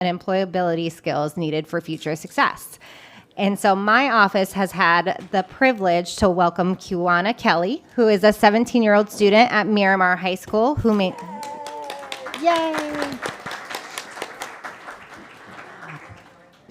and employability skills needed for future success. And so my office has had the privilege to welcome Kiwana Kelly, who is a 17-year-old student at Miramar High School who made... Yay!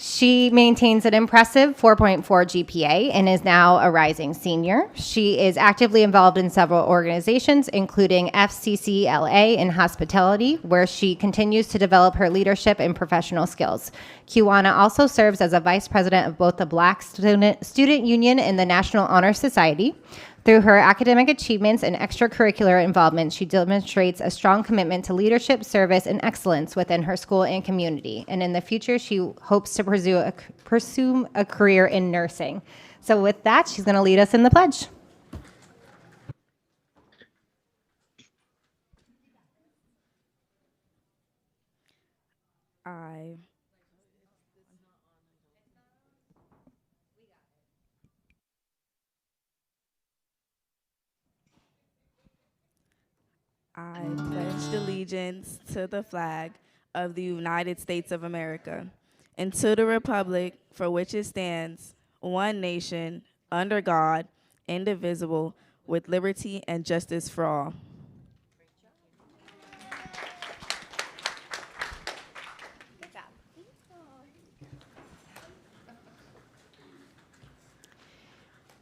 She maintains an impressive 4.4 GPA and is now a rising senior. She is actively involved in several organizations, including FCCLA in hospitality, where she continues to develop her leadership and professional skills. Kiwana also serves as a vice president of both the Black Student Union and the National Honor Society. Through her academic achievements and extracurricular involvement, she demonstrates a strong commitment to leadership, service, and excellence within her school and community. And in the future, she hopes to pursue a career in nursing. So with that, she's going to lead us in the pledge. I pledged allegiance to the flag of the United States of America and to the republic for which it stands, one nation, under God, indivisible, with liberty and justice for all.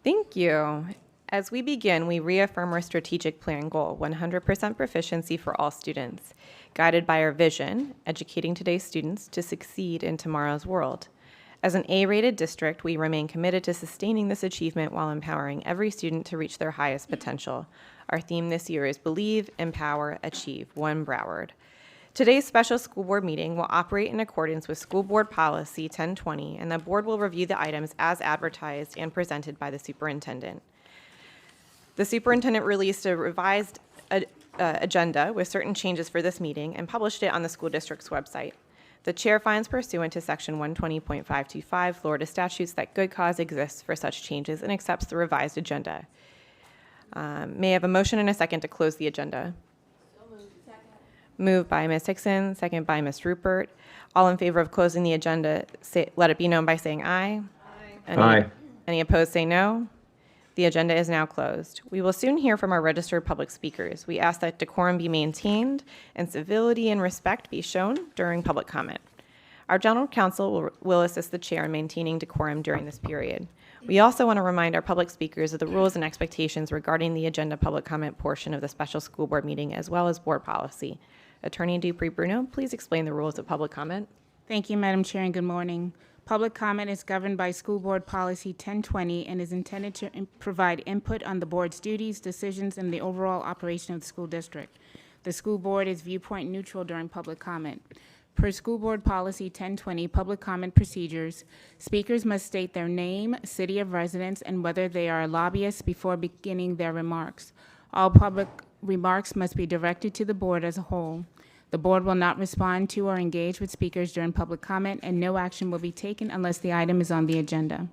Thank you. As we begin, we reaffirm our strategic plan goal, 100% proficiency for all students, guided by our vision, educating today's students to succeed in tomorrow's world. As an A-rated district, we remain committed to sustaining this achievement while empowering every student to reach their highest potential. Our theme this year is Believe, Empower, Achieve, One Broward. Today's special school board meeting will operate in accordance with School Board Policy 1020, and the board will review the items as advertised and presented by the superintendent. The superintendent released a revised agenda with certain changes for this meeting and published it on the school district's website. The chair finds pursuant to section 120.525 Florida statutes that good cause exists for such changes and accepts the revised agenda. May I have a motion and a second to close the agenda? Moved by Ms. Hickson, second by Ms. Rupert. All in favor of closing the agenda, let it be known by saying aye. Aye. Any opposed, say no. The agenda is now closed. We will soon hear from our registered public speakers. We ask that decorum be maintained and civility and respect be shown during public comment. Our general counsel will assist the chair in maintaining decorum during this period. We also want to remind our public speakers of the rules and expectations regarding the agenda public comment portion of the special school board meeting, as well as board policy. Attorney Dupree-Bruno, please explain the rules of public comment. Thank you, Madam Chair, and good morning. Public comment is governed by School Board Policy 1020 and is intended to provide input on the board's duties, decisions, and the overall operation of the school district. The school board is viewpoint neutral during public comment. Per School Board Policy 1020 public comment procedures, speakers must state their name, city of residence, and whether they are lobbyists before beginning their remarks. All public remarks must be directed to the board as a whole. The board will not respond to or engage with speakers during public comment, and no action will be taken unless the item is on the agenda.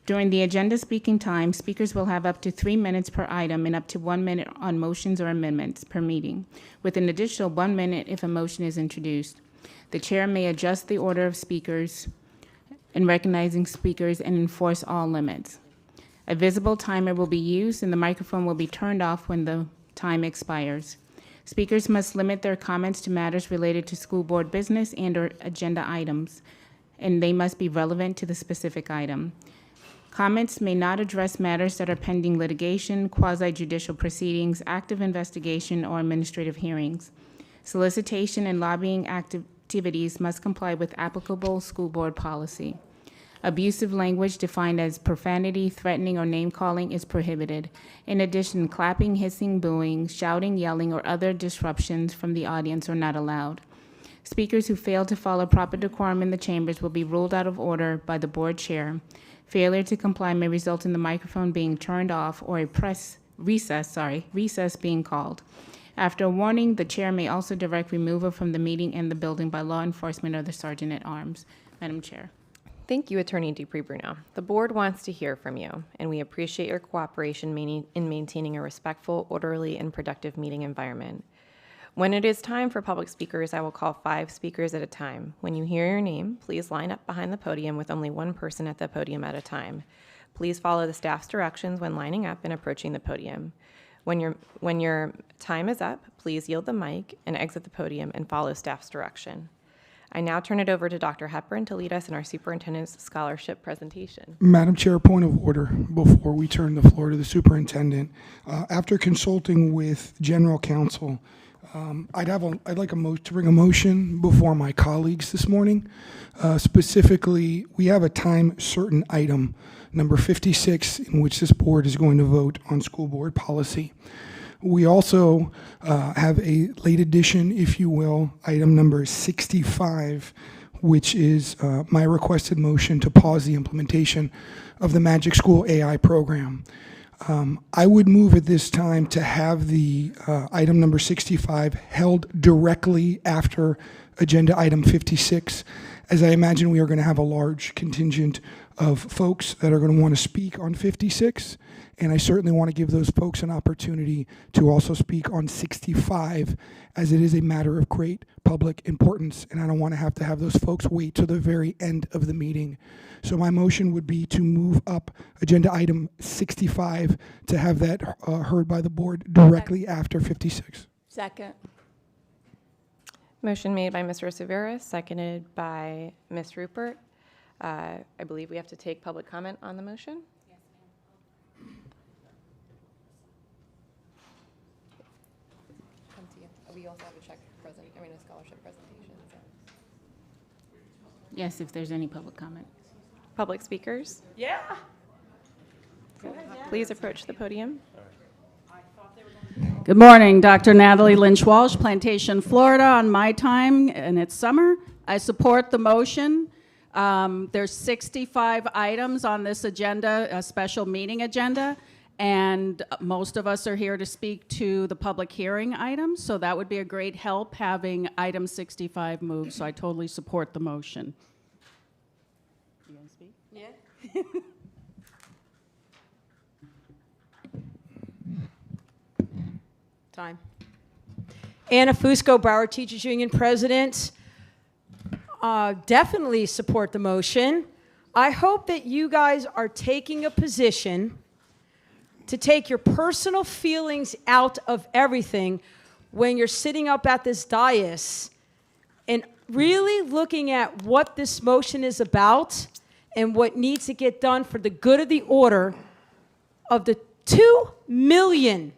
During the agenda speaking time, speakers will have up to 3 minutes per item and up to 1 minute on motions or amendments per meeting, with an additional 1 minute if a motion is introduced. The chair may adjust the order of speakers in recognizing speakers and enforce all limits. A visible timer will be used, and the microphone will be turned off when the time expires. Speakers must limit their comments to matters related to school board business and/or agenda items, and they must be relevant to the specific item. Comments may not address matters that are pending litigation, quasi-judicial proceedings, active investigation, or administrative hearings. Solicitation and lobbying activities must comply with applicable school board policy. Abusive language defined as profanity, threatening, or name-calling is prohibited. In addition, clapping, hissing, booing, shouting, yelling, or other disruptions from the audience are not allowed. Speakers who fail to follow proper decorum in the chambers will be ruled out of order by the board chair. Failure to comply may result in the microphone being turned off or a recess being called. After a warning, the chair may also direct removal from the meeting and the building by law enforcement or the sergeant at arms. Madam Chair. Thank you, Attorney Dupree-Bruno. The board wants to hear from you, and we appreciate your cooperation in maintaining a respectful, orderly, and productive meeting environment. When it is time for public speakers, I will call 5 speakers at a time. When you hear your name, please line up behind the podium with only one person at the podium at a time. Please follow the staff's directions when lining up and approaching the podium. When your time is up, please yield the mic and exit the podium and follow staff's direction. I now turn it over to Dr. Hepburn to lead us in our superintendent's scholarship presentation. Madam Chair, point of order before we turn the floor to the superintendent. After consulting with general counsel, I'd like to bring a motion before my colleagues this morning. Specifically, we have a time certain item, number 56, in which this board is going to vote on school board policy. We also have a late addition, if you will, item number 65, which is my requested motion to pause the implementation of the Magic School AI program. I would move at this time to have the item number 65 held directly after agenda item 56, as I imagine we are going to have a large contingent of folks that are going to want to speak on 56, and I certainly want to give those folks an opportunity to also speak on 65, as it is a matter of great public importance, and I don't want to have those folks wait till the very end of the meeting. So my motion would be to move up agenda item 65 to have that heard by the board directly after 56. Second. Motion made by Mr. Severus, seconded by Ms. Rupert. I believe we have to take public comment on the motion. Yes, ma'am. Come to you. We also have a scholarship presentation. So. Yes, if there's any public comment. Public speakers, Yeah. please approach the podium. Good morning, Dr. Natalie Lynch Walsh, Plantation, Florida, on my time, and it's summer. I support the motion. There's 65 items on this agenda, a special meeting agenda, and most of us are here to speak to the public hearing items, so that would be a great help having item 65 moved, so I totally support the motion. You gonna speak? Yeah. Time. Anna Fusco, Broward Teachers Union President. Definitely support the motion. I hope that you guys are taking a position to take your personal feelings out of everything when you're sitting up at this dais and really looking at what this motion is about and what needs to get done for the good of the order of the 2 million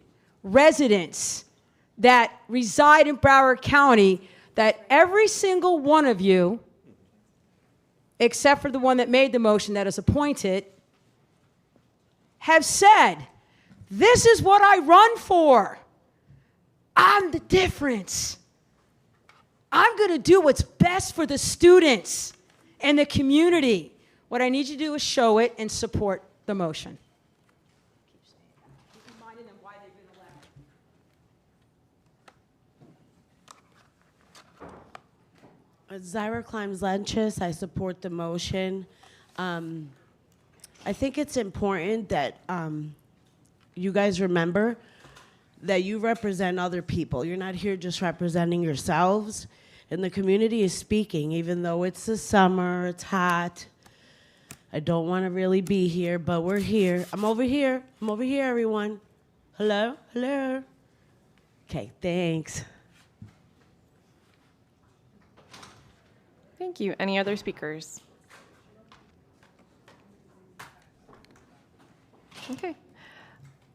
residents that reside in Broward County, that every single one of you, except for the one that made the motion that is appointed, have said, this is what I run for. I'm the difference. I'm going to do what's best for the students and the community. What I need you to do is show it and support the motion. Keep reminding them why they've been elected. Zyra Climbs-Lenches, I support the motion. I think it's important that you guys remember that you represent other people. You're not here just representing yourselves, and the community is speaking, even though it's the summer, it's hot. I don't want to really be here, but we're here. I'm over here, everyone. Hello? Hello? Okay, thanks. Thank you. Any other speakers? Okay.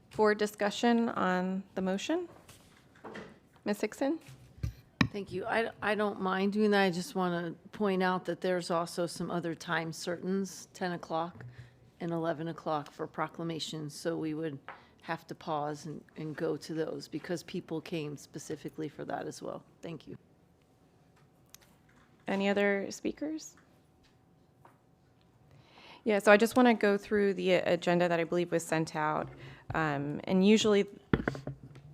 For discussion on the motion, Ms. Hickson? Thank you. I don't mind doing that. I just want to point out that there's also some other time certains, 10 o'clock and 11 o'clock for proclamations. So we would have to pause and go to those because people came specifically for that as well. Thank you. Any other speakers? Yeah, so I just want to go through the agenda that I believe was sent out. And usually,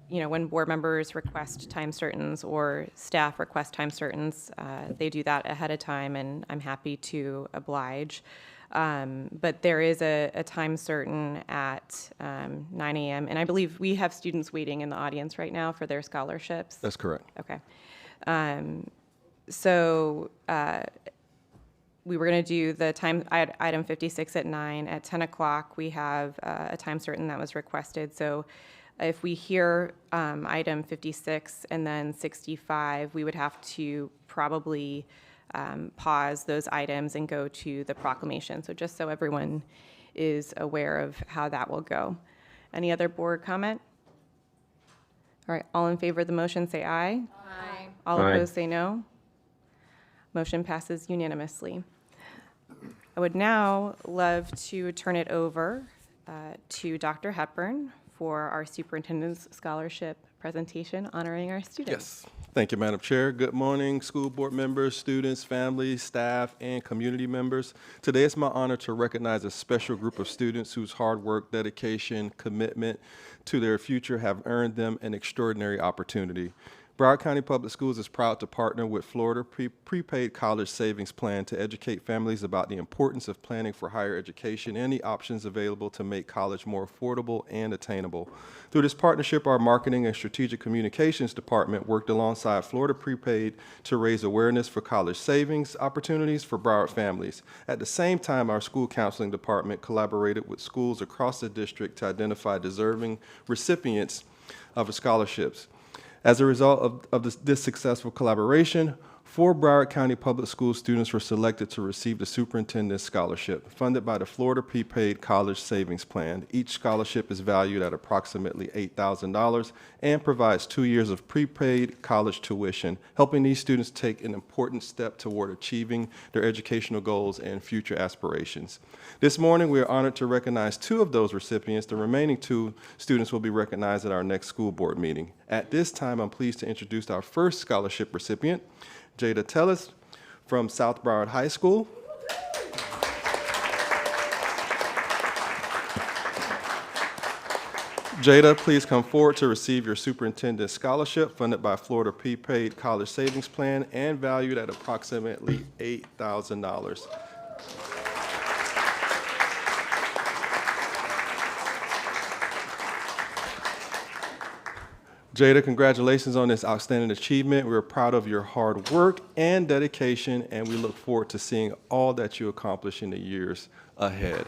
you know, when board members request time certains or staff request time certains, they do that ahead of time, and I'm happy to oblige. But there is a time certain at 9 a.m. And I believe we have students waiting in the audience right now for their scholarships. That's correct. Okay. So we were going to do the time item 56 at 9. At 10 o'clock, we have a time certain that was requested. So if we hear item 56 and then 65, we would have to probably pause those items and go to the proclamation. So just so everyone is aware of how that will go. Any other board comment? All right, all in favor of the motion say aye. Aye. All opposed say no. Motion passes unanimously. I would now love to turn it over to Dr. Hepburn for our superintendent's scholarship presentation honoring our students. Yes. Thank you, Madam Chair. Good morning, school board members, students, families, staff, and community members. Today it's my honor to recognize a special group of students whose hard work, dedication, commitment to their future have earned them an extraordinary opportunity. Broward County Public Schools is proud to partner with Florida Prepaid College Savings Plan to educate families about the importance of planning for higher education and the options available to make college more affordable and attainable. Through this partnership, our Marketing and Strategic Communications Department worked alongside Florida Prepaid to raise awareness for college savings opportunities for Broward families. At the same time, our School Counseling Department collaborated with schools across the district to identify deserving recipients of scholarships. As a result of this successful collaboration, 4 Broward County Public School students were selected to receive the Superintendent's Scholarship, funded by the Florida Prepaid College Savings Plan. Each scholarship is valued at approximately $8,000 and provides 2 years of prepaid college tuition, helping these students take an important step toward achieving their educational goals and future aspirations. This morning, we are honored to recognize 2 of those recipients. The remaining 2 students will be recognized at our next school board meeting. At this time, I'm pleased to introduce our first scholarship recipient, Jada Tellis from South Broward High School. Jada, please come forward to receive your Superintendent's Scholarship funded by Florida Prepaid College Savings Plan and valued at approximately $8,000. Jada, congratulations on this outstanding achievement. We're proud of your hard work and dedication, and we look forward to seeing all that you accomplish in the years ahead.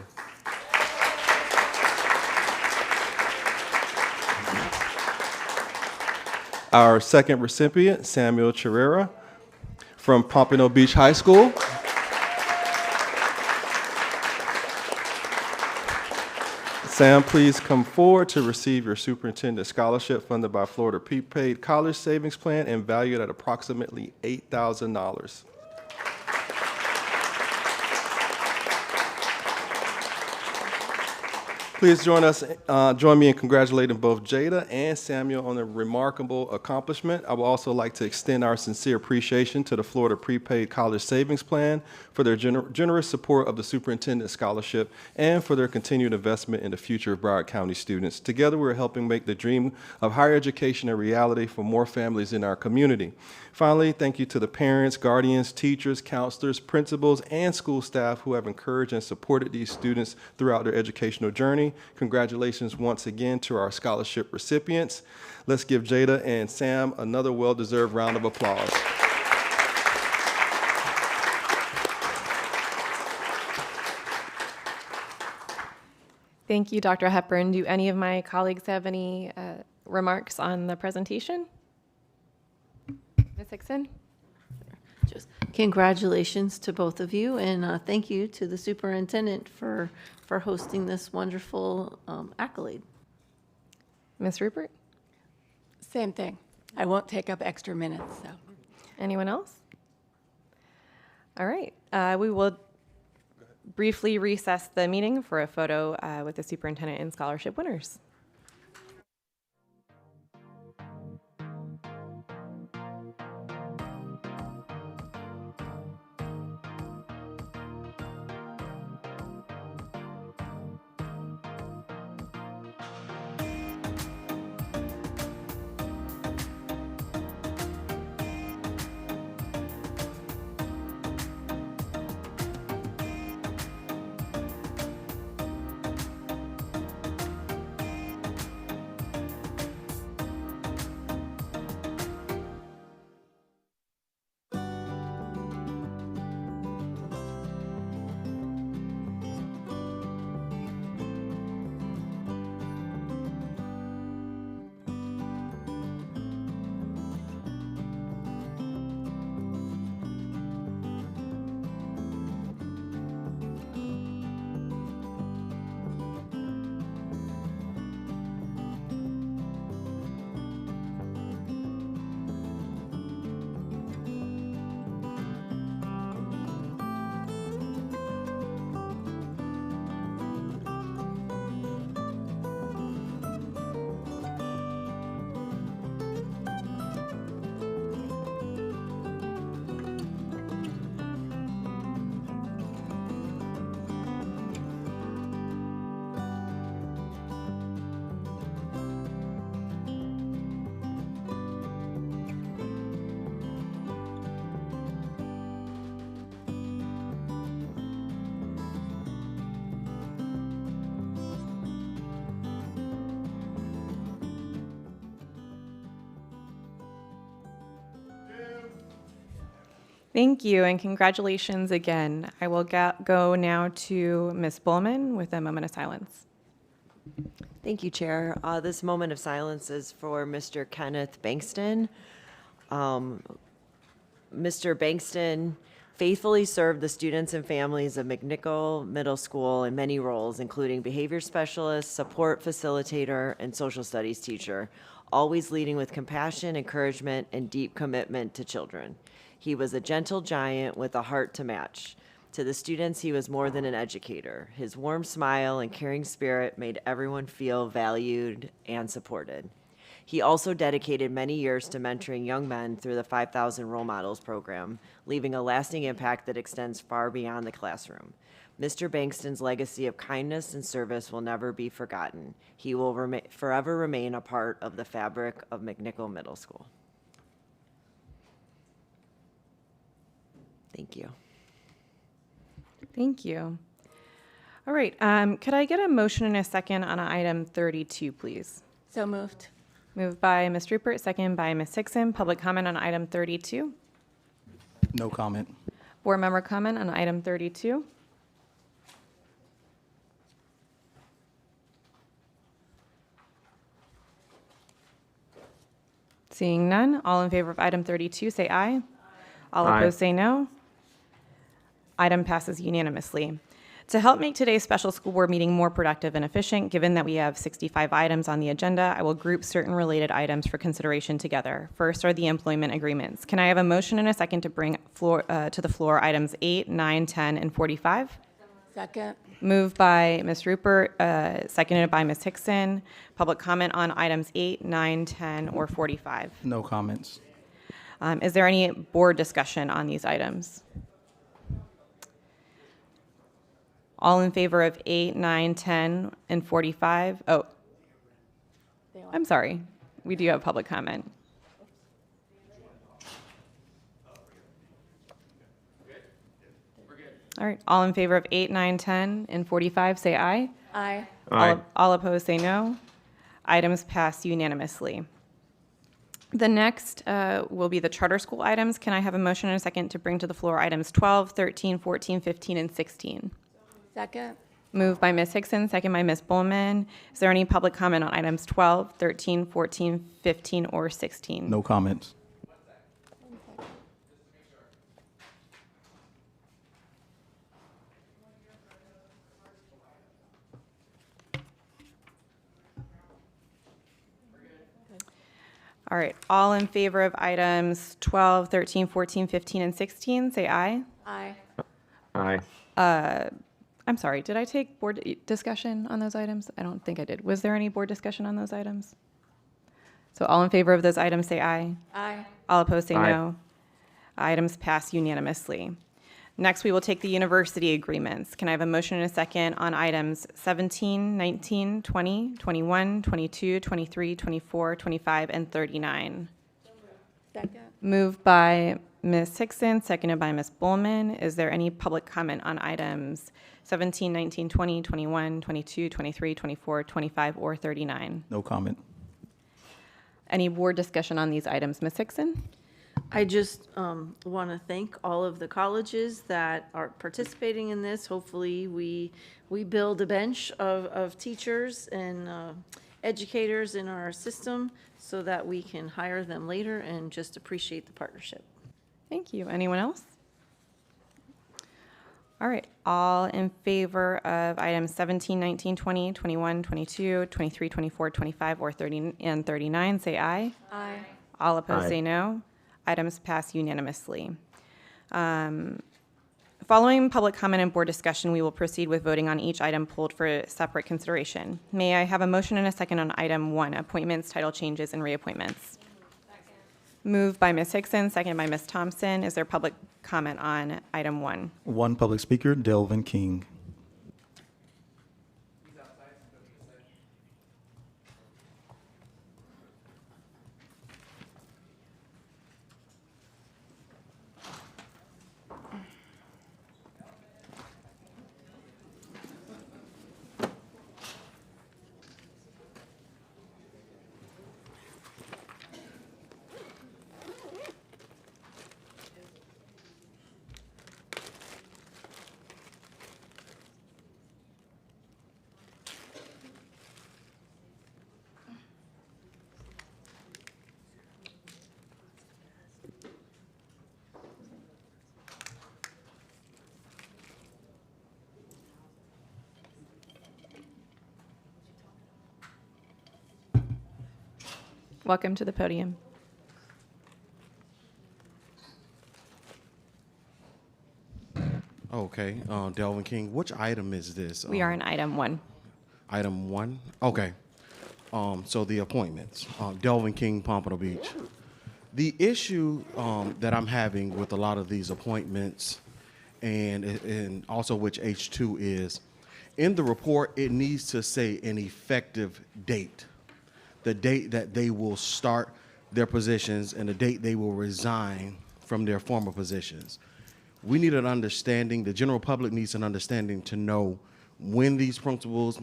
Our second recipient, Samuel Chirera from Pompano Beach High School. Sam, please come forward to receive your Superintendent Scholarship funded by Florida Prepaid College Savings Plan and valued at approximately $8,000. Please join me in congratulating both Jada and Samuel on a remarkable accomplishment. I would also like to extend our sincere appreciation to the Florida Prepaid College Savings Plan for their generous support of the Superintendent Scholarship and for their continued investment in the future of Broward County students. Together, we're helping make the dream of higher education a reality for more families in our community. Finally, thank you to the parents, guardians, teachers, counselors, principals, and school staff who have encouraged and supported these students throughout their educational journey. Congratulations once again to our scholarship recipients. Let's give Jada and Sam another well-deserved round of applause. Thank you, Dr. Hepburn. Do any of my colleagues have any remarks on the presentation? Ms. Hickson? Just congratulations to both of you, and thank you to the superintendent for hosting this wonderful accolade. Ms. Rupert? Same thing. I won't take up extra minutes, so. Anyone else? All right. We will briefly recess the meeting for a photo with the superintendent and scholarship winners. Thank you, and congratulations again. I will go now to Ms. Bullman with a moment of silence. Thank you, Chair. This moment of silence is for Mr. Kenneth Bankston. Mr. Bankston faithfully served the students and families of McNichol Middle School in many roles, including behavior specialist, support facilitator, and social studies teacher, always leading with compassion, encouragement, and deep commitment to children. He was a gentle giant with a heart to match. To the students, he was more than an educator. His warm smile and caring spirit made everyone feel valued and supported. He also dedicated many years to mentoring young men through the 5,000 Role Models program, leaving a lasting impact that extends far beyond the classroom. Mr. Bankston's legacy of kindness and service will never be forgotten. He will forever remain a part of the fabric of McNichol Middle School. Thank you. Thank you. All right, could I get a motion and a second on item 32, please? So moved. Moved by Ms. Rupert, second by Ms. Hickson. Public comment on item 32. No comment. Board member comment on item 32. Seeing none, all in favor of item 32, say aye. All opposed, say no. Item passes unanimously. To help make today's special school board meeting more productive and efficient, given that we have 65 items on the agenda, I will group certain related items for consideration together. First are the employment agreements. Can I have a motion and a second to bring to the floor items 8, 9, 10, and 45? Second. Moved by Ms. Rupert, seconded by Ms. Hickson. Public comment on items 8, 9, 10, or 45? No comments. Is there any board discussion on these items? All in favor of 8, 9, 10, and 45? Oh, I'm sorry. We do have public comment. All right. All in favor of 8, 9, 10, and 45, say aye. Aye. All opposed, say no. Items pass unanimously. The next will be the charter school items. Can I have a motion and a second to bring to the floor items 12, 13, 14, 15, and 16? Second. Moved by Ms. Hickson, second by Ms. Bullman. Is there any public comment on items 12, 13, 14, 15, or 16? No comments. All right. All in favor of items 12, 13, 14, 15, and 16, say aye. Aye. Aye. I'm sorry, did I take board discussion on those items? I don't think I did. Was there any board discussion on those items? So all in favor of those items, say aye. Aye. All opposed, say Aye. no. Items pass unanimously. Next, we will take the university agreements. Can I have a motion and a second on items 17, 19, 20, 21, 22, 23, 24, 25, and 39? Second. Moved by Ms. Hickson, seconded by Ms. Bullman. Is there any public comment on items 17, 19, 20, 21, 22, 23, 24, 25, or 39? No comment. Any board discussion on these items? Ms. Hickson? I just want to thank all of the colleges that are participating in this. Hopefully, we build a bench of teachers and educators in our system so that we can hire them later, and just appreciate the partnership. Thank you. Anyone else? All right. All in favor of items 17, 19, 20, 21, 22, 23, 24, 25, or 30 and 39, say aye. Aye. All opposed, Aye. say no. Items pass unanimously. Following public comment and board discussion, we will proceed with voting on each item pulled for separate consideration. May I have a motion and a second on item 1, appointments, title changes, and reappointments? Moved by Ms. Hickson, seconded by Ms. Thompson. Is there public comment on item 1? One public speaker, Delvin King. Welcome to the podium. Okay, Delvin King, which item is this? We are in item 1. Item 1? Okay. So the appointments. Delvin King, Pompano Beach. The issue that I'm having with a lot of these appointments and also which H2 is, in the report, it needs to say an effective date. The date that they will start their positions and the date they will resign from their former positions. We need an understanding, the general public needs an understanding to know when these principals,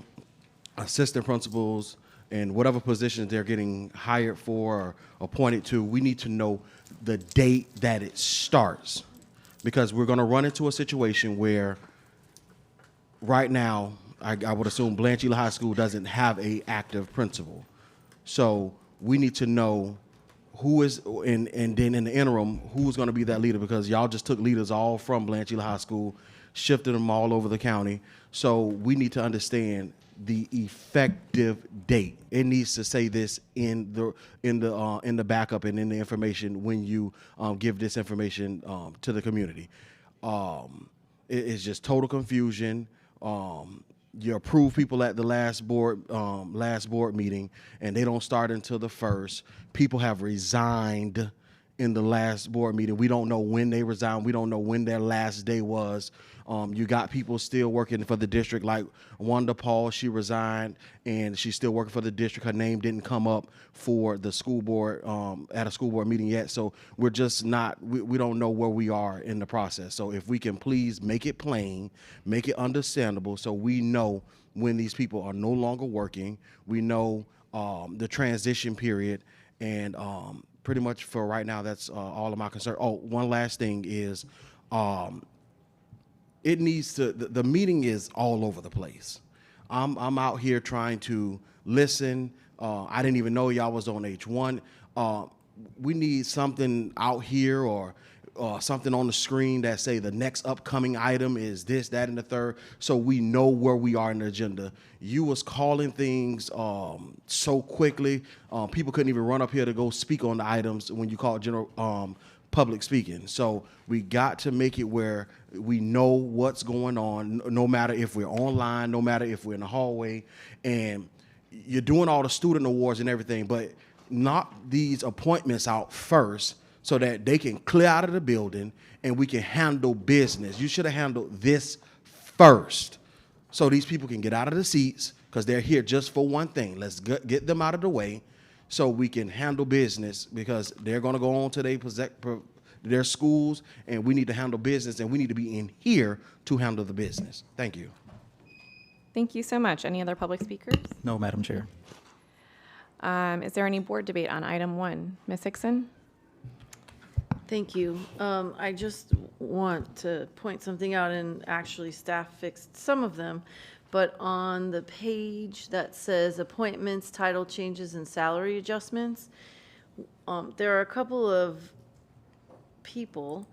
assistant principals, and whatever positions they're getting hired for or appointed to, we need to know the date that it starts. Because we're gonna run into a situation where right now, I would assume Blanchard High School doesn't have a active principal. So we need to know who is, and then in the interim, who's going to be that leader, because y'all just took leaders all from Blanchard High School, shifted them all over the county. So we need to understand the effective date. It needs to say this in the backup and in the information when you give this information to the community. It's just total confusion. You approve people at the last board meeting, and they don't start until the 1st. People have resigned in the last board meeting. We don't know when they resigned. We don't know when their last day was. You got people still working for the district, like Wanda Paul. She resigned, and she's still working for the district. Her name didn't come up for the school board at a school board meeting yet. So we're just not. We don't know where we are in the process. So if we can please make it plain, make it understandable, so we know when these people are no longer working. We know the transition period, and pretty much for right now, that's all of my concern. Oh, one last thing is. It needs to, the meeting is all over the place. I'm out here trying to listen. I didn't even know y'all was on H1. We need something out here or something on the screen that say the next upcoming item is this, that, and the third, so we know where we are in the agenda. You was calling things so quickly. People couldn't even run up here to go speak on the items when you call general public speaking. So we got to make it where we know what's going on, no matter if we're online, no matter if we're in the hallway. And you're doing all the student awards and everything, but knock these appointments out first so that they can clear out of the building and we can handle business. You should have handled this first so these people can get out of the seats, because they're here just for one thing. Let's get them out of the way so we can handle business, because they're going to go on to their schools, and we need to handle business, and we need to be in here to handle the business. Thank you. Thank you so much. Any other public speakers? No, Madam Chair. Is there any board debate on item 1? Ms. Hickson? Thank you. I just want to point something out, and actually staff fixed some of them, but on the page that says appointments, title changes, and salary adjustments, there are a couple of people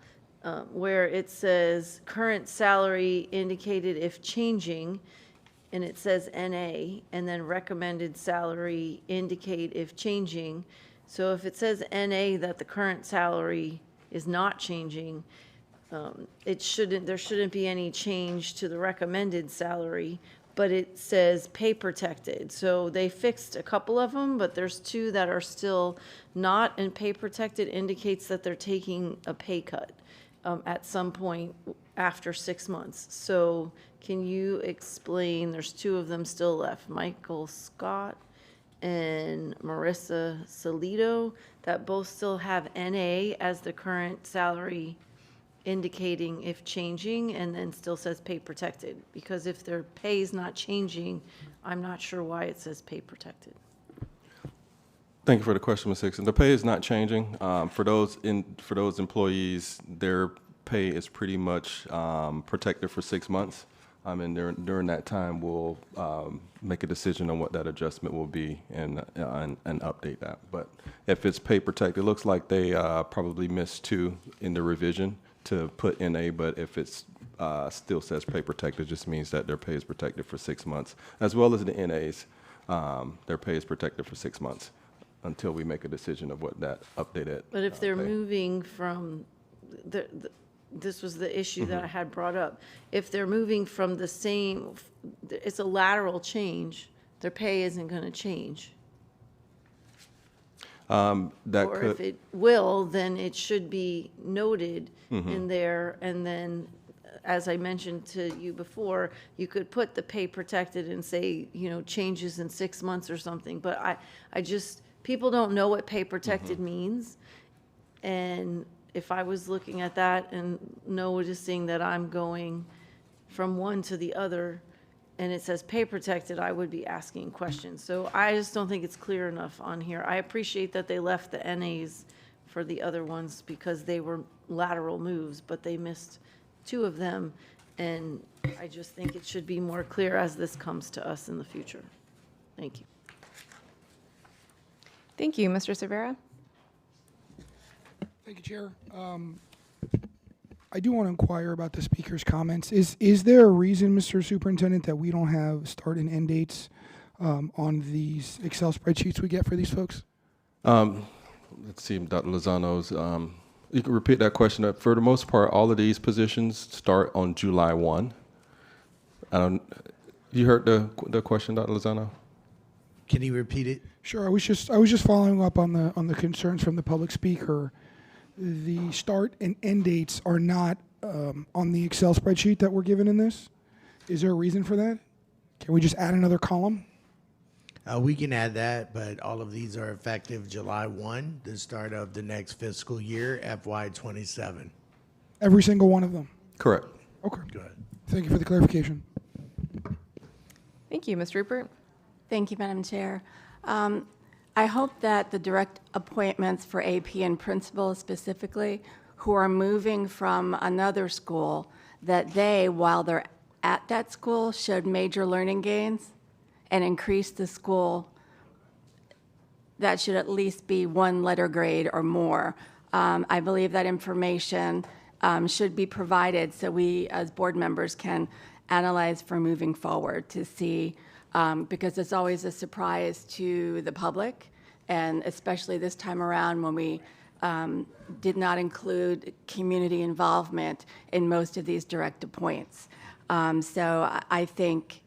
where it says current salary indicated if changing, and it says NA, and then recommended salary indicate if changing. So if it says NA that the current salary is not changing, there shouldn't be any change to the recommended salary, but it says pay protected. So they fixed a couple of them, but there's 2 that are still not, and pay protected indicates that they're taking a pay cut at some point after 6 months. So can you explain, there's 2 of them still left, Michael Scott and Marissa Salido, that both still have NA as the current salary indicating if changing, and then still says pay protected, because if their pay is not changing, I'm not sure why it says pay protected. Thank you for the question, Ms. Hickson. The pay is not changing. For those employees, their pay is pretty much protected for 6 months. And during that time, we'll make a decision on what that adjustment will be and update that. But if it's pay protected, it looks like they probably missed 2 in the revision to put NA, but if it's still says pay protected, it just means that their pay is protected for 6 months, as well as the NAs. Their pay is protected for 6 months. until we make a decision of what that updated. But if they're pay. moving from, this was the issue that I had brought up. If they're moving from the same, it's a lateral change, their pay isn't going to change. That Or could. if it will, then it should be noted in there, and then, as I mentioned to you before, you could put the pay protected and say, changes in 6 months or something, but I just, people don't know what pay protected means, and if I was looking at that and noticing that I'm going from one to the other, and it says pay protected, I would be asking questions. So I just don't think it's clear enough on here. I appreciate that they left the NAs for the other ones because they were lateral moves, but they missed 2 of them. And I just think it should be more clear as this comes to us in the future. Thank you. Thank you. Mr. Cervera? Thank you, Chair. I do want to inquire about the speaker's comments. Is there a reason, Mr. Superintendent, that we don't have start and end dates on these Excel spreadsheets we get for these folks? Let's see, Dr. Lozano's. You can repeat that question. For the most part, all of these positions start on July 1. You heard the question, Dr. Lozano? Can you repeat it? Sure. I was just following up on the concerns from the public speaker. The start and end dates are not on the Excel spreadsheet that we're given in this. Is there a reason for that? Can we just add another column? We can add that, but all of these are effective July 1, the start of the next fiscal year, FY27. Every single one of them? Correct. Okay. Good. Thank you for the clarification. Thank you. Ms. Rupert? Thank you, Madam Chair. I hope that the direct appointments for AP and principals specifically, who are moving from another school, that they, while they're at that school, showed major learning gains and increased the school. That should at least be 1 letter grade or more. I believe that information should be provided so we as board members can analyze for moving forward to see, because it's always a surprise to the public, and especially this time around when we did not include community involvement in most of these direct appoints. So I think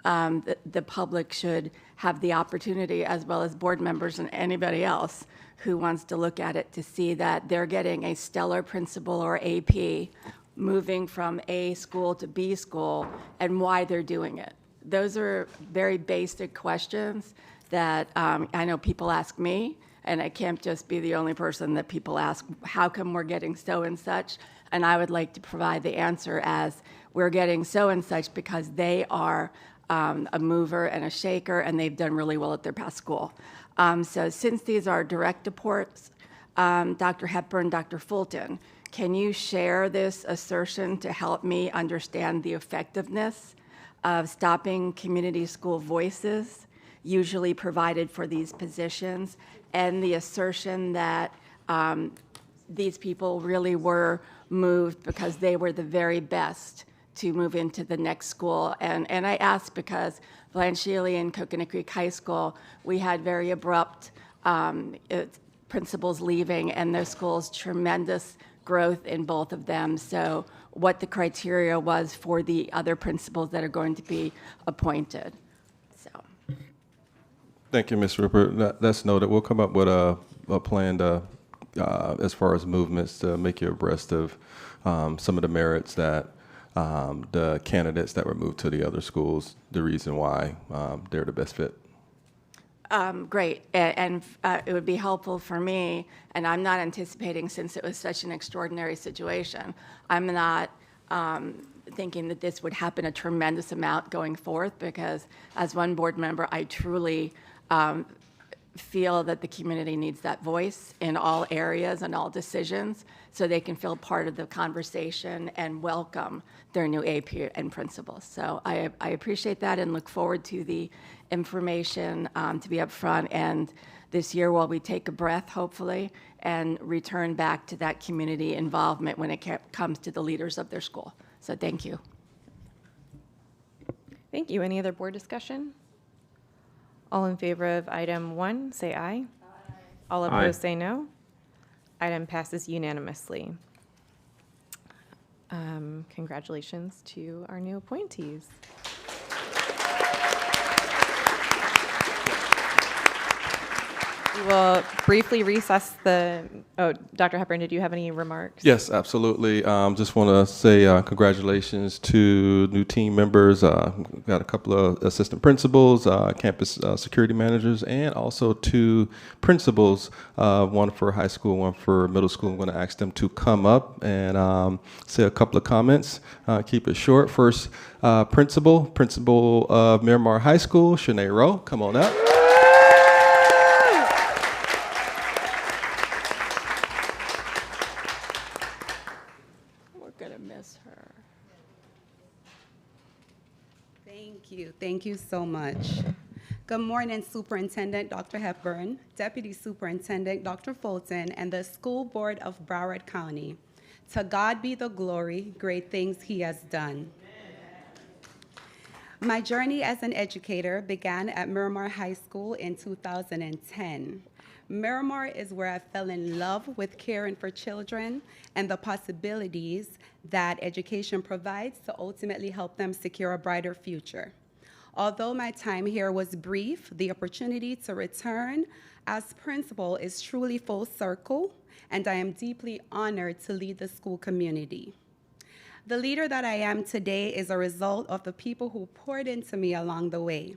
the public should have the opportunity, as well as board members and anybody else who wants to look at it, to see that they're getting a stellar principal or AP moving from A school to B school and why they're doing it. Those are very basic questions that I know people ask me, and I can't just be the only person that people ask, how come we're getting so and such? And I would like to provide the answer as, we're getting so and such because they are a mover and a shaker, and they've done really well at their past school. So since these are direct reports, Dr. Hepburn, Dr. Fulton, can you share this assertion to help me understand the effectiveness of stopping community school voices usually provided for these positions, and the assertion that these people really were moved because they were the very best to move into the next school? And I ask because Blanchili and Coconut Creek High School, we had very abrupt principals leaving, and their schools tremendous growth in both of them. So what the criteria was for the other principals that are going to be appointed. So. Thank you, Ms. Rupert. That's noted. We'll come up with a plan to, as far as movements, to make you abreast of some of the merits that the candidates that were moved to the other schools, the reason why they're the best fit. Great, and it would be helpful for me, and I'm not anticipating, since it was such an extraordinary situation, I'm not thinking that this would happen a tremendous amount going forth, because as one board member, I truly feel that the community needs that voice in all areas and all decisions, so they can feel part of the conversation and welcome their new AP and principals. So I appreciate that and look forward to the information to be up front, and this year while we take a breath, hopefully, and return back to that community involvement when it comes to the leaders of their school. So thank you. Thank you. Any other board discussion? All in favor of item 1, say aye. All Aye. opposed say no. Item passes unanimously. Congratulations to our new appointees. We will briefly recess Dr. Hepburn, did you have any remarks? Yes, absolutely. Just want to say congratulations to new team members. Got a couple of assistant principals, campus security managers, and also two principals, one for high school, one for middle school. I'm going to ask them to come up and say a couple of comments. Keep it short. First, principal of Miramar High School, Shanae Rowe. Come on up. Thank you so much. Good morning, Superintendent Dr. Hepburn, Deputy Superintendent Dr. Fulton, and the School Board of Broward County. To God be the glory, great things he has done. My journey as an educator began at Miramar High School in 2010. Miramar is where I fell in love with caring for children and the possibilities that education provides to ultimately help them secure a brighter future. Although my time here was brief, the opportunity to return as principal is truly full circle, and I am deeply honored to lead the school community. The leader that I am today is a result of the people who poured into me along the way.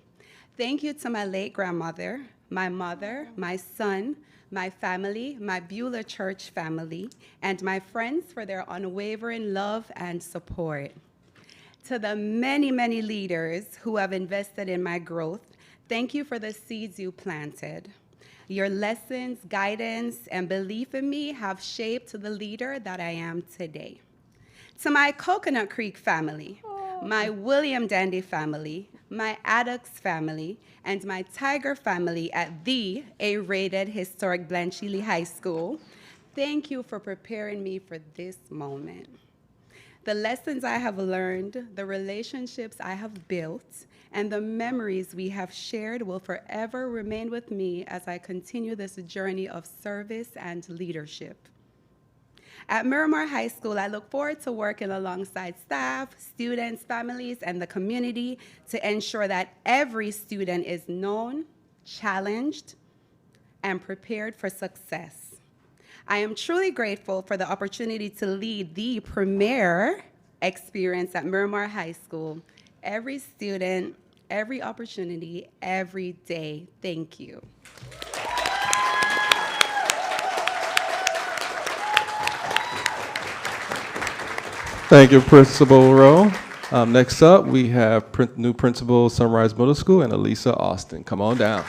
Thank you to my late grandmother, my mother, my son, my family, my Beulah Church family, and my friends for their unwavering love and support. To the many, many leaders who have invested in my growth, thank you for the seeds you planted. Your lessons, guidance, and belief in me have shaped the leader that I am today. To my Coconut Creek family, my William Dandy family, my Addox family, and my Tiger family at the A-rated historic Blanchili High School, thank you for preparing me for this moment. The lessons I have learned, the relationships I have built, and the memories we have shared will forever remain with me as I continue this journey of service and leadership. At Miramar High School, I look forward to working alongside staff, students, families, and the community to ensure that every student is known, challenged, and prepared for success. I am truly grateful for the opportunity to lead the premier experience at Miramar High School. Every student, every opportunity, every day. Thank you. Thank you, Principal Rowe. Next up, we have new principal, Sunrise Middle School, and Elisa Austin. Come on down.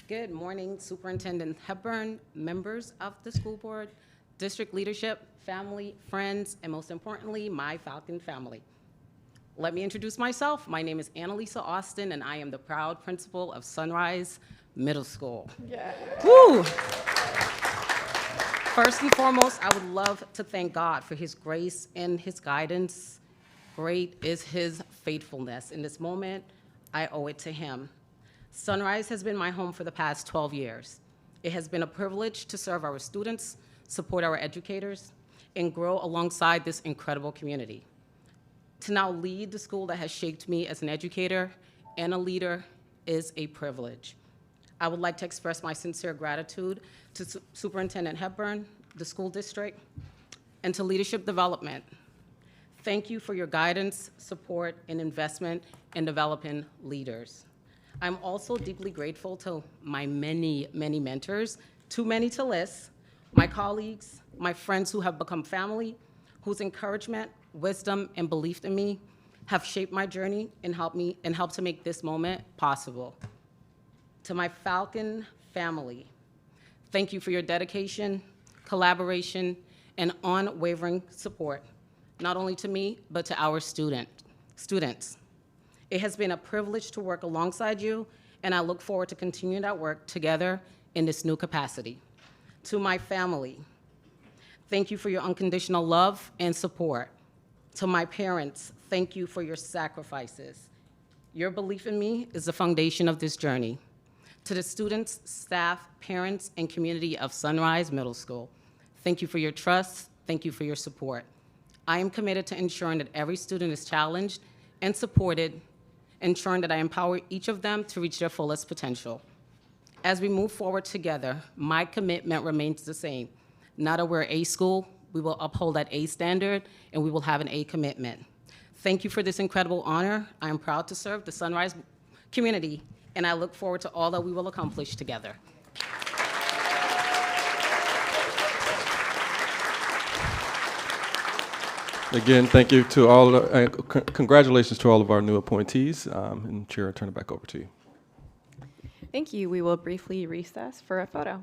Good morning, Superintendent Hepburn, members of the school board, district leadership, family, friends, and most importantly, my Falcon family. Let me introduce myself. My name is Annalisa Austin, and I am the proud principal of Sunrise Middle School. Yeah. Woo! First and foremost, I would love to thank God for his grace and his guidance. Great is his faithfulness. In this moment, I owe it to him. Sunrise has been my home for the past 12 years. It has been a privilege to serve our students, support our educators, and grow alongside this incredible community. To now lead the school that has shaped me as an educator and a leader is a privilege. I would like to express my sincere gratitude to Superintendent Hepburn, the school district, and to leadership development. Thank you for your guidance, support, and investment in developing leaders. I'm also deeply grateful to my many, many mentors, too many to list, my colleagues, my friends who have become family, whose encouragement, wisdom, and belief in me have shaped my journey and helped to make this moment possible. To my Falcon family, thank you for your dedication, collaboration, and unwavering support, not only to me, but to our students. It has been a privilege to work alongside you, and I look forward to continuing that work together in this new capacity. To my family, thank you for your unconditional love and support. To my parents, thank you for your sacrifices. Your belief in me is the foundation of this journey. To the students, staff, parents, and community of Sunrise Middle School, thank you for your trust, thank you for your support. I am committed to ensuring that every student is challenged and supported, ensuring that I empower each of them to reach their fullest potential. As we move forward together, my commitment remains the same. Now that we're A school, we will uphold that A standard, and we will have an A commitment. Thank you for this incredible honor. I am proud to serve the Sunrise community, and I look forward to all that we will accomplish together. Again, thank you to all, congratulations to all of our new appointees. And Chair, I turn it back over to you. Thank you. We will briefly recess for a photo.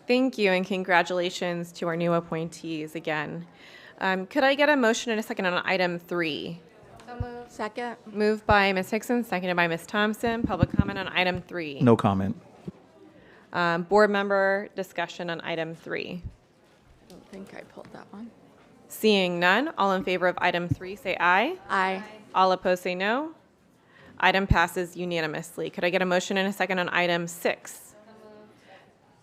Thank you, and congratulations to our new appointees again. Could I get a motion and a second on item 3? So moved. Second. Moved by Ms. Hickson, seconded by Ms. Thompson. Public comment on item 3. No comment. Board member discussion on item 3. I don't think I pulled that one. Seeing none, all in favor of item 3 say aye. Aye. All opposed say no. Item passes unanimously. Could I get a motion and a second on item 6?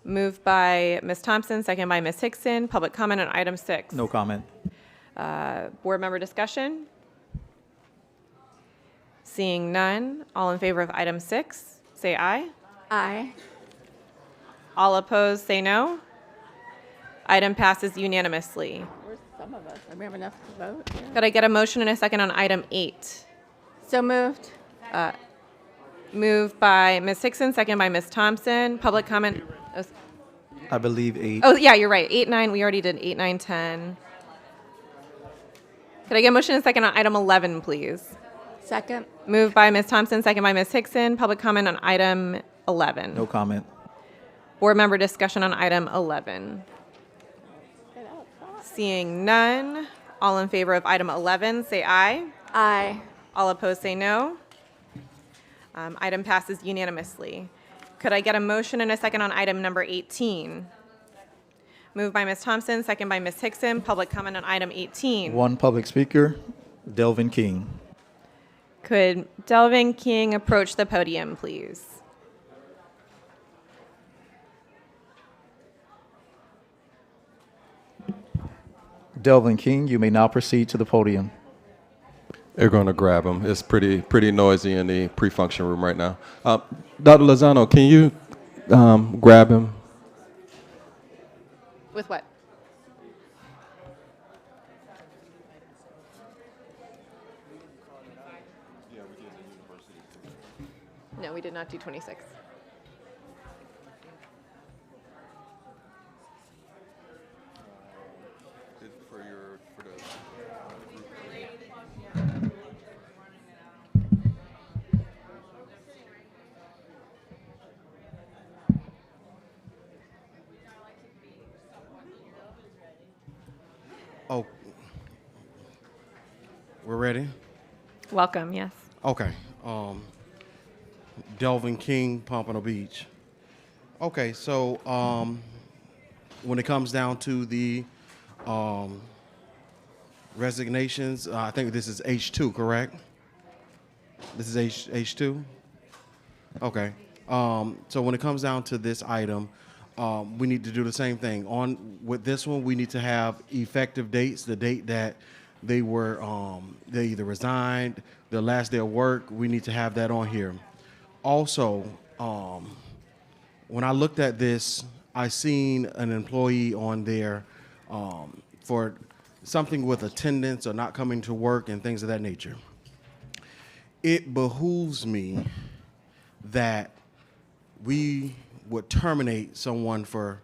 Moved by Ms. Thompson, second by Ms. Hickson. Public comment on item 6. No comment. Board member discussion? Seeing none, all in favor of item 6, say aye. Aye. All opposed, say no. Item passes unanimously. Where's some of us? Do we have enough to vote? Yeah. Could I get a motion and a second on item 8? So moved. Moved by Ms. Hickson, second by Ms. Thompson. Public comment. I believe 8. Oh, yeah, you're right. 8, 9, we already did 8, 9, 10. Could I get a motion and a second on item 11, please? Second. Moved by Ms. Thompson, second by Ms. Hickson. Public comment on item 11. No comment. Board member discussion on item 11. Seeing none, all in favor of item 11, say aye. Aye. All opposed, say no. Item passes unanimously. Could I get a motion and a second on item number 18? Moved by Ms. Thompson, second by Ms. Hickson. Public comment on item 18. One public speaker, Delvin King. Could Delvin King approach the podium, please? Delvin King, you may now proceed to the podium. They're going to grab him. It's pretty noisy in the pre-function room right now. Dr. Lozano, can you grab him? With what? No, we did not do 26. Oh, we're ready? Welcome, yes. Okay. Delvin King, Pompano Beach. Okay, so when it comes down to the resignations, I think this is H2, correct? This is H2? Okay. So when it comes down to this item, we need to do the same thing. With this one, we need to have effective dates, the date that they were, they either resigned, their last day of work, we need to have that on here. Also, when I looked at this, I seen an employee on there for something with attendance or not coming to work and things of that nature. It behooves me that we would terminate someone for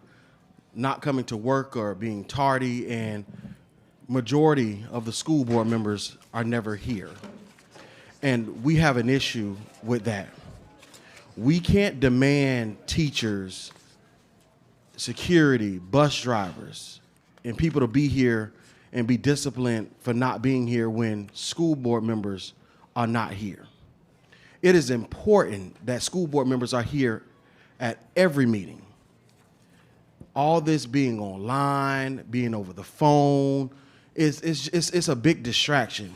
not coming to work or being tardy, and majority of the school board members are never here. And we have an issue with that. We can't demand teachers, security, bus drivers, and people to be here and be disciplined for not being here when school board members are not here. It is important that school board members are here at every meeting. All this being online, being over the phone, it's a big distraction.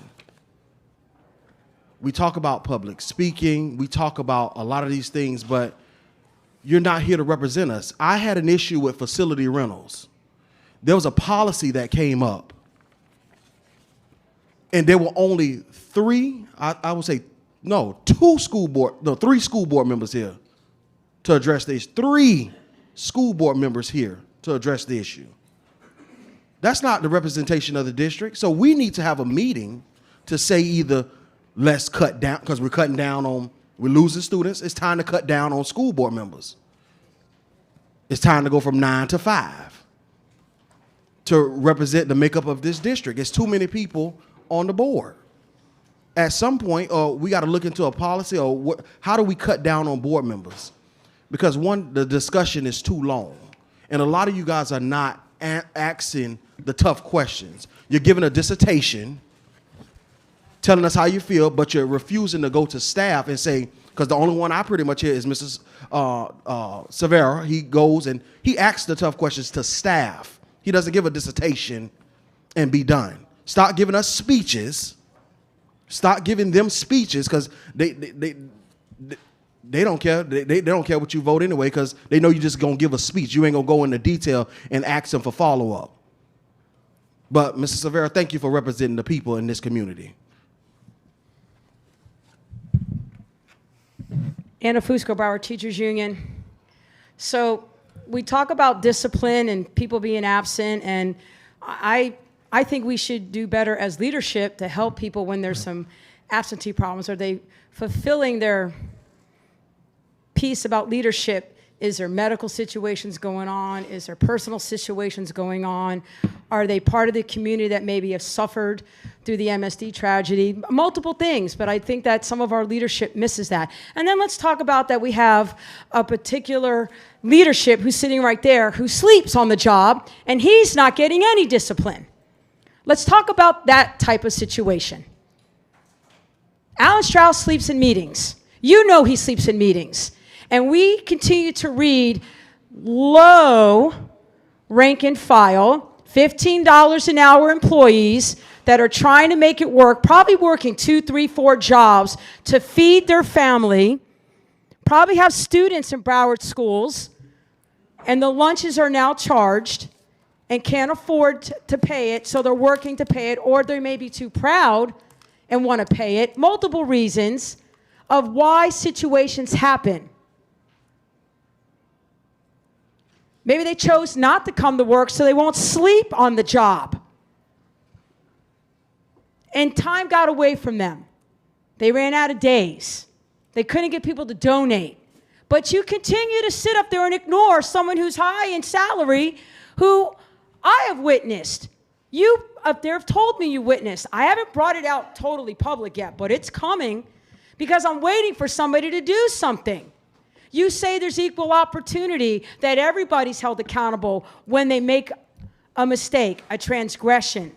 We talk about public speaking, we talk about a lot of these things, but you're not here to represent us. I had an issue with facility rentals. There was a policy that came up, and there were only three school board members here to address this. 3 school board members here to address the issue. That's not the representation of the district. So we need to have a meeting to say either let's cut down, because we're cutting down on, we're losing students. It's time to cut down on school board members. It's time to go from 9 to 5 to represent the makeup of this district. It's too many people on the board. At some point, we got to look into a policy, or how do we cut down on board members? Because one, the discussion is too long. And a lot of you guys are not asking the tough questions. You're giving a dissertation, telling us how you feel, but you're refusing to go to staff and say, because the only one I pretty much hear is Mrs. Severa. He goes and he asks the tough questions to staff. He doesn't give a dissertation and be done. Start giving us speeches. Start giving them speeches, because they don't care. They don't care what you vote anyway, because they know you're just going to give a speech. You ain't going to go into detail and ask them for follow-up. But, Mrs. Severa, thank you for representing the people in this community. Anna Fusco, Broward Teachers Union. So we talk about discipline and people being absent, and I think we should do better as leadership to help people when there's some absentee problems. Are they fulfilling their piece about leadership? Is there medical situations going on? Is there personal situations going on? Are they part of the community that maybe have suffered through the MSD tragedy? Multiple things, but I think that some of our leadership misses that. And then let's talk about that we have a particular leadership who's sitting right there who sleeps on the job, and he's not getting any discipline. Let's talk about that type of situation. Alan Strauss sleeps in meetings. You know he sleeps in meetings. And we continue to read low rank and file, $15 an hour employees that are trying to make it work, probably working 2, 3, 4 jobs to feed their family, probably have students in Broward schools, and the lunches are now charged and can't afford to pay it, so they're working to pay it, or they may be too proud and want to pay it. Multiple reasons of why situations happen. Maybe they chose not to come to work so they won't sleep on the job. And time got away from them. They ran out of days. They couldn't get people to donate. But you continue to sit up there and ignore someone who's high in salary who I have witnessed. You up there have told me you witnessed. I haven't brought it out totally public yet, but it's coming because I'm waiting for somebody to do something. You say there's equal opportunity, that everybody's held accountable when they make a mistake, a transgression,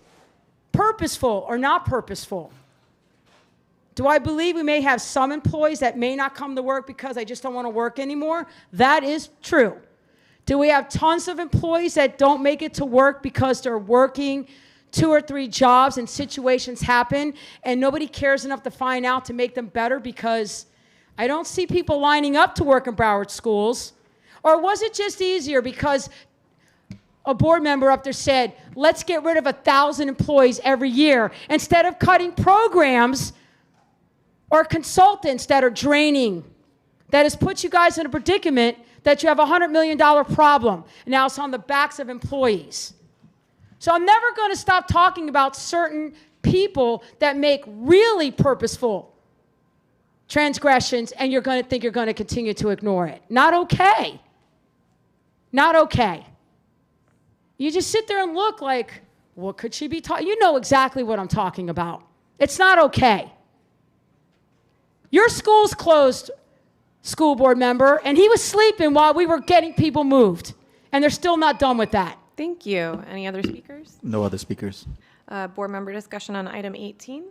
purposeful or not purposeful. Do I believe we may have some employees that may not come to work because they just don't want to work anymore? That is true. Do we have tons of employees that don't make it to work because they're working 2 or 3 jobs and situations happen and nobody cares enough to find out to make them better? Because I don't see people lining up to work in Broward schools. Or was it just easier because a board member up there said, let's get rid of 1,000 employees every year instead of cutting programs or consultants that are draining, that has put you guys in a predicament that you have a $100 million problem. And now it's on the backs of employees. So I'm never going to stop talking about certain people that make really purposeful transgressions, and you're going to think you're going to continue to ignore it. Not okay. Not okay. You just sit there and look like, what could she be talking? You know exactly what I'm talking about. It's not okay. Your school's closed, school board member, and he was sleeping while we were getting people moved, and they're still not done with that. Thank you. Any other speakers? No other speakers. Board member discussion on item 18.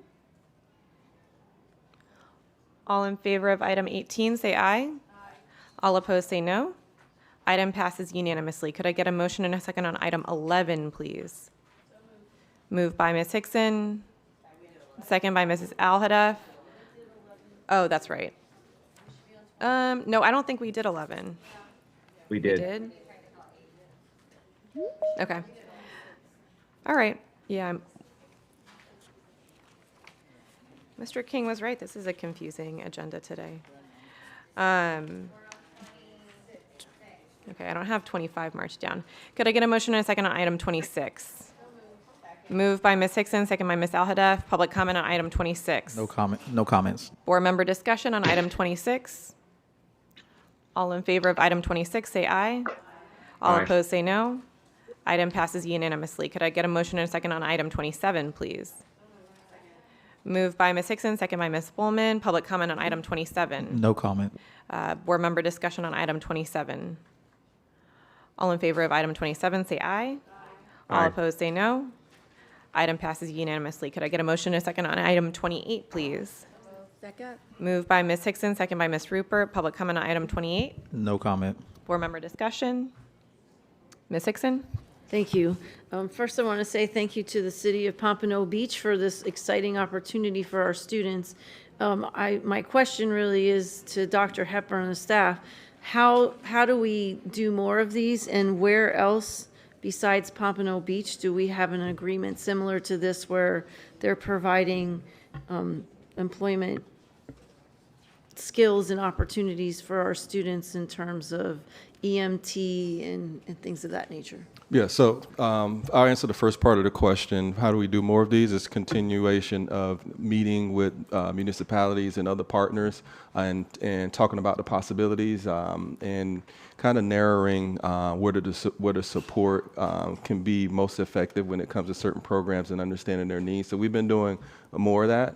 All in favor of item 18, say aye. Aye. All opposed, say no. Item passes unanimously. Could I get a motion and a second on item 11, please? Moved by Ms. Hickson. Second by Mrs. Alhadeff. Oh, that's right. No, I don't think we did 11. We did. We did? Okay. All right. Yeah. Mr. King was right. This is a confusing agenda today. Okay, I don't have 25 marked down. Could I get a motion and a second on item 26? Moved by Ms. Hickson, second by Ms. Alhadeff. Public comment on item 26. No comment. No comments. Board member discussion on item 26. All in favor of item 26, say aye. All Aye. opposed, say no. Item passes unanimously. Could I get a motion and a second on item 27, please? Moved by Ms. Hickson, second by Ms. Bullman. Public comment on item 27. No comment. Board member discussion on item 27. All in favor of item 27, say aye. All Aye. opposed, say no. Item passes unanimously. Could I get a motion and a second on item 28, please? Second. Moved by Ms. Hickson, second by Ms. Rupert. Public comment on item 28. No comment. Board member discussion. Ms. Hickson? Thank you. First, I want to say thank you to the City of Pompano Beach for this exciting opportunity for our students. My question really is to Dr. Hepburn and the staff. How do we do more of these, and where else besides Pompano Beach do we have an agreement similar to this where they're providing employment skills and opportunities for our students in terms of EMT and things of that nature? Yeah, so I'll answer the first part of the question. How do we do more of these? It's continuation of meeting with municipalities and other partners and talking about the possibilities and kind of narrowing where the support can be most effective when it comes to certain programs and understanding their needs. So we've been doing more of that.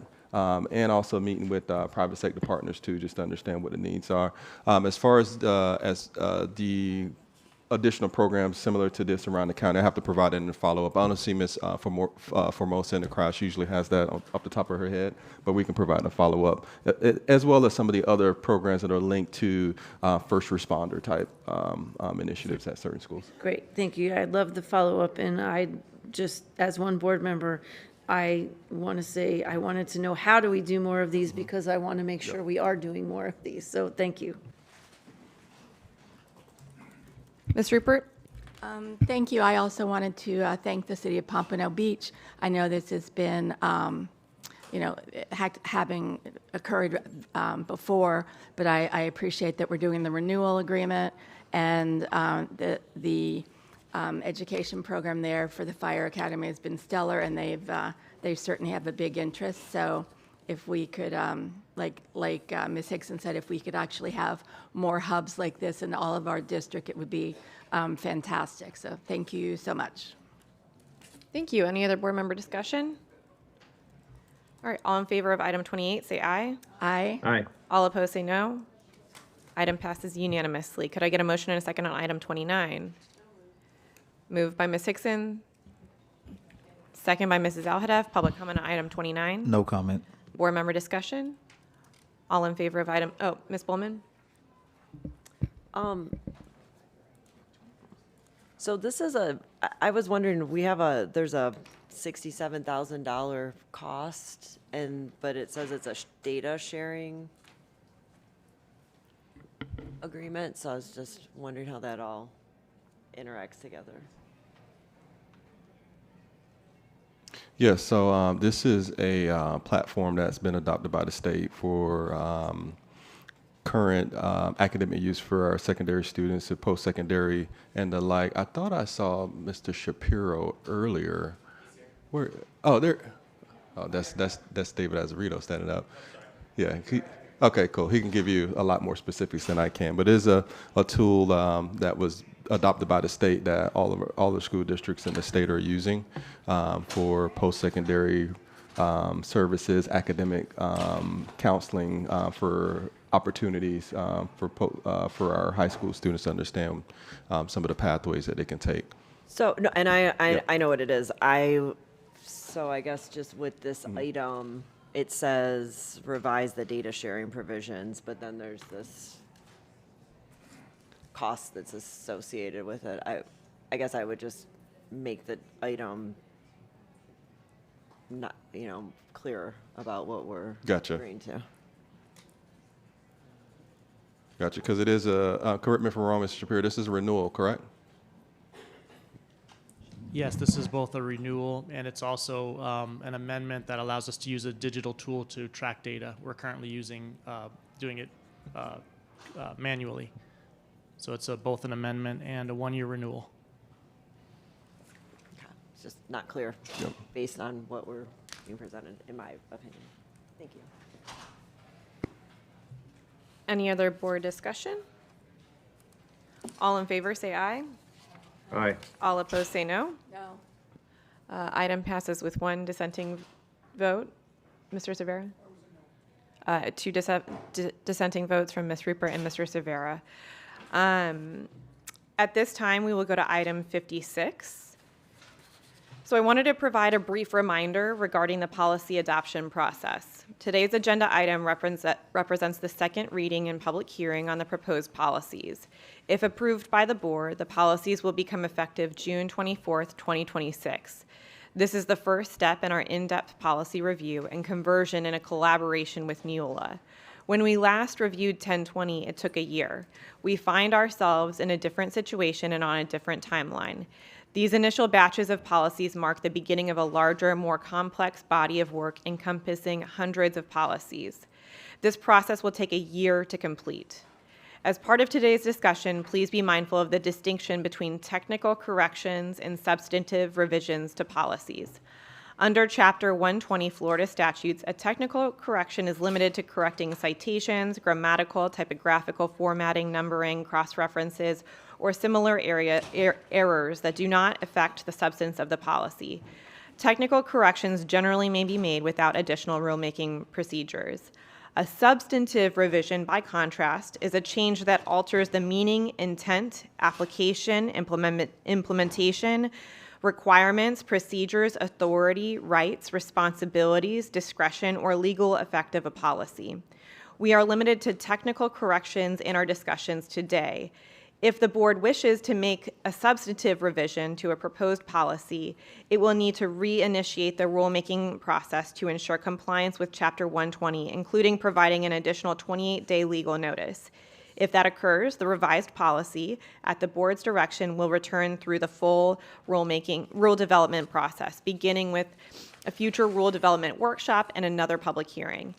And also meeting with private sector partners too, just to understand what the needs are. As far as the additional programs similar to this around the county, I have to provide it in the follow-up. I don't see Ms. Formosa in the crowd. She usually has that off the top of her head, but we can provide a follow-up, as well as some of the other programs that are linked to first responder type initiatives at certain schools. Great, thank you. I love the follow-up, and I just, as one board member, I want to say I wanted to know how do we do more of these, because I want to make sure we are doing more of these. So thank you. Ms. Rupert? Thank you. I also wanted to thank the city of Pompano Beach. I know this has been, having occurred before, but I appreciate that we're doing the renewal agreement, and the education program there for the fire academy has been stellar, and they certainly have a big interest. So if we could, like Ms. Hickson said, if we could actually have more hubs like this in all of our district, it would be fantastic. So thank you so much. Thank you. Any other board member discussion? All right, all in favor of item 28, say aye. Aye. Aye. All opposed, say no. Item passes unanimously. Could I get a motion and a second on item 29? Moved by Ms. Hickson. Second by Mrs. Alhadeff. Public comment on item 29. No comment. Board member discussion. All in favor of item, Ms. Bowman? So this is I was wondering, there's a $67,000 cost, but it says it's a data sharing agreement, so I was just wondering how that all interacts together. Yes, so this is a platform that's been adopted by the state for current academic use for our secondary students and post-secondary and the like. I thought I saw Mr. Shapiro earlier. Where? Oh, there. Oh, that's David Azzarito standing up. Yeah. Okay, cool. He can give you a lot more specifics than I can, but it is a tool that was adopted by the state that all the school districts in the state are using for post-secondary services, academic counseling for opportunities for our high school students to understand some of the pathways that they can take. So no, and I know what it is. So I guess just with this item, it says revise the data sharing provisions, but then there's this cost that's associated with it. I guess I would just make the item not, clearer about what we're agreeing to. Gotcha, because it is correct me if I'm wrong, Mr. Shapiro, this is a renewal, correct? Yes, this is both a renewal and it's also an amendment that allows us to use a digital tool to track data. We're currently doing it manually. So it's both an amendment and a one-year renewal. Okay. It's just not clear based on what we're being presented, in my opinion. Thank you. Any other board discussion? All in favor, say aye. Aye. All opposed, say no. No. Item passes with one dissenting vote. Mr. Severa? Two dissenting votes from Ms. Rupert and Mr. Severa. At this time, we will go to item 56. So I wanted to provide a brief reminder regarding the policy adoption process. Today's agenda item represents the second reading and public hearing on the proposed policies. If approved by the board, the policies will become effective June 24th, 2026. This is the first step in our in-depth policy review and conversion in a collaboration with Neola. When we last reviewed 1020, it took a year. We find ourselves in a different situation and on a different timeline. These initial batches of policies mark the beginning of a larger, more complex body of work encompassing hundreds of policies. This process will take a year to complete. As part of today's discussion, please be mindful of the distinction between technical corrections and substantive revisions to policies. Under Chapter 120 Florida statutes, a technical correction is limited to correcting citations, grammatical, typographical formatting, numbering, cross-references, or similar errors that do not affect the substance of the policy. Technical corrections generally may be made without additional rulemaking procedures. A substantive revision, by contrast, is a change that alters the meaning, intent, application, implementation, requirements, procedures, authority, rights, responsibilities, discretion, or legal effect of a policy. We are limited to technical corrections in our discussions today. If the board wishes to make a substantive revision to a proposed policy, it will need to reinitiate the rulemaking process to ensure compliance with Chapter 120, including providing an additional 28-day legal notice. If that occurs, the revised policy, at the board's direction, will return through the full rule development process, beginning with a future rule development workshop and another public hearing.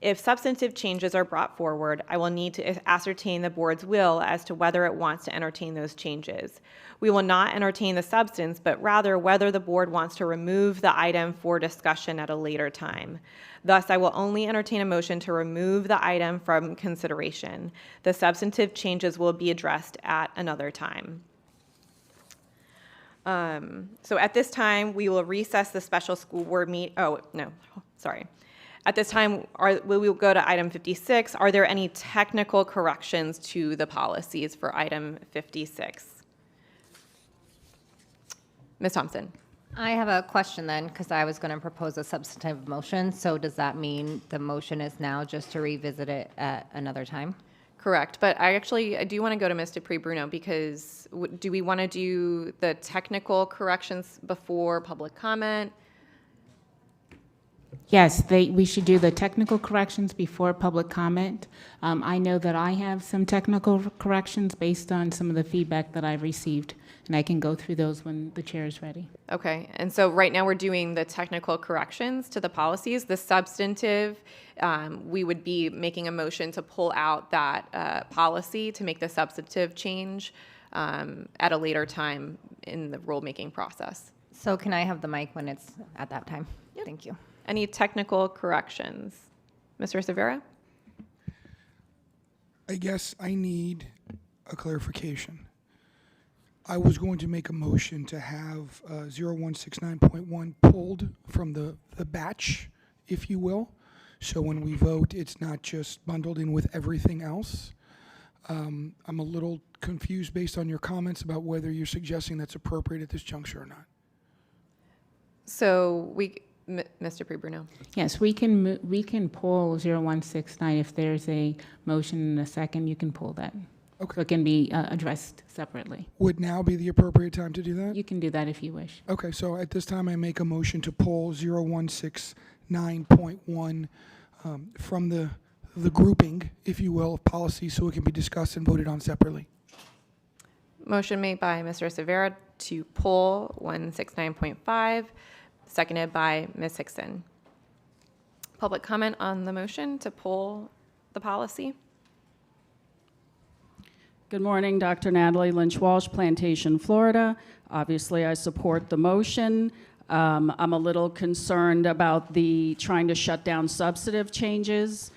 If substantive changes are brought forward, I will need to ascertain the board's will as to whether it wants to entertain those changes. We will not entertain the substance, but rather whether the board wants to remove the item for discussion at a later time. Thus, I will only entertain a motion to remove the item from consideration. The substantive changes will be addressed at another time. So at this time, we will recess the special school board At this time, we will go to item 56. Are there any technical corrections to the policies for item 56? Ms. Thompson. I have a question then, because I was going to propose a substantive motion. So does that mean the motion is now just to revisit it at another time? Correct, but I do want to go to Ms. Dupree-Bruno, because do we want to do the technical corrections before public comment? Yes, we should do the technical corrections before public comment. I know that I have some technical corrections based on some of the feedback that I've received, and I can go through those when the chair is ready. Okay, and so right now we're doing the technical corrections to the policies. The substantive, we would be making a motion to pull out that policy to make the substantive change at a later time in the rulemaking process. So can I have the mic when it's at that time? Yep. Thank you. Any technical corrections? Mr. Severa? I guess I need a clarification. I was going to make a motion to have 0169.1 pulled from the batch, if you will. So when we vote, it's not just bundled in with everything else. I'm a little confused based on your comments about whether you're suggesting that's appropriate at this juncture or not. So Mr. Dupree-Bruno. Yes, we can pull 0169 if there's a motion and a second. You can pull that. Okay. So it can be addressed separately. Would now be the appropriate time to do that? You can do that if you wish. Okay, so at this time I make a motion to pull 0169.1 from the grouping, if you will, of policies so it can be discussed and voted on separately. Motion made by Mr. Severa to pull 169.5. Seconded by Ms. Hickson. Public comment on the motion to pull the policy? Good morning, Dr. Natalie Lynch-Walsh, Plantation, Florida. Obviously, I support the motion. I'm a little concerned about the trying to shut down substantive changes.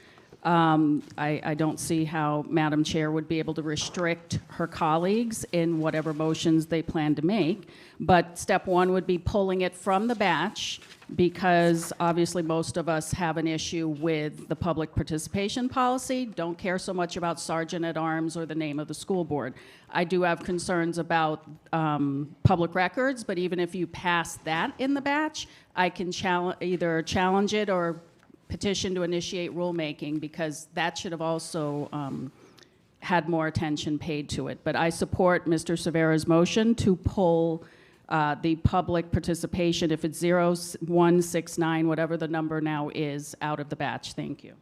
I don't see how Madam Chair would be able to restrict her colleagues in whatever motions they plan to make. But step one would be pulling it from the batch, because obviously most of us have an issue with the public participation policy, don't care so much about sergeant at arms or the name of the school board. I do have concerns about public records, but even if you pass that in the batch, I can either challenge it or petition to initiate rulemaking, because that should have also had more attention paid to it. But I support Mr. Severa's motion to pull the public participation, if it's 0169, whatever the number now is, out of the batch. Thank you.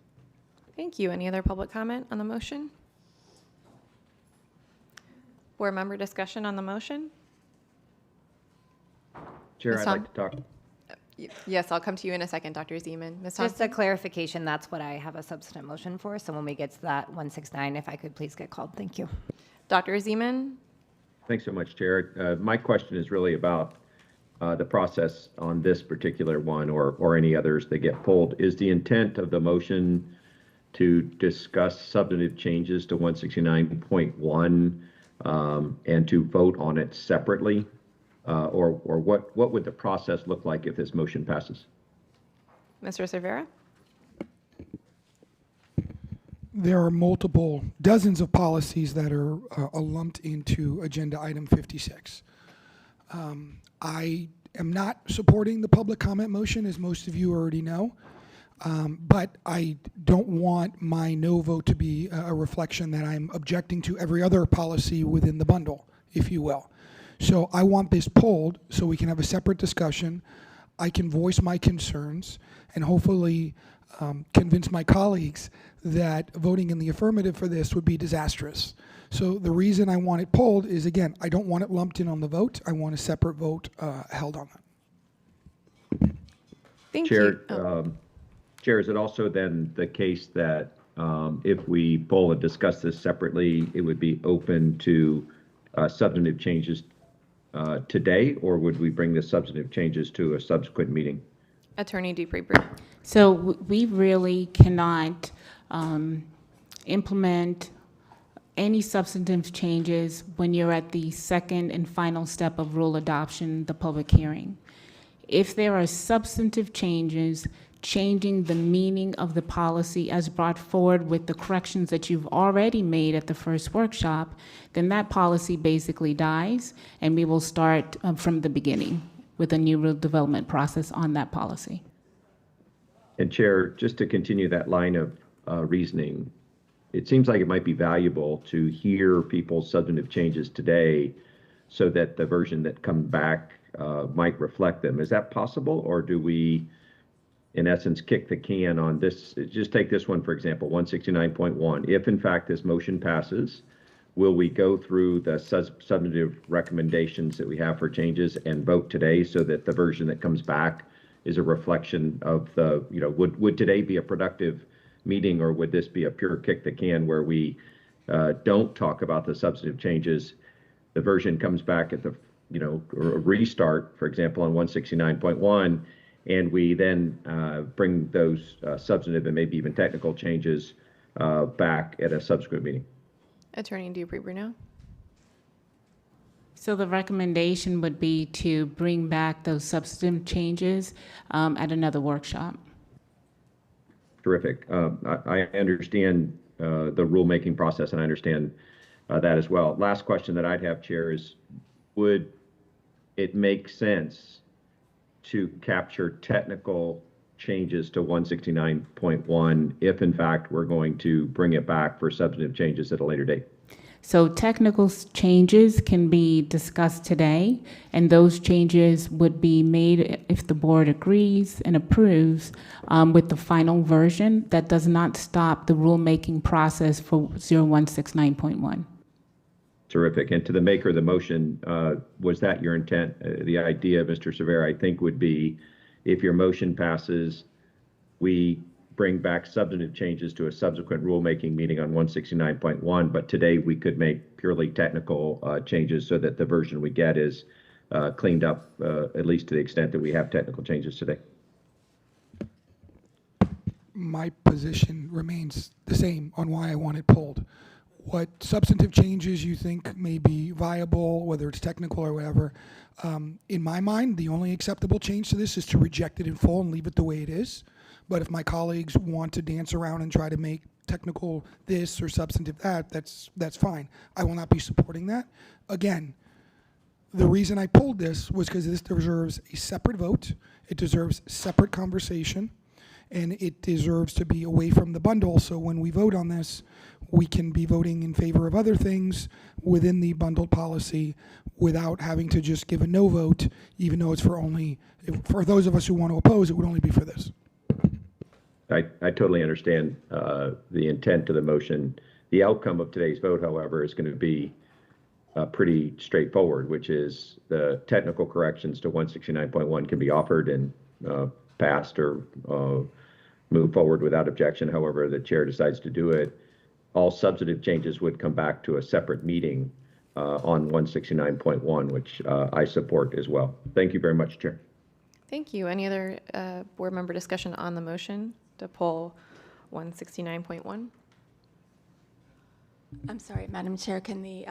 Thank you. Any other public comment on the motion? Board member discussion on the motion? Chair, Ms. I'd like to talk. Yes, I'll come to you in a second, Dr. Zeman. Ms. Just a Thompson? clarification, that's what I have a substantive motion for. So when we get to that 169, if I could please get called. Thank you. Dr. Zeman? Thanks so much, Chair. My question is really about the process on this particular one or any others that get pulled. Is the intent of the motion to discuss substantive changes to 169.1 and to vote on it separately? Or what would the process look like if this motion passes? Mr. Cervera? There are dozens of policies that are lumped into agenda item 56. I am not supporting the public comment motion, as most of you already know, but I don't want my no vote to be a reflection that I'm objecting to every other policy within the bundle, if you will. So I want this pulled so we can have a separate discussion. I can voice my concerns and hopefully convince my colleagues that voting in the affirmative for this would be disastrous. So the reason I want it pulled is, again, I don't want it lumped in on the vote. I want a separate vote held on that. Thank Chair, you. Chair, is it also then the case that if we pull and discuss this separately, it would be open to substantive changes today, or would we bring the substantive changes to a subsequent meeting? Attorney Dupree. So we really cannot implement any substantive changes when you're at the second and final step of rule adoption, the public hearing. If there are substantive changes, changing the meaning of the policy as brought forward with the corrections that you've already made at the first workshop, then that policy basically dies, and we will start from the beginning with a new rule development process on that policy. And Chair, just to continue that line of reasoning, it seems like it might be valuable to hear people's substantive changes today so that the version that comes back might reflect them. Is that possible, or do we, in essence, kick the can on this? Just take this one, for example, 169.1. If, in fact, this motion passes, will we go through the substantive recommendations that we have for changes and vote today so that the version that comes back is a reflection of the, would today be a productive meeting, or would this be a pure kick the can where we don't talk about the substantive changes? The version comes back at the, or restart, for example, on 169.1, and we then bring those substantive and maybe even technical changes back at a subsequent meeting. Attorney Dupree-Bruno. So the recommendation would be to bring back those substantive changes at another workshop. Terrific. I understand the rulemaking process, and I understand that as well. Last question that I'd have, Chair, is would it make sense to capture technical changes to 169.1 if, in fact, we're going to bring it back for substantive changes at a later date? So technical changes can be discussed today, and those changes would be made if the board agrees and approves with the final version. That does not stop the rulemaking process for 0169.1. Terrific. And to the maker of the motion, was that your intent? The idea, Mr. Cervera, I think would be if your motion passes, we bring back substantive changes to a subsequent rulemaking meeting on 169.1, but today we could make purely technical changes so that the version we get is cleaned up, at least to the extent that we have technical changes today. My position remains the same on why I want it pulled. What substantive changes you think may be viable, whether it's technical or whatever, in my mind, the only acceptable change to this is to reject it in full and leave it the way it is. But if my colleagues want to dance around and try to make technical this or substantive that, that's fine. I will not be supporting that. Again, the reason I pulled this was because this deserves a separate vote. It deserves separate conversation, and it deserves to be away from the bundle. So when we vote on this, we can be voting in favor of other things within the bundled policy without having to just give a no vote, even though it's for those of us who want to oppose, it would only be for this. I totally understand the intent of the motion. The outcome of today's vote, however, is going to be pretty straightforward, which is the technical corrections to 169.1 can be offered and passed or move forward without objection, however the chair decides to do it. All substantive changes would come back to a separate meeting on 169.1, which I support as well. Thank you very much, Chair. Thank you. Any other board member discussion on the motion to pull 169.1? I'm sorry, Madam Chair, can the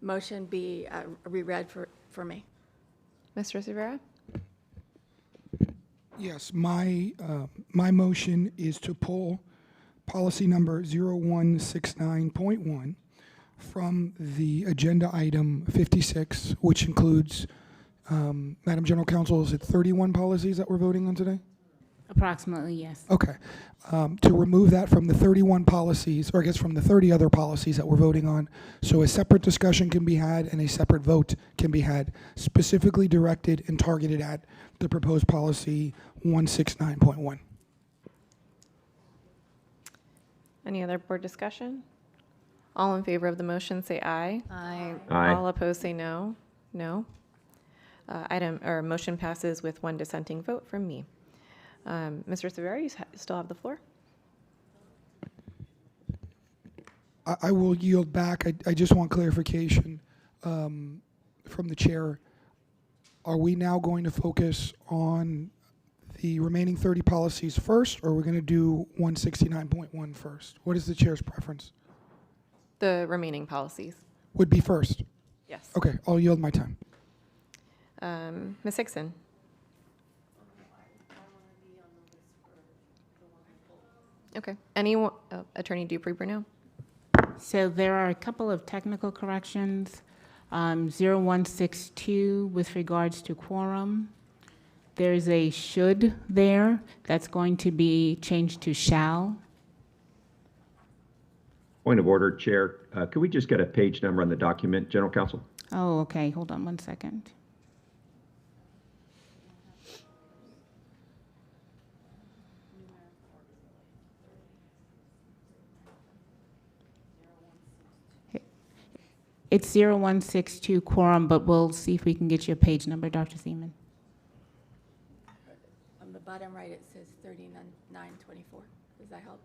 motion be reread for me? Mr. Rivera? Yes, my motion is to pull policy number 0169.1 from the agenda item 56, which includes, Madam General Counsel, is it 31 policies that we're voting on today? Approximately, yes. Okay. To remove that from the 31 policies, or I guess from the 30 other policies that we're voting on, so a separate discussion can be had and a separate vote can be had, specifically directed and targeted at the proposed policy 169.1. Any other board discussion? All in favor of the motion say aye. Aye. Aye. All opposed say no. No. Motion passes with one dissenting vote from me. Mr. Rivera, you still have the floor. I will yield back. I just want clarification from the chair. Are we now going to focus on the remaining 30 policies first, or are we going to do 169.1 first? What is the chair's preference? The remaining policies. Would be first. Yes. Okay, I'll yield my time. Ms. Hickson. Okay. Anyone, Attorney Dupree-Bruneau? So there are a couple of technical corrections. 0162 with regards to quorum. There's a should there that's going to be changed to shall. Point of order, Chair. Could we just get a page number on the document, General Counsel? Oh, okay. Hold on one second. It's 0162 quorum, but we'll see if we can get you a page number, Dr. Seaman. On the bottom right, it says 3924. Does that help?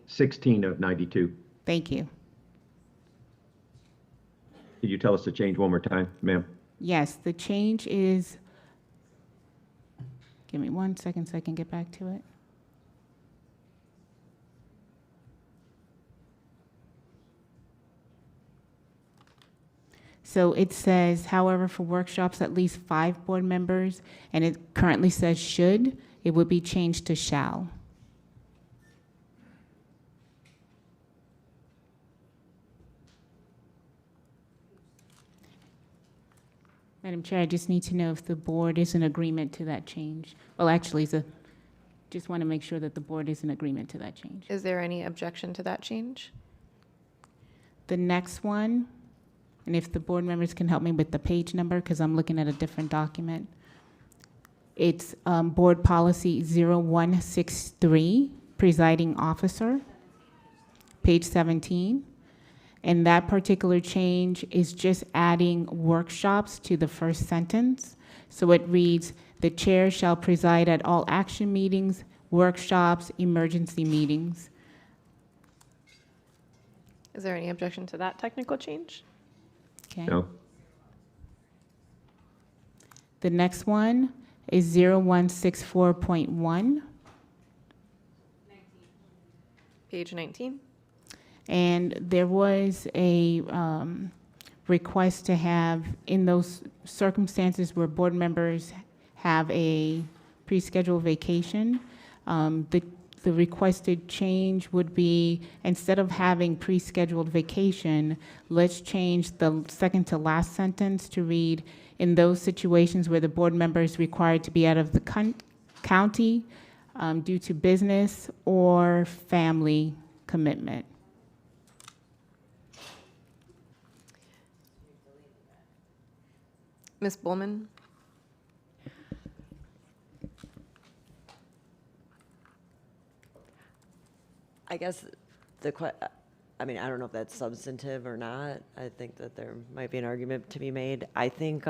16 of 92. Thank you. Could you tell us the change one more time, ma'am? Yes, the change is, give me 1 second so I can get back to it. So it says, however, for workshops, at least 5 board members, and it currently says should, it would be changed to shall. Madam Chair, I just need to know if the board is in agreement to that change. Well, actually, just want to make sure that the board is in agreement to that change. Is there any objection to that change? The next one, and if the board members can help me with the page number, because I'm looking at a different document. It's Board Policy 0163, Presiding Officer, page 17. And that particular change is just adding workshops to the first sentence. So it reads, the chair shall preside at all action meetings, workshops, emergency meetings. Is there any objection to that technical change? Okay. No. The next one is 0164.1. Page 19. And there was a request to have, in those circumstances where board members have a pre-scheduled vacation, the requested change would be, instead of having pre-scheduled vacation, let's change the second to last sentence to read, in those situations where the board member is required to be out of the county due to business or family commitment. Ms. Bullman? I guess I mean, I don't know if that's substantive or not. I think that there might be an argument to be made. I think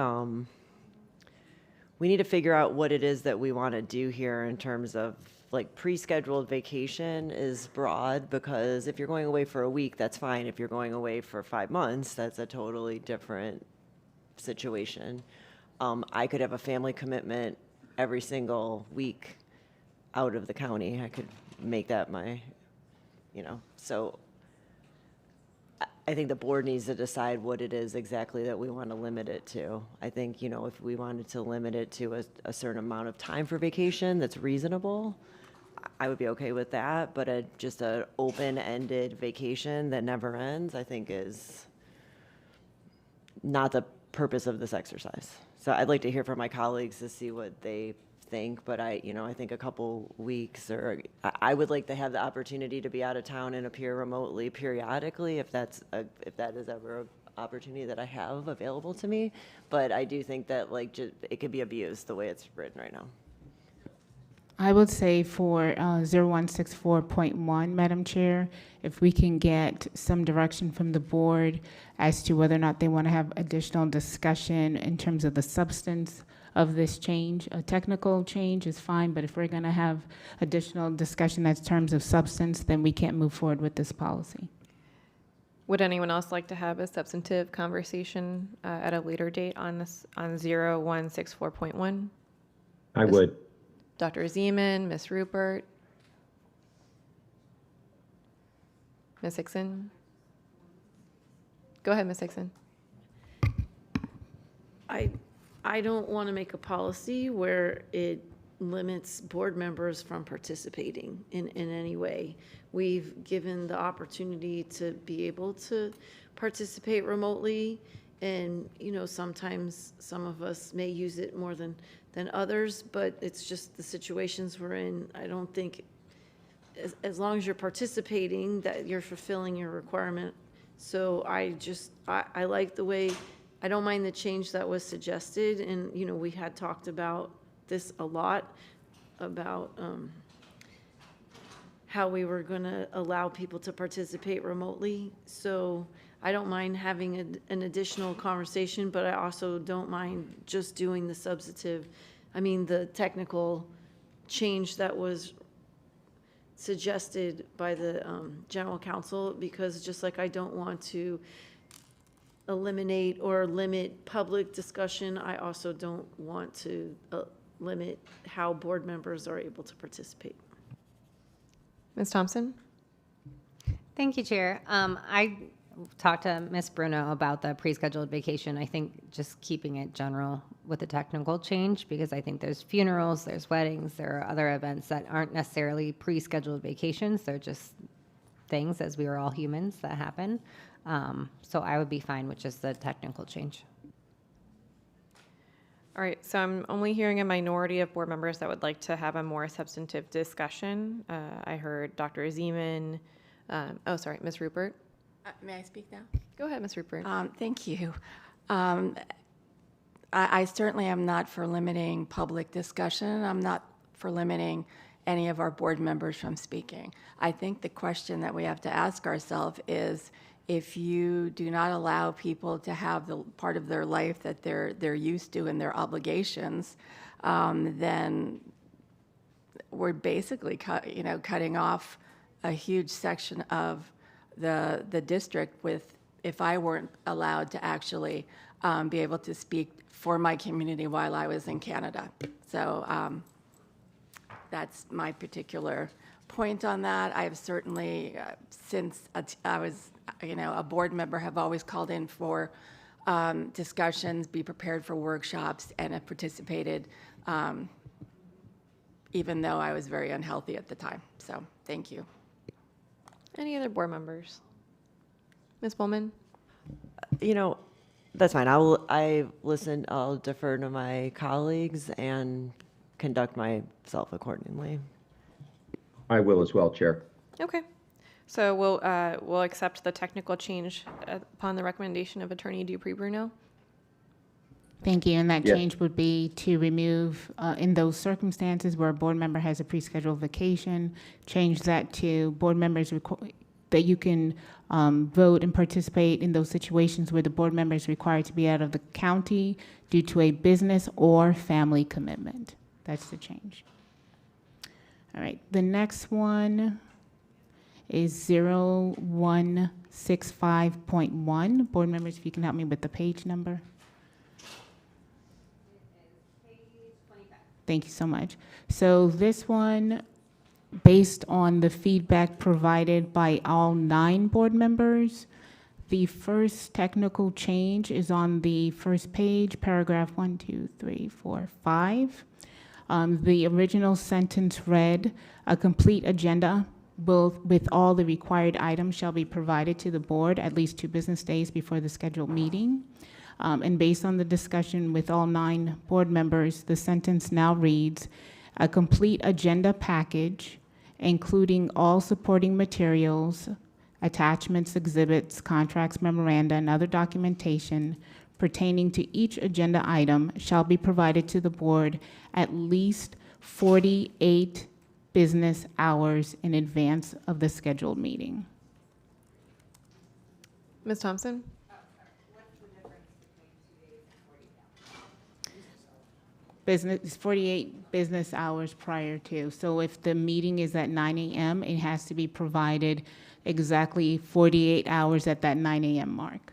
we need to figure out what it is that we want to do here in terms of like pre-scheduled vacation is broad, because if you're going away for a week, that's fine. If you're going away for 5 months, that's a totally different situation. I could have a family commitment every single week out of the county. I could make that my, so I think the board needs to decide what it is exactly that we want to limit it to. I think, if we wanted to limit it to a certain amount of time for vacation that's reasonable, I would be okay with that. But just an open-ended vacation that never ends, I think is not the purpose of this exercise. So I'd like to hear from my colleagues to see what they think, but I think a couple weeks, or I would like to have the opportunity to be out of town and appear remotely periodically if that is ever an opportunity that I have available to me. But I do think that it could be abused the way it's written right now. I would say for 0164.1, Madam Chair, if we can get some direction from the board as to whether or not they want to have additional discussion in terms of the substance of this change. A technical change is fine, but if we're going to have additional discussion in terms of substance, then we can't move forward with this policy. Would anyone else like to have a substantive conversation at a later date on this, on 0164.1? I would. Dr. Zeman, Ms. Rupert, Ms. Hickson. Go ahead, Ms. Hickson. I don't want to make a policy where it limits board members from participating in any way. We've given the opportunity to be able to participate remotely, and sometimes some of us may use it more than others, but it's just the situations we're in. I don't think as long as you're participating that you're fulfilling your requirement. So I like the way, I don't mind the change that was suggested, and we had talked about this a lot, about how we were going to allow people to participate remotely. So I don't mind having an additional conversation, but I also don't mind just doing the substantive, the technical change that was suggested by the general counsel, because just like I don't want to eliminate or limit public discussion, I also don't want to limit how board members are able to participate. Ms. Thompson? Thank you, Chair. I talked to Ms. Bruno about the pre-scheduled vacation. I think just keeping it general with the technical change, because I think there's funerals, there's weddings, there are other events that aren't necessarily pre-scheduled vacations. They're just things, as we are all humans, that happen. So I would be fine with just the technical change. All right, so I'm only hearing a minority of board members that would like to have a more substantive discussion. I heard Dr. Zeman. Sorry, Ms. Rupert. May I speak now? Go ahead, Ms. Rupert. Thank you. I certainly am not for limiting public discussion. I'm not for limiting any of our board members from speaking. I think the question that we have to ask ourselves is, if you do not allow people to have the part of their life that they're used to and their obligations, then we're basically cutting off a huge section of the district if I weren't allowed to actually be able to speak for my community while I was in Canada. So that's my particular point on that. I have certainly, since I was a board member, have always called in for discussions, be prepared for workshops, and have participated even though I was very unhealthy at the time. So thank you. Any other board members? Ms. Bowman? That's fine. I'll defer to my colleagues and conduct myself accordingly. I will as well, Chair. Okay. So we'll accept the technical change upon the recommendation of Attorney Dupree-Bruno. Thank you. And that Yes. change would be to remove, in those circumstances where a board member has a pre-scheduled vacation, change that to board members that you can vote and participate in those situations where the board member is required to be out of the county due to a business or family commitment. That's the change. All right, the next one is 0165.1. Board members, if you can help me with the page number. Thank you so much. So this one, based on the feedback provided by all 9 board members, the first technical change is on the first page, paragraph 1, 2, 3, 4, 5. The original sentence read, "A complete agenda with all the required items shall be provided to the board at least 2 business days before the scheduled meeting." And based on the discussion with all 9 board members, the sentence now reads, "A complete agenda package, including all supporting materials, attachments, exhibits, contracts, memoranda, and other documentation pertaining to each agenda item shall be provided to the board at least 48 business hours in advance of the scheduled meeting." Ms. Thompson? Business, 48 business hours prior to. So if the meeting is at 9 a.m., it has to be provided exactly 48 hours at that 9 a.m. mark.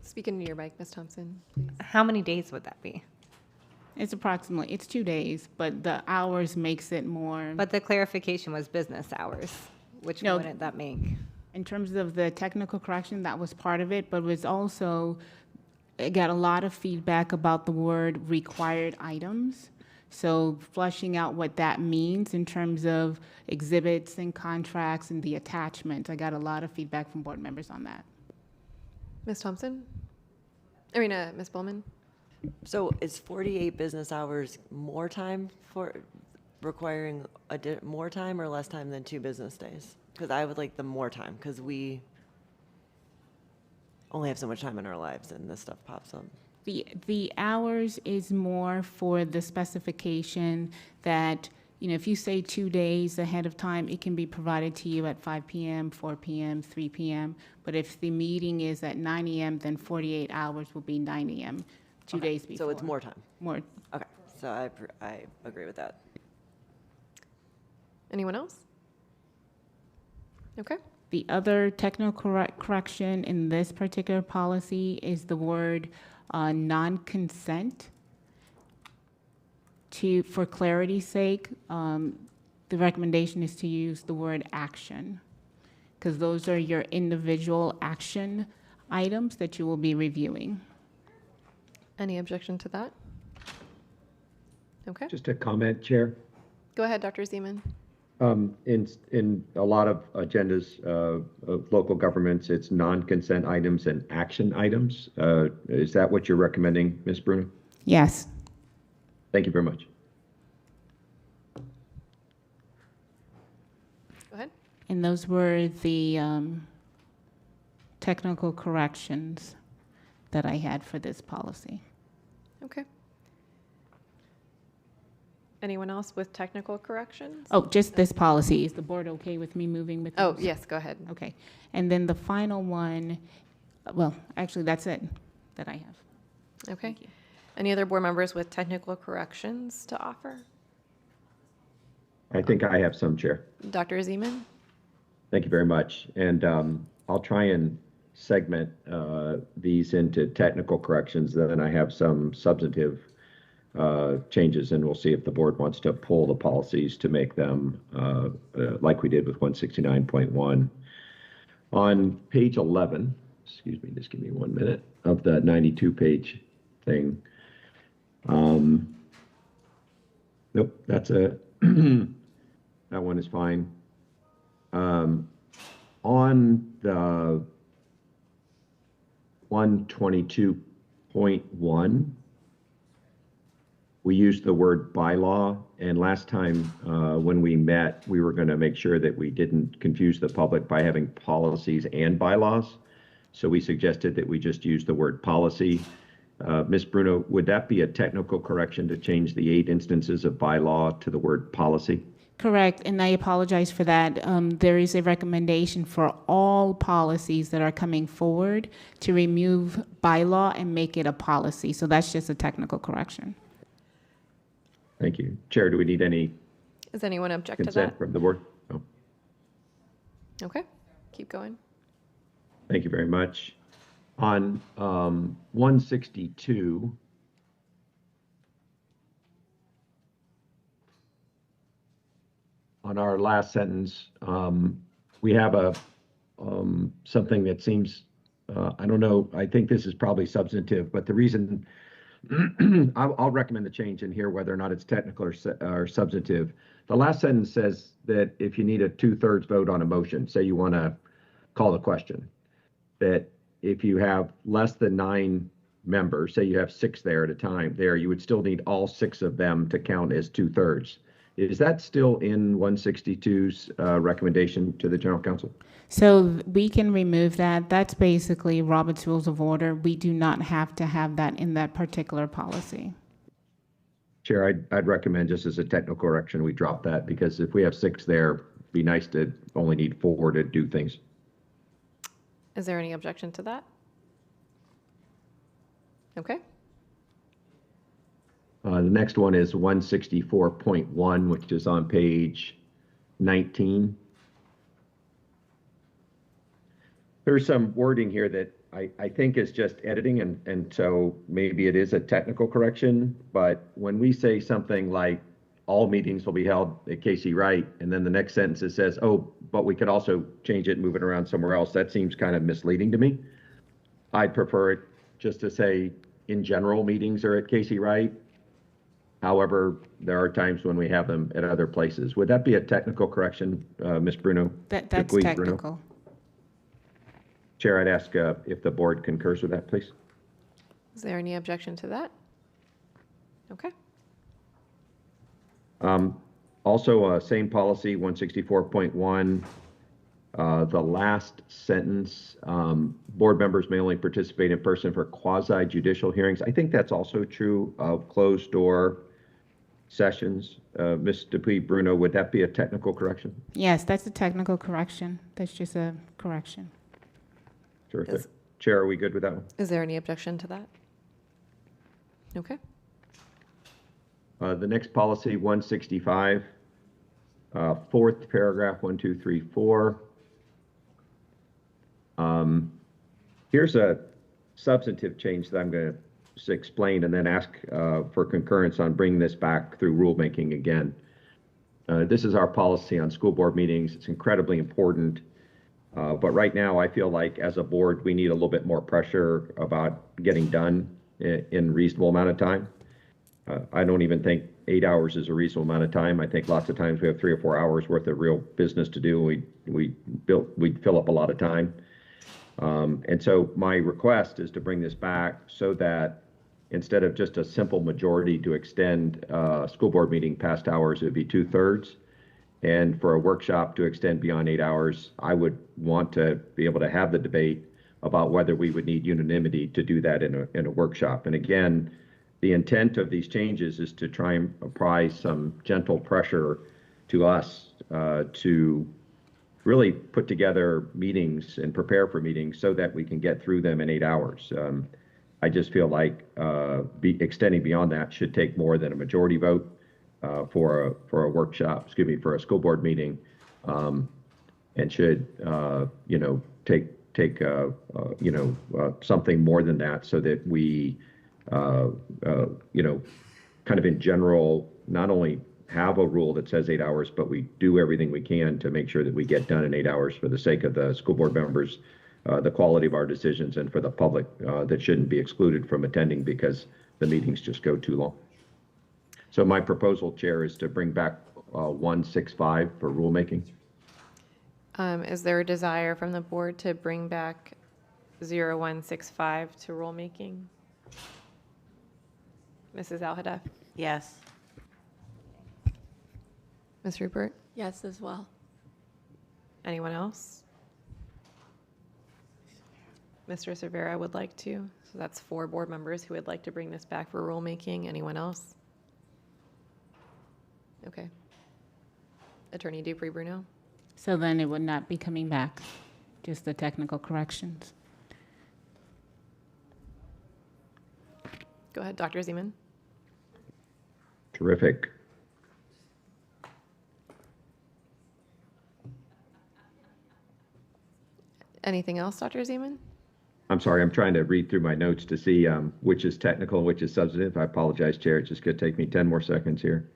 Speak into your mic, Ms. Thompson, please. How many days would that be? It's 2 days, but the hours makes it more. But the clarification was business hours. Which No. one did that make? In terms of the technical correction, that was part of it, but it was also, it got a lot of feedback about the word required items. So fleshing out what that means in terms of exhibits and contracts and the attachments. I got a lot of feedback from board members on that. Ms. Thompson? Ms. Bowman? So is 48 business hours more time for requiring more time or less time than 2 business days? Because I would like the more time, because we only have so much time in our lives and this stuff pops up. The hours is more for the specification that, if you say 2 days ahead of time, it can be provided to you at 5 p.m., 4 p.m., 3 p.m. But if the meeting is at 9 a.m., then 48 hours will be 9 a.m., 2 days before. So it's more time. More. Okay, so I agree with that. Anyone else? Okay. The other technical correction in this particular policy is the word non-consent. For clarity's sake, the recommendation is to use the word action, because those are your individual action items that you will be reviewing. Any objection to that? Okay. Just a comment, Chair. Go ahead, Dr. Zeman. In a lot of agendas of local governments, it's non-consent items and action items. Is that what you're recommending, Ms. Bruno? Yes. Thank you very much. Go ahead. And those were the technical corrections that I had for this policy. Okay. Anyone else with technical corrections? Oh, just this policy. Is the board okay with me moving with Oh, those? yes, go ahead. Okay. And then the final one, well, actually, that's it that I have. Okay. Any other board members with technical corrections to offer? I think I have some, Chair. Dr. Zeman? Thank you very much. And I'll try and segment these into technical corrections. Then I have some substantive changes, and we'll see if the board wants to pull the policies to make them like we did with 169.1. On page 11, excuse me, just give me 1 minute, of the 92-page thing. Nope, that's a, that one is fine. On the 122.1, we used the word bylaw, and last time when we met, we were going to make sure that we didn't confuse the public by having policies and bylaws. So we suggested that we just use the word policy, Ms. Bruno, would that be a technical correction to change the 8 instances of bylaw to the word policy? Correct, and I apologize for that. There is a recommendation for all policies that are coming forward to remove bylaw and make it a policy. So that's just a technical correction. Thank you. Chair, do we need any Does anyone object to consent that? from the board? No. Okay, keep going. Thank you very much. On 162, on our last sentence, we have a something that seems, I don't know, I think this is probably substantive, but the reason I'll recommend the change in here, whether or not it's technical or substantive. The last sentence says that if you need a 2/3 vote on a motion, say you want to call the question, that if you have less than 9 members, say you have 6 there at a time there, you would still need all 6 of them to count as 2/3. Is that still in 162's recommendation to the General Counsel? So we can remove that. That's basically Robert's Rules of Order. We do not have to have that in that particular policy. Chair, I'd recommend just as a technical correction, we drop that, because if we have 6 there, it'd be nice to only need 4 to do things. Is there any objection to that? Okay. The next one is 164.1, which is on page 19. There's some wording here that I think is just editing, and so maybe it is a technical correction, but when we say something like all meetings will be held at Casey Wright, and then the next sentence it says, oh, but we could also change it and move it around somewhere else, that seems kind of misleading to me. I'd prefer it just to say in general meetings are at Casey Wright. However, there are times when we have them at other places. Would that be a technical correction, Ms. Bruno? That's Please, technical. Bruno. Chair, I'd ask if the board concurs with that, please. Is there any objection to that? Okay. Also, same policy, 164.1, the last sentence, board members may only participate in person for quasi-judicial hearings. I think that's also true of closed-door sessions. Ms. Dupuy, Bruno, would that be a technical correction? Yes, that's a technical correction. That's just a correction. Terrific. Chair, are we good with that one? Is there any objection to that? Okay. The next policy, 165, fourth paragraph, 1, 2, 3, 4. Here's a substantive change that I'm going to just explain and then ask for concurrence on bringing this back through rulemaking again. This is our policy on school board meetings. It's incredibly important. But right now, I feel like as a board, we need a little bit more pressure about getting done in a reasonable amount of time. I don't even think 8 hours is a reasonable amount of time. I think lots of times we have 3 or 4 hours worth of real business to do. We'd fill up a lot of time. And so my request is to bring this back so that instead of just a simple majority to extend a school board meeting past hours, it would be 2/3. And for a workshop to extend beyond 8 hours, I would want to be able to have the debate about whether we would need unanimity to do that in a workshop. And again, the intent of these changes is to try and apply some gentle pressure to us to really put together meetings and prepare for meetings so that we can get through them in 8 hours. I just feel like extending beyond that should take more than a majority vote for a workshop, for a school board meeting, and should, take something more than that so that we, kind of in general, not only have a rule that says 8 hours, but we do everything we can to make sure that we get done in 8 hours for the sake of the school board members, the quality of our decisions, and for the public that shouldn't be excluded from attending because the meetings just go too long. So my proposal, Chair, is to bring back 165 for rulemaking. Is there a desire from the board to bring back 0165 to rulemaking? Mrs. Al-Hadaf? Yes. Ms. Rupert? Yes, as well. Anyone else? Mr. Cervera would like to. So that's 4 board members who would like to bring this back for rulemaking. Anyone else? Okay. Attorney Dupree-Bruno? So then it would not be coming back, just the technical corrections. Go ahead, Dr. Zeman. Terrific. Anything else, Dr. Zeman? I'm sorry, I'm trying to read through my notes to see which is technical and which is substantive. I apologize, Chair. It's just going to take me 10 more seconds here.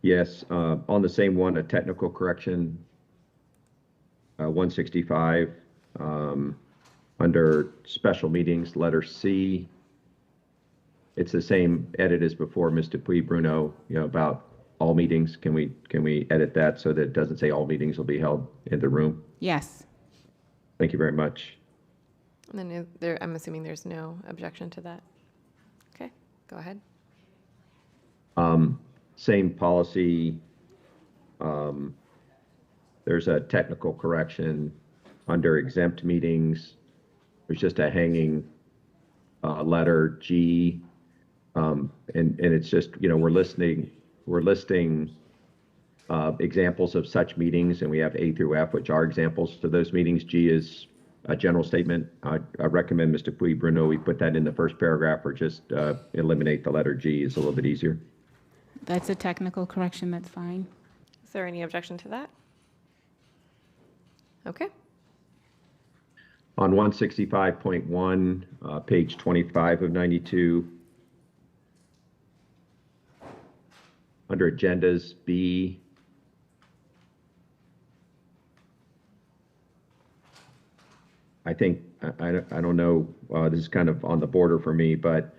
Yes, on the same one, a technical correction, 165, under special meetings, letter C. It's the same edit as before, Ms. Dupuy-Bruno, about all meetings. Can we edit that so that it doesn't say all meetings will be held in the room? Yes. Thank you very much. And then I'm assuming there's no objection to that. Okay, go ahead. Same policy. There's a technical correction under exempt meetings. There's just a hanging letter G, and it's just, we're listing examples of such meetings, and we have A through F, which are examples to those meetings. G is a general statement. I recommend, Mr. Puy-Bruno, we put that in the first paragraph, or just eliminate the letter G. It's a little bit easier. That's a technical correction, that's fine. Is there any objection to that? Okay. On 165.1, page 25 of 92, under agendas, B, I think, I don't know, this is kind of on the border for me, but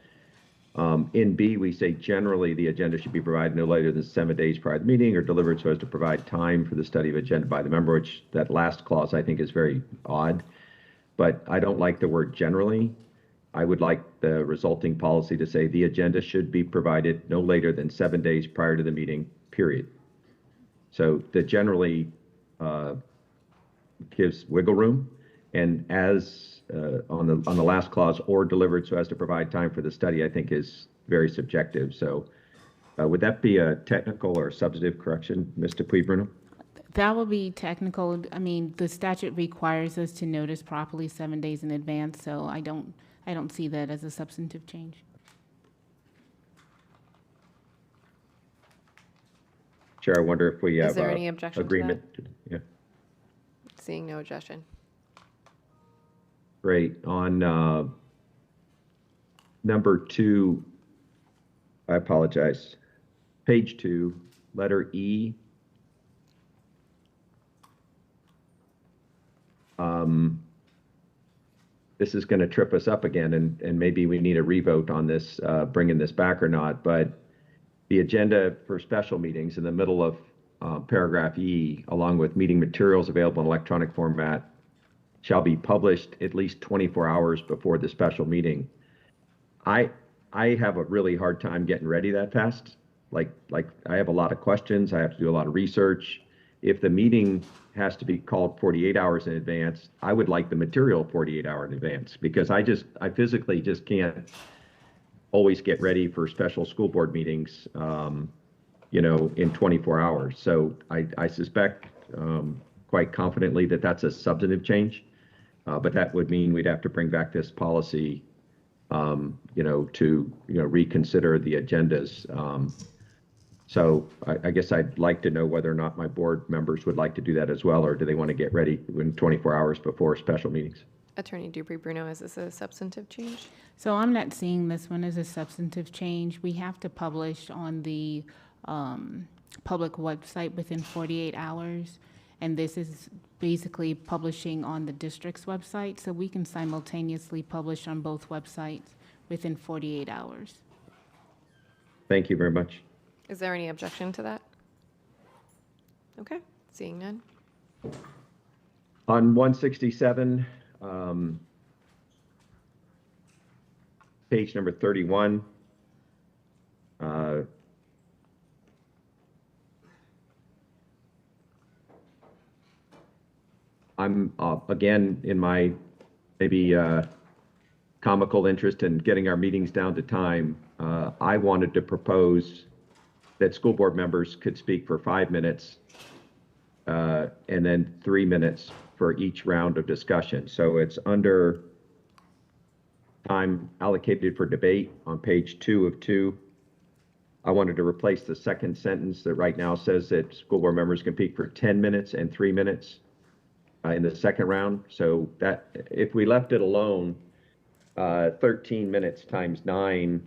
in B, we say generally the agenda should be provided no later than 7 days prior to the meeting or delivered so as to provide time for the study of agenda by the member, which that last clause I think is very odd. But I don't like the word generally. I would like the resulting policy to say the agenda should be provided no later than 7 days prior to the meeting, period. So the generally gives wiggle room, and as on the last clause, or delivered so as to provide time for the study, I think is very subjective. So would that be a technical or substantive correction, Mr. Puy-Bruno? That will be technical. I mean, the statute requires us to notice properly 7 days in advance, so I don't see that as a substantive change. Chair, I wonder if we have Is there any objection agreement. to that? Yeah. Seeing no objection. Great. On number 2, I apologize. Page 2, letter E. This is going to trip us up again, and maybe we need a revote on this, bringing this back or not. But the agenda for special meetings in the middle of paragraph E, along with meeting materials available in electronic format, shall be published at least 24 hours before the special meeting. I have a really hard time getting ready that fast. Like I have a lot of questions. I have to do a lot of research. If the meeting has to be called 48 hours in advance, I would like the material 48 hours in advance, because I physically just can't always get ready for special school board meetings, in 24 hours. So I suspect quite confidently that that's a substantive change, but that would mean we'd have to bring back this policy, to reconsider the agendas. So I guess I'd like to know whether or not my board members would like to do that as well, or do they want to get ready in 24 hours before special meetings? Attorney Dupree-Bruno, is this a substantive change? So I'm not seeing this one as a substantive change. We have to publish on the public website within 48 hours, and this is basically publishing on the district's website, so we can simultaneously publish on both websites within 48 hours. Thank you very much. Is there any objection to that? Okay, seeing none. On 167, page number 31, I'm, again, in my maybe comical interest in getting our meetings down to time, I wanted to propose that school board members could speak for 5 minutes and then 3 minutes for each round of discussion. So it's under time allocated for debate on page 2 of 2. I wanted to replace the second sentence that right now says that school board members can speak for 10 minutes and 3 minutes in the second round. So that if we left it alone, 13 minutes times 9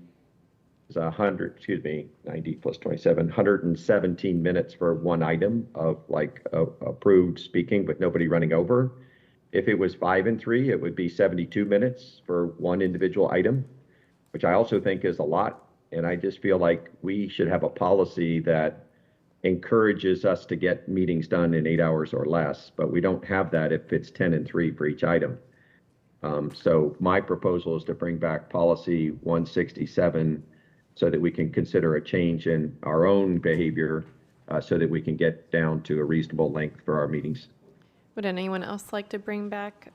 is 100, 90 plus 27, 117 minutes for one item of like approved speaking, but nobody running over. If it was 5 and 3, it would be 72 minutes for one individual item, which I also think is a lot. And I just feel like we should have a policy that encourages us to get meetings done in 8 hours or less, but we don't have that if it's 10 and 3 for each item. So my proposal is to bring back policy 167 so that we can consider a change in our own behavior so that we can get down to a reasonable length for our meetings. Would anyone else like to bring back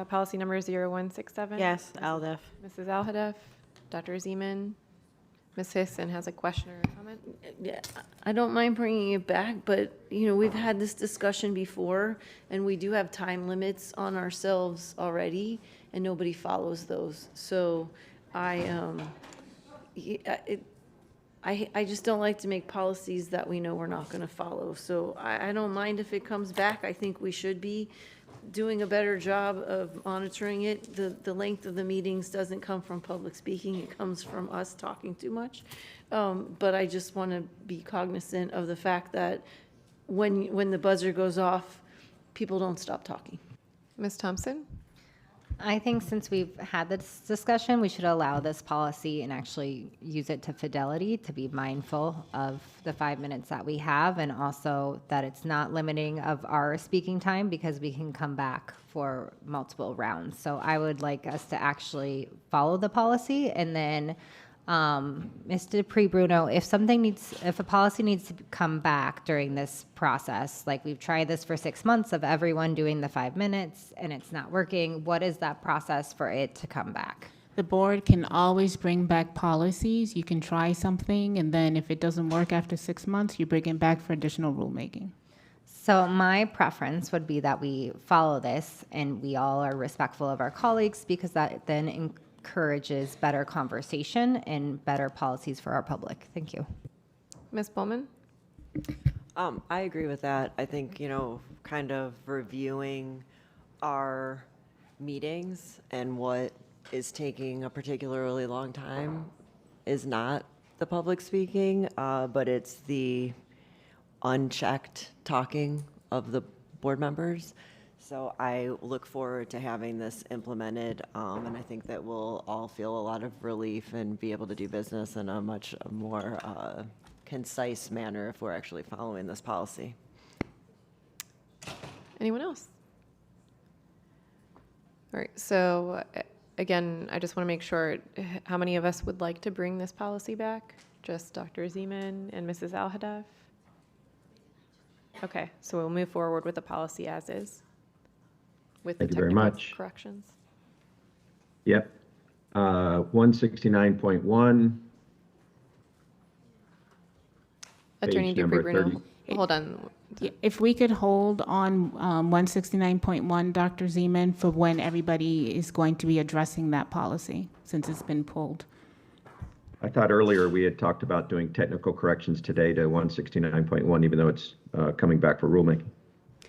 policy number 0167? Yes, Aldef. Mrs. Alhadeff, Dr. Zeman, Ms. Hisson has a question or a comment. Yeah, I don't mind bringing it back, but, we've had this discussion before, and we do have time limits on ourselves already, and nobody follows those. So I just don't like to make policies that we know we're not going to follow. So I don't mind if it comes back. I think we should be doing a better job of monitoring it. The length of the meetings doesn't come from public speaking. It comes from us talking too much. But I just want to be cognizant of the fact that when the buzzer goes off, people don't stop talking. Ms. Thompson? I think since we've had this discussion, we should allow this policy and actually use it to fidelity, to be mindful of the 5 minutes that we have, and also that it's not limiting of our speaking time because we can come back for multiple rounds. So I would like us to actually follow the policy, and then Mr. Bruno, if a policy needs to come back during this process, like we've tried this for 6 months of everyone doing the 5 minutes and it's not working, what is that process for it to come back? The board can always bring back policies. You can try something, and then if it doesn't work after 6 months, you bring it back for additional rulemaking. So my preference would be that we follow this and we all are respectful of our colleagues, because that then encourages better conversation and better policies for our public. Thank you. Ms. Bowman? I agree with that. I think, kind of reviewing our meetings and what is taking a particularly long time is not the public speaking, but it's the unchecked talking of the board members. So I look forward to having this implemented, and I think that we'll all feel a lot of relief and be able to do business in a much more concise manner if we're actually following this policy. Anyone else? All right, so again, I just want to make sure, how many of us would like to bring this policy back? Just Dr. Zeman and Mrs. Alhadeff? Okay, so we'll move forward with the policy as is. With Thank the you very technical much. corrections. Yep. 169.1. Attorney Page number Dupree Bruno, 30. hold on. If we could hold on 169.1, Dr. Zeman, for when everybody is going to be addressing that policy, since it's been pulled. I thought earlier we had talked about doing technical corrections today to 169.1, even though it's coming back for rulemaking,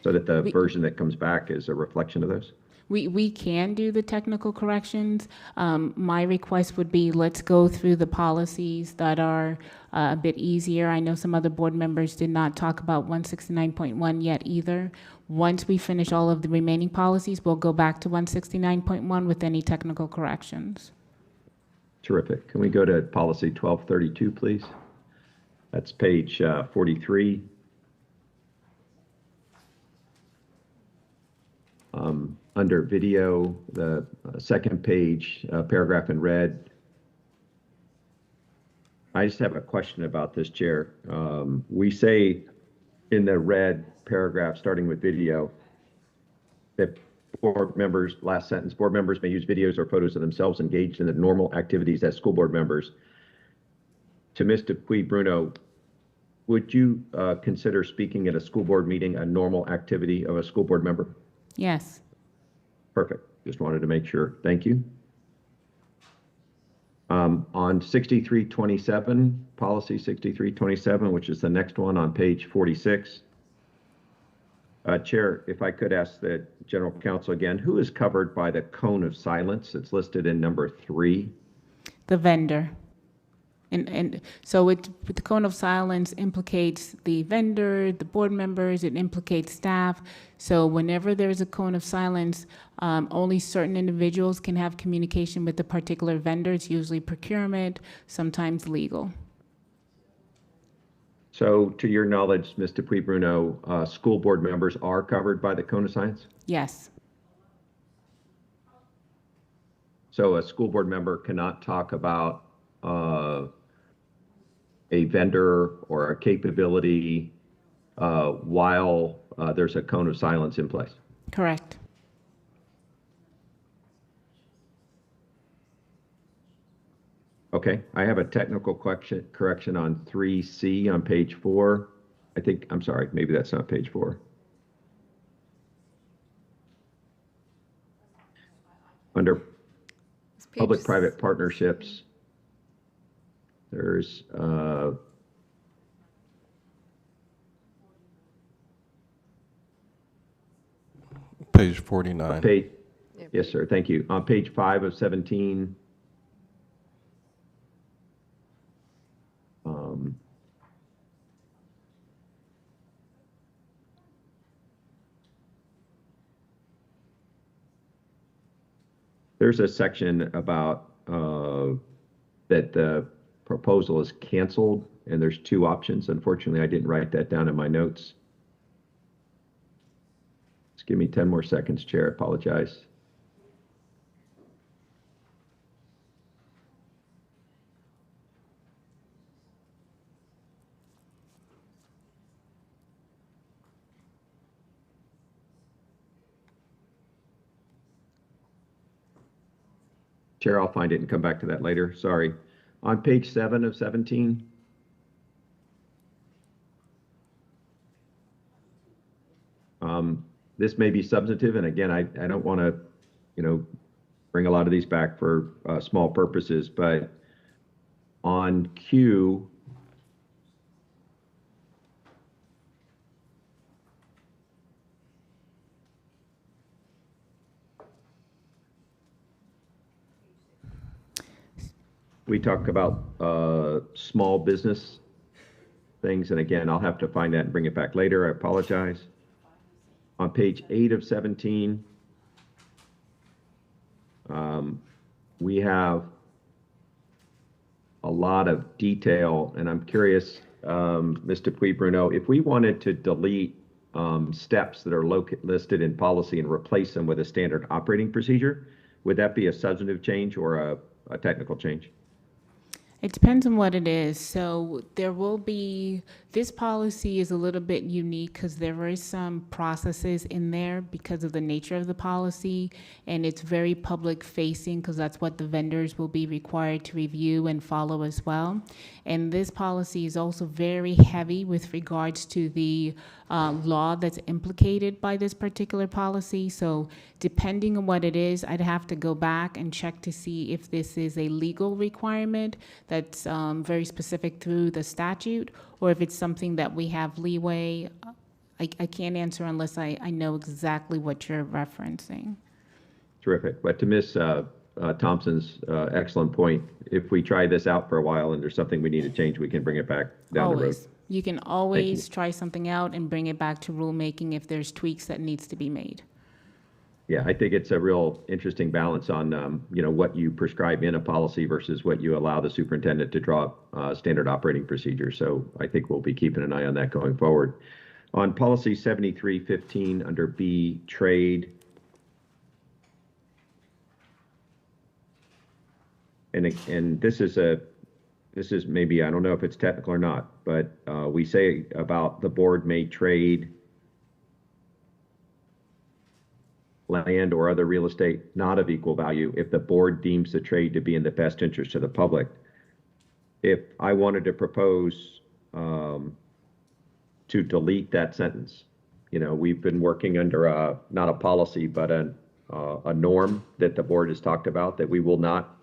so that the version that comes back is a reflection of those. We can do the technical corrections. My request would be, let's go through the policies that are a bit easier. I know some other board members did not talk about 169.1 yet either. Once we finish all of the remaining policies, we'll go back to 169.1 with any technical corrections. Terrific. Can we go to policy 1232, please? That's page 43. Under video, the second page, paragraph in red. I just have a question about this, Chair. We say in the red paragraph, starting with video, that board members, last sentence, board members may use videos or photos of themselves engaged in the normal activities as school board members. To Ms. Dupuy Bruno, would you consider speaking at a school board meeting a normal activity of a school board member? Yes. Perfect. Just wanted to make sure. Thank you. On 6327, policy 6327, which is the next one on page 46. Chair, if I could ask the general counsel again, who is covered by the cone of silence? It's listed in number 3. The vendor. And so the cone of silence implicates the vendor, the board members, it implicates staff. So whenever there's a cone of silence, only certain individuals can have communication with the particular vendors, usually procurement, sometimes legal. So to your knowledge, Ms. Dupuy Bruno, school board members are covered by the cone of silence? Yes. So a school board member cannot talk about a vendor or a capability while there's a cone of silence in place? Correct. Okay, I have a technical correction on 3C on page 4. I'm sorry, maybe that's not page 4. Under public-private partnerships, there's page 49. Yes, sir. Thank you. On page 5 of 17, there's a section about that the proposal is canceled, and there's 2 options. Unfortunately, I didn't write that down in my notes. Just give me 10 more seconds, Chair. I apologize. Chair, I'll find it and come back to that later. Sorry. On page 7 of 17, this may be substantive, and again, I don't want to, bring a lot of these back for small purposes, but on Q, we talk about small business things, and again, I'll have to find that and bring it back later. I apologize. On page 8 of 17, we have a lot of detail, and I'm curious, Ms. Dupuy Bruno, if we wanted to delete steps that are listed in policy and replace them with a standard operating procedure, would that be a substantive change or a technical change? It depends on what it is. So there will be, this policy is a little bit unique because there is some processes in there because of the nature of the policy, and it's very public facing because that's what the vendors will be required to review and follow as well. And this policy is also very heavy with regards to the law that's implicated by this particular policy. So depending on what it is, I'd have to go back and check to see if this is a legal requirement that's very specific through the statute, or if it's something that we have leeway. I can't answer unless I know exactly what you're referencing. Terrific. But to Ms. Thompson's excellent point, if we try this out for a while and there's something we need to change, we can bring it back down the road. You can always try something out and bring it back to rulemaking if there's tweaks that needs to be made. Yeah, I think it's a real interesting balance on, what you prescribe in a policy versus what you allow the superintendent to draw standard operating procedures. So I think we'll be keeping an eye on that going forward. On policy 7315 under B, trade. And this is maybe, I don't know if it's technical or not, but we say about the board may trade land or other real estate not of equal value if the board deems the trade to be in the best interest of the public. If I wanted to propose to delete that sentence, we've been working under not a policy, but a norm that the board has talked about, that we will not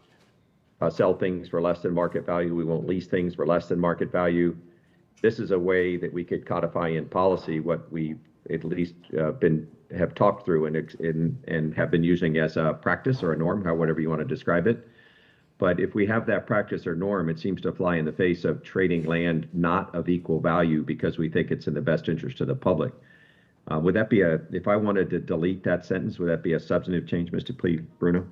sell things for less than market value. We won't lease things for less than market value. This is a way that we could codify in policy what we at least have talked through and have been using as a practice or a norm, however you want to describe it. But if we have that practice or norm, it seems to fly in the face of trading land not of equal value because we think it's in the best interest of the public. Would that be if I wanted to delete that sentence, would that be a substantive change, Mr. Bruno?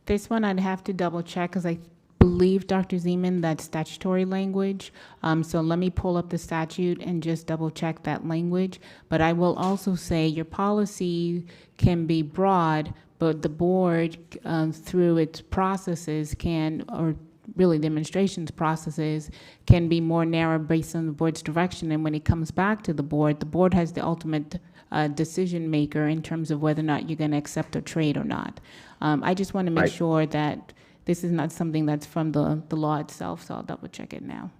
This one I'd have to double check because I believe, Dr. Zeman, that's statutory language. So let me pull up the statute and just double check that language. But I will also say your policy can be broad, but the board, through its processes or really the administration's processes, can be more narrow based on the board's direction. And when it comes back to the board has the ultimate decision maker in terms of whether or not you're going to accept a trade or not. I just want to make sure that this is not something that's from the law itself, so I'll double check it now.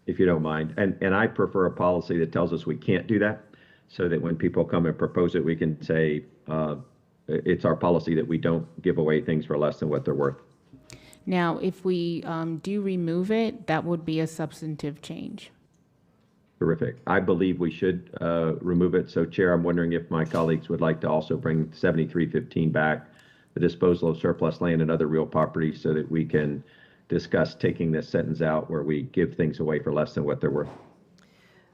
If you don't mind. And I prefer a policy that tells us we can't do that, so that when people come and propose it, we can say it's our policy that we don't give away things for less than what they're worth. Now, if we do remove it, that would be a substantive change. Terrific. I believe we should remove it. So, Chair, I'm wondering if my colleagues would like to also bring 7315 back, the disposal of surplus land and other real property, so that we can discuss taking this sentence out where we give things away for less than what they're worth.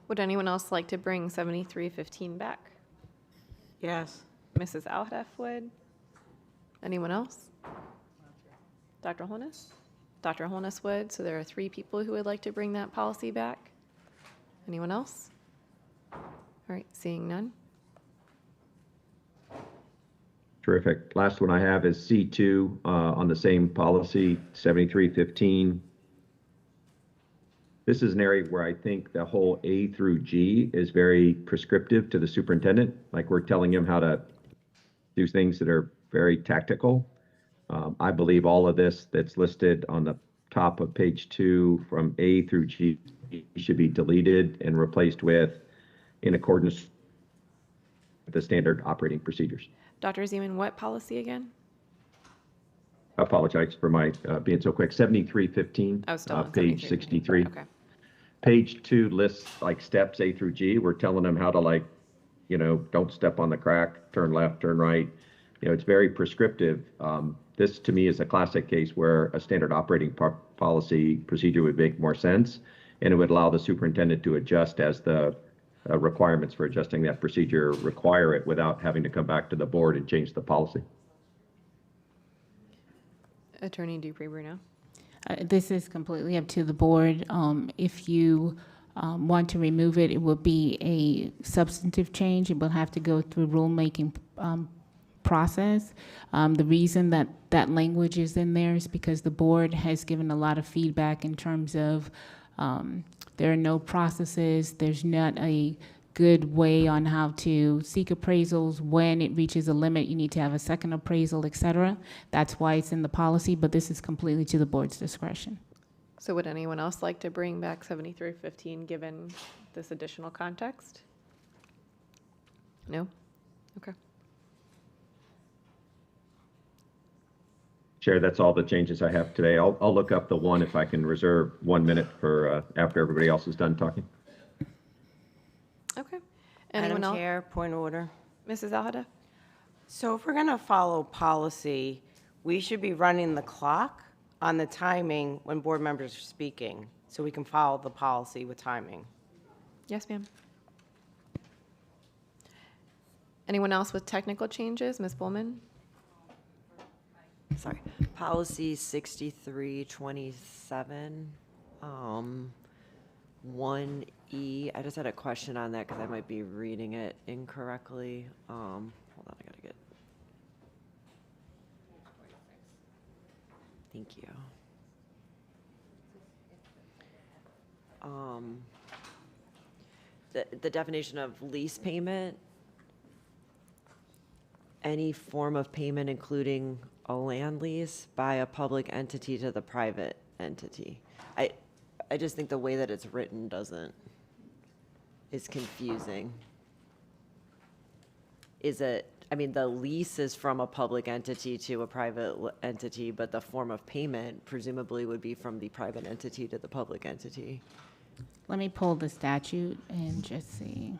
Would anyone else like to bring 7315 back? Yes. Mrs. Alhadeff would. Anyone else? Dr. Holness? Dr. Holness would. So there are 3 people who would like to bring that policy back. Anyone else? All right, seeing none. Terrific. Last one I have is C2 on the same policy, 7315. This is an area where I think the whole A through G is very prescriptive to the superintendent. Like, we're telling him how to do things that are very tactical. I believe all of this that's listed on the top of page 2 from A through G should be deleted and replaced with in accordance with the standard operating procedures. Dr. Zeman, what policy again? I apologize for my being so quick. 7315, page 63. Okay. Page 2 lists like steps A through G. We're telling them how to, don't step on the crack, turn left, turn right. It's very prescriptive. This to me is a classic case where a standard operating policy procedure would make more sense, and it would allow the superintendent to adjust as the requirements for adjusting that procedure require it, without having to come back to the board and change the policy. Attorney Dupree-Bruno. This is completely up to the board. If you want to remove it, it will be a substantive change. It will have to go through rulemaking process. The reason that that language is in there is because the board has given a lot of feedback in terms of there are no processes, there's not a good way on how to seek appraisals. When it reaches a limit, you need to have a second appraisal, et cetera. That's why it's in the policy, but this is completely to the board's discretion. So would anyone else like to bring back 7315 given this additional context? No? Okay. Chair, that's all the changes I have today. I'll look up the one if I can reserve 1 minute for after everybody else is done talking. Okay. Anyone else? Madam Chair, point of order. Mrs. Alhadeff? So if we're going to follow policy, we should be running the clock on the timing when board members are speaking, so we can follow the policy with timing. Yes, ma'am. Anyone else with technical changes? Ms. Bowman? Sorry, policy 6327, 1E. I just had a question on that because I might be reading it incorrectly. Hold on, I gotta get. Thank you. The definition of lease payment. any form of payment, including a land lease by a public entity to the private entity. I just think the way that it's written is confusing. The lease is from a public entity to a private entity, but the form of payment presumably would be from the private entity to the public entity. Let me pull the statute and just see.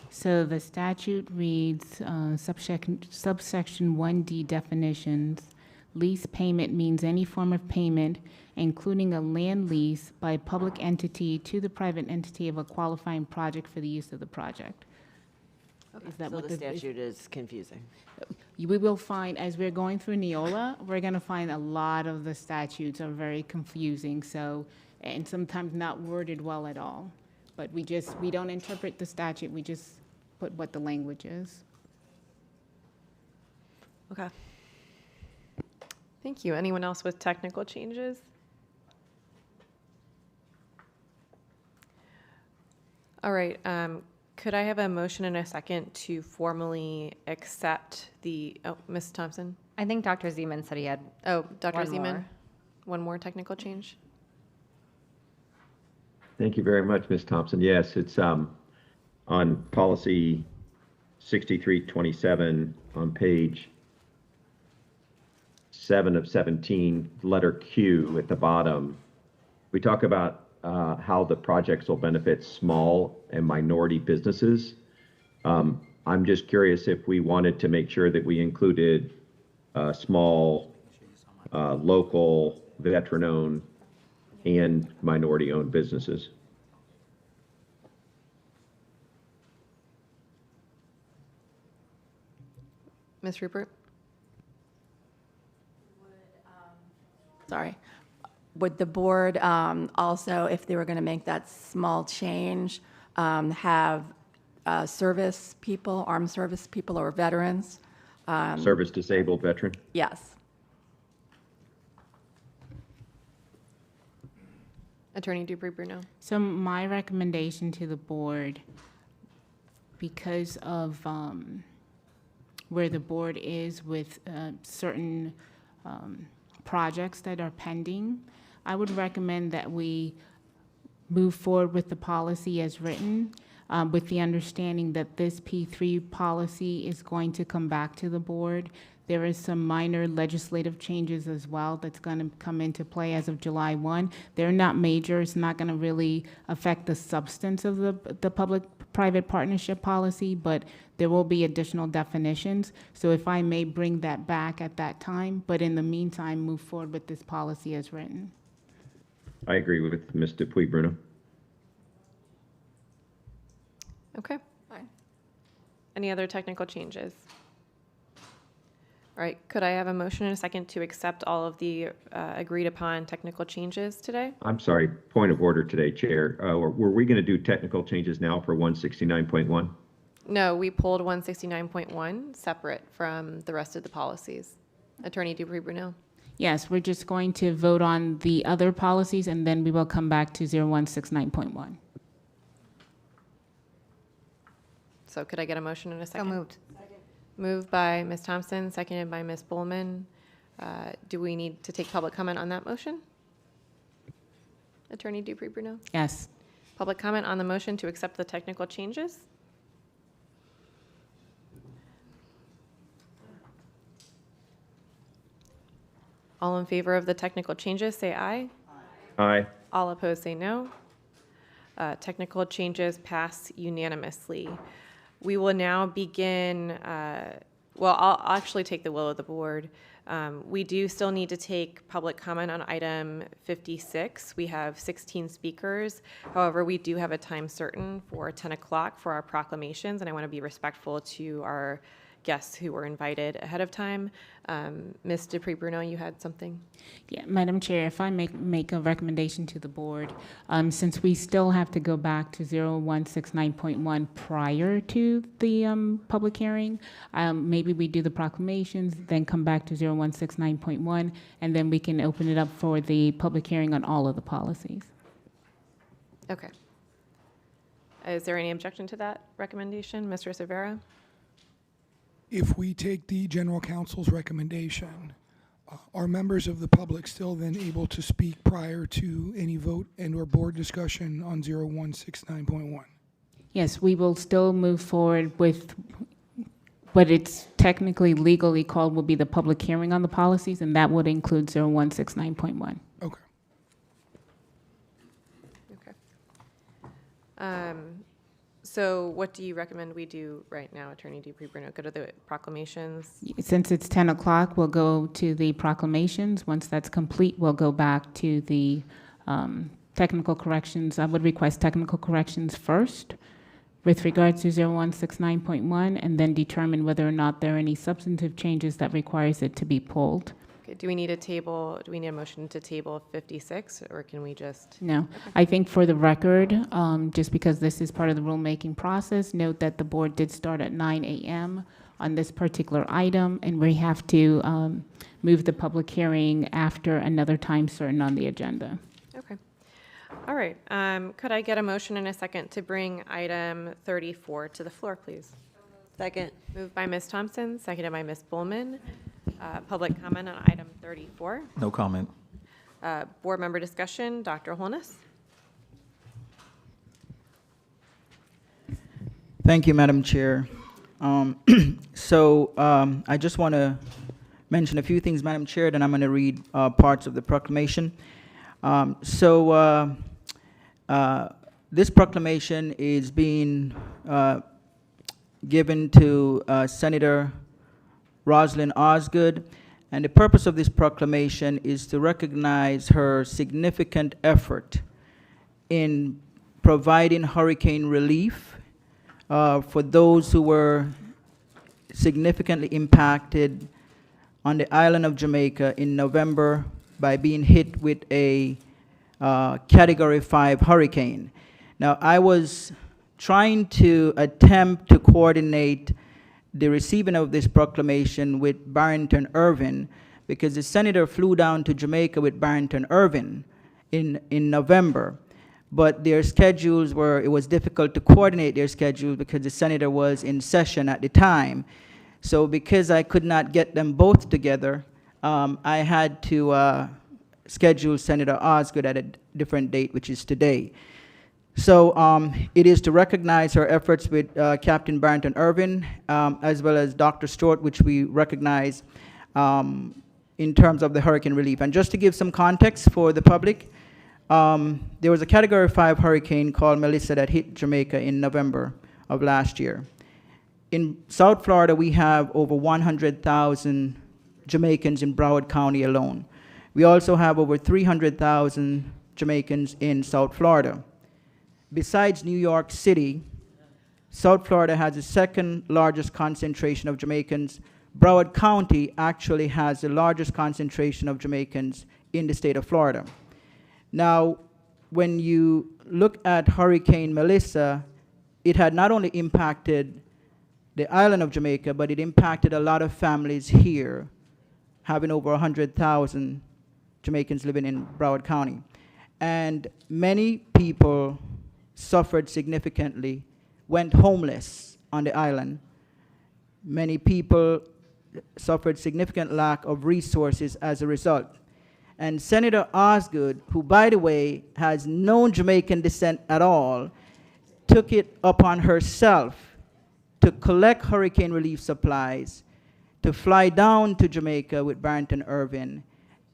So the statute reads, subsection 1D definitions. Lease payment means any form of payment, including a land lease by a public entity to the private entity of a qualifying project for the use of the project. Okay. Is that So what the statute is confusing. We will find, as we're going through Neola, we're going to find a lot of the statutes are very confusing, and sometimes not worded well at all. But we don't interpret the statute, we just put what the language is. Okay. Thank you. Anyone else with technical changes? All right. Could I have a motion and a second to formally accept Ms. Thompson? I think Dr. Zeman said he had. Oh, Dr. one Zeman? more. One more technical change? Thank you very much, Ms. Thompson. Yes, it's on policy 6327 on page 7 of 17, letter Q at the bottom. We talk about how the projects will benefit small and minority businesses. I'm just curious if we wanted to make sure that we included small, local, veteran-owned, and minority-owned businesses. Ms. Rupert? Sorry. Would the board also, if they were going to make that small change, have service people, armed service people or veterans? Service disabled veteran? Yes. Attorney Dupree-Bruno? So my recommendation to the board, because of where the board is with certain projects that are pending, I would recommend that we move forward with the policy as written, with the understanding that this P3 policy is going to come back to the board. There is some minor legislative changes as well that's going to come into play as of July 1. They're not major. It's not going to really affect the substance of the public-private partnership policy, but there will be additional definitions. So if I may bring that back at that time, but in the meantime, move forward with this policy as written. I agree with Ms. Dupuy-Bruno. Okay. Fine. Any other technical changes? All right, could I have a motion and a second to accept all of the agreed upon technical changes today? I'm sorry, point of order today, Chair. Were we going to do technical changes now for 169.1? No, we pulled 169.1 separate from the rest of the policies. Attorney Dupree-Bruno? Yes, we're just going to vote on the other policies, and then we will come back to 0169.1. So could I get a motion and a second? So moved. Moved by Ms. Thompson, seconded by Ms. Bullman. Do we need to take public comment on that motion? Attorney Dupree-Bruno? Yes. Public comment on the motion to accept the technical changes? All in favor of the technical changes, say aye. Aye. All opposed, say no. Technical changes pass unanimously. We will now begin, I'll actually take the will of the board. We do still need to take public comment on item 56. We have 16 speakers. However, we do have a time certain for 10 o'clock for our proclamations, and I want to be respectful to our guests who were invited ahead of time. Ms. Dupree-Bruno, you had something? Yeah, Madam Chair, if I make a recommendation to the board, since we still have to go back to 0169.1 prior to the public hearing, maybe we do the proclamations, then come back to 0169.1, and then we can open it up for the public hearing on all of the policies. Okay. Is there any objection to that recommendation, Mr. Cervera? If we take the general counsel's recommendation, are members of the public still then able to speak prior to any vote and/or board discussion on 0169.1? Yes, we will still move forward with what it's technically legally called will be the public hearing on the policies, and that would include 0169.1. Okay. So what do you recommend we do right now, Attorney Dupree-Bruno? Go to the proclamations? Since it's 10 o'clock, we'll go to the proclamations. Once that's complete, we'll go back to the technical corrections. I would request technical corrections first with regards to 0169.1, and then determine whether or not there are any substantive changes that requires it to be pulled. Okay, do we need a motion to table 56, or can we just? No. Okay. I think for the record, just because this is part of the rulemaking process, note that the board did start at 9 a.m. on this particular item, and we have to move the public hearing after another time certain on the agenda. Okay. All right. Could I get a motion and a second to bring item 34 to the floor, please? Second. Moved by Ms. Thompson, seconded by Ms. Bullman. Public comment on item 34. No comment. Board member discussion, Dr. Holness. Thank you, Madam Chair. I just want to mention a few things, Madam Chair, then I'm going to read parts of the proclamation. This proclamation is being given to Senator Rosalynn Osgood, and the purpose of this proclamation is to recognize her significant effort in providing hurricane relief for those who were significantly impacted on the island of Jamaica in November by being hit with a Category 5 hurricane. Now, I was trying to attempt to coordinate the receiving of this proclamation with Barrington Irvin, because the senator flew down to Jamaica with Barrington Irvin in November. But their schedules it was difficult to coordinate their schedules because the senator was in session at the time. So because I could not get them both together, I had to schedule Senator Osgood at a different date, which is today. So it is to recognize her efforts with Captain Barrington Irvin, as well as Dr. Stewart, which we recognize in terms of the hurricane relief. And just to give some context for the public, there was a Category 5 hurricane called Melissa that hit Jamaica in November of last year. In South Florida, we have over 100,000 Jamaicans in Broward County alone. We also have over 300,000 Jamaicans in South Florida. Besides New York City, South Florida has the second largest concentration of Jamaicans. Broward County actually has the largest concentration of Jamaicans in the state of Florida. Now, when you look at Hurricane Melissa, it had not only impacted the island of Jamaica, but it impacted a lot of families here, having over 100,000 Jamaicans living in Broward County. And many people suffered significantly, went homeless on the island. Many people suffered significant lack of resources as a result. And Senator Osgood, who, by the way, has no Jamaican descent at all, took it upon herself to collect hurricane relief supplies, to fly down to Jamaica with Barrington Irvin,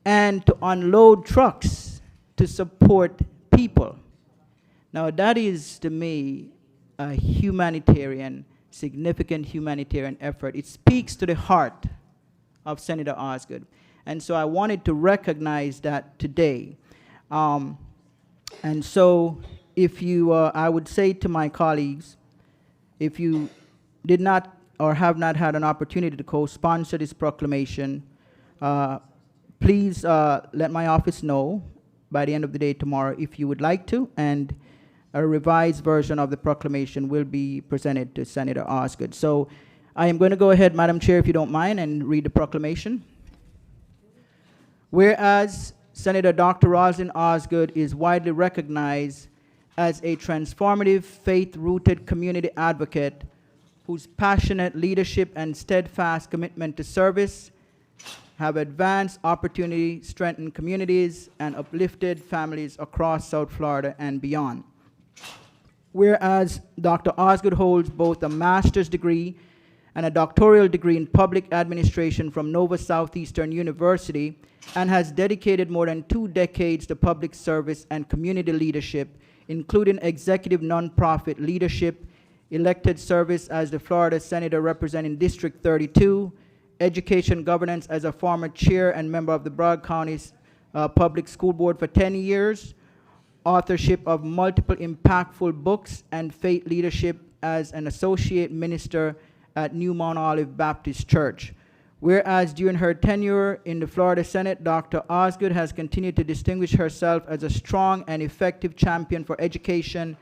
and to unload trucks to support people. Now, that is, to me, a humanitarian, significant humanitarian effort. It speaks to the heart of Senator Osgood. And so I wanted to recognize that today. And so if you, I would say to my colleagues, if you did not or have not had an opportunity to co-sponsor this proclamation, please let my office know by the end of the day tomorrow if you would like to, and a revised version of the proclamation will be presented to Senator Osgood. So I am going to go ahead, Madam Chair, if you don't mind, and read the proclamation. Whereas Senator Dr. Rosalind Osgood is widely recognized as a transformative, faith-rooted community advocate whose passionate leadership and steadfast commitment to service have advanced opportunity, strengthened communities, and uplifted families across South Florida and beyond. Whereas Dr. Osgood holds both a master's degree and a doctoral degree in public administration from Nova Southeastern University, and has dedicated more than 2 decades to public service and community leadership, including executive nonprofit leadership, elected service as the Florida Senator representing District 32, education governance as a former chair and member of the Broward County Public School Board for 10 years, authorship of multiple impactful books, and faith leadership as an associate minister at New Mount Olive Baptist Church. Whereas during her tenure in the Florida Senate, Dr. Osgood has continued to distinguish herself as a strong and effective champion for education,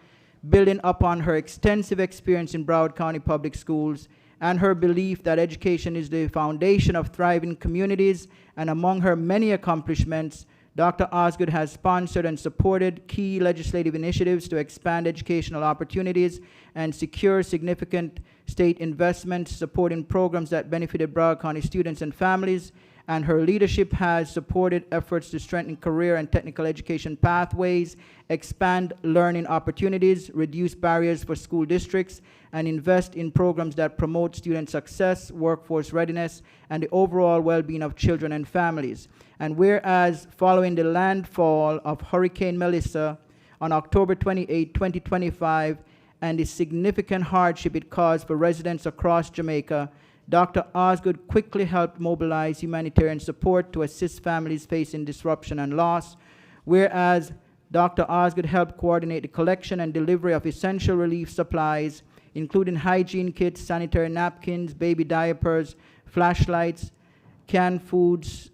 building upon her extensive experience in Broward County Public Schools and her belief that education is the foundation of thriving communities. And among her many accomplishments, Dr. Osgood has sponsored and supported key legislative initiatives to expand educational opportunities and secure significant state investments supporting programs that benefited Broward County students and families. And her leadership has supported efforts to strengthen career and technical education pathways, expand learning opportunities, reduce barriers for school districts, and invest in programs that promote student success, workforce readiness, and the overall well-being of children and families. And whereas following the landfall of Hurricane Melissa on October 28, 2025, and the significant hardship it caused for residents across Jamaica, Dr. Osgood quickly helped mobilize humanitarian support to assist families facing disruption and loss. Whereas Dr. Osgood helped coordinate the collection and delivery of essential relief supplies, including hygiene kits, sanitary napkins, baby diapers, flashlights, canned foods,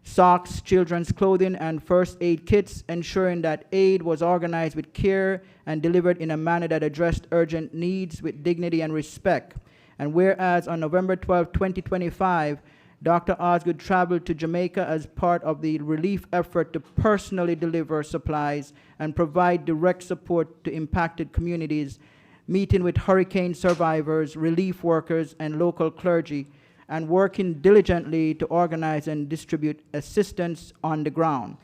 socks, children's clothing, and first aid kits, ensuring that aid was organized with care and delivered in a manner that addressed urgent needs with dignity and respect. And whereas on November 12, 2025, Dr. Osgood traveled to Jamaica as part of the relief effort to personally deliver supplies and provide direct support to impacted communities, meeting with hurricane survivors, relief workers, and local clergy, and working diligently to organize and distribute assistance on the ground.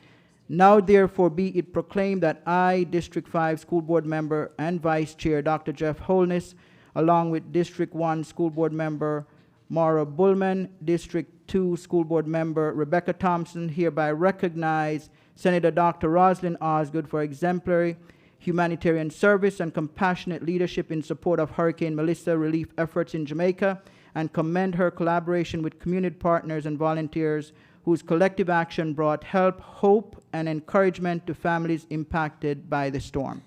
Now therefore be it proclaimed that I, District 5 School Board Member and Vice Chair Dr. Jeff Holness, along with District 1 School Board Member Maura Bullman, District 2 School Board Member Rebecca Thompson, hereby recognize Senator Dr. Rosalind Osgood for exemplary humanitarian service and compassionate leadership in support of Hurricane Melissa relief efforts in Jamaica, and commend her collaboration with community partners and volunteers whose collective action brought help, hope, and encouragement to families impacted by the storm.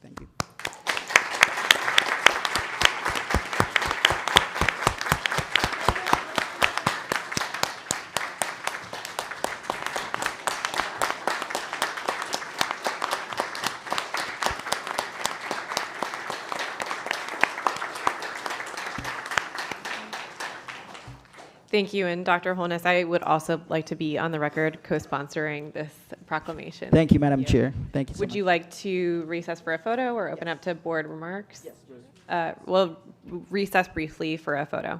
Thank you. Thank you, and Dr. Holness, I would also like to be on the record co-sponsoring this proclamation. Thank you, Madam Chair. Thank you so Would much. you like to recess for a photo or open up to board remarks? Yes. We'll recess briefly for a photo.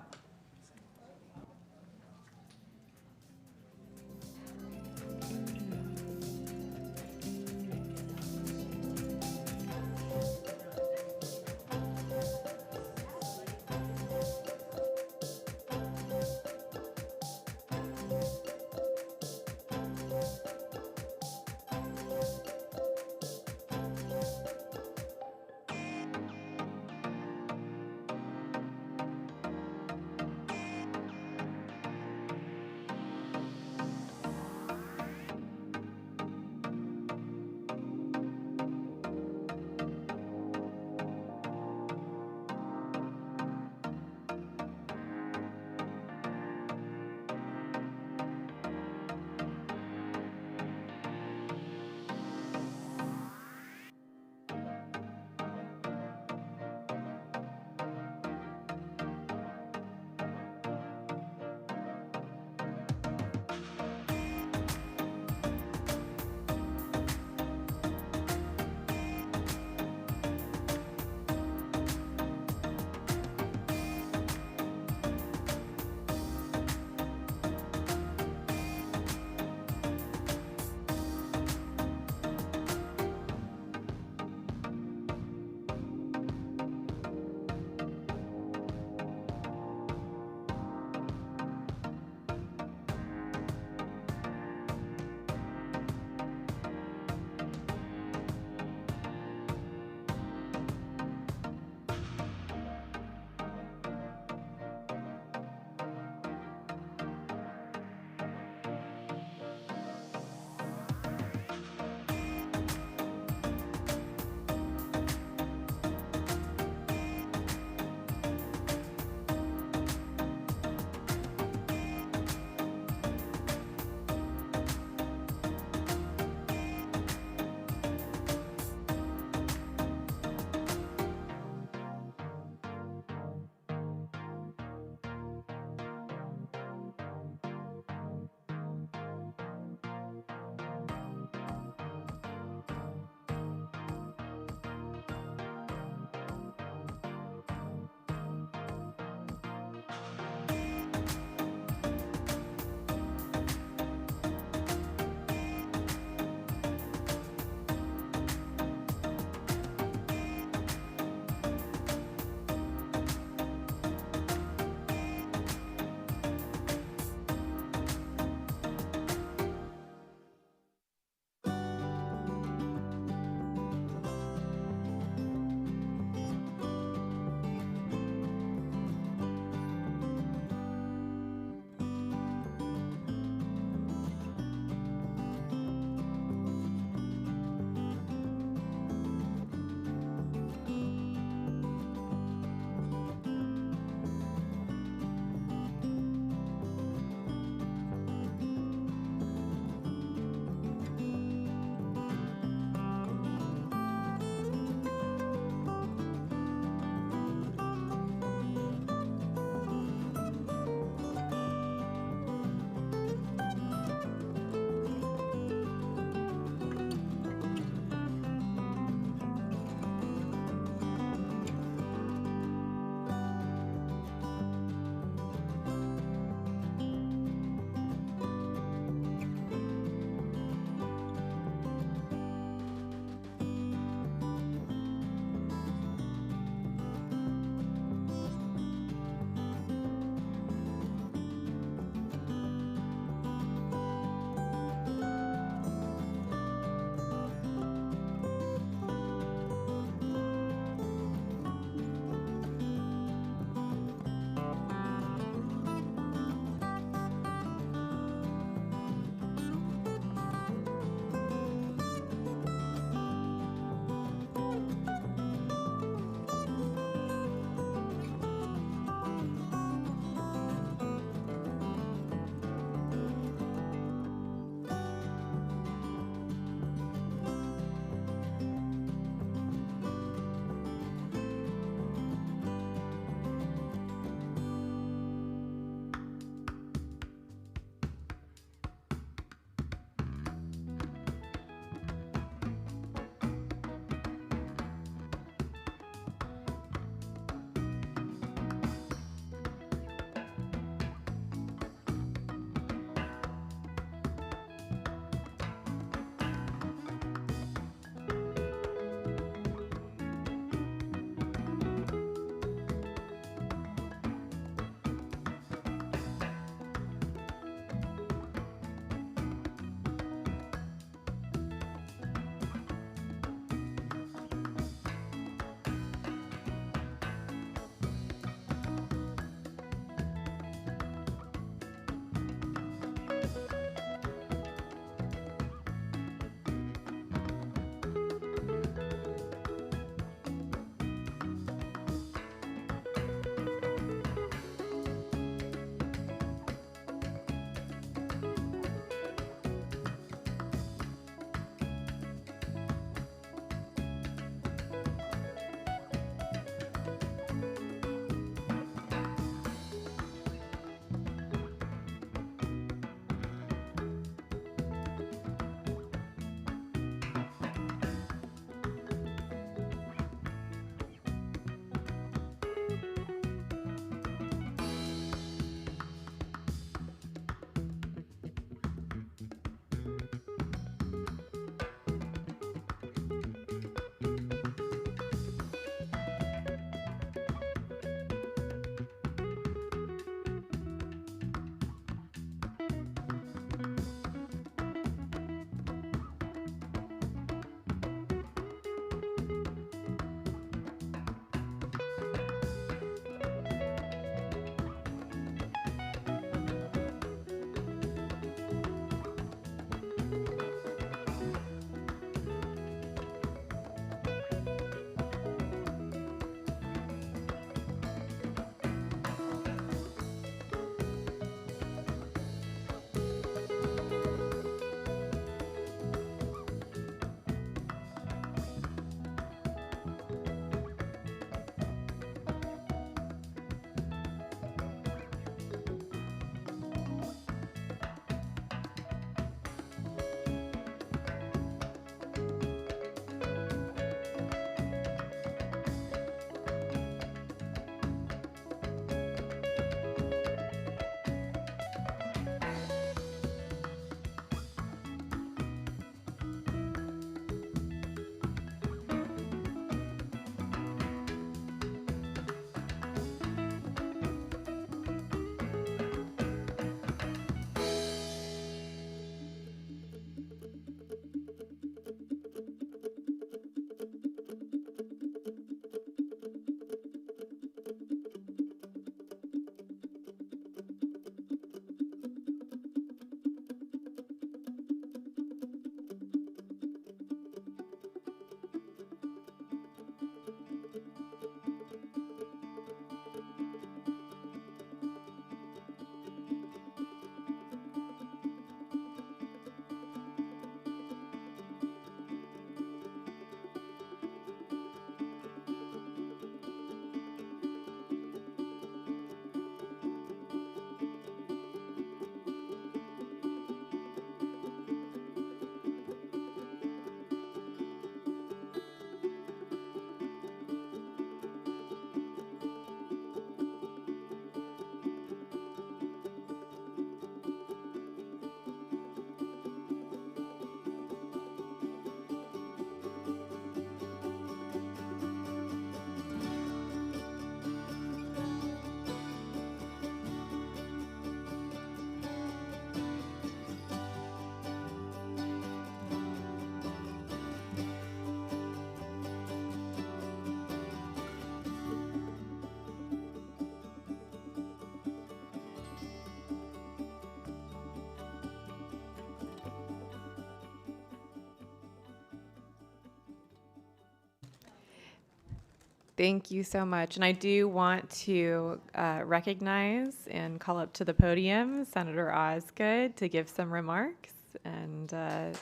Thank you so much. And I do want to recognize and call up to the podium Senator Osgood to give some remarks. And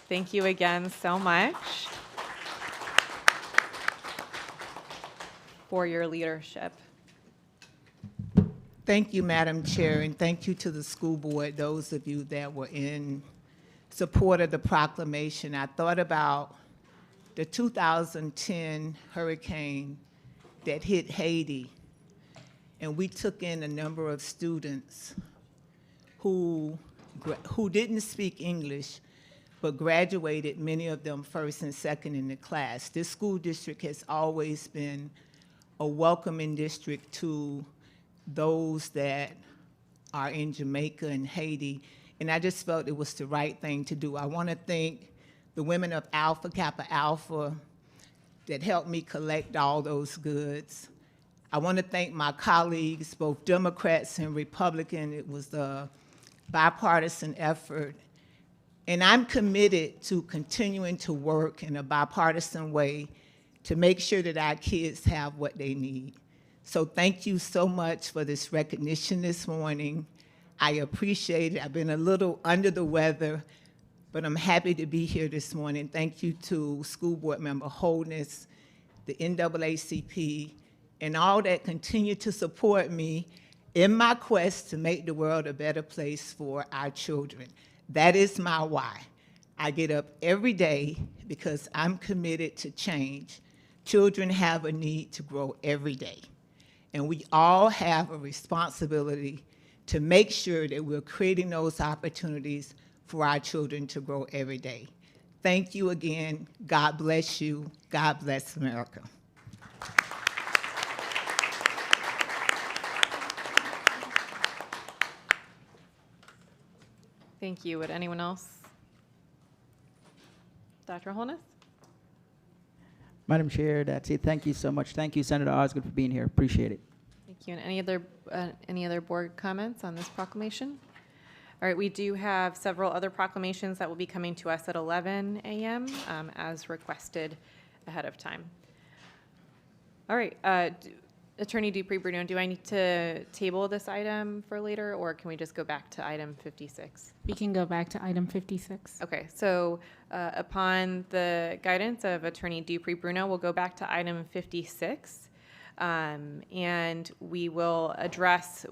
thank you again so much for your leadership. Thank you, Madam Chair, and thank you to the school board, those of you that were in support of the proclamation. I thought about the 2010 hurricane that hit Haiti, and we took in a number of students who didn't speak English, but graduated, many of them first and second in the class. This school district has always been a welcoming district to those that are in Jamaica and Haiti, and I just felt it was the right thing to do. I want to thank the women of Alpha Kappa Alpha that helped me collect all those goods. I want to thank my colleagues, both Democrats and Republican. It was a bipartisan effort, and I'm committed to continuing to work in a bipartisan way to make sure that our kids have what they need. So thank you so much for this recognition this morning. I appreciate it. I've been a little under the weather, but I'm happy to be here this morning. Thank you to School Board Member Holness, the NAACP, and all that continue to support me in my quest to make the world a better place for our children. That is my why. I get up every day because I'm committed to change. Children have a need to grow every day. And we all have a responsibility to make sure that we're creating those opportunities for our children to grow every day. Thank you again. God bless you. God bless America. Thank you. Would anyone else? Dr. Holness? Madam Chair, that's it. Thank you so much. Thank you, Senator Osgood, for being here. Appreciate it. Thank you. And any other board comments on this proclamation? All right, we do have several other proclamations that will be coming to us at 11 a.m. As requested ahead of time. All right, Attorney Dupree-Bruno, do I need to table this item for later, or can we just go back to item 56? We can go back to item 56. Okay, so upon the guidance of Attorney Dupree-Bruno, we'll go back to item 56, and we will address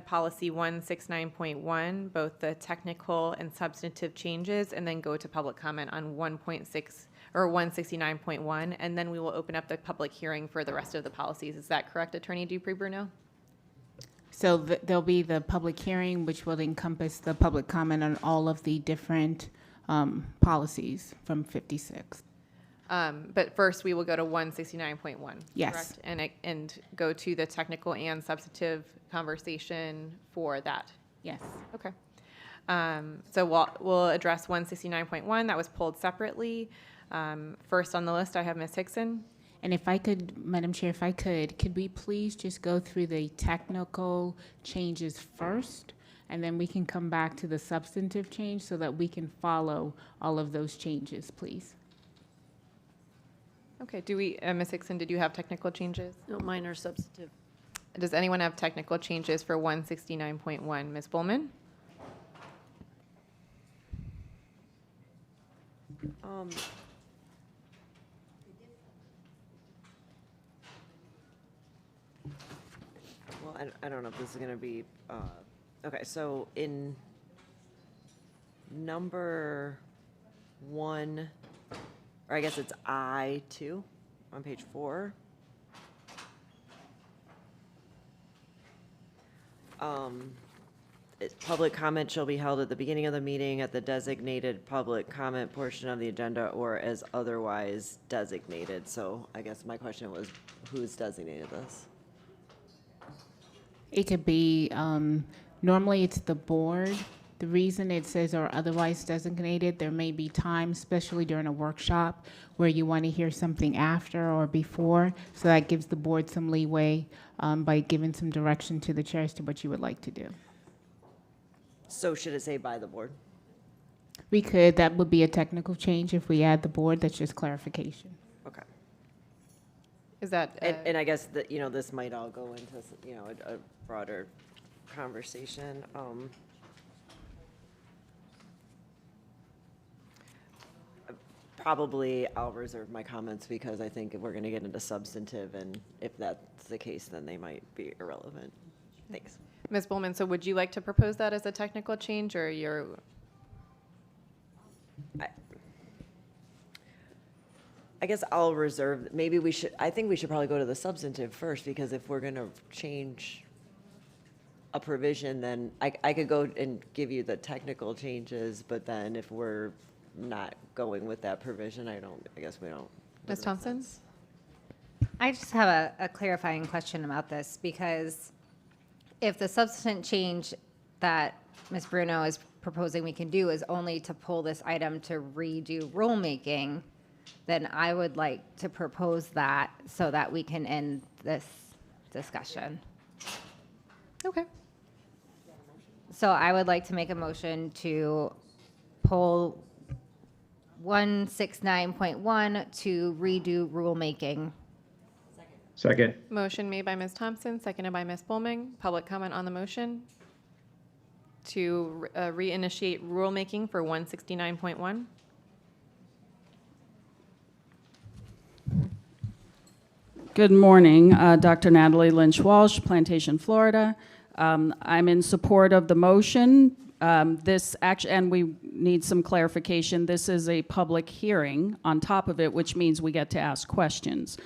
policy 169.1, both the technical and substantive changes, and then go to public comment on 1.6 or 169.1, and then we will open up the public hearing for the rest of the policies. Is that correct, Attorney Dupree-Bruno? So there'll be the public hearing, which will encompass the public comment on all of the different policies from 56. But first, we will go to 169.1. Yes. Correct? And go to the technical and substantive conversation for that. Yes. Okay. So we'll address 169.1. That was pulled separately. First on the list, I have Ms. Hickson. And if I could, Madam Chair, if I could we please just go through the technical changes first, and then we can come back to the substantive change so that we can follow all of those changes, please. Okay, Ms. Hickson, did you have technical changes? No, mine are substantive. Does anyone have technical changes for 169.1? Ms. Bullman? Well, I don't know if this is going to be, okay, so in number 1, or I guess it's I2 on page 4. Public comment shall be held at the beginning of the meeting at the designated public comment portion of the agenda or as otherwise designated. So I guess my question was, who's designated this? It could be, normally it's the board. The reason it says or otherwise designated, there may be times, especially during a workshop, where you want to hear something after or before. So that gives the board some leeway by giving some direction to the chair as to what you would like to do. So should it say by the board? We could, that would be a technical change if we add the board, that's just clarification. Okay. Is that, And I guess that, this might all go into, a broader conversation. Probably I'll reserve my comments because I think we're going to get into substantive, and if that's the case, then they might be irrelevant. Thanks. Ms. Bowman, so would you like to propose that as a technical change, or you're? I guess I'll reserve, I think we should probably go to the substantive first, because if we're going to change a provision, then I could go and give you the technical changes, but then if we're not going with that provision, I guess we don't. Ms. Thompson? I just have a clarifying question about this, because if the substantive change that Ms. Bruno is proposing we can do is only to pull this item to redo rulemaking, then I would like to propose that so that we can end this discussion. Okay. So I would like to make a motion to pull 169.1 to redo rulemaking. Second. Motion made by Ms. Thompson, seconded by Ms. Bowman. Public comment on the motion to reinitiate rulemaking for 169.1. Good morning, Dr. Natalie Lynch Walsh, Plantation, Florida. I'm in support of the motion. And we need some clarification. This is a public hearing on top of it, which means we get to ask questions.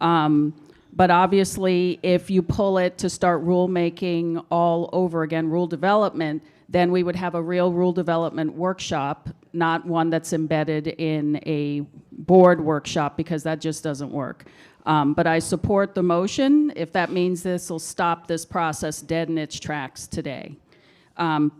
But obviously, if you pull it to start rulemaking all over again, rule development, then we would have a real rule development workshop, not one that's embedded in a board workshop, because that just doesn't work. But I support the motion if that means this will stop this process dead in its tracks today.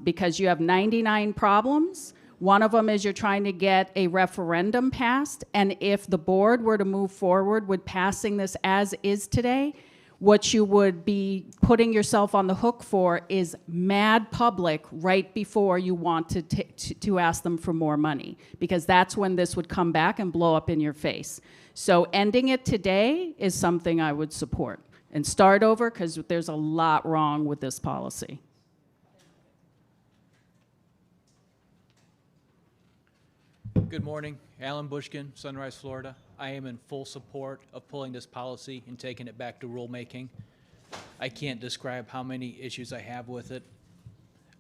Because you have 99 problems. One of them is you're trying to get a referendum passed, and if the board were to move forward with passing this as is today, what you would be putting yourself on the hook for is mad public right before you want to ask them for more money, because that's when this would come back and blow up in your face. So ending it today is something I would support, and start over, because there's a lot wrong with this policy. Good morning, Alan Bushkin, Sunrise, Florida. I am in full support of pulling this policy and taking it back to rulemaking. I can't describe how many issues I have with it.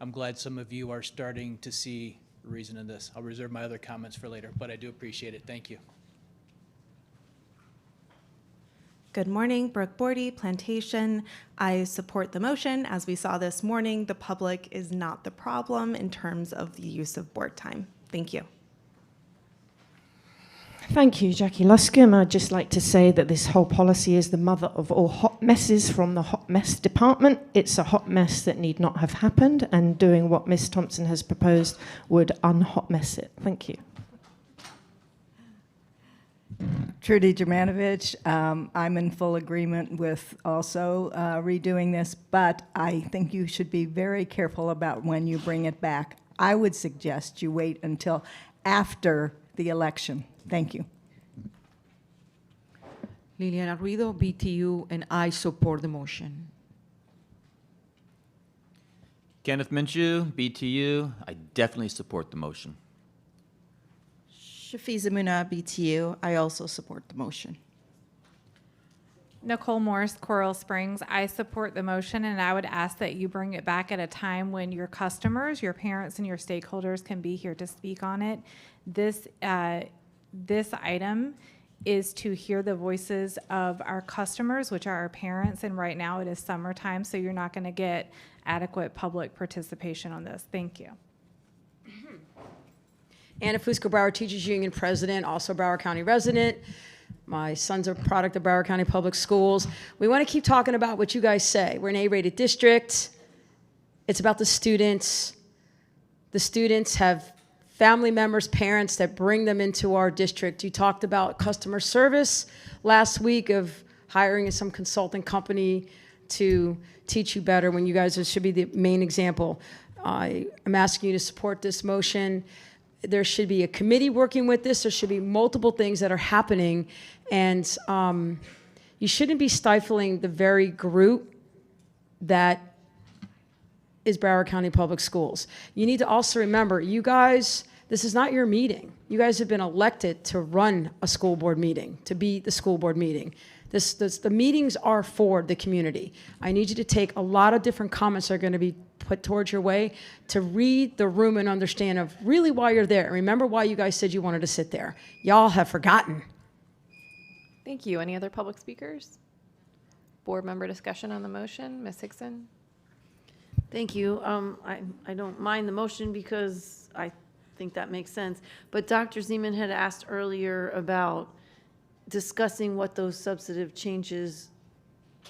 I'm glad some of you are starting to see reason in this. I'll reserve my other comments for later, but I do appreciate it. Thank you. Good morning, Brooke Bordy, Plantation. I support the motion. As we saw this morning, the public is not the problem in terms of the use of board time. Thank you. Thank you, Jackie Luscombe. I'd just like to say that this whole policy is the mother of all hot messes from the hot mess department. It's a hot mess that need not have happened, and doing what Ms. Thompson has proposed would unhot mess it. Thank you. Trudy Germanovich, I'm in full agreement with also redoing this, but I think you should be very careful about when you bring it back. I would suggest you wait until after the election. Thank you. Liliana Ruido, BTU, and I support the motion. Kenneth Minshew, BTU. I definitely support the motion. Shafiza Muna, BTU. I also support the motion. Nicole Morris, Coral Springs. I support the motion, and I would ask that you bring it back at a time when your customers, your parents, and your stakeholders can be here to speak on it. This item is to hear the voices of our customers, which are our parents, and right now it is summertime, so you're not going to get adequate public participation on this. Thank you. Anna Fusco, Broward Teachers Union President, also Broward County resident. My son's a product of Broward County Public Schools. We want to keep talking about what you guys say. We're an A-rated district. It's about the students. The students have family members, parents that bring them into our district. You talked about customer service last week of hiring some consulting company to teach you better when you guys should be the main example. I'm asking you to support this motion. There should be a committee working with this. There should be multiple things that are happening. And You shouldn't be stifling the very group that is Broward County Public Schools. You need to also remember, you guys, this is not your meeting. You guys have been elected to run a school board meeting, to be the school board meeting. The meetings are for the community. I need you to take a lot of different comments that are going to be put towards your way to read the room and understand of really why you're there. And remember why you guys said you wanted to sit there. Y'all have forgotten. Thank you. Any other public speakers? Board member discussion on the motion? Ms. Hickson? Thank you. I don't mind the motion because I think that makes sense. But Dr. Zeman had asked earlier about discussing what those substantive changes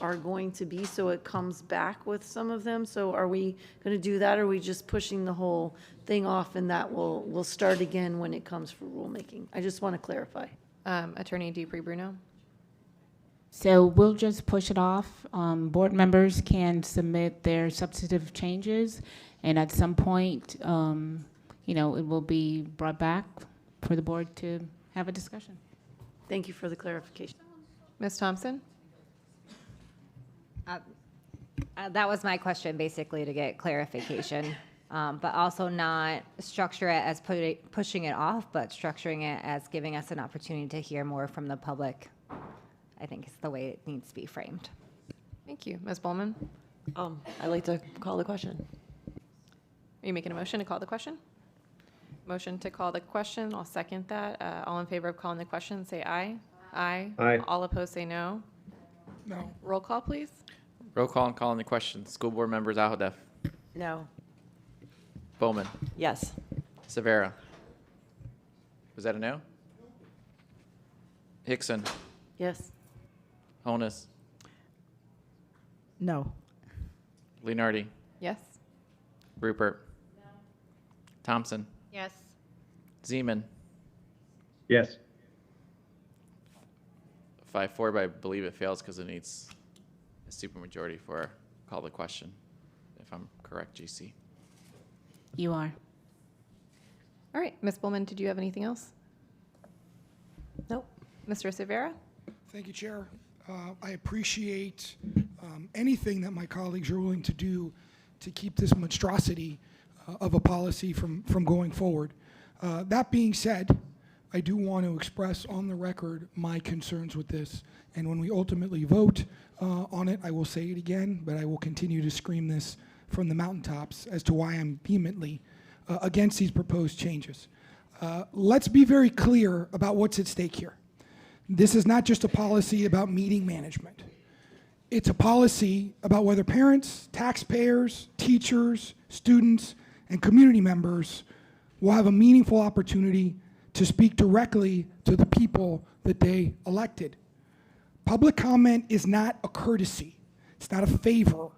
are going to be, so it comes back with some of them. So are we going to do that, or are we just pushing the whole thing off and that will start again when it comes for rulemaking? I just want to clarify. Attorney Dupree-Bruno? So we'll just push it off. Board members can submit their substantive changes, and at some point, it will be brought back for the board to have a discussion. Thank you for the clarification. Ms. Thompson? That was my question, basically, to get clarification, but also not structure it as pushing it off, but structuring it as giving us an opportunity to hear more from the public. I think is the way it needs to be framed. Thank you. Ms. Bowman? I'd like to call the question. Are you making a motion to call the question? Motion to call the question. I'll second that. All in favor of calling the question, say aye. Aye. Aye. All opposed, say no. No. Roll call, please. Roll call and calling the question. School board members Ahodeff. No. Bowman. Yes. Severa. Was that a no? Hickson. Yes. Honus. No. Leonardi. Yes. Rupert. Thompson. Yes. Zeman. Yes. 5-4, but I believe it fails because it needs a supermajority for call the question, if I'm correct, GC. You are. All right. Ms. Bowman, did you have anything else? Nope. Mr. Severa? Thank you, Chair. I appreciate anything that my colleagues are willing to do to keep this monstrosity of a policy from going forward. That being said, I do want to express on the record my concerns with this. And when we ultimately vote on it, I will say it again, but I will continue to scream this from the mountaintops as to why I'm vehemently against these proposed changes. Let's be very clear about what's at stake here. This is not just a policy about meeting management. It's a policy about whether parents, taxpayers, teachers, students, and community members will have a meaningful opportunity to speak directly to the people that they elected. Public comment is not a courtesy. It's not a favor.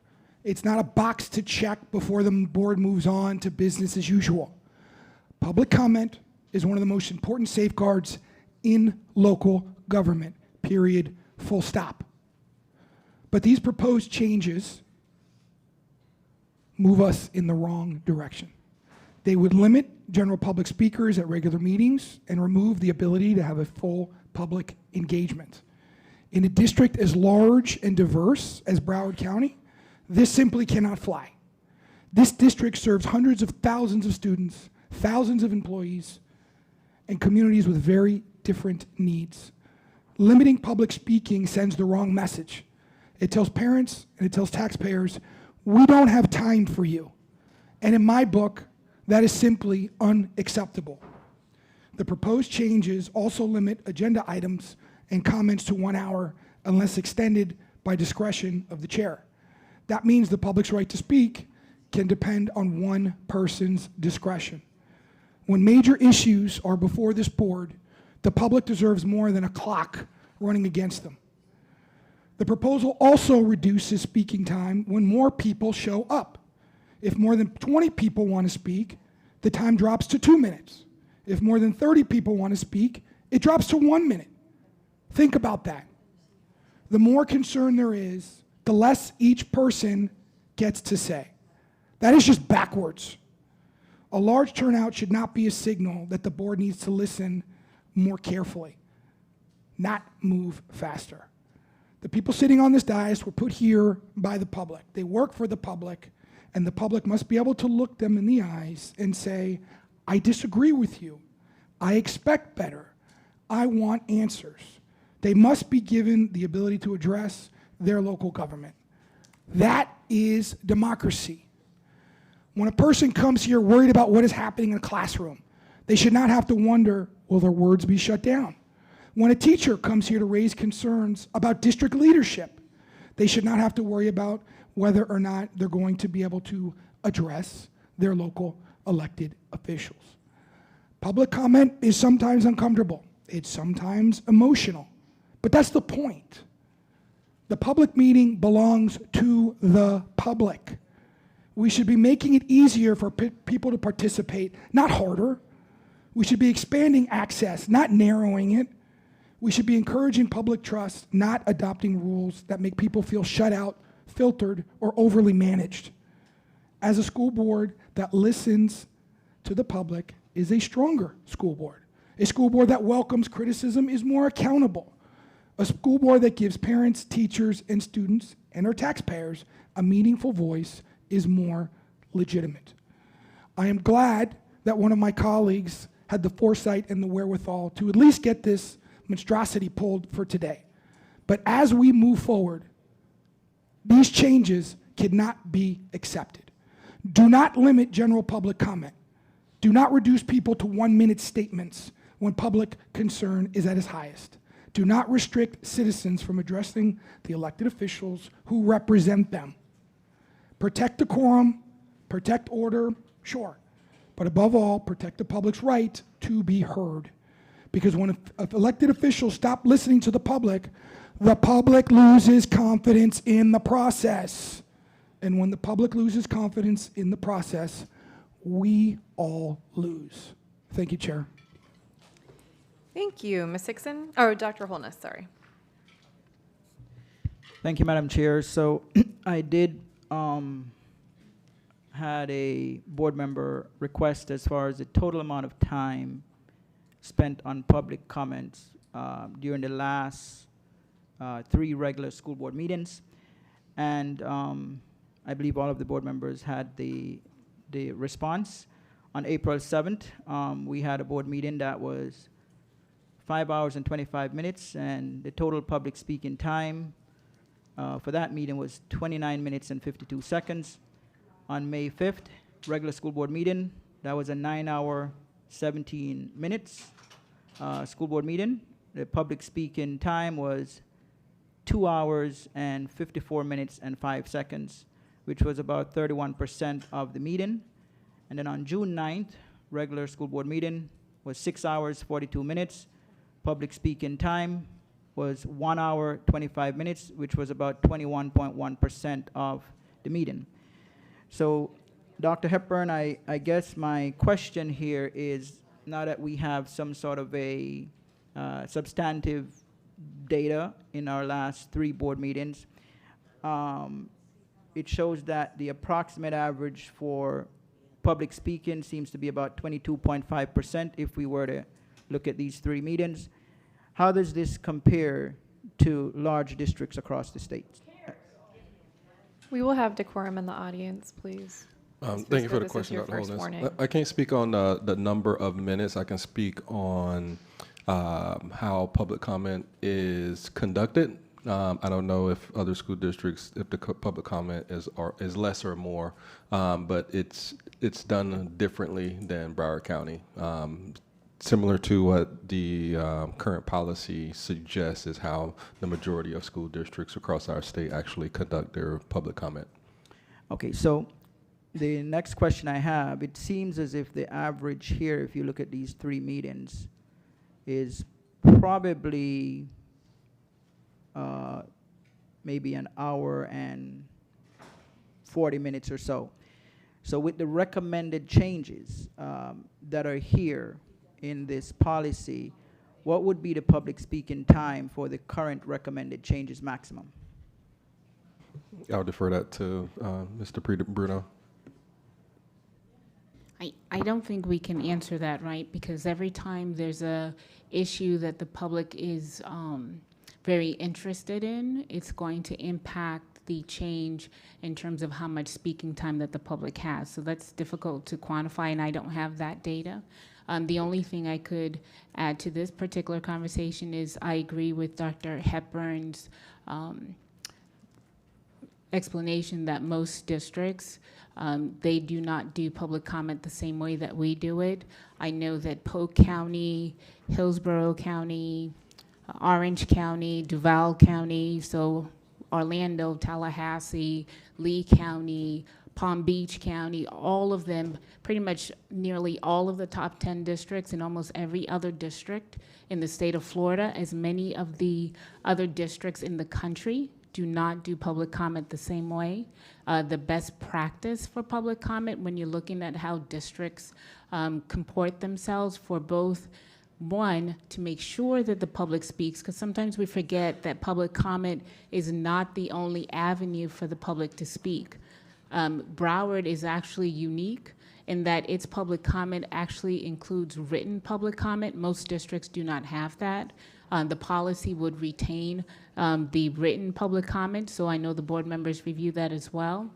It's not a box to check before the board moves on to business as usual. Public comment is one of the most important safeguards in local government, period, full stop. But these proposed changes move us in the wrong direction. They would limit general public speakers at regular meetings and remove the ability to have a full public engagement. In a district as large and diverse as Broward County, this simply cannot fly. This district serves hundreds of thousands of students, thousands of employees, and communities with very different needs. Limiting public speaking sends the wrong message. It tells parents and it tells taxpayers, we don't have time for you. And in my book, that is simply unacceptable. The proposed changes also limit agenda items and comments to 1 hour unless extended by discretion of the chair. That means the public's right to speak can depend on one person's discretion. When major issues are before this board, the public deserves more than a clock running against them. The proposal also reduces speaking time when more people show up. If more than 20 people want to speak, the time drops to 2 minutes. If more than 30 people want to speak, it drops to 1 minute. Think about that. The more concern there is, the less each person gets to say. That is just backwards. A large turnout should not be a signal that the board needs to listen more carefully, not move faster. The people sitting on this dais were put here by the public. They work for the public, and the public must be able to look them in the eyes and say, I disagree with you. I expect better. I want answers. They must be given the ability to address their local government. That is democracy. When a person comes here worried about what is happening in a classroom, they should not have to wonder, will their words be shut down? When a teacher comes here to raise concerns about district leadership, they should not have to worry about whether or not they're going to be able to address their local elected officials. Public comment is sometimes uncomfortable. It's sometimes emotional. But that's the point. The public meeting belongs to the public. We should be making it easier for people to participate, not harder. We should be expanding access, not narrowing it. We should be encouraging public trust, not adopting rules that make people feel shut out, filtered, or overly managed. As a school board that listens to the public is a stronger school board. A school board that welcomes criticism is more accountable. A school board that gives parents, teachers, and students, and our taxpayers a meaningful voice is more legitimate. I am glad that one of my colleagues had the foresight and the wherewithal to at least get this monstrosity pulled for today. But as we move forward, these changes cannot be accepted. Do not limit general public comment. Do not reduce people to 1-minute statements when public concern is at its highest. Do not restrict citizens from addressing the elected officials who represent them. Protect decorum, protect order, sure, but above all, protect the public's right to be heard. Because when elected officials stop listening to the public loses confidence in the process. And when the public loses confidence in the process, we all lose. Thank you, Chair. Thank you, Ms. Hickson, or Dr. Holness, sorry. Thank you, Madam Chair. So I did had a board member request as far as the total amount of time spent on public comments during the last 3 regular school board meetings. And I believe all of the board members had the response. On April 7th, we had a board meeting that was 5 hours and 25 minutes, and the total public speaking time for that meeting was 29 minutes and 52 seconds. On May 5th, regular school board meeting, that was a 9-hour, 17 minutes school board meeting. The public speaking time was 2 hours and 54 minutes and 5 seconds, which was about 31% of the meeting. And then on June 9th, regular school board meeting was 6 hours, 42 minutes. Public speaking time was 1 hour, 25 minutes, which was about 21.1% of the meeting. So, Dr. Hepburn, I guess my question here is, now that we have some sort of a substantive data in our last 3 board meetings, it shows that the approximate average for public speaking seems to be about 22.5% if we were to look at these 3 meetings. How does this compare to large districts across the state? We will have decorum in the audience, please. Thank you for the question, Dr. Holness. I can't speak on the number of minutes. I can speak on how public comment is conducted. I don't know if other school districts, if the public comment is less or more, but it's done differently than Broward County. Similar to what the current policy suggests is how the majority of school districts across our state actually conduct their public comment. Okay, so the next question I have, it seems as if the average here, if you look at these 3 meetings, is probably maybe an hour and 40 minutes or so. So with the recommended changes that are here in this policy, what would be the public speaking time for the current recommended changes maximum? I'll defer that to Mr. Bruno. I don't think we can answer that, right? Because every time there's a issue that the public is very interested in. It's going to impact the change in terms of how much speaking time that the public has. So that's difficult to quantify, and I don't have that data. The only thing I could add to this particular conversation is I agree with Dr. Hepburn's explanation that most districts, they do not do public comment the same way that we do it. I know that Polk County, Hillsborough County, Orange County, Duval County, so Orlando, Tallahassee, Lee County, Palm Beach County, all of them, pretty much nearly all of the top 10 districts and almost every other district in the state of Florida, as many of the other districts in the country, do not do public comment the same way. The best practice for public comment when you're looking at how districts comport themselves for both, one, to make sure that the public speaks, because sometimes we forget that public comment is not the only avenue for the public to speak. Broward is actually unique in that its public comment actually includes written public comment. Most districts do not have that. The policy would retain the written public comment, so I know the board members review that as well.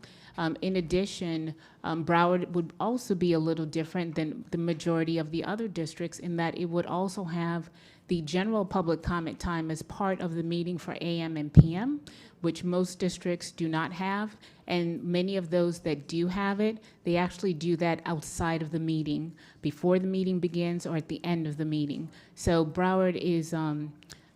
In addition, Broward would also be a little different than the majority of the other districts in that it would also have the general public comment time as part of the meeting for AM and PM, which most districts do not have. And many of those that do have it, they actually do that outside of the meeting, before the meeting begins or at the end of the meeting. So Broward is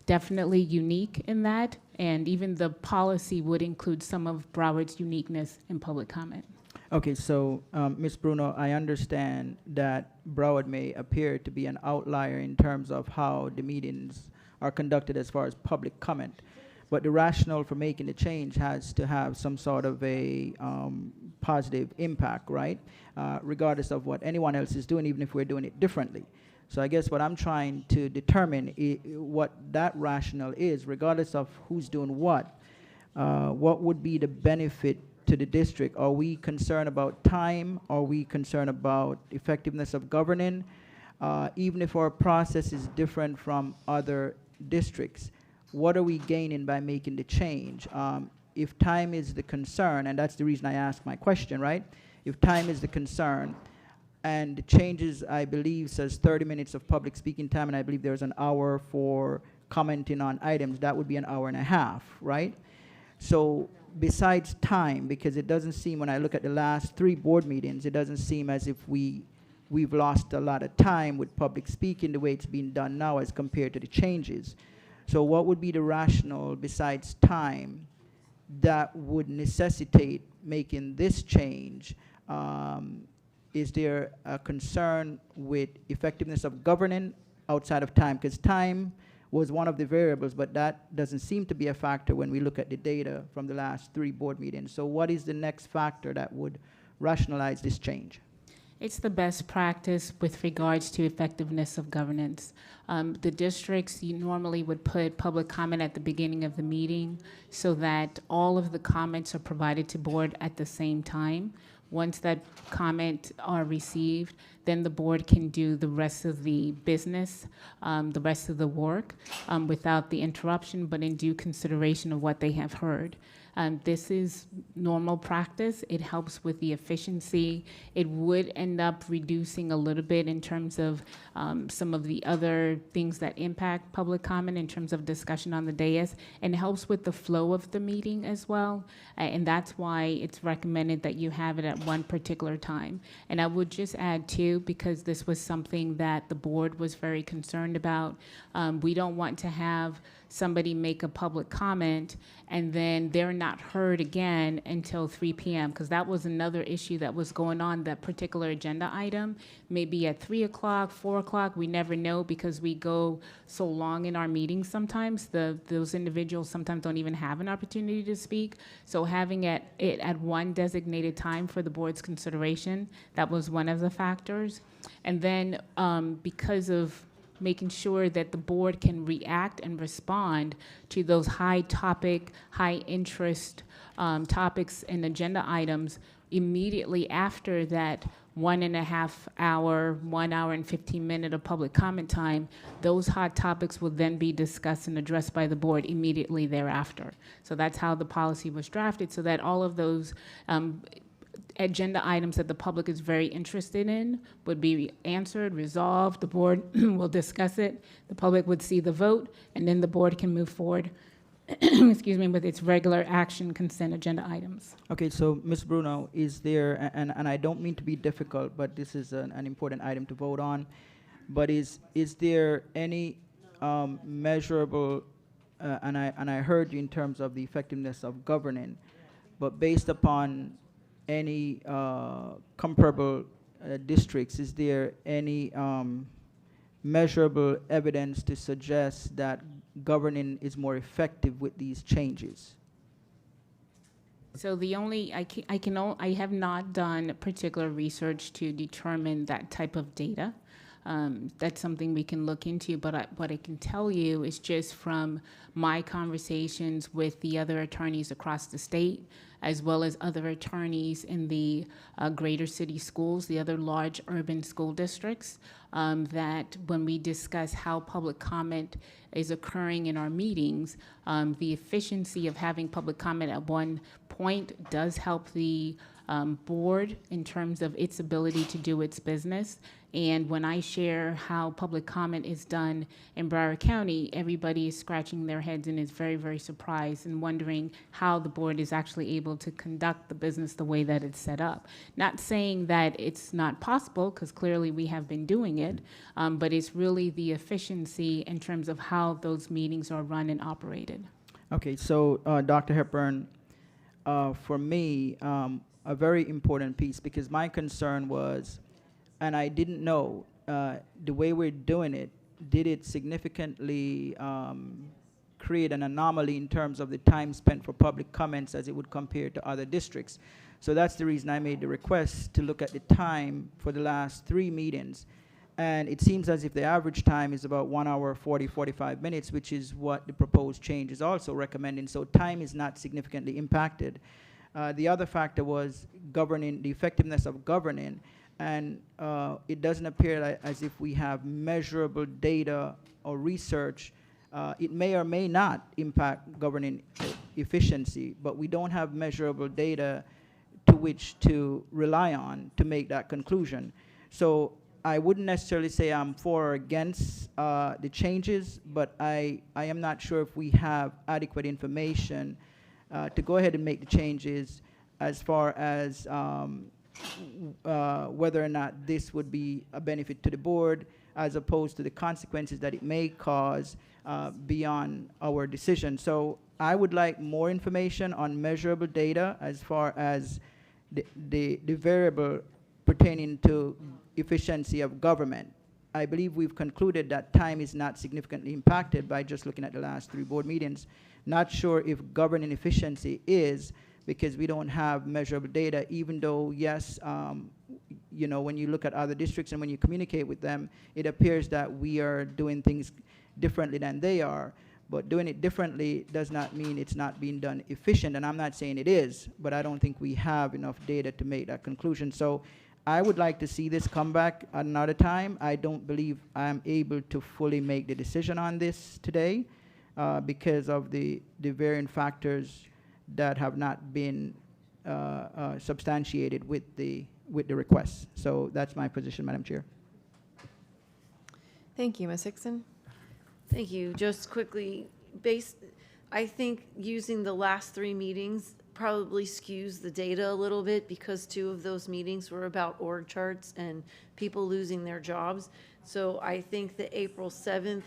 definitely unique in that, and even the policy would include some of Broward's uniqueness in public comment. Okay, so Ms. Bruno, I understand that Broward may appear to be an outlier in terms of how the meetings are conducted as far as public comment, but the rationale for making the change has to have some sort of a positive impact, right? Regardless of what anyone else is doing, even if we're doing it differently. So I guess what I'm trying to determine what that rationale is, regardless of who's doing what would be the benefit to the district? Are we concerned about time? Are we concerned about effectiveness of governing? Even if our process is different from other districts, what are we gaining by making the change? If time is the concern, and that's the reason I asked my question, right? If time is the concern, and the changes, I believe, says 30 minutes of public speaking time, and I believe there's an hour for commenting on items, that would be an hour and a half, right? So besides time, because it doesn't seem, when I look at the last 3 board meetings, it doesn't seem as if we've lost a lot of time with public speaking the way it's being done now as compared to the changes. So what would be the rationale besides time that would necessitate making this change? Is there a concern with effectiveness of governing outside of time? Because time was one of the variables, but that doesn't seem to be a factor when we look at the data from the last 3 board meetings. So what is the next factor that would rationalize this change? It's the best practice with regards to effectiveness of governance. The districts, you normally would put public comment at the beginning of the meeting so that all of the comments are provided to board at the same time. Once that comment are received, then the board can do the rest of the business, the rest of the work without the interruption, but in due consideration of what they have heard. This is normal practice. It helps with the efficiency. It would end up reducing a little bit in terms of some of the other things that impact public comment in terms of discussion on the dais, and helps with the flow of the meeting as well. And that's why it's recommended that you have it at one particular time. And I would just add too, because this was something that the board was very concerned about, we don't want to have somebody make a public comment and then they're not heard again until 3 p.m. because that was another issue that was going on, that particular agenda item, maybe at 3 o'clock, 4 o'clock, we never know because we go so long in our meetings sometimes. Those individuals sometimes don't even have an opportunity to speak. So having it at one designated time for the board's consideration, that was one of the factors. And then because of making sure that the board can react and respond to those high topic, high interest topics and agenda items immediately after that 1.5 hour, 1 hour and 15 minute of public comment time, those hot topics will then be discussed and addressed by the board immediately thereafter. So that's how the policy was drafted, so that all of those agenda items that the public is very interested in would be answered, resolved. The board will discuss it. The public would see the vote, and then the board can move forward excuse me, with its regular action consent agenda items. Okay, so Ms. Bruno, is there, and I don't mean to be difficult, but this is an important item to vote on, but is there any measurable, and I heard you in terms of the effectiveness of governing, but based upon any comparable districts, is there any measurable evidence to suggest that governing is more effective with these changes? So the only, I have not done particular research to determine that type of data. That's something we can look into, but what I can tell you is just from my conversations with the other attorneys across the state, as well as other attorneys in the greater city schools, the other large urban school districts, that when we discuss how public comment is occurring in our meetings, the efficiency of having public comment at one point does help the board in terms of its ability to do its business. And when I share how public comment is done in Broward County, everybody is scratching their heads and is very, very surprised and wondering how the board is actually able to conduct the business the way that it's set up. Not saying that it's not possible, because clearly we have been doing it, but it's really the efficiency in terms of how those meetings are run and operated. Okay, so Dr. Hepburn, for me, a very important piece, because my concern was, and I didn't know, the way we're doing it, did it significantly create an anomaly in terms of the time spent for public comments as it would compare to other districts? So that's the reason I made the request to look at the time for the last 3 meetings. And it seems as if the average time is about 1 hour, 45 minutes, which is what the proposed change is also recommending. So time is not significantly impacted. The other factor was governing, the effectiveness of governing. And it doesn't appear as if we have measurable data or research. It may or may not impact governing efficiency, but we don't have measurable data to which to rely on to make that conclusion. So I wouldn't necessarily say I'm for or against the changes, but I am not sure if we have adequate information to go ahead and make the changes as far as whether or not this would be a benefit to the board as opposed to the consequences that it may cause beyond our decision. So I would like more information on measurable data as far as the variable pertaining to efficiency of government. I believe we've concluded that time is not significantly impacted by just looking at the last 3 board meetings. Not sure if governing efficiency is, because we don't have measurable data, even though, yes, you know, when you look at other districts and when you communicate with them, it appears that we are doing things differently than they are. But doing it differently does not mean it's not being done efficient, and I'm not saying it is, but I don't think we have enough data to make that conclusion. So I would like to see this come back at another time. I don't believe I'm able to fully make the decision on this today because of the varying factors that have not been substantiated with the request. So that's my position, Madam Chair. Thank you, Ms. Hickson. Thank you. Just quickly, I think using the last 3 meetings probably skews the data a little bit, because 2 of those meetings were about org charts and people losing their jobs. So I think the April 7th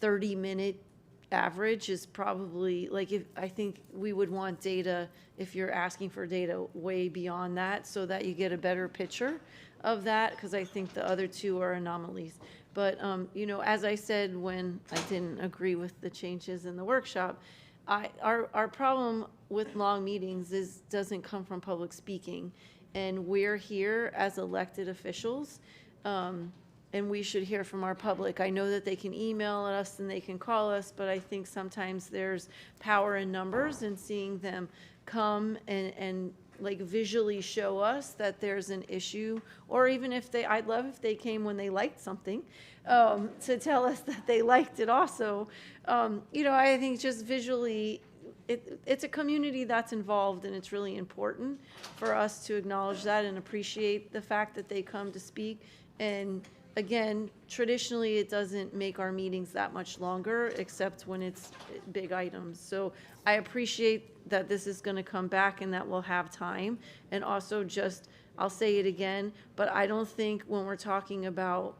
30-minute average is probably, like, I think we would want data, if you're asking for data, way beyond that, so that you get a better picture of that, because I think the other 2 are anomalies. But, you know, as I said when I didn't agree with the changes in the workshop, our problem with long meetings doesn't come from public speaking. And we're here as elected officials, and we should hear from our public. I know that they can email us and they can call us, but I think sometimes there's power in numbers, and seeing them come and like visually show us that there's an issue, or even if I'd love if they came when they liked something, to tell us that they liked it also. I think just visually, it's a community that's involved, and it's really important for us to acknowledge that and appreciate the fact that they come to speak. And again, traditionally, it doesn't make our meetings that much longer, except when it's big items. So I appreciate that this is going to come back and that we'll have time. And also just, I'll say it again, but I don't think when we're talking about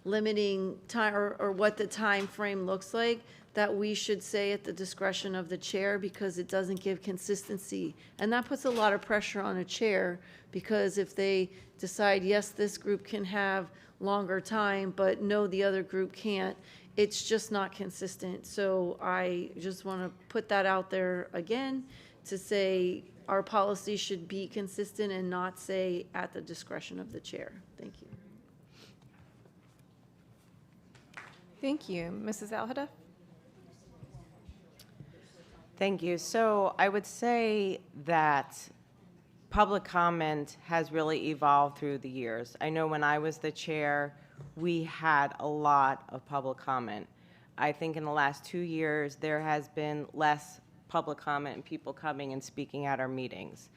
limiting time or what the time frame looks like, that we should say at the discretion of the chair, because it doesn't give consistency. And that puts a lot of pressure on a chair, because if they decide, yes, this group can have longer time, but no, the other group can't, it's just not consistent. So I just want to put that out there again, to say our policy should be consistent and not say at the discretion of the chair. Thank you. Thank you. Mrs. Alhada? Thank you. So I would say that public comment has really evolved through the years. I know when I was the chair, we had a lot of public comment. I think in the last 2 years, there has been less public comment and people coming and speaking at our meetings.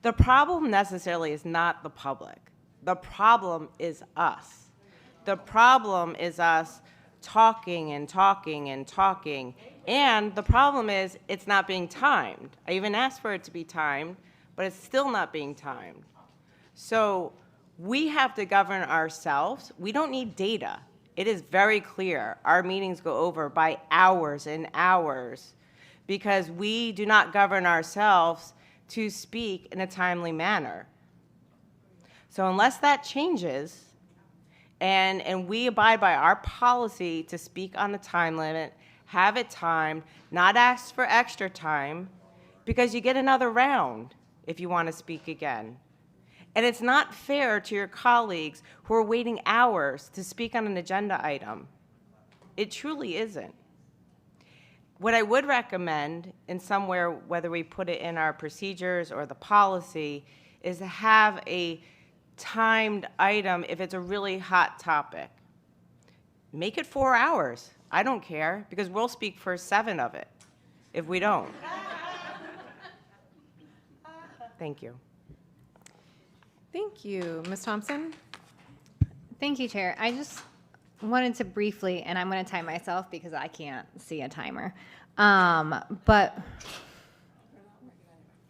The problem necessarily is not the public. The problem is us. The problem is us talking and talking and talking. And the problem is it's not being timed. I even asked for it to be timed, but it's still not being timed. So we have to govern ourselves. We don't need data. It is very clear. Our meetings go over by hours and hours because we do not govern ourselves to speak in a timely manner. So unless that changes, and we abide by our policy to speak on the time limit, have it timed, not ask for extra time, because you get another round if you want to speak again. And it's not fair to your colleagues who are waiting hours to speak on an agenda item. It truly isn't. What I would recommend in somewhere, whether we put it in our procedures or the policy, is to have a timed item if it's a really hot topic. Make it 4 hours. I don't care, because we'll speak for 7 of it if we don't. Thank you. Thank you. Ms. Thompson? Thank you, Chair. I just wanted to briefly, and I'm going to time myself because I can't see a timer,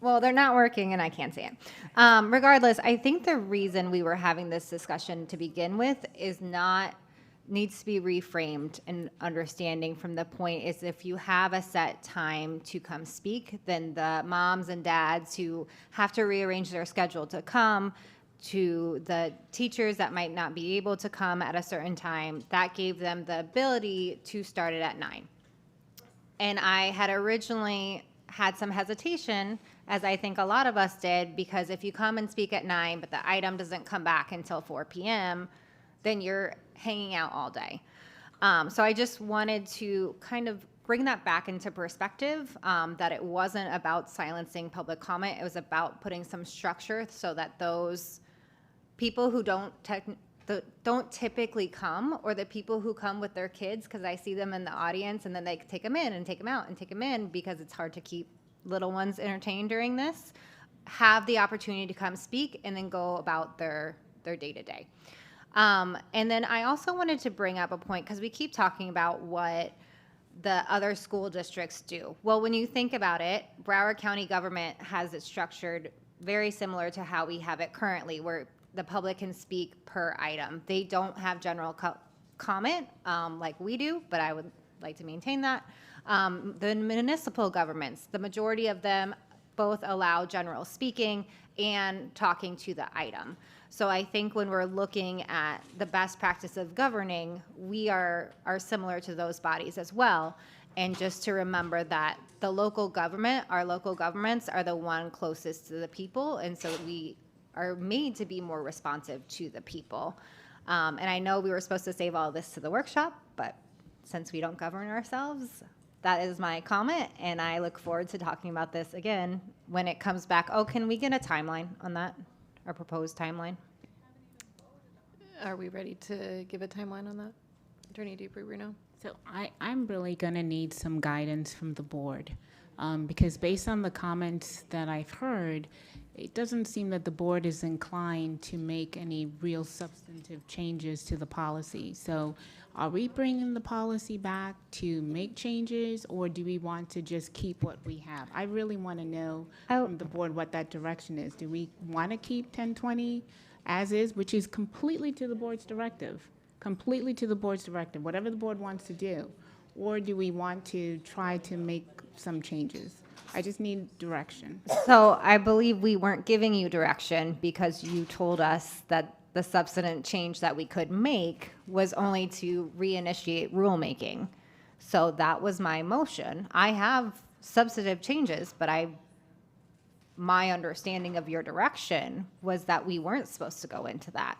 well, they're not working and I can't see it. Regardless, I think the reason we were having this discussion to begin with needs to be reframed and understanding from the point is if you have a set time to come speak, then the moms and dads who have to rearrange their schedule to come, to the teachers that might not be able to come at a certain time, that gave them the ability to start it at 9. And I had originally had some hesitation, as I think a lot of us did, because if you come and speak at 9, but the item doesn't come back until 4 p.m., then you're hanging out all day. So I just wanted to kind of bring that back into perspective, that it wasn't about silencing public comment. It was about putting some structure so that those people who don't typically come, or the people who come with their kids, because I see them in the audience and then they take them in and take them out and take them in because it's hard to keep little ones entertained during this, have the opportunity to come speak and then go about their day-to-day. And then I also wanted to bring up a point, because we keep talking about what the other school districts do. Well, when you think about it, Broward County government has it structured very similar to how we have it currently, where the public can speak per item. They don't have general comment like we do, but I would like to maintain that. The municipal governments, the majority of them both allow general speaking and talking to the item. So I think when we're looking at the best practice of governing, we are similar to those bodies as well. And just to remember that the local government, our local governments are the one closest to the people, and so we are made to be more responsive to the people. And I know we were supposed to save all this to the workshop, but since we don't govern ourselves, that is my comment, and I look forward to talking about this again when it comes back. Oh, can we get a timeline on that, or proposed timeline? Are we ready to give a timeline on that? Attorney Dupree-Bruno? So I'm really going to need some guidance from the board, because based on the comments that I've heard, it doesn't seem that the board is inclined to make any real substantive changes to the policy. So are we bringing the policy back to make changes, or do we want to just keep what we have? I really want to know from the board what that direction is. Do we want to keep 1020 as is, which is completely to the board's directive? Completely to the board's directive, whatever the board wants to do? Or do we want to try to make some changes? I just need direction. So I believe we weren't giving you direction because you told us that the substantive change that we could make was only to reinitiate rulemaking. So that was my motion. I have substantive changes, but my understanding of your direction was that we weren't supposed to go into that.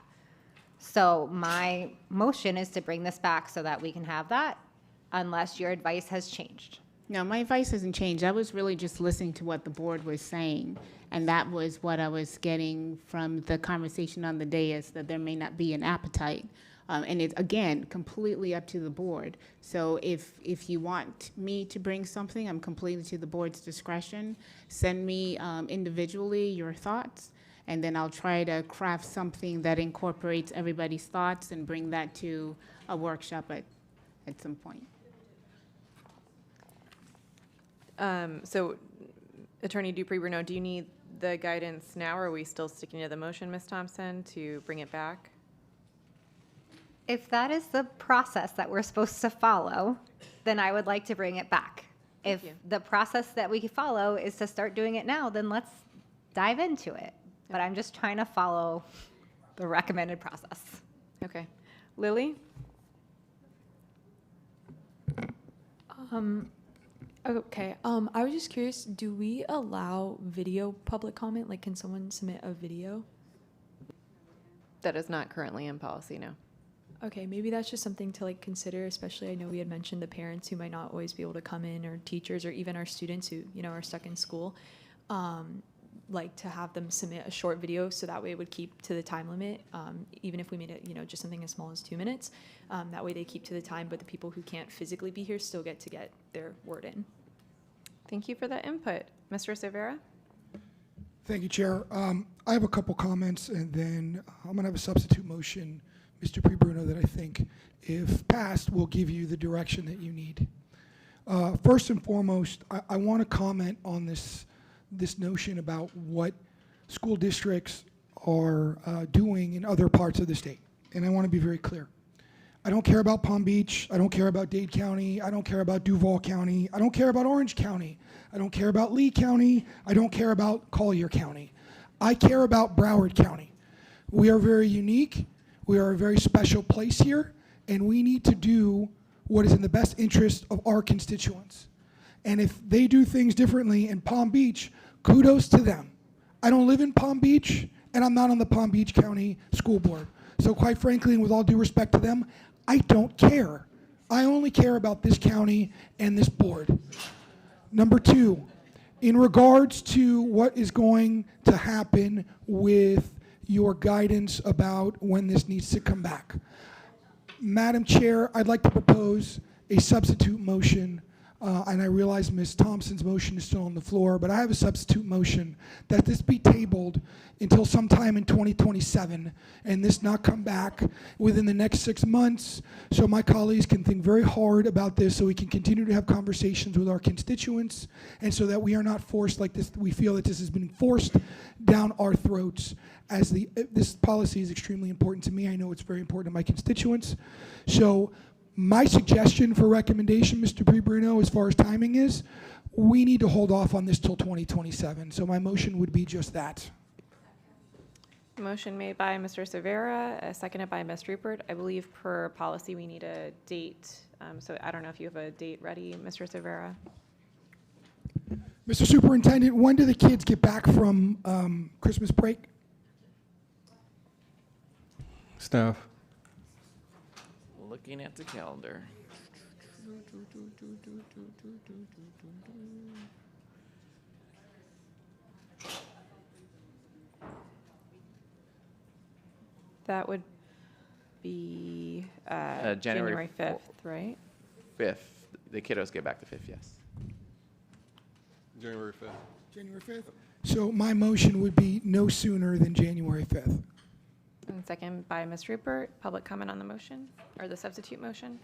So my motion is to bring this back so that we can have that, unless your advice has changed. No, my advice hasn't changed. I was really just listening to what the board was saying, and that was what I was getting from the conversation on the dais, that there may not be an appetite. And it's, again, completely up to the board. So if you want me to bring something, I'm completely to the board's discretion. Send me individually your thoughts, and then I'll try to craft something that incorporates everybody's thoughts and bring that to a workshop at some point. So, Attorney Dupree-Bruno, do you need the guidance now, or are we still sticking to the motion, Ms. Thompson, to bring it back? If that is the process that we're supposed to follow, then I would like to bring it back. If the process that we follow is to start doing it now, then let's dive into it. But I'm just trying to follow the recommended process. Okay. Lily? Okay, I was just curious, do we allow video public comment? Like, can someone submit a video? That is not currently in policy, no. Okay, maybe that's just something to like consider, especially I know we had mentioned the parents who might not always be able to come in, or teachers, or even our students who, you know, are stuck in school. Like to have them submit a short video so that way it would keep to the time limit, even if we made it, you know, just something as small as 2 minutes. That way they keep to the time, but the people who can't physically be here still get to get their word in. Thank you for that input. Mr. Cervera? Thank you, Chair. I have a couple comments, and then I'm going to have a substitute motion, Mr. Dupree-Bruno, that I think, if passed, will give you the direction that you need. First and foremost, I want to comment on this notion about what school districts are doing in other parts of the state. And I want to be very clear. I don't care about Palm Beach. I don't care about Dade County. I don't care about Duval County. I don't care about Orange County. I don't care about Lee County. I don't care about Collier County. I care about Broward County. We are very unique. We are a very special place here, and we need to do what is in the best interest of our constituents. And if they do things differently in Palm Beach, kudos to them. I don't live in Palm Beach, and I'm not on the Palm Beach County School Board. So quite frankly, and with all due respect to them, I don't care. I only care about this county and this board. Number two, in regards to what is going to happen with your guidance about when this needs to come back. Madam Chair, I'd like to propose a substitute motion, and I realize Ms. Thompson's motion is still on the floor, but I have a substitute motion that this be tabled until sometime in 2027, and this not come back within the next 6 months, so my colleagues can think very hard about this, so we can continue to have conversations with our constituents, and so that we are not forced like this. We feel that this has been forced down our throats, as this policy is extremely important to me. I know it's very important to my constituents. So my suggestion for recommendation, Mr. Dupree-Bruno, as far as timing is, we need to hold off on this till 2027. So my motion would be just that. Motion made by Mr. Cervera, seconded by Ms. Rupert. I believe per policy we need a date. So I don't know if you have a date ready, Mr. Cervera. Mr. Superintendent, when do the kids get back from Christmas break? Staff. Looking at the calendar. That would be January January 5th, right? 5th. The kiddos get back the 5th, yes. January 5th. January 5th. So my motion would be no sooner than January 5th. And second by Ms. Rupert. Public comment on the motion or the substitute motion?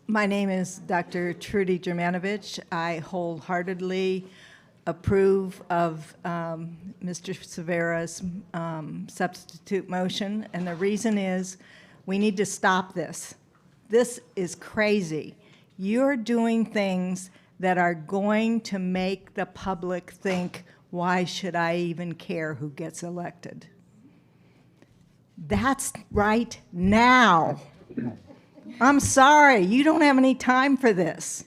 My name is Dr. Trudy Germanovich. I wholeheartedly approve of Mr. Severa's substitute motion, and the reason is we need to stop this. This is crazy. You're doing things that are going to make the public think, why should I even care who gets elected? That's right now. I'm sorry, you don't have any time for this.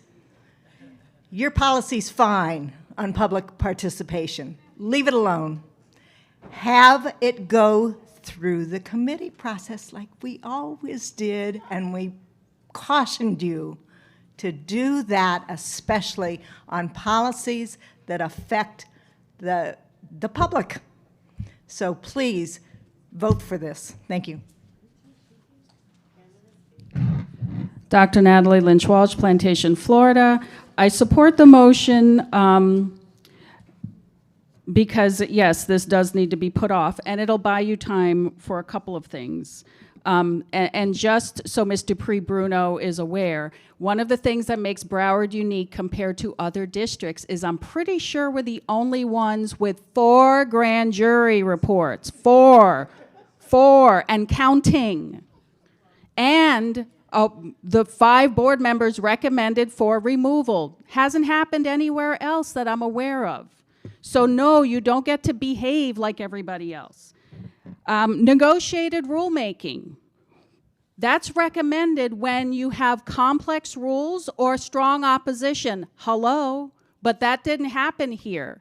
Your policy's fine on public participation. Leave it alone. Have it go through the committee process like we always did, and we cautioned you to do that, especially on policies that affect the public. So please vote for this. Thank you. Dr. Natalie Lynch Walsh, Plantation, Florida. I support the motion because, yes, this does need to be put off, and it'll buy you time for a couple of things. And just so Ms. Dupree-Bruno is aware, one of the things that makes Broward unique compared to other districts is I'm pretty sure we're the only ones with 4 grand jury reports. 4, and counting. And the 5 board members recommended for removal. Hasn't happened anywhere else that I'm aware of. So no, you don't get to behave like everybody else. Negotiated rulemaking. That's recommended when you have complex rules or strong opposition. Hello, but that didn't happen here.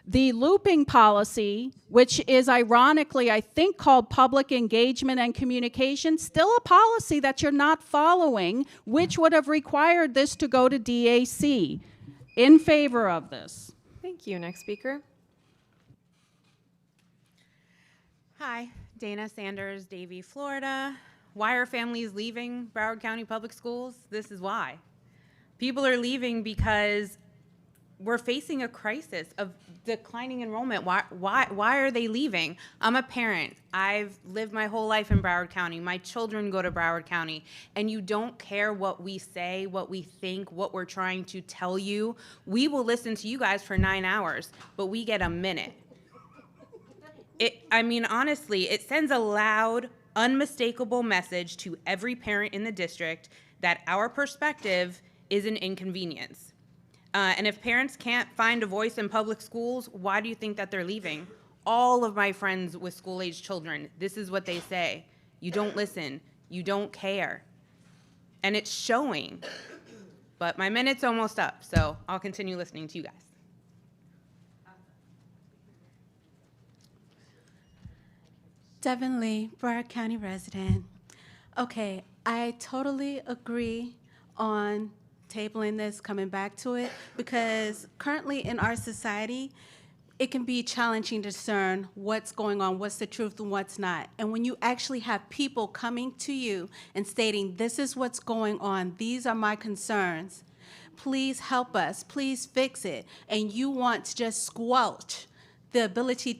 The looping policy, which is ironically, I think, called public engagement and communication, still a policy that you're not following, which would have required this to go to DAC. In favor of this. Thank you. Next speaker. Hi, Dana Sanders, Davie, Florida. Why are families leaving Broward County Public Schools? This is why. People are leaving because we're facing a crisis of declining enrollment. Why are they leaving? I'm a parent. I've lived my whole life in Broward County. My children go to Broward County. And you don't care what we say, what we think, what we're trying to tell you. We will listen to you guys for 9 hours, but we get a minute. Honestly, it sends a loud, unmistakable message to every parent in the district that our perspective is an inconvenience. And if parents can't find a voice in public schools, why do you think that they're leaving? All of my friends with school-age children, this is what they say. You don't listen. You don't care. And it's showing. But my minute's almost up, so I'll continue listening to you guys. Devin Lee, Broward County resident. Okay, I totally agree on tabling this, coming back to it, because currently in our society, it can be challenging to discern what's going on, what's the truth and what's not. And when you actually have people coming to you and stating, this is what's going on, these are my concerns, please help us, please fix it, and you want to just squelch the ability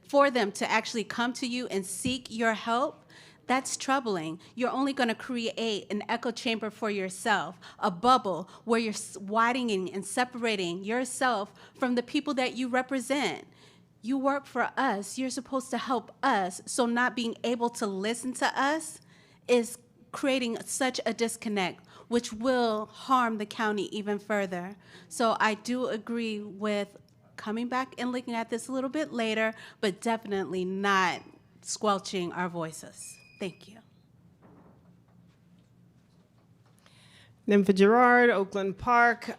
for them to actually come to you and seek your help, that's troubling. You're only going to create an echo chamber for yourself, a bubble where you're widening and separating yourself from the people that you represent. You work for us. You're supposed to help us. So not being able to listen to us is creating such a disconnect, which will harm the county even further. So I do agree with coming back and looking at this a little bit later, but definitely not squelching our voices. Thank you. Nympha Gerard, Oakland Park.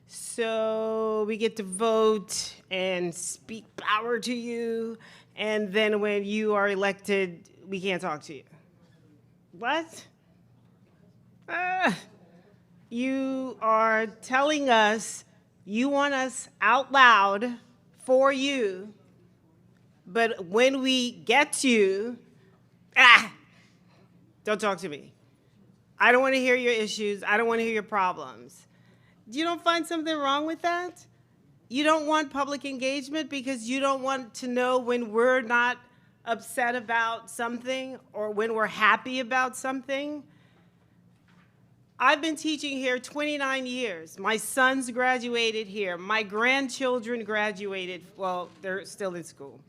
So we get to vote and speak power to you, and then when you are elected, we can't talk to you. What? You are telling us you want us out loud for you, but when we get you, don't talk to me. I don't want to hear your issues. I don't want to hear your problems. You don't find something wrong with that? You don't want public engagement because you don't want to know when we're not upset about something or when we're happy about something? I've been teaching here 29 years. My sons graduated here. My grandchildren graduated. Well, they're still in school.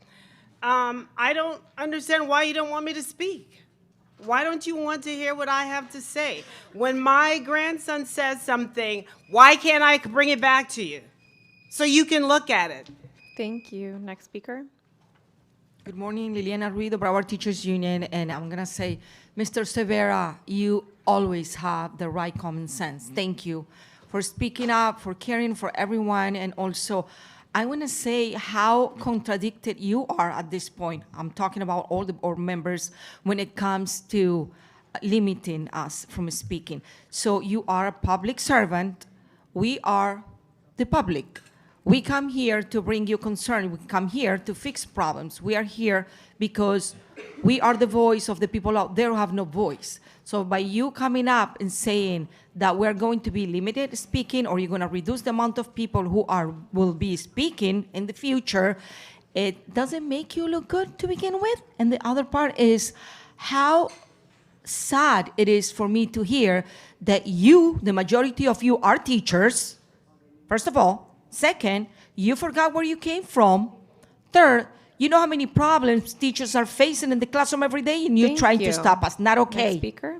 I don't understand why you don't want me to speak. Why don't you want to hear what I have to say? When my grandson says something, why can't I bring it back to you so you can look at it? Thank you. Next speaker. Good morning, Liliana Ruiz, the Broward Teachers Union, and I'm gonna say, Mr. Severa, you always have the right common sense. Thank you for speaking up, for caring for everyone, and also, I wanna say how contradicted you are at this point. I'm talking about all the board members when it comes to limiting us from speaking. So you are a public servant, we are the public. We come here to bring you concern. We come here to fix problems. We are here because we are the voice of the people out there who have no voice. So by you coming up and saying that we're going to be limited speaking or you're going to reduce the amount of people who will be speaking in the future, it doesn't make you look good to begin with. And the other part is how sad it is for me to hear that you, the majority of you, are teachers, first of all. Second, you forgot where you came from. Third, you know how many problems teachers are facing in the classroom every day, and you're trying to stop us. Not okay. Next speaker.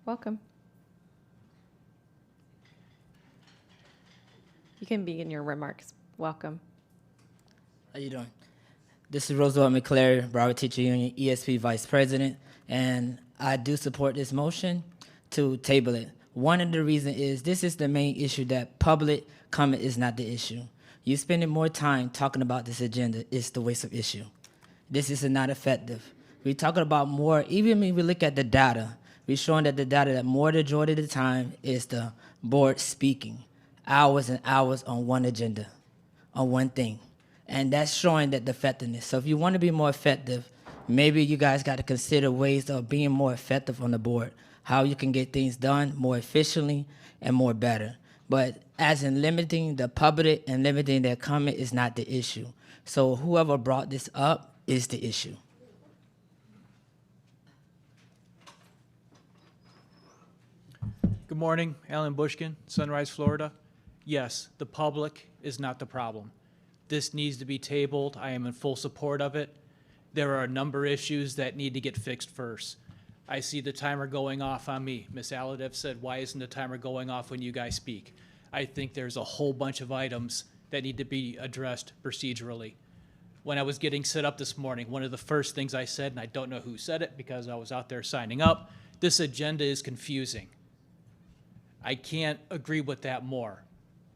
Welcome. You can begin your remarks. Welcome. How you doing? This is Roosevelt McClary, Broward Teacher Union, ESP Vice President, and I do support this motion to table it. One of the reasons is this is the main issue, that public comment is not the issue. You spending more time talking about this agenda is the waste of issue. This is not effective. We're talking about more, even when we look at the data, we're showing that the data that more the majority of the time is the board speaking, hours and hours on one agenda, on one thing. And that's showing that the effectiveness. So if you want to be more effective, maybe you guys got to consider ways of being more effective on the board, how you can get things done more efficiently and more better. But as in limiting the public and limiting their comment is not the issue. So whoever brought this up is the issue. Good morning, Alan Bushkin, Sunrise, Florida. Yes, the public is not the problem. This needs to be tabled. I am in full support of it. There are a number of issues that need to get fixed first. I see the timer going off on me. Ms. Aladev said, why isn't the timer going off when you guys speak? I think there's a whole bunch of items that need to be addressed procedurally. When I was getting set up this morning, one of the first things I said, and I don't know who said it because I was out there signing up, this agenda is confusing. I can't agree with that more.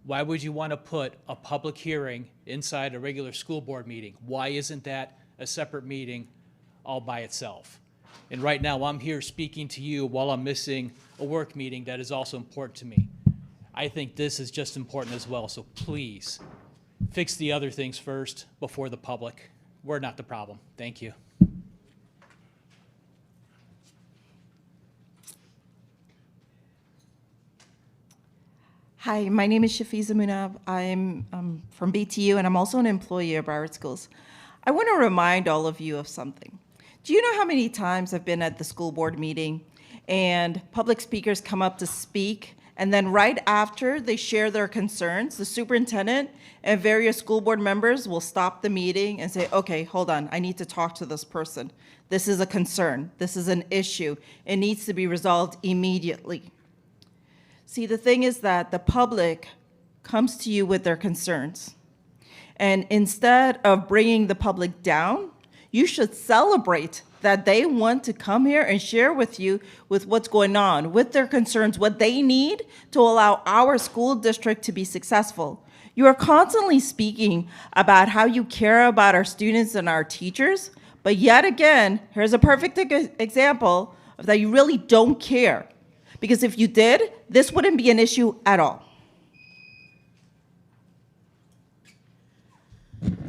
Why would you want to put a public hearing inside a regular school board meeting? Why isn't that a separate meeting all by itself? And right now, I'm here speaking to you while I'm missing a work meeting that is also important to me. I think this is just important as well, so please fix the other things first before the public. We're not the problem. Thank you. Hi, my name is Shafiza Munab. I'm from BTU, and I'm also an employee at Broward Schools. I want to remind all of you of something. Do you know how many times I've been at the school board meeting and public speakers come up to speak, and then right after they share their concerns, the superintendent and various school board members will stop the meeting and say, okay, hold on, I need to talk to this person. This is a concern. This is an issue. It needs to be resolved immediately. See, the thing is that the public comes to you with their concerns. And instead of bringing the public down, you should celebrate that they want to come here and share with you with what's going on, with their concerns, what they need to allow our school district to be successful. You are constantly speaking about how you care about our students and our teachers, but yet again, here's a perfect example of that you really don't care. Because if you did, this wouldn't be an issue at all.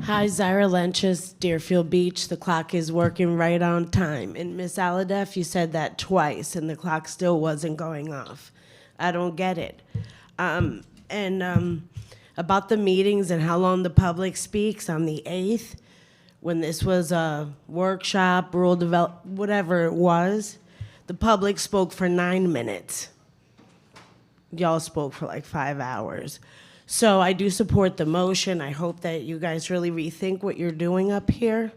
Hi, Zyra Lenches, Deerfield Beach. The clock is working right on time. And Miss Aladef, you said that twice, and the clock still wasn't going off. I don't get it. About the meetings and how long the public speaks on the 8th, when this was a workshop, rural development, whatever it was, the public spoke for 9 minutes. Y'all spoke for like 5 hours. So I do support the motion. I hope that you guys really rethink what you're doing up here.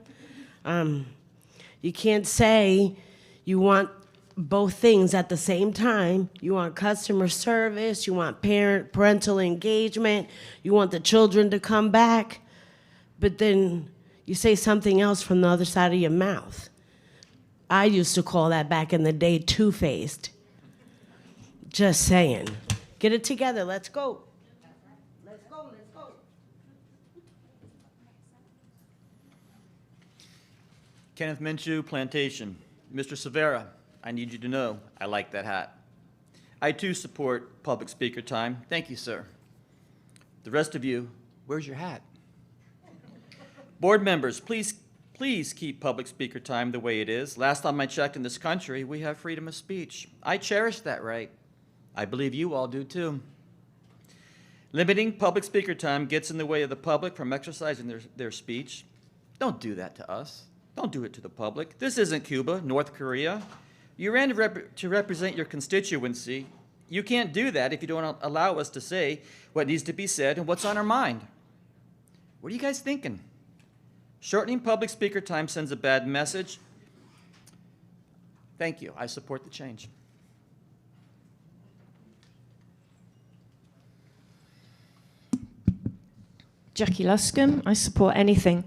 You can't say you want both things at the same time. You want customer service, you want parental engagement, you want the children to come back, but then you say something else from the other side of your mouth. I used to call that back in the day two-faced. Just saying. Get it together, let's go. Kenneth Minshew, Plantation. Mr. Severa, I need you to know I like that hat. I too support public speaker time. Thank you, sir. The rest of you, where's your hat? Board members, please keep public speaker time the way it is. Last time I checked in this country, we have freedom of speech. I cherish that right. I believe you all do too. Limiting public speaker time gets in the way of the public from exercising their speech. Don't do that to us. Don't do it to the public. This isn't Cuba, North Korea. You ran to represent your constituency. You can't do that if you don't allow us to say what needs to be said and what's on our mind. What are you guys thinking? Shortening public speaker time sends a bad message. Thank you. I support the change. Jackie Luscombe. I support anything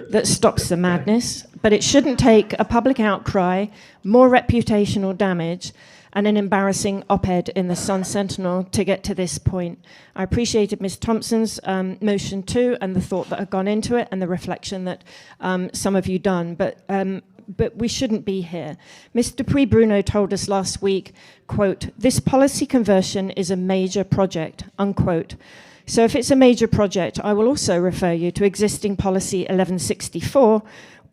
that stops the madness, but it shouldn't take a public outcry, more reputational damage, and an embarrassing op-ed in the Sun Sentinel to get to this point. I appreciated Ms. Thompson's motion too, and the thought that had gone into it, and the reflection that some of you done, but we shouldn't be here. Ms. Dupuy-Bruno told us last week, quote, "This policy conversion is a major project," unquote. So if it's a major project, I will also refer you to existing policy 1164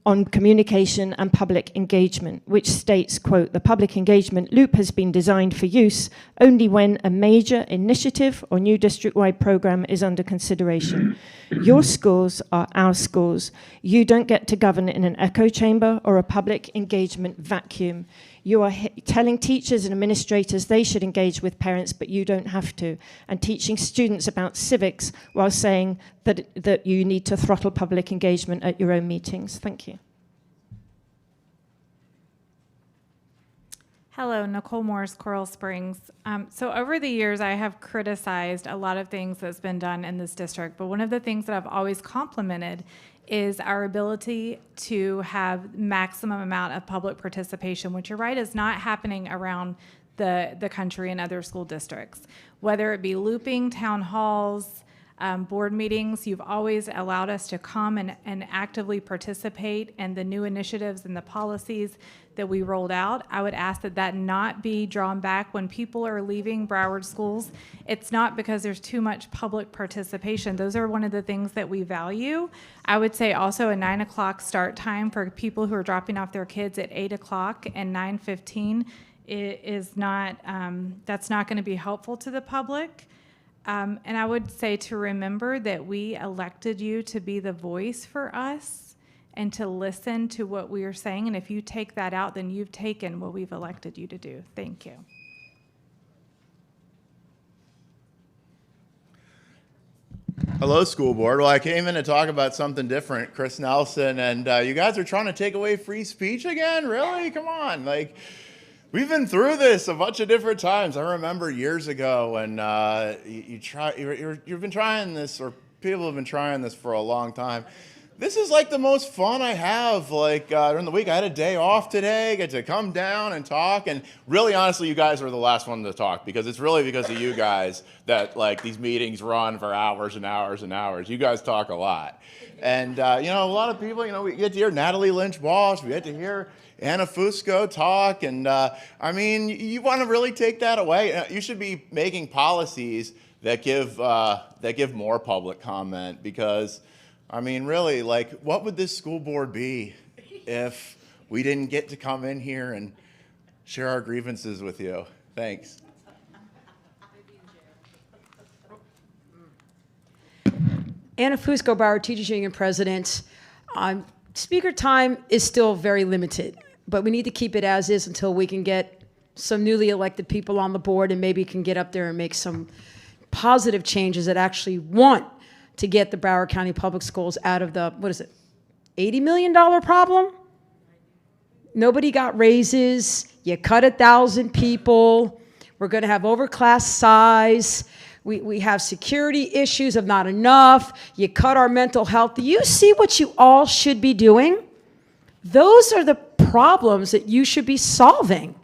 on communication and public engagement, which states, quote, "The public engagement loop has been designed for use only when a major initiative or new district-wide program is under consideration. Your schools are our schools. You don't get to govern in an echo chamber or a public engagement vacuum. You are telling teachers and administrators they should engage with parents, but you don't have to, and teaching students about civics while saying that you need to throttle public engagement at your own meetings." Thank you. Hello, Nicole Morris, Coral Springs. So over the years, I have criticized a lot of things that's been done in this district, but one of the things that I've always complimented is our ability to have maximum amount of public participation, which you're right is not happening around the country and other school districts. Whether it be looping town halls, board meetings, you've always allowed us to come and actively participate in the new initiatives and the policies that we rolled out. I would ask that not be drawn back when people are leaving Broward schools. It's not because there's too much public participation. Those are one of the things that we value. I would say also a 9 o'clock start time for people who are dropping off their kids at 8 o'clock and 9:15 is not, that's not going to be helpful to the public. And I would say to remember that we elected you to be the voice for us and to listen to what we are saying. And if you take that out, then you've taken what we've elected you to do. Thank you. Hello, school board. Well, I came in to talk about something different, Chris Nelson, and you guys are trying to take away free speech again? Really? Come on. Like, we've been through this a bunch of different times. I remember years ago when you've been trying this, or people have been trying this for a long time. This is like the most fun I have. Like during the week, I had a day off today, get to come down and talk. And really, honestly, you guys were the last one to talk because it's really because of you guys that like these meetings run for hours and hours and hours. You guys talk a lot. And, you know, a lot of people, you know, we get to hear Natalie Lynch-Walsh, we get to hear Anna Fusco talk. And I mean, you want to really take that away. You should be making policies that give more public comment because, I mean, really, like, what would this school board be if we didn't get to come in here and share our grievances with you? Thanks. Anna Fusco, Broward Teachers Union President. Speaker time is still very limited, but we need to keep it as is until we can get some newly elected people on the board and maybe can get up there and make some positive changes that actually want to get the Broward County Public Schools out of the, what is it, $80 million problem? Nobody got raises. You cut 1,000 people. We're going to have overclass size. We have security issues of not enough. You cut our mental health. Do you see what you all should be doing? Those are the problems that you should be solving.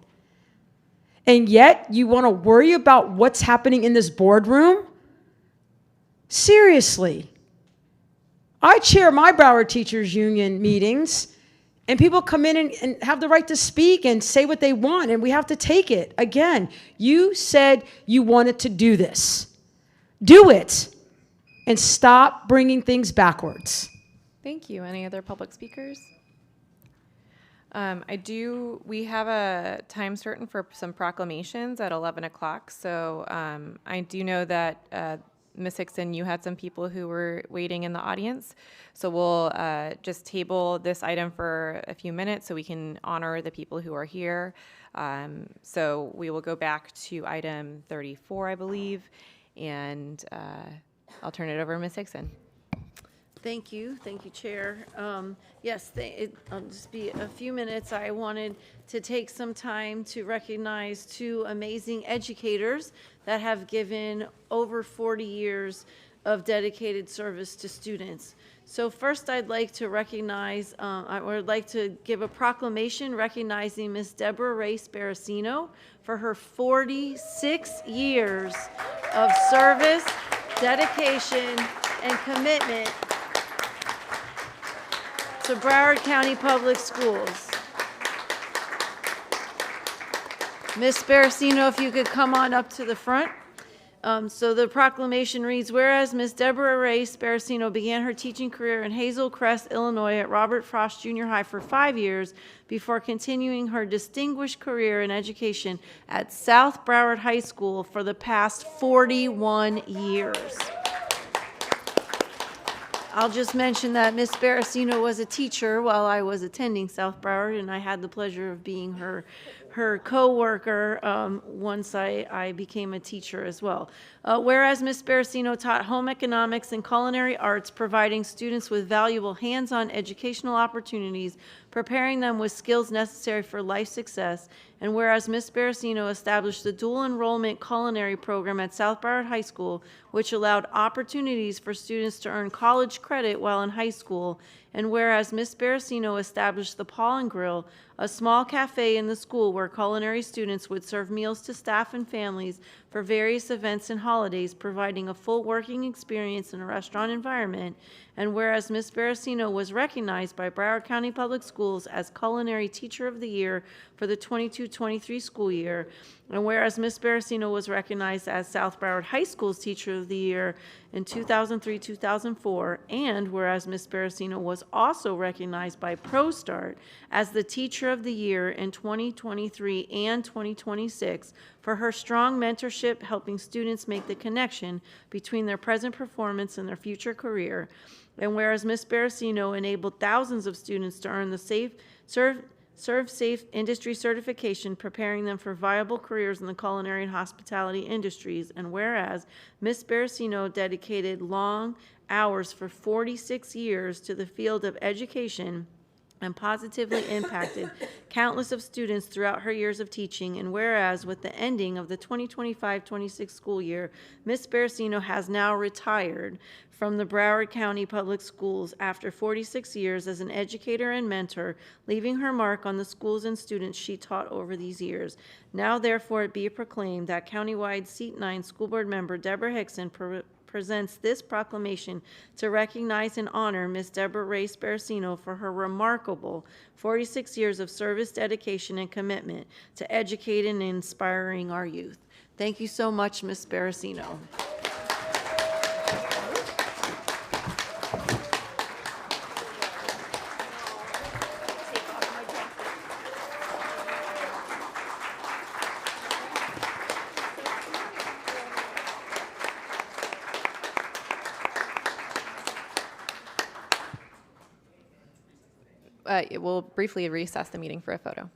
And yet you want to worry about what's happening in this boardroom? Seriously. I chair my Broward Teachers Union meetings, and people come in and have the right to speak and say what they want, and we have to take it. Again, you said you wanted to do this. Do it, and stop bringing things backwards. Thank you. Any other public speakers? We have a time certain for some proclamations at 11 o'clock. So I do know that Ms. Hickson, you had some people who were waiting in the audience. So we'll just table this item for a few minutes so we can honor the people who are here. So we will go back to item 34, I believe, and I'll turn it over to Ms. Hickson. Thank you, Chair. Yes, I'll just be a few minutes. I wanted to take some time to recognize two amazing educators that have given over 40 years of dedicated service to students. So first, I'd like to recognize, I would like to give a proclamation recognizing Ms. Deborah Ray Sparacino for her 46 years of service, dedication, and commitment to Broward County Public Schools. Ms. Sparacino, if you could come on up to the front. So the proclamation reads, whereas Ms. Deborah Ray Sparacino began her teaching career in Hazel Crest, Illinois at Robert Frost Junior High for 5 years before continuing her distinguished career in education at South Broward High School for the past 41 years. I'll just mention that Ms. Sparacino was a teacher while I was attending South Broward, and I had the pleasure of being her co-worker once I became a teacher as well. Whereas Ms. Sparacino taught home economics and culinary arts, providing students with valuable hands-on educational opportunities, preparing them with skills necessary for life success, and whereas Ms. Sparacino established the dual enrollment culinary program at South Broward High School, which allowed opportunities for students to earn college credit while in high school, and whereas Ms. Sparacino established the Paw and Grill, a small cafe in the school where culinary students would serve meals to staff and families for various events and holidays, providing a full working experience in a restaurant environment, and whereas Ms. Sparacino was recognized by Broward County Public Schools as Culinary Teacher of the Year for the 22-23 school year, and whereas Ms. Sparacino was recognized as South Broward High School's Teacher of the Year in 2003-2004, and whereas Ms. Sparacino was also recognized by ProStart as the Teacher of the Year in 2023 and 2026 for her strong mentorship helping students make the connection between their present performance and their future career, and whereas Ms. Sparacino enabled thousands of students to earn the Serve Safe Industry Certification, preparing them for viable careers in the culinary and hospitality industries, and whereas Ms. Sparacino dedicated long hours for 46 years to the field of education, and positively impacted countless of students throughout her years of teaching. And whereas with the ending of the 2025-26 school year, Ms. Baracino has now retired from the Broward County Public Schools after 46 years as an educator and mentor, leaving her mark on the schools and students she taught over these years. Now therefore it be proclaimed that countywide seat 9 school board member Deborah Hickson presents this proclamation to recognize and honor Ms. Deborah Ray Sparacino for her remarkable 46 years of service, dedication, and commitment to educating and inspiring our youth. Thank you so much, Ms. Sparacino. We'll briefly recess the meeting for a photo.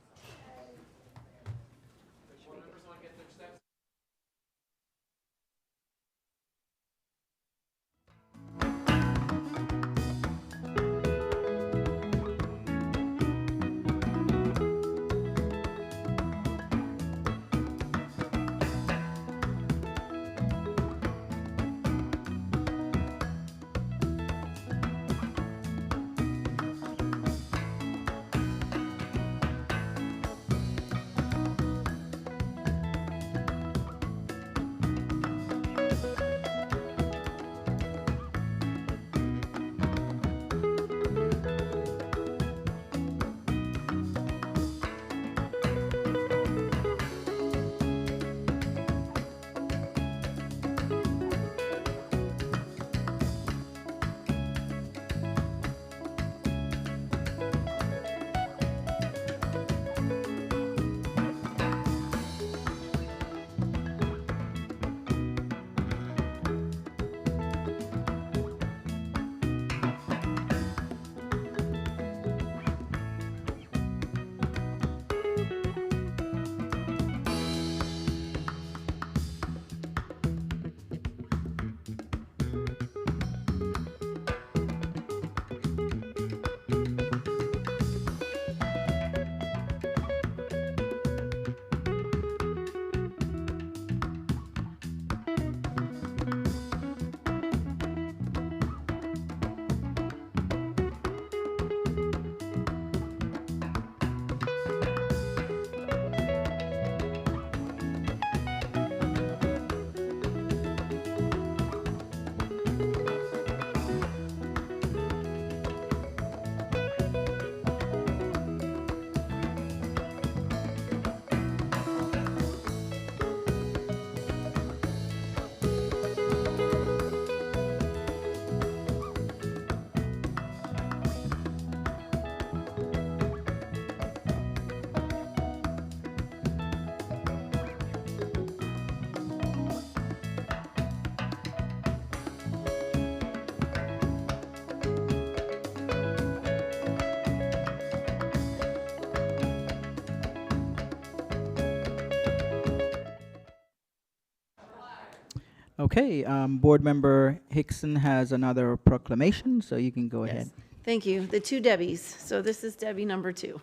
Okay, Board Member Hickson has another proclamation, so you can go ahead. Thank you. The two Debbies. So this is Debbie number 2.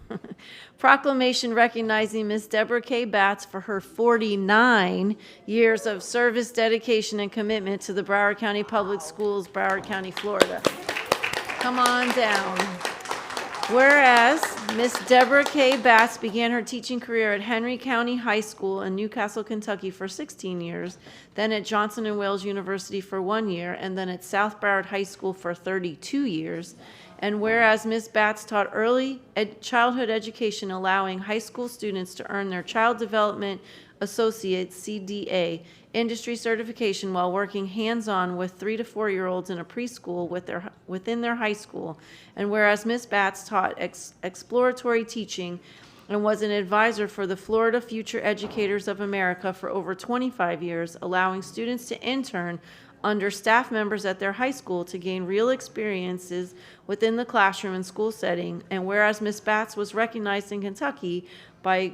Proclamation recognizing Miss Deborah K. Batts for her 49 years of service, dedication, and commitment to the Broward County Public Schools, Broward County, Florida. Come on down. Whereas Miss Deborah K. Batts began her teaching career at Henry County High School in Newcastle, Kentucky for 16 years, then at Johnson & Wales University for 1 year, and then at South Broward High School for 32 years. And whereas Ms. Batts taught early childhood education, allowing high school students to earn their Child Development Associate CDA industry certification while working hands-on with 3 to 4-year-olds in a preschool within their high school. And whereas Ms. Batts taught exploratory teaching and was an advisor for the Florida Future Educators of America for over 25 years, allowing students to intern under staff members at their high school to gain real experiences within the classroom and school setting. And whereas Ms. Batts was recognized in Kentucky by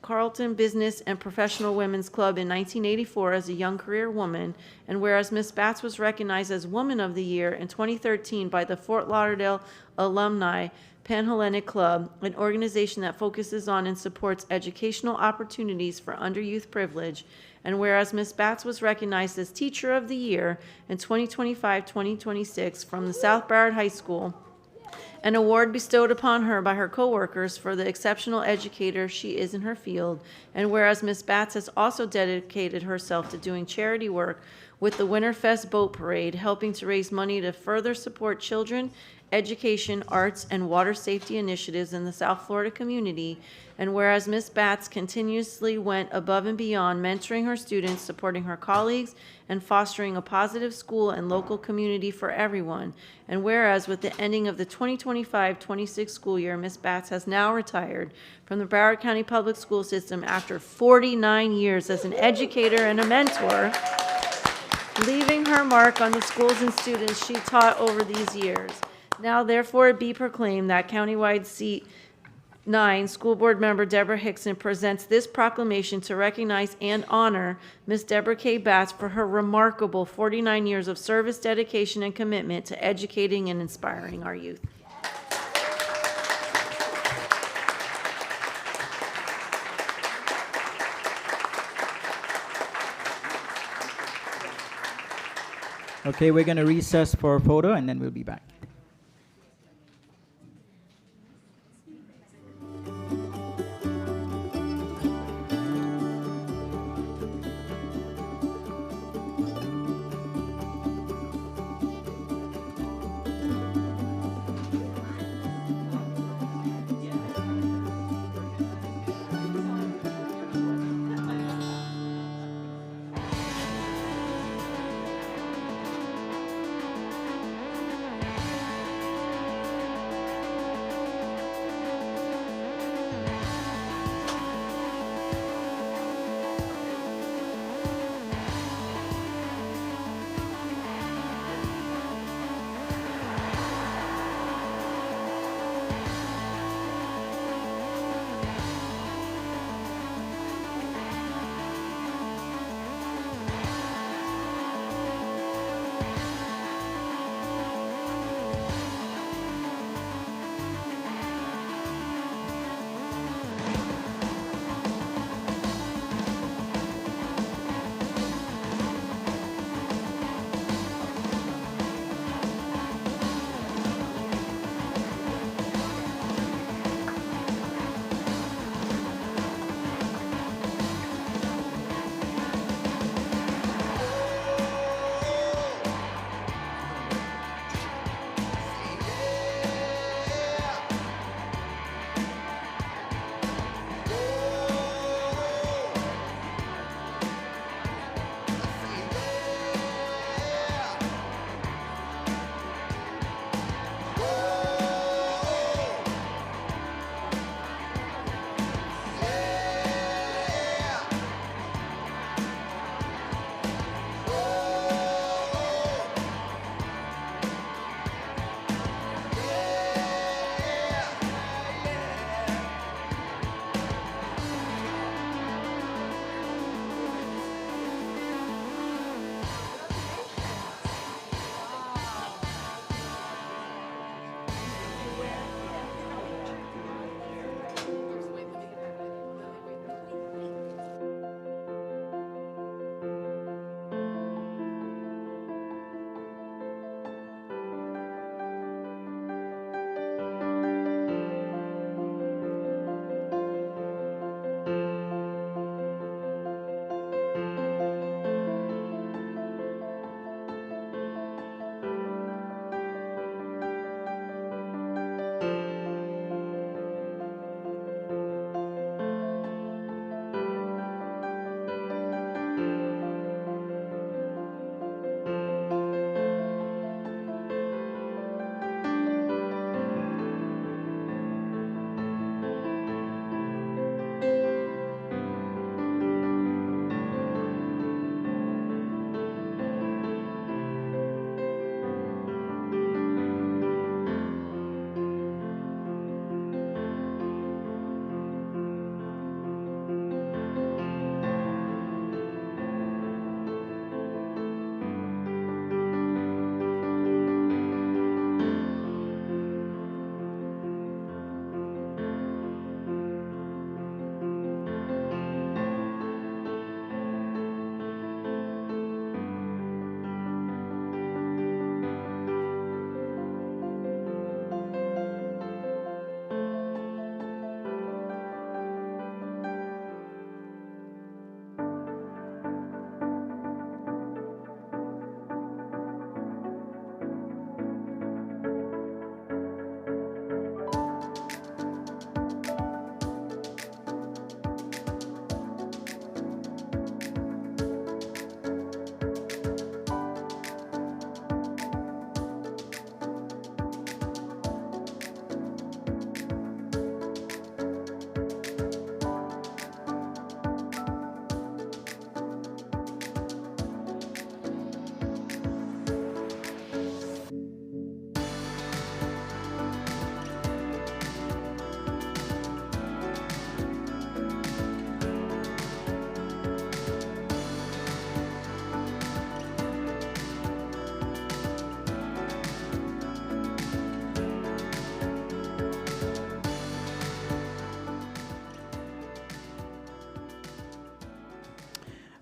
Carleton Business and Professional Women's Club in 1984 as a young career woman, and whereas Ms. Batts was recognized as Woman of the Year in 2013 by the Fort Lauderdale Alumni Panhellenic Club, an organization that focuses on and supports educational opportunities for under-youth privilege, and whereas Ms. Batts was recognized as Teacher of the Year in 2025-2026 from the South Broward High School, an award bestowed upon her by her coworkers for the exceptional educator she is in her field, and whereas Ms. Batts has also dedicated herself to doing charity work with the Winterfest Boat Parade, helping to raise money to further support children, education, arts, and water safety initiatives in the South Florida community, and whereas Ms. Batts continuously went above and beyond mentoring her students, supporting her colleagues, and fostering a positive school and local community for everyone, and whereas with the ending of the 2025-26 school year, Ms. Batts has now retired from the Broward County Public School System after 49 years as an educator and a mentor, leaving her mark on the schools and students she taught over these years. Now therefore be proclaimed that countywide seat 9 School Board Member Deborah Hickson presents this proclamation to recognize and honor Ms. Deborah K. Batts for her remarkable 49 years of service, dedication, and commitment to educating and inspiring our youth. Okay, we're going to recess for a photo and then we'll be back.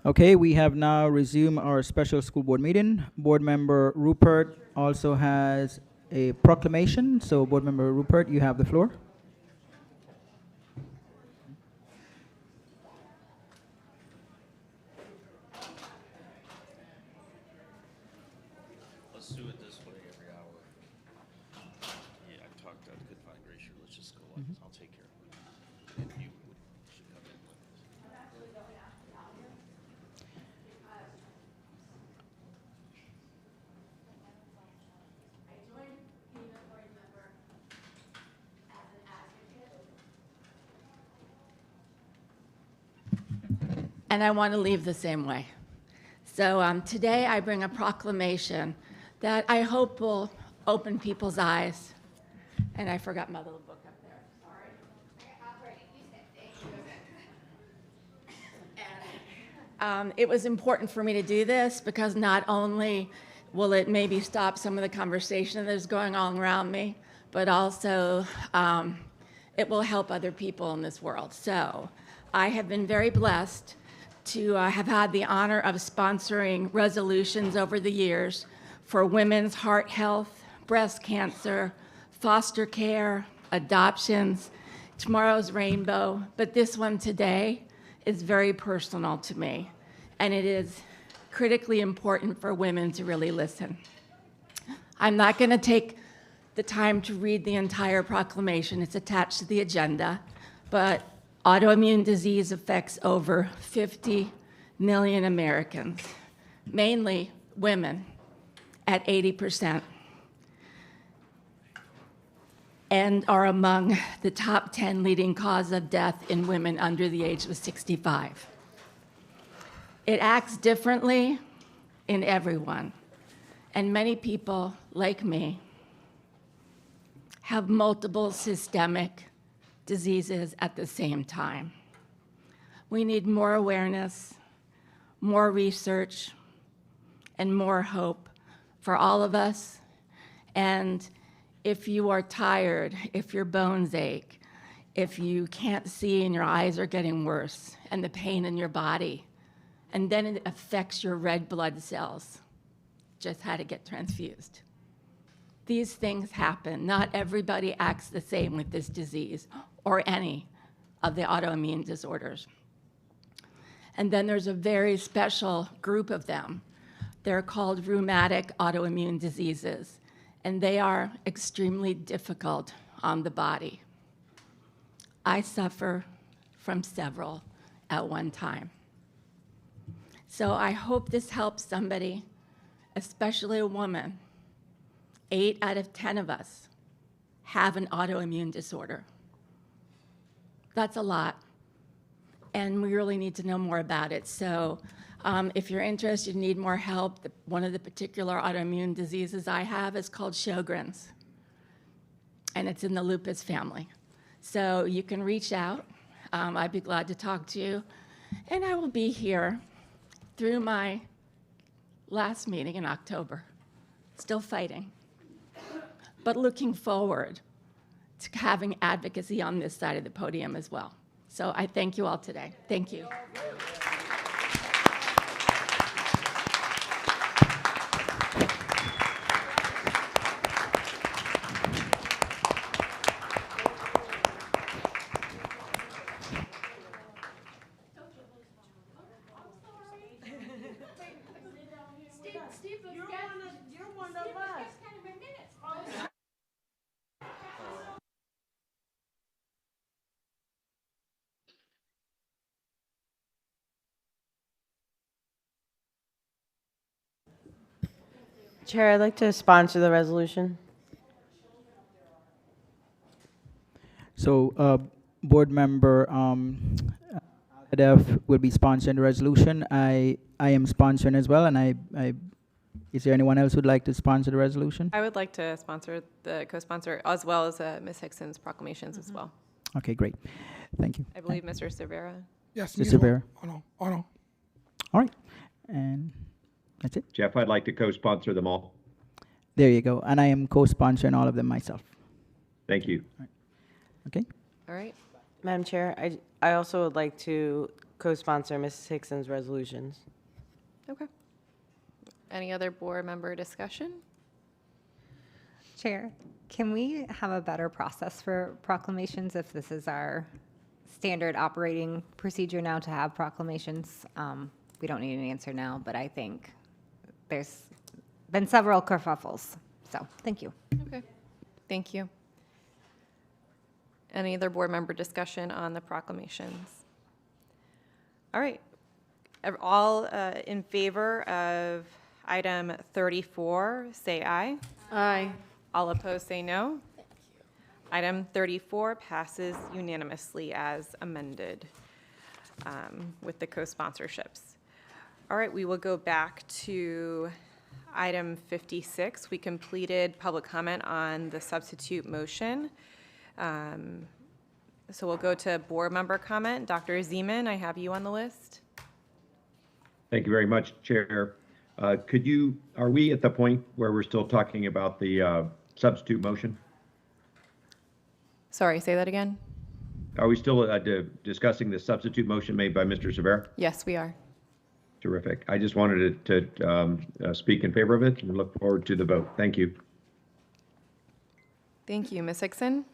Okay, we have now resumed our special school board meeting. Board member Rupert also has a proclamation. So board member Rupert, you have the floor. Let's do it this way every hour. Yeah, I talked, I couldn't find Gracious. Let's just go. I'll take care of it. And you should come in with us. And I want to leave the same way. So today I bring a proclamation that I hope will open people's eyes. And I forgot my little book up there. Sorry. It was important for me to do this because not only will it maybe stop some of the conversation that is going on around me, but also it will help other people in this world. So I have been very blessed to have had the honor of sponsoring resolutions over the years for women's heart health, breast cancer, foster care, adoptions, tomorrow's rainbow, but this one today is very personal to me, and it is critically important for women to really listen. I'm not going to take the time to read the entire proclamation. It's attached to the agenda, but autoimmune disease affects over 50 million Americans, mainly women, at 80%, and are among the top 10 leading cause of death in women under the age of 65. It acts differently in everyone, and many people, like me, have multiple systemic diseases at the same time. We need more awareness, more research, and more hope for all of us. And if you are tired, if your bones ache, if you can't see and your eyes are getting worse, and the pain in your body, and then it affects your red blood cells, just had to get transfused. These things happen. Not everybody acts the same with this disease or any of the autoimmune disorders. And then there's a very special group of them. They're called rheumatic autoimmune diseases, and they are extremely difficult on the body. I suffer from several at one time. So I hope this helps somebody, especially a woman. 8 out of 10 of us have an autoimmune disorder. That's a lot, and we really need to know more about it. So if you're interested, need more help, one of the particular autoimmune diseases I have is called Sjogren's, and it's in the lupus family. So you can reach out. I'd be glad to talk to you, and I will be here through my last meeting in October, still fighting, but looking forward to having advocacy on this side of the podium as well. So I thank you all today. Thank you. Chair, I'd like to sponsor the resolution. So board member Adef will be sponsoring the resolution. I am sponsoring as well, and is there anyone else who'd like to sponsor the resolution? I would like to sponsor the co-sponsor as well as Ms. Hickson's proclamations as well. Okay, great. Thank you. I believe Mr. Cervera. Yes, Mr. Cervera. Oh, no. All right, and that's it. Jeff, I'd like to co-sponsor them all. There you go. And I am co-sponsoring all of them myself. Thank you. Okay. All right. Madam Chair, I also would like to co-sponsor Mrs. Hickson's resolutions. Okay. Any other board member discussion? Chair, can we have a better process for proclamations if this is our standard operating procedure now to have proclamations? We don't need an answer now, but I think there's been several kerfuffles. So thank you. Okay. Thank you. Any other board member discussion on the proclamations? All right. All in favor of item 34, say aye. Aye. All opposed, say no. Item 34 passes unanimously as amended with the co-sponsorships. All right, we will go back to item 56. We completed public comment on the substitute motion. So we'll go to board member comment. Dr. Zeman, I have you on the list. Thank you very much, Chair. Are we at the point where we're still talking about the substitute motion? Sorry, say that again. Are we still discussing the substitute motion made by Mr. Severa? Yes, we are. Terrific. I just wanted to speak in favor of it and look forward to the vote. Thank you. Thank you. Ms. Hickson?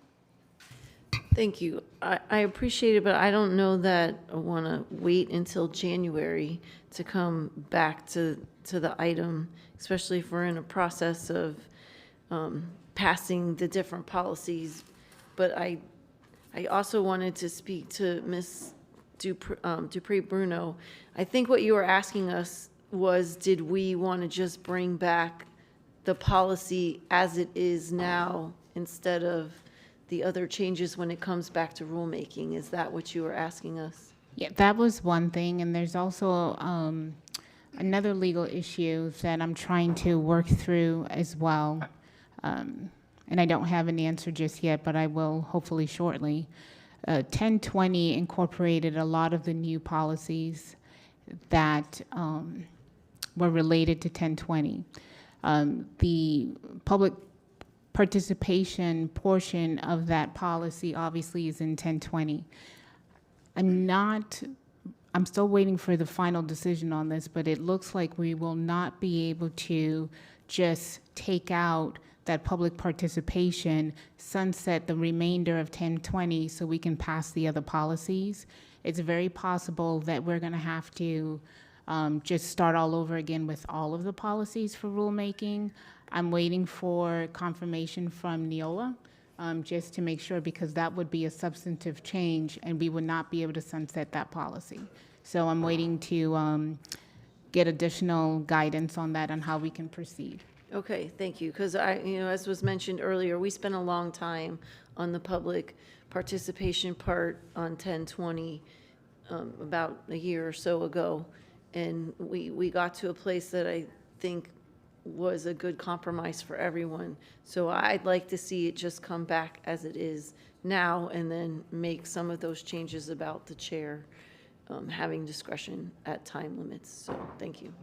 Thank you. I appreciate it, but I don't know that I want to wait until January to come back to the item, especially if we're in a process of passing the different policies. But I also wanted to speak to Ms. Dupree Bruno. I think what you were asking us was, did we want to just bring back the policy as it is now instead of the other changes when it comes back to rulemaking? Is that what you were asking us? Yeah, that was one thing, and there's also another legal issue that I'm trying to work through as well. And I don't have an answer just yet, but I will hopefully shortly. 1020 incorporated a lot of the new policies that were related to 1020. The public participation portion of that policy obviously is in 1020. I'm still waiting for the final decision on this, but it looks like we will not be able to just take out that public participation, sunset the remainder of 1020 so we can pass the other policies. It's very possible that we're going to have to just start all over again with all of the policies for rulemaking. I'm waiting for confirmation from Neola just to make sure, because that would be a substantive change and we would not be able to sunset that policy. So I'm waiting to get additional guidance on that and how we can proceed. Okay, thank you. Because as was mentioned earlier, we spent a long time on the public participation part on 1020 about a year or so ago. And we got to a place that I think was a good compromise for everyone. So I'd like to see it just come back as it is now and then make some of those changes about the chair having discretion at time limits. So thank you.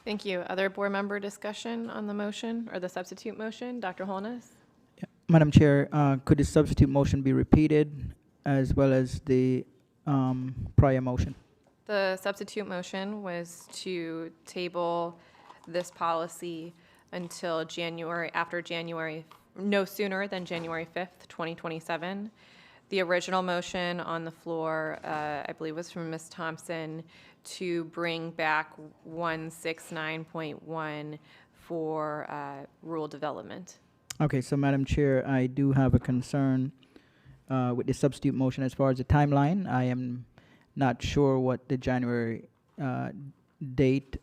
Thank you. Other board member discussion on the motion or the substitute motion? Dr. Holness? Yeah. Madam Chair, could the substitute motion be repeated as well as the prior motion? The substitute motion was to table this policy until no sooner than January 5th, 2027. The original motion on the floor, I believe, was from Ms. Thompson to bring back 169.1 for rural development. Okay, so Madam Chair, I do have a concern with the substitute motion as far as the timeline. I am not sure what the January date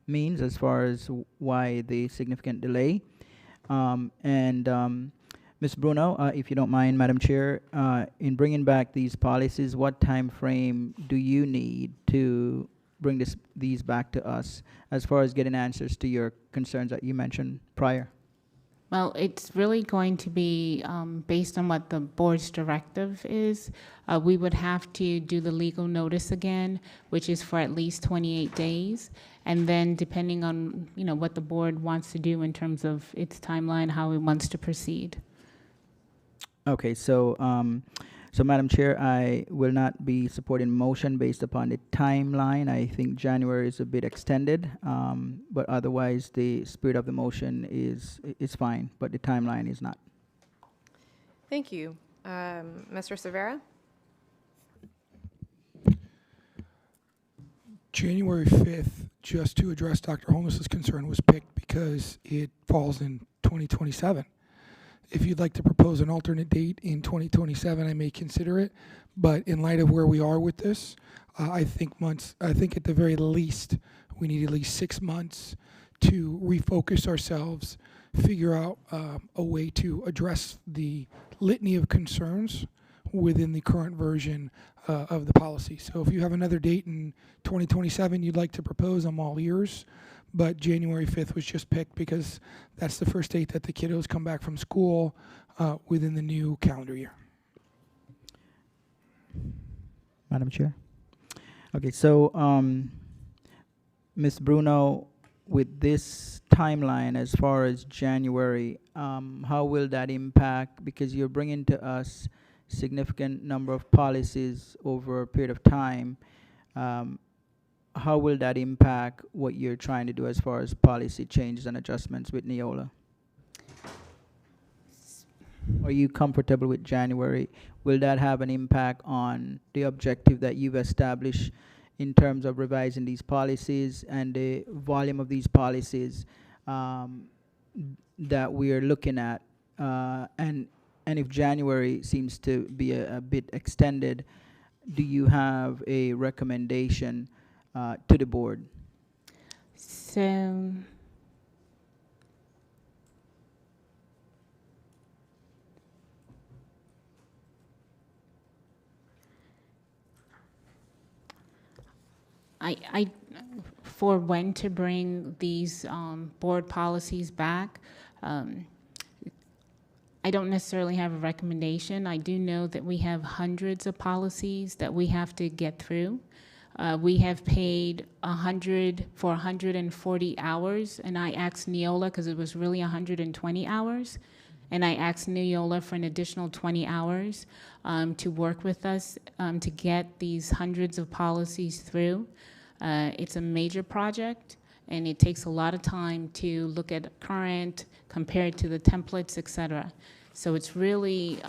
means as far as why the significant delay. Ms. Bruno, if you don't mind, Madam Chair, in bringing back these policies, what time frame do you need to bring these back to us as far as getting answers to your concerns that you mentioned prior? Well, it's really going to be based on what the board's directive is. We would have to do the legal notice again, which is for at least 28 days. And then depending on what the board wants to do in terms of its timeline, how it wants to proceed. Okay, so So, Madam Chair, I will not be supporting motion based upon the timeline. I think January is a bit extended, but otherwise the spirit of the motion is fine, but the timeline is not. Thank you. Mr. Severa? January 5th, just to address Dr. Holness's concern, was picked because it falls in 2027. If you'd like to propose an alternate date in 2027, I may consider it. But in light of where we are with this, I think at the very least, we need at least 6 months to refocus ourselves, figure out a way to address the litany of concerns within the current version of the policy. So if you have another date in 2027 you'd like to propose, I'm all ears. But January 5th was just picked because that's the first date that the kiddos come back from school within the new calendar year. Madam Chair? Okay, so Ms. Bruno, with this timeline as far as January, how will that impact, because you're bringing to us significant number of policies over a period of time, how will that impact what you're trying to do as far as policy changes and adjustments with Neola? Are you comfortable with January? Will that have an impact on the objective that you've established in terms of revising these policies and the volume of these policies that we are looking at? And if January seems to be a bit extended, do you have a recommendation to the board? So I for when to bring these board policies back, I don't necessarily have a recommendation. I do know that we have hundreds of policies that we have to get through. We have paid 100 for 140 hours, and I asked Neola, because it was really 120 hours, and I asked Neola for an additional 20 hours to work with us to get these hundreds of policies through. It's a major project, and it takes a lot of time to look at current, compare it to the templates, et cetera. So it's really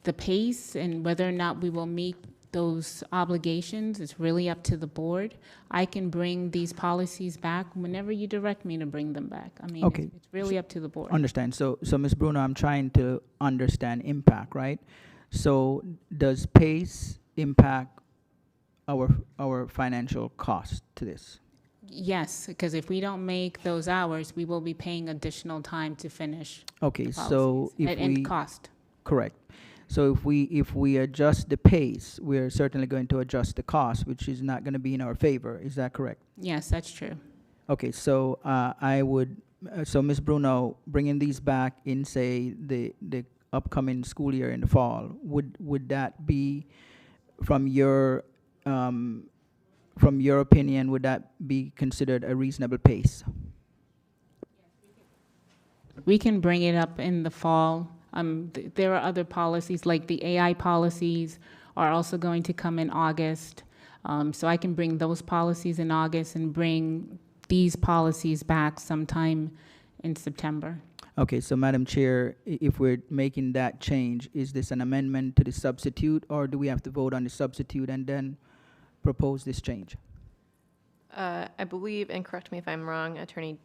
the pace and whether or not we will meet those obligations is really up to the board. I can bring these policies back whenever you direct me to bring them back. I mean, Okay. it's really up to the board. Understand. So Ms. Bruno, I'm trying to understand impact, right? So does pace impact our financial cost to this? Yes, because if we don't make those hours, we will be paying additional time to finish. Okay, the so policies if and we cost. Correct. So if we adjust the pace, we're certainly going to adjust the cost, which is not going to be in our favor. Is that correct? Yes, that's true. Okay, so I would, so Ms. Bruno, bringing these back in, say, the upcoming school year in the fall, would that be, from your opinion, would that be considered a reasonable pace? We can bring it up in the fall. There are other policies, like the AI policies are also going to come in August. So I can bring those policies in August and bring these policies back sometime in September. Okay, so Madam Chair, if we're making that change, is this an amendment to the substitute, or do we have to vote on the substitute and then propose this change? I believe, and correct me if I'm wrong, Attorney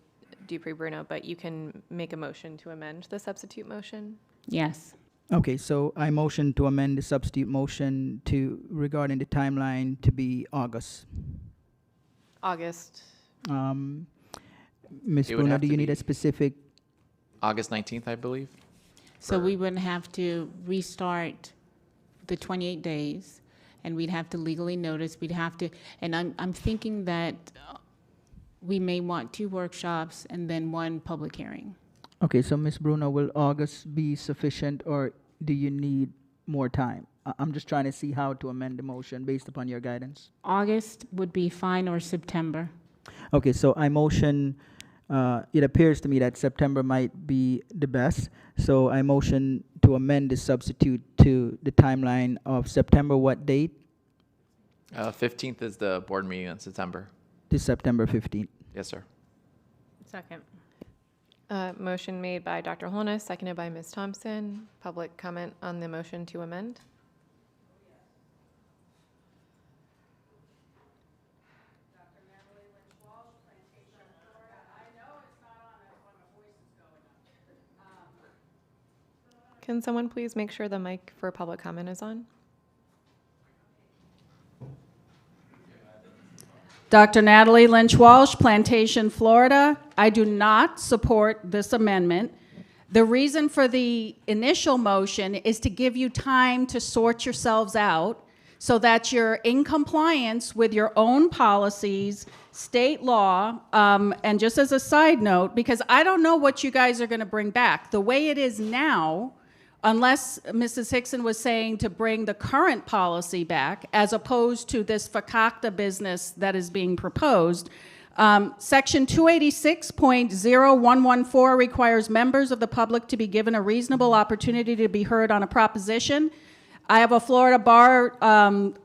Dupree Bruno, but you can make a motion to amend the substitute motion? Yes. Okay, so I motion to amend the substitute motion to, regarding the timeline, to be August. August. Ms. It would Bruno, have do to you need a be specific? August 19th, I believe. So we wouldn't have to restart the 28 days, and we'd have to legally notice, we'd have to, and I'm thinking that we may want 2 workshops and then 1 public hearing. Okay, so Ms. Bruno, will August be sufficient, or do you need more time? I'm just trying to see how to amend the motion based upon your guidance. August would be fine, or September. Okay, so I motion, it appears to me that September might be the best, so I motion to amend the substitute to the timeline of September what date? 15th is the board meeting in September. To September 15th. Yes, sir. Second. Motion made by Dr. Holness, seconded by Ms. Thompson. Public comment on the motion to amend? Can someone please make sure the mic for public comment is on? Dr. Natalie Lynch Walsh, Plantation, Florida. I do not support this amendment. The reason for the initial motion is to give you time to sort yourselves out so that you're in compliance with your own policies, state law, and just as a side note, because I don't know what you guys are going to bring back. The way it is now, unless Mrs. Hickson was saying to bring the current policy back, as opposed to this fakakta business that is being proposed. Section 286.0114 requires members of the public to be given a reasonable opportunity to be heard on a proposition. I have a Florida Bar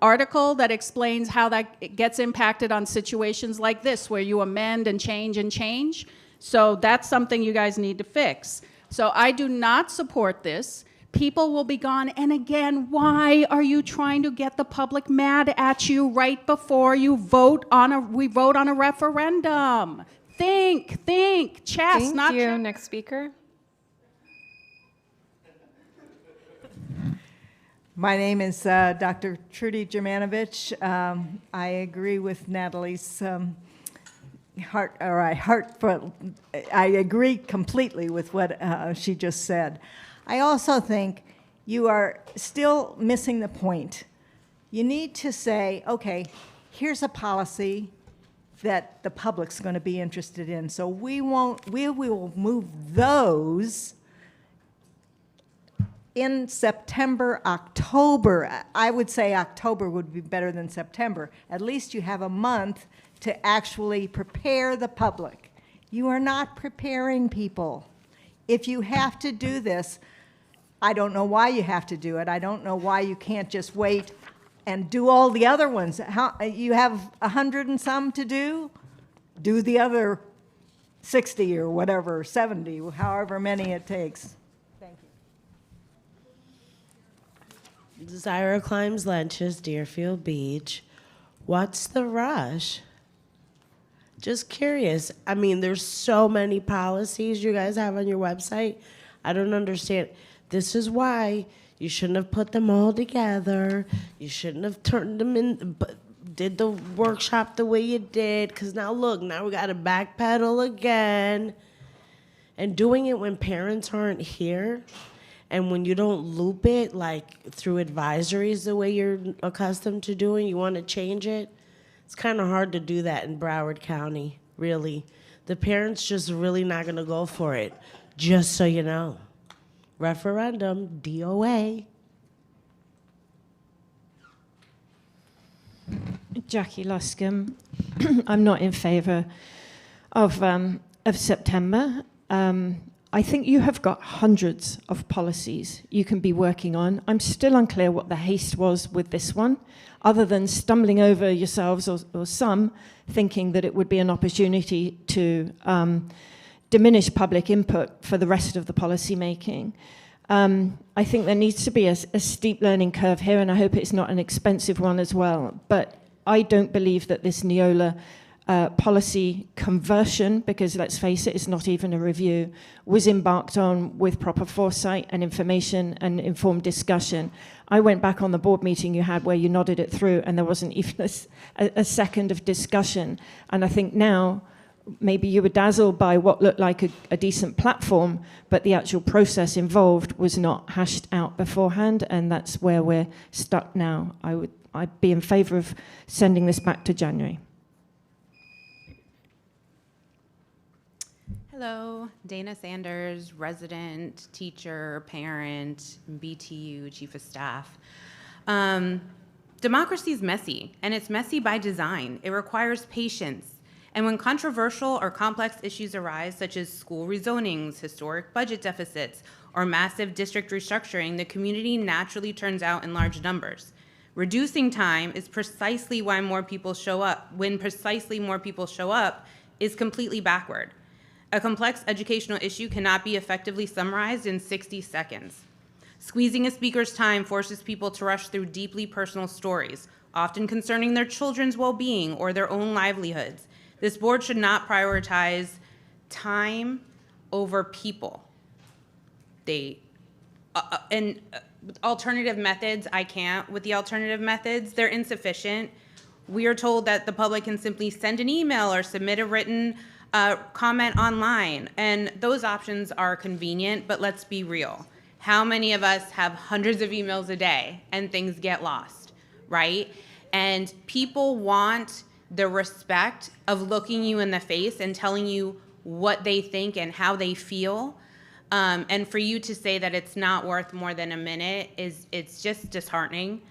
article that explains how that gets impacted on situations like this, where you amend and change and change. So that's something you guys need to fix. So I do not support this. People will be gone. And again, why are you trying to get the public mad at you right before we vote on a referendum? Think, chess, Thank not you. chess. Next speaker. My name is Dr. Trudy Germanovich. I agree with Natalie's heartfelt. I agree completely with what she just said. I also think you are still missing the point. You need to say, okay, here's a policy that the public's going to be interested in. So we will move those in September, October. I would say October would be better than September. At least you have a month to actually prepare the public. You are not preparing people. If you have to do this, I don't know why you have to do it. I don't know why you can't just wait and do all the other ones. You have 100 and some to do? Do the other 60 or whatever, 70, however many it takes. Thank you. Zyra Climbs Lunches, Deerfield Beach. What's the rush? Just curious. I mean, there's so many policies you guys have on your website. I don't understand. This is why you shouldn't have put them all together. You shouldn't have turned them in, but did the workshop the way you did. Because now look, now we got to backpedal again. And doing it when parents aren't here and when you don't loop it like through advisories the way you're accustomed to doing, you want to change it. It's kind of hard to do that in Broward County, really. The parents just really not going to go for it, just so you know. Referendum, DOA. Jackie Luscombe. I'm not in favor of September. I think you have got hundreds of policies you can be working on. I'm still unclear what the haste was with this one, other than stumbling over yourselves or some thinking that it would be an opportunity to diminish public input for the rest of the policy making. I think there needs to be a steep learning curve here, and I hope it's not an expensive one as well. But I don't believe that this Neola policy conversion, because let's face it, it's not even a review, was embarked on with proper foresight and information and informed discussion. I went back on the board meeting you had where you nodded it through, and there wasn't even a second of discussion. And I think now, maybe you were dazzled by what looked like a decent platform, but the actual process involved was not hashed out beforehand, and that's where we're stuck now. I'd be in favor of sending this back to January. Hello, Dana Sanders, resident, teacher, parent, BTU, chief of staff. Democracy is messy, and it's messy by design. It requires patience. And when controversial or complex issues arise, such as school rezonings, historic budget deficits, or massive district restructuring, the community naturally turns out in large numbers. Reducing time is precisely why more people show up. When precisely more people show up is completely backward. A complex educational issue cannot be effectively summarized in 60 seconds. Squeezing a speaker's time forces people to rush through deeply personal stories, often concerning their children's well-being or their own livelihoods. This board should not prioritize time over people. Alternative methods, I can't. With the alternative methods, they're insufficient. We are told that the public can simply send an email or submit a written comment online, and those options are convenient, but let's be real. How many of us have hundreds of emails a day and things get lost, right? And people want the respect of looking you in the face and telling you what they think and how they feel. And for you to say that it's not worth more than a minute it's just disheartening.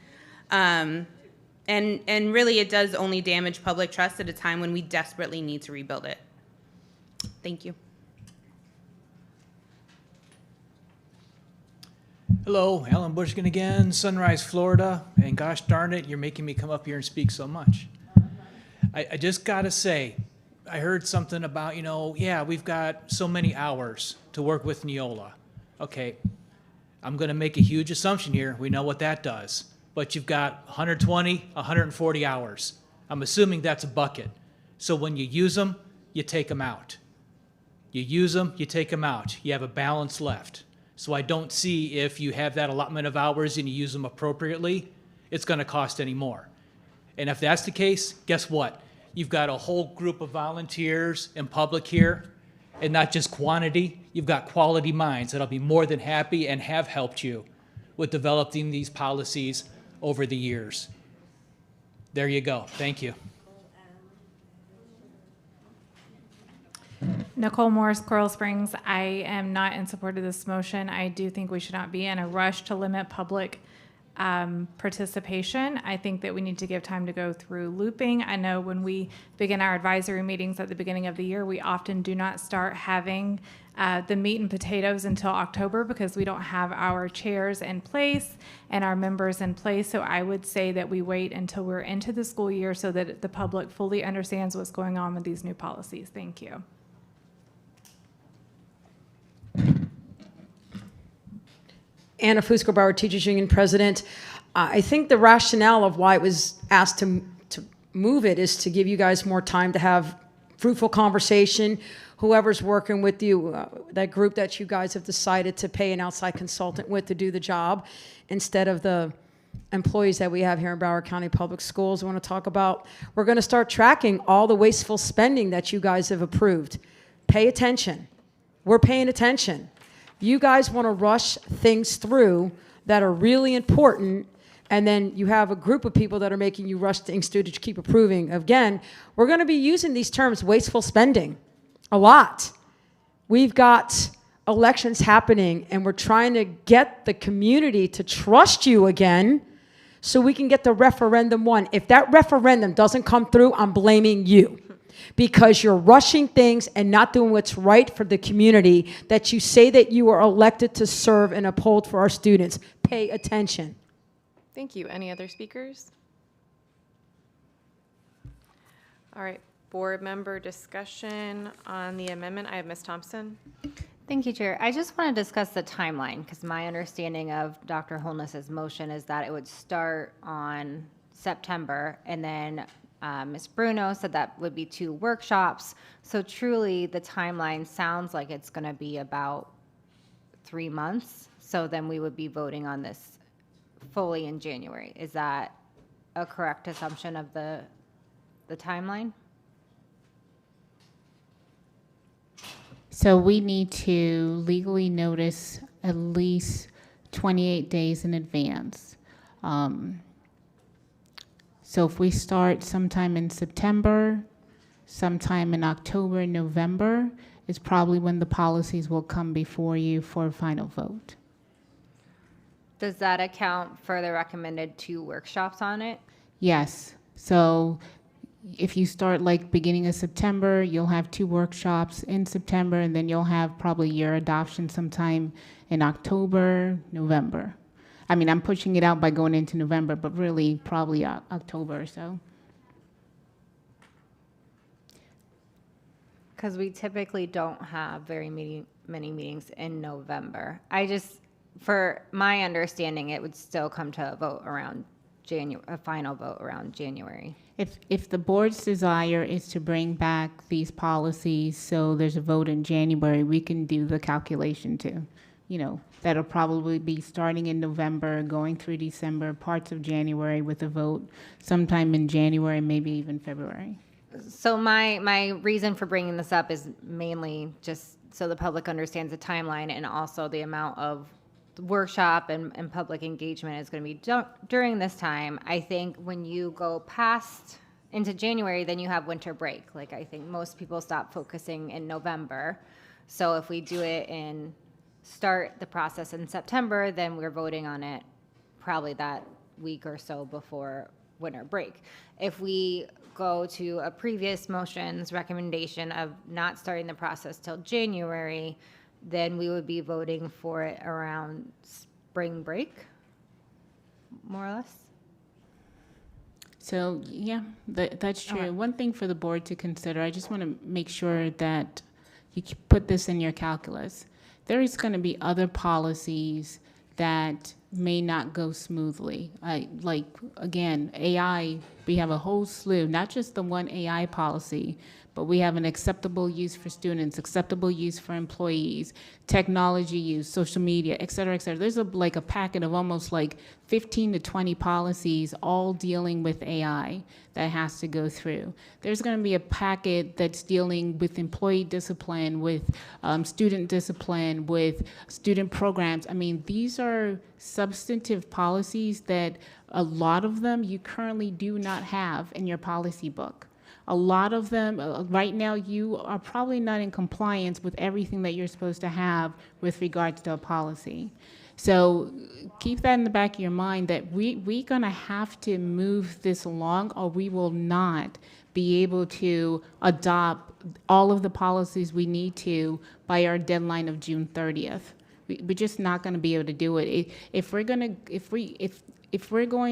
And really it does only damage public trust at a time when we desperately need to rebuild it. Thank you. Hello, Alan Bushkin again, Sunrise, Florida, and gosh darn it, you're making me come up here and speak so much. I just gotta say, I heard something about, yeah, we've got so many hours to work with Neola. Okay, I'm gonna make a huge assumption here, we know what that does, but you've got 120, 140 hours. I'm assuming that's a bucket. So when you use them, you take them out. You use them, you take them out. You have a balance left. So I don't see if you have that allotment of hours and you use them appropriately, it's gonna cost any more. And if that's the case, guess what? You've got a whole group of volunteers and public here, and not just quantity, you've got quality minds that'll be more than happy and have helped you with developing these policies over the years. There you go, thank you. Nicole Morris, Coral Springs. I am not in support of this motion. I do think we should not be in a rush to limit public participation. I think that we need to give time to go through looping. I know when we begin our advisory meetings at the beginning of the year, we often do not start having the meat and potatoes until October because we don't have our chairs in place and our members in place. So I would say that we wait until we're into the school year so that the public fully understands what's going on with these new policies. Thank you. Anna Fusco, Broward Teachers Union President. I think the rationale of why it was asked to move it is to give you guys more time to have fruitful conversation. Whoever's working with you, that group that you guys have decided to pay an outside consultant with to do the job, instead of the employees that we have here in Broward County Public Schools. I want to talk about, we're going to start tracking all the wasteful spending that you guys have approved. Pay attention. We're paying attention. You guys want to rush things through that are really important, and then you have a group of people that are making you rush things through to keep approving. Again, we're going to be using these terms, wasteful spending, a lot. We've got elections happening, and we're trying to get the community to trust you again so we can get the referendum won. If that referendum doesn't come through, I'm blaming you. Because you're rushing things and not doing what's right for the community that you say that you are elected to serve and uphold for our students. Pay attention. Thank you. Any other speakers? All right, board member discussion on the amendment. I have Ms. Thompson. Thank you, Chair. I just want to discuss the timeline because my understanding of Dr. Holness's motion is that it would start on September and then Ms. Bruno said that would be 2 workshops. So truly the timeline sounds like it's going to be about 3 months. So then we would be voting on this fully in January. Is that a correct assumption of the timeline? So we need to legally notice at least 28 days in advance. So if we start sometime in September, sometime in October, November, is probably when the policies will come before you for a final vote. Does that account for the recommended 2 workshops on it? Yes. So if you start like beginning of September, you'll have 2 workshops in September, and then you'll have probably your adoption sometime in October, November. I mean, I'm pushing it out by going into November, but really probably October or so. Because we typically don't have very many meetings in November. For my understanding, it would still come to a vote around a final vote around January. If the board's desire is to bring back these policies, so there's a vote in January, we can do the calculation too. You know, that'll probably be starting in November, going through December, parts of January with a vote sometime in January, maybe even February. So my reason for bringing this up is mainly just so the public understands the timeline, and also the amount of workshop and public engagement is going to be during this time. I think when you go past into January, then you have winter break. Like, I think most people stop focusing in November. So if we do it and start the process in September, then we're voting on it probably that week or so before winter break. If we go to a previous motion's recommendation of not starting the process till January, then we would be voting for it around spring break, more or less. So, yeah, that's true. Okay. One thing for the board to consider, I just want to make sure that you put this in your calculus. There is going to be other policies that may not go smoothly. Like, again, AI, we have a whole slew, not just the one AI policy, but we have an acceptable use for students, acceptable use for employees, technology use, social media, et cetera, et cetera. There's like a packet of almost like 15 to 20 policies all dealing with AI that has to go through. There's going to be a packet that's dealing with employee discipline, with student discipline, with student programs. I mean, these are substantive policies that a lot of them you currently do not have in your policy book. A lot of them, right now, you are probably not in compliance with everything that you're supposed to have with regards to a policy. So keep that in the back of your mind that we're going to have to move this along, or we will not be able to adopt all of the policies we need to by our deadline of June 30th. We're just not going to be able to do it. If we're going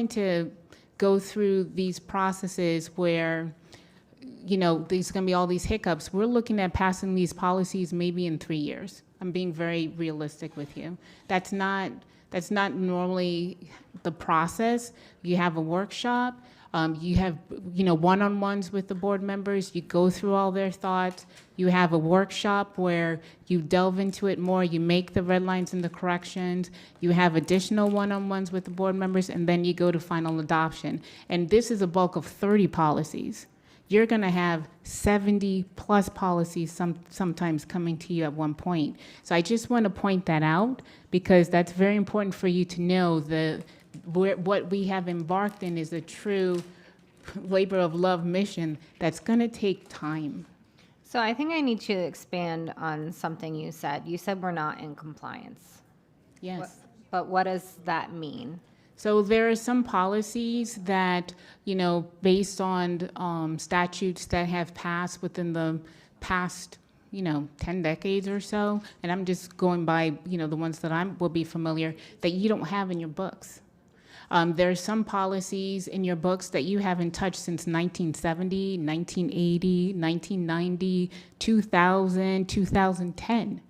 to go through these processes where, you know, there's going to be all these hiccups, we're looking at passing these policies maybe in 3 years. I'm being very realistic with you. That's not normally the process. You have a workshop. You have, you know, one-on-ones with the board members. You go through all their thoughts. You have a workshop where you delve into it more. You make the red lines and the corrections. You have additional one-on-ones with the board members, and then you go to final adoption. And this is a bulk of 30 policies. You're going to have 70 plus policies sometimes coming to you at one point. So I just want to point that out because that's very important for you to know what we have embarked in is a true labor of love mission that's going to take time. So I think I need to expand on something you said. You said we're not in compliance. Yes. But what does that mean? So there are some policies that, you know, based on statutes that have passed within the past, you know, 10 decades or so, and I'm just going by, you know, the ones that will be familiar, that you don't have in your books. There are some policies in your books that you haven't touched since 1970, 1980, 1990, 2000, 2010.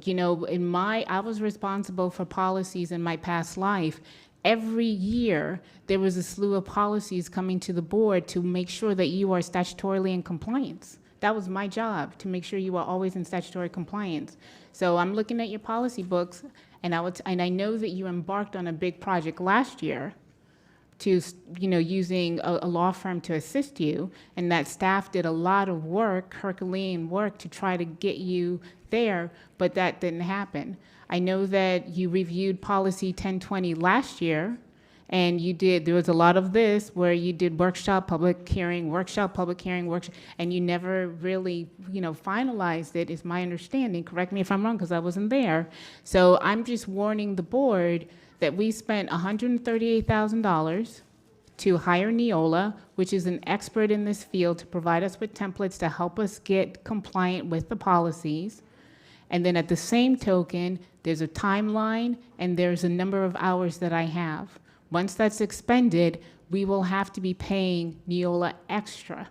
You know, I was responsible for policies in my past life. Every year, there was a slew of policies coming to the board to make sure that you are statutorily in compliance. That was my job, to make sure you are always in statutory compliance. So I'm looking at your policy books, and I know that you embarked on a big project last year to, you know, using a law firm to assist you, and that staff did a lot of work, Herculean work, to try to get you there, but that didn't happen. I know that you reviewed policy 1020 last year, and there was a lot of this where you did workshop, public hearing, workshop, public hearing, workshop, and you never really, you know, finalized it, is my understanding. Correct me if I'm wrong, because I wasn't there. So I'm just warning the board that we spent $138,000 to hire Neola, which is an expert in this field, to provide us with templates to help us get compliant with the policies. And then at the same token, there's a timeline and there's a number of hours that I have. Once that's expended, we will have to be paying Neola extra.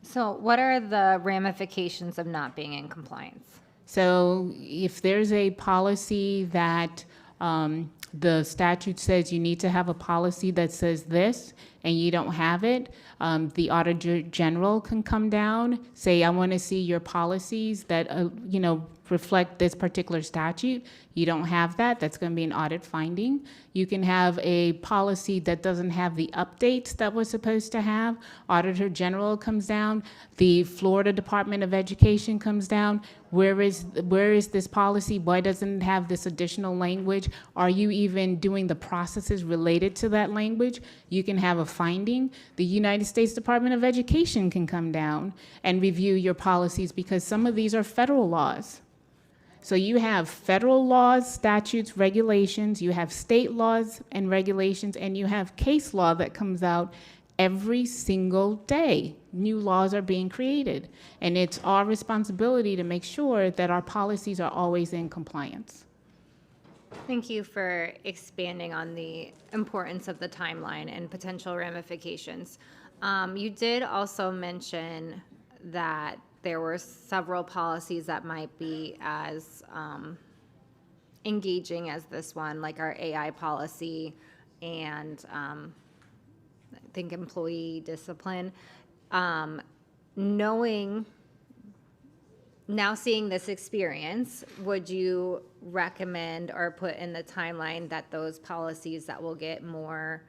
So what are the ramifications of not being in compliance? So if there's a policy that the statute says you need to have a policy that says this, and you don't have it, the Auditor General can come down, say, I want to see your policies that, reflect this particular statute. You don't have that, that's going to be an audit finding. You can have a policy that doesn't have the updates that we're supposed to have. Auditor General comes down, the Florida Department of Education comes down. Where is this policy? Why doesn't it have this additional language? Are you even doing the processes related to that language? You can have a finding. The United States Department of Education can come down and review your policies because some of these are federal laws. So you have federal laws, statutes, regulations, you have state laws and regulations, and you have case law that comes out every single day. New laws are being created, and it's our responsibility to make sure that our policies are always in compliance. Thank you for expanding on the importance of the timeline and potential ramifications. You did also mention that there were several policies that might be as engaging as this one, like our AI policy and I think employee discipline. Now seeing this experience, would you recommend or put in the timeline that those policies that will get more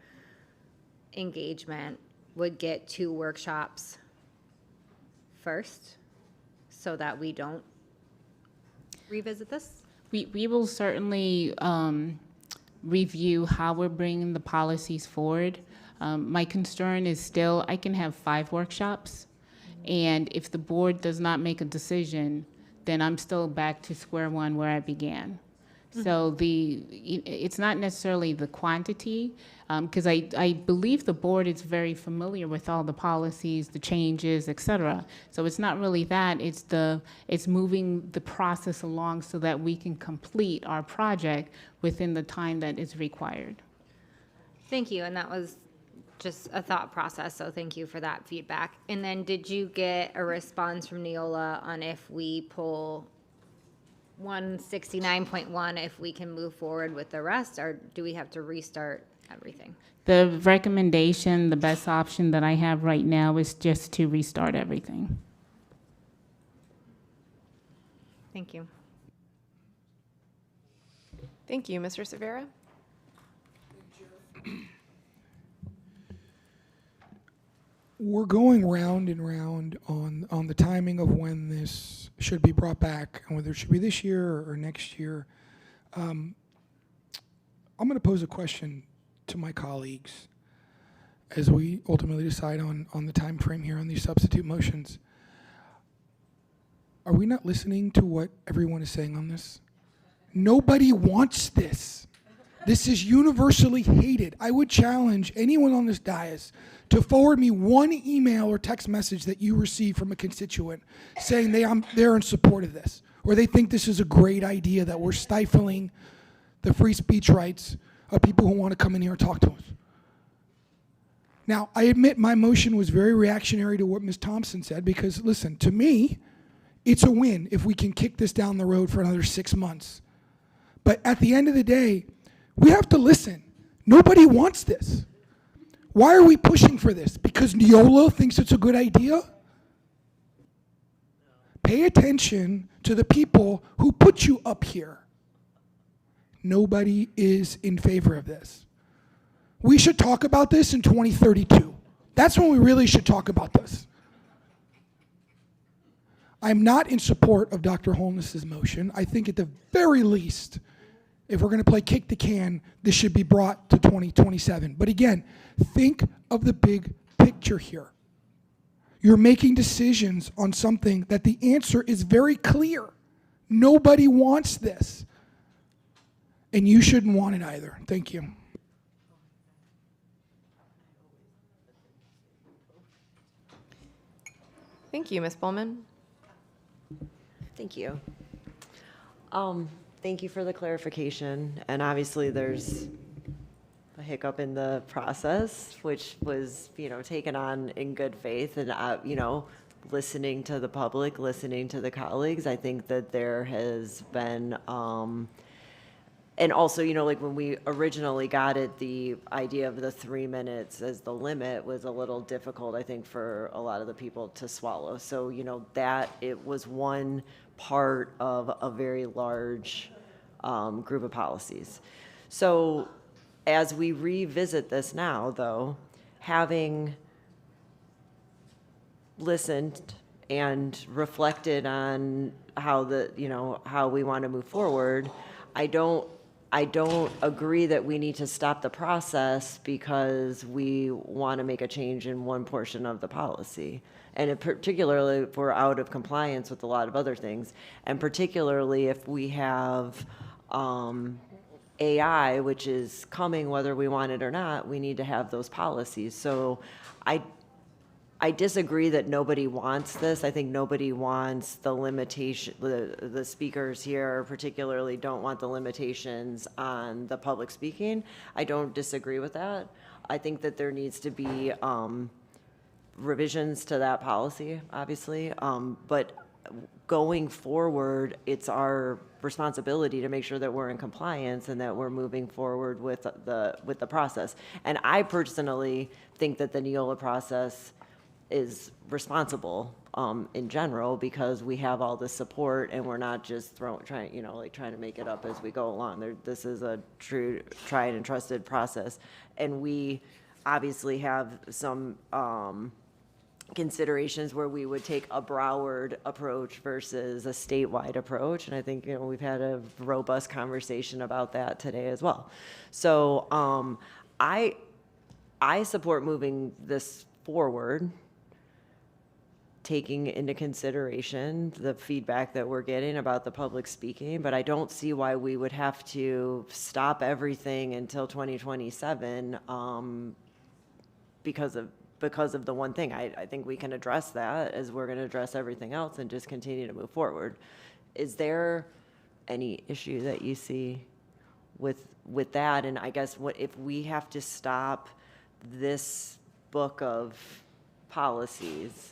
engagement would get 2 workshops first so that we don't revisit this? We will certainly review how we're bringing the policies forward. My concern is still, I can have 5 workshops, and if the board does not make a decision, then I'm still back to square one where I began. So it's not necessarily the quantity, because I believe the board is very familiar with all the policies, the changes, et cetera. So it's not really that, it's moving the process along so that we can complete our project within the time that is required. Thank you, and that was just a thought process, so thank you for that feedback. And then did you get a response from Neola on if we pull 169.1, if we can move forward with the rest, or do we have to restart everything? The recommendation, the best option that I have right now is just to restart everything. Thank you. Thank you. Mr. Severa? We're going round and round on the timing of when this should be brought back and whether it should be this year or next year. I'm going to pose a question to my colleagues as we ultimately decide on the time frame here on these substitute motions. Are we not listening to what everyone is saying on this? Nobody wants this. This is universally hated. I would challenge anyone on this dais to forward me one email or text message that you received from a constituent saying they're in support of this, or they think this is a great idea that we're stifling the free speech rights of people who want to come in here and talk to us. Now, I admit my motion was very reactionary to what Ms. Thompson said because, listen, to me, it's a win if we can kick this down the road for another 6 months. But at the end of the day, we have to listen. Nobody wants this. Why are we pushing for this? Because Neola thinks it's a good idea? Pay attention to the people who put you up here. Nobody is in favor of this. We should talk about this in 2032. That's when we really should talk about this. I'm not in support of Dr. Holness's motion. I think at the very least, if we're going to play kick the can, this should be brought to 2027. But again, think of the big picture here. You're making decisions on something that the answer is very clear. Nobody wants this. And you shouldn't want it either. Thank you. Thank you, Ms. Bowman. Thank you. Thank you for the clarification. And obviously, there's a hiccup in the process, which was, taken on in good faith and, listening to the public, listening to the colleagues. I think that there has been, and also, like when we originally got it, the idea of the 3 minutes as the limit was a little difficult, I think, for a lot of the people to swallow. So, that it was one part of a very large group of policies. So as we revisit this now, though, having listened and reflected on how how we want to move forward, I don't agree that we need to stop the process because we want to make a change in one portion of the policy. And particularly if we're out of compliance with a lot of other things, and particularly if we have AI, which is coming whether we want it or not, we need to have those policies. So I disagree that nobody wants this. I think nobody wants the limitation, the speakers here particularly don't want the limitations on the public speaking. I don't disagree with that. I think that there needs to be revisions to that policy, obviously. But going forward, it's our responsibility to make sure that we're in compliance and that we're moving forward with the process. And I personally think that the Neola process is responsible in general because we have all the support and we're not just trying to make it up as we go along. This is a true tried and trusted process, and we obviously have some considerations where we would take a Broward approach versus a statewide approach. And I think, we've had a robust conversation about that today as well. So I support moving this forward, taking into consideration the feedback that we're getting about the public speaking, but I don't see why we would have to stop everything until 2027 because of the one thing. I think we can address that as we're going to address everything else and just continue to move forward. Is there any issue that you see with that? And I guess if we have to stop this book of policies,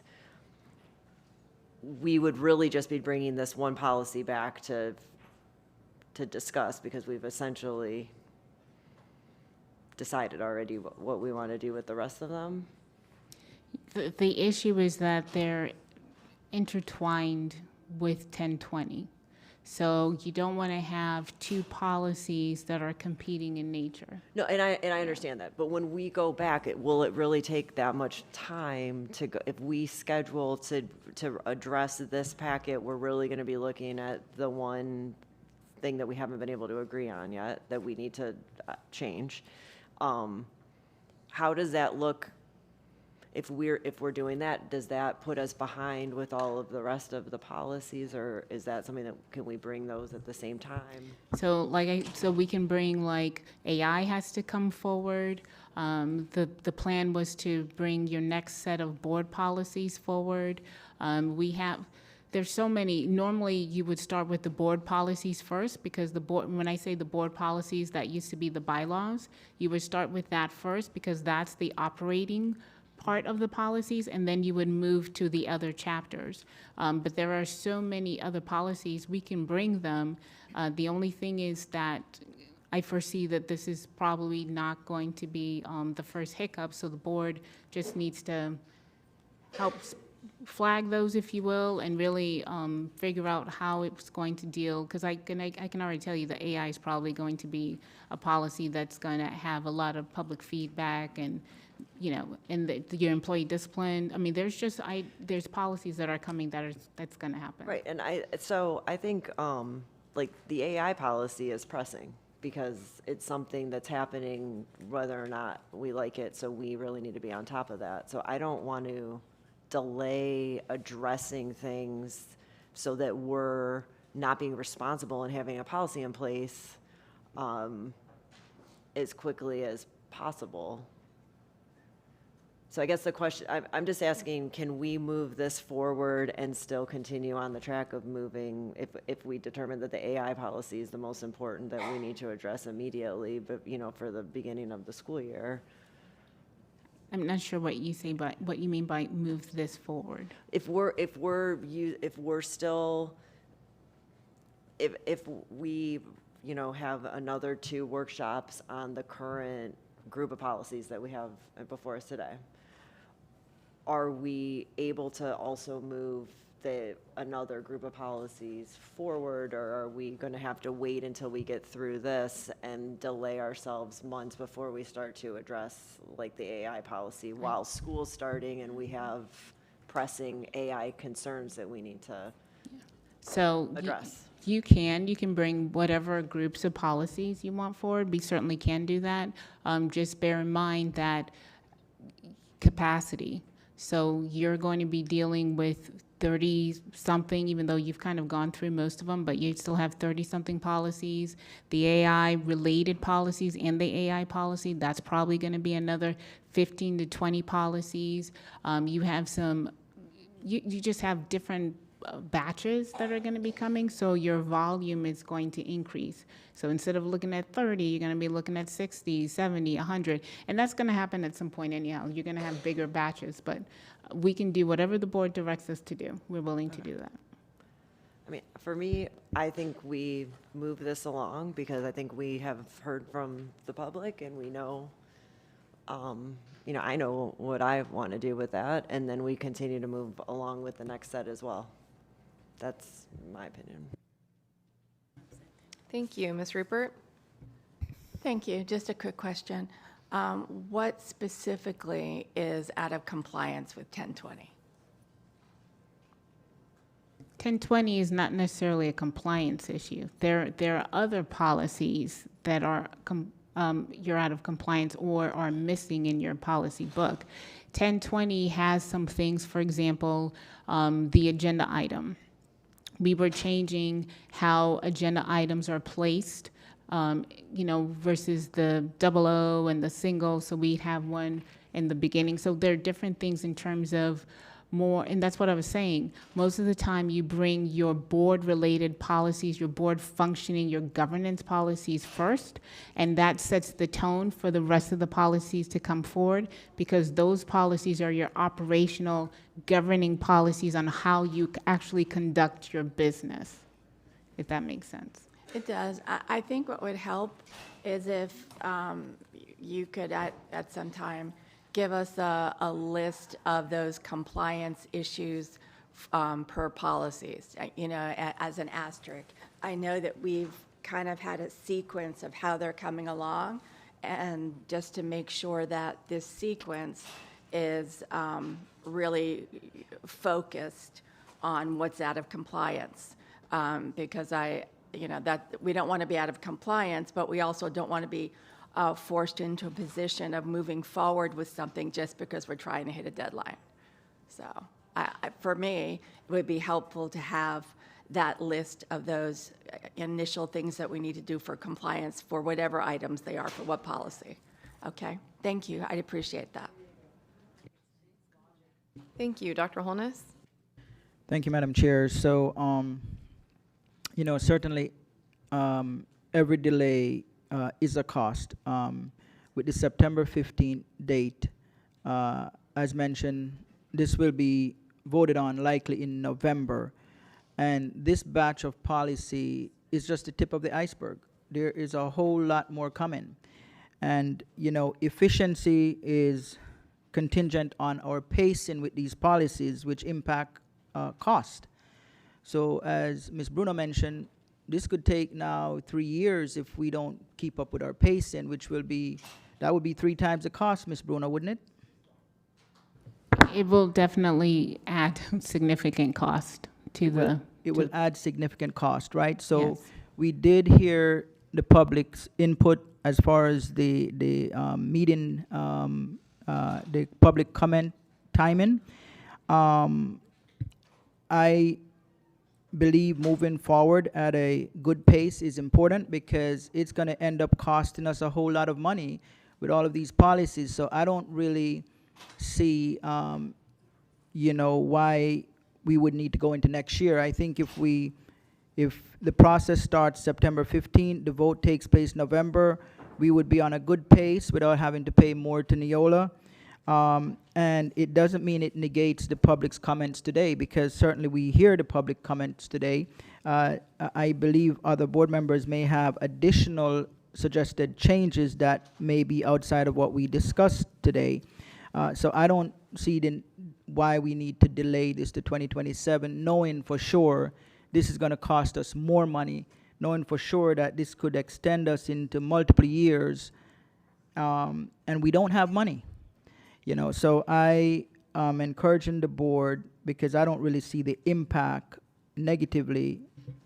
we would really just be bringing this one policy back to discuss because we've essentially decided already what we want to do with the rest of them. The issue is that they're intertwined with 1020. So you don't want to have two policies that are competing in nature. No, and I understand that. But when we go back, will it really take that much time to go? If we schedule to address this packet, we're really going to be looking at the one thing that we haven't been able to agree on yet that we need to change. How does that look? If we're doing that, does that put us behind with all of the rest of the policies, or is that something that can we bring those at the same time? So we can bring AI has to come forward. The plan was to bring your next set of board policies forward. There's so many. Normally, you would start with the board policies first because when I say the board policies, that used to be the bylaws. You would start with that first because that's the operating part of the policies, and then you would move to the other chapters. But there are so many other policies, we can bring them. The only thing is that I foresee that this is probably not going to be the first hiccup, so the board just needs to help flag those, if you will, and really figure out how it's going to deal, because I can already tell you that AI is probably going to be a policy that's going to have a lot of public feedback and your employee discipline. I mean, there's policies that are coming that's going to happen. Right, and I think the AI policy is pressing because it's something that's happening whether or not we like it. So we really need to be on top of that. So I don't want to delay addressing things so that we're not being responsible and having a policy in place as quickly as possible. So I guess the question, I'm just asking, can we move this forward and still continue on the track of moving, if we determine that the AI policy is the most important that we need to address immediately, but, you know, for the beginning of the school year? I'm not sure what you say, but what you mean by move this forward. If we, you know, have another 2 workshops on the current group of policies that we have before us today, are we able to also move another group of policies forward, or are we going to have to wait until we get through this and delay ourselves months before we start to address like the AI policy while school's starting and we have pressing AI concerns that we need to address? You can bring whatever groups of policies you want forward. We certainly can do that. Just bear in mind that capacity. So you're going to be dealing with 30-something, even though you've kind of gone through most of them, but you still have 30-something policies. The AI-related policies and the AI policy, that's probably going to be another 15 to 20 policies. You have you just have different batches that are going to be coming, so your volume is going to increase. So instead of looking at 30, you're going to be looking at 60, 70, 100, and that's going to happen at some point anyhow. You're going to have bigger batches, but we can do whatever the board directs us to do. We're willing to do that. I mean, for me, I think we move this along because I think we have heard from the public and we know, you know, I know what I want to do with that, and then we continue to move along with the next set as well. That's my opinion. Thank you. Ms. Rupert? Thank you. Just a quick question. What specifically is out of compliance with 1020? 1020 is not necessarily a compliance issue. There are other policies that are you're out of compliance or are missing in your policy book. 1020 has some things, for example, the agenda item. We were changing how agenda items are placed, you know, versus the 00 and the single, so we'd have one in the beginning. So there are different things in terms of more, and that's what I was saying. Most of the time you bring your board-related policies, your board functioning, your governance policies first, and that sets the tone for the rest of the policies to come forward, because those policies are your operational governing policies on how you actually conduct your business, if that makes sense. It does. I think what would help is if you could at some time give us a list of those compliance issues per policies, you know, as an asterisk. I know that we've kind of had a sequence of how they're coming along, and just to make sure that this sequence is really focused on what's out of compliance, because you know, that we don't want to be out of compliance, but we also don't want to be forced into a position of moving forward with something just because we're trying to hit a deadline. So for me, it would be helpful to have that list of those initial things that we need to do for compliance for whatever items they are, for what policy. Okay, thank you. I'd appreciate that. Thank you. Dr. Holness? Thank you, Madam Chair. So, you know, certainly every delay is a cost. With the September 15th date, as mentioned, this will be voted on likely in November. And this batch of policy is just the tip of the iceberg. There is a whole lot more coming. And, you know, efficiency is contingent on our pacing with these policies, which impact cost. So as Ms. Bruno mentioned, this could take now 3 years if we don't keep up with our pacing, which will be, that would be 3 times the cost, Ms. Bruno, wouldn't it? It will definitely add significant cost to the... It will add significant cost, right? So Yes. we did hear the public's input as far as the meeting, the public comment timing. I believe moving forward at a good pace is important because it's going to end up costing us a whole lot of money with all of these policies. So I don't really see, why we would need to go into next year. I think if the process starts September 15th, the vote takes place November, we would be on a good pace without having to pay more to Neola. And it doesn't mean it negates the public's comments today, because certainly we hear the public comments today. I believe other board members may have additional suggested changes that may be outside of what we discussed today. So I don't see why we need to delay this to 2027, knowing for sure this is going to cost us more money, knowing for sure that this could extend us into multiple years, and we don't have money. So I am encouraging the board, because I don't really see the impact negatively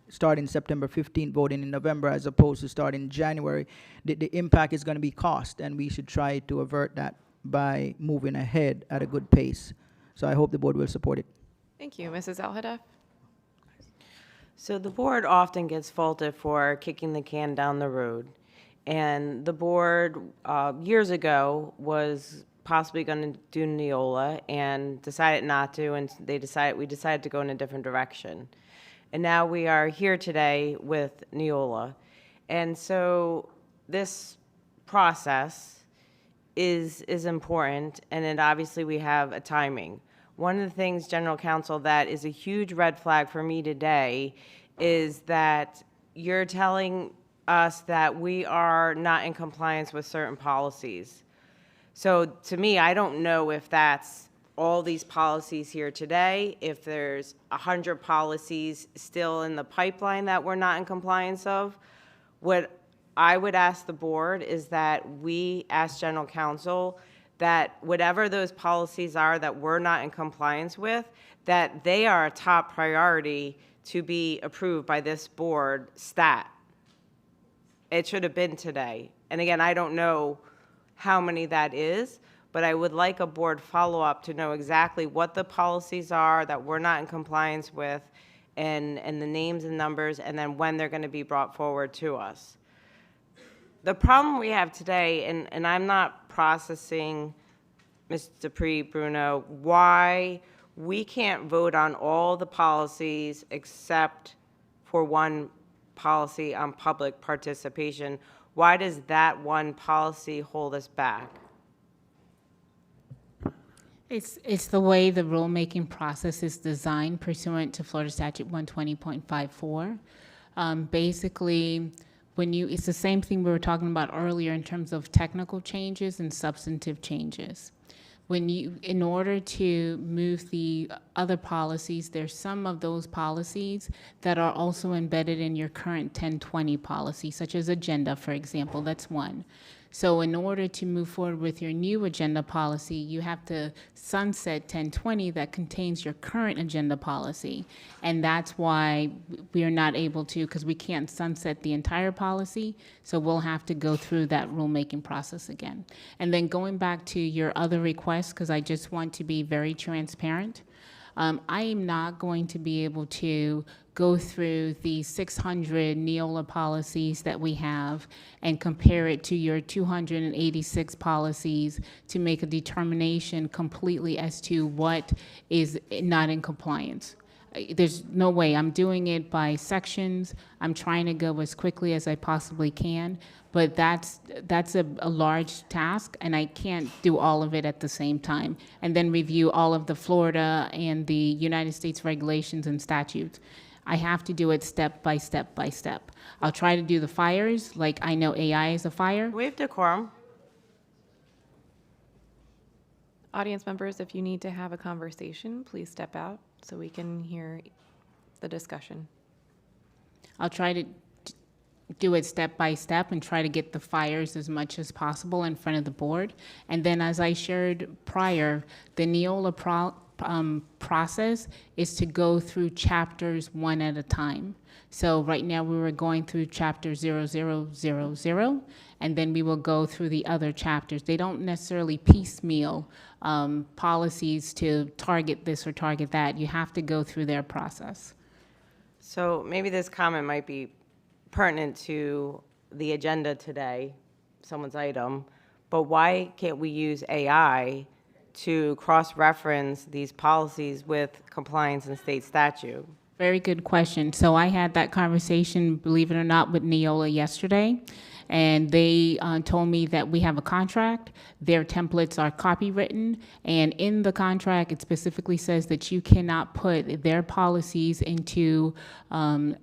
starting September 15th, voting in November, as opposed to starting January. The impact is going to be cost, and we should try to avert that by moving ahead at a good pace. So I hope the board will support it. Thank you. Mrs. Al-Hadaf? So the board often gets faulted for kicking the can down the road. And the board, years ago, was possibly going to do Neola and decided not to, and we decided to go in a different direction. And now we are here today with Neola. And so this process is important, and then obviously we have a timing. One of the things, General Counsel, that is a huge red flag for me today is that you're telling us that we are not in compliance with certain policies. So to me, I don't know if that's all these policies here today, if there's 100 policies still in the pipeline that we're not in compliance of. What I would ask the board is that we ask General Counsel that whatever those policies are that we're not in compliance with, that they are a top priority to be approved by this board stat. It should have been today. And again, I don't know how many that is, but I would like a board follow-up to know exactly what the policies are that we're not in compliance with, and the names and numbers, and then when they're going to be brought forward to us. The problem we have today, and I'm not processing, Ms. Dupree, Bruno, why we can't vote on all the policies except for one policy on public participation. Why does that one policy hold us back? It's the way the rulemaking process is designed pursuant to Florida Statute 120.54. Basically, it's the same thing we were talking about earlier in terms of technical changes and substantive changes. In order to move the other policies, there's some of those policies that are also embedded in your current 1020 policy, such as agenda, for example. That's one. So in order to move forward with your new agenda policy, you have to sunset 1020 that contains your current agenda policy. And that's why we are not able to, because we can't sunset the entire policy. So we'll have to go through that rulemaking process again. And then going back to your other requests, because I just want to be very transparent, I am not going to be able to go through the 600 Neola policies that we have and compare it to your 286 policies to make a determination completely as to what is not in compliance. There's no way. I'm doing it by sections. I'm trying to go as quickly as I possibly can, but that's a large task, and I can't do all of it at the same time and then review all of the Florida and the United States regulations and statutes. I have to do it step by step by step. I'll try to do the fires, like I know AI is a fire. We have decorum. Audience members, if you need to have a conversation, please step out so we can hear the discussion. I'll try to do it step by step and try to get the fires as much as possible in front of the board. And then, as I shared prior, the Neola process is to go through chapters one at a time. So right now we were going through chapter 0000, and then we will go through the other chapters. They don't necessarily piecemeal policies to target this or target that. You have to go through their process. So maybe this comment might be pertinent to the agenda today, someone's item, but why can't we use AI to cross-reference these policies with compliance and state statute? Very good question. So I had that conversation, believe it or not, with Neola yesterday, and they told me that we have a contract. Their templates are copywritten, and in the contract, it specifically says that you cannot put their policies into large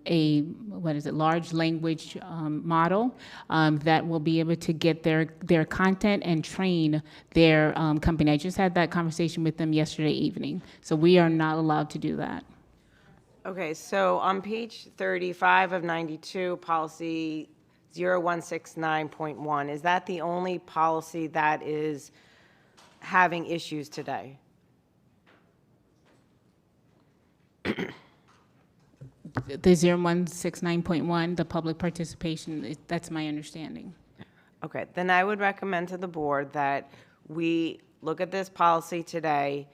language model that will be able to get their content and train their company. I just had that conversation with them yesterday evening. So we are not allowed to do that. Okay, so on page 35 of 92, policy 0169.1, is that the only policy that is having issues today? The 0169.1, the public participation, that's my understanding. Okay, then I would recommend to the board that we look at this policy today,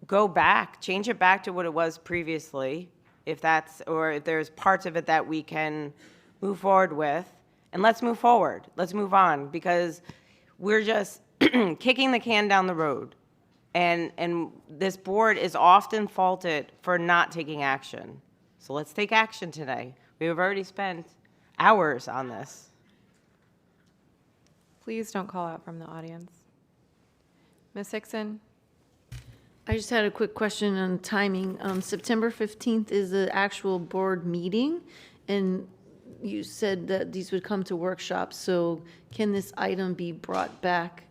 go back, change it back to what it was previously, if there's parts of it that we can move forward with, and let's move forward. Let's move on, because we're just kicking the can down the road. And this board is often faulted for not taking action. So let's take action today. We have already spent hours on this. Please don't call out from the audience. Ms. Hickson? I just had a quick question on timing. September 15th is the actual board meeting, and you said that these would come to workshops. So can this item be brought back,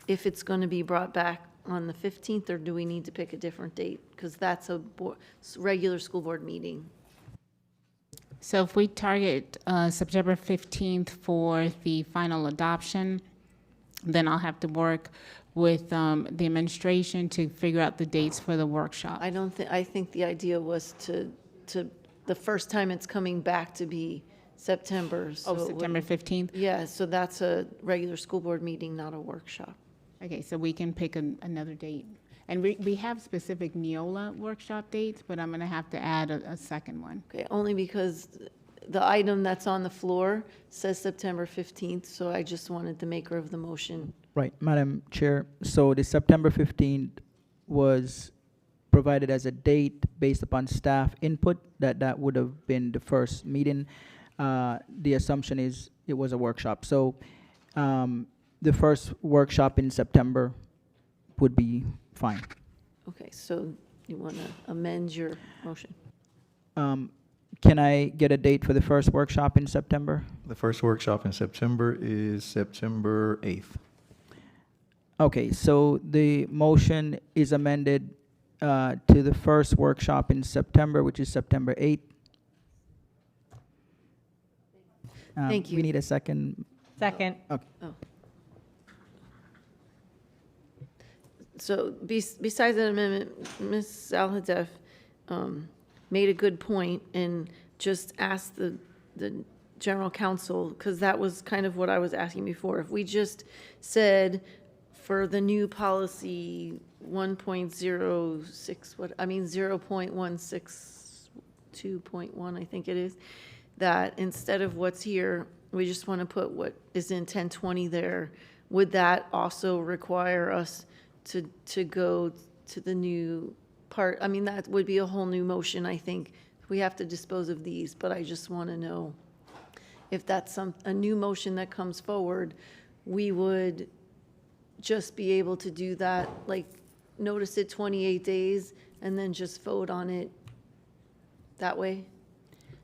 if it's going to be brought back on the 15th, or do we need to pick a different date? Because that's a regular school board meeting. So if we target September 15th for the final adoption, then I'll have to work with the administration to figure out the dates for the workshop. I think the idea was to the first time it's coming back to be September. So September 15th? Yeah, so that's a regular school board meeting, not a workshop. Okay, so we can pick another date. And we have specific Neola workshop dates, but I'm going to have to add a second one. Okay, only because the item that's on the floor says September 15th, so I just wanted the maker of the motion. Right, Madam Chair. So the September 15th was provided as a date based upon staff input, that would have been the first meeting. The assumption is it was a workshop. So the first workshop in September would be fine. Okay, so you want to amend your motion? Can I get a date for the first workshop in September? The first workshop in September is September 8th. Okay, so the motion is amended to the first workshop in September, which is September 8th. Thank you. We need a second. Second. Okay. Oh. So besides that amendment, Ms. Al-Hadef made a good point and just asked the general counsel, because that was kind of what I was asking before. If we just said for the new policy 0.162.1, I think it is, that instead of what's here, we just want to put what is in 1020 there, would that also require us to go to the new part? I mean, that would be a whole new motion, I think. We have to dispose of these, but I just want to know if that's a new motion that comes forward, we would just be able to do that, like notice it 28 days and then just vote on it that way?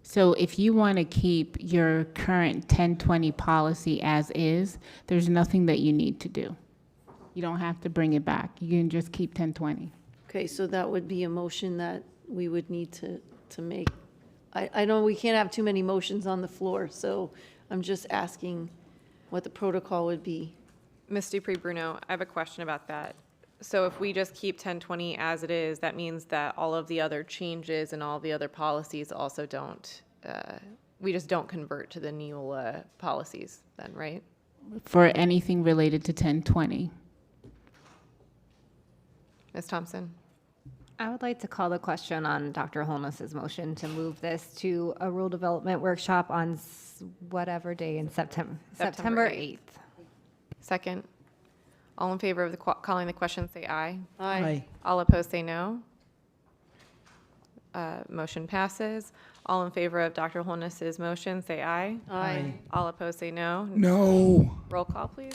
So if you want to keep your current 1020 policy as is, there's nothing that you need to do. You don't have to bring it back. You can just keep 1020. Okay, so that would be a motion that we would need to make. I know we can't have too many motions on the floor, so I'm just asking what the protocol would be. Ms. Dupree-Bruno, I have a question about that. So if we just keep 1020 as it is, that means that all of the other changes and all the other policies also don't, we just don't convert to the Neola policies then, right? For anything related to 1020. Ms. Thompson? I would like to call the question on Dr. Holness's motion to move this to a rule development workshop on whatever day in September 8th. Second. All in favor of calling the question, say aye. Aye. All opposed, say no. Motion passes. All in favor of Dr. Holness's motion, say aye. Aye. All opposed, say no. No. Roll call, please.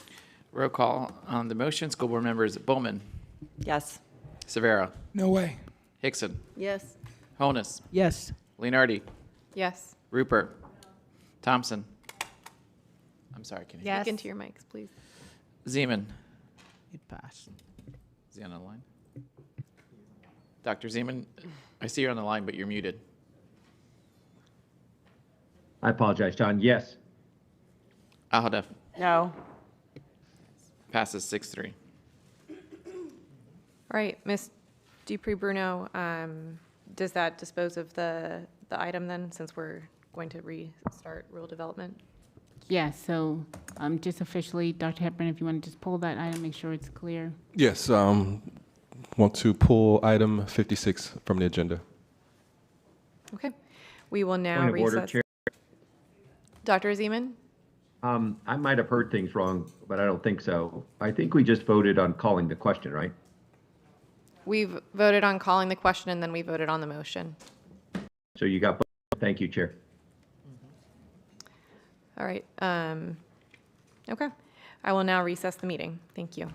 Roll call on the motion. School board members Bowman, Yes. Severa, No way. Hickson, Yes. Honus, Yes. Leonardi, Yes. Rupert, Thompson. I'm sorry, can you? Speak into your mics, please. Zeman. It passed. Is he on the line? Dr. Zeman, I see you're on the line, but you're muted. I apologize, John. Yes. Ahadef. No. Passes 6-3. All right, Ms. Dupree-Bruno, does that dispose of the item then, since we're going to restart rule development? Yeah, so just officially, Dr. Hepburn, if you want to just pull that item, make sure it's clear. Yes, want to pull item 56 from the agenda. Okay. We will now Point of order, recess. Chair. Dr. Zeman? I might have heard things wrong, but I don't think so. I think we just voted on calling the question, right? We've voted on calling the question, and then we voted on the motion. So you got both. Thank you, Chair. All right. Okay. I will now recess the meeting. Thank you.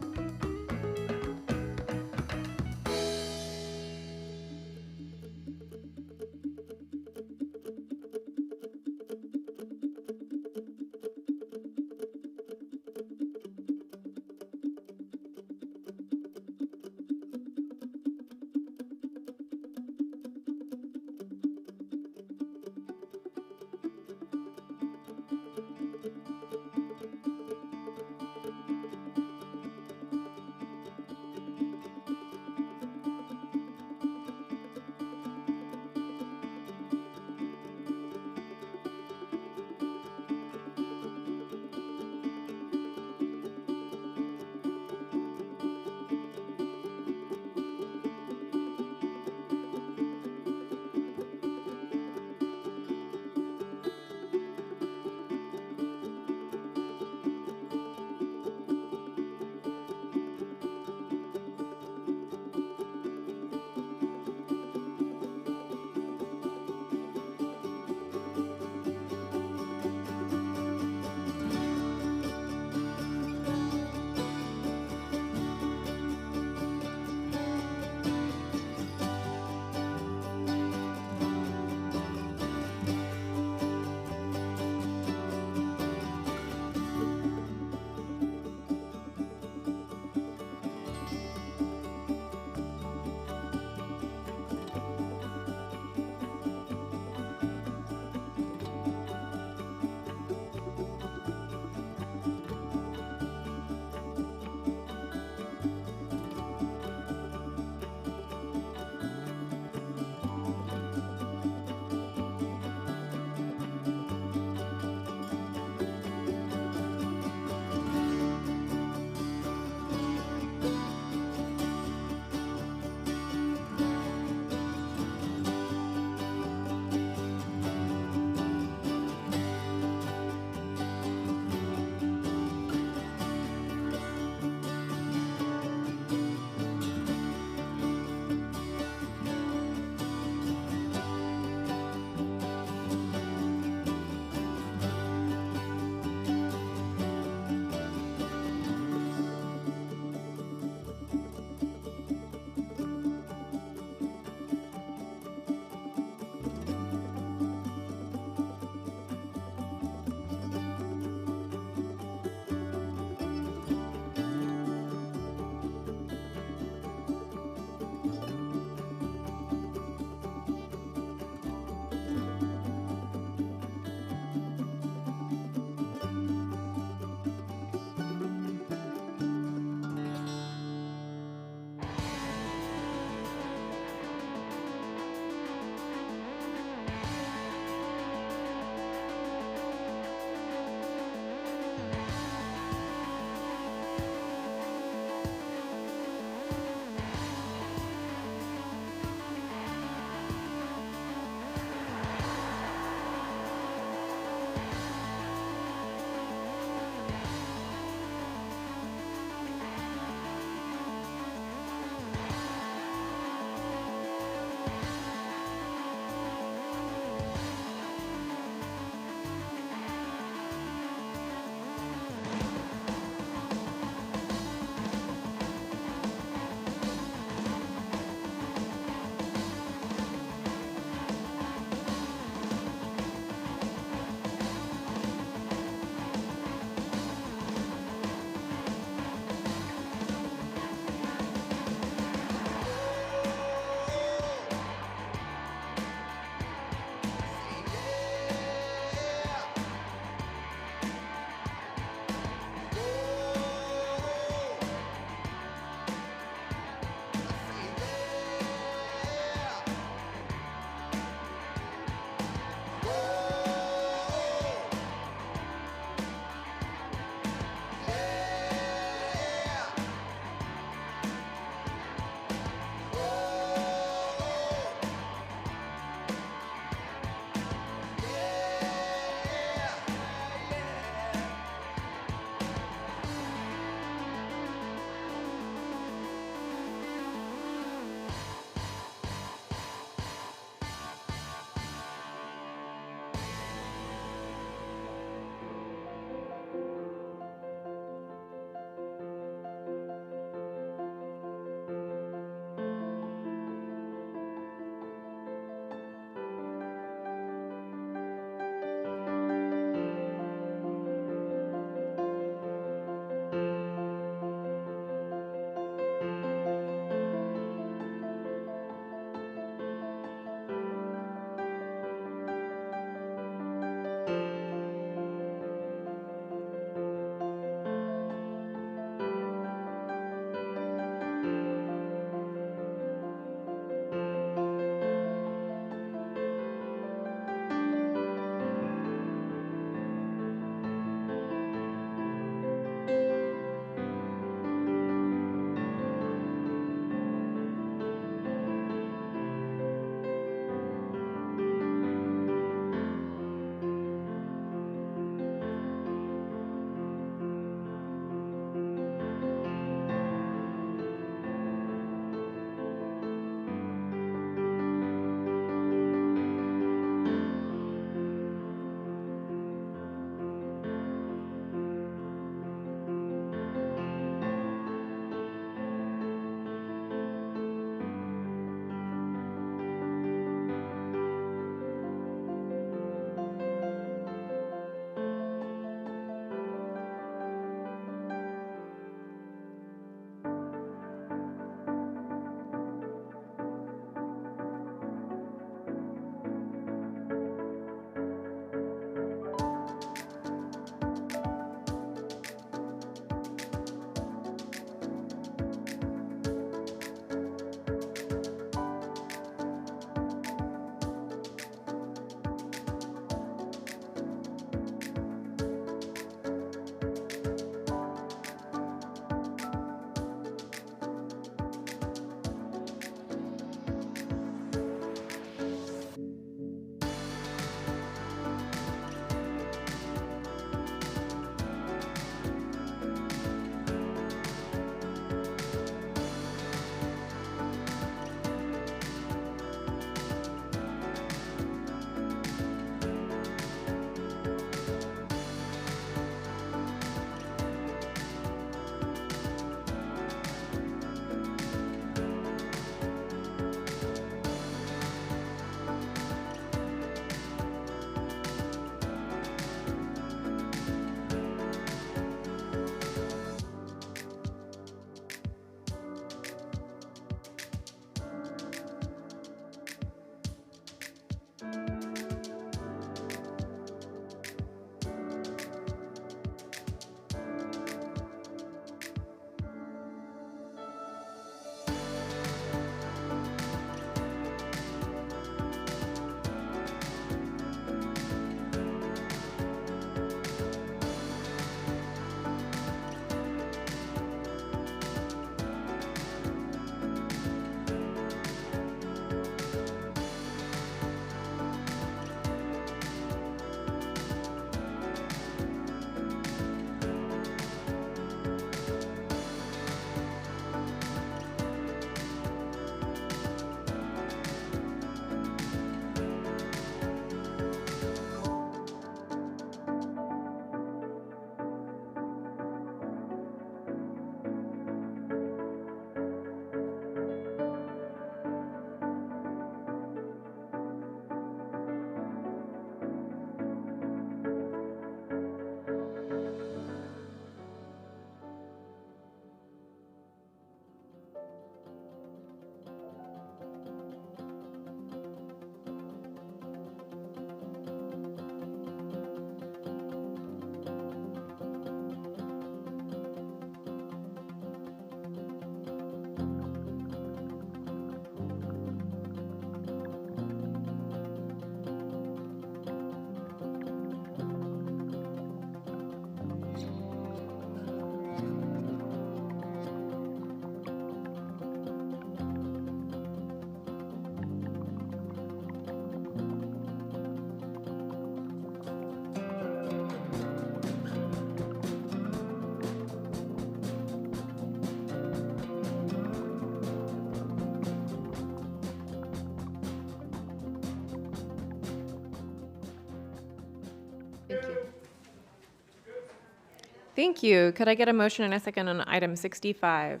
Thank you. Could I get a motion and a second on item 65?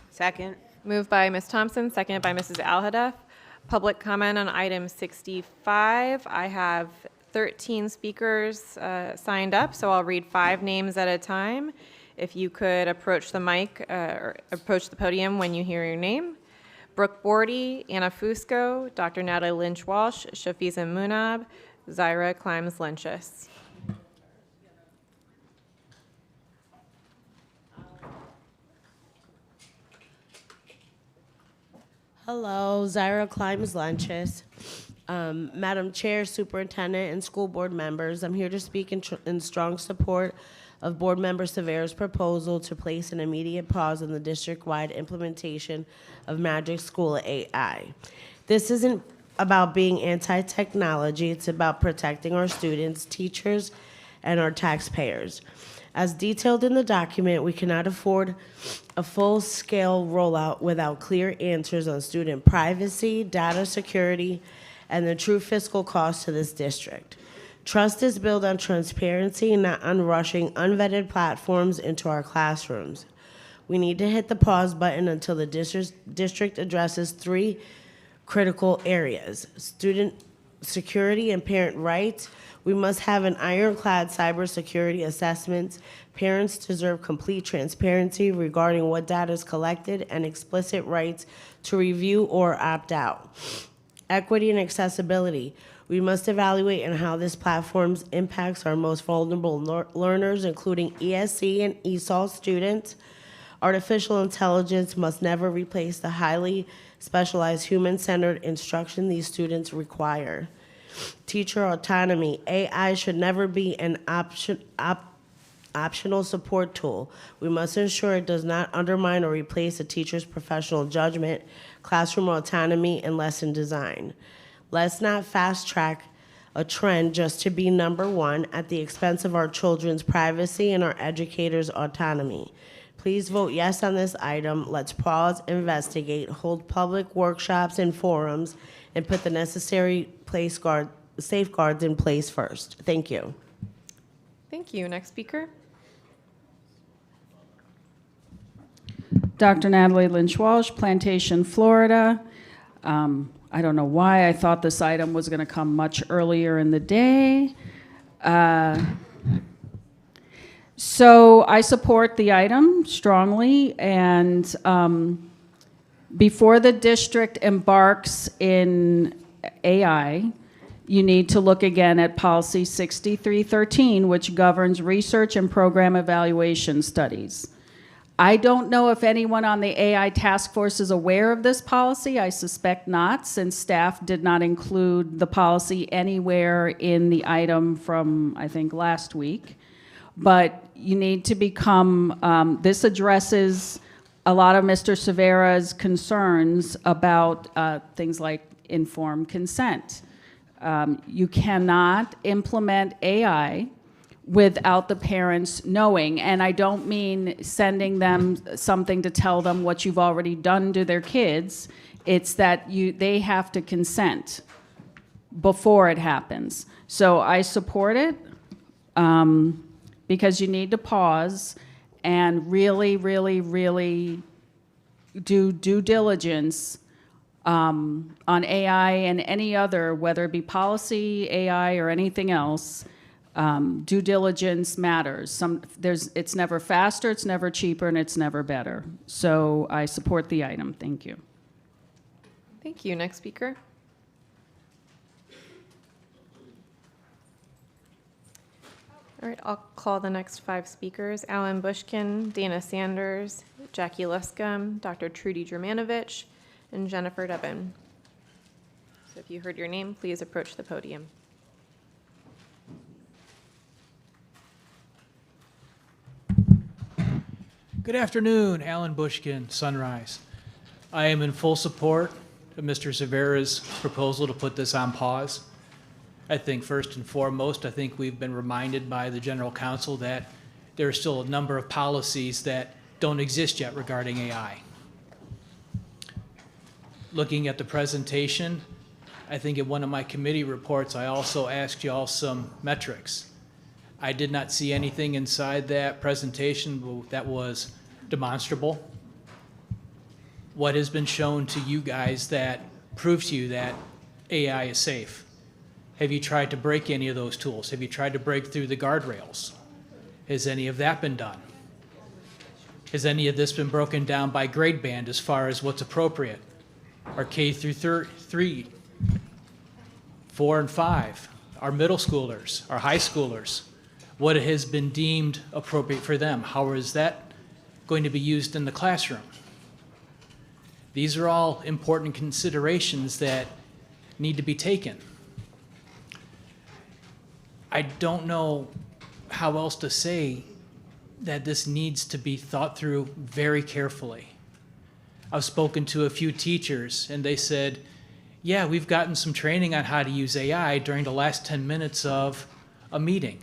Second. Moved by Ms. Thompson, seconded by Mrs. Alhadeff. Public comment on item 65. I have 13 speakers signed up, so I'll read 5 names at a time. If you could approach the mic or approach the podium when you hear your name. Brooke Bordy, Anna Fusco, Dr. Natalie Lynch-Walsh, Shafiza Munab, Zaira Climes-Lynchus. Hello, Zaira Climes-Lynchus. Madam Chair, Superintendent, and school board members, I'm here to speak in strong support of Board Member Severa's proposal to place an immediate pause on the district-wide implementation of Magic School AI. This isn't about being anti-technology, it's about protecting our students, teachers, and our taxpayers. As detailed in the document, we cannot afford a full-scale rollout without clear answers on student privacy, data security, and the true fiscal cost to this district. Trust is built on transparency, not on rushing unvetted platforms into our classrooms. We need to hit the pause button until the district addresses 3 critical areas: student security and parent rights. We must have an ironclad cybersecurity assessment. Parents deserve complete transparency regarding what data is collected and explicit rights to review or opt out. Equity and accessibility. We must evaluate on how this platform impacts our most vulnerable learners, including ESC and ESOL students. Artificial intelligence must never replace the highly specialized human-centered instruction these students require. Teacher autonomy. AI should never be an optional support tool. We must ensure it does not undermine or replace a teacher's professional judgment, classroom autonomy, and lesson design. Let's not fast-track a trend just to be number 1 at the expense of our children's privacy and our educators' autonomy. Please vote yes on this item. Let's pause, investigate, hold public workshops and forums, and put the necessary safeguards in place first. Thank you. Thank you. Next speaker. Dr. Natalie Lynch-Walsh, Plantation, Florida. I don't know why I thought this item was going to come much earlier in the day. So I support the item strongly, and before the district embarks in AI, you need to look again at policy 6313, which governs research and program evaluation studies. I don't know if anyone on the AI task force is aware of this policy. I suspect not, since staff did not include the policy anywhere in the item from, I think, last week. But you need to become, this addresses a lot of Mr. Severa's concerns about things like informed consent. You cannot implement AI without the parents knowing, and I don't mean sending them something to tell them what you've already done to their kids. It's that they have to consent before it happens. So I support it because you need to pause and really, really, really do due diligence on AI and any other, whether it be policy, AI, or anything else. Due diligence matters. It's never faster, it's never cheaper, and it's never better. So I support the item. Thank you. Thank you. Next speaker. All right, I'll call the next 5 speakers: Alan Bushkin, Dana Sanders, Jackie Luscombe, Dr. Trudy Germanovich, and Jennifer Dubin. So if you heard your name, please approach the podium. Good afternoon, Alan Bushkin, Sunrise. I am in full support of Mr. Severa's proposal to put this on pause. I think first and foremost, I think we've been reminded by the General Counsel that there are still a number of policies that don't exist yet regarding AI. Looking at the presentation, I think in one of my committee reports, I also asked you all some metrics. I did not see anything inside that presentation that was demonstrable. What has been shown to you guys that proves to you that AI is safe? Have you tried to break any of those tools? Have you tried to break through the guardrails? Has any of that been done? Has any of this been broken down by grade band as far as what's appropriate? Our K through 3, 4 and 5, our middle schoolers, our high schoolers, what has been deemed appropriate for them? How is that going to be used in the classroom? These are all important considerations that need to be taken. I don't know how else to say that this needs to be thought through very carefully. I've spoken to a few teachers and they said, yeah, we've gotten some training on how to use AI during the last 10 minutes of a meeting.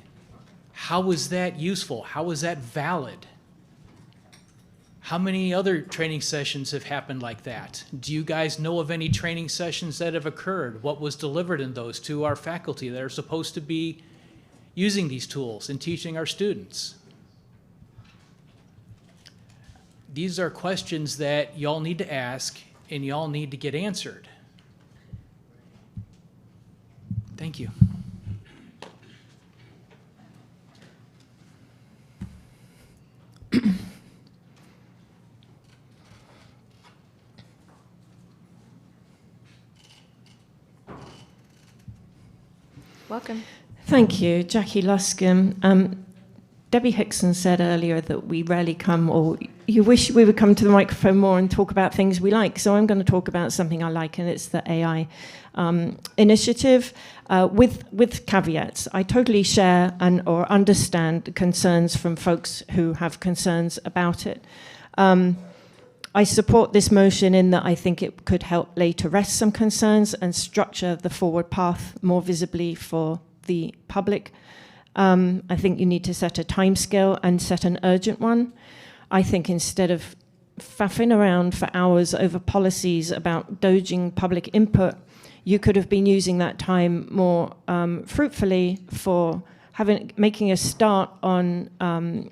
How is that useful? How is that valid? How many other training sessions have happened like that? Do you guys know of any training sessions that have occurred? What was delivered in those to our faculty that are supposed to be using these tools and teaching our students? These are questions that y'all need to ask and y'all need to get answered. Thank you. Welcome. Thank you, Jackie Luscombe. Debbie Hickson said earlier that we rarely come, or you wish we would come to the microphone more and talk about things we like. So I'm going to talk about something I like, and it's the AI initiative with caveats. I totally share or understand concerns from folks who have concerns about it. I support this motion in that I think it could help lay to rest some concerns and structure the forward path more visibly for the public. I think you need to set a timescale and set an urgent one. I think instead of faffing around for hours over policies about dodging public input, you could have been using that time more fruitfully for making a start on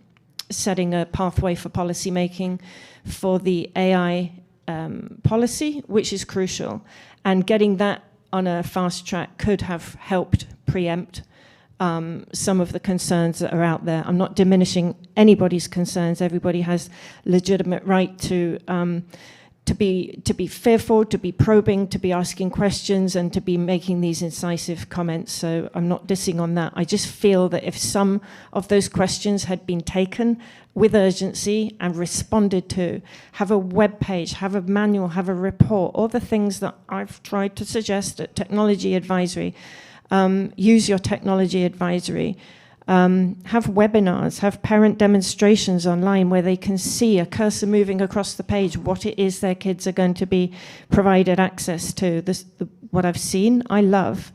setting a pathway for policy making for the AI policy, which is crucial. And getting that on a fast track could have helped preempt some of the concerns that are out there. I'm not diminishing anybody's concerns. Everybody has legitimate right to be fearful, to be probing, to be asking questions, and to be making these incisive comments. So I'm not dissing on that. I just feel that if some of those questions had been taken with urgency and responded to, have a web page, have a manual, have a report, all the things that I've tried to suggest at Technology Advisory. Use your technology advisory. Have webinars, have parent demonstrations online where they can see a cursor moving across the page, what it is their kids are going to be provided access to. What I've seen, I love.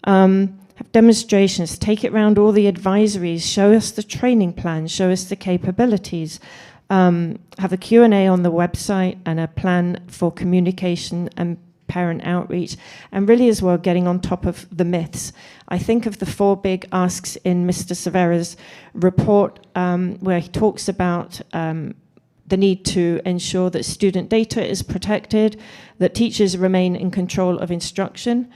Have demonstrations, take it around all the advisories, show us the training plan, show us the capabilities. Have a Q&A on the website and a plan for communication and parent outreach, and really as well getting on top of the myths. I think of the 4 big asks in Mr. Severa's report, where he talks about the need to ensure that student data is protected, that teachers remain in control of instruction,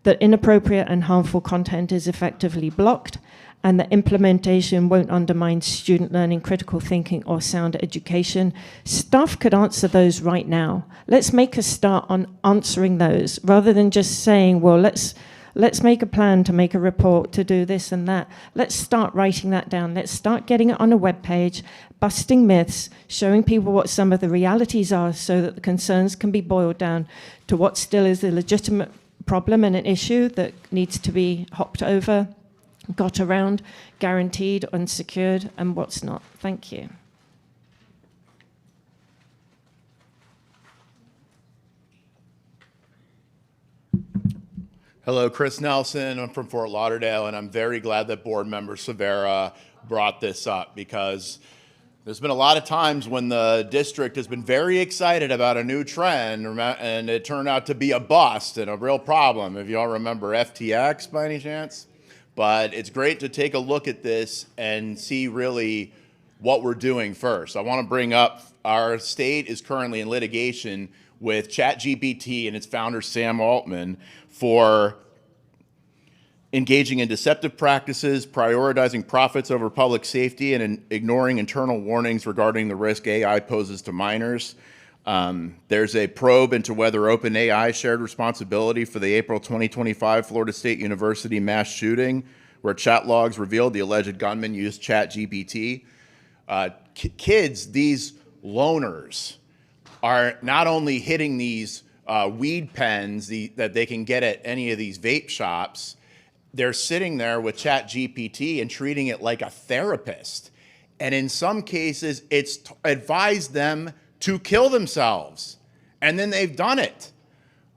that inappropriate and harmful content is effectively blocked, and that implementation won't undermine student learning, critical thinking, or sound education. Staff could answer those right now. Let's make a start on answering those, rather than just saying, well, let's make a plan to make a report to do this and that. Let's start writing that down. Let's start getting it on a web page, busting myths, showing people what some of the realities are so that the concerns can be boiled down to what still is a legitimate problem and an issue that needs to be hopped over, got around, guaranteed, unsecured, and what's not. Thank you. Hello, Chris Nelson. I'm from Fort Lauderdale, and I'm very glad that Board Member Severa brought this up, because there's been a lot of times when the district has been very excited about a new trend, and it turned out to be a bust and a real problem. If y'all remember FTX by any chance? but it's great to take a look at this and see really what we're doing first. I want to bring up our state is currently in litigation with ChatGPT and its founder, Sam Altman, for engaging in deceptive practices, prioritizing profits over public safety, and ignoring internal warnings regarding the risk AI poses to minors. There's a probe into whether OpenAI shared responsibility for the April 2025 Florida State University mass shooting, where chat logs revealed the alleged gunman used ChatGPT. Kids, these loners, are not only hitting these weed pens that they can get at any of these vape shops, they're sitting there with ChatGPT and treating it like a therapist. And in some cases, it's advised them to kill themselves. And then they've done it.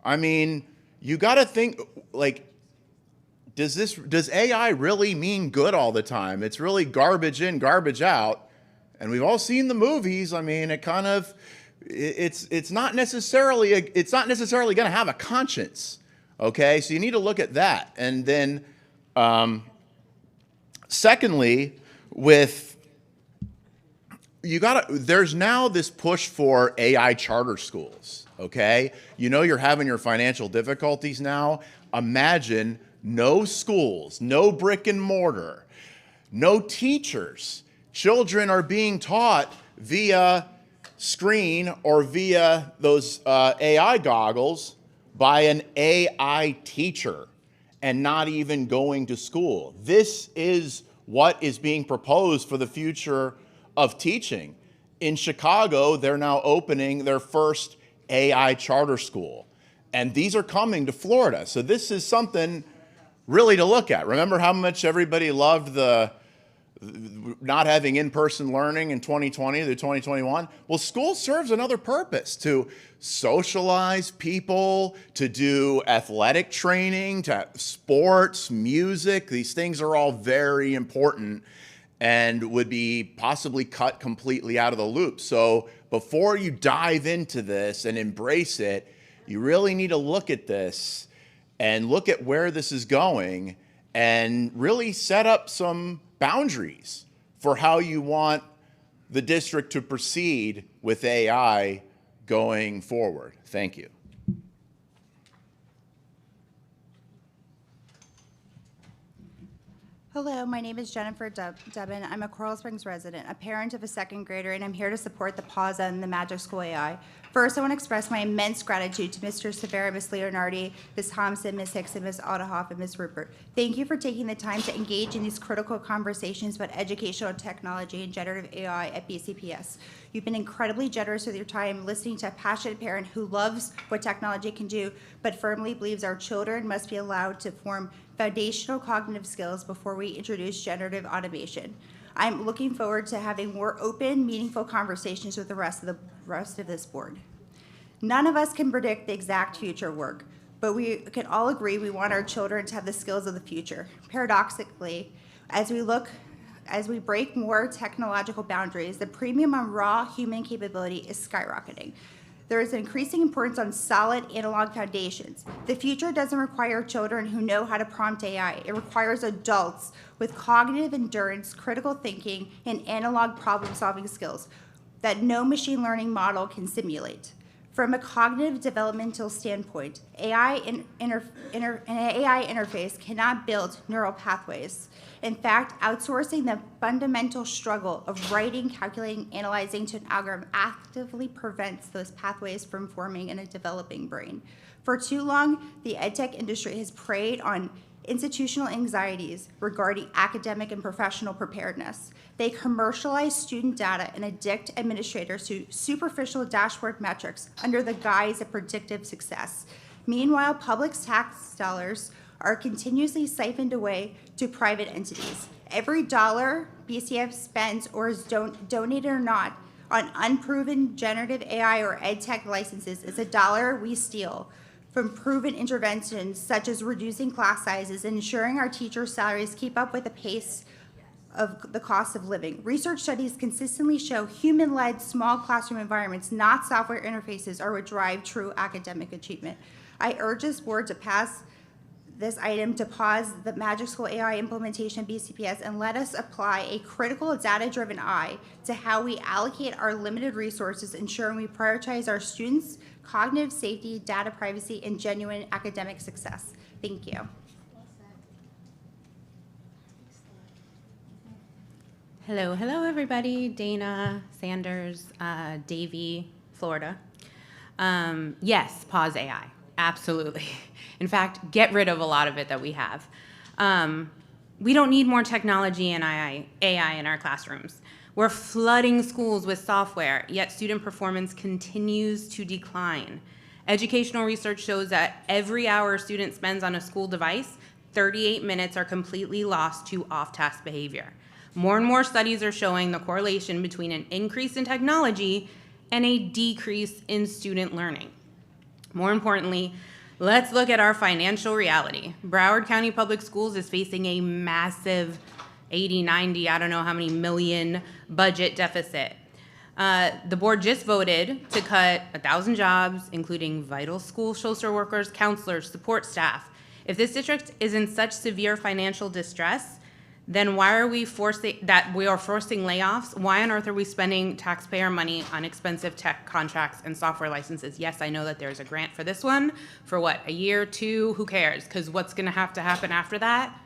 I mean, you got to think, like, does AI really mean good all the time? It's really garbage in, garbage out. And we've all seen the movies. I mean, it kind of, it's not necessarily going to have a conscience. Okay, so you need to look at that. And then, secondly, there's now this push for AI charter schools. Okay, you know you're having your financial difficulties now. Imagine no schools, no brick and mortar, no teachers. Children are being taught via screen or via those AI goggles by an AI teacher and not even going to school. This is what is being proposed for the future of teaching. In Chicago, they're now opening their first AI charter school. And these are coming to Florida. So this is something really to look at. Remember how much everybody loved the not having in-person learning in 2020 to 2021? Well, school serves another purpose, to socialize people, to do athletic training, to sports, music. These things are all very important and would be possibly cut completely out of the loop. So before you dive into this and embrace it, you really need to look at this and look at where this is going and really set up some boundaries for how you want the district to proceed with AI going forward. Thank you. Hello, my name is Jennifer Dubin. I'm a Coral Springs resident, a parent of a second grader, and I'm here to support the PAWSA and the Magic School AI. First, I want to express my immense gratitude to Mr. Severa, Ms. Leonardi, Ms. Thompson, Ms. Hickson, Ms. Autohoff, and Ms. Rupert. Thank you for taking the time to engage in these critical conversations about educational technology and generative AI at BCPS. You've been incredibly generous with your time, listening to a passionate parent who loves what technology can do, but firmly believes our children must be allowed to form foundational cognitive skills before we introduce generative automation. I'm looking forward to having more open, meaningful conversations with the rest of this board. None of us can predict the exact future work, but we can all agree we want our children to have the skills of the future. Paradoxically, as we break more technological boundaries, the premium on raw human capability is skyrocketing. There is an increasing importance on solid analog foundations. The future doesn't require children who know how to prompt AI. It requires adults with cognitive endurance, critical thinking, and analog problem-solving skills that no machine learning model can simulate. From a cognitive developmental standpoint, an AI interface cannot build neural pathways. In fact, outsourcing the fundamental struggle of writing, calculating, analyzing to an algorithm actively prevents those pathways from forming in a developing brain. For too long, the edtech industry has preyed on institutional anxieties regarding academic and professional preparedness. They commercialize student data and addict administrators to superficial dashboard metrics under the guise of predictive success. Meanwhile, public tax dollars are continuously siphoned away to private entities. Every dollar BCF spends or is donated or not on unproven generative AI or edtech licenses is a dollar we steal from proven interventions such as reducing class sizes and ensuring our teachers' salaries keep up with the pace of the cost of living. Research studies consistently show human-led small classroom environments, not software interfaces, are what drive true academic achievement. I urge this board to pass this item to pause the Magic School AI implementation BCPS and let us apply a critical data-driven eye to how we allocate our limited resources, ensuring we prioritize our students' cognitive safety, data privacy, and genuine academic success. Thank you. Hello, everybody. Dana Sanders, Davie, Florida. Yes, pause AI. Absolutely. In fact, get rid of a lot of it that we have. We don't need more technology and AI in our classrooms. We're flooding schools with software, yet student performance continues to decline. Educational research shows that every hour a student spends on a school device, 38 minutes are completely lost to off-task behavior. More and more studies are showing the correlation between an increase in technology and a decrease in student learning. More importantly, let's look at our financial reality. Broward County Public Schools is facing a massive 80, 90, I don't know how many million budget deficit. The board just voted to cut 1,000 jobs, including vital school social workers, counselors, support staff. If this district is in such severe financial distress, then why are we forcing layoffs? Why on earth are we spending taxpayer money on expensive tech contracts and software licenses? Yes, I know that there's a grant for this one. For what, a year, two? Who cares? Because what's going to have to happen after that?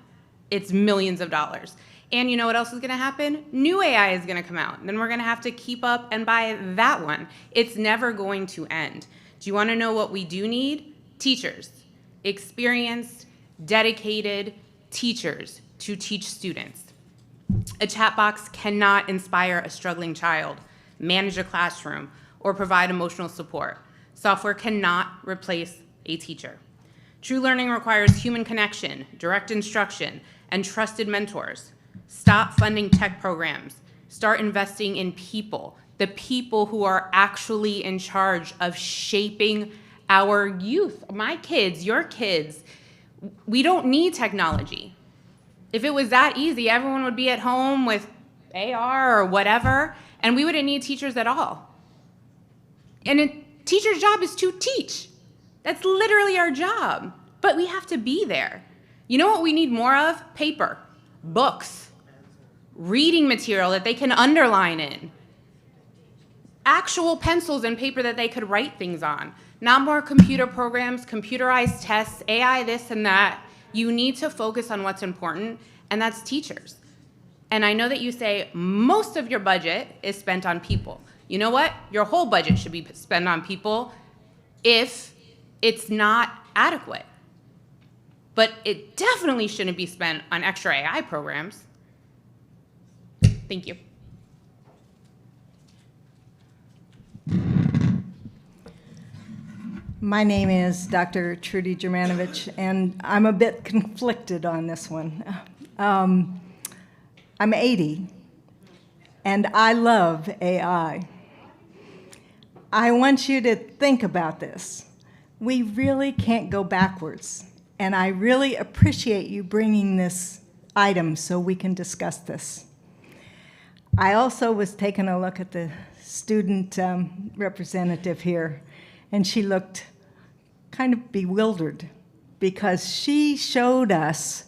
It's millions of dollars. And you know what else is going to happen? New AI is going to come out. Then we're going to have to keep up and buy that one. It's never going to end. Do you want to know what we do need? Teachers. Experienced, dedicated teachers to teach students. A chat box cannot inspire a struggling child, manage a classroom, or provide emotional support. Software cannot replace a teacher. True learning requires human connection, direct instruction, and trusted mentors. Stop funding tech programs. Start investing in people, the people who are actually in charge of shaping our youth. My kids, your kids. We don't need technology. If it was that easy, everyone would be at home with AR or whatever, and we wouldn't need teachers at all. And a teacher's job is to teach. That's literally our job. But we have to be there. You know what we need more of? Paper, books, reading material that they can underline in, actual pencils and paper that they could write things on. Not more computer programs, computerized tests, AI this and that. You need to focus on what's important, and that's teachers. And I know that you say most of your budget is spent on people. You know what? Your whole budget should be spent on people if it's not adequate. But it definitely shouldn't be spent on extra AI programs. Thank you. My name is Dr. Trudy Germanovich, and I'm a bit conflicted on this one. I'm 80, and I love AI. I want you to think about this. We really can't go backwards, and I really appreciate you bringing this item so we can discuss this. I also was taking a look at the student representative here, and she looked kind of bewildered because she showed us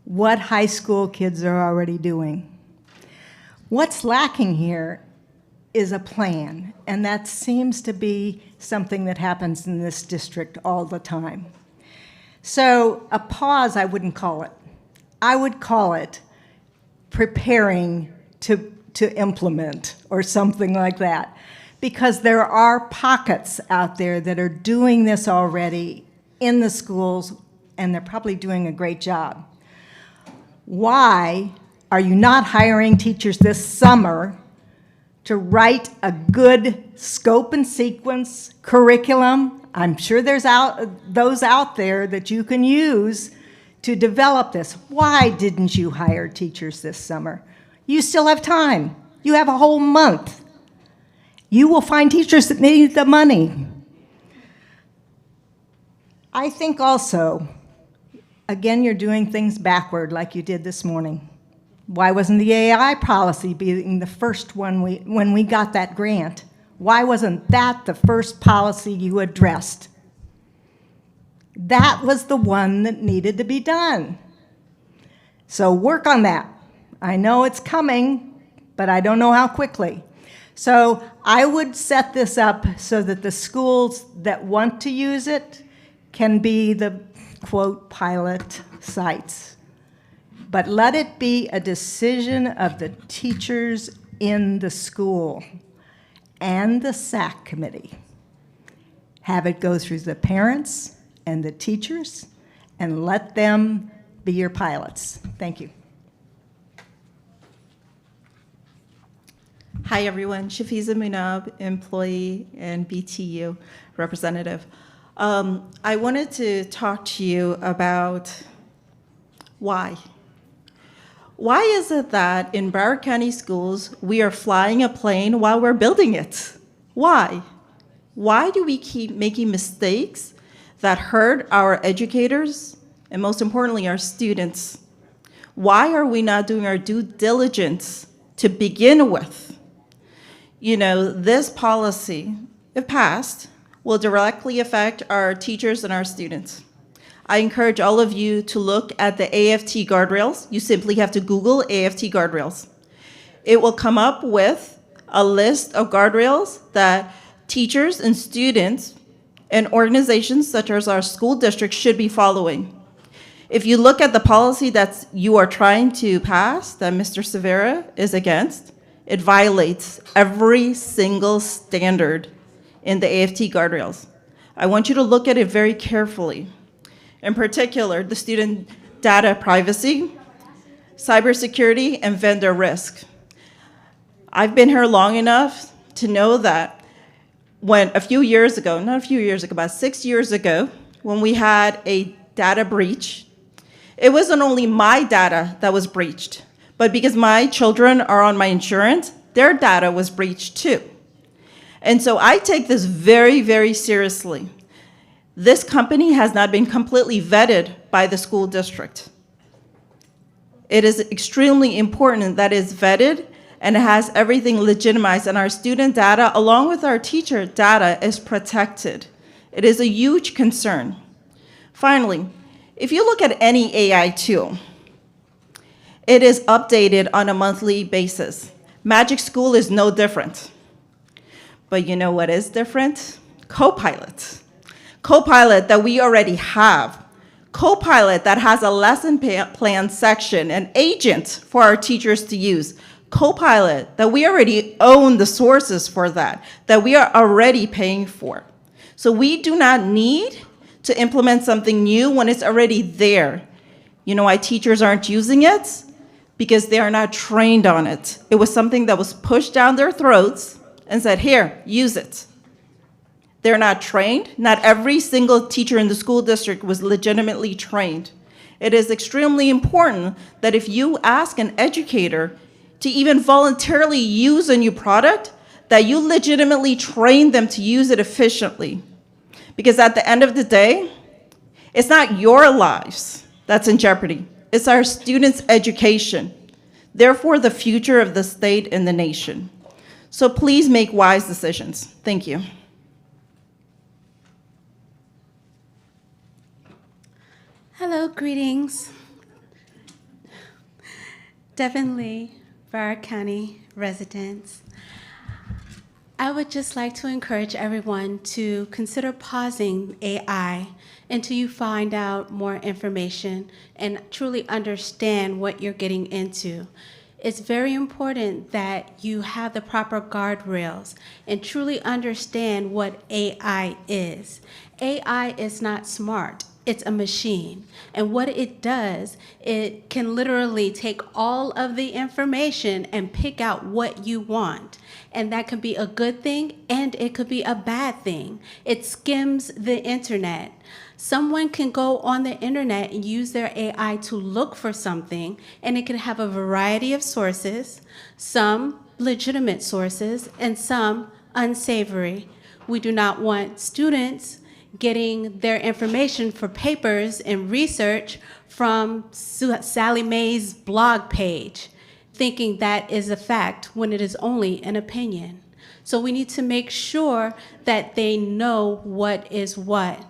what high school kids are already doing. What's lacking here is a plan, and that seems to be something that happens in this district all the time. So a pause, I wouldn't call it. I would call it preparing to implement or something like that, because there are pockets out there that are doing this already in the schools, and they're probably doing a great job. Why are you not hiring teachers this summer to write a good scope and sequence curriculum? I'm sure there's those out there that you can use to develop this. Why didn't you hire teachers this summer? You still have time. You have a whole month. You will find teachers that need the money. I think also, again, you're doing things backward like you did this morning. Why wasn't the AI policy being the first one when we got that grant? Why wasn't that the first policy you addressed? That was the one that needed to be done. So work on that. I know it's coming, but I don't know how quickly. So I would set this up so that the schools that want to use it can be the, quote, pilot sites. But let it be a decision of the teachers in the school and the SAC committee. Have it go through the parents and the teachers and let them be your pilots. Thank you. Hi, everyone. Shafiza Munab, employee and BTU representative. I wanted to talk to you about why. Why is it that in Broward County schools, we are flying a plane while we're building it? Why? Why do we keep making mistakes that hurt our educators and, most importantly, our students? Why are we not doing our due diligence to begin with? You know, this policy, if passed, will directly affect our teachers and our students. I encourage all of you to look at the AFT guardrails. You simply have to Google AFT guardrails. It will come up with a list of guardrails that teachers and students and organizations such as our school district should be following. If you look at the policy that you are trying to pass, that Mr. Severa is against, it violates every single standard in the AFT guardrails. I want you to look at it very carefully. In particular, the student data privacy, cybersecurity, and vendor risk. I've been here long enough to know that when a few years ago, not a few years ago, about 6 years ago, when we had a data breach, it wasn't only my data that was breached, but because my children are on my insurance, their data was breached too. And so I take this very, very seriously. This company has not been completely vetted by the school district. It is extremely important that it's vetted and it has everything legitimized, and our student data, along with our teacher data, is protected. It is a huge concern. Finally, if you look at any AI tool, it is updated on a monthly basis. Magic School is no different. But you know what is different? Copilot. Copilot that we already have. Copilot that has a lesson plan section, an agent for our teachers to use. Copilot that we already own the sources for that we are already paying for. So we do not need to implement something new when it's already there. You know why teachers aren't using it? Because they are not trained on it. It was something that was pushed down their throats and said, here, use it. They're not trained. Not every single teacher in the school district was legitimately trained. It is extremely important that if you ask an educator to even voluntarily use a new product, that you legitimately train them to use it efficiently. Because at the end of the day, it's not your lives that's in jeopardy. It's our students' education. Therefore, the future of the state and the nation. So please make wise decisions. Thank you. Hello, greetings. Devin Lee, Broward County residents. I would just like to encourage everyone to consider pausing AI until you find out more information and truly understand what you're getting into. It's very important that you have the proper guardrails and truly understand what AI is. AI is not smart. It's a machine. And what it does, it can literally take all of the information and pick out what you want. And that could be a good thing and it could be a bad thing. It skims the internet. Someone can go on the internet and use their AI to look for something, and it can have a variety of sources, some legitimate sources and some unsavory. We do not want students getting their information for papers and research from Sally Mae's blog page, thinking that is a fact when it is only an opinion. So we need to make sure that they know what is what.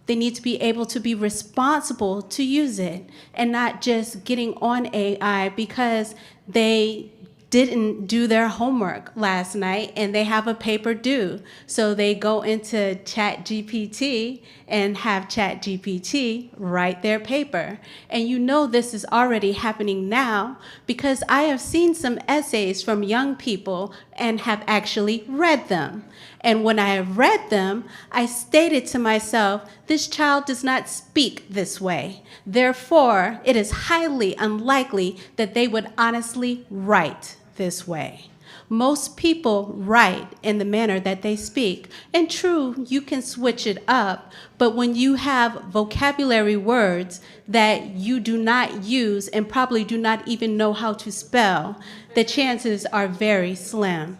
They need to be able to be responsible to use it and not just getting on AI because they didn't do their homework last night and they have a paper due. So they go into ChatGPT and have ChatGPT write their paper. And you know this is already happening now because I have seen some essays from young people and have actually read them. And when I have read them, I stated to myself, this child does not speak this way. Therefore, it is highly unlikely that they would honestly write this way. Most people write in the manner that they speak. And true, you can switch it up, but when you have vocabulary words that you do not use and probably do not even know how to spell, the chances are very slim.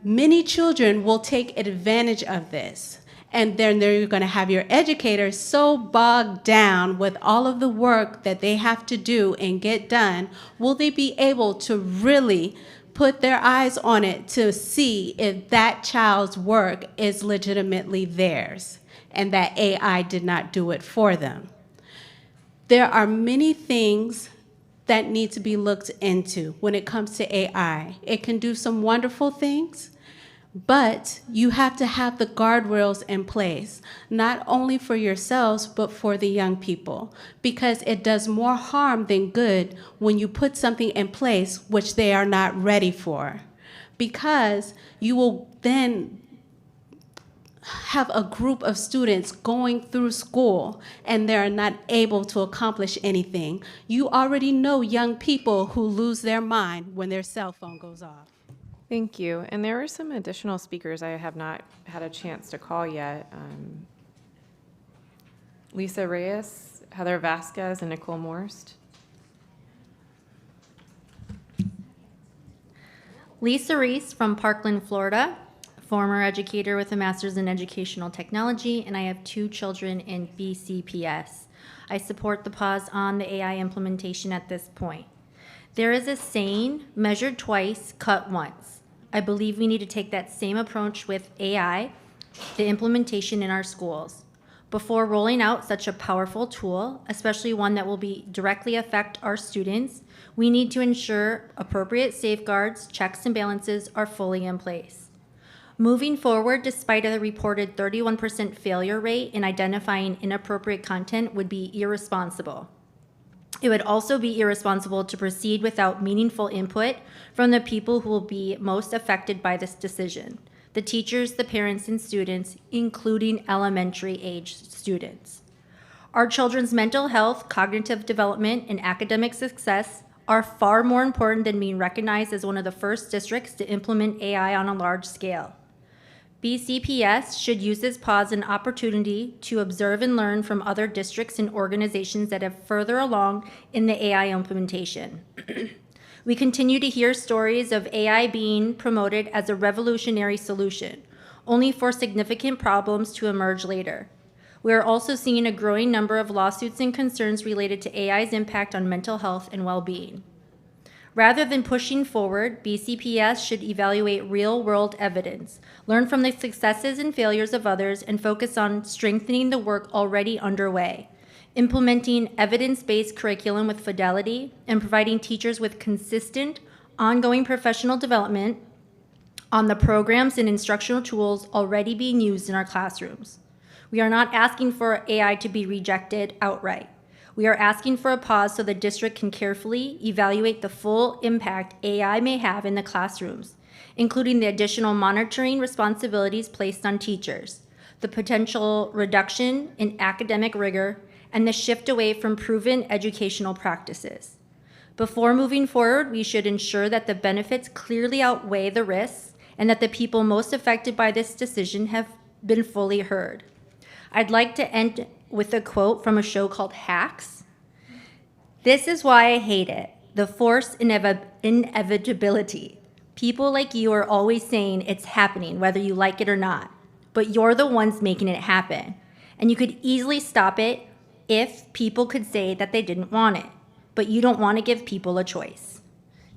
Many children will take advantage of this. And then they're going to have your educators so bogged down with all of the work that they have to do and get done, will they be able to really put their eyes on it to see if that child's work is legitimately theirs and that AI did not do it for them? There are many things that need to be looked into when it comes to AI. It can do some wonderful things, but you have to have the guardrails in place, not only for yourselves, but for the young people, because it does more harm than good when you put something in place which they are not ready for, because you will then have a group of students going through school and they're not able to accomplish anything. You already know young people who lose their mind when their cell phone goes off. Thank you. And there are some additional speakers I have not had a chance to call yet. Lisa Reyes, Heather Vasquez, and Nicole Morst. Lisa Reese from Parkland, Florida, former educator with a master's in educational technology, and I have 2 children in BCPS. I support the pause on the AI implementation at this point. There is a saying, measured twice, cut once. I believe we need to take that same approach with AI, the implementation in our schools. Before rolling out such a powerful tool, especially one that will directly affect our students, we need to ensure appropriate safeguards, checks, and balances are fully in place. Moving forward, despite a reported 31% failure rate in identifying inappropriate content, would be irresponsible. It would also be irresponsible to proceed without meaningful input from the people who will be most affected by this decision: the teachers, the parents, and students, including elementary-age students. Our children's mental health, cognitive development, and academic success are far more important than being recognized as one of the first districts to implement AI on a large scale. BCPS should use this pause as an opportunity to observe and learn from other districts and organizations that have further along in the AI implementation. We continue to hear stories of AI being promoted as a revolutionary solution, only for significant problems to emerge later. We are also seeing a growing number of lawsuits and concerns related to AI's impact on mental health and well-being. Rather than pushing forward, BCPS should evaluate real-world evidence, learn from the successes and failures of others, and focus on strengthening the work already underway, implementing evidence-based curriculum with fidelity, and providing teachers with consistent, ongoing professional development on the programs and instructional tools already being used in our classrooms. We are not asking for AI to be rejected outright. We are asking for a pause so the district can carefully evaluate the full impact AI may have in the classrooms, including the additional monitoring responsibilities placed on teachers, the potential reduction in academic rigor, and the shift away from proven educational practices. Before moving forward, we should ensure that the benefits clearly outweigh the risks and that the people most affected by this decision have been fully heard. I'd like to end with a quote from a show called Hacks. "This is why I hate it, the forced inevitability. People like you are always saying it's happening, whether you like it or not, but you're the ones making it happen. And you could easily stop it if people could say that they didn't want it, but you don't want to give people a choice."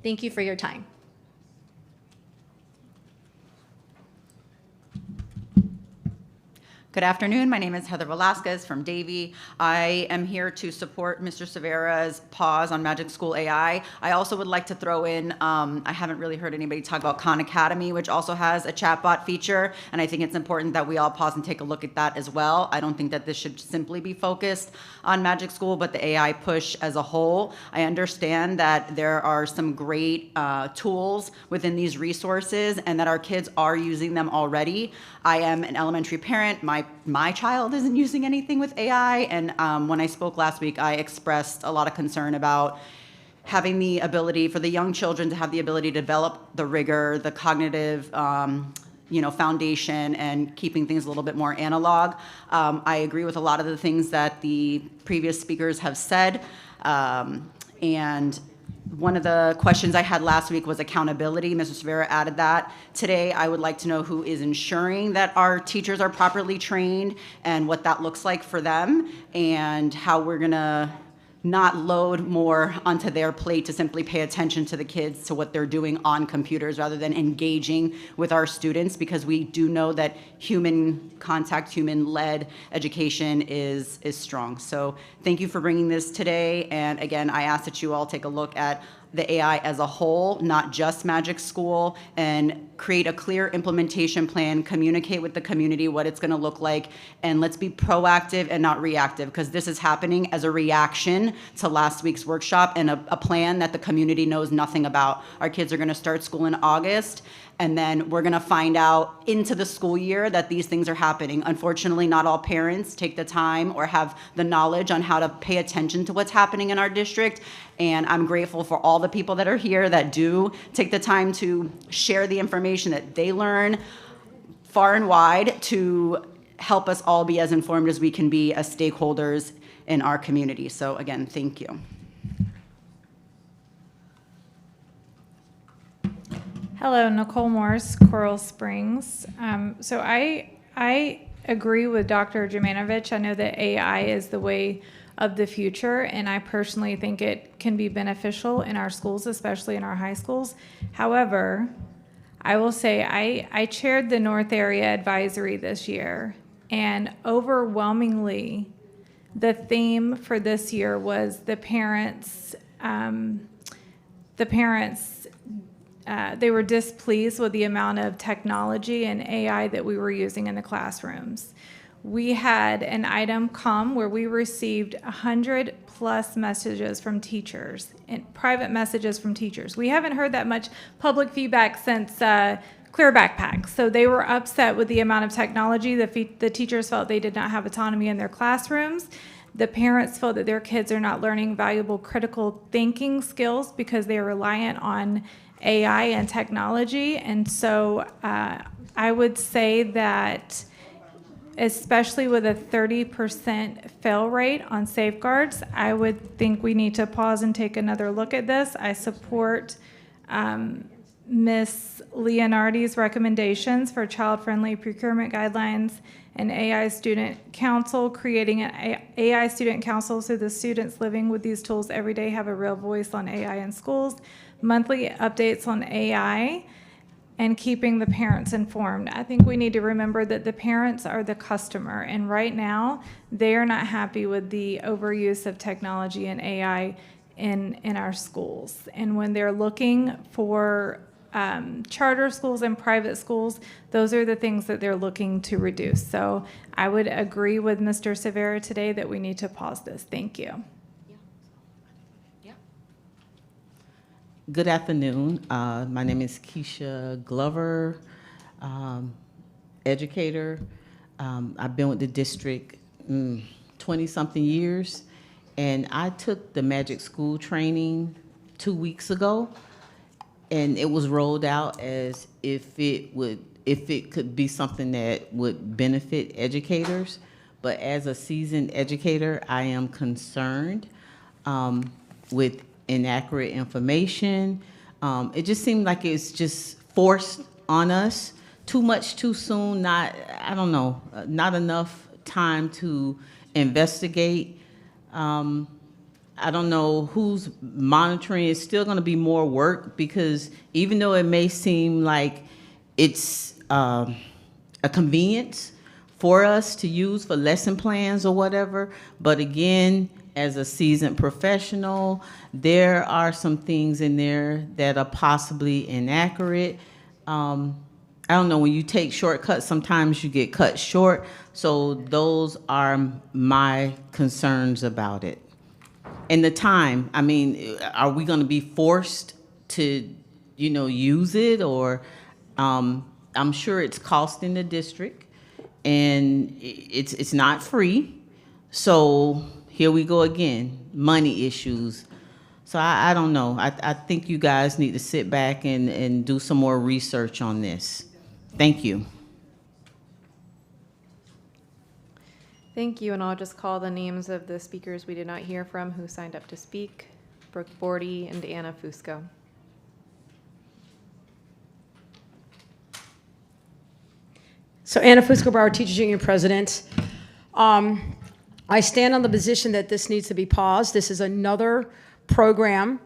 Thank you for your time. Good afternoon. My name is Heather Velasquez from Davie. I am here to support Mr. Severa's pause on Magic School AI. I also would like to throw in, I haven't really heard anybody talk about Khan Academy, which also has a chatbot feature, and I think it's important that we all pause and take a look at that as well. I don't think that this should simply be focused on Magic School, but the AI push as a whole. I understand that there are some great tools within these resources and that our kids are using them already. I am an elementary parent. My child isn't using anything with AI, and when I spoke last week, I expressed a lot of concern about having the ability for the young children to have the ability to develop the rigor, the cognitive foundation, and keeping things a little bit more analog. I agree with a lot of the things that the previous speakers have said, and one of the questions I had last week was accountability. Mr. Severa added that. Today, I would like to know who is ensuring that our teachers are properly trained and what that looks like for them, and how we're gonna not load more onto their plate to simply pay attention to the kids, to what they're doing on computers, rather than engaging with our students, because we do know that human contact, human-led education is strong. So thank you for bringing this today. And again, I ask that you all take a look at the AI as a whole, not just Magic School, and create a clear implementation plan, communicate with the community what it's gonna look like, and let's be proactive and not reactive, because this is happening as a reaction to last week's workshop and a plan that the community knows nothing about. Our kids are gonna start school in August, and then we're gonna find out into the school year that these things are happening. Unfortunately, not all parents take the time or have the knowledge on how to pay attention to what's happening in our district. And I'm grateful for all the people that are here that do take the time to share the information that they learn far and wide to help us all be as informed as we can be as stakeholders in our community. So again, thank you. Hello, Nicole Morse, Coral Springs. So I agree with Dr. Jamanovich. I know that AI is the way of the future, and I personally think it can be beneficial in our schools, especially in our high schools. However, I will say I chaired the North Area Advisory this year, and overwhelmingly, the theme for this year was the parents. They were displeased with the amount of technology and AI that we were using in the classrooms. We had an item come where we received 100+ messages from teachers, and private messages from teachers. We haven't heard that much public feedback since Clear Backpacks. So they were upset with the amount of technology. The teachers felt they did not have autonomy in their classrooms. The parents felt that their kids are not learning valuable critical thinking skills because they are reliant on AI and technology. And so I would say that, especially with a 30% fail rate on safeguards, I would think we need to pause and take another look at this. I support Ms. Leonardi's recommendations for child-friendly procurement guidelines and AI student council, creating an AI student council so the students living with these tools every day have a real voice on AI in schools, monthly updates on AI, and keeping the parents informed. I think we need to remember that the parents are the customer, and right now they are not happy with the overuse of technology and AI in our schools. And when they're looking for charter schools and private schools, those are the things that they're looking to reduce. So I would agree with Mr. Severa today that we need to pause this. Thank you. Good afternoon. My name is Keisha Glover, educator. I've been with the district 20-something years, and I took the Magic School training 2 weeks ago, and it was rolled out as if it could be something that would benefit educators. But as a seasoned educator, I am concerned with inaccurate information. It just seemed like it's just forced on us too much too soon. Not enough time to investigate. I don't know who's monitoring. It's still going to be more work, because even though it may seem like it's a convenience for us to use for lesson plans or whatever. But again, as a seasoned professional, there are some things in there that are possibly inaccurate. I don't know, when you take shortcuts, sometimes you get cut short. So those are my concerns about it. And the time, I mean, are we going to be forced to, use it? Or I'm sure it's costing the district, and it's not free. So here we go again, money issues. So I don't know. I think you guys need to sit back and do some more research on this. Thank you. Thank you, and I'll just call the names of the speakers we did not hear from who signed up to speak. Brooke Bordy and Anna Fusco. So Anna Fusco, Broward Teachers Union President. I stand on the position that this needs to be paused. This is another program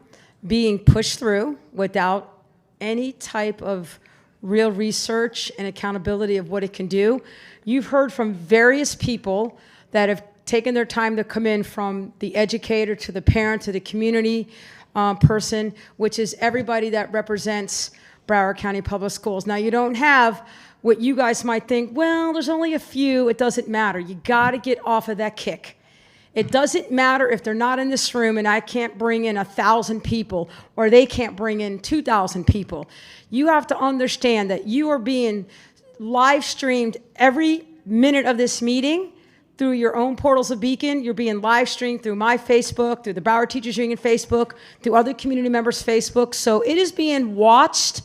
being pushed through without any type of real research and accountability of what it can do. You've heard from various people that have taken their time to come in, from the educator to the parent to the community person, which is everybody that represents Broward County Public Schools. Now, you don't have what you guys might think, well, there's only a few, it doesn't matter. You gotta get off of that kick. It doesn't matter if they're not in this room and I can't bring in 1,000 people, or they can't bring in 2,000 people. You have to understand that you are being live streamed every minute of this meeting through your own portals of Beacon. You're being live streamed through my Facebook, through the Broward Teachers Union Facebook, through other community members' Facebook. So it is being watched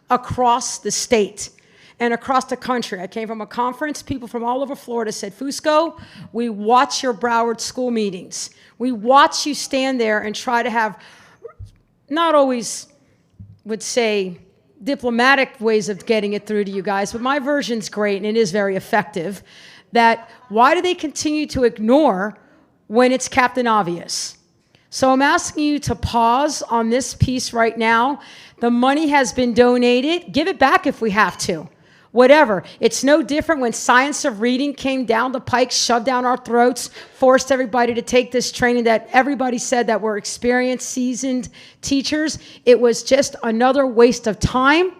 across the state and across the country. I came from a conference. People from all over Florida said, Fusco, we watch your Broward school meetings. We watch you stand there and try to have, not always would say diplomatic ways of getting it through to you guys, but my version's great and it is very effective, that why do they continue to ignore when it's Captain Obvious? So I'm asking you to pause on this piece right now. The money has been donated. Give it back if we have to. Whatever. It's no different when science of reading came down the pike, shoved down our throats, forced everybody to take this training that everybody said that we're experienced, seasoned teachers. It was just another waste of time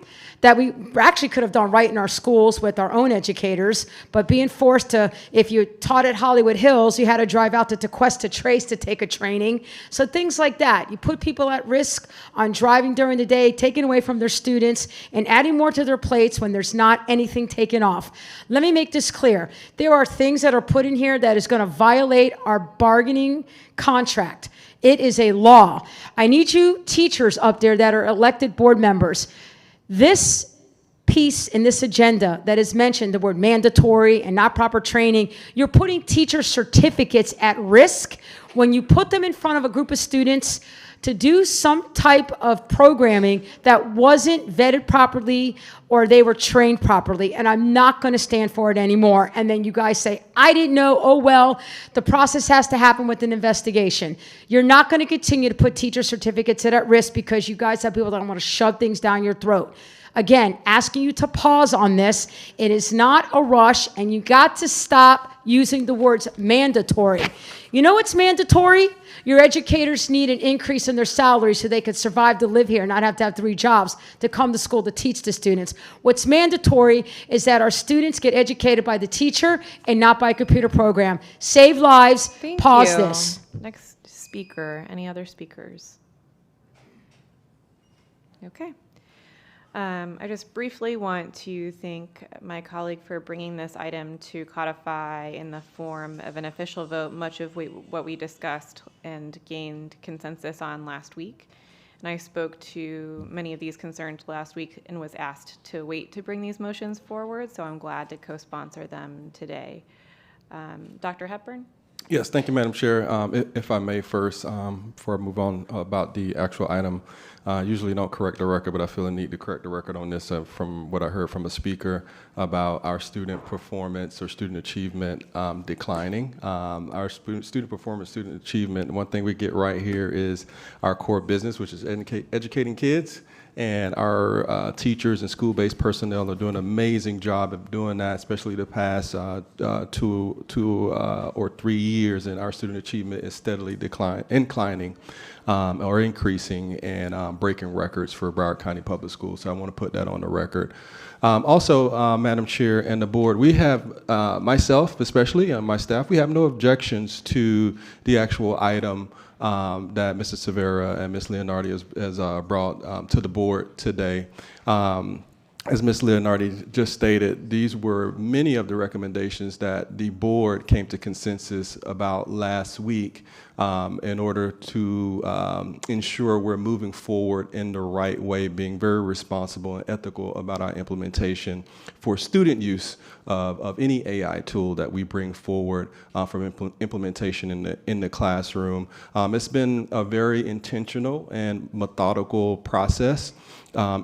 that we actually could have done right in our schools with our own educators, but being forced to, if you taught at Hollywood Hills, you had to drive out to Tequesta Trace to take a training. So things like that. You put people at risk on driving during the day, taking away from their students, and adding more to their plates when there's not anything taken off. Let me make this clear. There are things that are put in here that is going to violate our bargaining contract. It is a law. I need you teachers up there that are elected board members. This piece in this agenda that is mentioned, the word mandatory and not proper training, you're putting teacher certificates at risk when you put them in front of a group of students to do some type of programming that wasn't vetted properly or they were trained properly. And I'm not going to stand for it anymore. And then you guys say, I didn't know. Oh, well, the process has to happen with an investigation. You're not going to continue to put teacher certificates at risk because you guys have people that want to shove things down your throat. Again, asking you to pause on this. It is not a rush, and you got to stop using the words mandatory. You know what's mandatory? Your educators need an increase in their salary so they could survive to live here, not have to have 3 jobs to come to school to teach the students. What's mandatory is that our students get educated by the teacher and not by a computer program. Save lives. Pause this. Next speaker. Any other speakers? Okay. I just briefly want to thank my colleague for bringing this item to codify in the form of an official vote, much of what we discussed and gained consensus on last week. And I spoke to many of these concerns last week and was asked to wait to bring these motions forward, so I'm glad to co-sponsor them today. Dr. Hepburn? Yes, thank you, Madam Chair. If I may first, before I move on about the actual item, Usually don't correct the record, but I feel a need to correct the record on this from what I heard from a speaker about our student performance or student achievement declining. Our student performance, student achievement, one thing we get right here is our core business, which is educating kids. And our teachers and school-based personnel are doing an amazing job of doing that, especially the past 2 or 3 years, and our student achievement is steadily inclining or increasing and breaking records for Broward County Public Schools. So I want to put that on the record. Also, Madam Chair and the board, we have, myself especially, and my staff, we have no objections to the actual item that Mrs. Severa and Ms. Leonardi has brought to the board today. As Ms. Leonardi just stated, these were many of the recommendations that the board came to consensus about last week in order to ensure we're moving forward in the right way, being very responsible and ethical about our implementation for student use of any AI tool that we bring forward from implementation in the classroom. It's been a very intentional and methodical process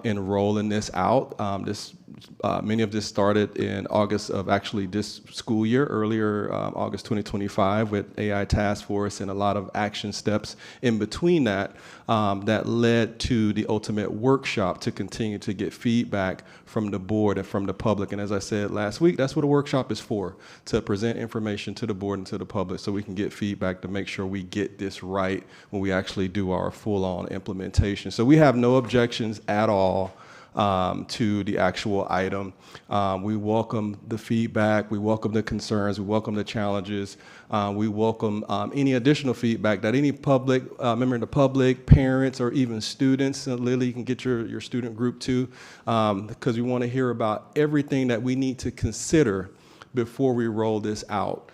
in rolling this out. Many of this started in August of actually this school year, earlier August 2025 with AI Task Force and a lot of action steps in between that that led to the ultimate workshop to continue to get feedback from the board and from the public. And as I said last week, that's what a workshop is for, to present information to the board and to the public so we can get feedback to make sure we get this right when we actually do our full-on implementation. So we have no objections at all to the actual item. We welcome the feedback, we welcome the concerns, we welcome the challenges, we welcome any additional feedback that any public, member of the public, parents, or even students, Lily, you can get your student group too, because we want to hear about everything that we need to consider before we roll this out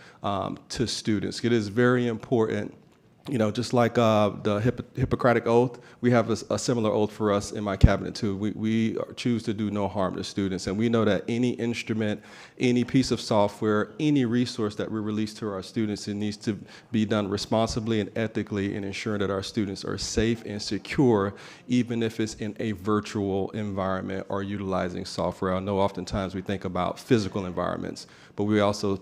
to students. It is very important. You know, just like the Hippocratic Oath, we have a similar oath for us in my cabinet too. We choose to do no harm to students, and we know that any instrument, any piece of software, any resource that we release to our students, it needs to be done responsibly and ethically in ensuring that our students are safe and secure, even if it's in a virtual environment or utilizing software. I know oftentimes we think about physical environments, but we also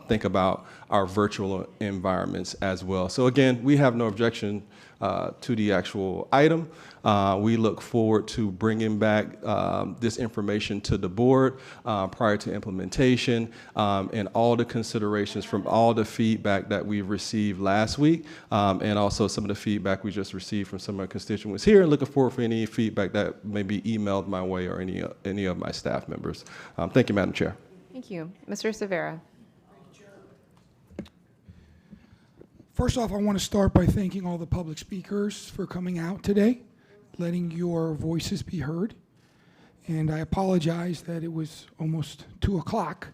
think about our virtual environments as well. So again, we have no objection to the actual item. We look forward to bringing back this information to the board prior to implementation and all the considerations from all the feedback that we've received last week and also some of the feedback we just received from some of our constituents here, and looking forward for any feedback that may be emailed my way or any of my staff members. Thank you, Madam Chair. Thank you. Mr. Severa. First off, I want to start by thanking all the public speakers for coming out today, letting your voices be heard. And I apologize that it was almost 2 o'clock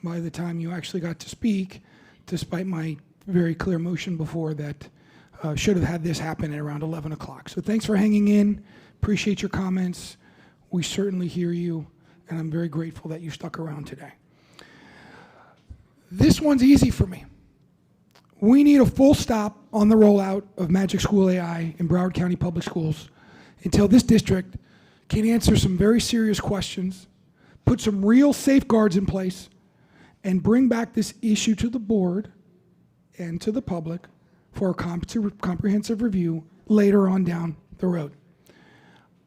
by the time you actually got to speak, despite my very clear motion before that should have had this happen at around 11 o'clock. So thanks for hanging in. Appreciate your comments. We certainly hear you, and I'm very grateful that you stuck around today. This one's easy for me. We need a full stop on the rollout of Magic School AI in Broward County Public Schools until this district can answer some very serious questions, put some real safeguards in place, and bring back this issue to the board and to the public for a comprehensive review later on down the road.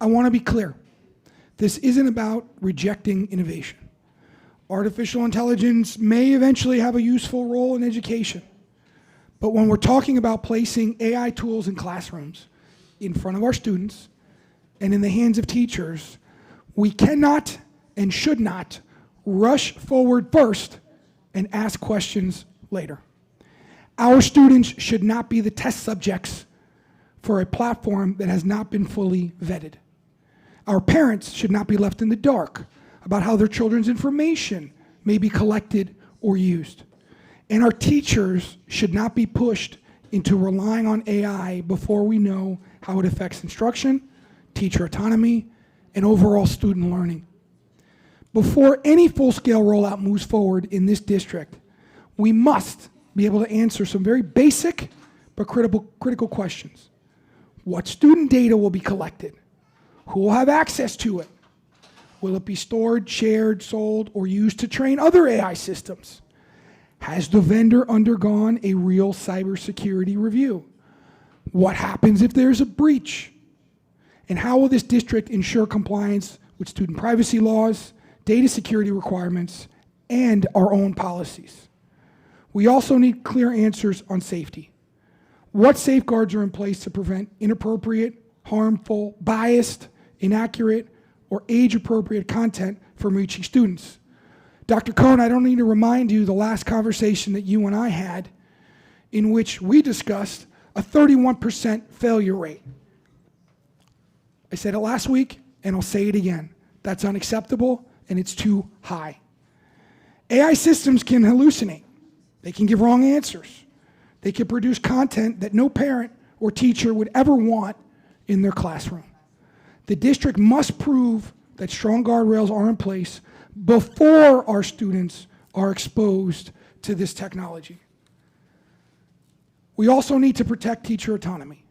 I want to be clear. This isn't about rejecting innovation. Artificial intelligence may eventually have a useful role in education. But when we're talking about placing AI tools in classrooms in front of our students and in the hands of teachers, we cannot and should not rush forward first and ask questions later. Our students should not be the test subjects for a platform that has not been fully vetted. Our parents should not be left in the dark about how their children's information may be collected or used. And our teachers should not be pushed into relying on AI before we know how it affects instruction, teacher autonomy, and overall student learning. Before any full-scale rollout moves forward in this district, we must be able to answer some very basic but critical questions. What student data will be collected? Who will have access to it? Will it be stored, shared, sold, or used to train other AI systems? Has the vendor undergone a real cybersecurity review? What happens if there's a breach? And how will this district ensure compliance with student privacy laws, data security requirements, and our own policies? We also need clear answers on safety. What safeguards are in place to prevent inappropriate, harmful, biased, inaccurate, or age-appropriate content from reaching students? Dr. Cohn, I don't need to remind you the last conversation that you and I had in which we discussed a 31% failure rate. I said it last week, and I'll say it again. That's unacceptable, and it's too high. AI systems can hallucinate. They can give wrong answers. They can produce content that no parent or teacher would ever want in their classroom. The district must prove that strong guardrails are in place before our students are exposed to this technology. We also need to protect teacher autonomy.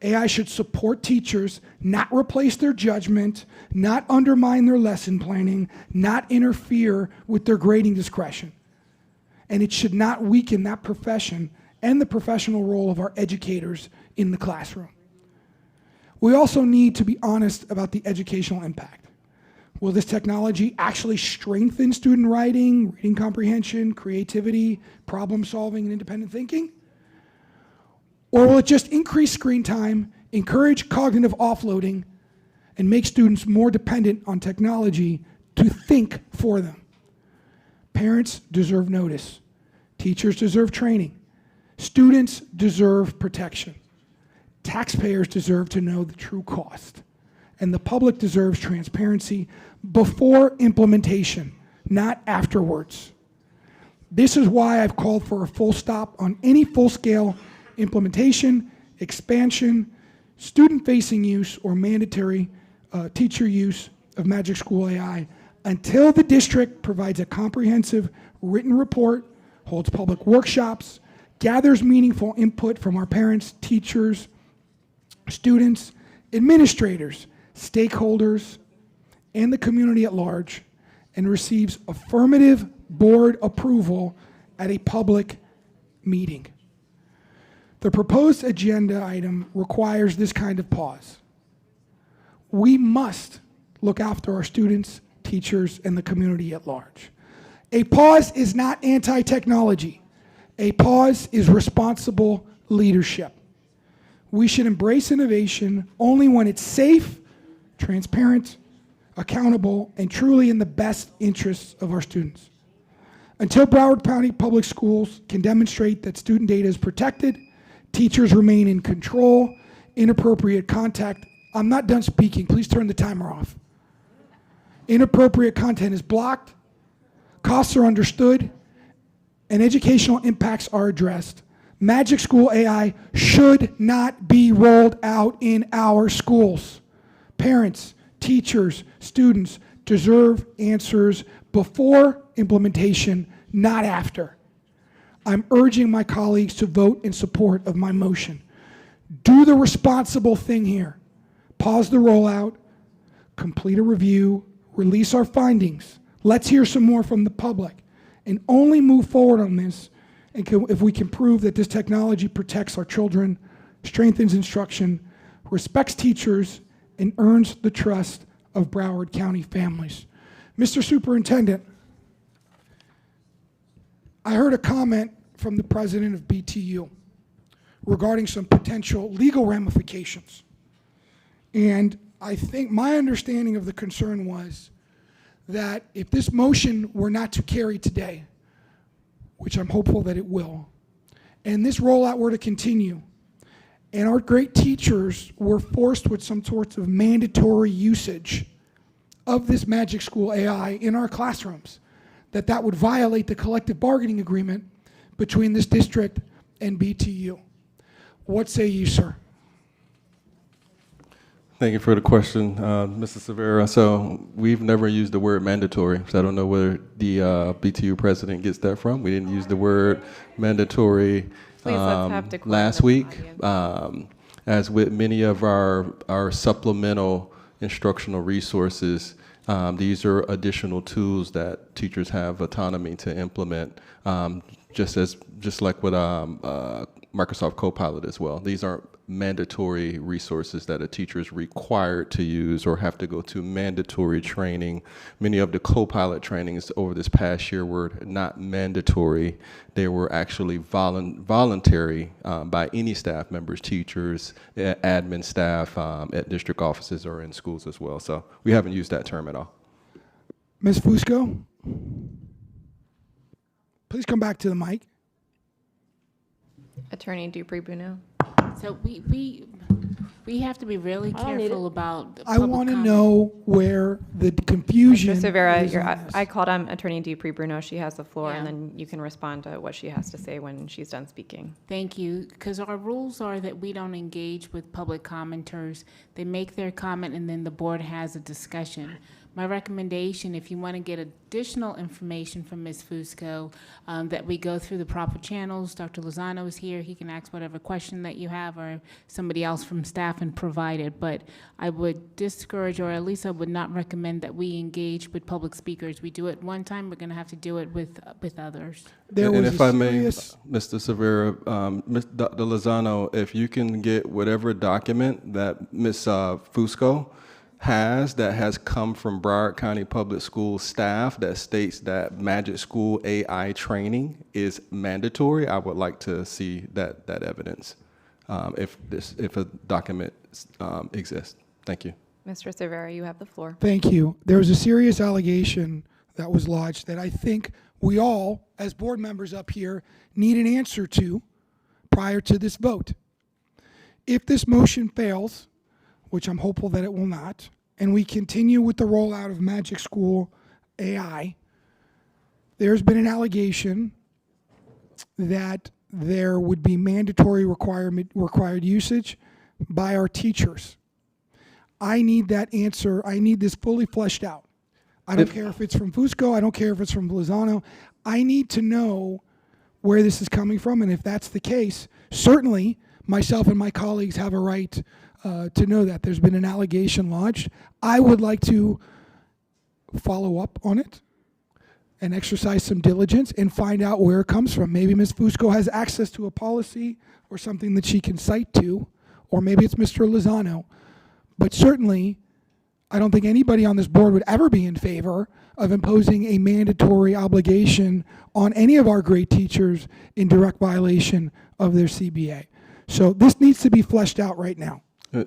AI should support teachers, not replace their judgment, not undermine their lesson planning, not interfere with their grading discretion. And it should not weaken that profession and the professional role of our educators in the classroom. We also need to be honest about the educational impact. Will this technology actually strengthen student writing, reading comprehension, creativity, problem solving, and independent thinking? Or will it just increase screen time, encourage cognitive offloading, and make students more dependent on technology to think for them? Parents deserve notice. Teachers deserve training. Students deserve protection. Taxpayers deserve to know the true cost. And the public deserves transparency before implementation, not afterwards. This is why I've called for a full stop on any full-scale implementation, expansion, student-facing use, or mandatory teacher use of Magic School AI until the district provides a comprehensive written report, holds public workshops, gathers meaningful input from our parents, teachers, students, administrators, stakeholders, and the community at large, and receives affirmative board approval at a public meeting. The proposed agenda item requires this kind of pause. We must look after our students, teachers, and the community at large. A pause is not anti-technology. A pause is responsible leadership. We should embrace innovation only when it's safe, transparent, accountable, and truly in the best interests of our students. Until Broward County Public Schools can demonstrate that student data is protected, teachers remain in control, inappropriate contact. I'm not done speaking. Please turn the timer off. Inappropriate content is blocked, costs are understood, and educational impacts are addressed. Magic School AI should not be rolled out in our schools. Parents, teachers, students deserve answers before implementation, not after. I'm urging my colleagues to vote in support of my motion. Do the responsible thing here. Pause the rollout, complete a review, release our findings. Let's hear some more from the public, and only move forward on this if we can prove that this technology protects our children, strengthens instruction, respects teachers, and earns the trust of Broward County families. Mr. Superintendent, I heard a comment from the president of BTU regarding some potential legal ramifications. And I think my understanding of the concern was that if this motion were not to carry today, which I'm hopeful that it will, and this rollout were to continue, and our great teachers were forced with some sorts of mandatory usage of this Magic School AI in our classrooms, that would violate the collective bargaining agreement between this district and BTU. What say you, sir? Thank you for the question, Mr. Severa. So we've never used the word mandatory, so I don't know where the BTU president gets that from. We didn't use the word mandatory last week. As with many of our supplemental instructional resources. These are additional tools that teachers have autonomy to implement, just like with Microsoft Copilot as well. These aren't mandatory resources that a teacher is required to use or have to go to mandatory training. Many of the Copilot trainings over this past year were not mandatory. They were actually voluntary by any staff members, teachers, admin staff at district offices or in schools as well. So we haven't used that term at all. Ms. Fusco, please come back to the mic. Attorney Dupree-Bruno. So we have to be really careful about. I want to know where the confusion. Mr. Severa, is on this. I called Attorney Dupree-Bruno. She has the floor, and then you can respond to what she has to say when she's done speaking. Thank you, because our rules are that we don't engage with public commenters. They make their comment, and then the board has a discussion. My recommendation, if you want to get additional information from Ms. Fusco, that we go through the proper channels. Dr. Lozano is here. He can ask whatever question that you have, or somebody else from staff and provide it. But I would discourage, or at least I would not recommend that we engage with public speakers. We do it one time. We're going to have to do it with others. And if I may, Mr. Severa, Dr. Lozano, if you can get whatever document that Ms. Fusco that has come from Broward County Public Schools staff that states that Magic School AI training is mandatory, I would like to see that evidence if a document exists. Thank you. Mr. Severa, you have the floor. Thank you. There was a serious allegation that was lodged that I think we all, as board members up here, need an answer to prior to this vote. If this motion fails, which I'm hopeful that it will not, and we continue with the rollout of Magic School AI, there's been an allegation that there would be mandatory required usage by our teachers. I need that answer. I need this fully fleshed out. I don't care if it's from Fusco. I don't care if it's from Lozano. I need to know where this is coming from, and if that's the case, certainly myself and my colleagues have a right to know that there's been an allegation lodged. I would like to follow up on it and exercise some diligence and find out where it comes from. Maybe Ms. Fusco has access to a policy or something that she can cite to, or maybe it's Mr. Lozano. But certainly, I don't think anybody on this board would ever be in favor of imposing a mandatory obligation on any of our great teachers in direct violation of their CBA. So this needs to be fleshed out right now.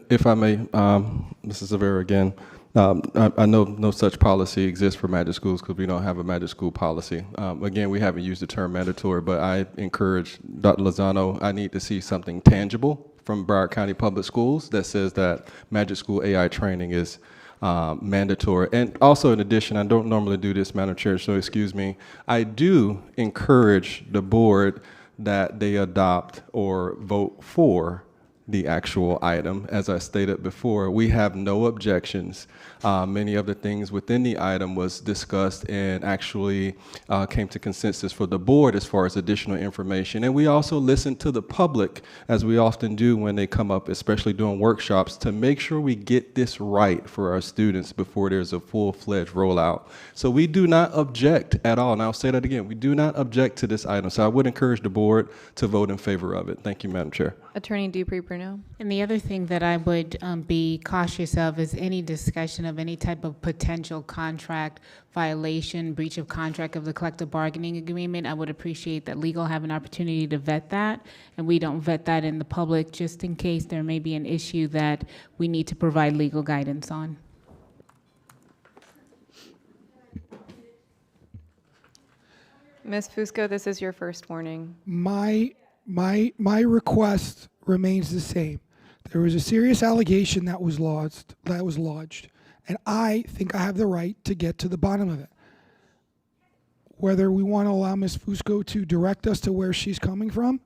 If I may, Mrs. Severa again, I know no such policy exists for magic schools because we don't have a magic school policy. Again, we haven't used the term mandatory, but I encourage Dr. Lozano, I need to see something tangible from Broward County Public Schools that says that magic school AI training is mandatory. And also, in addition, I don't normally do this, Madam Chair, so excuse me, I do encourage the board that they adopt or vote for the actual item. As I stated before, we have no objections. Many of the things within the item was discussed and actually came to consensus for the board as far as additional information. And we also listened to the public, as we often do when they come up, especially during workshops, to make sure we get this right for our students before there's a full-fledged rollout. So we do not object at all. And I'll say that again, we do not object to this item. So I would encourage the board to vote in favor of it. Thank you, Madam Chair. Attorney Dupree-Bruno. And the other thing that I would be cautious of is any discussion of any type of potential contract violation, breach of contract of the collective bargaining agreement. I would appreciate that legal have an opportunity to vet that, and we don't vet that in the public just in case there may be an issue that we need to provide legal guidance on. Ms. Fusco, this is your first warning. My request remains the same. There was a serious allegation that was lodged, and I think I have the right to get to the bottom of it. Whether we want to allow Ms. Fusco to direct us to where she's coming from,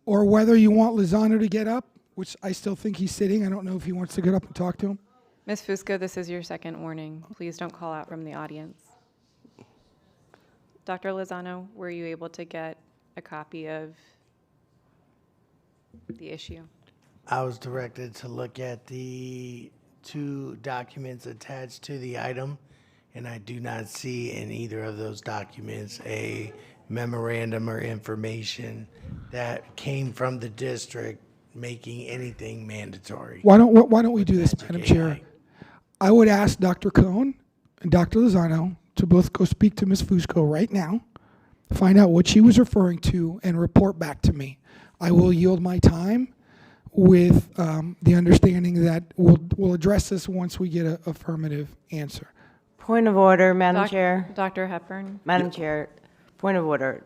or whether you want Lozano to get up, which I still think he's sitting. I don't know if he wants to get up and talk to him. Ms. Fusco, this is your second warning. Please don't call out from the audience. Dr. Lozano, were you able to get a copy of the issue? I was directed to look at the two documents attached to the item, and I do not see in either of those documents a memorandum or information that came from the district making anything mandatory. Why don't we do this, Madam Chair? I would ask Dr. Cohn and Dr. Lozano to both go speak to Ms. Fusco right now, find out what she was referring to, and report back to me. I will yield my time with the understanding that we'll address this once we get an affirmative answer. Point of order, Madam Chair. Dr. Hepburn. Madam Chair, point of order.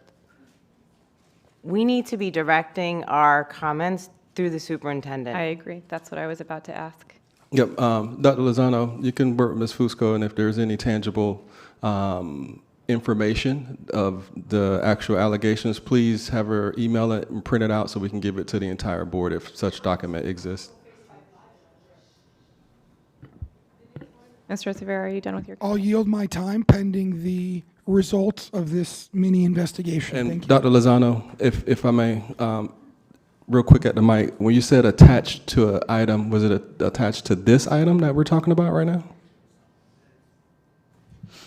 We need to be directing our comments through the superintendent. I agree. That's what I was about to ask. Yep, Dr. Lozano, you can work with Ms. Fusco, and if there's any tangible information of the actual allegations, please have her email it and print it out so we can give it to the entire board if such document exists. Mr. Severa, are you done with your? I'll yield my time pending the results of this mini investigation. And Thank you. Dr. Lozano, if I may, real quick at the mic, when you said attached to an item, was it attached to this item that we're talking about right now?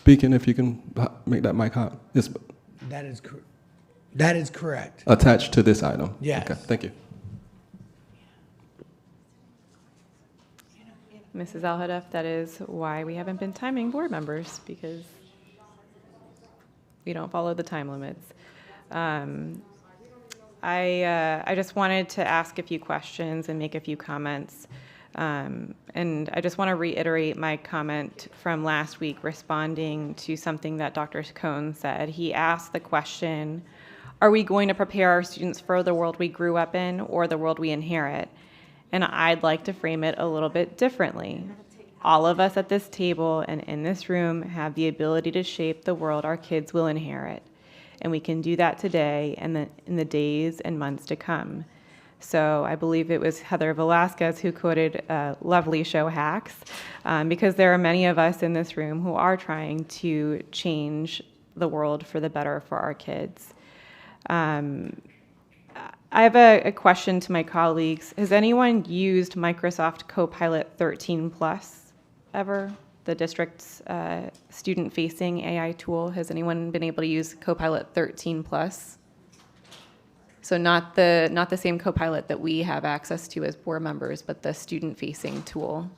Beacon, if you can make that mic hot. Yes. That is correct. Attached to this item? Yes. Okay, thank you. Mrs. Al-Hadaf, that is why we haven't been timing board members, because we don't follow the time limits. I just wanted to ask a few questions and make a few comments. And I just want to reiterate my comment from last week responding to something that Dr. Cohn said. He asked the question, are we going to prepare our students for the world we grew up in or the world we inherit? And I'd like to frame it a little bit differently. All of us at this table and in this room have the ability to shape the world our kids will inherit. And we can do that today and in the days and months to come. So I believe it was Heather Velasquez who quoted lovely show hacks, because there are many of us in this room who are trying to change the world for the better for our kids. I have a question to my colleagues. Has anyone used Microsoft Copilot 13 Plus ever? The district's student-facing AI tool. Has anyone been able to use Copilot 13 Plus? So not the same Copilot that we have access to as board members, but the student-facing tool.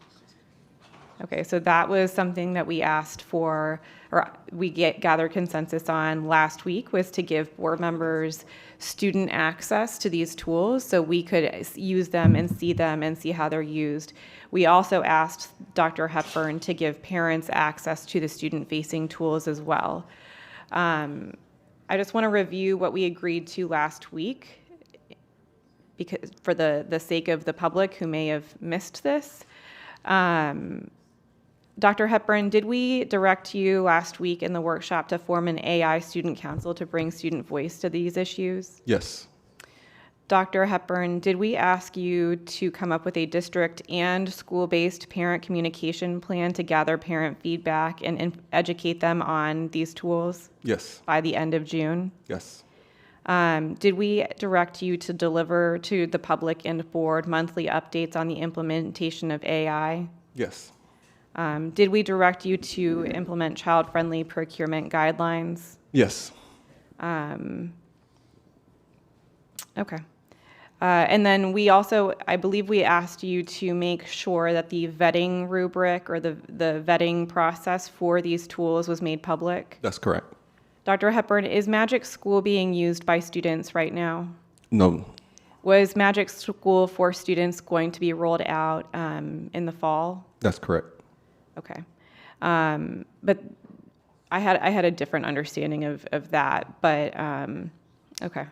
Okay, so that was something that we asked for, or we gathered consensus on last week, was to give board members student access to these tools so we could use them and see how they're used. We also asked Dr. Hepburn to give parents access to the student-facing tools as well. I just want to review what we agreed to last week, because for the sake of the public who may have missed this. Dr. Hepburn, did we direct you last week in the workshop to form an AI student council to bring student voice to these issues? Yes. Dr. Hepburn, did we ask you to come up with a district and school-based parent communication plan to gather parent feedback and educate them on these tools? Yes. By the end of June? Yes. Did we direct you to deliver to the public and board monthly updates on the implementation of AI? Yes. Did we direct you to implement child-friendly procurement guidelines? Yes. Okay. And then we also, I believe we asked you to make sure that the vetting rubric or the vetting process for these tools was made public. That's correct. Dr. Hepburn, is Magic School being used by students right now? No. Was Magic School for Students going to be rolled out in the fall? That's correct. Okay. But I had a different understanding of that, but okay.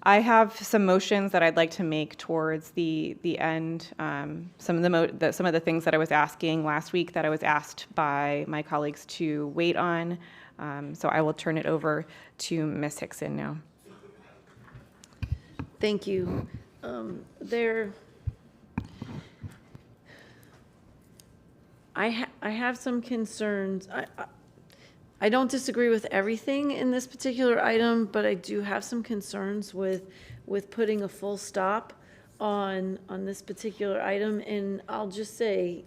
I have some motions that I'd like to make towards the end. Some of the things that I was asking last week that I was asked by my colleagues to wait on. So I will turn it over to Ms. Hickson now. Thank you. I have some concerns. I don't disagree with everything in this particular item, but I do have some concerns with putting a full stop on this particular item, and I'll just say,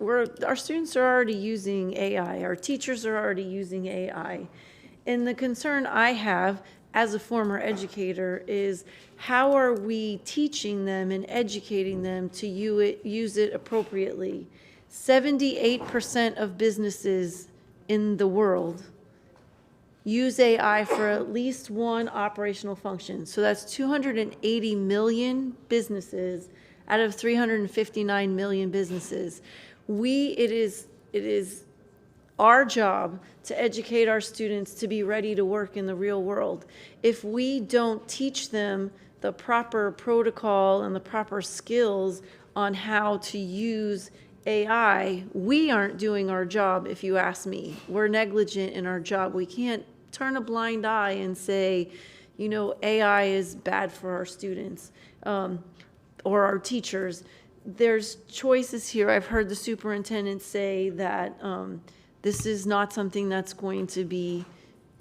our students are already using AI, our teachers are already using AI. And the concern I have as a former educator is how are we teaching them and educating them to use it appropriately? 78% of businesses in the world use AI for at least one operational function. So that's 280 million businesses out of 359 million businesses. It is our job to educate our students to be ready to work in the real world. If we don't teach them the proper protocol and the proper skills on how to use AI, we aren't doing our job, if you ask me. We're negligent in our job. We can't turn a blind eye and say, you know, AI is bad for our students or our teachers. There's choices here. I've heard the superintendent say that this is not something that's going to be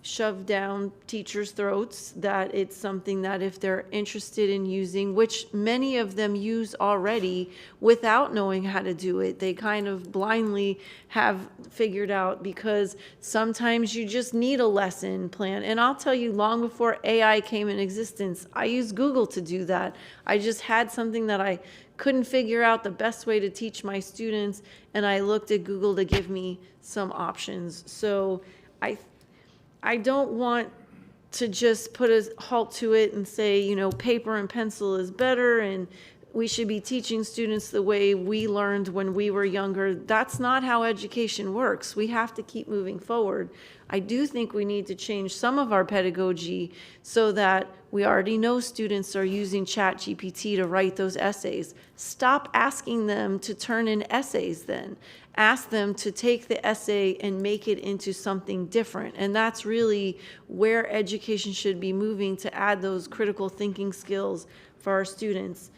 shoved down teachers' throats, that it's something that if they're interested in using, which many of them use already without knowing how to do it, they kind of blindly have figured out, because sometimes you just need a lesson plan. And I'll tell you, long before AI came in existence, I used Google to do that. I just had something that I couldn't figure out the best way to teach my students, and I looked at Google to give me some options. So I don't want to just put a halt to it and say, you know, paper and pencil is better and we should be teaching students the way we learned when we were younger. That's not how education works. We have to keep moving forward. I do think we need to change some of our pedagogy so that we already know students are using ChatGPT to write those essays. Stop asking them to turn in essays then. Ask them to take the essay and make it into something different. And that's really where education should be moving, to add those critical thinking skills for our students.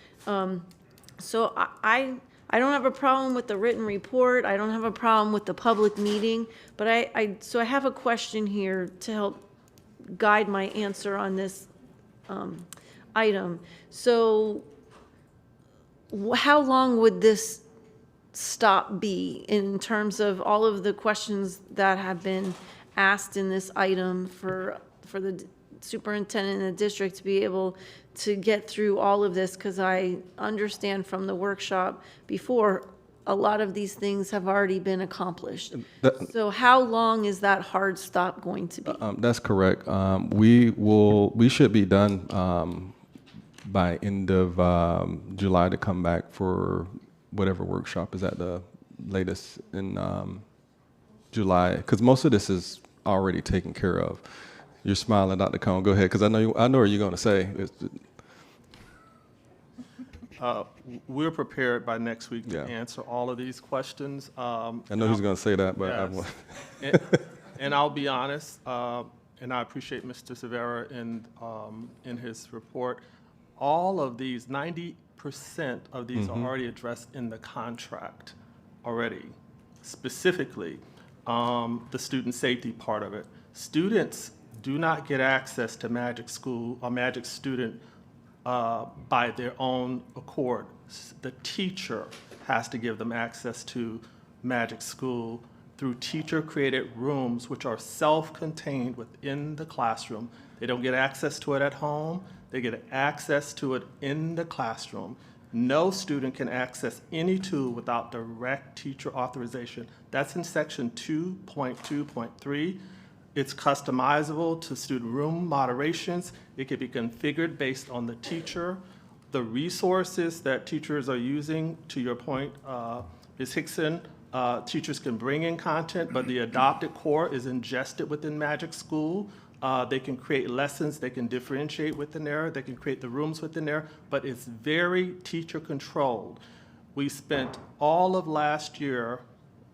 So I don't have a problem with the written report. I don't have a problem with the public meeting, but I have a question here to help guide my answer on this item. So how long would this stop be in terms of all of the questions that have been asked in this item for the superintendent and the district to be able to get through all of this? Because I understand from the workshop before, a lot of these things have already been accomplished. So how long is that hard stop going to be? That's correct. We should be done by end of July to come back for whatever workshop is at the latest in July, because most of this is already taken care of. You're smiling, Dr. Cohn. Go ahead, because I know what you're going to say. We're prepared by next week to answer all of these questions. I know he's going to say that, but yes. And I'll be honest, and I appreciate Mr. Severa in his report. All of these, 90% of these are already addressed in the contract already, specifically the student safety part of it. Students do not get access to Magic School or Magic Student by their own accord. The teacher has to give them access to Magic School through teacher-created rooms, which are self-contained within the classroom. They don't get access to it at home. They get access to it in the classroom. No student can access any tool without direct teacher authorization. That's in section 2.2.3. It's customizable to student room moderations. It can be configured based on the teacher. The resources that teachers are using, to your point, Ms. Hickson, teachers can bring in content, but the adopted core is ingested within Magic School. They can create lessons, they can differentiate within there, they can create the rooms within there, but it's very teacher controlled. We spent all of last year,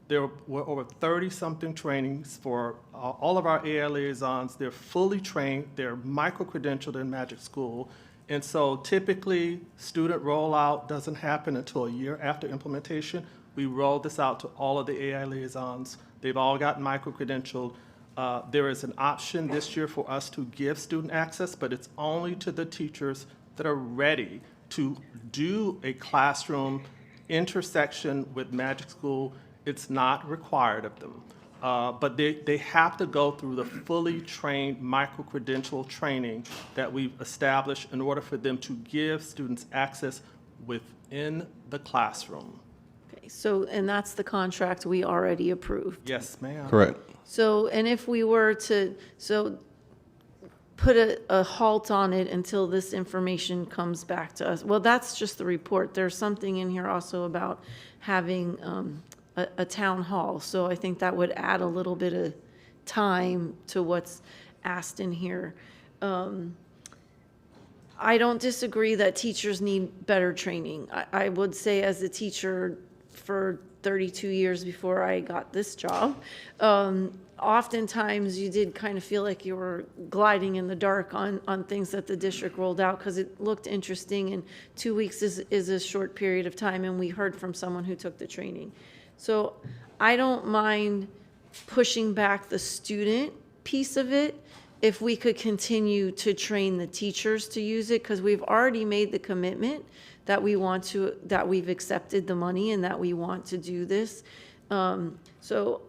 there were over 30-something trainings for all of our AI liaisons. They're fully trained, they're micro-credentialed in Magic School, and so typically student rollout doesn't happen until a year after implementation. We rolled this out to all of the AI liaisons. They've all gotten micro-credentialed. There is an option this year for us to give student access, but it's only to the teachers that are ready. to do a classroom intersection with Magic School, it's not required of them. But they have to go through the fully trained micro-credential training that we've established in order for them to give students access within the classroom. Okay, so, and that's the contract we already approved. Yes, ma'am. Correct. So, and if we were to, put a halt on it until this information comes back to us, well, that's just the report. There's something in here also about having a town hall. So I think that would add a little bit of time to what's asked in here. I don't disagree that teachers need better training. I would say, as a teacher for 32 years before I got this job, oftentimes you did kind of feel like you were gliding in the dark on things that the district rolled out because it looked interesting, and 2 weeks is a short period of time, and we heard from someone who took the training. So I don't mind pushing back the student piece of it if we could continue to train the teachers to use it, because we've already made the commitment that we've accepted the money and that we want to do this. So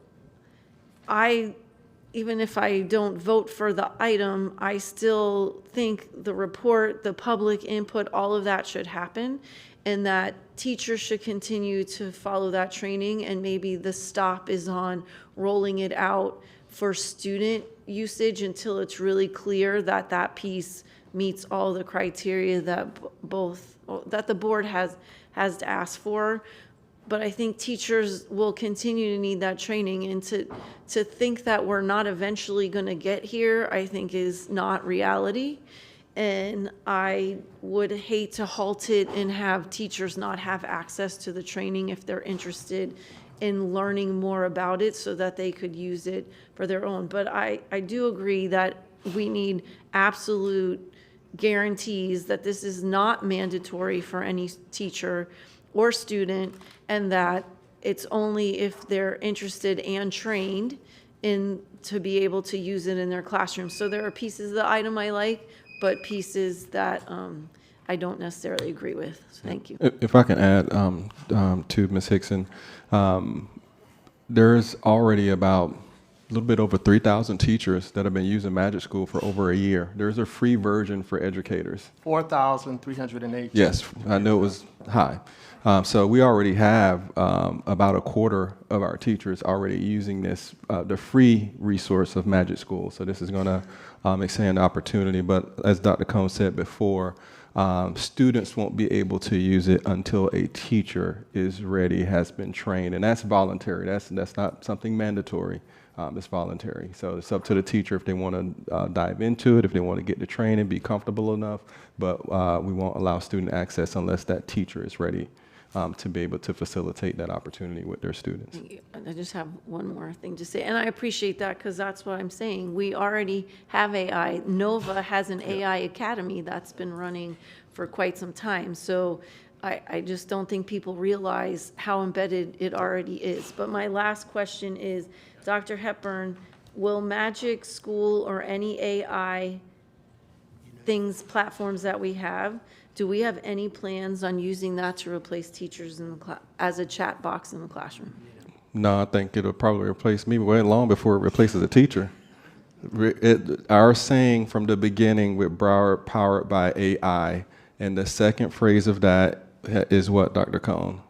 even if I don't vote for the item, I still think the report, the public input, all of that should happen, and that teachers should continue to follow that training, and maybe the stop is on rolling it out for student usage until it's really clear that that piece meets all the criteria that the board has to ask for. But I think teachers will continue to need that training, and to think that we're not eventually going to get here, I think is not reality. And I would hate to halt it and have teachers not have access to the training if they're interested in learning more about it so that they could use it for their own. But I do agree that we need absolute guarantees that this is not mandatory for any teacher or student, and that it's only if they're interested and trained in to be able to use it in their classroom. So there are pieces of the item I like, but pieces that I don't necessarily agree with. So thank you. If I can add to Ms. Hickson, there's already about a little bit over 3,000 teachers that have been using Magic School for over a year. There's a free version for educators. 4,308. Yes, I know it was high. So we already have about a quarter of our teachers already using this, the free resource of Magic School. So this is going to expand the opportunity. But as Dr. Cohn said before, students won't be able to use it until a teacher is ready, has been trained, and that's voluntary. That's not something mandatory. It's voluntary. So it's up to the teacher if they want to dive into it, if they want to get the training, be comfortable enough. But we won't allow student access unless that teacher is ready to be able to facilitate that opportunity with their students. I just have one more thing to say, and I appreciate that, because that's what I'm saying. We already have AI. Nova has an AI academy that's been running for quite some time. So I just don't think people realize how embedded it already is. But my last question is, Dr. Hepburn, will Magic School or any AI platforms that we have, do we have any plans on using that to replace teachers in the as a chat box in the classroom? No, I think it'll probably replace me way long before it replaces a teacher. Our saying from the beginning with Broward powered by AI, and the second phrase of that is what, Dr. Cohn?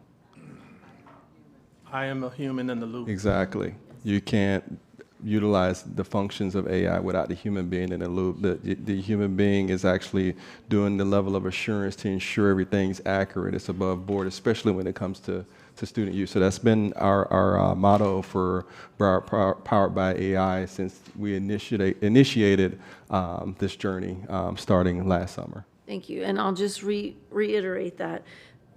I am a human in the loop. Exactly. You can't utilize the functions of AI without the human being in the loop. The human being is actually doing the level of assurance to ensure everything's accurate, it's above board, especially when it comes to student use. So that's been our motto for Broward Powered by AI since we initiated this journey starting last summer. Thank you. And I'll just reiterate that.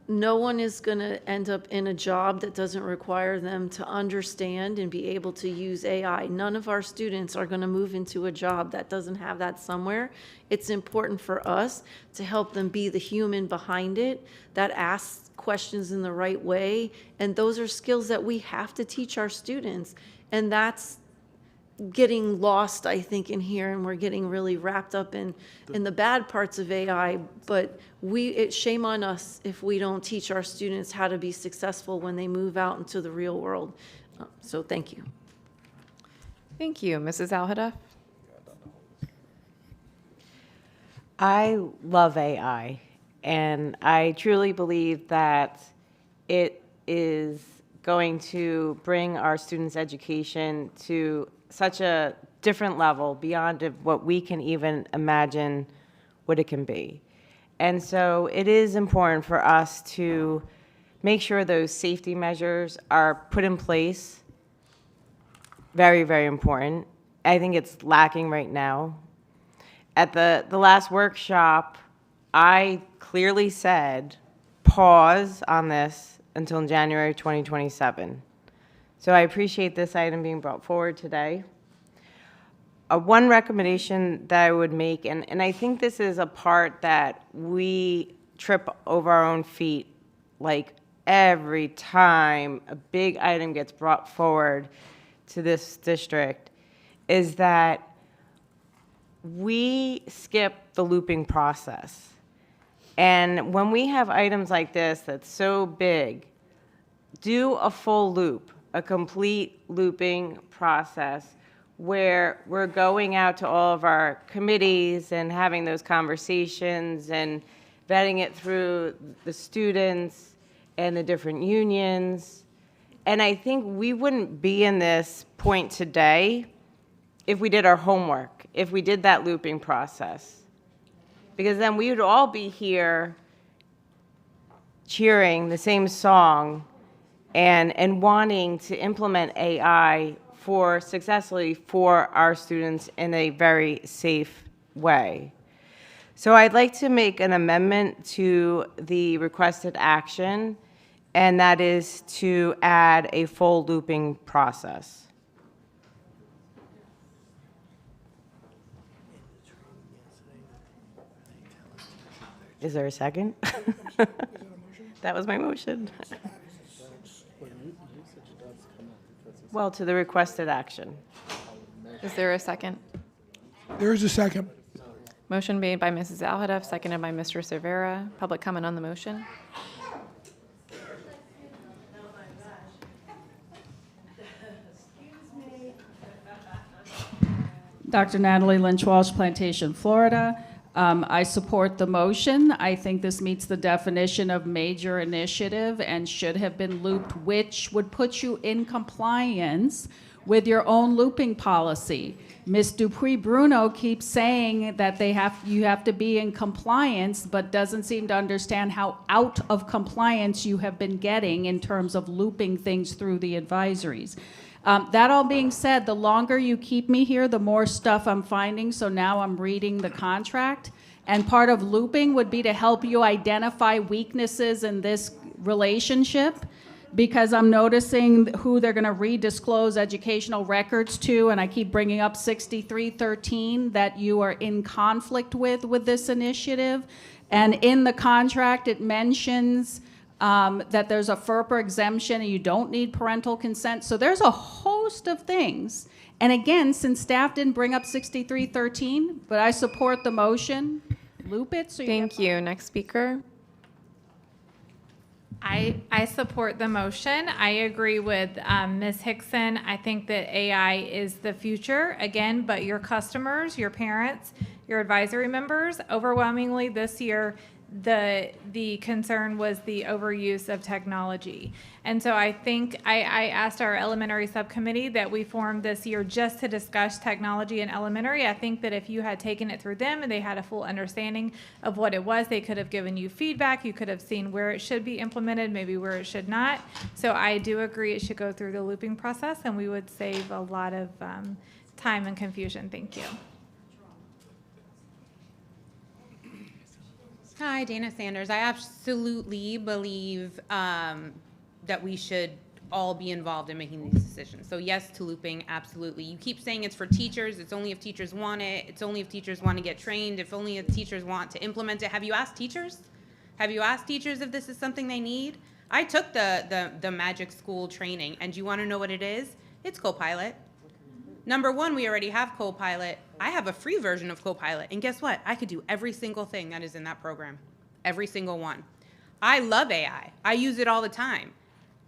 No one is going to end up in a job that doesn't require them to understand and be able to use AI. None of our students are going to move into a job that doesn't have that somewhere. It's important for us to help them be the human behind it that asks questions in the right way. And those are skills that we have to teach our students. And that's getting lost, I think, in here, and we're getting really wrapped up in the bad parts of AI, but it's shame on us if we don't teach our students how to be successful when they move out into the real world. So thank you. Thank you. Mrs. Alhadeff? I love AI, and I truly believe that it is going to bring our students' education to such a different level beyond what we can even imagine what it can be. And so it is important for us to make sure those safety measures are put in place. Very, very important. I think it's lacking right now. At the last workshop, I clearly said, pause on this until January 2027. So I appreciate this item being brought forward today. One recommendation that I would make, and I think this is a part that we trip over our own feet, like every time a big item gets brought forward to this district, is that we skip the looping process. And when we have items like this that's so big, do a full loop, a complete looping process where we're going out to all of our committees and having those conversations and vetting it through the students and the different unions. And I think we wouldn't be in this point today if we did our homework, if we did that looping process. Because then we would all be here cheering the same song and wanting to implement AI successfully for our students in a very safe way. So I'd like to make an amendment to the requested action, and that is to add a full looping process. Is there a second? That was my motion. Well, to the requested action. Is there a second? There is a second. Motion made by Mrs. Alhadeff, seconded by Mr. Cervera. Public comment on the motion? Dr. Natalie Lynch Walsh, Plantation, Florida. I support the motion. I think this meets the definition of major initiative and should have been looped, which would put you in compliance with your own looping policy. Ms. Dupuy-Bruno keeps saying that you have to be in compliance, but doesn't seem to understand how out of compliance you have been getting in terms of looping things through the advisories. That all being said, the longer you keep me here, the more stuff I'm finding, so now I'm reading the contract. And part of looping would be to help you identify weaknesses in this relationship, because I'm noticing who they're going to redisclose educational records to, and I keep bringing up 6313 that you are in conflict with this initiative. And in the contract, it mentions that there's a FERPA exemption and you don't need parental consent. So there's a host of things. And again, since staff didn't bring up 6313, but I support the motion, loop it. So Thank you. Next speaker. I support the motion. I agree with Ms. Hickson. I think that AI is the future, again, but your customers, your parents, your advisory members, overwhelmingly this year, the concern was the overuse of technology. And so I think I asked our elementary subcommittee that we formed this year just to discuss technology in elementary. I think that if you had taken it through them and they had a full understanding of what it was, they could have given you feedback. You could have seen where it should be implemented, maybe where it should not. So I do agree it should go through the looping process, and we would save a lot of time and confusion. Thank you. Hi, Dana Sanders. I absolutely believe that we should all be involved in making these decisions. So yes to looping, absolutely. You keep saying it's for teachers. It's only if teachers want it. It's only if teachers want to get trained. If only if teachers want to implement it. Have you asked teachers? Have you asked teachers if this is something they need? I took the Magic School training, and do you want to know what it is? It's Copilot. Number one, we already have Copilot. I have a free version of Copilot. And guess what? I could do every single thing that is in that program. Every single one. I love AI. I use it all the time.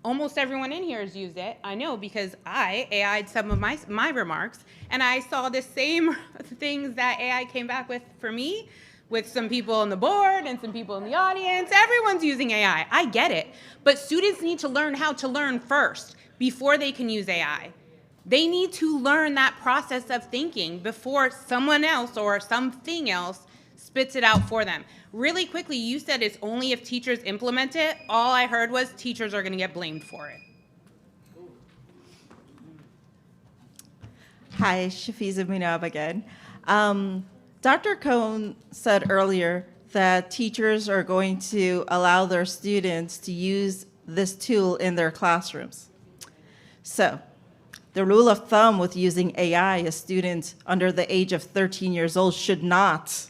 Almost everyone in here has used it. I know because I AI'd some of my remarks, and I saw the same things that AI came back with for me, with some people on the board and some people in the audience. Everyone's using AI. I get it. But students need to learn how to learn first before they can use AI. They need to learn that process of thinking before someone else or something else spits it out for them. Really quickly, you said it's only if teachers implement it. All I heard was teachers are going to get blamed for it. Hi, Shafiza Munab again. Dr. Cohn said earlier that teachers are going to allow their students to use this tool in their classrooms. So, the rule of thumb with using AI is students under the age of 13 years old should not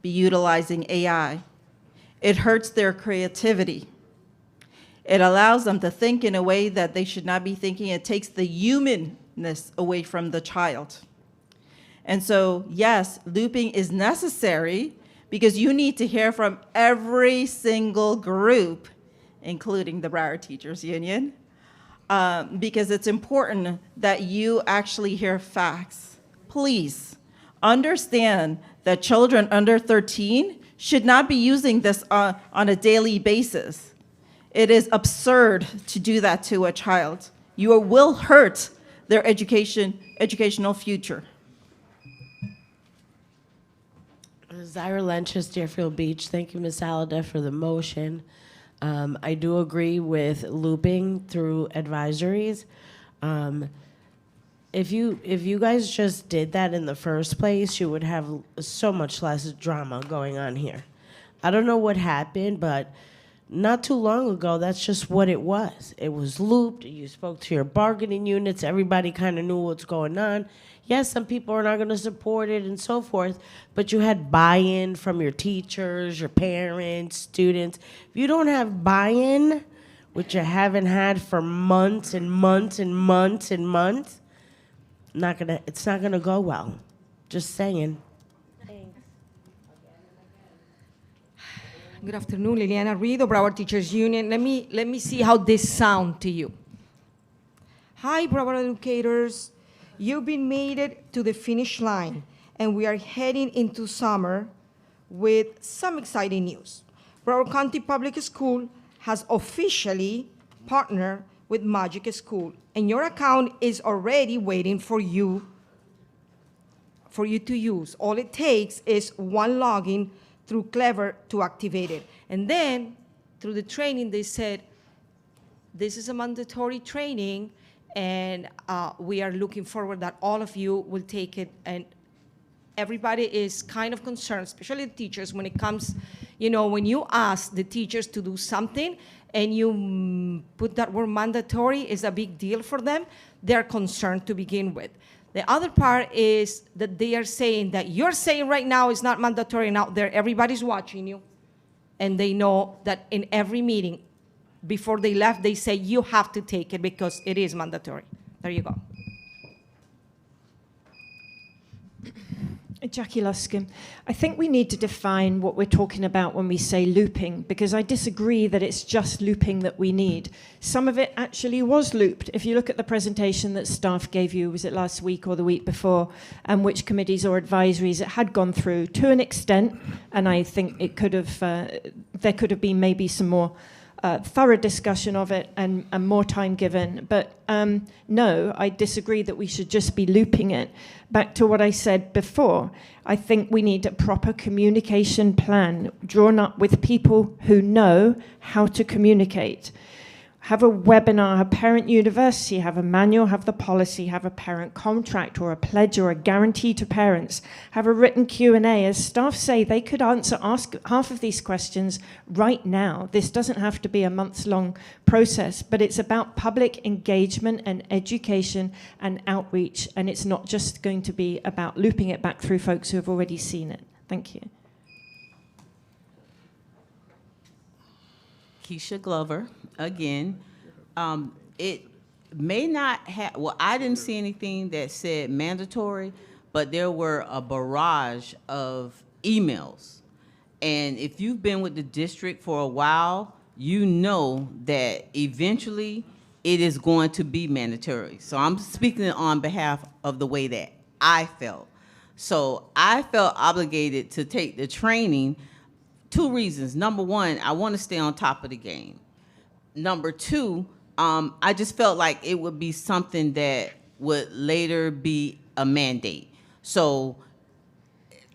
be utilizing AI. It hurts their creativity. It allows them to think in a way that they should not be thinking. It takes the humanness away from the child. And so, yes, looping is necessary because you need to hear from every single group, including the Broward Teachers Union, because it's important that you actually hear facts. Please understand that children under 13 should not be using this on a daily basis. It is absurd to do that to a child. You will hurt their educational future. Zyra Lenches, Deerfield Beach. Thank you, Ms. Alada, for the motion. I do agree with looping through advisories. If you guys just did that in the first place, you would have so much less drama going on here. I don't know what happened, but not too long ago, that's just what it was. It was looped. You spoke to your bargaining units. Everybody kind of knew what's going on. Yes, some people are not going to support it and so forth, but you had buy-in from your teachers, your parents, students. If you don't have buy-in, which you haven't had for months and months and months and months, it's not gonna go well. Just saying. Good afternoon, Liliana Reed of Broward Teachers Union. Let me see how this sounds to you. Hi, Broward educators. You've been made it to the finish line, and we are heading into summer with some exciting news. Broward County Public School has officially partnered with Magic School, and your account is already waiting for you to use. All it takes is one login through Clever to activate it. And then, through the training, they said, this is a mandatory training, and we are looking forward that all of you will take it. And everybody is kind of concerned, especially the teachers, when it comes, when you ask the teachers to do something and you put that word mandatory is a big deal for them, they're concerned to begin with. The other part is that they are saying that you're saying right now is not mandatory, and out there everybody's watching you, and they know that in every meeting, before they left, they say you have to take it because it is mandatory. There you go. Jackie Luscombe. I think we need to define what we're talking about when we say looping, because I disagree that it's just looping that we need. Some of it actually was looped. If you look at the presentation that staff gave you, was it last week or the week before, and which committees or advisories it had gone through to an extent, and I think it could have, there could have been maybe some more thorough discussion of it and more time given. But no, I disagree that we should just be looping it. Back to what I said before, I think we need a proper communication plan drawn up with people who know how to communicate. Have a webinar, a parent university, have a manual, have the policy, have a parent contract or a pledge or a guarantee to parents, have a written Q&A. As staff say, they could ask half of these questions right now. This doesn't have to be a months-long process, but it's about public engagement and education and outreach, and it's not just going to be about looping it back through folks who have already seen it. Thank you. Keisha Glover, again. may not have, well, I didn't see anything that said mandatory, but there were a barrage of emails. And if you've been with the district for a while, you know that eventually it is going to be mandatory. So I'm speaking on behalf of the way that I felt. So I felt obligated to take the training. 2 reasons. Number one, I want to stay on top of the game. Number two, I just felt like it would be something that would later be a mandate. So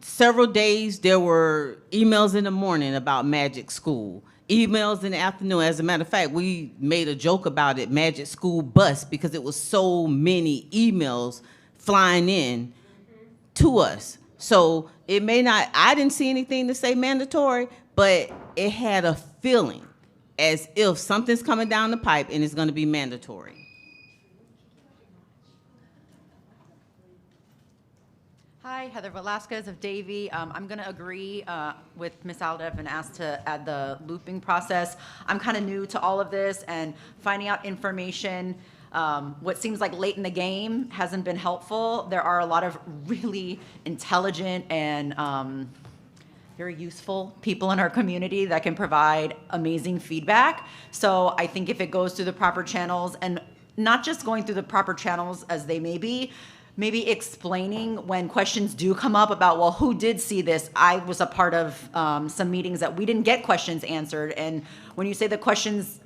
several days, there were emails in the morning about Magic School, emails in the afternoon. As a matter of fact, we made a joke about it, Magic School Bus, because it was so many emails flying in to us. So it may not, I didn't see anything to say mandatory, but it had a feeling as if something's coming down the pipe and it's going to be mandatory. Hi, Heather Velasquez of Davie. I'm going to agree with Ms. Aldev and ask to add the looping process. I'm kind of new to all of this, and finding out information what seems like late in the game hasn't been helpful. There are a lot of really intelligent and very useful people in our community that can provide amazing feedback. So I think if it goes through the proper channels, and not just going through the proper channels as they may be, maybe explaining when questions do come up about, well, who did see this? I was a part of some meetings that we didn't get questions answered. And when you say the questions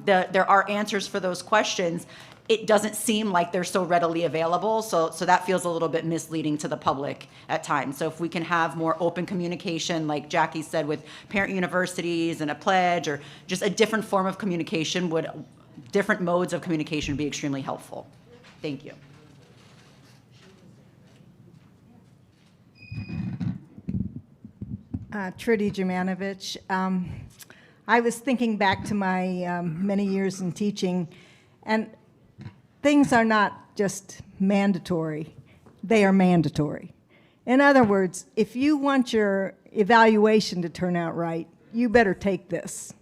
there are answers for those questions, it doesn't seem like they're so readily available. So that feels a little bit misleading to the public at times. So if we can have more open communication, like Jackie said, with parent universities and a pledge, or just a different form of communication, different modes of communication would be extremely helpful. Thank you. Trudy Jamanovich. I was thinking back to my many years in teaching, and things are not just mandatory, they are mandatory. In other words, if you want your evaluation to turn out right, you better take this.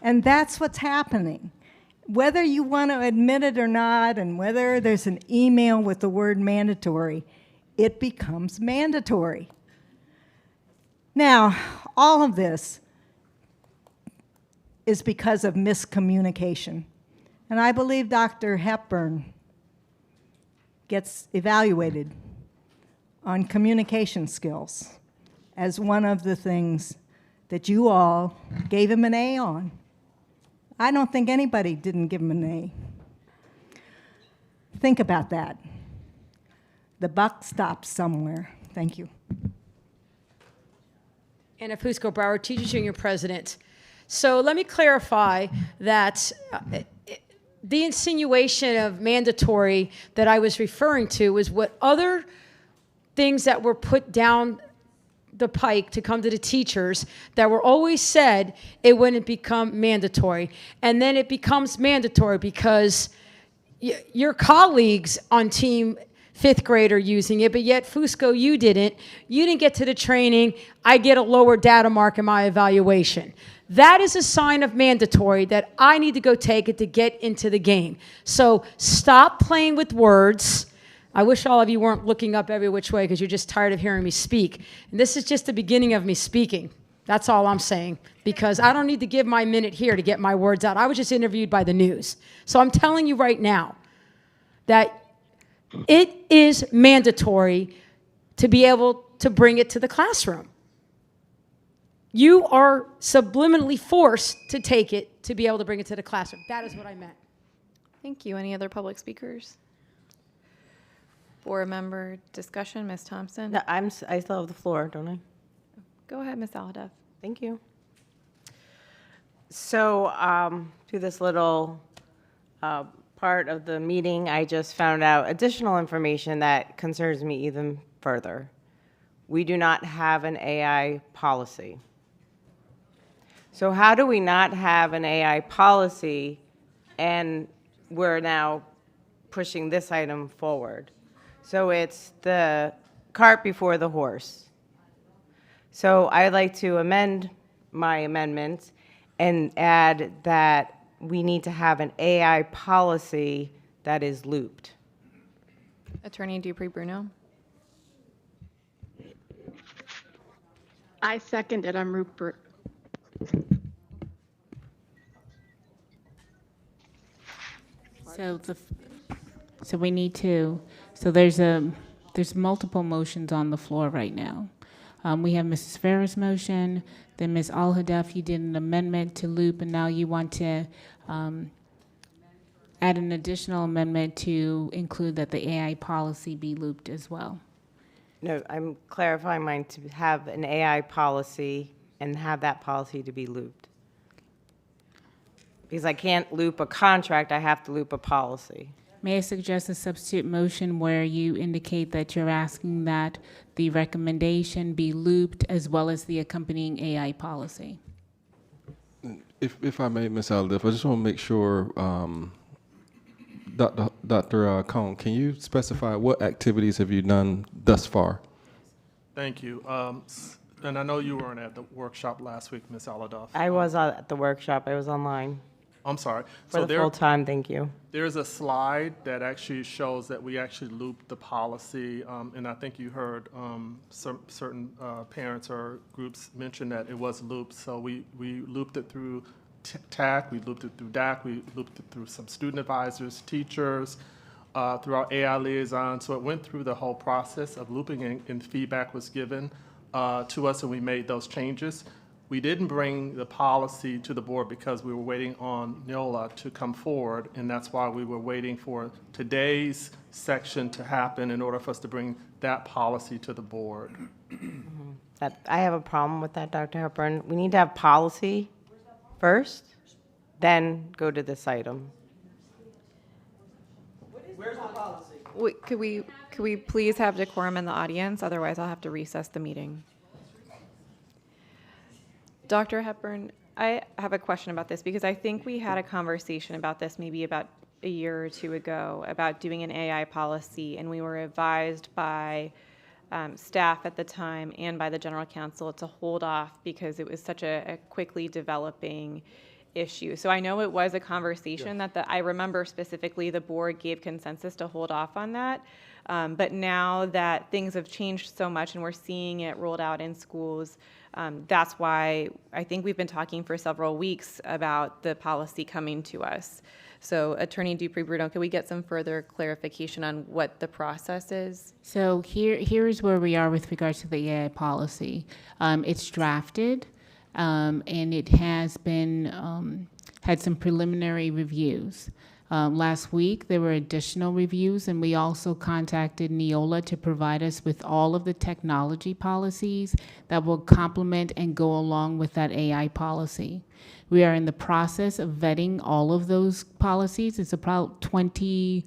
And that's what's happening. Whether you want to admit it or not, and whether there's an email with the word mandatory, it becomes mandatory. Now, all of this is because of miscommunication. And I believe Dr. Hepburn gets evaluated on communication skills as one of the things that you all gave him an A on. I don't think anybody didn't give him an A. Think about that. The buck stops somewhere. Thank you. Anna Fusco, Broward Teachers Union President. So let me clarify that the insinuation of mandatory that I was referring to was what other things that were put down the pike to come to the teachers that were always said it wouldn't become mandatory. And then it becomes mandatory because your colleagues on team 5th grade are using it, but yet Fusco, you didn't. You didn't get to the training. I get a lower data mark in my evaluation. That is a sign of mandatory that I need to go take it to get into the game. So stop playing with words. I wish all of you weren't looking up every which way because you're just tired of hearing me speak. And this is just the beginning of me speaking. That's all I'm saying, because I don't need to give my minute here to get my words out. I was just interviewed by the news. So I'm telling you right now that it is mandatory to be able to bring it to the classroom. You are subliminally forced to take it to be able to bring it to the classroom. That is what I meant. Thank you. Any other public speakers? Board member discussion, Ms. Thompson? No, I still have the floor, don't I? Go ahead, Ms. Aladev. Thank you. So through this little part of the meeting, I just found out additional information that concerns me even further. We do not have an AI policy. So how do we not have an AI policy and we're now pushing this item forward? So it's the cart before the horse. So I'd like to amend my amendment and add that we need to have an AI policy that is looped. Attorney Dupree-Bruno? I second it. I'm Rupert. So we need to, there's multiple motions on the floor right now. We have Mrs. Farrah's motion, then Ms. Al-Hadaf, you did an amendment to loop, and now you want to add an additional amendment to include that the AI policy be looped as well. No, I'm clarifying mine to have an AI policy and have that policy to be looped. Because I can't loop a contract, I have to loop a policy. May I suggest a substitute motion where you indicate that you're asking that the recommendation be looped as well as the accompanying AI policy? If I may, Ms. Aldif, I just want to make sure, Dr. Cohn, can you specify what activities have you done thus far? Thank you. And I know you weren't at the workshop last week, Ms. Aladoff. I was at the workshop, I was online. I'm sorry. For the full time, thank you. There's a slide that actually shows that we actually looped the policy, and I think you heard certain parents or groups mention that it was looped. So we looped it through TAC, we looped it through DAC, we looped it through some student advisors, teachers, through our AI liaison. So it went through the whole process of looping, and feedback was given to us, and we made those changes. We didn't bring the policy to the board because we were waiting on Neola to come forward, and that's why we were waiting for today's section to happen in order for us to bring that policy to the board. I have a problem with that, Dr. Hepburn. We need to have policy first, then go to this item. Where's the policy? Could we please have decorum in the audience? Otherwise, I'll have to recess the meeting. Dr. Hepburn, I have a question about this because I think we had a conversation about this maybe about a year or two ago about doing an AI policy, and we were advised by staff at the time and by the general counsel to hold off because it was such a quickly developing issue. So I know it was a conversation that I remember specifically the board gave consensus to hold off on that. But now that things have changed so much and we're seeing it rolled out in schools, that's why I think we've been talking for several weeks about the policy coming to us. So Attorney Dupree-Bruno, can we get some further clarification on what the process is? So here is where we are with regards to the AI policy. It's drafted, and it has been had some preliminary reviews. Last week, there were additional reviews, and we also contacted Neola to provide us with all of the technology policies that will complement and go along with that AI policy. We are in the process of vetting all of those policies. It's about 20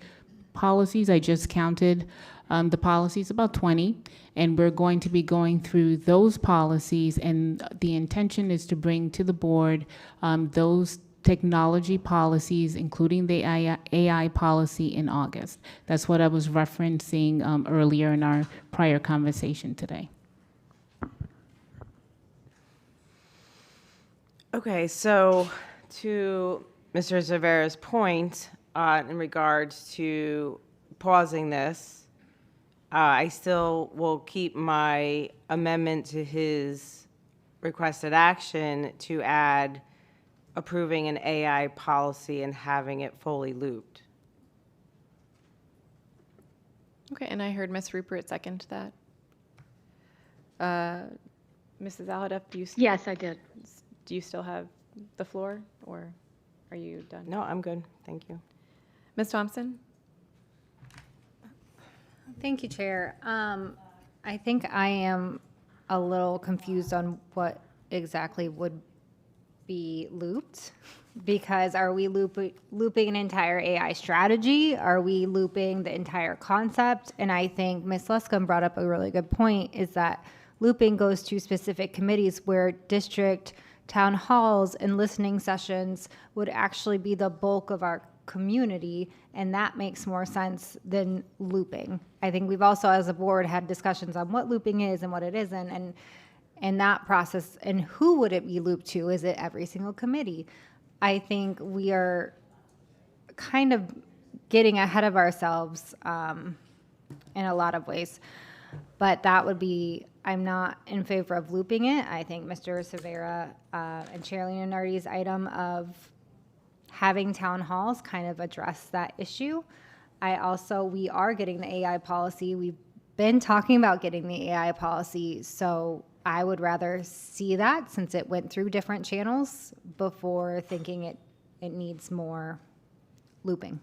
policies. I just counted the policies, about 20, and we're going to be going through those policies, and the intention is to bring to the board those technology policies, including the AI policy in August. That's what I was referencing earlier in our prior conversation today. Okay, so to Mr. Zavera's point in regards to pausing this, I still will keep my amendment to his requested action to add approving an AI policy and having it fully looped. Okay, and I heard Ms. Rupert second that. Mrs. Al-Hadaf, Yes, I did. Do you still have the floor, or are you done? No, I'm good. Thank you. Ms. Thompson? Thank you, Chair. I think I am a little confused on what exactly would be looped, because are we looping an entire AI strategy? Are we looping the entire concept? And I think Ms. Luscombe brought up a really good point, is that looping goes to specific committees where district town halls and listening sessions would actually be the bulk of our community, and that makes more sense than looping. I think we've also, as a board, had discussions on what looping is and what it isn't, and that process, and who would it be looped to? Is it every single committee? I think we are kind of getting ahead of ourselves in a lot of ways. But that would be, I'm not in favor of looping it. I think Mr. Severa and Chair Leonardi's item of having town halls kind of address that issue. We are getting the AI policy. We've been talking about getting the AI policy, so I would rather see that since it went through different channels before thinking it needs more looping.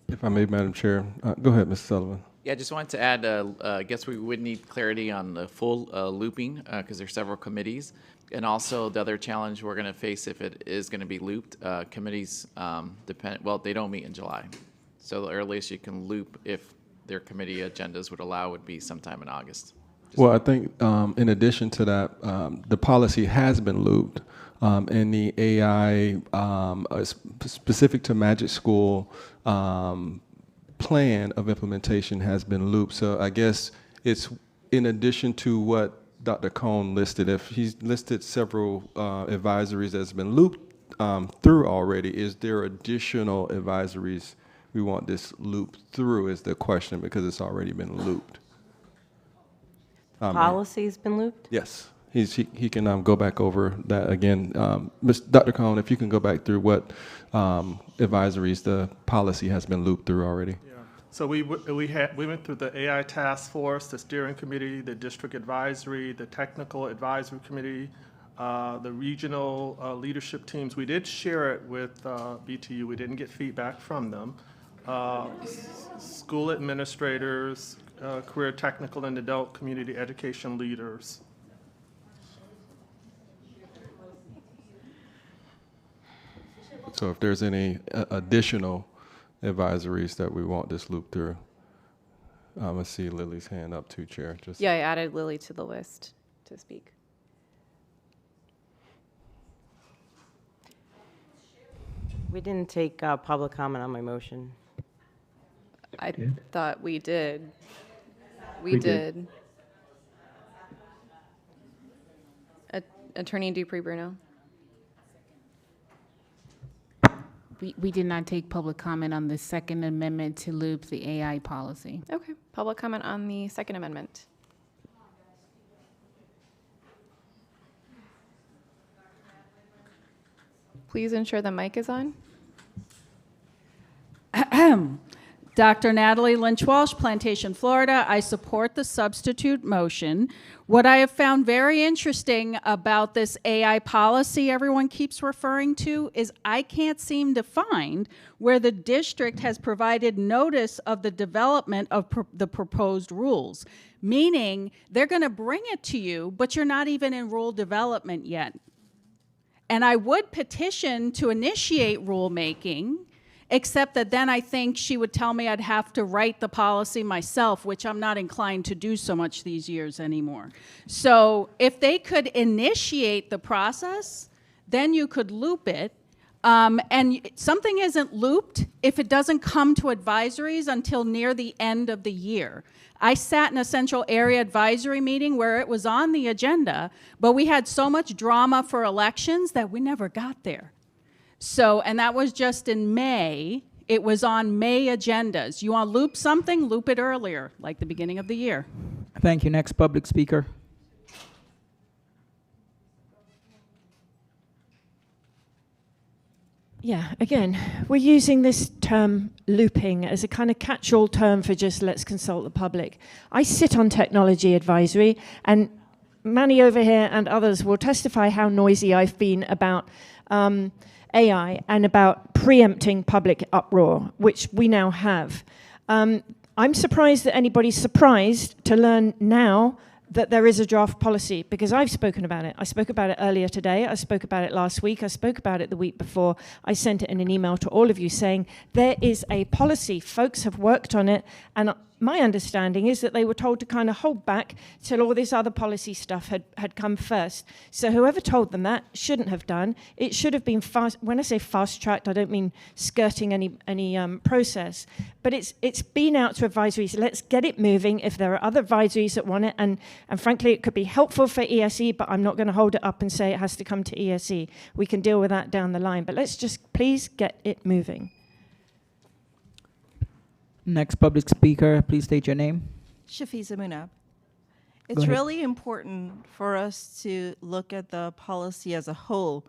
If I may, Madam Chair, go ahead, Ms. Sullivan. Yeah, I just wanted to add, I guess we would need clarity on the full looping because there's several committees. And also the other challenge we're going to face if it is going to be looped, committees they don't meet in July. So the earliest you can loop if their committee agendas would allow would be sometime in August. Well, I think in addition to that, the policy has been looped, and the AI specific to Magic School plan of implementation has been looped. So I guess it's in addition to what Dr. Cohn listed. If he's listed several advisories that's been looped through already, is there additional advisories we want this looped through is the question, because it's already been looped. Policy's been looped? Yes, he can go back over that again. Dr. Cohn, if you can go back through what advisories the policy has been looped through already. Yeah. So we went through the AI task force, the steering committee, the district advisory, the technical advisory committee, the regional leadership teams. We did share it with BTU. We didn't get feedback from them. School administrators, career technical and adult community education leaders. So if there's any additional advisories that we want this loop through, I see Lily's hand up too, Chair. Yeah, I added Lily to the list to speak. We didn't take public comment on my motion. I thought we did. We did. Attorney Dupree-Bruno. We did not take public comment on the Second Amendment to loop the AI policy. Okay, public comment on the Second Amendment. Please ensure the mic is on. Dr. Natalie Lynch-Walsh, Plantation, Florida. I support the substitute motion. What I have found very interesting about this AI policy everyone keeps referring to is I can't seem to find where the district has provided notice of the development of the proposed rules, meaning they're going to bring it to you, but you're not even in rule development yet. And I would petition to initiate rulemaking, except that then I think she would tell me I'd have to write the policy myself, which I'm not inclined to do so much these years anymore. So if they could initiate the process, then you could loop it. And something isn't looped if it doesn't come to advisories until near the end of the year. I sat in a Central Area Advisory meeting where it was on the agenda, but we had so much drama for elections that we never got there. So, and that was just in May. It was on May agendas. You want to loop something, loop it earlier, like the beginning of the year. Thank you. Next public speaker. Yeah, again, we're using this term looping as a kind of catch-all term for just let's consult the public. I sit on technology advisory, and Manny over here and others will testify how noisy I've been about AI and about preempting public uproar, which we now have. I'm surprised that anybody's surprised to learn now that there is a draft policy, because I've spoken about it. I spoke about it earlier today. I spoke about it last week. I spoke about it the week before. I sent it in an email to all of you saying there is a policy. Folks have worked on it, and my understanding is that they were told to kind of hold back till all this other policy stuff had come first. So whoever told them that shouldn't have done. It should have been fast. When I say fast-tracked, I don't mean skirting any process. But it's been out to advisories. Let's get it moving. If there are other advisories that want it, and frankly, it could be helpful for ESE, but I'm not going to hold it up and say it has to come to ESE. We can deal with that down the line. But let's just please get it moving. Next public speaker, please state your name. Shafiza Munab. Go It's ahead. really important for us to look at the policy as a whole.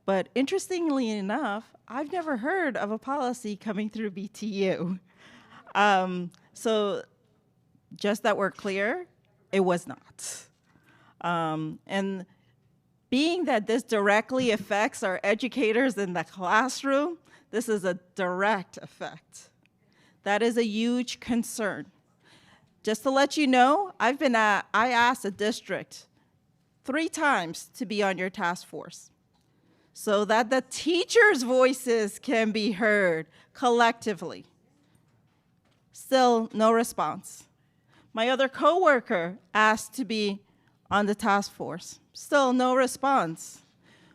But interestingly enough, I've never heard of a policy coming through BTU. So just that we're clear, it was not. And being that this directly affects our educators in the classroom, this is a direct effect. That is a huge concern. Just to let you know, I asked the district 3 times to be on your task force so that the teachers' voices can be heard collectively. Still no response. My other coworker asked to be on the task force. Still no response.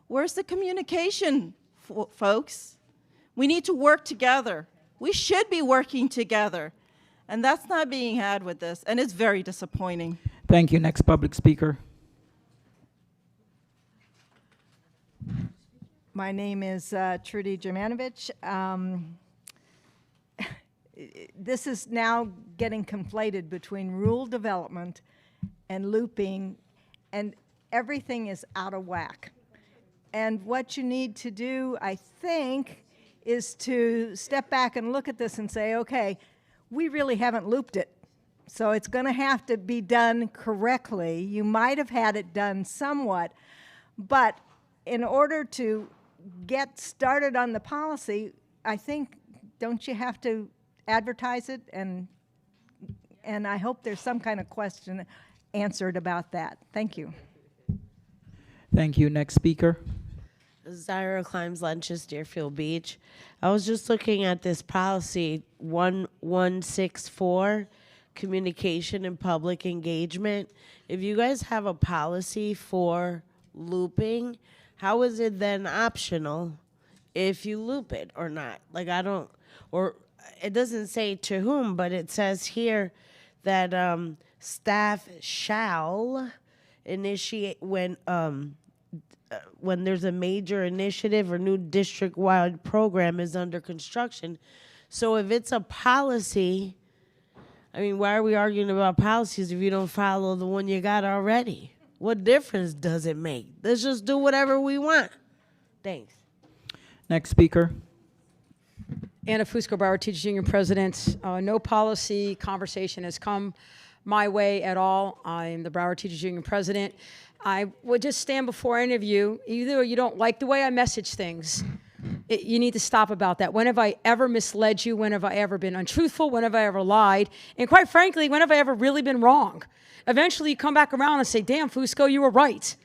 Where's the communication, folks? We need to work together. We should be working together. And that's not being had with this, and it's very disappointing. Thank you. Next public speaker. My name is Trudy Jamanovich. This is now getting conflated between rule development and looping, and everything is out of whack. And what you need to do, I think, is to step back and look at this and say, okay, we really haven't looped it. So it's going to have to be done correctly. You might have had it done somewhat, but in order to get started on the policy, I think, don't you have to advertise it? And I hope there's some kind of question answered about that. Thank you. Thank you. Next speaker. Zyra Climbs Lunches, Deerfield Beach. I was just looking at this policy 1164, communication and public engagement. If you guys have a policy for looping, how is it then optional if you loop it or not? Like, I don't, or it doesn't say to whom, but it says here that staff shall initiate when there's a major initiative or new district-wide program is under construction. So if it's a policy, I mean, why are we arguing about policies if you don't follow the one you got already? What difference does it make? Let's just do whatever we want. Thanks. Next speaker. Anna Fusco, Broward Teachers Union President. No policy conversation has come my way at all. I'm the Broward Teachers Union President. I would just stand before any of you. Either you don't like the way I message things, you need to stop about that. When have I ever misled you? When have I ever been untruthful? When have I ever lied? And quite frankly, when have I ever really been wrong? Eventually you come back around and say, damn, Fusco, you were right.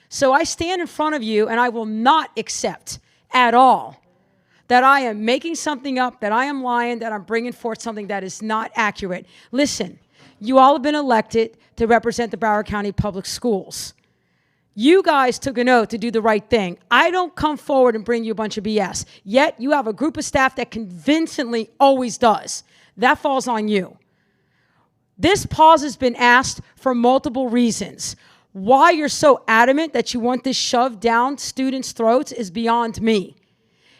So I stand in front of you and I will not accept at all that I am making something up, that I am lying, that I'm bringing forth something that is not accurate. Listen, you all have been elected to represent the Broward County Public Schools. You guys took an oath to do the right thing. I don't come forward and bring you a bunch of BS. Yet you have a group of staff that convincingly always does. That falls on you. This pause has been asked for multiple reasons. Why you're so adamant that you want this shoved down students' throats is beyond me.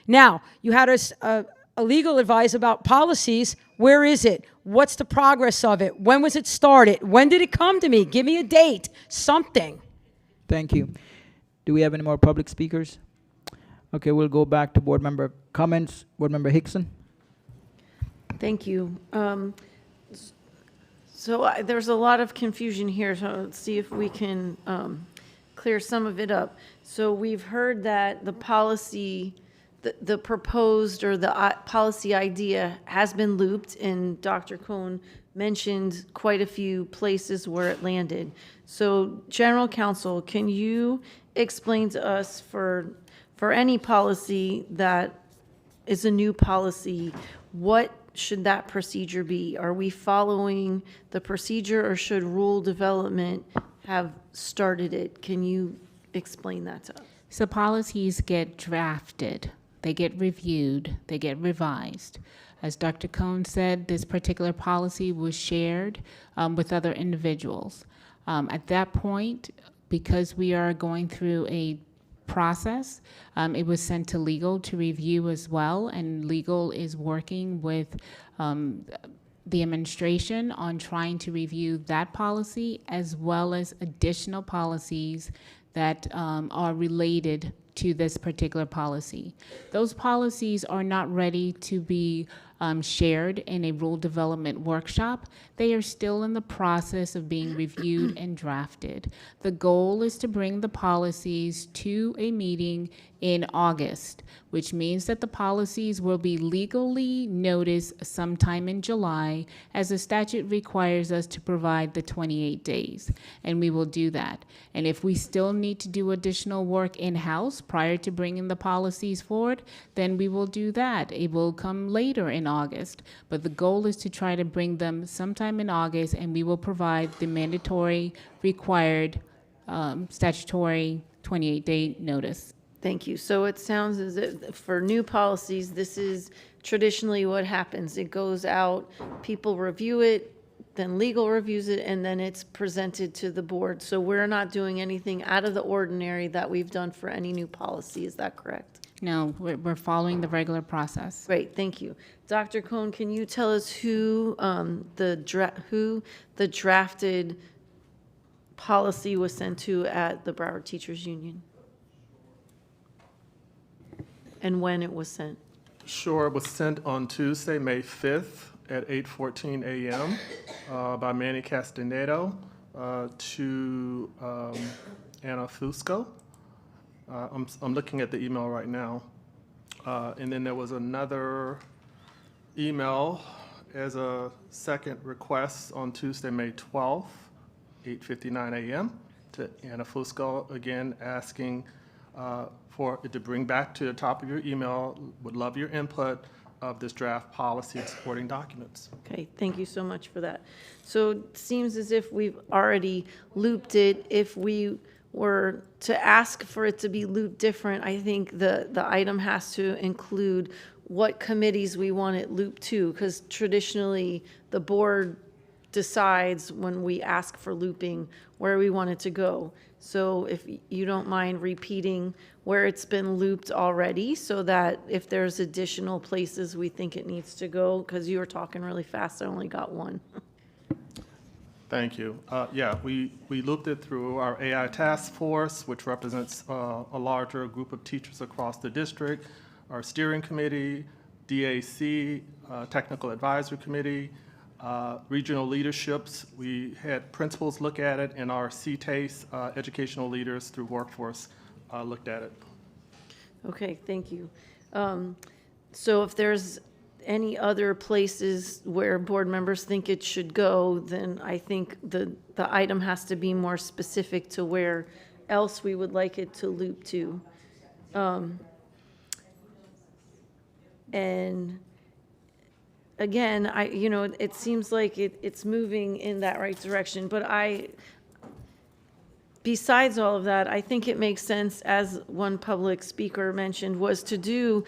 Now, you had a legal advice about policies. Where is it? What's the progress of it? When was it started? When did it come to me? Give me a date, something. Thank you. Do we have any more public speakers? Okay, we'll go back to board member comments. Board member Hickson. Thank you. There's a lot of confusion here, so let's see if we can clear some of it up. So we've heard that the policy, the proposed or the policy idea has been looped, and Dr. Cohn mentioned quite a few places where it landed. So General Counsel, can you explain to us for any policy that is a new policy, what should that procedure be? Are we following the procedure, or should rule development have started it? Can you explain that to us? So policies get drafted, they get reviewed, they get revised. As Dr. Cohn said, this particular policy was shared with other individuals. At that point, because we are going through a process, it was sent to legal to review as well, and legal is working with the administration on trying to review that policy as well as additional policies that are related to this particular policy. Those policies are not ready to be shared in a rule development workshop. They are still in the process of being reviewed and drafted. The goal is to bring the policies to a meeting in August, which means that the policies will be legally noticed sometime in July, as the statute requires us to provide the 28 days, and we will do that. And if we still need to do additional work in-house prior to bringing the policies forward, then we will do that. It will come later in August, but the goal is to try to bring them sometime in August, and we will provide the mandatory required statutory 28-day notice. Thank you. So it sounds as if for new policies, this is traditionally what happens. It goes out, people review it, then legal reviews it, and then it's presented to the board. So we're not doing anything out of the ordinary that we've done for any new policy. Is that correct? No, we're following the regular process. Great, thank you. Dr. Cohn, can you tell us who the drafted policy was sent to at the Broward Teachers Union? And when it was sent? Sure, it was sent on Tuesday, May 5th at 8:14 a.m. By Manny Castanedo to Anna Fusco. I'm looking at the email right now. And then there was another email as a second request on Tuesday, May 12th, 8:59 a.m. to Anna Fusco, again asking for it to bring back to the top of your email. Would love your input of this draft policy and supporting documents. Okay, thank you so much for that. So it seems as if we've already looped it. If we were to ask for it to be looped different, I think the item has to include what committees we want it looped to, because traditionally the board decides when we ask for looping where we want it to go. So if you don't mind repeating where it's been looped already, so that if there's additional places we think it needs to go, because you were talking really fast, I only got one. Thank you. Yeah, we looped it through our AI task force, which represents a larger group of teachers across the district, our steering committee, DAC, technical advisory committee, regional leaderships. We had principals look at it, and our CTACE educational leaders through workforce looked at it. Okay, thank you. So if there's any other places where board members think it should go, then I think the item has to be more specific to where else we would like it to loop to. And again, it seems like it's moving in that right direction, but besides all of that, I think it makes sense, as one public speaker mentioned, was to do,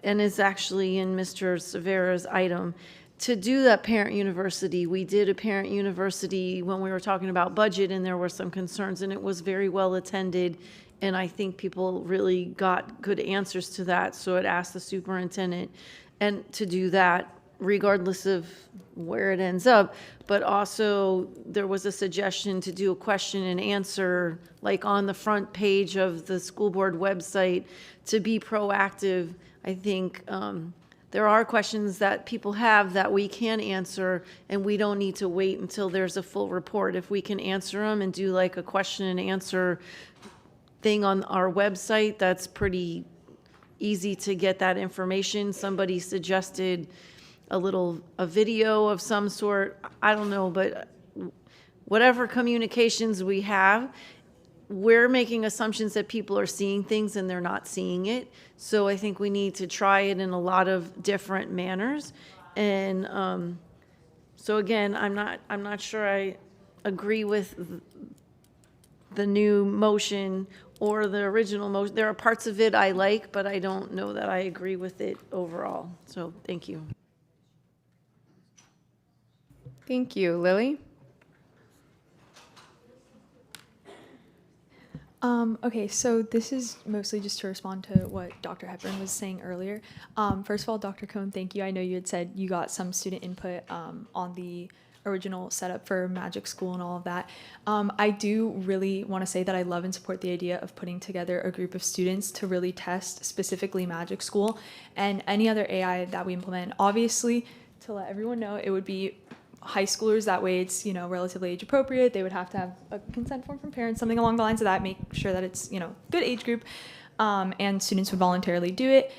and is actually in Mr. Severa's item, to do that parent university. We did a parent university when we were talking about budget, and there were some concerns, and it was very well attended, and I think people really got good answers to that, so it asked the superintendent and to do that regardless of where it ends up. But also there was a suggestion to do a question and answer, like on the front page of the school board website, to be proactive. I think there are questions that people have that we can answer, and we don't need to wait until there's a full report. If we can answer them and do like a question and answer thing on our website, that's pretty easy to get that information. Somebody suggested a video of some sort. I don't know, but whatever communications we have, we're making assumptions that people are seeing things and they're not seeing it. So I think we need to try it in a lot of different manners. And so again, I'm not sure I agree with the new motion or the original motion. There are parts of it I like, but I don't know that I agree with it overall. So thank you. Thank you. Lily? Okay, so this is mostly just to respond to what Dr. Hepburn was saying earlier. First of all, Dr. Cohn, thank you. I know you had said you got some student input on the original setup for Magic School and all of that. I do really want to say that I love and support the idea of putting together a group of students to really test specifically Magic School and any other AI that we implement. Obviously, to let everyone know, it would be high schoolers. That way it's, you know, relatively age appropriate. They would have to have a consent form from parents, something along the lines of that, make sure that it's, you know, good age group, and students would voluntarily do it,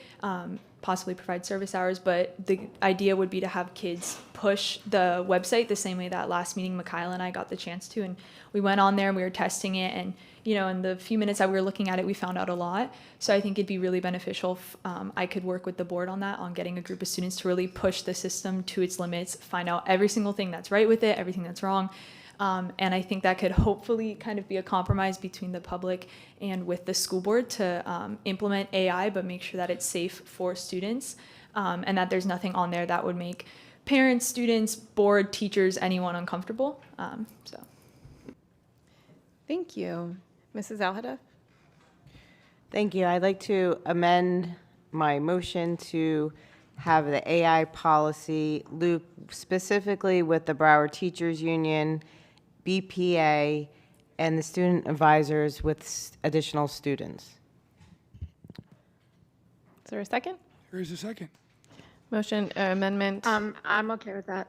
possibly provide service hours. But the idea would be to have kids push the website the same way that last meeting Mikayla and I got the chance to, and we went on there and we were testing it, and you know, in the few minutes that we were looking at it, we found out a lot. So I think it'd be really beneficial if I could work with the board on that, on getting a group of students to really push the system to its limits, find out every single thing that's right with it, everything that's wrong. And I think that could hopefully kind of be a compromise between the public and with the school board to implement AI, but make sure that it's safe for students, and that there's nothing on there that would make parents, students, board, teachers, anyone uncomfortable. So. Thank you. Mrs. Alhada? Thank you. I'd like to amend my motion to have the AI policy loop specifically with the Broward Teachers Union, BPA, and the student advisors with additional students. Is there a second? There is a second. Motion, amendment. I'm okay with that.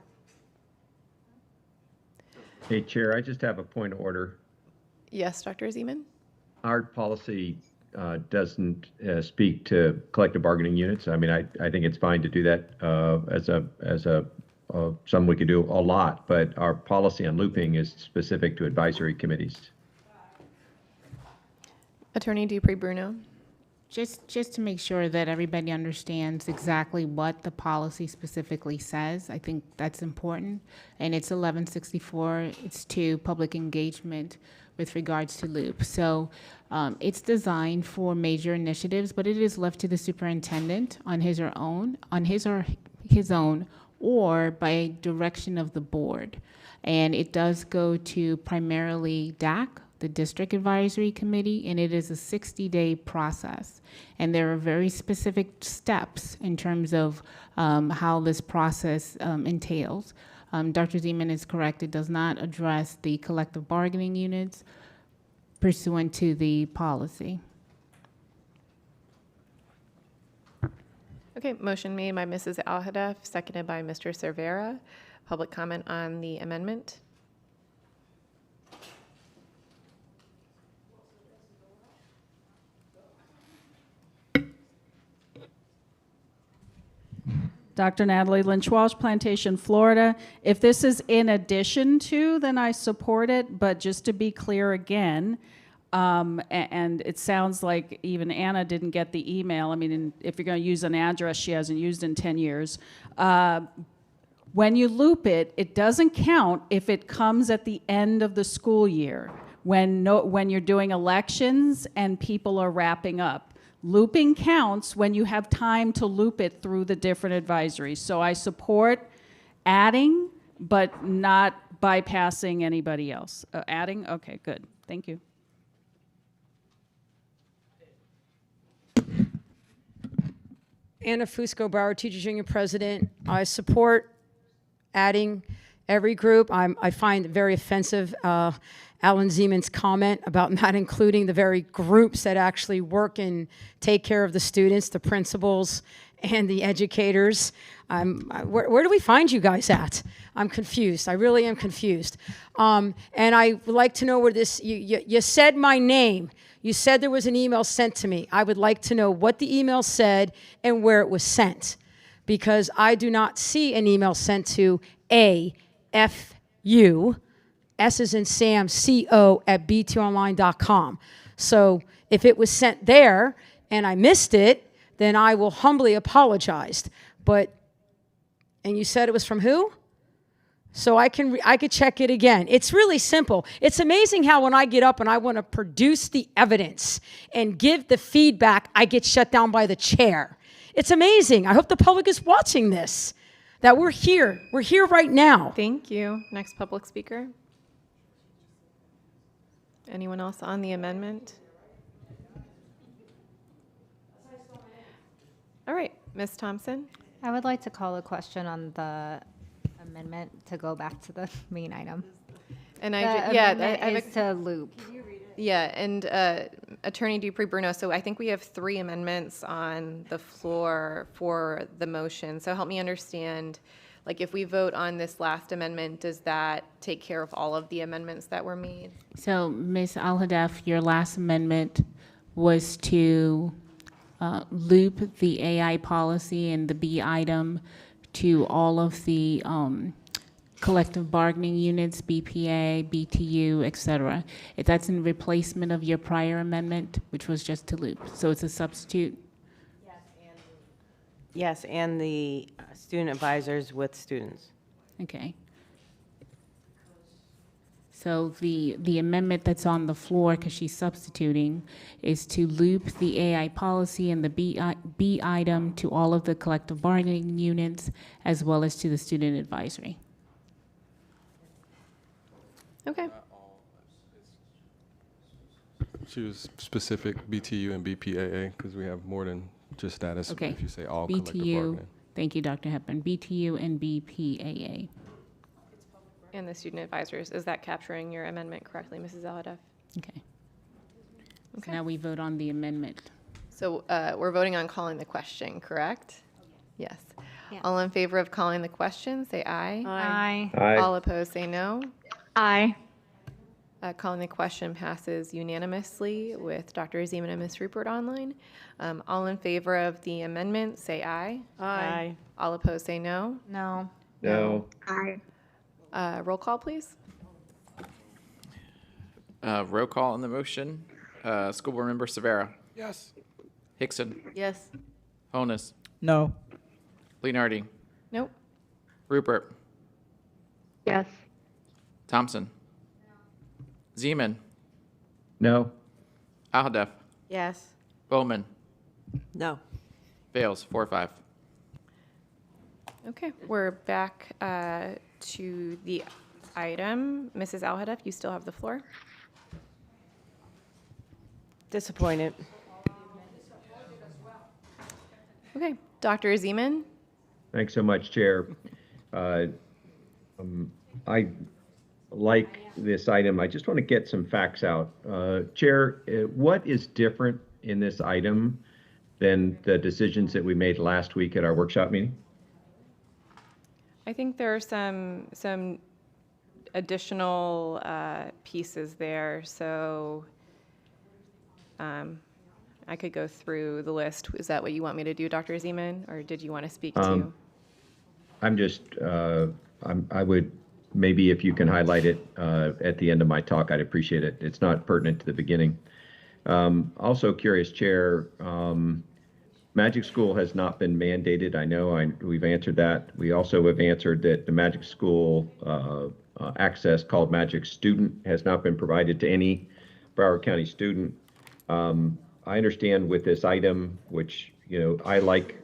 Hey, Chair, I just have a point of order. Yes, Dr. Zeman? Our policy doesn't speak to collective bargaining units. I mean, I think it's fine to do that as something we could do a lot, but our policy on looping is specific to advisory committees. Attorney Dupree-Bruno? Just to make sure that everybody understands exactly what the policy specifically says, I think that's important. And it's 1164, it's to public engagement with regards to loop. So it's designed for major initiatives, but it is left to the superintendent on his or his own, or by direction of the board. And it does go to primarily DAC, the District Advisory Committee, and it is a 60-day process. And there are very specific steps in terms of how this process entails. Dr. Zeman is correct. It does not address the collective bargaining units pursuant to the policy. Okay, motion made by Mrs. Alhada, seconded by Mr. Cervera. Public comment on the amendment? Dr. Natalie Lynch-Walsh, Plantation, Florida. If this is in addition to, then I support it, but just to be clear again, and it sounds like even Anna didn't get the email. I mean, if you're going to use an address she hasn't used in 10 years, when you loop it, it doesn't count if it comes at the end of the school year, when you're doing elections and people are wrapping up. Looping counts when you have time to loop it through the different advisories. So I support adding, but not bypassing anybody else. Adding? Okay, good. Thank you. Anna Fusco, Broward Teachers Union President. I support adding every group. I find it very offensive Alan Zeman's comment about not including the very groups that actually work and take care of the students, the principals, and the educators. Where do we find you guys at? I'm confused. I really am confused. And I would like to know where this, you said my name. You said there was an email sent to me. I would like to know what the email said and where it was sent, because I do not see an email sent to AFU S as in Sam, CO at btonline.com. So if it was sent there and I missed it, then I will humbly apologize. But, and you said it was from who? So I could check it again. It's really simple. It's amazing how when I get up and I want to produce the evidence and give the feedback, I get shut down by the chair. It's amazing. I hope the public is watching this, that we're here. We're here right now. Thank you. Next public speaker. Anyone else on the amendment? All right, Ms. Thompson. I would like to call a question on the amendment to go back to the main item. And The I have amendment is to loop. Yeah, and Attorney Dupree-Bruno, so I think we have 3 amendments on the floor for the motion. So help me understand, like if we vote on this last amendment, does that take care of all of the amendments that were made? So, Ms. Al-Hadaf, your last amendment was to loop the AI policy and the B item to all of the collective bargaining units, BPA, BTU, et cetera. If that's in replacement of your prior amendment, which was just to loop. So it's a substitute? Yes, and the student advisors with students. Okay. So the amendment that's on the floor, because she's substituting, is to loop the AI policy and the B item to all of the collective bargaining units, as well as to the student advisory. Okay. She was specific BTU and BPAA because we have more than just that. Okay. If you say all collective BTU, bargaining. thank you, Dr. Hepburn. BTU and BPAA. And the student advisors, is that capturing your amendment correctly, Mrs. Al-Hadaf? Okay. So now we vote on the amendment. So we're voting on calling the question, correct? Yes. Yeah. All in favor of calling the question, say aye. Aye. Aye. All opposed, say no. Aye. Calling the question passes unanimously with Dr. Zeman and Ms. Rupert online. All in favor of the amendment, say aye. Aye. All opposed, say no. No. No. Aye. Roll call, please. Roll call on the motion. School Board Member Severa. Yes. Hickson. Yes. Honus. No. Leonardi. Nope. Rupert. Yes. Thompson. Zeman. No. Al-Hadaf. Yes. Bowman. No. Fails. 4-5. Okay, we're back to the item. Mrs. Al-Hadaf, you still have the floor. Disappointed. Okay, Dr. Zeman. Thanks so much, Chair. I like this item. I just want to get some facts out. Chair, what is different in this item than the decisions that we made last week at our workshop meeting? I think there are some additional pieces there. So I could go through the list. Is that what you want me to do, Dr. Zeman, or did you want to speak to? I'm just, I would, maybe if you can highlight it at the end of my talk, I'd appreciate it. It's not pertinent to the beginning. Also curious, Chair, Magic School has not been mandated. I know we've answered that. We also have answered that the Magic School access called Magic Student has not been provided to any Broward County student. I understand with this item, which, I like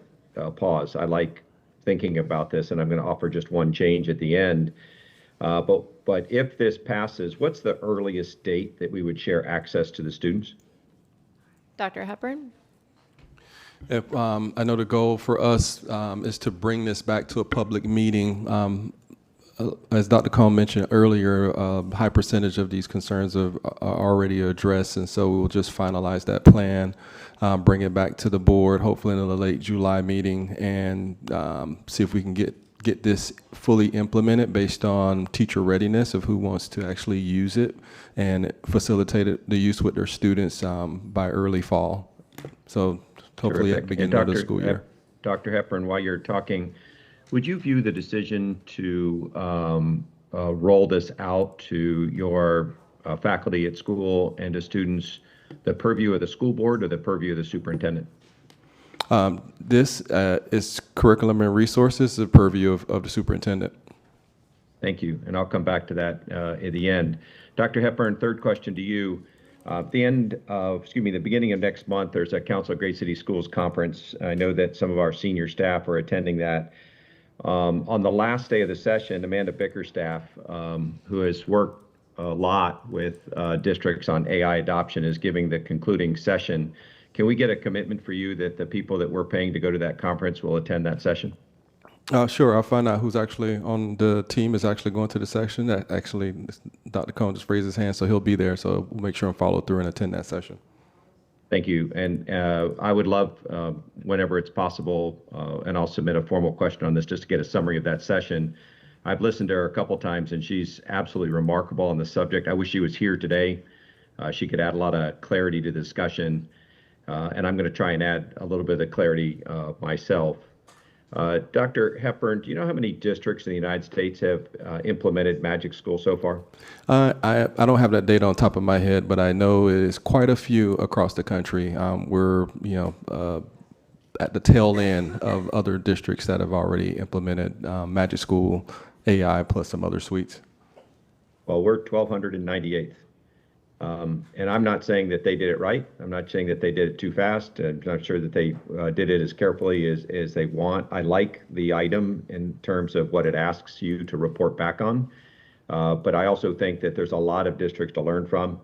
pause. I like thinking about this, and I'm going to offer just one change at the end. But if this passes, what's the earliest date that we would share access to the students? Dr. Hepburn? I know the goal for us is to bring this back to a public meeting. As Dr. Cohn mentioned earlier, a high percentage of these concerns are already addressed, and so we'll just finalize that plan, bring it back to the board, hopefully in the late July meeting, and see if we can get this fully implemented based on teacher readiness of who wants to actually use it and facilitate the use with their students by early fall. So hopefully at the beginning of the school year. Dr. Hepburn, while you're talking, would you view the decision to roll this out to your faculty at school and to students, the purview of the school board or the purview of the superintendent? This is curriculum and resources, the purview of the superintendent. Thank you, and I'll come back to that at the end. Dr. Hepburn, third question to you. At the beginning of next month, there's a Council of Great City Schools conference. I know that some of our senior staff are attending that. On the last day of the session, Amanda Bickerstaff, who has worked a lot with districts on AI adoption, is giving the concluding session. Can we get a commitment for you that the people that we're paying to go to that conference will attend that session? Sure, I'll find out who's actually on the team is actually going to the session. Actually, Dr. Cohn just raised his hand, so he'll be there. So we'll make sure and follow through and attend that session. Thank you. And I would love, whenever it's possible, and I'll submit a formal question on this just to get a summary of that session. I've listened to her a couple times, and she's absolutely remarkable on the subject. I wish she was here today. She could add a lot of clarity to the discussion, and I'm going to try and add a little bit of clarity myself. Dr. Hepburn, do you know how many districts in the United States have implemented Magic School so far? I don't have that data on top of my head, but I know it is quite a few across the country. We're at the tail end of other districts that have already implemented Magic School AI plus some other suites. Well, we're 1,298th. And I'm not saying that they did it right. I'm not saying that they did it too fast. I'm not sure that they did it as carefully as they want. I like the item in terms of what it asks you to report back on. But I also think that there's a lot of districts to learn from.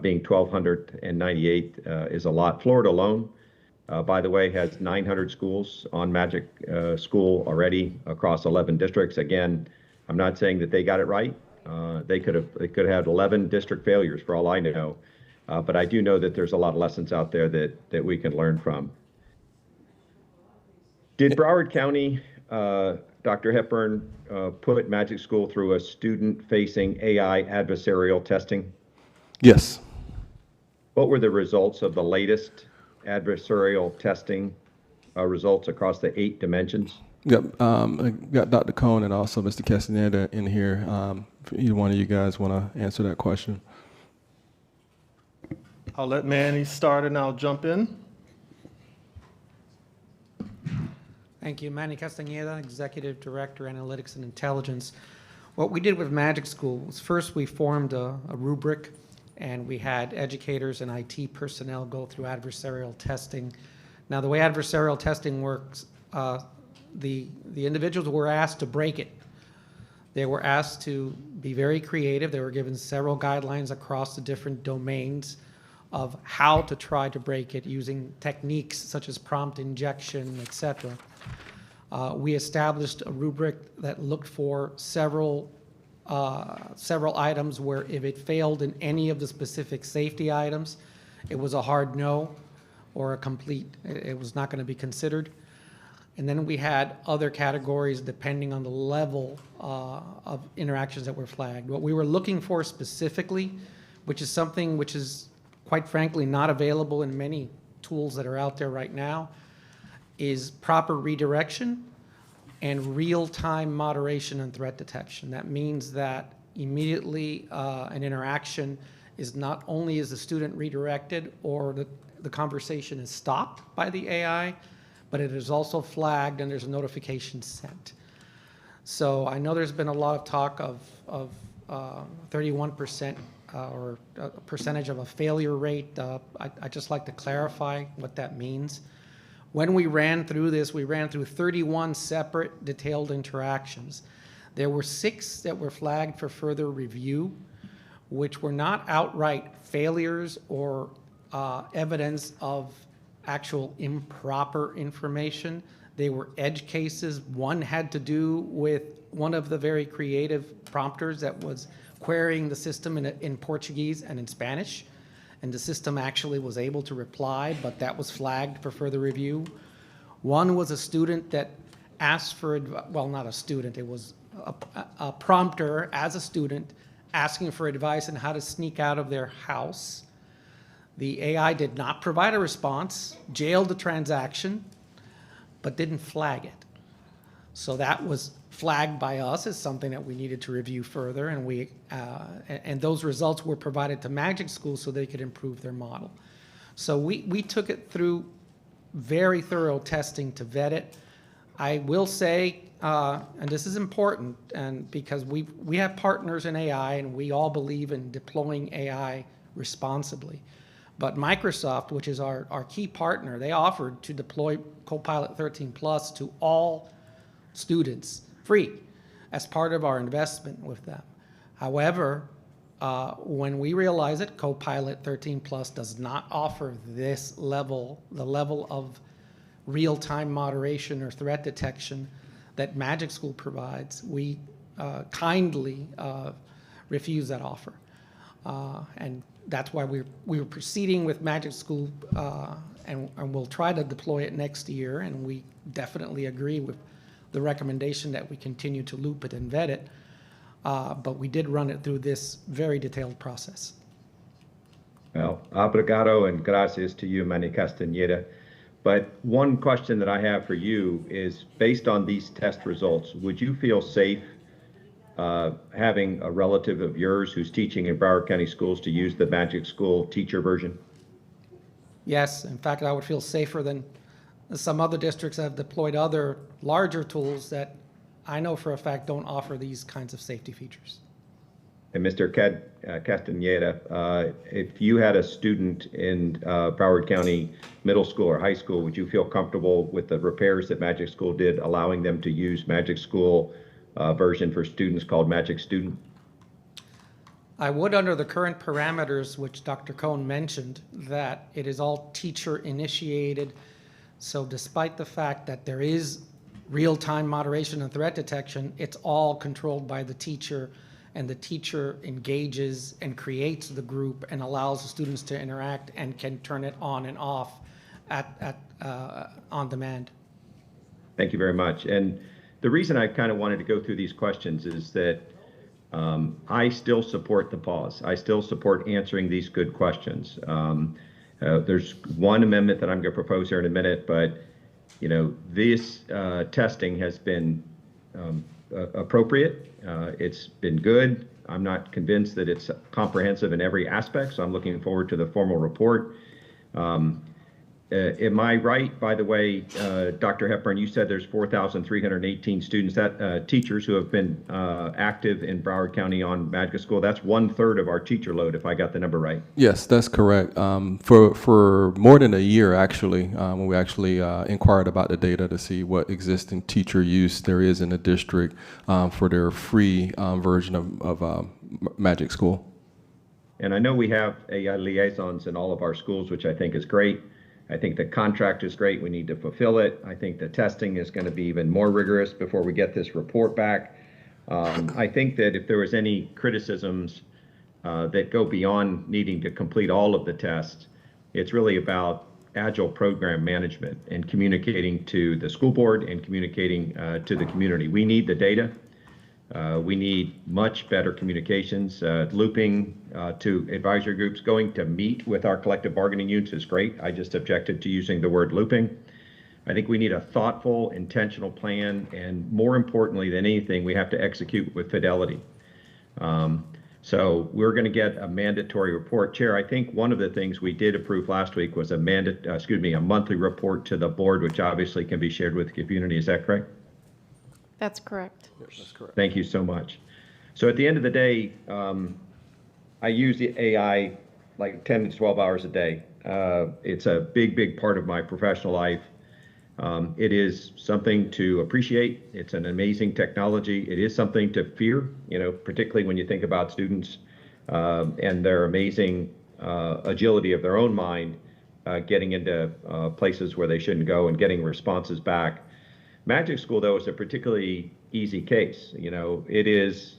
Being 1,298 is a lot. Florida alone, by the way, has 900 schools on Magic School already across 11 districts. Again, I'm not saying that they got it right. They could have had 11 district failures for all I know, but I do know that there's a lot of lessons out there that we can learn from. Did Broward County, Dr. Hepburn, put Magic School through a student-facing AI adversarial testing? Yes. What were the results of the latest adversarial testing results across the 8 dimensions? Yep, I got Dr. Cohn and also Mr. Castaneda in here. If either one of you guys want to answer that question. I'll let Manny start and I'll jump in. Thank you. Manny Castaneda, Executive Director, Analytics and Intelligence. What we did with Magic School was first we formed a rubric, and we had educators and IT personnel go through adversarial testing. Now, the way adversarial testing works, the individuals were asked to break it. They were asked to be very creative. They were given several guidelines across the different domains of how to try to break it using techniques such as prompt injection, etc. We established a rubric that looked for several items where if it failed in any of the specific safety items, it was a hard no or a complete, it was not going to be considered. And then we had other categories depending on the level of interactions that were flagged. What we were looking for specifically, which is something which is quite frankly not available in many tools that are out there right now, is proper redirection and real-time moderation and threat detection. That means that immediately an interaction is not only is the student redirected or the conversation is stopped by the AI, but it is also flagged and there's a notification sent. So I know there's been a lot of talk of 31% or a percentage of a failure rate. I'd just like to clarify what that means. When we ran through this, we ran through 31 separate detailed interactions. There were 6 that were flagged for further review, which were not outright failures or evidence of actual improper information. They were edge cases. One had to do with one of the very creative prompters that was querying the system in Portuguese and in Spanish, and the system actually was able to reply, but that was flagged for further review. One was a student that asked for, well, not a student, it was a prompter as a student asking for advice on how to sneak out of their house. The AI did not provide a response, jailed the transaction, but didn't flag it. So that was flagged by us as something that we needed to review further, and those results were provided to Magic School so they could improve their model. So we took it through very thorough testing to vet it. I will say, and this is important, and because we have partners in AI and we all believe in deploying AI responsibly. But Microsoft, which is our key partner, they offered to deploy Copilot 13 Plus to all students free as part of our investment with them. However, when we realized that Copilot 13 Plus does not offer this level, the level of real-time moderation or threat detection that Magic School provides, we kindly refuse that offer. And that's why we were proceeding with Magic School, and we'll try to deploy it next year, and we definitely agree with the recommendation that we continue to loop it and vet it, but we did run it through this very detailed process. Well, obrigado and gracias to you, Manny Castañeda. But one question that I have for you is, based on these test results, would you feel safe having a relative of yours who's teaching in Broward County schools to use the Magic School teacher version? Yes, in fact, I would feel safer than some other districts that have deployed other larger tools that I know for a fact don't offer these kinds of safety features. And Mr. Castañeda, if you had a student in Broward County middle school or high school, would you feel comfortable with the repairs that Magic School did, allowing them to use Magic School version for students called Magic Student? I would, under the current parameters, which Dr. Cohn mentioned, that it is all teacher initiated. So despite the fact that there is real-time moderation and threat detection, it's all controlled by the teacher, and the teacher engages and creates the group and allows the students to interact and can turn it on and off on demand. Thank you very much. And the reason I kind of wanted to go through these questions is that I still support the pause. I still support answering these good questions. There's one amendment that I'm going to propose here in a minute, but this testing has been appropriate. It's been good. I'm not convinced that it's comprehensive in every aspect, so I'm looking forward to the formal report. Am I right, by the way, Dr. Hepburn, you said there's 4,318 students, teachers who have been active in Broward County on Magic School. That's 1/3 of our teacher load, if I got the number right. Yes, that's correct. For more than a year, actually, when we actually inquired about the data to see what existing teacher use there is in the district for their free version of Magic School. And I know we have AI liaisons in all of our schools, which I think is great. I think the contract is great. We need to fulfill it. I think the testing is going to be even more rigorous before we get this report back. I think that if there was any criticisms that go beyond needing to complete all of the tests, it's really about agile program management and communicating to the school board and communicating to the community. We need the data. We need much better communications, looping to advisory groups. Going to meet with our collective bargaining units is great. I just objected to using the word looping. I think we need a thoughtful, intentional plan, and more importantly than anything, we have to execute with fidelity. So we're going to get a mandatory report. Chair, I think one of the things we did approve last week was a monthly report to the board, which obviously can be shared with the community. Is that correct? That's correct. Yes, that's correct. Thank you so much. So at the end of the day, I use the AI like 10 to 12 hours a day. It's a big, big part of my professional life. It is something to appreciate. It's an amazing technology. It is something to fear, particularly when you think about students and their amazing agility of their own mind, getting into places where they shouldn't go and getting responses back. Magic School, though, is a particularly easy case. It is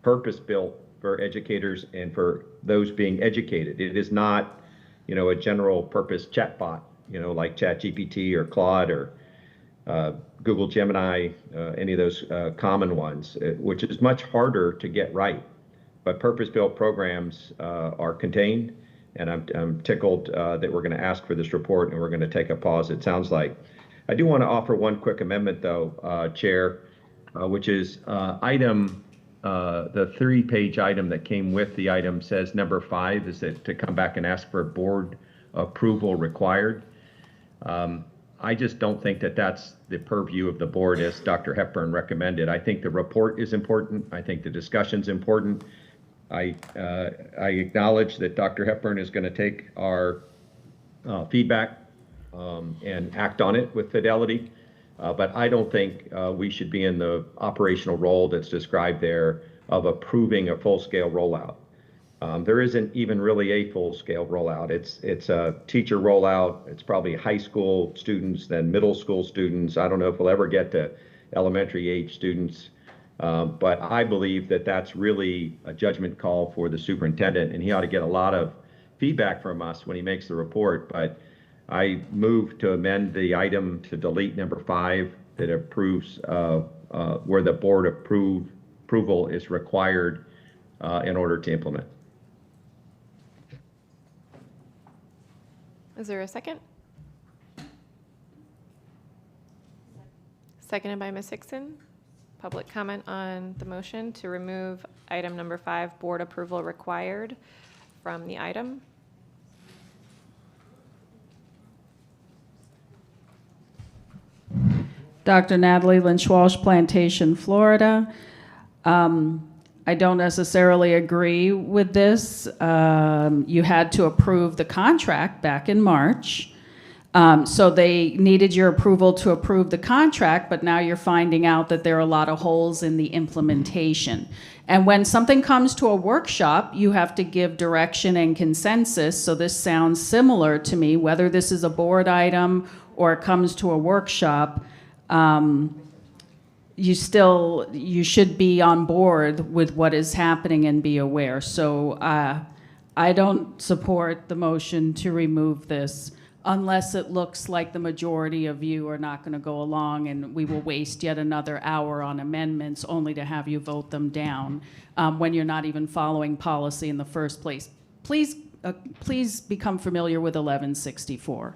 purpose-built for educators and for those being educated. It is not, a general purpose chatbot, like ChatGPT or Claude or Google Gemini, any of those common ones, which is much harder to get right. But purpose-built programs are contained, and I'm tickled that we're going to ask for this report and we're going to take a pause, it sounds like. I do want to offer one quick amendment, though, Chair, which is the 3-page item that came with the item says number 5 is that to come back and ask for board approval required. I just don't think that that's the purview of the board as Dr. Hepburn recommended. I think the report is important. I think the discussion's important. I acknowledge that Dr. Hepburn is going to take our feedback and act on it with fidelity. But I don't think we should be in the operational role that's described there of approving a full-scale rollout. There isn't even really a full-scale rollout. It's a teacher rollout. It's probably high school students, then middle school students. I don't know if we'll ever get to elementary age students. But I believe that that's really a judgment call for the superintendent, and he ought to get a lot of feedback from us when he makes the report. But I move to amend the item to delete number 5 that approves where the board approval is required in order to implement. Is there a second? Seconded by Ms. Hickson. Public comment on the motion to remove item number 5, board approval required, from the item. Dr. Natalie Lynch-Walsh, Plantation, Florida. I don't necessarily agree with this. You had to approve the contract back in March. So they needed your approval to approve the contract, but now you're finding out that there are a lot of holes in the implementation. And when something comes to a workshop, you have to give direction and consensus. So this sounds similar to me, whether this is a board item or it comes to a workshop. You should be on board with what is happening and be aware. So I don't support the motion to remove this unless it looks like the majority of you are not going to go along and we will waste yet another hour on amendments only to have you vote them down when you're not even following policy in the first place. Please become familiar with 1164.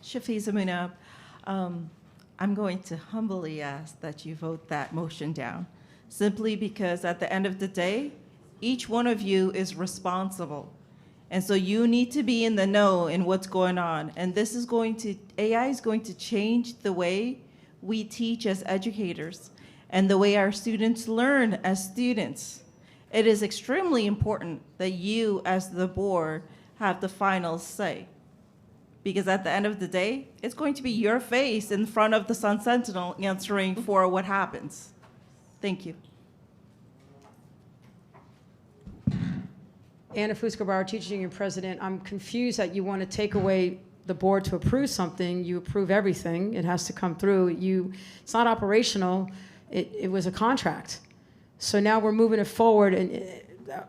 Shafiza Munab, I'm going to humbly ask that you vote that motion down, simply because at the end of the day, each one of you is responsible. And so you need to be in the know in what's going on. And this is AI is going to change the way we teach as educators and the way our students learn as students. It is extremely important that you as the board have the final say. Because at the end of the day, it's going to be your face in front of the Sun Sentinel answering for what happens. Thank you. Anna Fusco, Broward Teaching Union President. I'm confused that you want to take away the board to approve something. You approve everything. It has to come through. It's not operational. It was a contract. So now we're moving it forward. And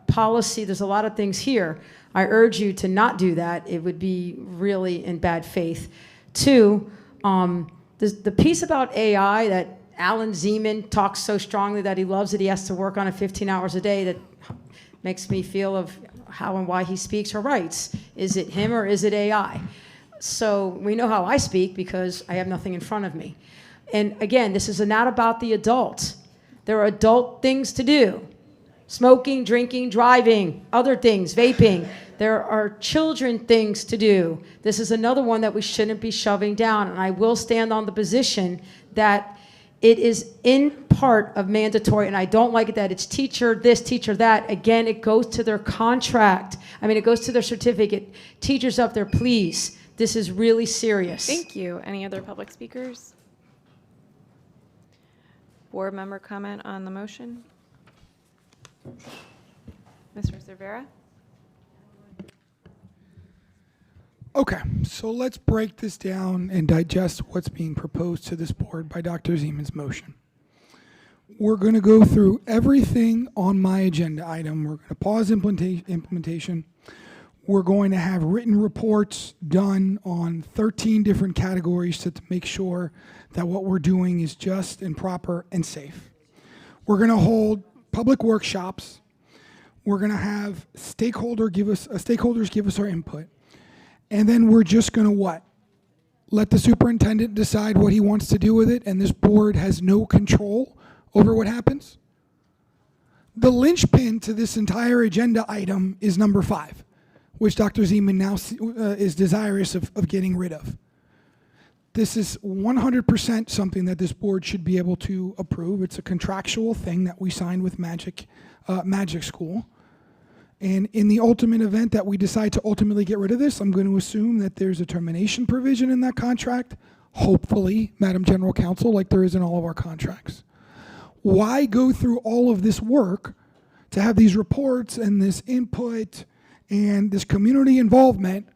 policy, there's a lot of things here. I urge you to not do that. It would be really in bad faith. 2, the piece about AI that Alan Zeman talks so strongly that he loves it, he has to work on it 15 hours a day, that makes me feel of how and why he speaks or writes. Is it him or is it AI? So we know how I speak because I have nothing in front of me. And again, this is not about the adults. There are adult things to do. Smoking, drinking, driving, other things, vaping. There are children things to do. This is another one that we shouldn't be shoving down. And I will stand on the position that it is in part of mandatory, and I don't like it that it's teacher this, teacher that. Again, it goes to their contract. I mean, it goes to their certificate. Teachers up there, please. This is really serious. Thank you. Any other public speakers? Board member comment on the motion? Mr. Cervera? Okay, so let's break this down and digest what's being proposed to this board by Dr. Zeman's motion. We're going to go through everything on my agenda item. We're going to pause implementation. We're going to have written reports done on 13 different categories to make sure that what we're doing is just and proper and safe. We're going to hold public workshops. We're going to have stakeholders give us our input. And then we're just going to what? Let the superintendent decide what he wants to do with it, and this board has no control over what happens? The linchpin to this entire agenda item is number 5, which Dr. Zeman now is desirous of getting rid of. This is 100% something that this board should be able to approve. It's a contractual thing that we signed with Magic School. And in the ultimate event that we decide to ultimately get rid of this, I'm going to assume that there's a termination provision in that contract, hopefully, Madam General Counsel, like there is in all of our contracts. Why go through all of this work to have these reports and this input and this community involvement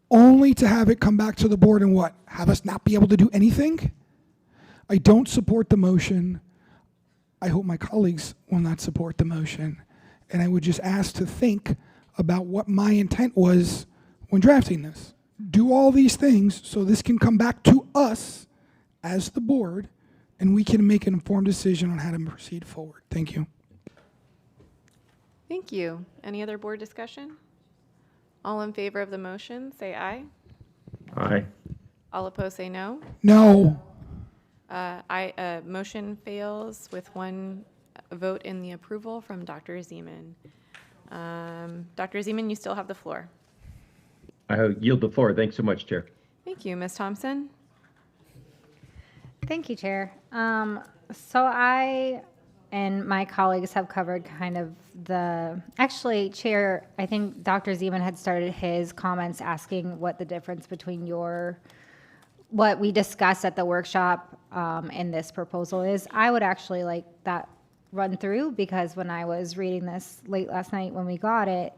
only to have it come back to the board and what? Have us not be able to do anything? I don't support the motion. I hope my colleagues will not support the motion. And I would just ask to think about what my intent was when drafting this. Do all these things so this can come back to us as the board and we can make an informed decision on how to proceed forward. Thank you. Thank you. Any other board discussion? All in favor of the motion, say aye. Aye. All opposed, say no. No. Motion fails with one vote in the approval from Dr. Zeman. Dr. Zeman, you still have the floor. I yield the floor. Thanks so much, Chair. Thank you. Ms. Thompson? Thank you, Chair. So I and my colleagues have covered kind of actually, Chair, I think Dr. Zeman had started his comments asking what the difference between what we discussed at the workshop and this proposal is. I would actually like that run through, because when I was reading this late last night when we got it,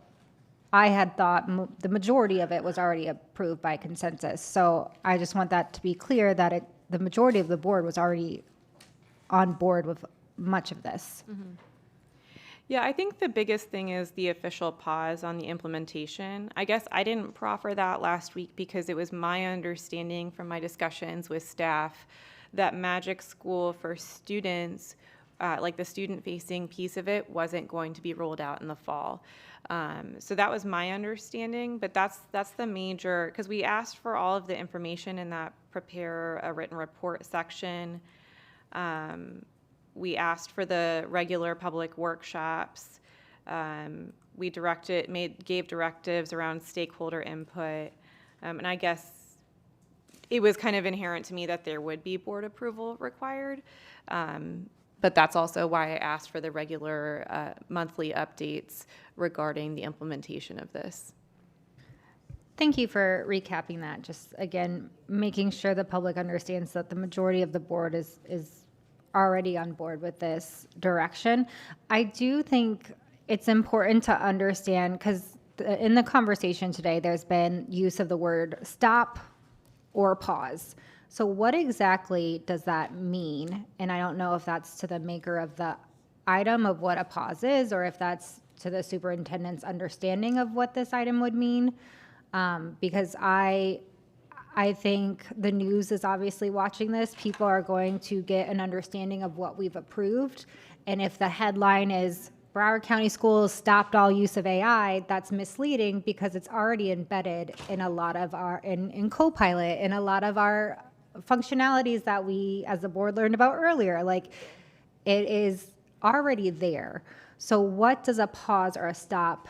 I had thought the majority of it was already approved by consensus. So I just want that to be clear that the majority of the board was already on board with much of this. Mm-hmm. Yeah, I think the biggest thing is the official pause on the implementation. I guess I didn't proffer that last week because it was my understanding from my discussions with staff that Magic School for students, like the student-facing piece of it, wasn't going to be rolled out in the fall. So that was my understanding, but that's the major, because we asked for all of the information in that prepare a written report section. We asked for the regular public workshops. We gave directives around stakeholder input. And I guess it was kind of inherent to me that there would be board approval required. But that's also why I asked for the regular monthly updates regarding the implementation of this. Thank you for recapping that. Just again, making sure the public understands that the majority of the board is already on board with this direction. I do think it's important to understand, because in the conversation today, there's been use of the word stop or pause. So what exactly does that mean? And I don't know if that's to the maker of the item of what a pause is, or if that's to the superintendent's understanding of what this item would mean. Because I think the news is obviously watching this. People are going to get an understanding of what we've approved. And if the headline is Broward County Schools stopped all use of AI, that's misleading, because it's already embedded in a lot of in Copilot, in a lot of our functionalities that we as a board learned about earlier. Like, it is already there. So what does a pause or a stop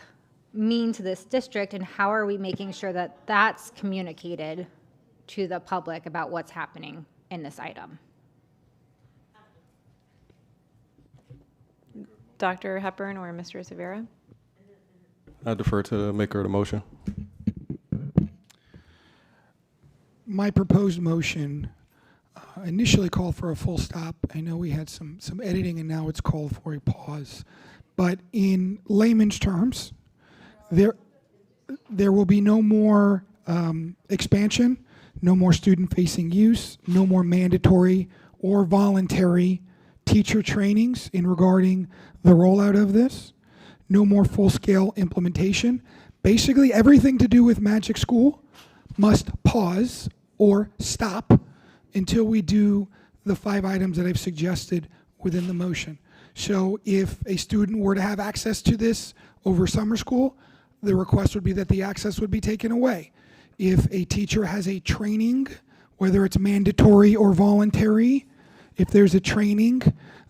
mean to this district, and how are we making sure that that's communicated to the public about what's happening in this item? Dr. Hepburn or Mr. Severa? I defer to the maker of the motion. My proposed motion initially called for a full stop. I know we had some editing, and now it's called for a pause. But in layman's terms, there will be no more expansion, no more student-facing use, no more mandatory or voluntary teacher trainings in regarding the rollout of this, no more full-scale implementation. Basically, everything to do with Magic School must pause or stop until we do the 5 items that I've suggested within the motion. So if a student were to have access to this over summer school, the request would be that the access would be taken away. If a teacher has a training, whether it's mandatory or voluntary, if there's a training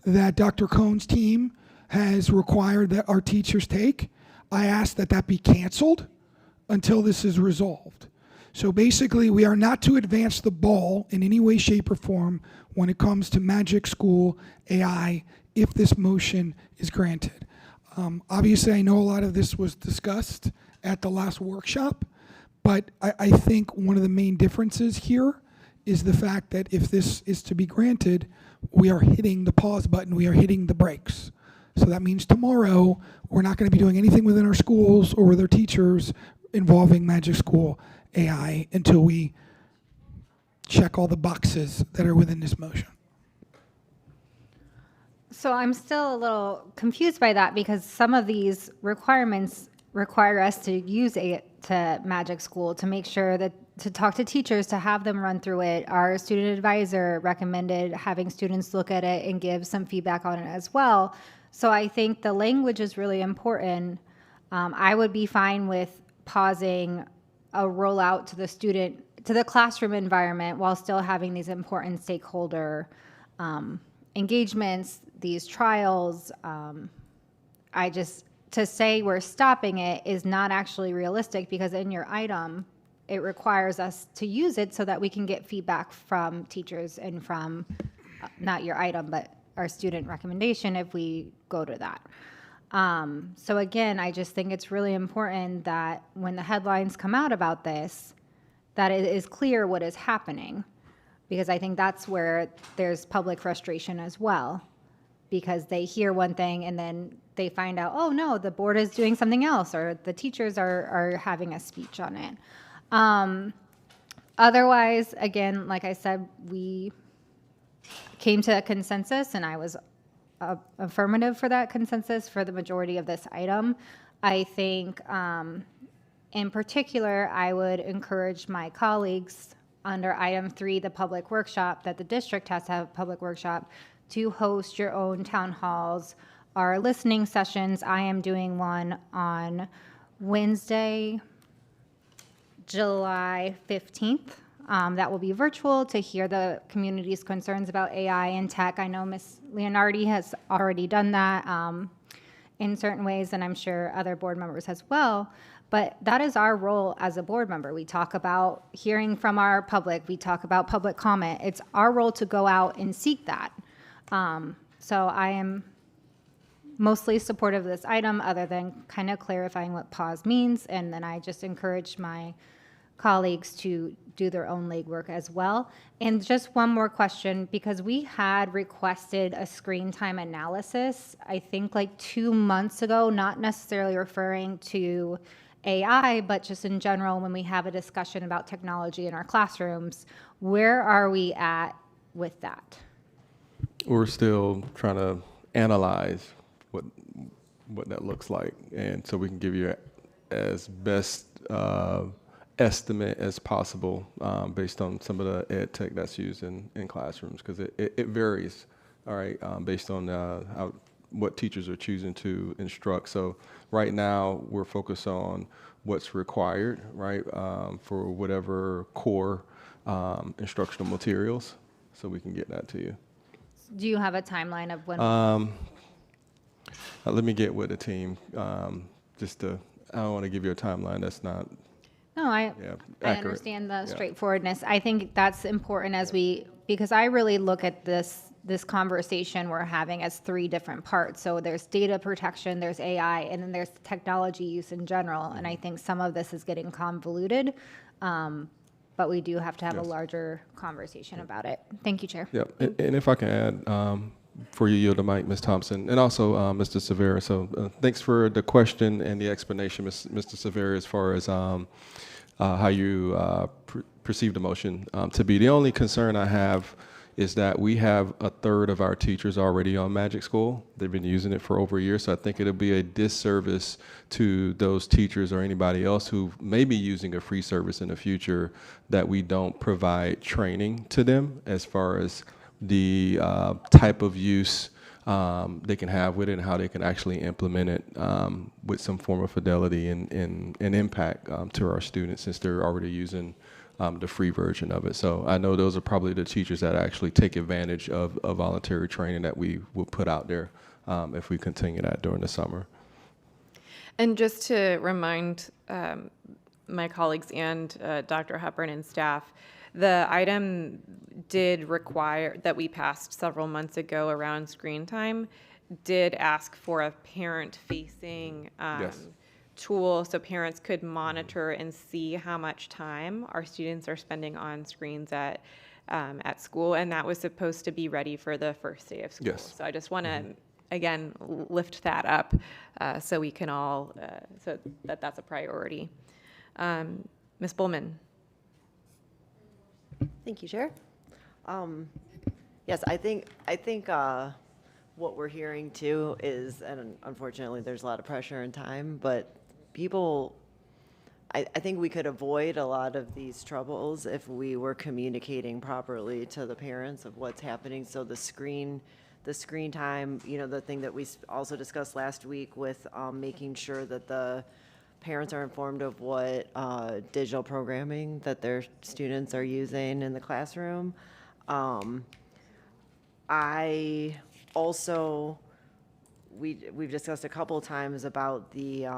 that Dr. Cohn's team has required that our teachers take, I ask that that be canceled until this is resolved. So basically, we are not to advance the ball in any way, shape, or form when it comes to Magic School AI if this motion is granted. Obviously, I know a lot of this was discussed at the last workshop, but I think one of the main differences here is the fact that if this is to be granted, we are hitting the pause button, we are hitting the brakes. So that means tomorrow, we're not going to be doing anything within our schools or with our teachers involving Magic School AI until we check all the boxes that are within this motion. So I'm still a little confused by that because some of these requirements require us to use to Magic School to make sure that to talk to teachers, to have them run through it. Our student advisor recommended having students look at it and give some feedback on it as well. So I think the language is really important. I would be fine with pausing a rollout to the classroom environment while still having these important stakeholder engagements, these trials. To say we're stopping it is not actually realistic because in your item, it requires us to use it so that we can get feedback from teachers and from, not your item, but our student recommendation if we go to that. So again, I just think it's really important that when the headlines come out about this, that it is clear what is happening, because I think that's where there's public frustration as well, because they hear one thing and then they find out, oh no, the board is doing something else, or the teachers are having a speech on it. Otherwise, again, like I said, we came to a consensus, and I was affirmative for that consensus for the majority of this item. I think, in particular, I would encourage my colleagues under item 3, the public workshop, that the district has to have a public workshop, to host your own town halls or listening sessions. I am doing one on Wednesday, July 15th. That will be virtual to hear the community's concerns about AI and tech. I know Ms. Leonardi has already done that in certain ways, and I'm sure other board members as well. But that is our role as a board member. We talk about hearing from our public. We talk about public comment. It's our role to go out and seek that. So I am mostly supportive of this item, other than kind of clarifying what pause means. And then I just encourage my colleagues to do their own legwork as well. And just one more question, because we had requested a screen time analysis, I think like 2 months ago, not necessarily referring to AI, but just in general, when we have a discussion about technology in our classrooms. Where are we at with that? We're still trying to analyze what that looks like, and so we can give you as best estimate as possible based on some of the ed tech that's used in classrooms, because it varies, all right, based on what teachers are choosing to instruct. So right now we're focused on what's required, right, for whatever core instructional materials, so we can get that to you. Do you have a timeline of when? Let me get with the team. I don't want to give you a timeline that's not. No, I understand the straightforwardness. I think that's important because I really look at this conversation we're having as 3 different parts. So there's data protection, there's AI, and then there's technology use in general. And I think some of this is getting convoluted, but we do have to have a larger conversation about it. Thank you, Chair. Yeah, and if I can add, before you yield the mic, Ms. Thompson, and also Mr. Severa. So thanks for the question and the explanation, Mr. Severa, as far as how you perceive the motion to be. The only concern I have is that we have a third of our teachers already on Magic School. They've been using it for over a year, so I think it'll be a disservice to those teachers or anybody else who may be using a free service in the future that we don't provide training to them as far as the type of use they can have with it and how they can actually implement it with some form of fidelity and impact to our students, since they're already using the free version of it. So I know those are probably the teachers that actually take advantage of voluntary training that we will put out there if we continue that during the summer. And just to remind my colleagues and Dr. Hepburn and staff, the item did require, that we passed several months ago around screen time, did ask for a parent-facing Yes. tool so parents could monitor and see how much time our students are spending on screens at school, and that was supposed to be ready for the first day of school. Yes. So I just want to, again, lift that up so we can all, so that's a priority. Ms. Bullman. Thank you, Chair. Yes, I think what we're hearing too is, and unfortunately there's a lot of pressure and time, but people, I think we could avoid a lot of these troubles if we were communicating properly to the parents of what's happening. So the screen time, you know, the thing that we also discussed last week with making sure that the parents are informed of what digital programming that their students are using in the classroom. I also, we've discussed a couple of times about the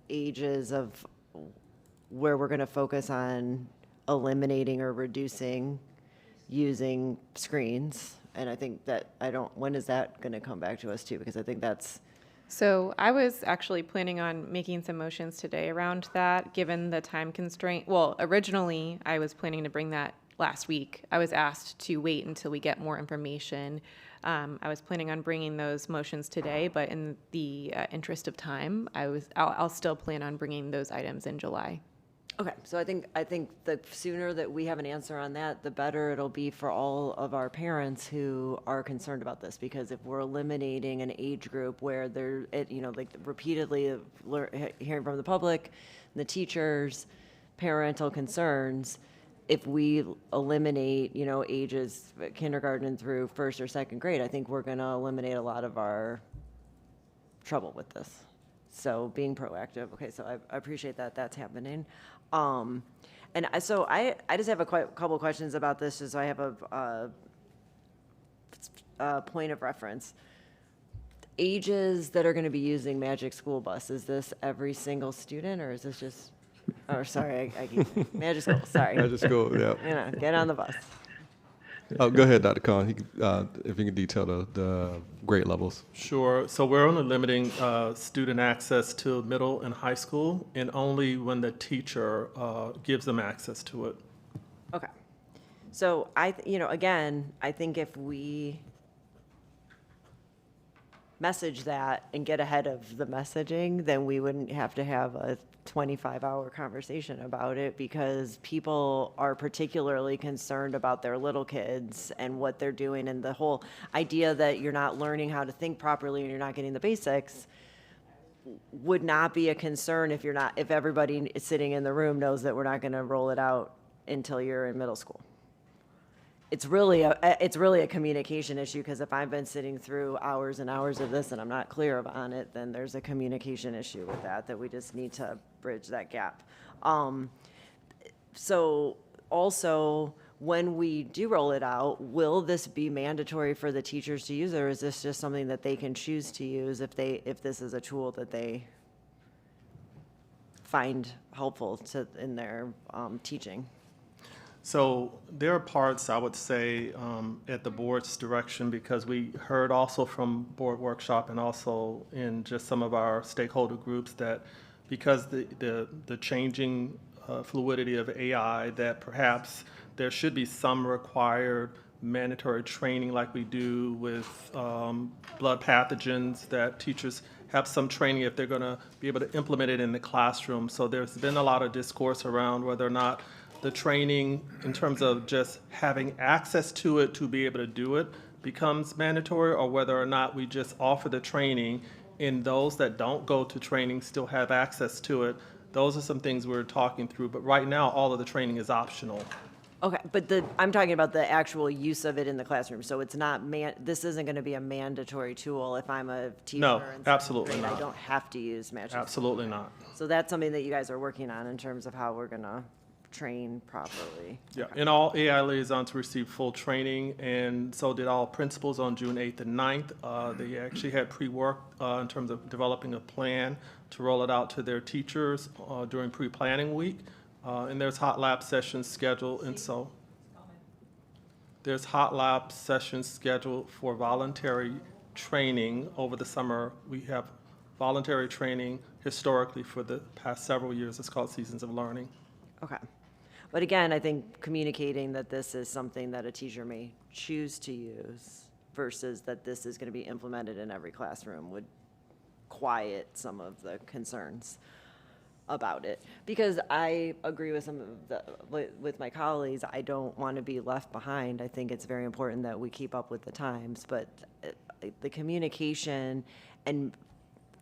ages of where we're going to focus on eliminating or reducing using screens. And I think that when is that going to come back to us too? Because I think that's. So I was actually planning on making some motions today around that, given the time constraint. Well, originally I was planning to bring that last week. I was asked to wait until we get more information. I was planning on bringing those motions today, but in the interest of time, I'll still plan on bringing those items in July. Okay, so I think the sooner that we have an answer on that, the better it'll be for all of our parents who are concerned about this. Because if we're eliminating an age group where they're, like repeatedly hearing from the public, the teachers, parental concerns, if we eliminate, ages kindergarten through first or second grade, I think we're going to eliminate a lot of our trouble with this. So being proactive. Okay, so I appreciate that that's happening. So I just have a couple of questions about this, just so I have a point of reference. Ages that are going to be using Magic School Bus, is this every single student, or is this just, oh, sorry, I keep, Magic School, sorry. Magic School, yeah. Get on the bus. Oh, go ahead, Dr. Cohen. If you can detail the grade levels. Sure. So we're only limiting student access to middle and high school, and only when the gives them access to it. Okay. So again, I think if we message that and get ahead of the messaging, then we wouldn't have to have a 25-hour conversation about it, because people are particularly concerned about their little kids and what they're doing, and the whole idea that you're not learning how to think properly and you're not getting the basics would not be a concern if everybody sitting in the room knows that we're not going to roll it out until you're in middle school. It's really a communication issue, because if I've been sitting through hours and hours of this and I'm not clear on it, then there's a communication issue with that we just need to bridge that gap. So also, when we do roll it out, will this be mandatory for the teachers to use, or is this just something that they can choose to use if this is a tool that they find helpful in their teaching? So there are parts, I would say, at the board's direction, because we heard also from board workshop and also in just some of our stakeholder groups that because the changing fluidity of AI, that perhaps there should be some required mandatory training like we do with blood pathogens, that teachers have some training if they're going to be able to implement it in the classroom. So there's been a lot of discourse around whether or not the training, in terms of just having access to it to be able to do it, becomes mandatory, or whether or not we just offer the training and those that don't go to training still have access to it. Those are some things we're talking through. But right now, all of the training is optional. Okay, but I'm talking about the actual use of it in the classroom, so it's not this isn't gonna be a mandatory tool if I'm a teacher No, in second absolutely grade, not. I don't have to use Magic School. Absolutely not. So that's something that you guys are working on in terms of how we're gonna train properly. Yeah, and all AI liaisons received full training, and so did all principals on June 8th and 9th. They actually had pre-work in terms of developing a plan to roll it out to their teachers during pre-planning week. And there's hot lab sessions scheduled, and so there's hot lab sessions scheduled for voluntary training over the summer. We have voluntary training historically for the past several years. It's called Seasons of Learning. Okay. But again, I think communicating that this is something that a teacher may choose to use versus that this is going to be implemented in every classroom would quiet some of the concerns about it. Because I agree with some of with my colleagues, I don't want to be left behind. I think it's very important that we keep up with the times, but the communication and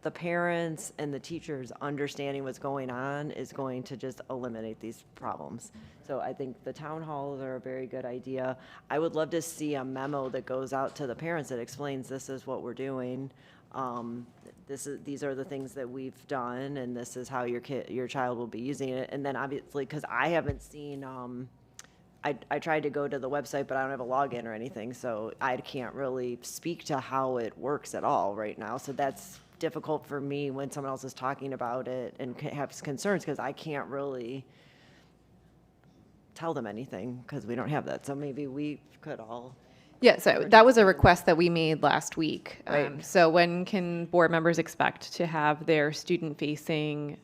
the parents and the teachers understanding what's going on is going to just eliminate these problems. So I think the town halls are a very good idea. I would love to see a memo that goes out to the parents that explains this is what we're doing. These are the things that we've done, and this is how your child will be using it. And then obviously, because I haven't seen, I tried to go to the website, but I don't have a login or anything, so I can't really speak to how it works at all right now. So that's difficult for me when someone else is talking about it and has concerns, because I can't really tell them anything because we don't have that. So maybe we could all. Yeah, so that was a request that we made last week. Right. So when can board members expect to have their student-facing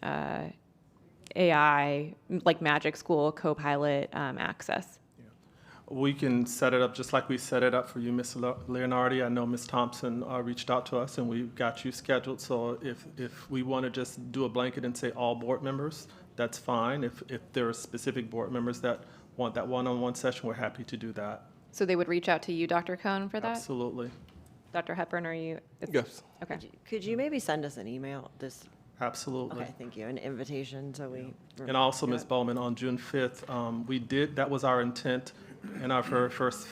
AI, like Magic School, Copilot access? We can set it up just like we set it up for you, Ms. Leonardi. I know Ms. Thompson reached out to us, and we got you scheduled. So if we want to just do a blanket and say all board members, that's fine. If there are specific board members that want that one-on-one session, we're happy to do that. So they would reach out to you, Dr. Cohn, for that? Absolutely. Dr. Hepburn, are you? Yes. Okay. Could you maybe send us an email? Absolutely. Okay, thank you. An invitation, so we. And also, Ms. Bowman, on June 5th, that was our intent in our very first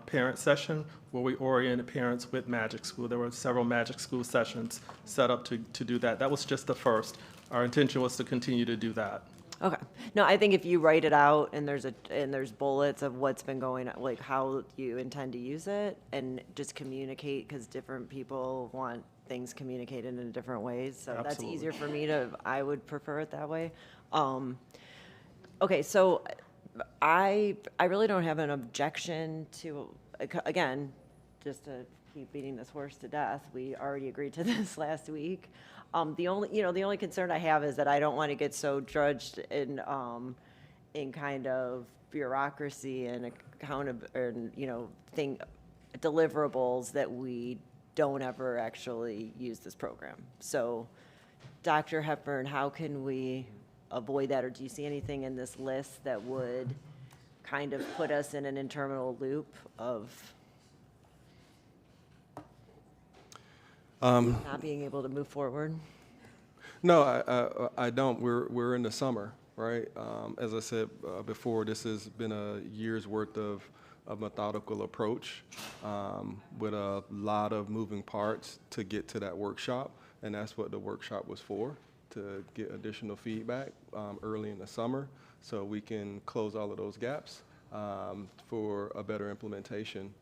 parent session, where we oriented parents with Magic School. There were several Magic School sessions set up to do that. That was just the first. Our intention was to continue to do that. Okay. No, I think if you write it out and there's bullets of what's been going on, like how you intend to use it, and just communicate, because different people want things communicated in different ways. So that's Absolutely. easier for me I would prefer it that way. Okay, so I really don't have an objection to, again, just to keep beating this horse to death, we already agreed to this last week. The only concern I have is that I don't want to get so drudged in kind of bureaucracy and deliverables that we don't ever actually use this program. So, Dr. Hepburn, how can we avoid that, or do you see anything in this list that would kind of put us in an interminable loop of not being able to move forward? No, I don't. We're in the summer, right? As I said before, this has been a year's worth of methodical approach with a lot of moving parts to get to that workshop, and that's what the workshop was for, to get additional feedback early in the summer so we can close all of those gaps for a better implementation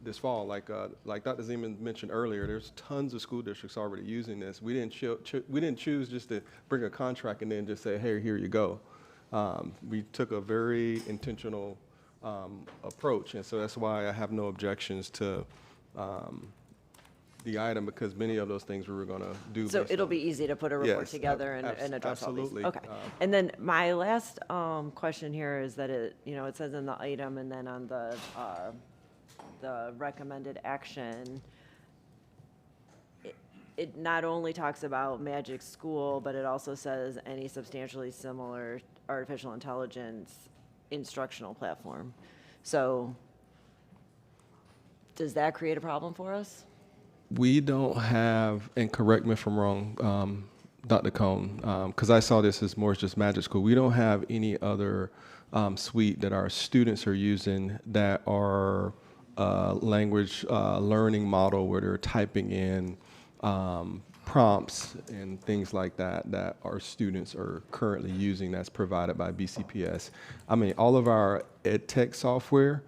this fall. Like Dr. Zeman mentioned earlier, there's tons of school districts already using this. We didn't choose just to bring a contract and then just say, hey, here you go. We took a very intentional approach, and so that's why I have no objections to the item, because many of those things we were going to do. So it'll be easy to put a report Yes, together and address all these. absolutely. Okay. And then my last question here is that it says in the item and then on the recommended action, it not only talks about Magic School, but it also says any substantially similar artificial intelligence instructional platform. So does that create a problem for us? We don't have, and correct me if I'm wrong, Dr. Cohn, because I saw this as more as just Magic School. We don't have any other suite that our students are using that are language learning model where they're typing in prompts and things like that that our students are currently using that's provided by BCPS. I mean, all of our ed tech software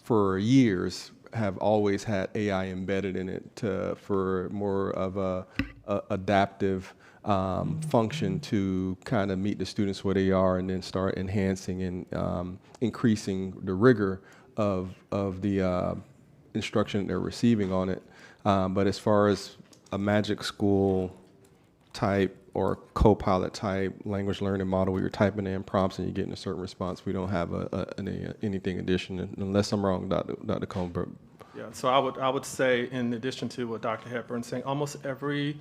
for years have always had AI embedded in it for more of a adaptive function to kind of meet the students where they are and then start enhancing and increasing the rigor of the instruction they're receiving on it. But as far as a Magic School type or co-pilot type language learning model where you're typing in prompts and you're getting a certain response, we don't have anything additional, unless I'm wrong, Dr. Cohn. Yeah, so I would say, in addition to what Dr. Hepburn is saying, almost every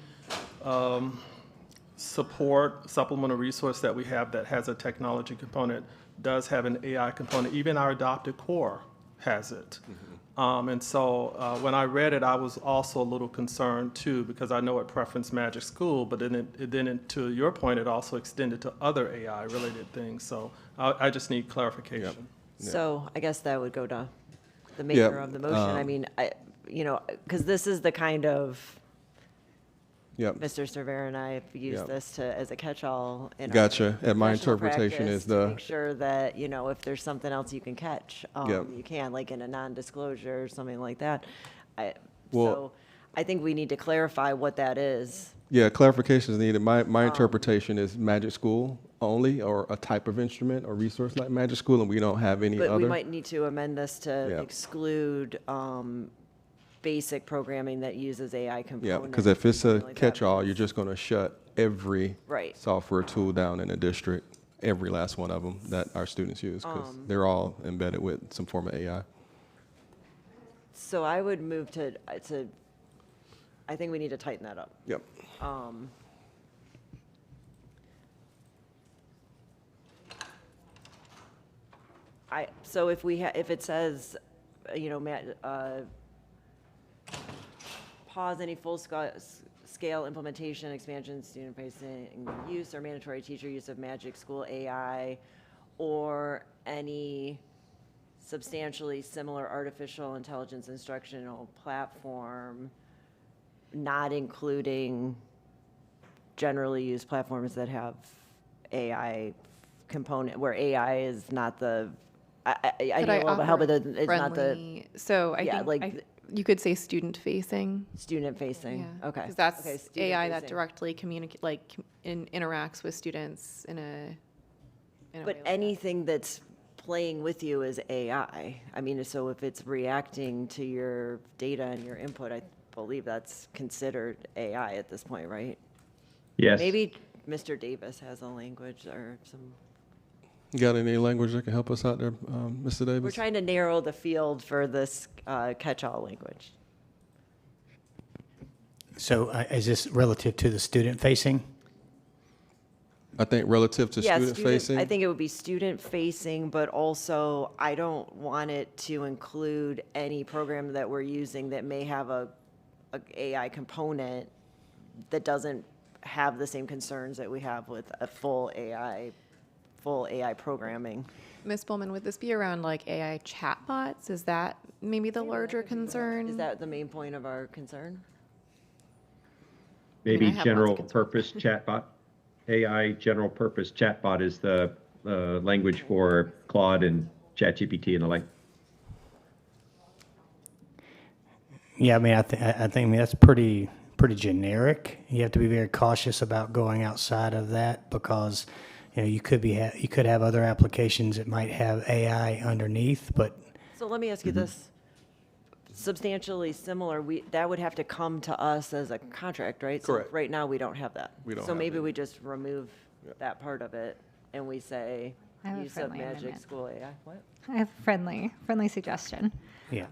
supplemental resource that we have that has a technology component does have an AI component. Even our adopted core has it. And so when I read it, I was also a little concerned too, because I know it preferenced Magic School, but then to your point, it also extended to other AI related things. So I just need clarification. Yep. So I guess that would go to the maker of the motion. I mean, because this is the kind of, Mr. Cervera and I have used this as a catch-all in Gotcha. our And my professional interpretation practice is to make sure that, if there's something else you can catch, Yep. you can, like in a non-disclosure or something like that. Well- So I think we need to clarify what that is. Yeah, clarification is needed. My interpretation is Magic School only, or a type of instrument or resource like Magic School, and we don't have any But other. we might need to amend this to Yeah. exclude basic programming that uses AI components. Yeah, because if it's a something like that. catch-all, you're just going to shut every Right. software tool down in the district, every last one of them that our students use, because they're all embedded with some form of AI. So I would move to, I think we need to tighten that up. Yep. So if if it says, pause any full-scale implementation, expansion, student-facing use, or mandatory teacher use of Magic School AI, or any substantially similar artificial intelligence instructional platform, not including generally used platforms that have AI component, where AI is not the, I need a little bit of help, but it's not the. Friendly. So I think you could say student-facing. Student-facing, Yeah. okay. Because that's Okay, AI that student-facing. directly interacts with students in a But way like anything that's playing with you is AI. I mean, so if it's reacting to your data and your input, I believe that's considered AI at this point, right? Yes. Maybe Mr. Davis has a language or some. You got any language that can help us out there, Mr. Davis? We're trying to narrow the field for this catch-all language. So is this relative to the student-facing? I think relative to student-facing. I think it would be student-facing, but also I don't want it to include any program that we're using that may have a AI component that doesn't have the same concerns that we have with a full AI programming. Ms. Bowman, would this be around like AI chatbots? Is that maybe the larger concern? Is that the main point of our concern? Maybe I have lots of general concerns. purpose chatbot. AI general purpose chatbot is the language for Claude and ChatGPT and the like. Yeah, I mean, I think that's pretty generic. You have to be very cautious about going outside of that because, you could have other applications that might have AI underneath, but. So let me ask you this. Substantially similar, that would have to come to us as a contract, right? Correct. So right now, we don't have that. We don't So have maybe it. we just remove that part of it and we say, I have a use of friendly Magic amendment. School AI. What? I have a friendly suggestion. Yeah.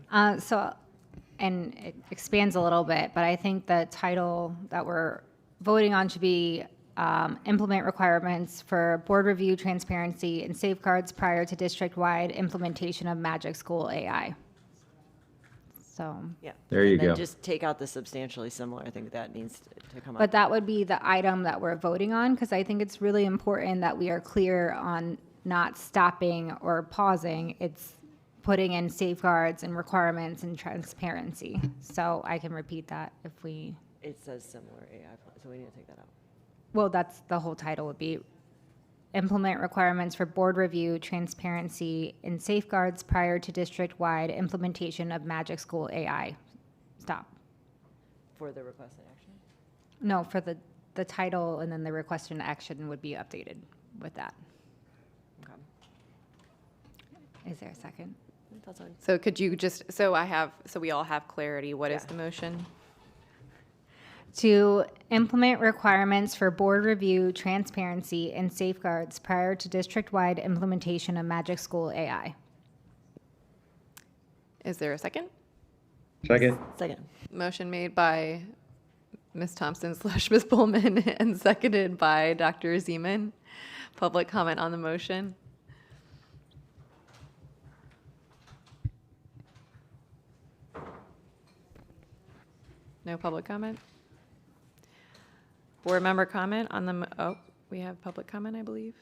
And it expands a little bit, but I think the title that we're voting on should be implement requirements for board review, transparency, and safeguards prior to district-wide implementation of Magic School AI. So. Yeah. There you And then go. just take out the substantially similar. I think that needs to come out. But that would be the item that we're voting on, because I think it's really important that we are clear on not stopping or pausing. It's putting in safeguards and requirements and transparency. So I can repeat that if we, It says similar AI, so we need to take that out. well, that's the whole title would be implement requirements for board review, transparency, and safeguards prior to district-wide implementation of Magic School AI. Stop. For the requested action? No, for the title, and then the requested action would be updated with that. Okay. Is there a second? That's fine. So could you just, so we all have clarity, what is the motion? To implement requirements for board review, transparency, and safeguards prior to district-wide implementation of Magic School AI. Is there a second? Second. Second. Motion made by Ms. Thompson / Ms. Pullman and seconded by Dr. Zeman. Public comment on the motion. No public comment? Board member comment on the, oh, we have public comment, I believe.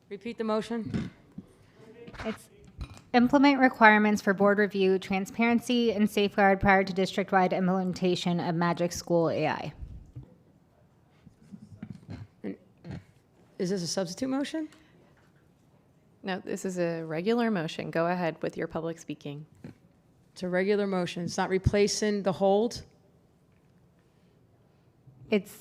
Repeat the motion. It's implement requirements for board review, transparency, and safeguard prior to district-wide implementation of Magic School AI. Is this a substitute motion? No, this is a regular motion. Go ahead with your public speaking. It's a regular motion. It's not replacing the hold? It's,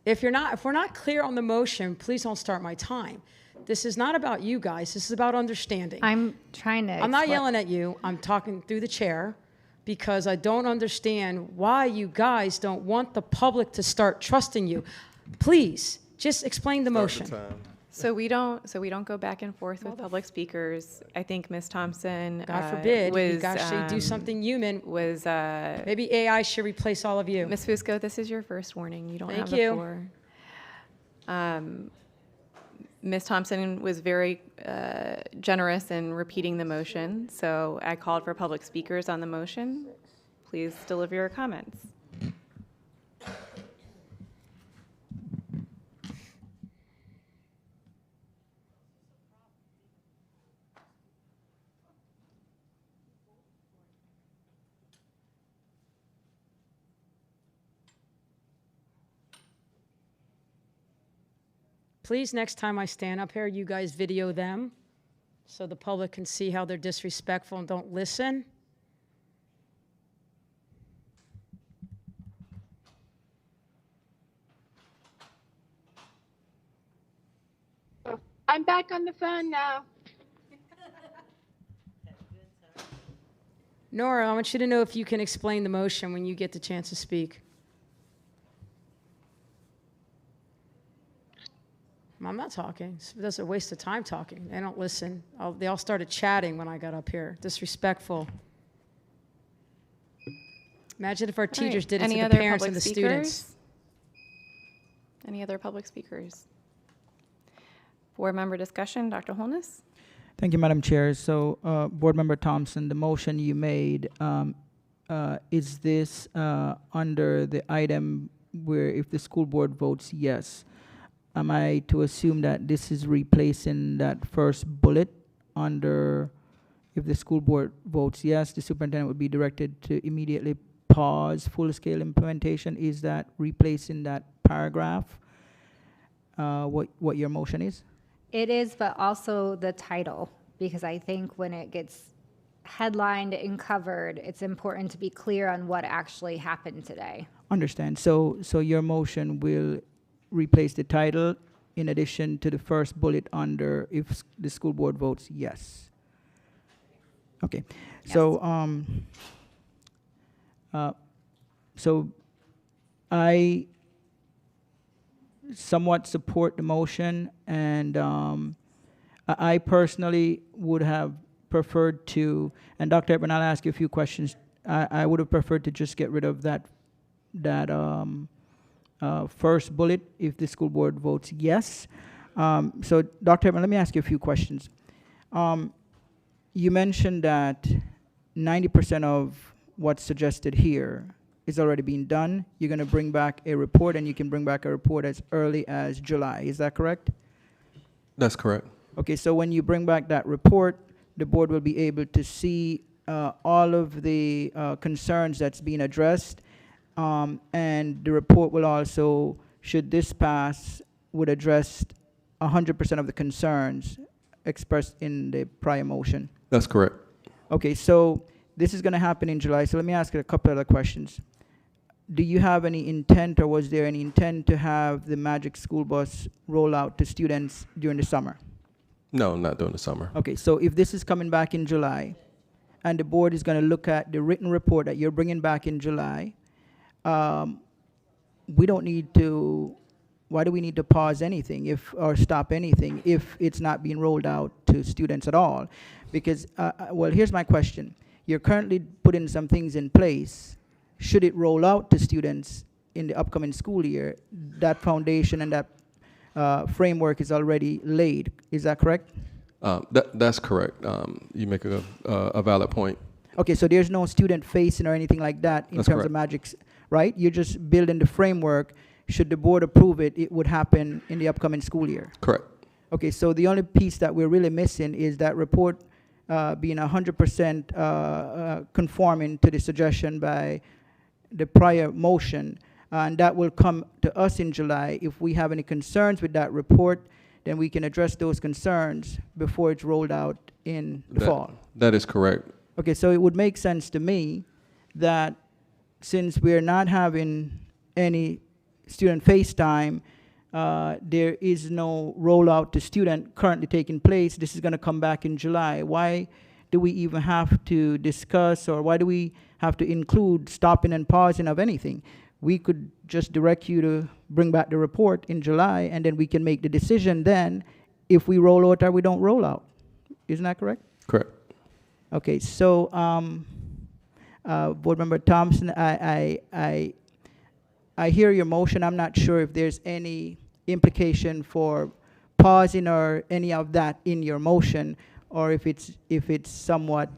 if we're not clear on the motion, please don't start my time. This is not about you guys. This is about understanding. I'm trying to. I'm not yelling at you. I'm talking through the chair because I don't understand why you guys don't want the public to start trusting you. Please, just explain the motion. So we don't go back and forth with public speakers. I think Ms. Thompson, God forbid, you was, guys should do something human. Was, maybe AI should replace all of you. Ms. Fusco, this is your first warning. You don't Thank have the you. floor. Ms. Thompson was very generous in repeating the motion, so I called for public speakers on the motion. Please deliver your comments. Please, next time I stand up here, you guys video them so the public can see how they're disrespectful and don't listen. I'm back on the phone now. Nora, I want you to know if you can explain the motion when you get the chance to speak. I'm not talking. That's a waste of time talking. They don't listen. They all started chatting when I got up here. Disrespectful. Imagine if our teachers did it to the parents and the students. Any other public speakers? Board member discussion, Dr. Holness? Thank you, Madam Chair. So, Board Member Thompson, the motion you made, is this under the item where if the school board votes yes? Am I to assume that this is replacing that first bullet under if the school board votes yes, the superintendent would be directed to immediately pause full-scale implementation? Is that replacing that paragraph? What your motion is? It is, but also the title, because I think when it gets headlined and covered, it's important to be clear on what actually happened today. Understand. So your motion will replace the title in addition to the first bullet under if the school board votes yes. Okay. Yes. So I somewhat support the motion, and I personally would have preferred to, and Dr. Hepburn, I'll ask you a few questions. I would have preferred to just get rid of that first bullet if the school board votes yes. So Dr. Hepburn, let me ask you a few questions. You mentioned that 90% of what's suggested here is already being done. You're going to bring back a report, and you can bring back a report as early as July. Is that correct? That's correct. Okay, so when you bring back that report, the board will be able to see all of the concerns that's being addressed, and the report will also, should this pass, would address 100% of the concerns expressed in the prior motion. That's correct. Okay, so this is going to happen in July, so let me ask you a couple other questions. Do you have any intent, or was there any intent to have the Magic School Bus roll out to students during the summer? No, not during the summer. Okay, so if this is coming back in July, and the board is going to look at the written report that you're bringing back in July, we don't need to, why do we need to pause anything or stop anything if it's not being rolled out to students at all? Because, well, here's my question. You're currently putting some things in place. Should it roll out to students in the upcoming school year, that foundation and that framework is already laid. Is that correct? That's correct. You make a valid point. Okay, so there's no student facing or anything like that in That's terms correct. of Magic's, right? You're just building the framework. Should the board approve it, it would happen in the upcoming school year. Correct. Okay, so the only piece that we're really missing is that report being 100% conforming to the suggestion by the prior motion, and that will come to us in July. If we have any concerns with that report, then we can address those concerns before it's rolled out in the fall. That is correct. Okay, so it would make sense to me that since we're not having any student face time, there is no rollout to student currently taking place. This is going to come back in July. Why do we even have to discuss, or why do we have to include stopping and pausing of anything? We could just direct you to bring back the report in July, and then we can make the decision then if we roll out or we don't roll out. Isn't that correct? Correct. Okay, so Board Member Thompson, I hear your motion. I'm not sure if there's any implication for pausing or any of that in your motion, or if it's somewhat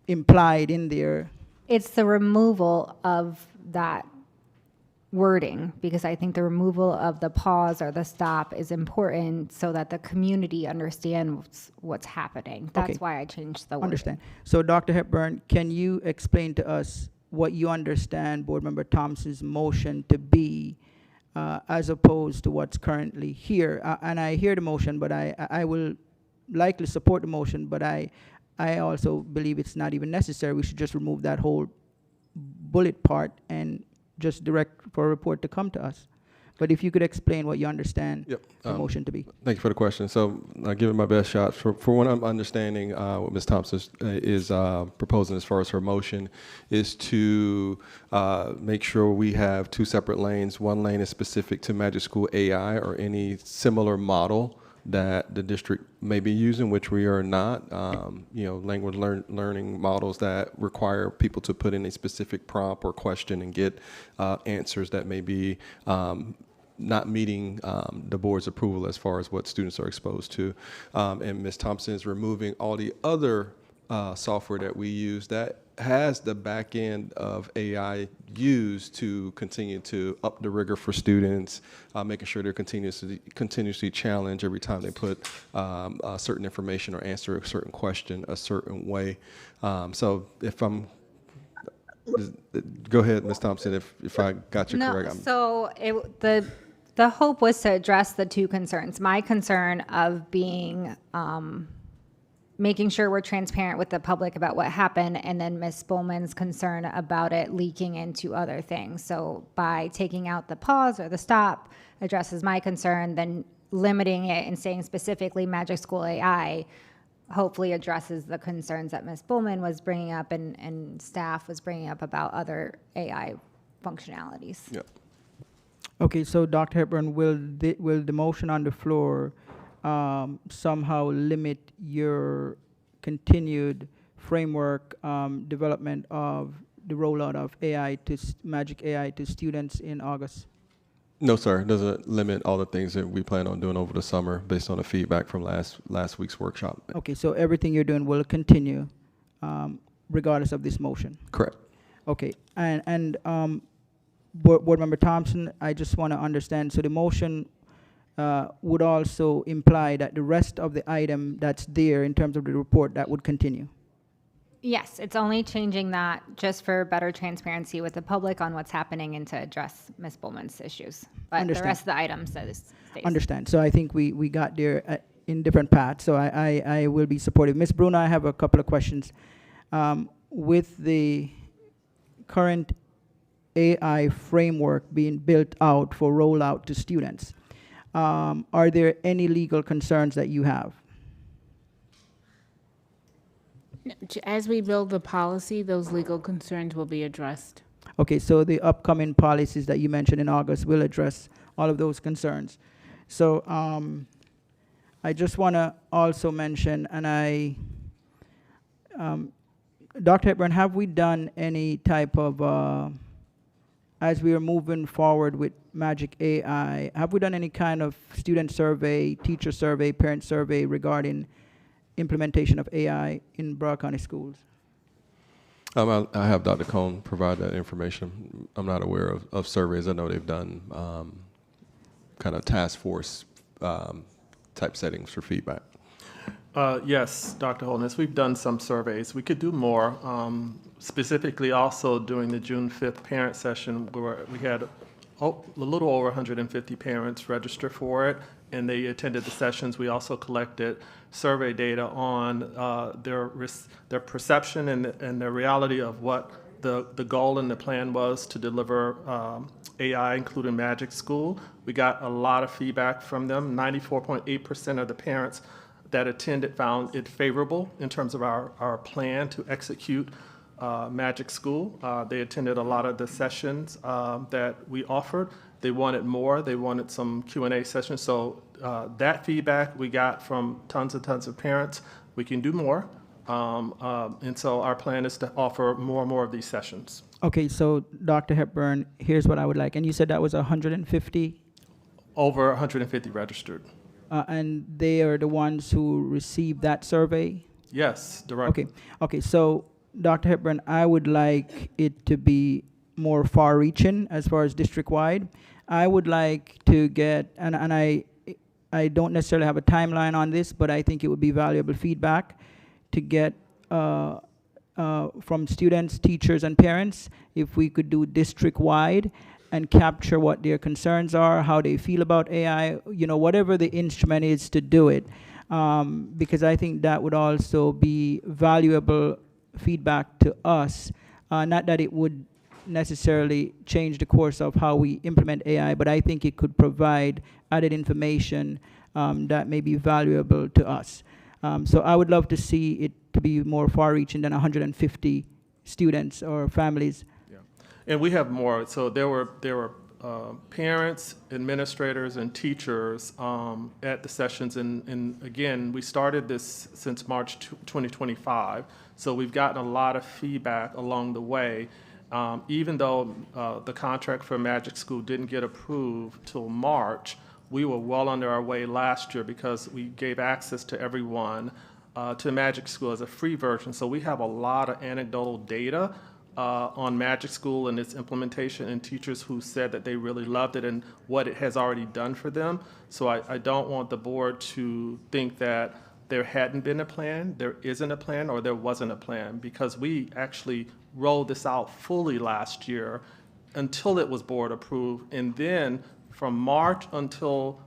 implied in there. It's the removal of that wording, because I think the removal of the pause or the stop is important so that the community understands what's happening. That's Okay. why I changed the wording. Understand. So Dr. Hepburn, can you explain to us what you understand Board Member Thompson's motion to be, as opposed to what's currently here? And I hear the motion, but I will likely support the motion, but I also believe it's not even necessary. We should just remove that whole bullet part and just direct for a report to come to us. But if you could explain what you understand the motion to be. Thank you for the question. So I'll give it my best shot. For what I'm understanding, what Ms. Thompson is proposing as far as her motion is to make sure we have two separate lanes. One lane is specific to Magic School AI or any similar model that the district may be using, which we are not. Language learning models that require people to put in a specific prompt or question and get answers that may be not meeting the board's approval as far as what students are exposed to. And Ms. Thompson is removing all the other software that we use that has the back end of AI used to continue to up the rigor for students, making sure they're continuously challenged every time they put certain information or answer a certain question a certain way. So if I'm, go ahead, Ms. Thompson, if I got you correct. So the hope was to address the two concerns. My concern of being making sure we're transparent with the public about what happened, and then Ms. Bowman's concern about it leaking into other things. So by taking out the pause or the stop addresses my concern, then limiting it and saying specifically Magic School AI hopefully addresses the concerns that Ms. Bowman was bringing up and staff was bringing up about other AI functionalities. Yep. Okay, so Dr. Hepburn, will the motion on the floor somehow limit your continued framework development of the rollout of AI to Magic AI to students in August? No, sir. It doesn't limit all the things that we plan on doing over the summer based on the feedback from last week's workshop. Okay, so everything you're doing will continue regardless of this motion? Correct. Okay, and Board Member Thompson, I just want to understand, so the motion would also imply that the rest of the item that's there in terms of the report, that would continue? Yes, it's only changing that just for better transparency with the public on what's happening and to address Ms. Bullman's issues. But Understand. the rest of the items stays. Understand, so I think we got there in different paths, so I will be supportive. Ms. Bruno, I have a couple of questions. With the current AI framework being built out for rollout to students, are there any legal concerns that you have? As we build the policy, those legal concerns will be addressed. Okay, so the upcoming policies that you mentioned in August will address all of those concerns. So I just want to also mention, and Dr. Hepburn, have we done any type of, as we are moving forward with Magic AI, have we done any kind of student survey, teacher survey, parent survey regarding implementation of AI in Broward County schools? I have Dr. Cohn provide that information. I'm not aware of surveys. I know they've done kind of task force type settings for feedback. Yes, Dr. Holness, we've done some surveys. We could do more. Specifically also during the June 5th parent session where we had a little over 150 parents register for it, and they attended the sessions. We also collected survey data on their perception and the reality of what the goal and the plan was to deliver AI, including Magic School. We got a lot of feedback from them. 94.8% of the parents that attended found it favorable in terms of our plan to execute Magic School. They attended a lot of the sessions that we offered. They wanted more. They wanted some Q&A sessions. So that feedback we got from tons and tons of parents. We can do more. And so our plan is to offer more and more of these sessions. Okay, so Dr. Hepburn, here's what I would like. And you said that was 150? Over 150 registered. And they are the ones who received that survey? Yes, directly. Okay, so Dr. Hepburn, I would like it to be more far-reaching as far as district-wide. I would like to get, and I don't necessarily have a timeline on this, but I think it would be valuable feedback to get from students, teachers, and parents, if we could do district-wide and capture what their concerns are, how they feel about AI, whatever the instrument is to do it. Because I think that would also be valuable feedback to us. Not that it would necessarily change the course of how we implement AI, but I think it could provide added information that may be valuable to us. So I would love to see it to be more far-reaching than 150 students or families. Yeah, and we have more. So there were parents, administrators, and teachers at the sessions. And again, we started this since March 2025. So we've gotten a lot of feedback along the way. Even though the contract for Magic School didn't get approved till March, we were well under our way last year because we gave access to everyone to Magic School as a free version. So we have a lot of anecdotal data on Magic School and its implementation, and teachers who said that they really loved it and what it has already done for them. So I don't want the board to think that there hadn't been a plan, there isn't a plan, or there wasn't a plan, because we actually rolled this out fully last year until it was board approved. And then from March until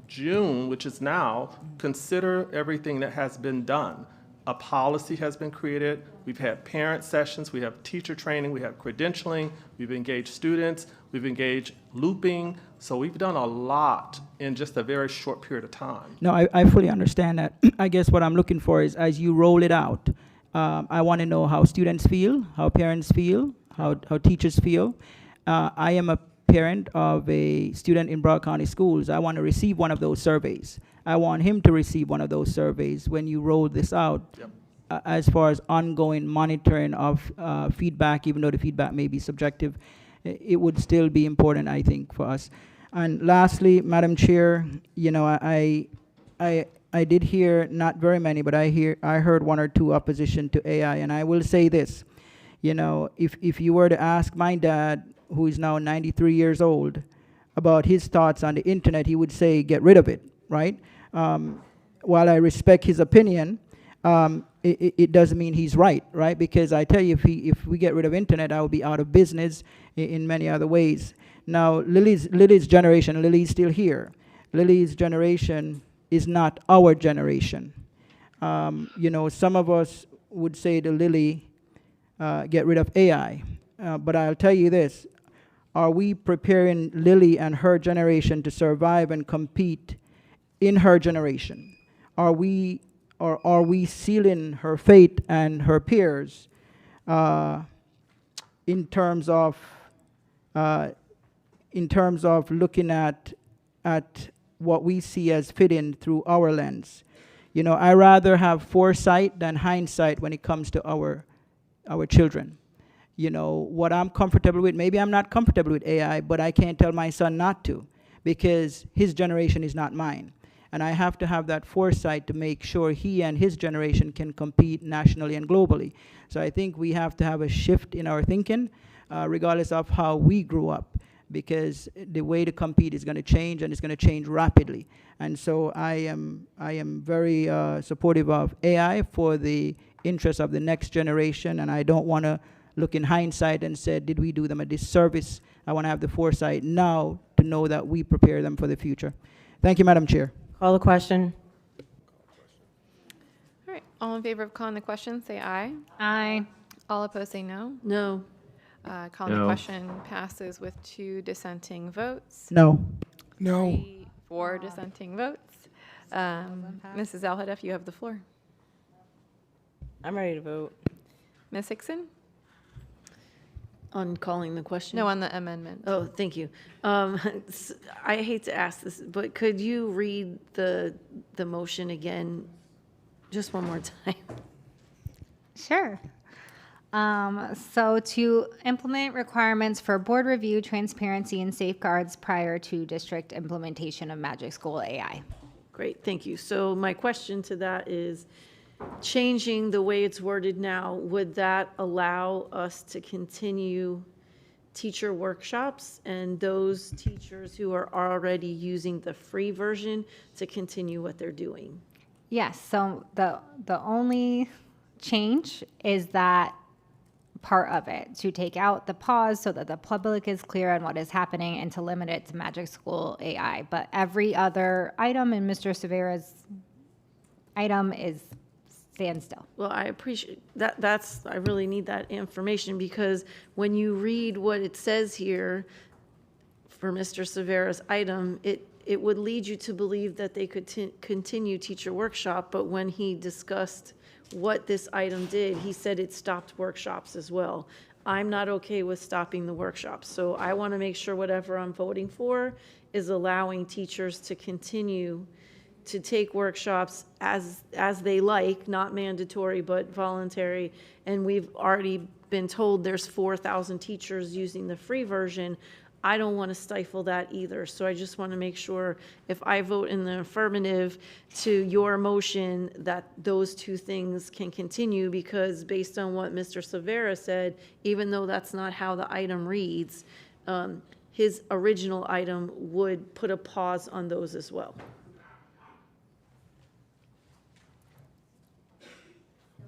June, which is now, consider everything that has been done. A policy has been created. We've had parent sessions. We have teacher training. We have credentialing. We've engaged students. We've engaged looping. So we've done a lot in just a very short period of time. No, I fully understand that. I guess what I'm looking for is, as you roll it out, I want to know how students feel, how parents feel, how teachers feel. I am a parent of a student in Broward County Schools. I want to receive one of those surveys. I want him to receive one of those surveys when you roll this out. Yep. As far as ongoing monitoring of feedback, even though the feedback may be subjective, it would still be important, I think, for us. And lastly, Madam Chair, I I did hear, not very many, but I heard one or two opposition to AI, and I will say this, if you were to ask my dad, who is now 93 years old, about his thoughts on the internet, he would say, get rid of it, right? While I respect his opinion, it doesn't mean he's right? Because I tell you, if we get rid of internet, I will be out of business in many other ways. Now, Lily's generation, Lily's still here. Lily's generation is not our generation. Some of us would say to Lily, get rid of AI. But I'll tell you this, are we preparing Lily and her generation to survive and compete in her generation? Are we sealing her fate and her peers in terms of looking at what we see as fitting through our lens? I rather have foresight than hindsight when it comes to our children. What I'm comfortable with, maybe I'm not comfortable with AI, but I can't tell my son not to, because his generation is not mine. And I have to have that foresight to make sure he and his generation can compete nationally and globally. So I think we have to have a shift in our thinking, regardless of how we grew up, because the way to compete is going to change, and it's going to change rapidly. And so I am very supportive of AI for the interest of the next generation, and I don't want to look in hindsight and say, did we do them a disservice? I want to have the foresight now to know that we prepare them for the future. Thank you, Madam Chair. Call the question. All right, all in favor of calling the question, say aye. Aye. All opposed, say no. No. Calling the No. question passes with 2 dissenting votes. No. No. 4 dissenting votes. Mrs. Alhadeff, you have the floor. I'm ready to vote. Ms. Hickson? On calling the question? No, on the amendment. Oh, thank you. I hate to ask this, but could you read the motion again, just one more time? Sure. So to implement requirements for board review, transparency, and safeguards prior to district implementation of Magic School AI. Great, thank you. So my question to that is, changing the way it's worded now, would that allow us to continue teacher workshops and those teachers who are already using the free version to continue what they're doing? Yes, so the only change is that part of it, to take out the pause so that the public is clear on what is happening and to limit it to Magic School AI. But every other item in Mr. Severa's item is standstill. Well, I appreciate that. I really need that information, because when you read what it says here for Mr. Severa's item, it would lead you to believe that they could continue teacher workshop, but when he discussed what this item did, he said it stopped workshops as well. I'm not okay with stopping the workshops, so I want to make sure whatever I'm voting for is allowing teachers to continue to take workshops as they like, not mandatory, but voluntary. And we've already been told there's 4,000 teachers using the free version. I don't want to stifle that either. So I just want to make sure if I vote in the affirmative to your motion that those 2 things can continue, because based on what Mr. Severa said, even though that's not how the item reads, his original item would put a pause on those as well.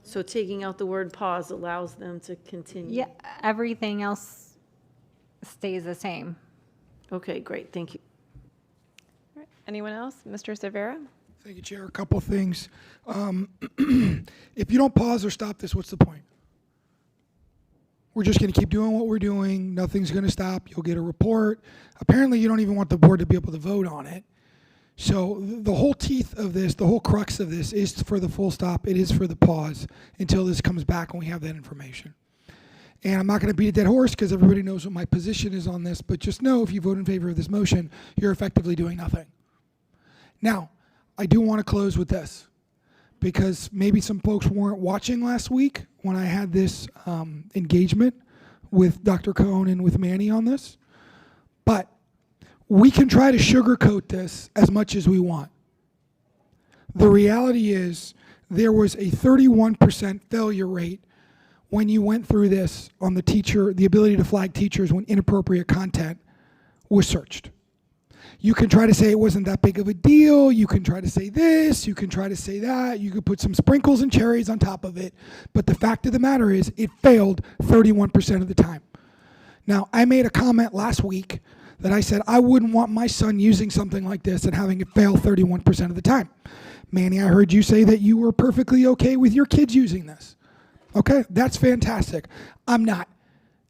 So taking out the word pause allows them to continue. Yeah, everything else stays the same. Okay, great, thank you. All right, anyone else? Mr. Severa? Thank you, Chair. A couple things. If you don't pause or stop this, what's the point? We're just going to keep doing what we're doing. Nothing's going to stop. You'll get a report. Apparently, you don't even want the board to be able to vote on it. So the whole teeth of this, the whole crux of this is for the full stop. It is for the pause until this comes back and we have that information. And I'm not going to beat a dead horse because everybody knows what my position is on this, but just know if you vote in favor of this motion, you're effectively doing nothing. Now, I do want to close with this, because maybe some folks weren't watching last week when I had this engagement with Dr. Cohn and with Manny on this. But we can try to sugarcoat this as much as we want. The reality is there was a 31% failure rate when you went through this on the ability to flag teachers when inappropriate content was searched. You can try to say it wasn't that big of a deal. You can try to say this. You can try to say that. You could put some sprinkles and cherries on top of it. But the fact of the matter is it failed 31% of the time. Now, I made a comment last week that I said I wouldn't want my son using something like this and having it fail 31% of the time. Manny, I heard you say that you were perfectly okay with your kids using this. Okay, that's fantastic. I'm not.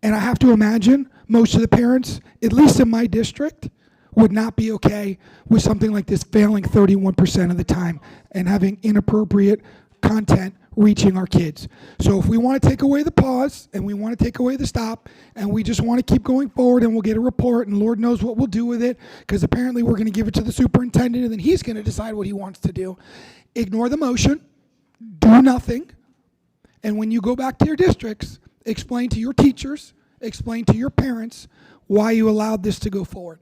And I have to imagine most of the parents, at least in my district, would not be okay with something like this failing 31% of the time and having inappropriate content reaching our kids. So if we want to take away the pause and we want to take away the stop and we just want to keep going forward and we'll get a report and Lord knows what we'll do with it, because apparently we're going to give it to the superintendent and then he's going to decide what he wants to do. Ignore the motion, do nothing, and when you go back to your districts, explain to your teachers, explain to your parents why you allowed this to go forward.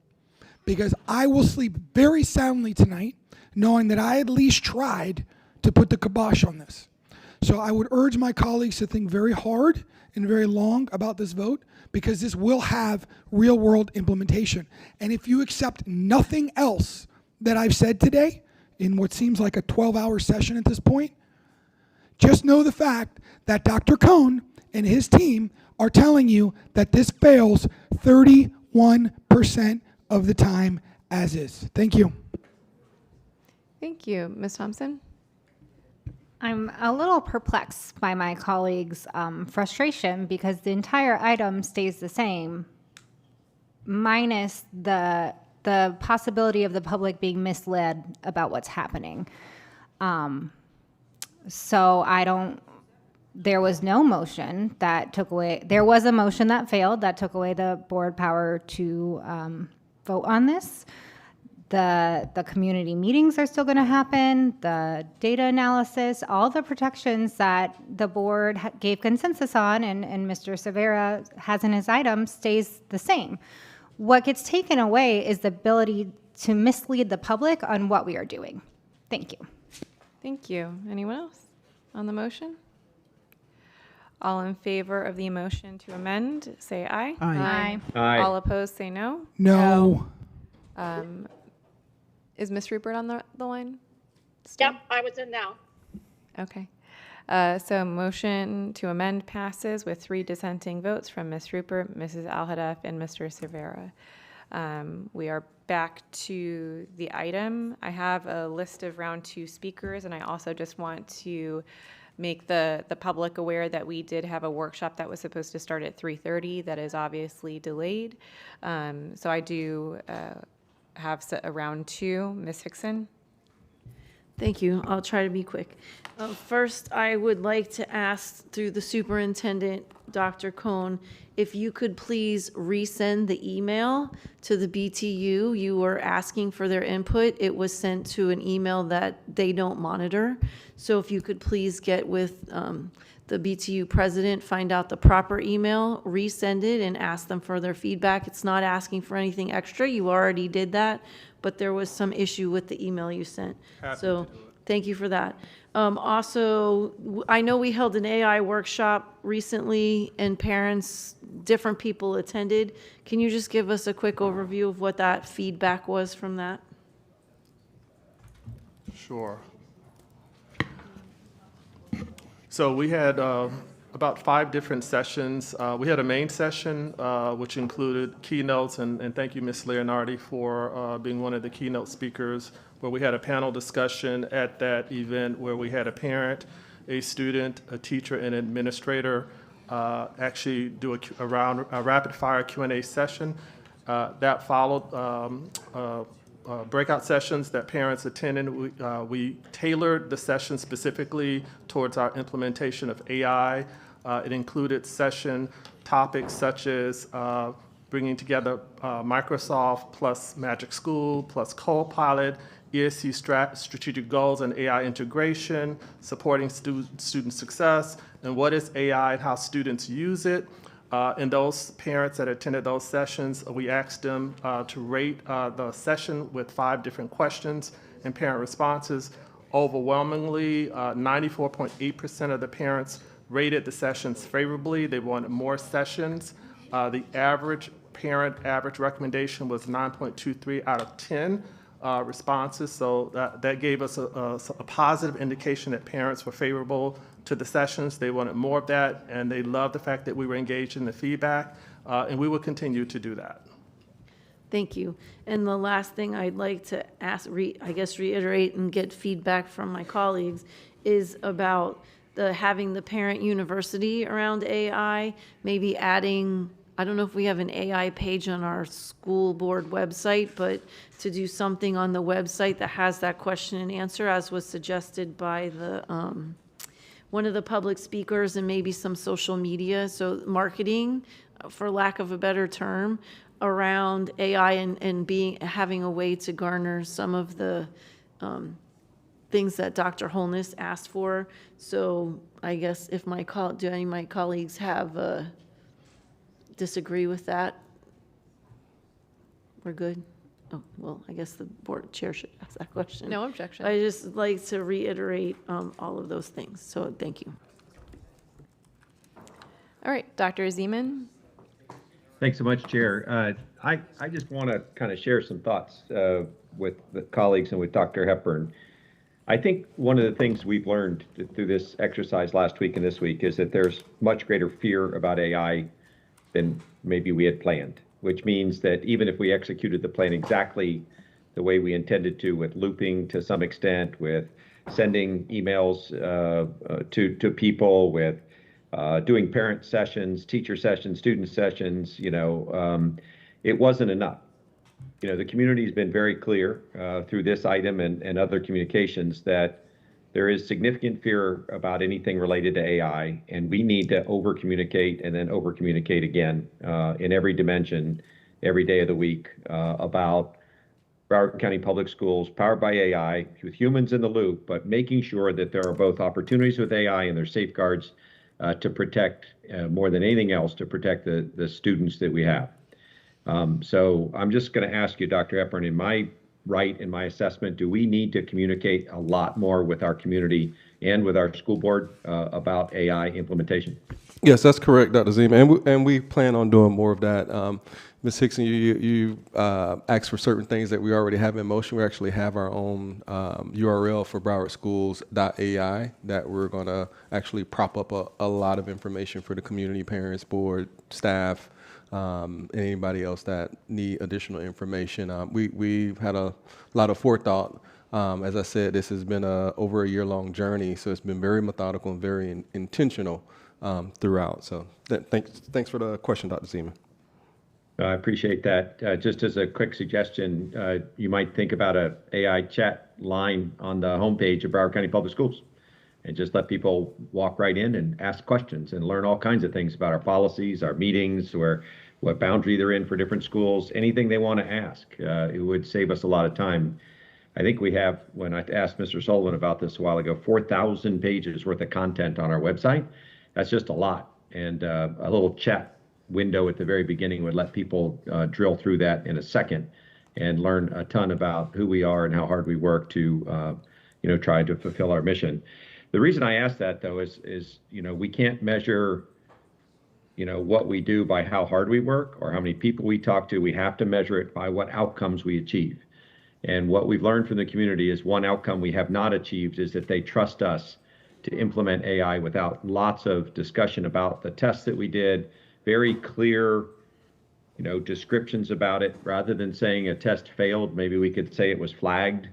Because I will sleep very soundly tonight knowing that I at least tried to put the kibosh on this. So I would urge my colleagues to think very hard and very long about this vote, because this will have real world implementation. And if you accept nothing else that I've said today in what seems like a 12-hour session at this point, just know the fact that Dr. Cohn and his team are telling you that this fails 31% of the time as is. Thank you. Thank you. Ms. Thompson? I'm a little perplexed by my colleagues' frustration because the entire item stays the same, minus the possibility of the public being misled about what's happening. So there was no motion that took away, there was a motion that failed that took away the board power to vote on this. The community meetings are still going to happen, the data analysis, all the protections that the board gave consensus on and Mr. Severa has in his item stays the same. What gets taken away is the ability to mislead the public on what we are doing. Thank you. Thank you. Anyone else on the motion? All in favor of the motion to amend, say aye. Aye. Aye. All opposed, say no. No. Is Ms. Rupert on the line? Yep, I was in now. Okay. So motion to amend passes with 3 dissenting votes from Ms. Rupert, Mrs. Alhadeff, and Mr. Severa. We are back to the item. I have a list of round 2 speakers, and I also just want to make the public aware that we did have a workshop that was supposed to start at 3:30 that is obviously delayed. So I do have a round 2. Ms. Hickson? Thank you. I'll try to be quick. First, I would like to ask through the superintendent, Dr. Cohn, if you could please resend the email to the BTU. You were asking for their input. It was sent to an email that they don't monitor. So if you could please get with the BTU president, find out the proper email, resend it, and ask them for their feedback. It's not asking for anything extra. You already did that, but there was some issue with the email you sent. So thank you for that. Also, I know we held an AI workshop recently and parents, different people attended. Can you just give us a quick overview of what that feedback was from that? Sure. So we had about 5 different sessions. We had a main session, which included keynotes, and thank you, Ms. Leonardi, for being one of the keynote speakers, where we had a panel discussion at that event where we had a parent, a student, a teacher, and an administrator actually do a rapid-fire Q&A session. That followed breakout sessions that parents attended. We tailored the session specifically towards our implementation of AI. It included session topics such as bringing together Microsoft plus Magic School plus Copilot, ESC strategic goals and AI integration, supporting student success, and what is AI and how students use it. And those parents that attended those sessions, we asked them to rate the session with 5 different questions and parent responses. Overwhelmingly, 94.8% of the parents rated the sessions favorably. They wanted more sessions. The average recommendation was 9.23 out of 10 responses, so that gave us a positive indication that parents were favorable to the sessions. They wanted more of that, and they loved the fact that we were engaged in the feedback, and we will continue to do that. Thank you. And the last thing I'd like to ask, reiterate and get feedback from my colleagues is about having the parent university around AI, maybe adding, I don't know if we have an AI page on our school board website, but to do something on the website that has that question and answer, as was suggested by one of the public speakers, and maybe some social media, so marketing, for lack of a better term, around AI and having a way to garner some of the things that Dr. Holness asked for. So I guess if do any of my colleagues have disagree with that? We're good? Oh, well, I guess the board chair should ask that question. No objection. I just like to reiterate all of those things, so thank you. All right, Dr. Zeman. Thanks so much, Chair. I just want to kind of share some thoughts with the colleagues and with Dr. Hepburn. I think one of the things we've learned through this exercise last week and this week is that there's much greater fear about AI than maybe we had planned, which means that even if we executed the plan exactly the way we intended to, with looping to some extent, with sending emails to people, with doing parent sessions, teacher sessions, student sessions, it wasn't enough. The community has been very clear through this item and other communications that there is significant fear about anything related to AI, and we need to over-communicate and then over-communicate again in every dimension, every day of the week about Broward County Public Schools powered by AI with humans in the loop, but making sure that there are both opportunities with AI and there's safeguards to protect, more than anything else, to protect the students that we have. So I'm just going to ask you, Dr. Hepburn, in my assessment, do we need to communicate a lot more with our community and with our school board about AI implementation? Yes, that's correct, Dr. Zeman, and we plan on doing more of that. Ms. Hickson, you asked for certain things that we already have in motion. We actually have our own URL for browardschools.ai that we're going to actually prop up a lot of information for the community, parents, board, staff, anybody else that need additional information. We've had a lot of forethought. As I said, this has been over a year-long journey, so it's been very methodical and very intentional throughout. So thanks for the question, Dr. Zeman. I appreciate that. Just as a quick suggestion, you might think about an AI chat line on the homepage of Broward County Public Schools, and just let people walk right in and ask questions and learn all kinds of things about our policies, our meetings, or what boundary they're in for different schools, anything they want to ask. It would save us a lot of time. I think we have, when I asked Mr. Sullivan about this a while ago, 4,000 pages worth of content on our website. That's just a lot. And a little chat window at the very beginning would let people drill through that in a second and learn a ton about who we are and how hard we work to try to fulfill our mission. The reason I ask that, though, is we can't measure what we do by how hard we work or how many people we talk to. We have to measure it by what outcomes we achieve. And what we've learned from the community is one outcome we have not achieved is that they trust us to implement AI without lots of discussion about the tests that we did, very clear descriptions about it. Rather than saying a test failed, maybe we could say it was flagged.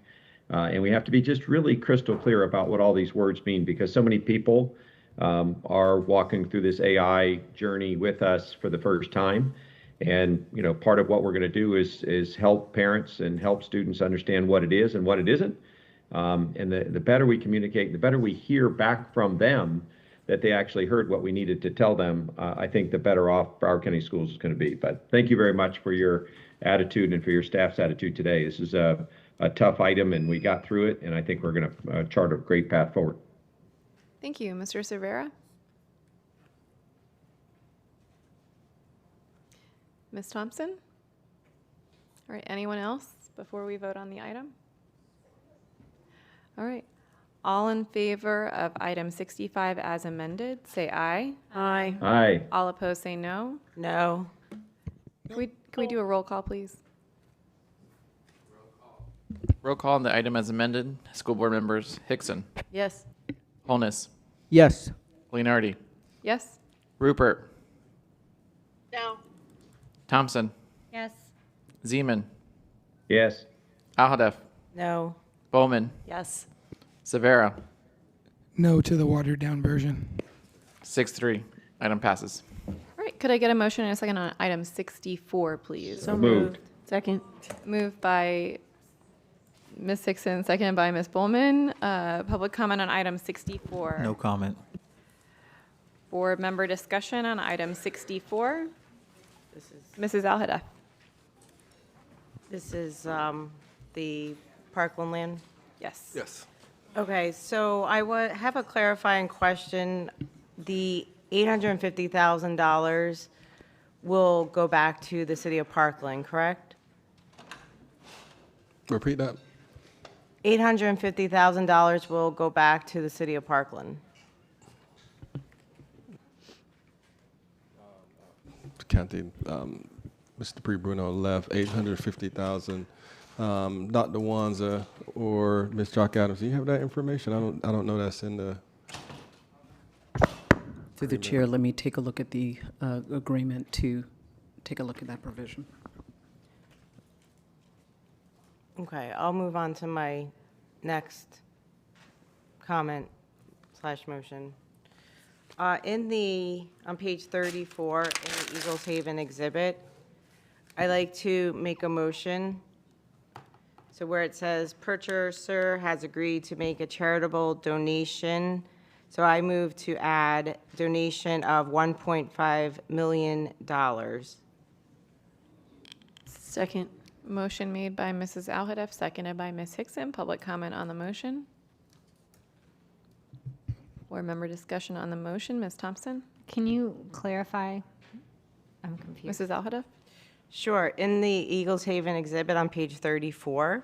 And we have to be just really crystal clear about what all these words mean, because so many people are walking through this AI journey with us for the first time. And part of what we're going to do is help parents and help students understand what it is and what it isn't. And the better we communicate, the better we hear back from them that they actually heard what we needed to tell them, I think the better off Broward County Schools is going to be. But thank you very much for your attitude and for your staff's attitude today. This is a tough item, and we got through it, and I think we're going to chart a great path forward. Thank you. Mr. Cervera? Ms. Thompson? All right, anyone else before we vote on the item? All right, All in favor of item 65 as amended, say aye. Aye. Aye. All opposed, say no. No. Can we do a roll call, please? Roll call on the item as amended. School board members Hickson, Yes. Holness, Yes. Leonardi, Yes? Rupert, No. Thompson, Yes. Zeman, Yes. Alhadeff, No. Bowman, Yes. Severa. No to the watered down version. 6-3. Item passes. All right, could I get a motion and a second on item 64, please? So Moved. Second. Moved by Ms. Hickson, seconded by Ms. Bowman. Public comment on item 64. No comment. Board member discussion on item 64. Mrs. Alhadeff. This is the Parkland land? Yes. Yes. Okay, so I have a clarifying question. The $850,000 will go back to the city of Parkland, correct? Repeat that. $850,000 will go back to the city of Parkland. Kathy, Mr. Pre Bruno left 850,000. Dr. Wanza or Ms. Jock Adams, do you have that information? I don't know that's in the. Through the chair, let me take a look at the agreement to take a look at that provision. Okay, I'll move on to my next comment / motion. On page 34 in the Eagles Haven exhibit, I like to make a motion. So where it says purchaser has agreed to make a charitable donation, so I move to add donation of $1.5 million. Second. Motion made by Mrs. Alhadeff, seconded by Ms. Hickson. Public comment on the motion. Board member discussion on the motion. Ms. Thompson? Can you clarify? I'm confused. Mrs. Alhadeff? Sure. In the Eagles Haven exhibit on page 34,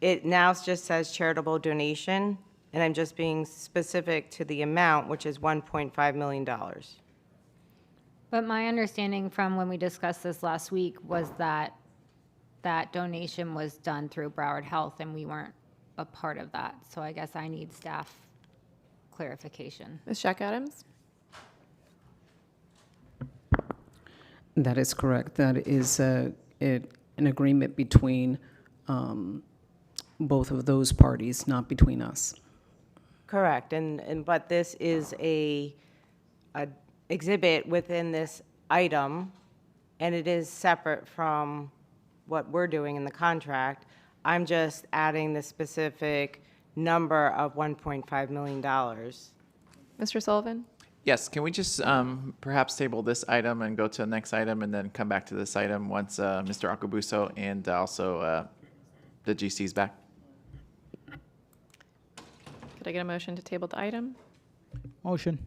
it now just says charitable donation, and I'm just being specific to the amount, which is $1.5 million. But my understanding from when we discussed this last week was that that donation was done through Broward Health, and we weren't a part of that. So I guess I need staff clarification. Ms. Jack Adams? That is correct. That is an agreement between both of those parties, not between us. Correct. But this is a exhibit within this item, and it is separate from what we're doing in the contract. I'm just adding the specific number of $1.5 million. Mr. Sullivan? Yes, can we just perhaps table this item and go to the next item and then come back to this item once Mr. Akabuso and also the GC is back? Could I get a motion to table the item? Motion.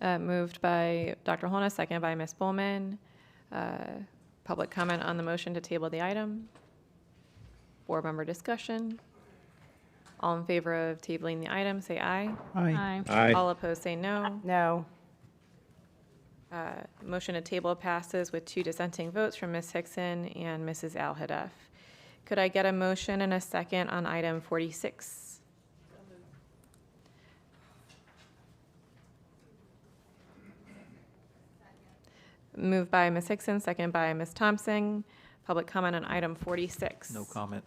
Moved by Dr. Holness, seconded by Ms. Bowman. Public comment on the motion to table the item. Board member discussion. All in favor of tabling the item, say aye. Aye. Aye. All opposed, say no. No. Motion to table passes with 2 dissenting votes from Ms. Hickson and Mrs. Alhadeff. Could I get a motion and a second on item 46? Moved by Ms. Hickson, second by Ms. Thompson. Public comment on item 46. No comment.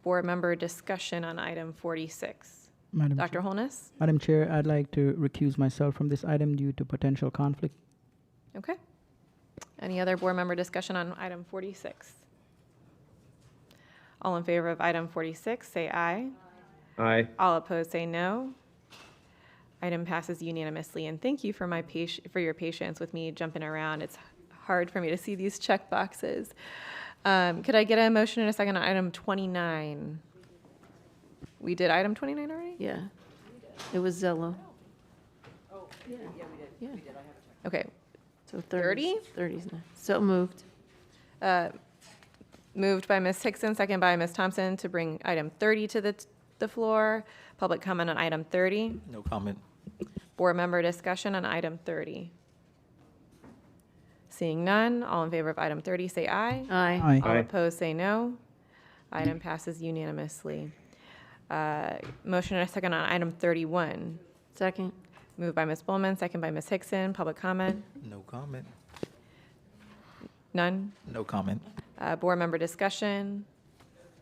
Board member discussion on item 46. Madam Dr. Chair. Holness? Madam Chair, I'd like to recuse myself from this item due to potential conflict. Okay. Any other board member discussion on item 46? All in favor of item 46, say aye. Aye. All opposed, say no. Item passes unanimously, and thank you for your patience with me jumping around. It's hard for me to see these check boxes. Could I get a motion and a second on item 29? We did item 29 already? Yeah. It was Zello. Yeah. Okay. So 30? 30's now. So moved. Moved by Ms. Hickson, second by Ms. Thompson to bring item 30 to the the floor. Public comment on item 30. No comment. Board member discussion on item 30. Seeing none, all in favor of item 30, say aye. Aye. Aye. All Aye. opposed, say no. Item passes unanimously. Motion and a second on item 31. Second. Moved by Ms. Bowman, second by Ms. Hickson. Public comment? No comment. None. No comment. Board member discussion.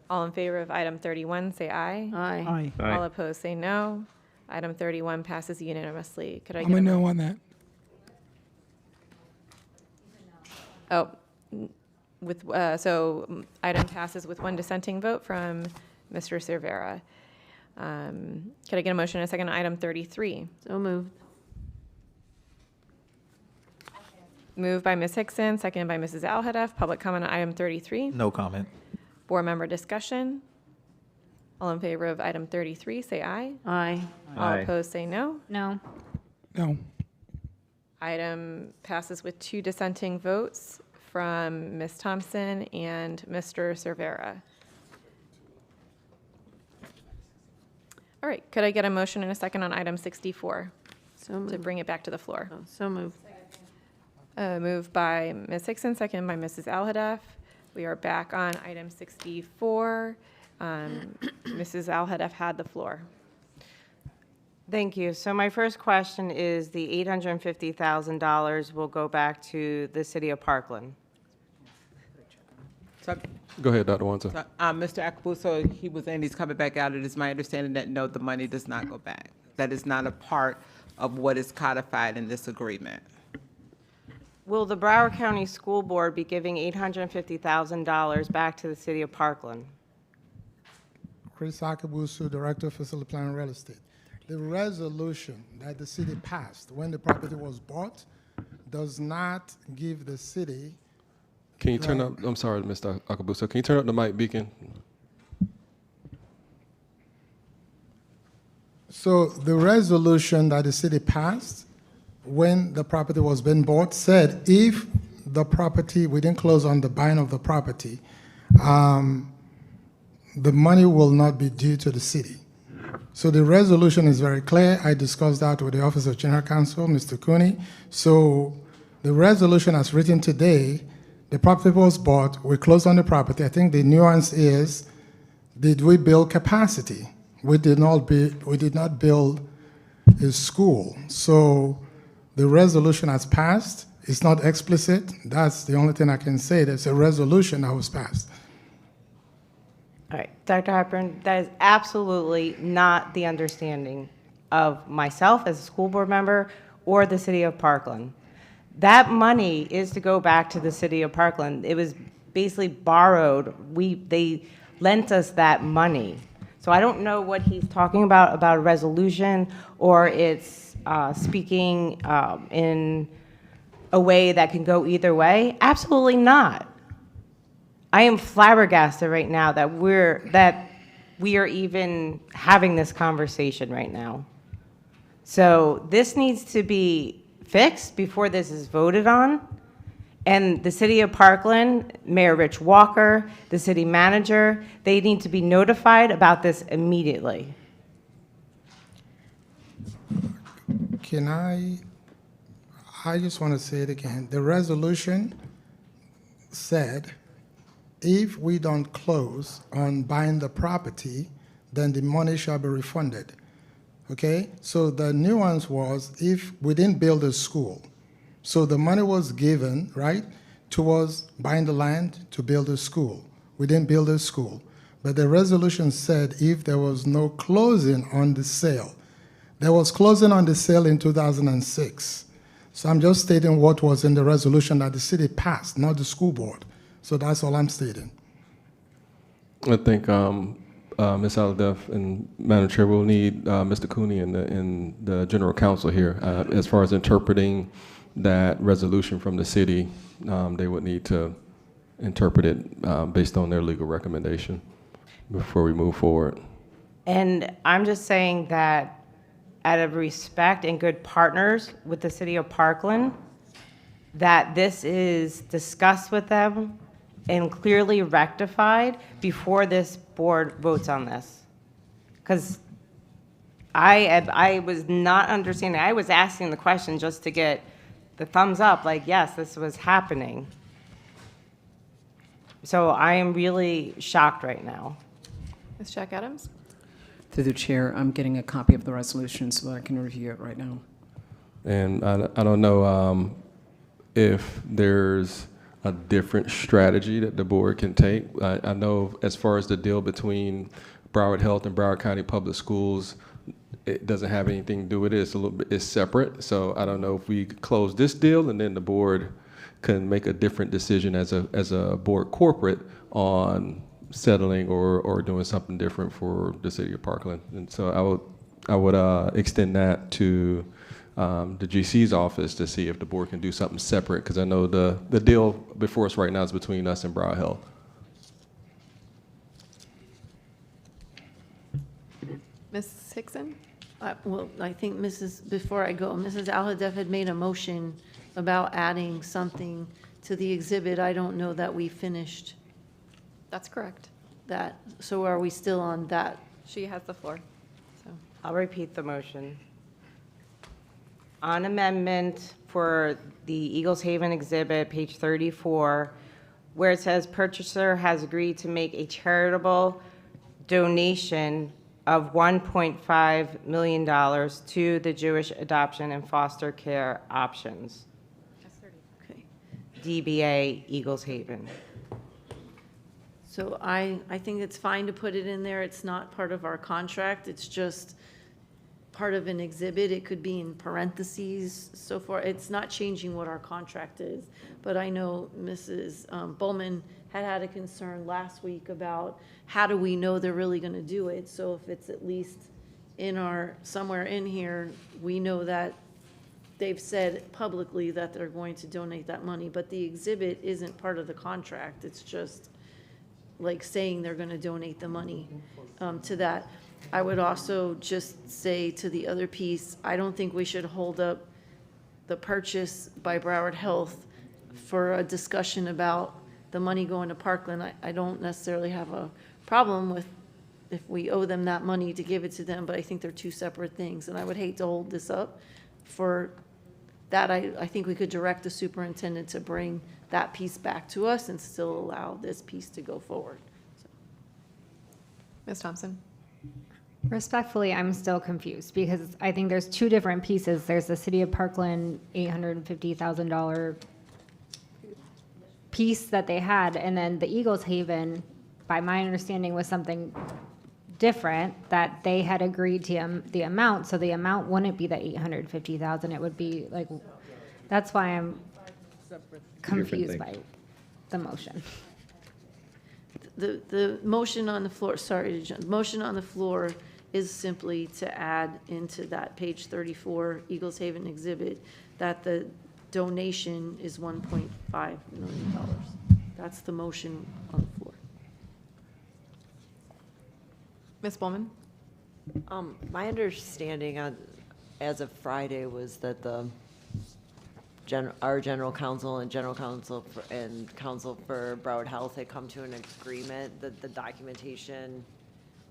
All in favor of item 31, say aye. Aye. Aye. All opposed, say no. Item 31 passes unanimously. Could I I'm get a a no on that. Oh, so item passes with one dissenting vote from Mr. Cervera. Could I get a motion and a second on item 33? So moved. Moved by Ms. Hickson, seconded by Mrs. Alhadeff. Public comment on item 33. No comment. Board member discussion. All in favor of item 33, say aye. Aye. All Aye. opposed, say no. No. No. Item passes with two dissenting votes from Ms. Thompson and Mr. Cervera. All right, could I get a motion and a second on item 64 So to moved. bring it back to the floor? Oh, so moved. Moved by Ms. Hickson, seconded by Mrs. Alhadeff. We are back on item 64. Mrs. Alhadeff had the floor. Thank you. So my first question is the $850,000 will go back to the city of Parkland. So, Go ahead, Dr. Wanza. so, Mr. Akabuso, he was saying he's coming back out. It is my understanding that no, the money does not go back. That is not a part of what is codified in this agreement. Will the Broward County School Board be giving $850,000 back to the city of Parkland? Chris Akabusu, Director of Facility Planning and Real Estate. The resolution that the city passed when the property was bought does not give the city. Can you turn up, I'm sorry, Mr. Akabuso, can you turn up the mic beacon? So the resolution that the city passed when the property was being bought said if the property, we didn't close on the buying of the property, the money will not be due to the city. So the resolution is very clear. I discussed that with the Office of General Counsel, Mr. Cooney. So the resolution as written today, the property was bought, we closed on the property. I think the nuance is, did we build capacity? We did not build a school. So the resolution has passed. It's not explicit. That's the only thing I can say. There's a resolution that was passed. All right, Dr. Hepburn, that is absolutely not the understanding of myself as a school board member or the city of Parkland. That money is to go back to the city of Parkland. It was basically borrowed. They lent us that money. So I don't know what he's talking about a resolution, or it's speaking in a way that can go either way. Absolutely not. I am flabbergasted right now that we are even having this conversation right now. So this needs to be fixed before this is voted on. And the city of Parkland, Mayor Rich Walker, the city manager, they need to be notified about this immediately. Can I just want to say it again. The resolution said, if we don't close on buying the property, then the money shall be refunded. Okay? So the nuance was, if we didn't build a school, so the money was given, right, towards buying the land to build a school. We didn't build a school. But the resolution said if there was no closing on the sale. There was closing on the sale in 2006. So I'm just stating what was in the resolution that the city passed, not the school board. So that's all I'm stating. I think Ms. Alhadeff and Madam Chair will need Mr. Cooney and the General Counsel here as far as interpreting that resolution from the city. They would need to interpret it based on their legal recommendation before we move forward. And I'm just saying that out of respect and good partners with the city of Parkland, that this is discussed with them and clearly rectified before this board votes on this. Because I was not understanding. I was asking the question just to get the thumbs up, like, yes, this was happening. So I am really shocked right now. Ms. Jack Adams? Through the chair, I'm getting a copy of the resolution so that I can review it right now. And I don't know if there's a different strategy that the board can take. I know as far as the deal between Broward Health and Broward County Public Schools, it doesn't have anything to do with it. It's a little bit, it's separate. So I don't know if we close this deal and then the board can make a different decision as a board corporate on settling or doing something different for the city of Parkland. And so I would extend that to the GC's office to see if the board can do something separate, because I know the deal before us right now is between us and Broward Health. Ms. Hickson? Well, I think before I go, Mrs. Al-Hadef had made a motion about adding something to the exhibit. I don't know that we finished That's correct. that. So are we still on that? She has the floor. I'll repeat the motion. On amendment for the Eagles Haven exhibit, page 34, where it says purchaser has agreed to make a charitable donation of $1.5 million to the Jewish Adoption and Foster Care Options. Okay. DBA Eagles Haven. So I think it's fine to put it in there. It's not part of our contract. It's just part of an exhibit. It could be in parentheses, so far. It's not changing what our contract is. But I know Mrs. Bowman had a concern last week about how do we know they're really going to do it? So if it's at least somewhere in here, we know that they've said publicly that they're going to donate that money. But the exhibit isn't part of the contract. It's just like saying they're going to donate the money to that. I would also just say to the other piece, I don't think we should hold up the purchase by Broward Health for a discussion about the money going to Parkland. I don't necessarily have a problem with if we owe them that money to give it to them, but I think they're two separate things. And I would hate to hold this up for that. I think we could direct the superintendent to bring that piece back to us and still allow this piece to go forward. Ms. Thompson? Respectfully, I'm still confused because I think there's two different pieces. There's the City of Parkland $850,000 piece that they had, and then the Eagles Haven, by my understanding, was something different that they had agreed to the amount. So the amount wouldn't be the $850,000. It would be like, that's why I'm confused by the motion. The motion on the floor, sorry, the motion on the floor is simply to add into that page 34 Eagles Haven exhibit that the donation is $1.5 million. That's the motion on the floor. Ms. Bowman? My understanding as of Friday was that our general counsel and counsel for Broward Health had come to an agreement that the documentation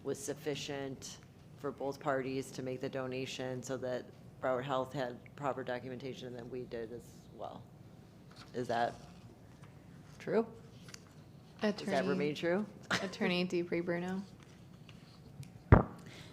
was sufficient for both parties to make the donation, so that Broward Health had proper documentation and that we did as well. Is that true? Does that remain true? Attorney DeBrey Bruno?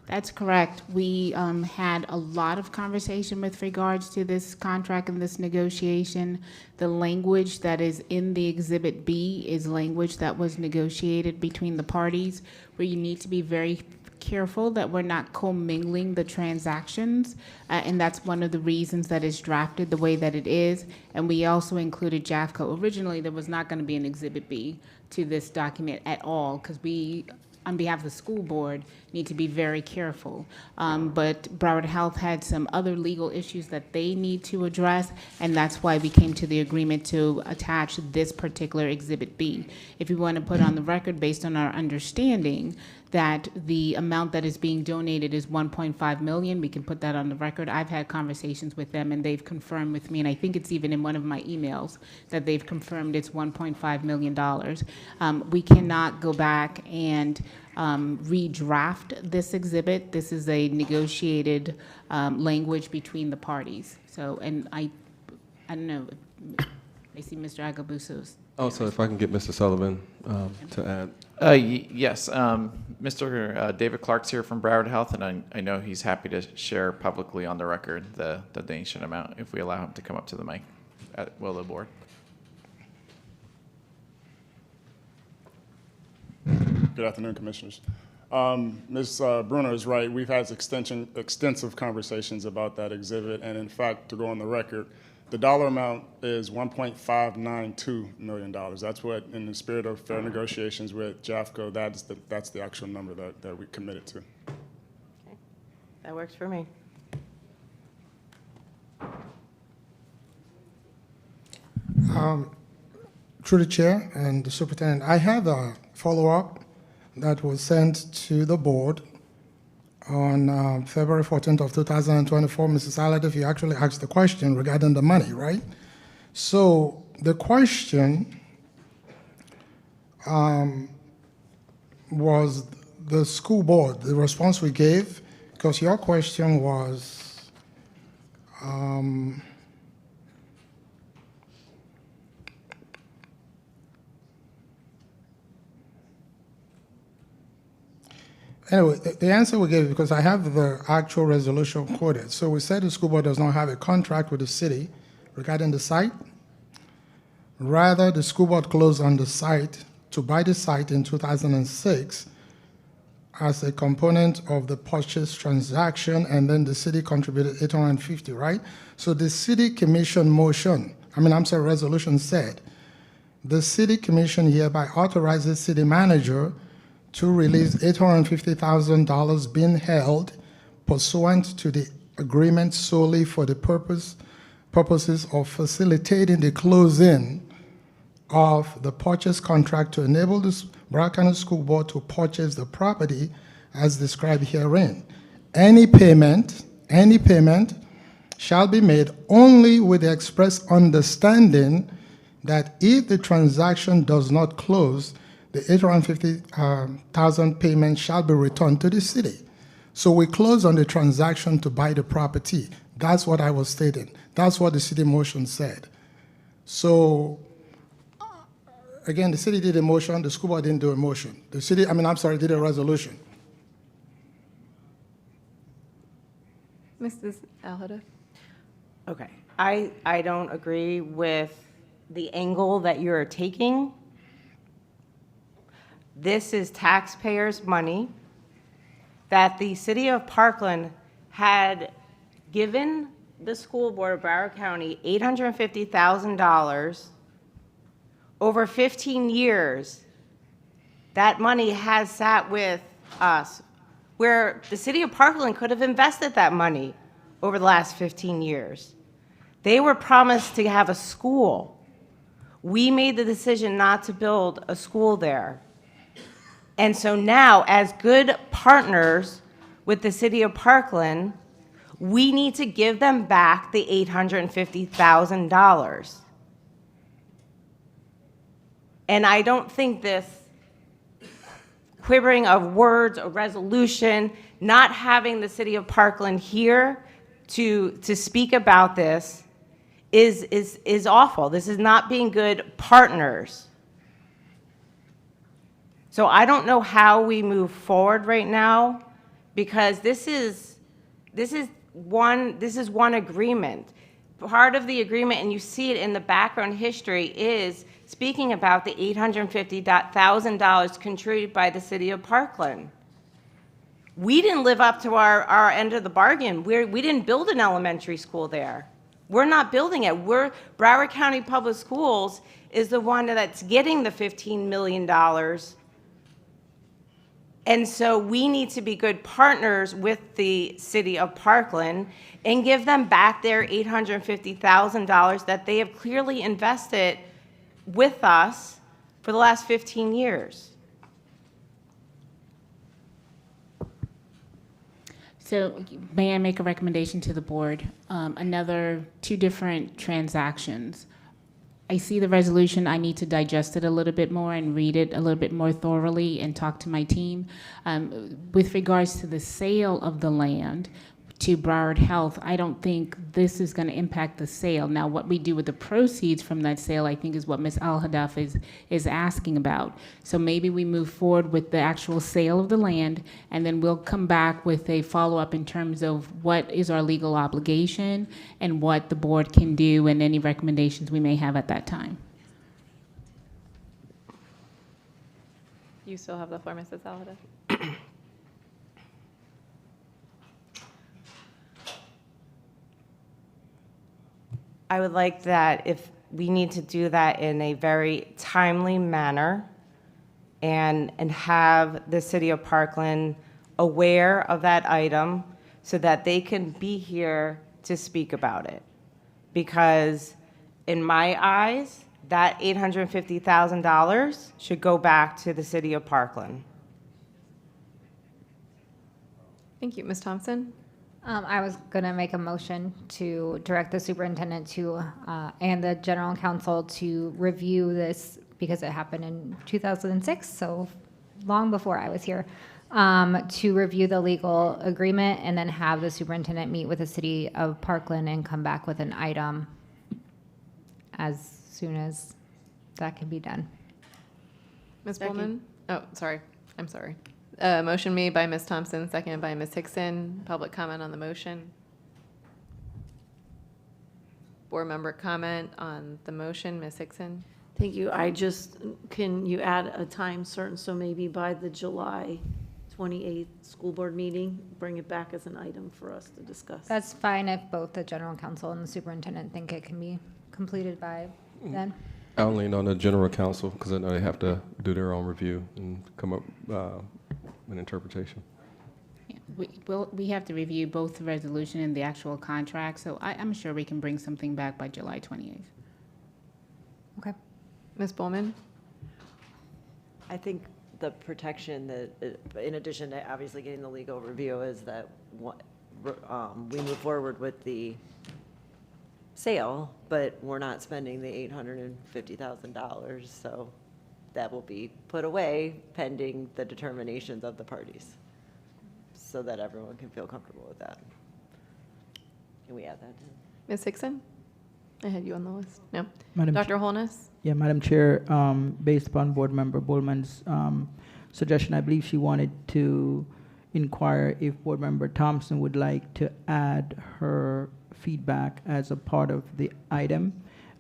That's correct. We had a lot of conversation with regards to this contract and this negotiation. The language that is in the Exhibit B is language that was negotiated between the parties, where you need to be very careful that we're not commingling the transactions, and that's one of the reasons that it's drafted the way that it is. And we also included JAFCO. Originally, there was not going to be an Exhibit B to this document at all, because we, on behalf of the school board, need to be very careful. But Broward Health had some other legal issues that they need to address, and that's why we came to the agreement to attach this particular Exhibit B. If you want to put on the record, based on our understanding, that the amount that is being donated is 1.5 million. We can put that on the record. I've had conversations with them, and they've confirmed with me, and I think it's even in one of my emails, that they've confirmed it's $1.5 million. We cannot go back and redraft this exhibit. This is a negotiated language between the parties. So, and I don't know, I see Mr. Agabuso's. Oh, so if I can get Mr. Sullivan to add. Yes, Mr. David Clark's here from Broward Health, and I know he's happy to share publicly on the record the donation amount if we allow him to come up to the mic at will of the board. Good afternoon, Commissioners. Ms. Bruner is right. We've had extensive conversations about that exhibit, and in fact, to go on the record, the dollar amount is $1.592 million. That's what, in the spirit of fair negotiations with JAFCO, that's the actual number that we committed to. Okay. That works for me. Through the chair and the superintendent, I have a follow-up that was sent to the board on February 14th of 2024. Mrs. Aladiff, you actually asked the question regarding the money, right? So the question was the school board, the response we gave, because your question was, anyway, the answer we gave, because I have the actual resolution quoted. So we said the school board does not have a contract with the city regarding the site. Rather, the school board closed on the site to buy the site in 2006 as a component of the purchase transaction, and then the city contributed $850, right? So the city commission resolution said, the city commission hereby authorizes city manager to release $850,000 being held pursuant to the agreement solely for the purposes of facilitating the closing of the purchase contract to enable the Broward County School Board to purchase the property as described herein. Any payment shall be made only with the express understanding that if the transaction does not close, the $850,000 payment shall be returned to the city. So we closed on the transaction to buy the property. That's what I was stating. That's what the city motion said. So again, the city did a motion, the school board didn't do a motion. The city, did a resolution. Mrs. Alhada? Okay. I don't agree with the angle that you're taking. This is taxpayers' money that the city of Parkland had given the school board of Broward County $850,000 over 15 years. That money has sat with us, where the city of Parkland could have invested that money over the last 15 years. They were promised to have a school. We made the decision not to build a school there. And so now, as good partners with the city of Parkland, we need to give them back the $850,000. And I don't think this quivering of words, a resolution, not having the city of Parkland here to speak about this is awful. This is not being good partners. So I don't know how we move forward right now, because this is one agreement. Part of the agreement, and you see it in the background history, is speaking about the $850,000 contributed by the city of Parkland. We didn't live up to our end of the bargain. We didn't build an elementary school there. We're not building it. Broward County Public Schools is the one that's getting the $15 million. And so we need to be good partners with the city of Parkland and give them back their $850,000 that they have clearly invested with us for the last 15 years. So may I make a recommendation to the board? Another 2 different transactions. I see the resolution, I need to digest it a little bit more and read it a little bit more thoroughly and talk to my team. With regards to the sale of the land to Broward Health, I don't think this is going to impact the sale. Now, what we do with the proceeds from that sale, I think, is what Ms. Al-Hadaf is asking about. So maybe we move forward with the actual sale of the land, and then we'll come back with a follow-up in terms of what is our legal obligation and what the board can do and any recommendations we may have at that time. You still have the floor, Mrs. Al-Hadaf. I would like that if we need to do that in a very timely manner and have the city of Parkland aware of that item so that they can be here to speak about it. Because in my eyes, that $850,000 should go back to the city of Parkland. Thank you. Ms. Thompson? I was going to make a motion to direct the superintendent to, and the general counsel to review this because it happened in 2006, so long before I was here, to review the legal agreement and then have the superintendent meet with the city of Parkland and come back with an item as soon as that can be done. Ms. Bowman? Oh, sorry. I'm sorry. Motion made by Ms. Thompson, seconded by Ms. Hickson. Public comment on the motion. Board member comment on the motion, Ms. Hickson. Thank you. Can you add a time certain, so maybe by the July 28th school board meeting, bring it back as an item for us to discuss? That's fine if both the general counsel and the superintendent think it can be completed by then. I'll lean on the general counsel because I know they have to do their own review and come up an interpretation. Yeah, we have to review both the resolution and the actual contract, so I'm sure we can bring something back by July 28th. Okay. Ms. Bowman? I think the protection that, in addition to obviously getting the legal review, is that we move forward with the sale, but we're not spending the $850,000, so that will be put away pending the determinations of the parties, so that everyone can feel comfortable with that. Can we add that? Ms. Hickson? I had you on the list. No? Madam Dr. Holness? Yeah, Madam Chair, based upon Board Member Bowman's suggestion, I believe she wanted to inquire if Board Member Thompson would like to add her feedback as a part of the item,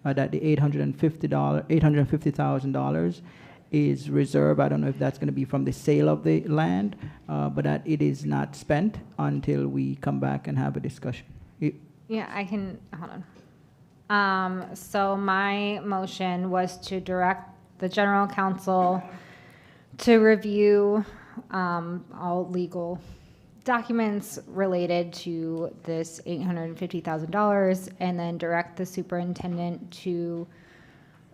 that the $850,000 is reserved. I don't know if that's going to be from the sale of the land, but that it is not spent until we come back and have a discussion. Yeah, I can, hold on. So my motion was to direct the general counsel to review all legal documents related to this $850,000 and then direct the superintendent to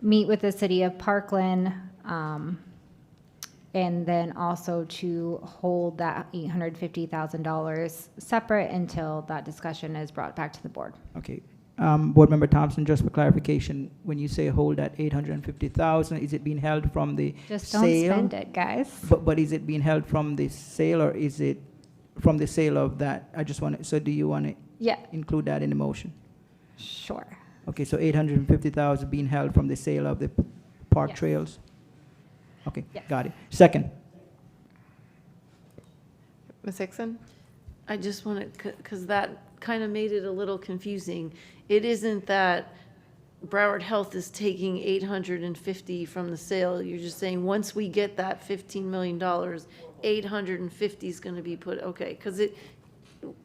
meet with the city of Parkland, and then also to hold that $850,000 separate until that discussion is brought back to the board. Okay. Board Member Thompson, just for clarification, when you say hold that $850,000, is it being held from the Just sale? don't spend it, guys. But is it being held from the sale, or is it from the sale of that? I just want to, so do you want to include that in the motion? Sure. Okay, so $850,000 being held from the sale of the park trails? Okay, got it. Second. Ms. Hickson? I just want to, because that kind of made it a little confusing. It isn't that Broward Health is taking $850 from the sale. You're just saying, once we get that $15 million, $850 is going to be put, okay, because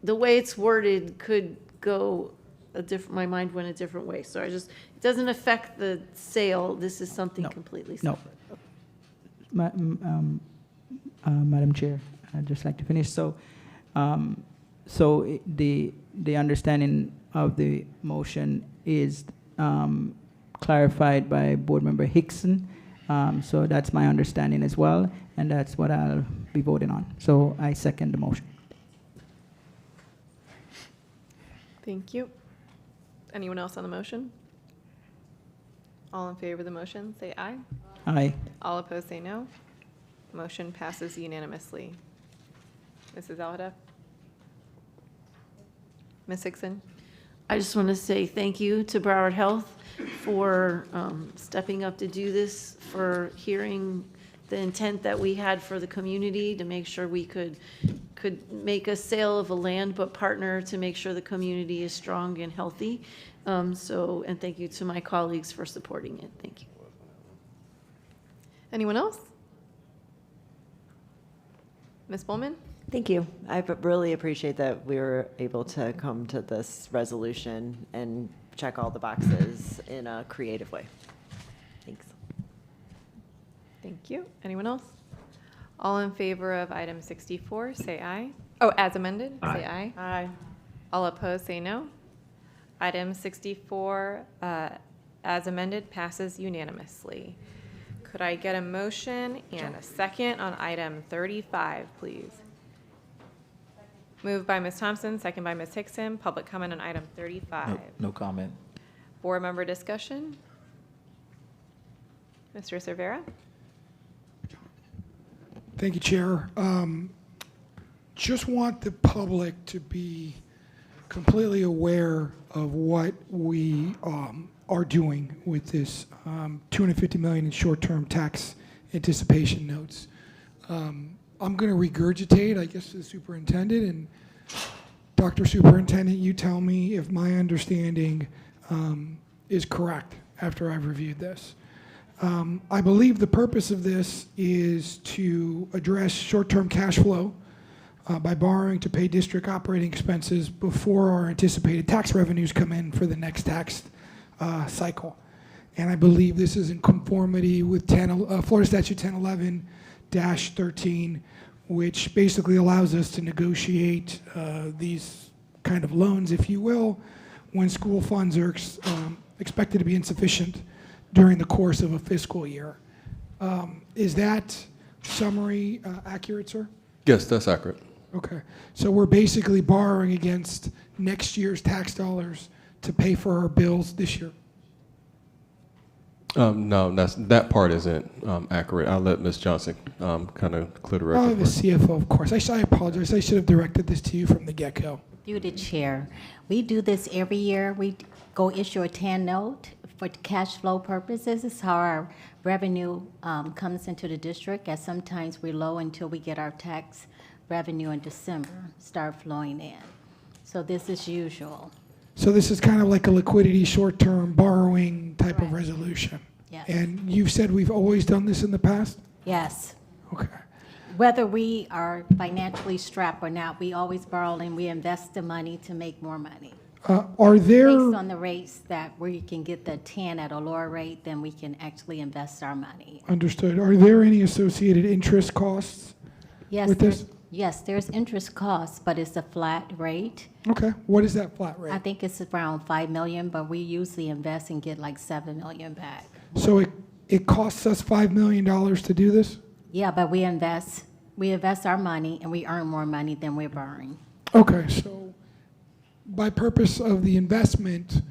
the way it's worded could go my mind went a different way. So it doesn't affect the sale. This is something completely separate. No. Madam Chair, I'd just like to finish. So, the understanding of the motion is clarified by Board Member Hickson. So that's my understanding as well, and that's what I'll be voting on. So I second the motion. Thank you. Anyone else on the motion? All in favor of the motion, say aye. Aye. All opposed, say no. Motion passes unanimously. Mrs. Alhada? Ms. Hickson? I just want to say thank you to Broward Health for stepping up to do this, for hearing the intent that we had for the community to make sure we could make a sale of a land, but partner to make sure the community is strong and healthy. And thank you to my colleagues for supporting it. Thank you. Anyone else? Ms. Bowman? Thank you. I really appreciate that we were able to come to this resolution and check all the boxes in a creative way. Thanks. Thank you. Anyone else? All in favor of item 64, say aye. Oh, as amended, say aye. Aye. All opposed, say no. Item 64, as amended, passes unanimously. Could I get a motion and a second on item 35, please? Moved by Ms. Thompson, second by Ms. Hickson. Public comment on item 35. No comment. Board member discussion? Mr. Cervera? Thank you, Chair. Just want the public to be completely aware of what we are doing with this $250 million in short-term tax anticipation notes. I'm going to regurgitate, I guess, to the superintendent, and Dr. Superintendent, you tell me if my understanding is correct after I've reviewed this. I believe the purpose of this is to address short-term cash flow by borrowing to pay district operating expenses before our anticipated tax revenues come in for the next tax cycle. And I believe this is in conformity with Florida Statute 1011-13, which basically allows us to negotiate these kind of loans, if you will, when school funds are expected to be insufficient during the course of a fiscal year. Is that summary accurate, sir? Yes, that's accurate. Okay. So we're basically borrowing against next year's tax dollars to pay for our bills this year? No, that part isn't accurate. I'll let Ms. Johnson kind of clear the record. Oh, the CFO, of course. I apologize. I should have directed this to you from the get-go. Through the chair, we do this every year. We go issue a TAN note for cash flow purposes. This is how our revenue comes into the district, as sometimes we're low until we get our tax revenue in December start flowing in. So this is usual. So this is kind of like a liquidity short-term borrowing type of resolution? Yes. And you've said we've always done this in the past? Yes. Okay. Whether we are financially strapped or not, we always borrow and we invest the money to make more money. Are there... Based on the rates that where you can get the 10 at a lower rate, then we can actually invest our money. Understood. Are there any associated interest costs with this? Yes, there's interest costs, but it's a flat rate. Okay. What is that flat rate? I think it's around $5 million, but we usually invest and get like $7 million back. So it costs us $5 million to do this? Yeah, but we invest our money and we earn more money than we're borrowing. Okay, so by purpose of the investment,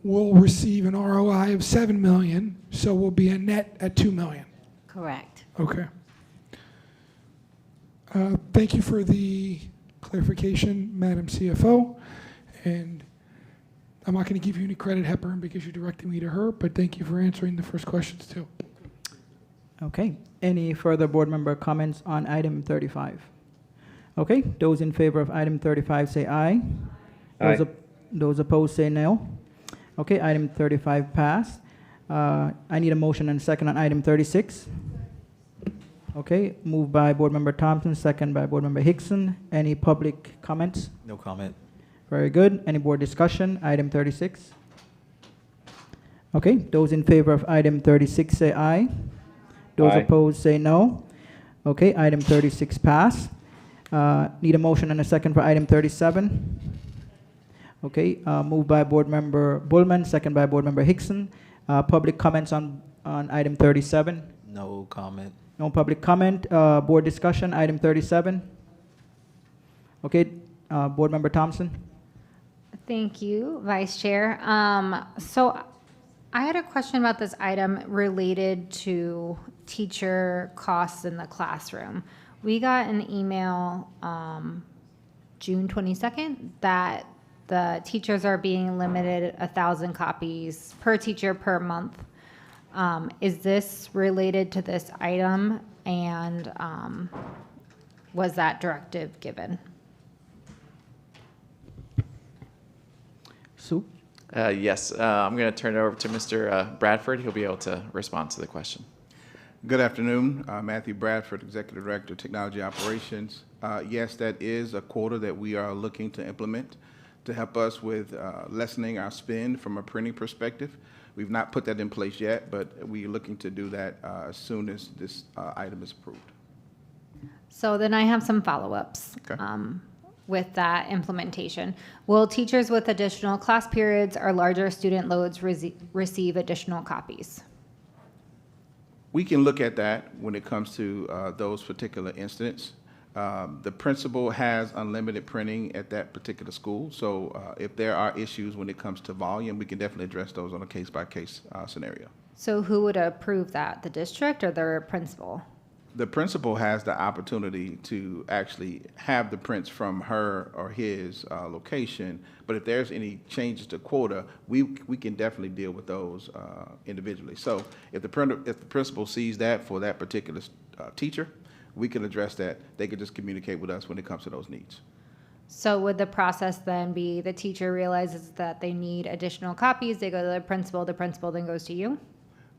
we'll receive an ROI of $7 million, so we'll be a net at $2 million. Correct. Okay. Thank you for the clarification, Madam CFO. And I'm not going to give you any credit, Hepburn, because you're directing me to her, but thank you for answering the first questions, too. Okay. Any further board member comments on item 35? Okay. Those in favor of item 35 say aye. Aye. Those opposed say no. Okay. Item 35 passed. I need a motion and a second on item 36. Okay. Moved by Board Member Thompson, second by Board Member Hickson. Any public comments? No comment. Very good. Any board discussion? Item 36. Okay. Those in favor of item 36 say aye. Those Aye. opposed say no. Okay. Item 36 passed. Need a motion and a second for item 37. Okay. Moved by Board Member Bullman, second by Board Member Hickson. Public comments on item 37. No comment. No public comment. Board discussion, item 37. Okay, Board Member Thompson. Thank you, Vice Chair. So I had a question about this item related to teacher costs in the classroom. We got an email June 22nd that the teachers are being limited 1,000 copies per teacher per month. Is this related to this item, and was that directive given? Sue? Yes, I'm going to turn it over to Mr. Bradford. He'll be able to respond to the question. Good afternoon. Matthew Bradford, Executive Director, Technology Operations. Yes, that is a quota that we are looking to implement to help us with lessening our spend from a printing perspective. We've not put that in place yet, but we're looking to do that as soon as this item is approved. So then I have some follow-ups. Okay. With that implementation. Will teachers with additional class periods or larger student loads receive additional copies? We can look at that when it comes to those particular incidents. The principal has unlimited printing at that particular school, so if there are issues when it comes to volume, we can definitely address those on a case-by-case scenario. So who would approve that, the district or the principal? The principal has the opportunity to actually have the prints from her or his location, but if there's any changes to quota, we can definitely deal with those individually. So if the principal sees that for that particular teacher, we can address that. They could just communicate with us when it comes to those needs. So would the process then be the teacher realizes that they need additional copies, they go to the principal then goes to you?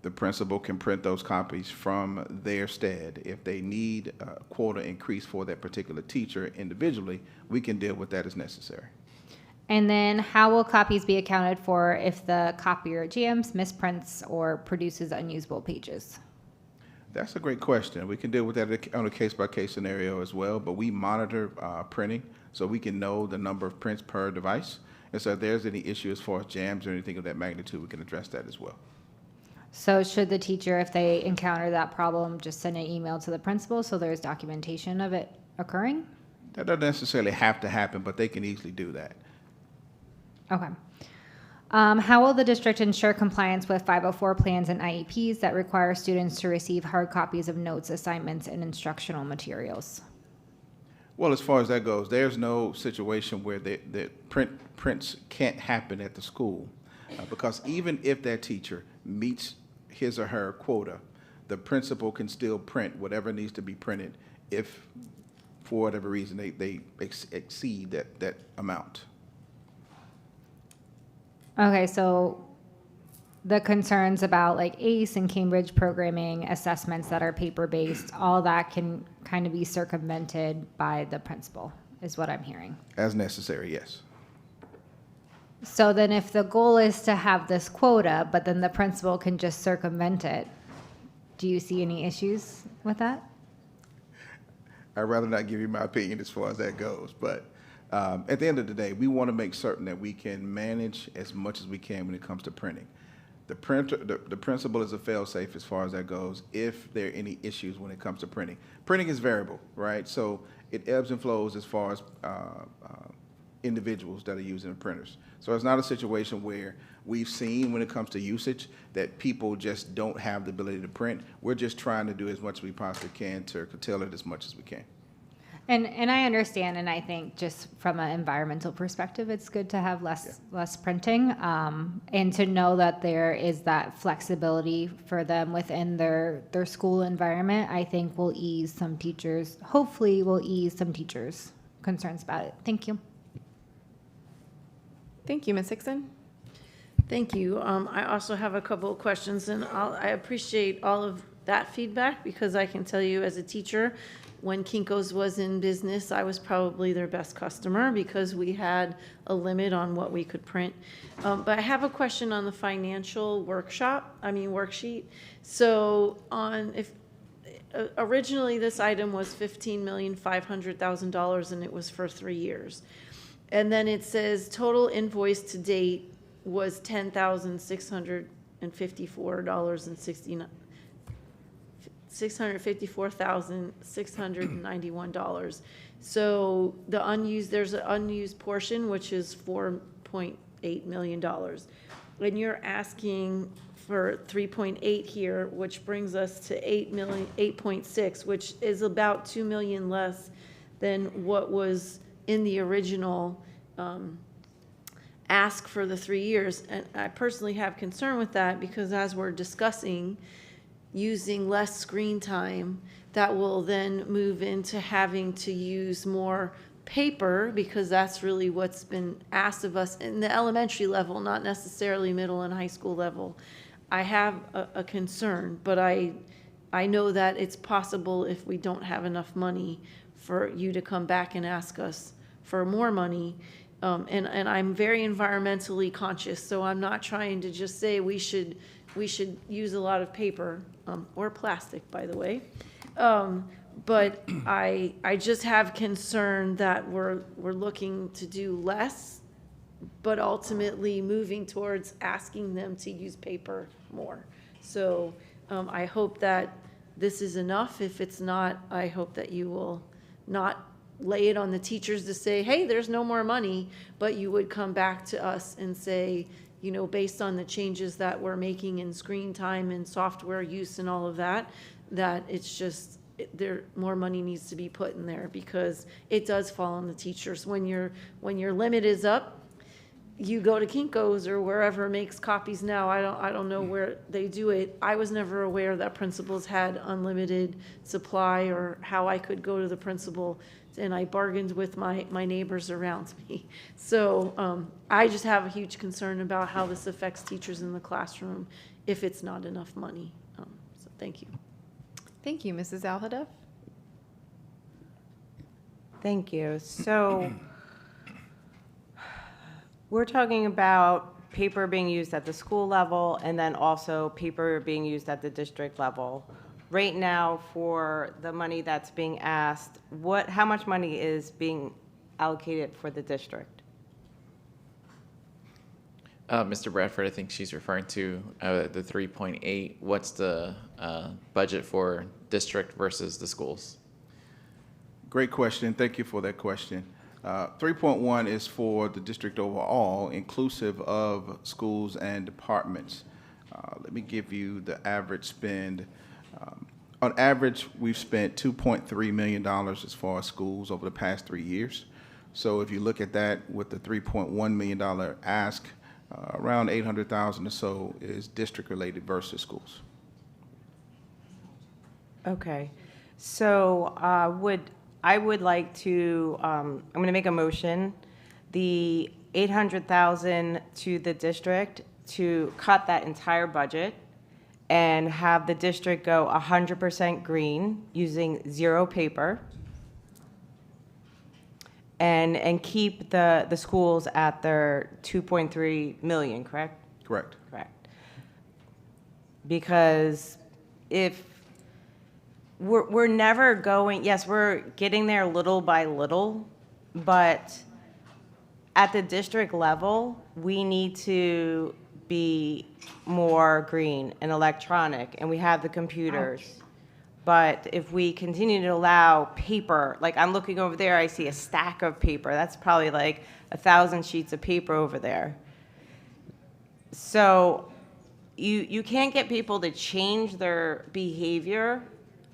The principal can print those copies from their stead. If they need a quota increase for that particular teacher individually, we can deal with that as necessary. And then how will copies be accounted for if the copier jams, misprints, or produces unusable pages? That's a great question. We can deal with that on a case-by-case scenario as well, but we monitor printing so we can know the number of prints per device. And so if there's any issue as far as jams or anything of that magnitude, we can address that as well. So should the teacher, if they encounter that problem, just send an email to the principal so there's documentation of it occurring? That doesn't necessarily have to happen, but they can easily do that. Okay. How will the district ensure compliance with 504 plans and IEPs that require students to receive hard copies of notes, assignments, and instructional materials? Well, as far as that goes, there's no situation where the prints can't happen at the school because even if that teacher meets his or her quota, the principal can still print whatever needs to be printed if, for whatever reason, they exceed that amount. Okay, so the concerns about like ACE and Cambridge programming assessments that are paper-based, all that can kind of be circumvented by the principal, is what I'm hearing. As necessary, yes. So then if the goal is to have this quota, but then the principal can just circumvent it, do you see any issues with that? I'd rather not give you my opinion as far as that goes, but at the end of the day, we want to make certain that we can manage as much as we can when it comes to printing. The principal is a fail-safe as far as that goes if there are any issues when it comes to printing. Printing is variable, right? So it ebbs and flows as far as individuals that are using the printers. So it's not a situation where we've seen when it comes to usage that people just don't have the ability to print. We're just trying to do as much as we possibly can to curtail it as much as we can. And I understand, and I think just from an environmental perspective, it's good to have less printing, and to know that there is that flexibility for them within their school environment, I think will ease some teachers, hopefully will ease some teachers' concerns about it. Thank you. Thank you, Ms. Hickson. Thank you. I also have a couple of questions, and I appreciate all of that feedback because I can tell you as a teacher, when Kinko's was in business, I was probably their best customer because we had a limit on what we could print. But I have a question on the financial worksheet. So originally this item was $15,500,000 and it was for 3 years. And then it says total invoice to date was $10,654.69. $654,691. So there's an unused portion, which is $4.8 million. And you're asking for 3.8 here, which brings us to 8.6, which is about 2 million less than what was in the original ask for the 3 years. And I personally have concern with that because as we're discussing using less screen time, that will then move into having to use more paper because that's really what's been asked of us in the elementary level, not necessarily middle and high school level. I have a concern, but I know that it's possible if we don't have enough money for you to come back and ask us for more money. And I'm very environmentally conscious, so I'm not trying to just say we should use a lot of paper, or plastic, by the way. But I just have concern that we're looking to do less, but ultimately moving towards asking them to use paper more. So I hope that this is enough. If it's not, I hope that you will not lay it on the teachers to say, hey, there's no more money, but you would come back to us and say, you know, based on the changes that we're making in screen time and software use and all of that, that it's just, there more money needs to be put in there because it does fall on the teachers. When your limit is up, you go to Kinko's or wherever makes copies now. I don't know where they do it. I was never aware that principals had unlimited supply or how I could go to the principal, and I bargained with my neighbors around me. So I just have a huge concern about how this affects teachers in the classroom if it's not enough money. So thank you. Thank you, Mrs. Alhadeff. Thank you. So we're talking about paper being used at the school level and then also paper being used at the district level. Right now, for the money that's being asked, how much money is being allocated for the district? Mr. Bradford, I think she's referring to the 3.8. What's the budget for district versus the schools? Great question. Thank you for that question. 3.1 is for the district overall, inclusive of schools and departments. Let me give you the average spend. On average, we've spent $2.3 million as far as schools over the past 3 years. So if you look at that with the $3.1 million ask, around $800,000 or so is district related versus schools. Okay, so I would like to, I'm going to make a motion, the $800,000 to the district to cut that entire budget and have the district go 100% green using zero paper and keep the schools at their 2.3 million, correct? Correct. Correct. Because if we're never going, yes, we're getting there little by little, but at the district level, we need to be more green and electronic, and we have the computers. Ouch. But if we continue to allow paper, like I'm looking over there, I see a stack of paper. That's probably like 1,000 sheets of paper over there. So you can't get people to change their behavior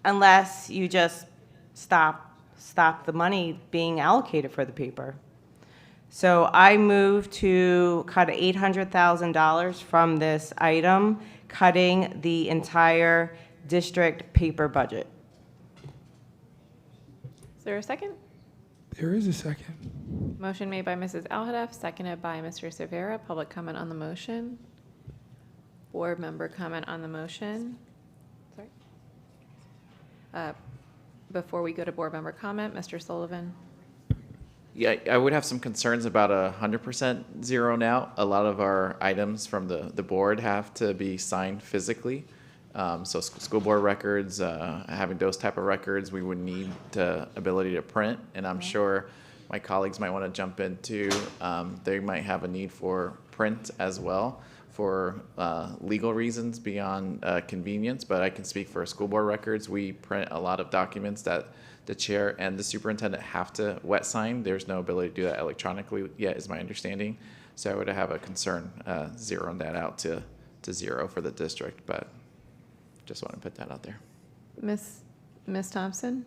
unless you just stop the money being allocated for the paper. So I move to cut $800,000 from this item, cutting the entire district paper budget. Is there a second? There is a second. Motion made by Mrs. Alhadeff, seconded by Mr. Cervera. Public comment on the motion. Board member comment on the motion. Sorry. Before we go to board member comment, Mr. Sullivan. Yeah, I would have some concerns about 100% zeroing out. A lot of our items from the board have to be signed physically. So school board records, having those type of records, we would need the ability to print. And I'm sure my colleagues might want to jump into, they might have a need for print as well. for legal reasons beyond convenience, but I can speak for school board records. We print a lot of documents that the chair and the superintendent have to wet sign. There's no ability to do that electronically yet, is my understanding. So I would have a concern zeroing that out to zero for the district, but just want to put that out there. Ms. Thompson?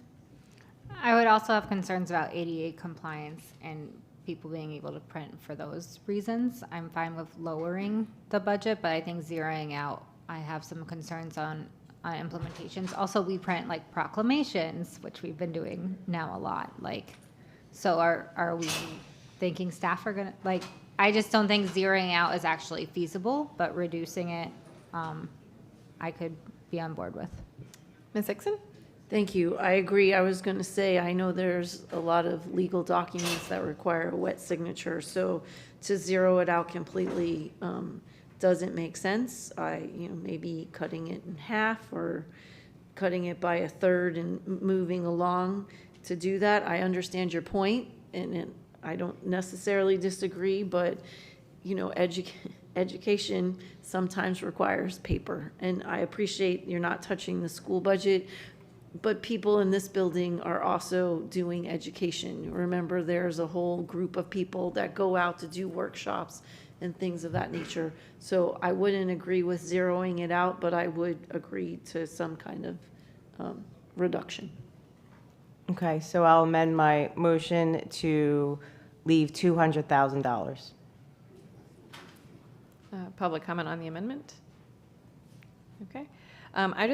I would also have concerns about ADA compliance and people being able to print for those reasons. I'm fine with lowering the budget, but I think zeroing out, I have some concerns on implementations. Also, we print like proclamations, which we've been doing now a lot. Like, so are we thinking staff are gonna, like, I just don't think zeroing out is actually feasible, but reducing it, I could be on board with. Ms. Hickson? Thank you. I agree. I was going to say, I know there's a lot of legal documents that require a wet signature, so to zero it out completely doesn't make sense. Maybe cutting it in half or cutting it by a third and moving along to do that. I understand your point, and I don't necessarily disagree, but education sometimes requires paper, and I appreciate you're not touching the school budget, but people in this building are also doing education. Remember, there's a whole group of people that go out to do workshops and things of that nature. So I wouldn't agree with zeroing it out, but I would agree to some kind of reduction. Okay, so I'll amend my motion to leave $200,000. Public comment on the amendment? Okay. I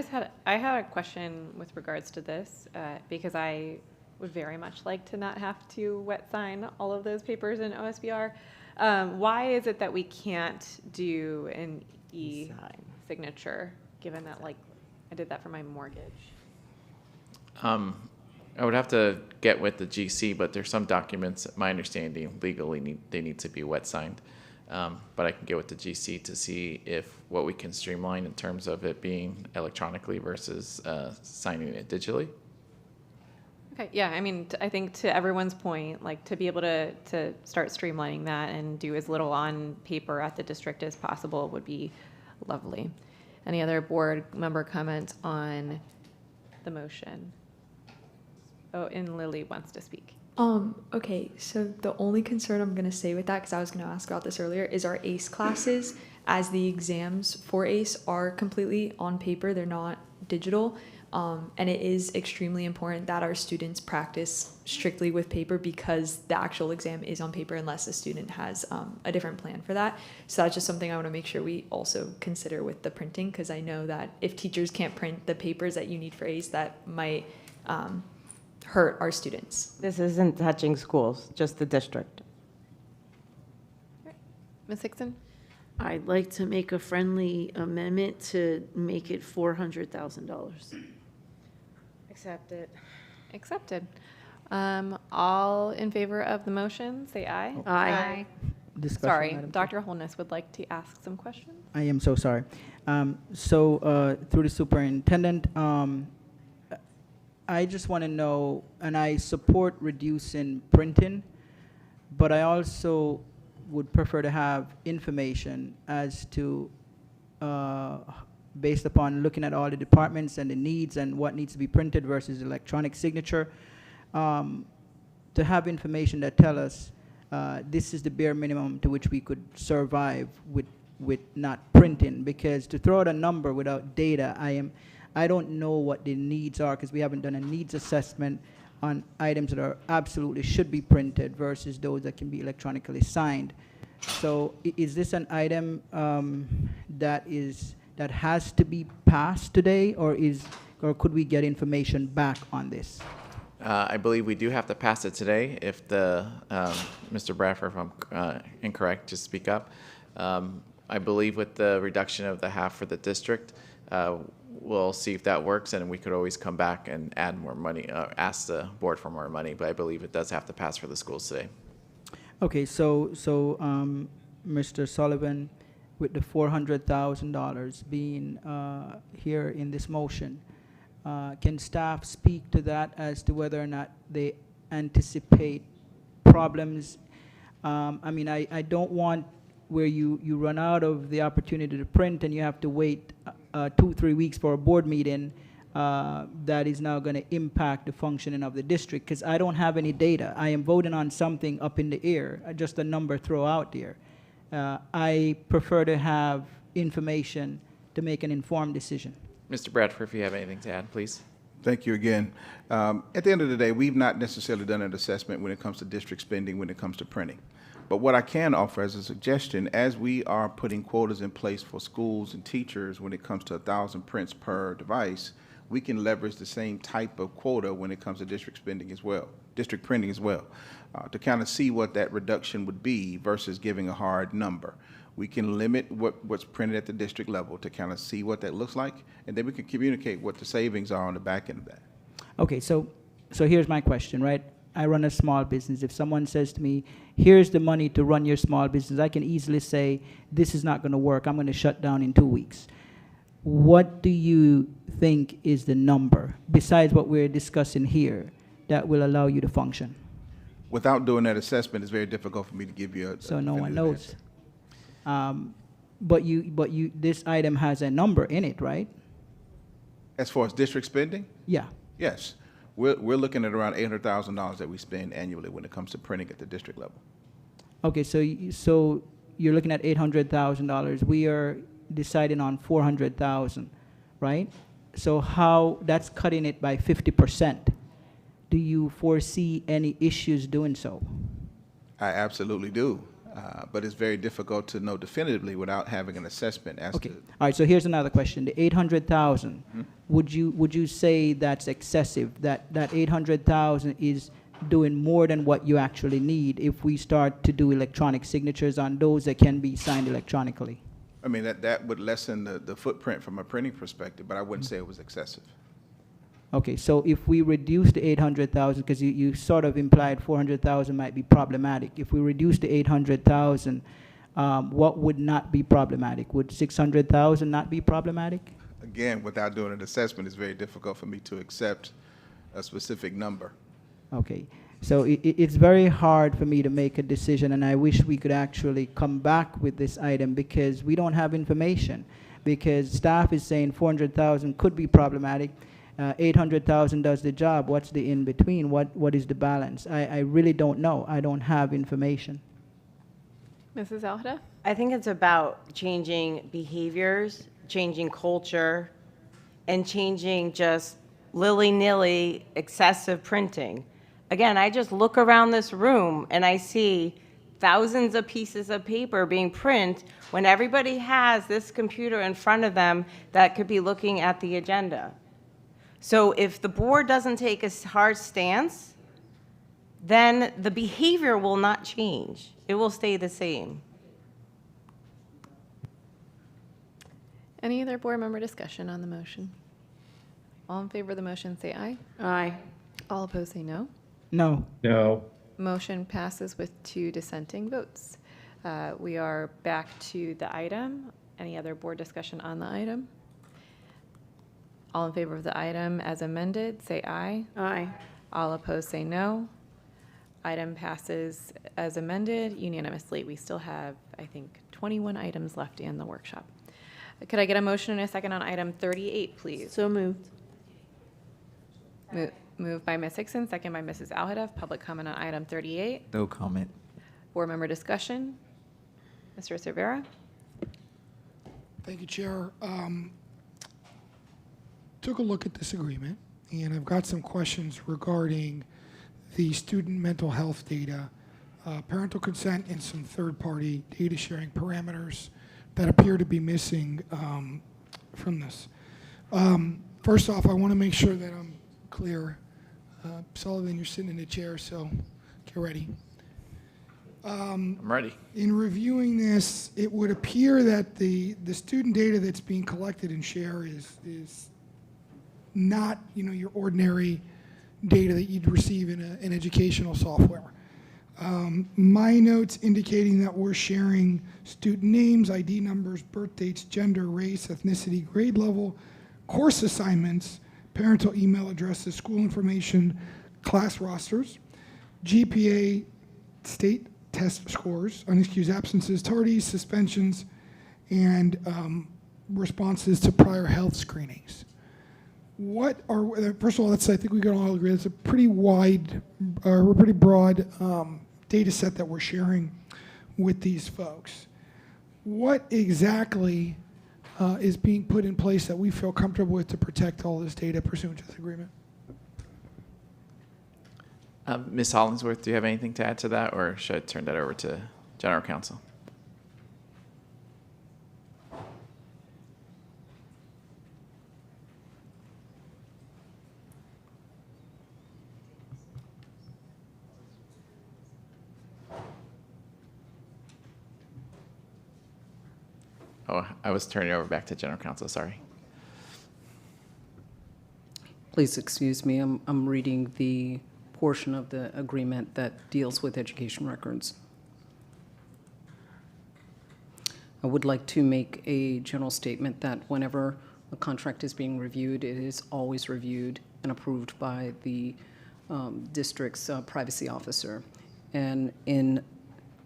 had a question with regards to this because I would very much like to not have to wet sign all of those papers in OSBR. Why is it that we can't do an e-signature, given that, like, I did that for my mortgage? I would have to get with the GC, but there's some documents, my understanding, legally they need to be wet signed. But I can get with the GC to see if what we can streamline in terms of it being electronically versus signing it digitally. Okay, yeah, I mean, I think to everyone's point, like, to be able to start streamlining that and do as little on paper at the district as possible would be lovely. Any other board member comments on the motion? Oh, and Lily wants to speak. Okay, so the only concern I'm going to say with that, because I was going to ask about this earlier, is our ACE classes, as the exams for ACE are completely on paper, they're not digital, and it is extremely important that our students practice strictly with paper because the actual exam is on paper unless the student has a different plan for that. So that's just something I want to make sure we also consider with the printing, because I know that if teachers can't print the papers that you need for ACE, that might hurt our students. This isn't touching schools, just the district. Ms. Hickson? I'd like to make a friendly amendment to make it $400,000. Accept it. Accepted. All in favor of the motion, say aye. Aye. Discussion, Sorry, Madam Dr. Holness would like to ask some questions. I am so sorry. Through the superintendent, I just want to know, and I support reducing printing, but I also would prefer to have information as to, based upon looking at all the departments and the needs and what needs to be printed versus electronic signature, to have information that tell us this is the bare minimum to which we could survive with not printing, because to throw out a number without data, I don't know what the needs are, because we haven't done a needs assessment on items that are absolutely should be printed versus those that can be electronically signed. So is this an item that has to be passed today, or could we get information back on this? I believe we do have to pass it today. If Mr. Bradford, if I'm incorrect, just speak up. I believe with the reduction of the half for the district, we'll see if that works, and we could always come back and add more money, ask the board for more money, but I believe it does have to pass for the schools today. Okay, so Mr. Sullivan, with the $400,000 being here in this motion, can staff speak to that as to whether or not they anticipate problems? I mean, I don't want where you run out of the opportunity to print and you have to wait 2-3 weeks for a board meeting, that is now going to impact the functioning of the district, because I don't have any data. I am voting on something up in the air, just a number throw out there. I prefer to have information to make an informed decision. Mr. Bradford, if you have anything to add, please. Thank you again. At the end of the day, we've not necessarily done an assessment when it comes to district spending, when it comes to printing. But what I can offer as a suggestion, as we are putting quotas in place for schools and teachers when it comes to 1,000 prints per device, we can leverage the same type of quota when it comes to district spending as well, district printing as well, to kind of see what that reduction would be versus giving a hard number. We can limit what's printed at the district level to kind of see what that looks like, and then we can communicate what the savings are on the back end of that. Okay, so here's my question, right? I run a small business. If someone says to me, here's the money to run your small business, I can easily say, this is not going to work. I'm going to shut down in 2 weeks. What do you think is the number, besides what we're discussing here, that will allow you to function? Without doing that assessment, it's very difficult for me to give you a So no one definitive knows. answer. But this item has a number in it, right? As far as district spending? Yeah. Yes. We're looking at around $800,000 that we spend annually when it comes to printing at the district level. Okay, so you're looking at $800,000. We are deciding on $400,000, right? So how that's cutting it by 50%. Do you foresee any issues doing so? I absolutely do. But it's very difficult to know definitively without having an assessment as Okay. to. All right. So here's another question: the 800,000. Would you say that's excessive? That 800,000 is doing more than what you actually need if we start to do electronic signatures on those that can be signed electronically? I mean, that would lessen the footprint from a printing perspective, but I wouldn't say it was excessive. Okay. So if we reduce the 800,000, because you sort of implied 400,000 might be problematic. If we reduce the 800,000, what would not be problematic? Would 600,000 not be problematic? Again, without doing an assessment, it's very difficult for me to accept a specific number. Okay, so it's very hard for me to make a decision, and I wish we could actually come back with this item because we don't have information. Because staff is saying 400,000 could be problematic, 800,000 does the job. What's the in between? What is the balance? I really don't know. I don't have information. Mrs. Alhada? I think it's about changing behaviors, changing culture, and changing just willy-nilly excessive printing. Again, I just look around this room and I see thousands of pieces of paper being printed when everybody has this computer in front of them that could be looking at the agenda. So if the board doesn't take a hard stance, then the behavior will not change. It will stay the same. Any other board member discussion on the motion? All in favor of the motion, say aye. Aye. All opposed, say no. No. No. Motion passes with 2 dissenting votes. We are back to the item. Any other board discussion on the item? All in favor of the item as amended, say aye. Aye. All opposed, say no. Item passes as amended unanimously. We still have, I think, 21 items left in the workshop. Could I get a motion and a second on item 38, please? So moved. Moved by Ms. Hickson, second by Mrs. Alhadeff. Public comment on item 38. No comment. Board member discussion. Mr. Cervera? Thank you, Chair. Took a look at this agreement, and I've got some questions regarding the student mental health data, parental consent, and some third-party data sharing parameters that appear to be missing from this. First off, I want to make sure that I'm clear. Sullivan, you're sitting in the chair, so get ready. I'm ready. In reviewing this, it would appear that the student data that's being collected and shared is not, your ordinary data that you'd receive in an educational software. My notes indicating that we're sharing student names, ID numbers, birth dates, gender, race, ethnicity, grade level, course assignments, parental email addresses, school information, class rosters, GPA, state test scores, unexcused absences, tardies, suspensions, and responses to prior health screenings. What are, first of all, I think we can all agree, it's a pretty wide, or pretty broad data set that we're sharing with these folks. What exactly is being put in place that we feel comfortable with to protect all this data pursuant to this agreement? Ms. Hollingsworth, do you have anything to add to that, or should I turn that over to General Counsel? Oh, I was turning it over back to General Counsel, sorry. Please excuse me, I'm reading the portion of the agreement that deals with education records. I would like to make a general statement that whenever a contract is being reviewed, it is always reviewed and approved by the district's privacy officer. And in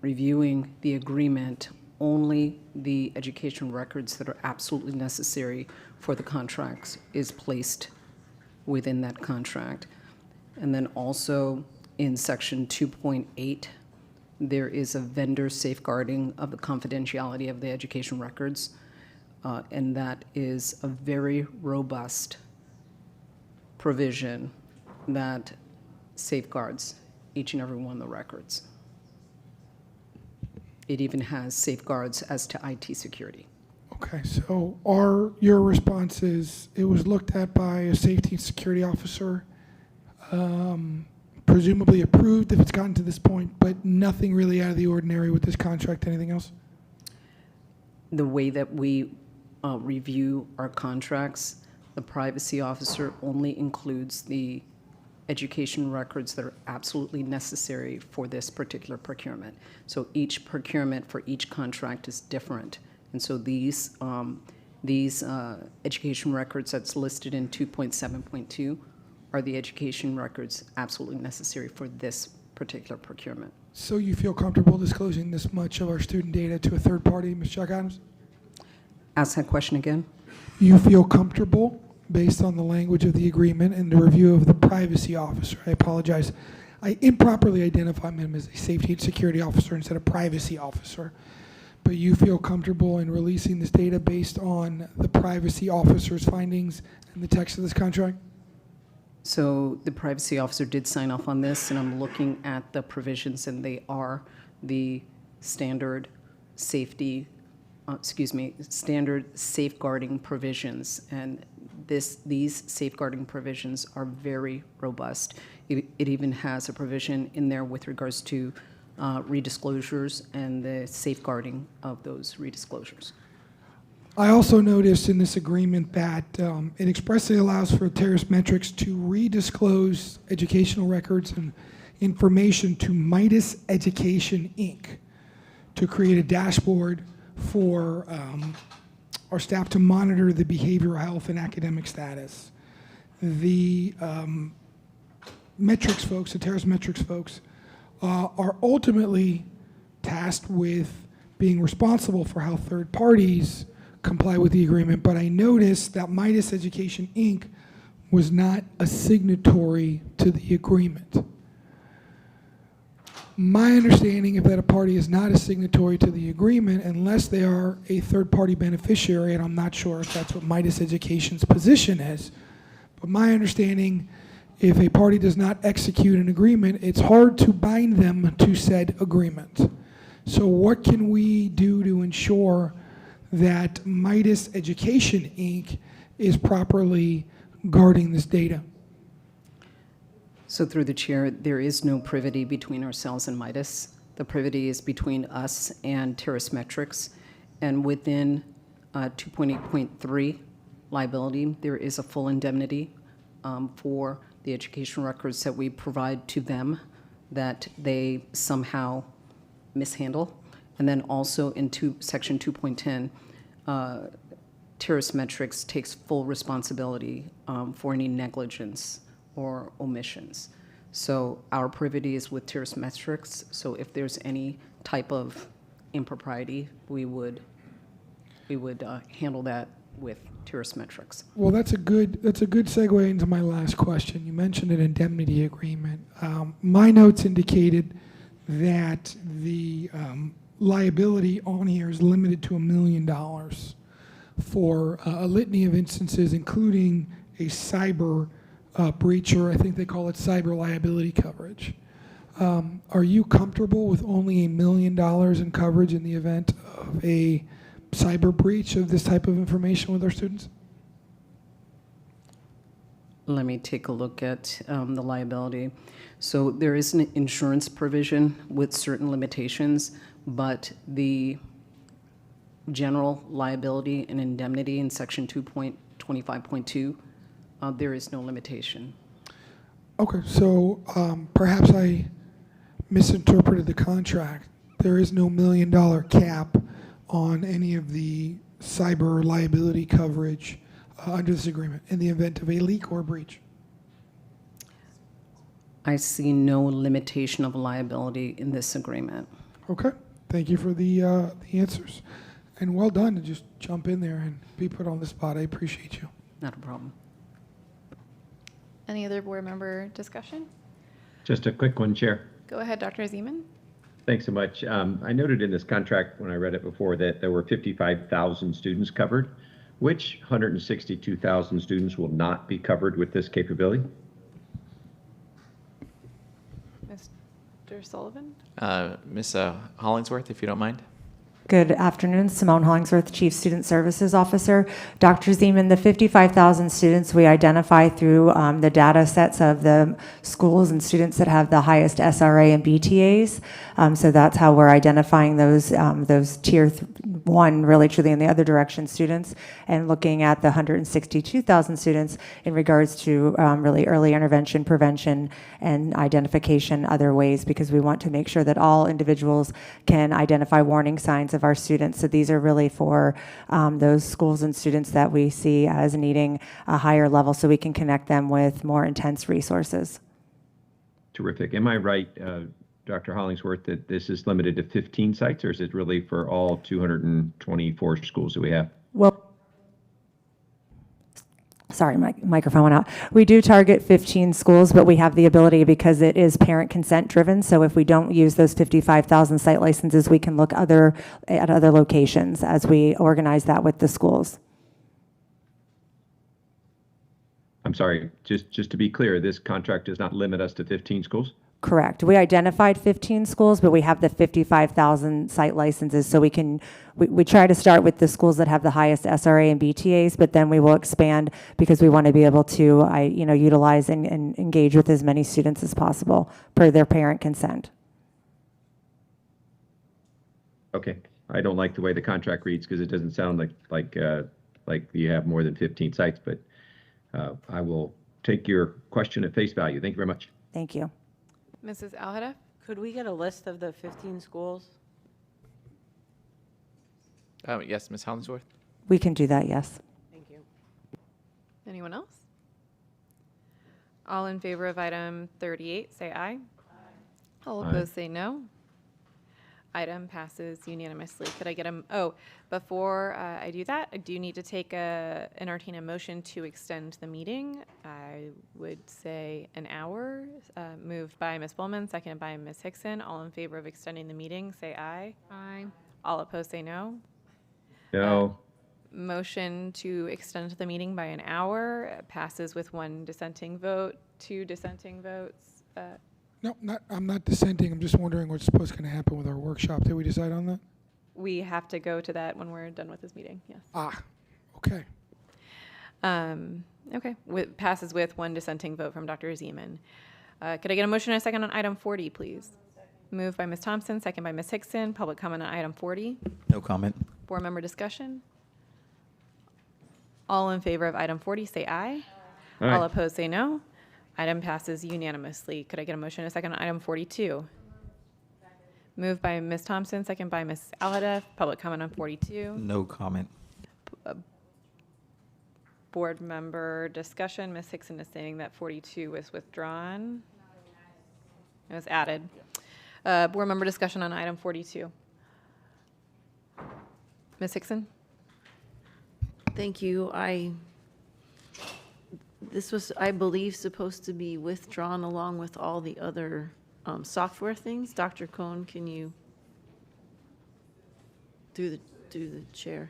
reviewing the agreement, only the education records that are absolutely necessary for the contracts is placed within that contract. And then also in section 2.8, there is a vendor safeguarding of the confidentiality of the education records. And that is a very robust provision that safeguards each and every one of the records. It even has safeguards as to IT security. Okay, so your response is it was looked at by a safety and security officer, presumably approved if it's gotten to this point, but nothing really out of the ordinary with this contract. Anything else? The way that we review our contracts, the privacy officer only includes the education records that are absolutely necessary for this particular procurement. So each procurement for each contract is different. And so these education records that's listed in 2.7.2 are the education records absolutely necessary for this particular procurement. So you feel comfortable disclosing this much of our student data to a third party, Ms. Chuck Adams? Ask that question again. You feel comfortable based on the language of the agreement and the review of the privacy officer? I apologize. I improperly identified him as a safety and security officer instead of privacy officer. But you feel comfortable in releasing this data based on the privacy officer's findings and the text of this contract? So the privacy officer did sign off on this, and I'm looking at the provisions, and they are the standard safety, standard safeguarding provisions. And these safeguarding provisions are very robust. It even has a provision in there with regards to redisclosures and the safeguarding of those redisclosures. I also noticed in this agreement that it expressly allows for Terrace Metrics to redisclose educational records and information to Midas Education, Inc., to create a dashboard for our staff to monitor the behavioral health and academic status. The metrics folks, the Terrace Metrics folks, are ultimately tasked with being responsible for how third parties comply with the agreement, but I noticed that Midas Education, Inc. was not a signatory to the agreement. My understanding is that a party is not a signatory to the agreement unless they are a third-party beneficiary, and I'm not sure if that's what Midas Education's position is. But my understanding, if a party does not execute an agreement, it's hard to bind them to said agreement. So what can we do to ensure that Midas Education, Inc. is properly guarding this data? So through the chair, there is no privity between ourselves and Midas. The privity is between us and Terrace Metrics. And within 2.8.3 liability, there is a full indemnity for the education records that we provide to them that they somehow mishandle. And then also in section 2.10, Terrace Metrics takes full responsibility for any negligence or omissions. So our privity is with Tiers Metrics, so if there's any type of impropriety, we would handle that with Tiers Metrics. Well, that's a good segue into my last question. You mentioned an indemnity agreement. My notes indicated that the liability on here is limited to $1 million for a litany of instances, including a cyber breach, or I think they call it cyber liability coverage. Are you comfortable with only $1 million in coverage in the event of a cyber breach of this type of information with our students? Let me take a look at the liability. So there is an insurance provision with certain limitations, but the general liability and indemnity in section 2.25.2, there is no limitation. Okay, so perhaps I misinterpreted the contract. There is no $1 million cap on any of the cyber liability coverage under this agreement in the event of a leak or breach. I see no limitation of liability in this agreement. Okay, thank you for the answers. And well done to just jump in there and be put on the spot. I appreciate you. Not a problem. Any other board member discussion? Just a quick one, Chair. Go ahead, Dr. Zeman. Thanks so much. I noted in this contract when I read it before that there were 55,000 students covered. Which 162,000 students will not be covered with this capability? Mr. Sullivan? Ms. Hollingsworth, if you don't mind. Good afternoon, Simone Hollingsworth, Chief Student Services Officer. Dr. Zeman, the 55,000 students we identify through the data sets of the schools and students that have the highest SRA and BTAs. So that's how we're identifying those tier 1, really truly in the other direction students, and looking at the 162,000 students in regards to really early intervention, prevention, and identification other ways, because we want to make sure that all individuals can identify warning signs of our students. So these are really for those schools and students that we see as needing a higher level, so we can connect them with more intense resources. Terrific. Am I right, Dr. Hollingsworth, that this is limited to 15 sites, or is it really for all 224 schools that we have? Well, sorry, my microphone went out. We do target 15 schools, but we have the ability, because it is parent consent driven, so if we don't use those 55,000 site licenses, we can look at other locations as we organize that with the schools. I'm sorry, just to be clear, this contract does not limit us to 15 schools? Correct. We identified 15 schools, but we have the 55,000 site licenses, so we try to start with the schools that have the highest SRA and BTAs, but then we will expand because we want to be able to, utilize and engage with as many students as possible per their parent consent. Okay. I don't like the way the contract reads because it doesn't sound like you have more than 15 sites, but I will take your question at face value. Thank you very much. Thank you. Mrs. Alhada? Could we get a list of the 15 schools? Yes, Ms. Hollingsworth. We can do that, yes. Thank you. Anyone else? All in favor of item 38, say aye. Aye. All opposed, say no. Item passes unanimously. Could I get before I do that, I do need to entertain a motion to extend the meeting. I would say an hour, moved by Ms. Bowman, seconded by Ms. Hickson. All in favor of extending the meeting, say aye. Aye. All opposed, say no. No. Motion to extend the meeting by an hour passes with 1 dissenting vote, 2 dissenting votes. No, I'm not dissenting. I'm just wondering what's supposed to happen with our workshop. Did we decide on that? We have to go to that when we're done with this meeting, yes. Okay. Okay, passes with 1 dissenting vote from Dr. Zeman. Could I get a motion and a second on item 40, please? Moved by Ms. Thompson, second by Ms. Hickson. Public comment on item 40. No comment. Board member discussion. All in favor of item 40, say aye. Aye. All opposed, say no. Item passes unanimously. Could I get a motion and a second on item 42? Moved by Ms. Thompson, second by Ms. Alhada. Public comment on 42. No comment. Board member discussion. Ms. Hickson is saying that 42 was withdrawn. It was added. Board member discussion on item 42. Ms. Hickson? Thank you. This was, I believe, supposed to be withdrawn along with all the other software things. Dr. Cohn, can you do the chair?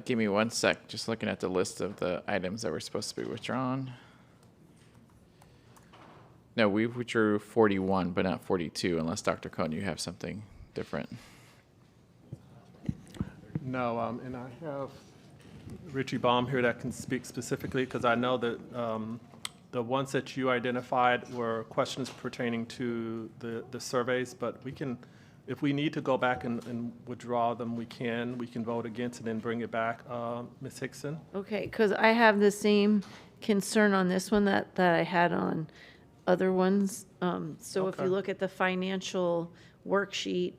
Give me one sec, just looking at the list of the items that were supposed to be withdrawn. No, we withdrew 41, but not 42, unless Dr. Cohn, you have something different. No, and I have Richie Baum here that can speak specifically, because I know that the ones that you identified were questions pertaining to the surveys, but we can, if we need to go back and withdraw them, we can vote against it and then bring it back. Ms. Hickson? Okay, because I have the same concern on this one that I had on other ones. So if you look at the financial worksheet,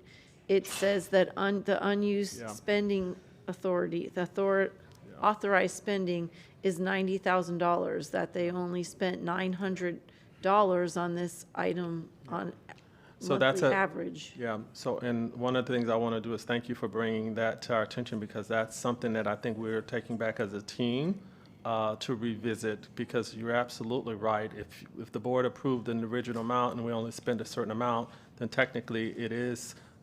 it says that the unused spending authority, authorized spending is $90,000, that they only spent $900 on this item on So that's monthly average. Yeah, so, and one of the things I want to do is thank you for bringing that to our attention, because that's something that I think we're taking back as a team to revisit, because you're absolutely right. If the board approved an original amount and we only spend a certain amount, then technically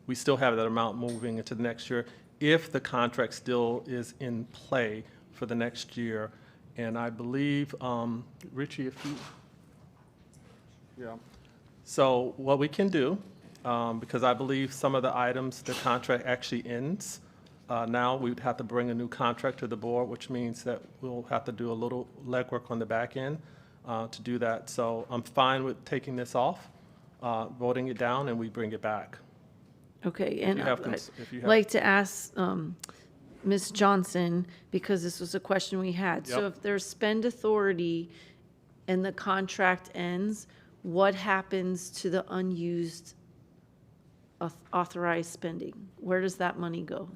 we still have that amount moving into the next year if the contract still is in play for the next year. And I believe, Richie, if you, yeah. So what we can do, because I believe some of the items, the contract actually ends. Now we'd have to bring a new contract to the board, which means that we'll have to do a little legwork on the back end to do that. So I'm fine with taking this off, voting it down, and we bring it back. Okay, and I'd like to ask Ms. Johnson, because this was a question we had. So if there's spend authority and the contract ends, what happens to the unused authorized spending? Where does that money go?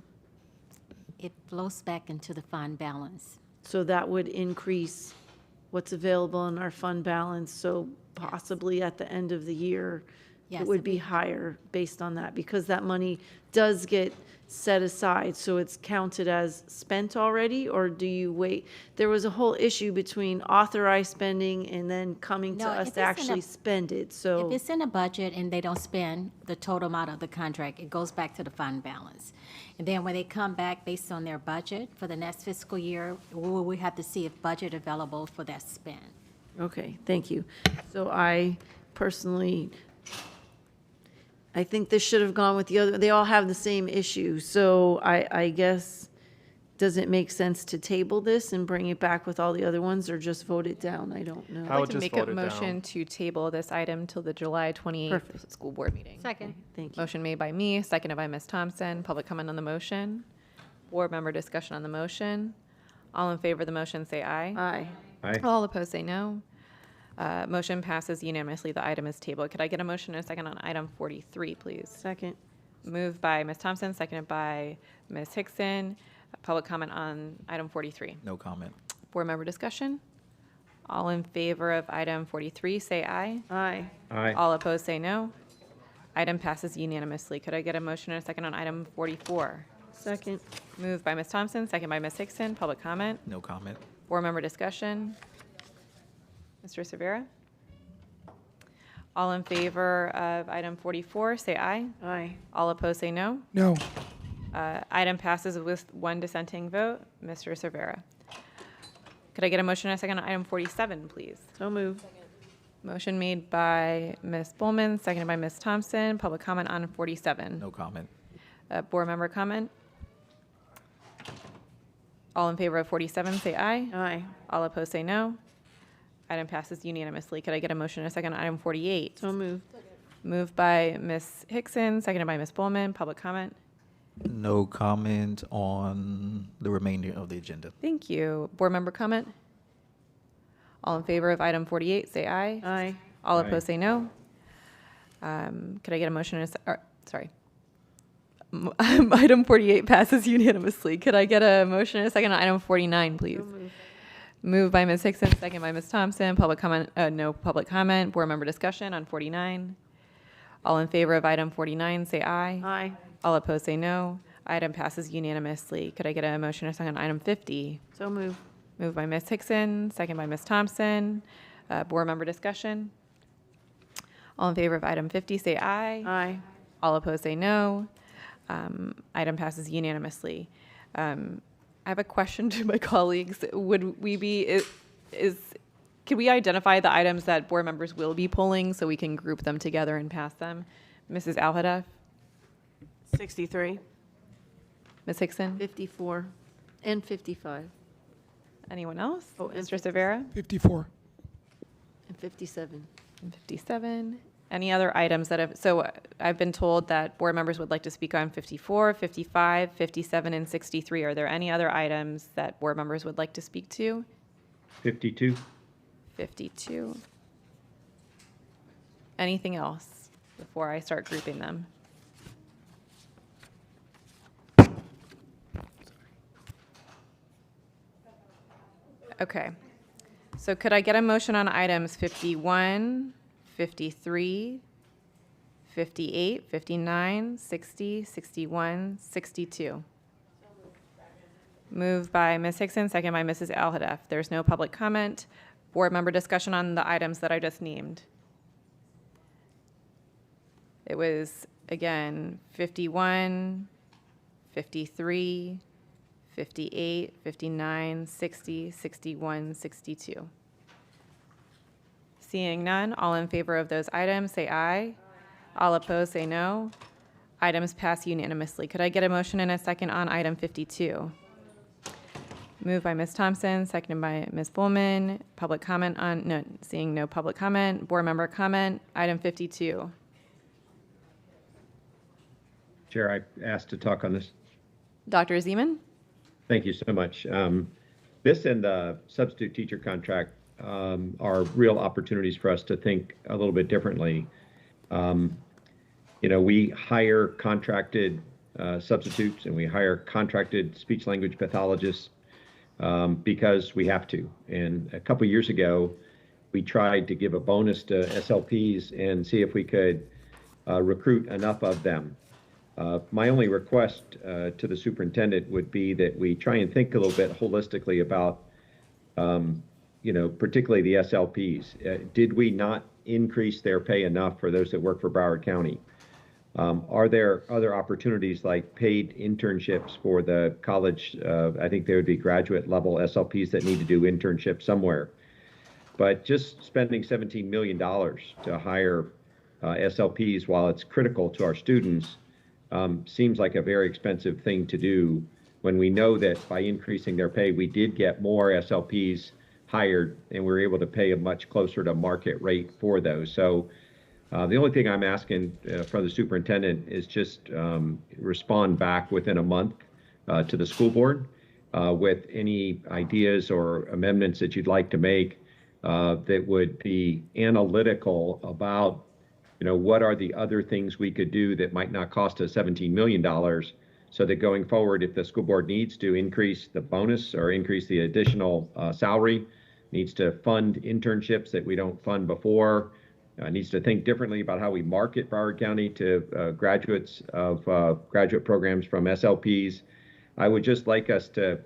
It flows back into the fund balance. So that would increase what's available in our fund balance, so possibly at the end of the year, it would be higher based on that, because that money does get set aside, so it's counted as spent already, or do you wait? There was a whole issue between authorized spending and then coming to us to actually spend it, so. If it's in a budget and they don't spend the total amount of the contract, it goes back to the fund balance. And then when they come back based on their budget for the next fiscal year, we have to see if budget available for that spend. Okay, thank you. So I personally, I think this should have gone with the other, they all have the same issue. So I guess, does it make sense to table this and bring it back with all the other ones, or just vote it down? I don't know. I'd like to make a motion to table this item till the July 28th school board meeting. Second. Thank you. Motion made by me, seconded by Ms. Thompson. Public comment on the motion. Board member discussion on the motion. All in favor of the motion, say aye. Aye. Aye. All opposed, say no. Motion passes unanimously. The item is tabled. Could I get a motion and a second on item 43, please? Second. Moved by Ms. Thompson, seconded by Ms. Hickson. Public comment on item 43. No comment. Board member discussion. All in favor of item 43, say aye. Aye. Aye. All opposed, say no. Item passes unanimously. Could I get a motion and a second on item 44? Second. Moved by Ms. Thompson, second by Ms. Hickson. Public comment. No comment. Board member discussion. Mr. Cervera? All in favor of item 44, say aye. Aye. All opposed, say no. No. Item passes with one dissenting vote. Mr. Cervera. Could I get a motion and a second on item 47, please? So moved. Motion made by Ms. Bowman, seconded by Ms. Thompson. Public comment on 47. No comment. Board member comment. All in favor of 47, say aye. Aye. All opposed, say no. Item passes unanimously. Could I get a motion and a second on item 48? So moved. Moved by Ms. Hickson, seconded by Ms. Bowman. Public comment. No comment on the remainder of the agenda. Thank you. Board member comment. All in favor of item 48, say aye. Aye. All Aye. opposed, say no. Could I get a motion and a sorry. Item 48 passes unanimously. Could I get a motion and a second on item 49, please? So moved. Moved by Ms. Hickson, second by Ms. Thompson. Public comment, no public comment. Board member discussion on 49. All in favor of item 49, say aye. Aye. All opposed, say no. Item passes unanimously. Could I get a motion or second on item 50? So move. Moved by Ms. Hickson, second by Ms. Thompson. Board member discussion. All in favor of item 50, say aye. Aye. All opposed, say no. Item passes unanimously. I have a question to my colleagues. Would we be, can we identify the items that board members will be pulling so we can group them together and pass them? Mrs. Alhadeff? 63. Ms. Hickson? 54 and 55 Anyone else? Oh, and Mr. Severa? 54. and 57. And 57. Any other items that have, so I've been told that board members would like to speak on 54, 55, 57, and 63. Are there any other items that board members would like to speak to? 52. 52. Anything else before I start grouping them? Okay. So could I get a motion on items 51, 53, 58, 59, 60, 61, 62? Moved by Ms. Hickson, second by Mrs. Alhadeff. There's no public comment. Board member discussion on the items that I just named. It was, again, 51, 53, 58, 59, 60, 61, 62. Seeing none, all in favor of those items, say aye. All opposed, say no. Items pass unanimously. Could I get a motion and a second on item 52? Moved by Ms. Thompson, seconded by Ms. Bullman. Public comment on, no, seeing no public comment. Board member comment, item 52. Chair, I asked to talk on this. Dr. Zeman? Thank you so much. This and the substitute teacher contract are real opportunities for us to think a little bit differently. We hire contracted substitutes and we hire contracted speech language pathologists because we have to. And a couple years ago, we tried to give a bonus to SLPs and see if we could recruit enough of them. My only request to the superintendent would be that we try and think a little bit holistically about, particularly the SLPs. Did we not increase their pay enough for those that work for Broward County? Are there other opportunities like paid internships for the college? I think there would be graduate level SLPs that need to do internships somewhere. But just spending $17 million to hire SLPs while it's critical to our students seems like a very expensive thing to do when we know that by increasing their pay, we did get more SLPs hired and we were able to pay a much closer to market rate for those. So the only thing I'm asking for the superintendent is just respond back within a month to the school board with any ideas or amendments that you'd like to make that would be analytical about what are the other things we could do that might not cost us $17 million so that going forward, if the school board needs to increase the bonus or increase the additional salary, needs to fund internships that we don't fund before, needs to think differently about how we market Broward County to graduates of graduate programs from SLPs. I would just like us to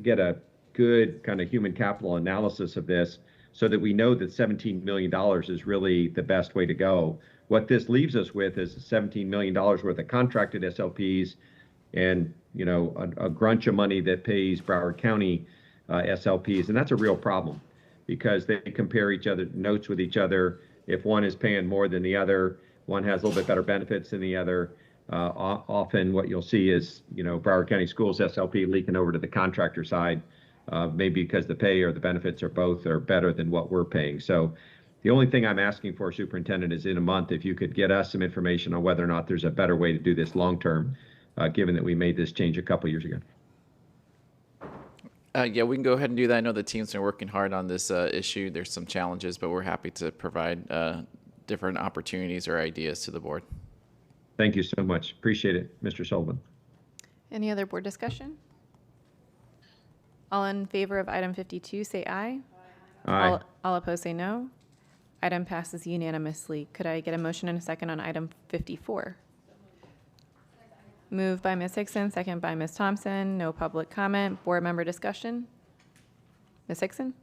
get a good kind of human capital analysis of this so that we know that $17 million is really the best way to go. What this leaves us with is $17 million worth of contracted SLPs and, a grunch of money that pays Broward County SLPs. And that's a real problem because they compare each other notes with each other. If one is paying more than the other, one has a little bit better benefits than the other. Often what you'll see is, Broward County Schools SLP leaking over to the contractor side, maybe because the pay or the benefits or both are better than what we're paying. So the only thing I'm asking for, Superintendent, is in a month, if you could get us some information on whether or not there's a better way to do this long term, given that we made this change a couple years ago. Yeah, we can go ahead and do that. I know the team's been working hard on this issue. There's some challenges, but we're happy to provide different opportunities or ideas to the board. Thank you so much. Appreciate it, Mr. Sullivan. Any other board discussion? All in favor of item 52, say aye. Aye. All opposed, say no. Item passes unanimously. Could I get a motion and a second on item 54? Moved by Ms. Hickson, second by Ms. Thompson. No public comment. Board member discussion? Ms. Hickson?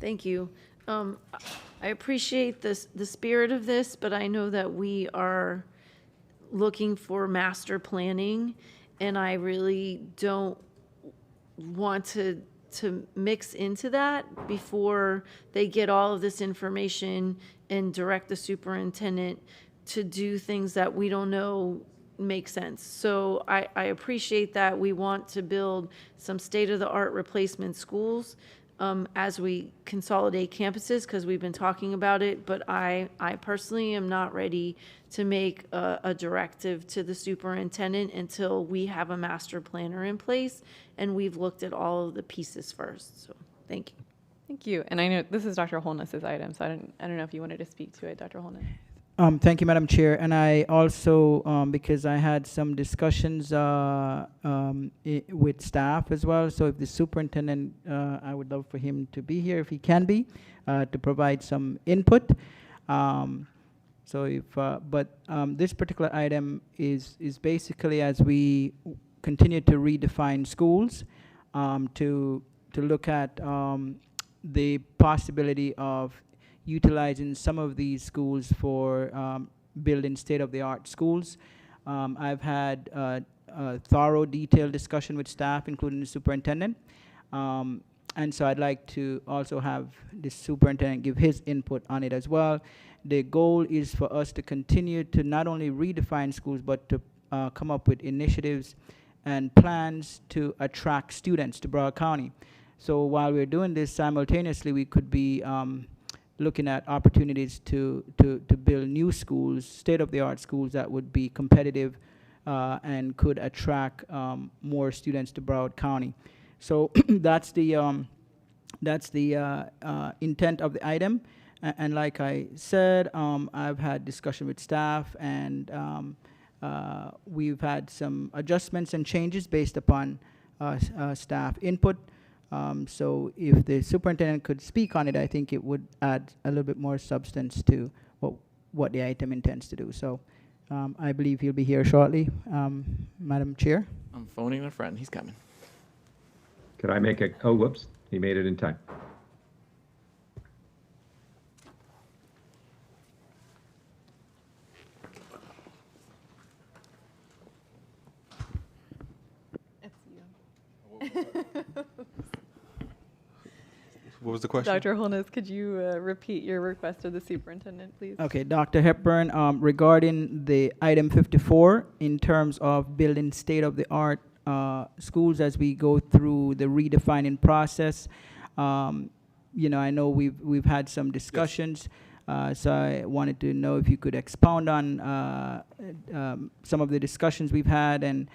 Thank you. I appreciate the spirit of this, but I know that we are looking for master planning, and I really don't want to mix into that before they get all of this information and direct the superintendent to do things that we don't know make sense. So I appreciate that we want to build some state-of-the-art replacement schools as we consolidate campuses, because we've been talking about it, but I personally am not ready to make a directive to the superintendent until we have a master planner in place and we've looked at all of the pieces first. So, thank you. Thank you. And I know this is Dr. Holness's item, so I don't know if you wanted to speak to it, Dr. Holness. Thank you, Madam Chair. And I also, because I had some discussions with staff as well, so if the superintendent, I would love for him to be here if he can be, to provide some input. This particular item is basically as we continue to redefine schools, to look at the possibility of utilizing some of these schools for building state-of-the-art schools. I've had a thorough, detailed discussion with staff, including the superintendent. And so I'd like to also have the superintendent give his input on it as well. The goal is for us to continue to not only redefine schools, but to come up with initiatives and plans to attract students to Broward County. So while we're doing this simultaneously, we could be looking at opportunities to build new schools, state-of-the-art schools that would be competitive and could attract more students to Broward County. So that's the intent of the item. And like I said, I've had discussion with staff, and we've had some adjustments and changes based upon staff input. So if the superintendent could speak on it, I think it would add a little bit more substance to what the item intends to do. So I believe he'll be here shortly, Madam Chair. I'm phoning a friend. He's coming. Could I make oh, whoops, he made it in time. What was the question? Dr. Holness, could you repeat your request to the superintendent, please? Okay, Dr. Hepburn, regarding the item 54, in terms of building state-of-the-art schools as we go through the redefining process, you know, I know we've had some discussions, so I wanted to know if you could expound on some of the discussions we've had, and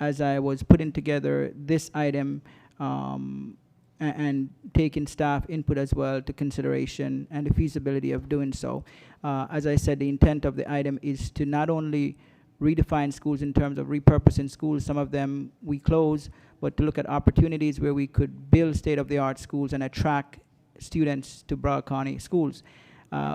as I was putting together this item, and taking staff input as well to consideration and the feasibility of doing so. As I said, the intent of the item is to not only redefine schools in terms of repurposing schools, some of them we close, but to look at opportunities where we could build state-of-the-art schools and attract students to Broward County schools.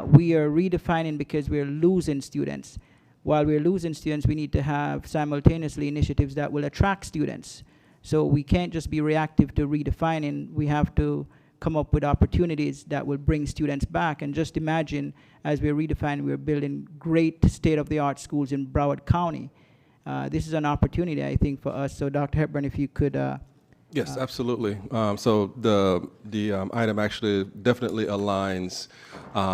We are redefining because we're losing students. While we're losing students, we need to have simultaneously initiatives that will attract students. So we can't just be reactive to redefining. We have to come up with opportunities that will bring students back. And just imagine, as we're redefining, we're building great state-of-the-art schools in Broward County. This is an opportunity, I think, for us. So Dr. Hepburn, if you could. Yes, absolutely. So the item actually definitely aligns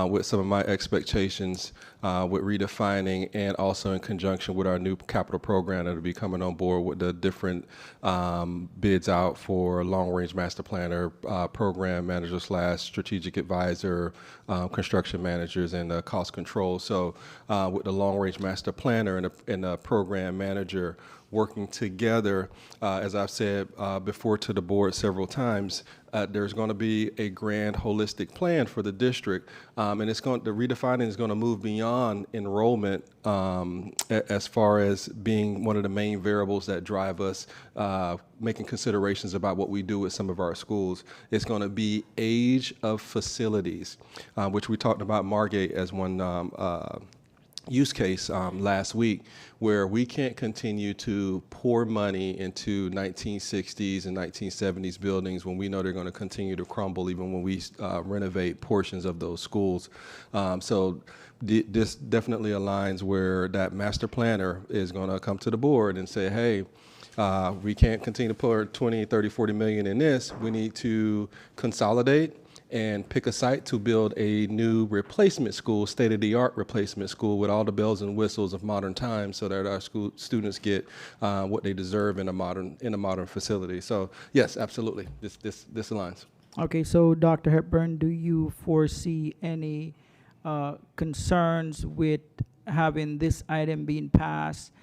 with some of my expectations with redefining, and also in conjunction with our new capital program that will be coming on board with the different bids out for long-range master planner, program manager / strategic advisor, construction managers, and cost control. So with the long-range master planner and the program manager working together, as I've said before to the board several times, there's going to be a grand holistic plan for the district, and the redefining is going to move beyond enrollment as far as being one of the main variables that drive us making considerations about what we do with some of our schools. It's going to be age of facilities, which we talked about Margate as one use case last week, where we can't continue to pour money into 1960s and 1970s buildings when we know they're going to continue to crumble even when we renovate portions of those schools. So this definitely aligns where that master planner is going to come to the board and say, hey, we can't continue to pour 20, 30, 40 million in this. We need to consolidate and pick a site to build a new replacement school, state-of-the-art replacement school with all the bells and whistles of modern times, so that our school students get what they deserve in a modern facility. So yes, absolutely, this aligns. Okay, so Dr. Hepburn, do you foresee any concerns with having this item being passed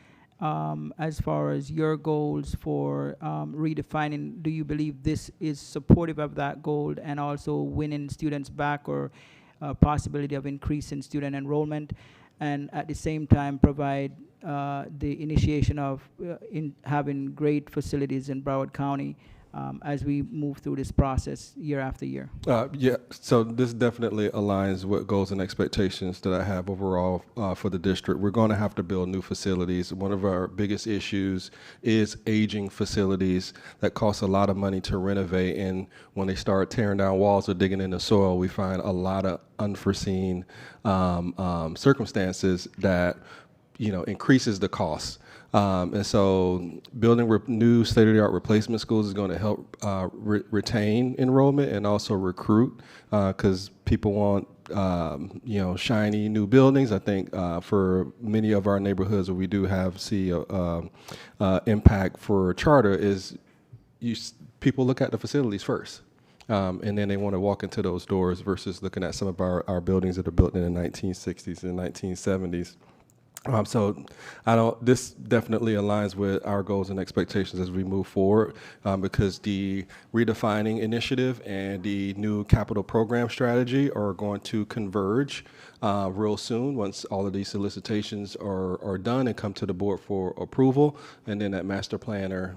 as far as your goals for redefining? Do you believe this is supportive of that goal and also winning students back, or possibility of increasing student enrollment, and at the same time provide the initiation of in having great facilities in Broward County as we move through this process year after year? Yeah, so this definitely aligns with goals and expectations that I have overall for the district. We're going to have to build new facilities. One of our biggest issues is aging facilities that cost a lot of money to renovate, and when they start tearing down walls or digging in the soil, we find a lot of unforeseen circumstances that increases the cost. And so building new state-of-the-art replacement schools is going to help retain enrollment and also recruit, because people want shiny new buildings. I think for many of our neighborhoods where we do see impact for charter is people look at the facilities first. And then they want to walk into those doors versus looking at some of our buildings that are built in the 1960s and 1970s. So this definitely aligns with our goals and expectations as we move forward, because the redefining initiative and the new capital program strategy are going to converge real soon once all of these solicitations are done and come to the board for approval. And then that master planner,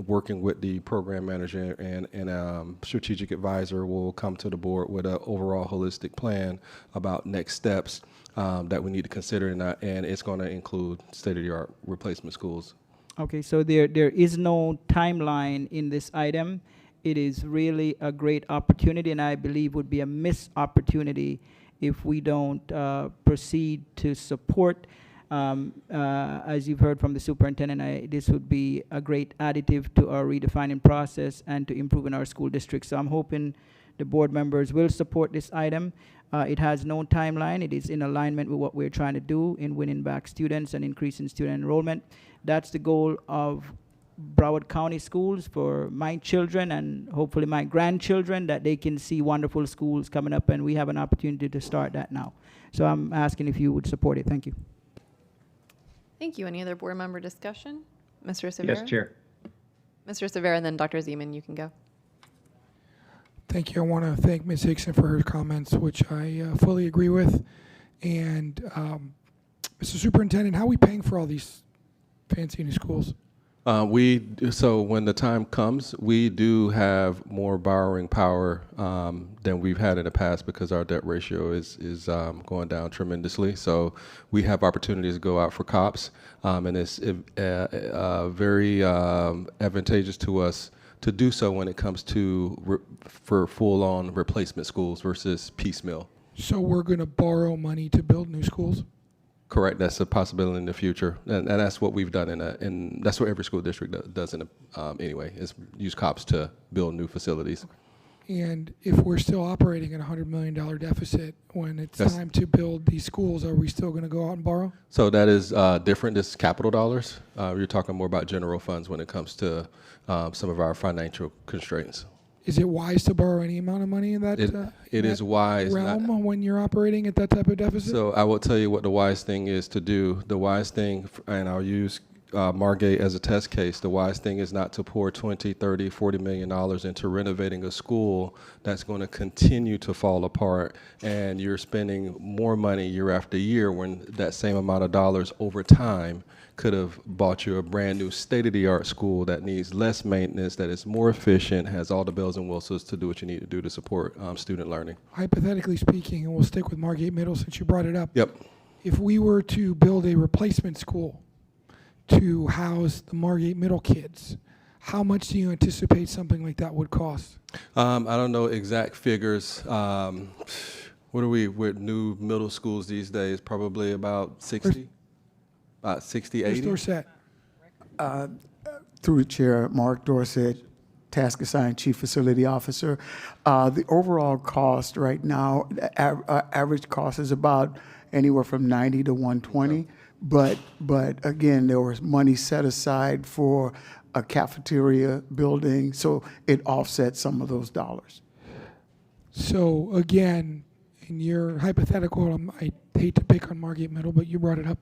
working with the program manager and strategic advisor, will come to the board with an overall holistic plan about next steps that we need to consider, and it's going to include state-of-the-art replacement schools. Okay, so there is no timeline in this item. It is really a great opportunity, and I believe would be a missed opportunity if we don't proceed to support. As you've heard from the superintendent, this would be a great additive to our redefining process and to improving our school district. So I'm hoping the board members will support this item. It has no timeline. It is in alignment with what we're trying to do in winning back students and increasing student enrollment. That's the goal of Broward County schools for my children and hopefully my grandchildren, that they can see wonderful schools coming up, and we have an opportunity to start that now. So I'm asking if you would support it. Thank you. Thank you. Any other board member discussion? Mr. Severa? Yes, Chair. Mr. Severa, and then Dr. Zeman, you can go. Thank you. I want to thank Ms. Hickson for her comments, which I fully agree with. And Mr. Superintendent, how are we paying for all these fancy new schools? So when the time comes, we do have more borrowing power than we've had in the past, because our debt ratio is going down tremendously. So we have opportunities to go out for COPS, and it's very advantageous to us to do so when it comes to for full-on replacement schools versus piecemeal. So we're going to borrow money to build new schools? Correct. That's a possibility in the future, and that's what we've done and that's what every school district does anyway, is use COPS to build new facilities. And if we're still operating at a $100 million deficit when it's time to build these schools, are we still going to go out and borrow? So that is different. This is capital dollars. You're talking more about general funds when it comes to some of our financial constraints. Is it wise to borrow any amount of money in that? It is wise realm when you're operating at that type of deficit. So I will tell you what the wise thing is to do. The wise thing, and I'll use Margate as a test case. The wise thing is not to pour 20, 30, 40 million dollars into renovating a school that's going to continue to fall apart, and you're spending more money year after year when that same amount of dollars over time could have bought you a brand new state-of-the-art school that needs less maintenance, that is more efficient, has all the bells and whistles to do what you need to do to support student learning. Hypothetically speaking, and we'll stick with Margate Middle since you brought it up. Yep. If we were to build a replacement school to house the Margate Middle kids, how much do you anticipate something like that would cost? I don't know exact figures. What are we with new middle schools these days? Probably about 60? About 60, 80? Mr. Dorsett. Through the chair, Mark Dorsett, task assigned Chief Facility Officer. The overall cost right now, the average cost is about anywhere from 90 to 120. But again, there was money set aside for a cafeteria building, so it offsets some of those dollars. So again, in your hypothetical, I hate to pick on Margate Middle, but you brought it up.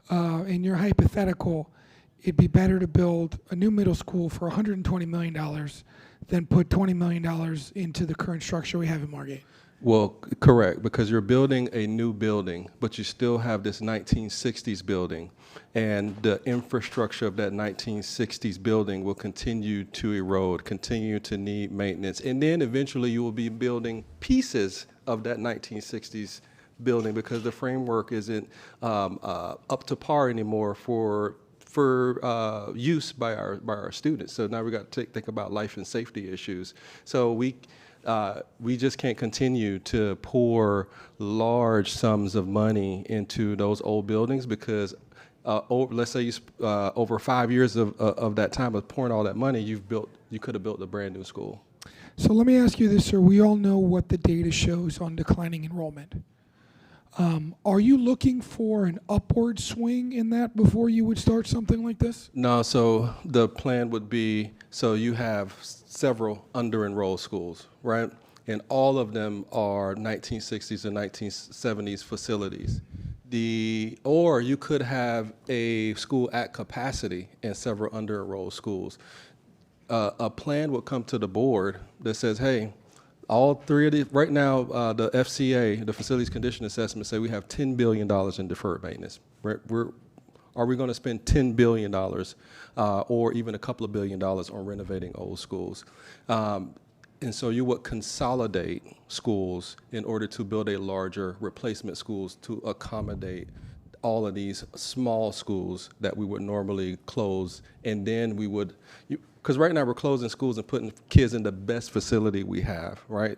In your hypothetical, it'd be better to build a new middle school for $120 million than put $20 million into the current structure we have in Margate. Well, correct, because you're building a new building, but you still have this 1960s building, and the infrastructure of that 1960s building will continue to erode, continue to need maintenance, and then eventually you will be building pieces of that 1960s building because the framework isn't up to par anymore for use by our students. So now we got to think about life and safety issues. So we just can't continue to pour large sums of money into those old buildings because let's say over 5 years of that time of pouring all that money, you could have built a brand new school. So let me ask you this, sir. We all know what the data shows on declining enrollment. Are you looking for an upward swing in that before you would start something like this? No, so the plan would be, so you have several under-enrolled schools, right? And all of them are 1960s and 1970s facilities. Or you could have a school at capacity in several under-enrolled schools. A plan would come to the board that says, hey, all three of these, right now, the FCA, the Facilities Condition Assessment, say we have $10 billion in deferred maintenance. Are we going to spend $10 billion or even a couple of $1 billion on renovating old schools? And so you would consolidate schools in order to build a larger replacement schools to accommodate all of these small schools that we would normally close. And then we would, because right now we're closing schools and putting kids in the best facility we have, right?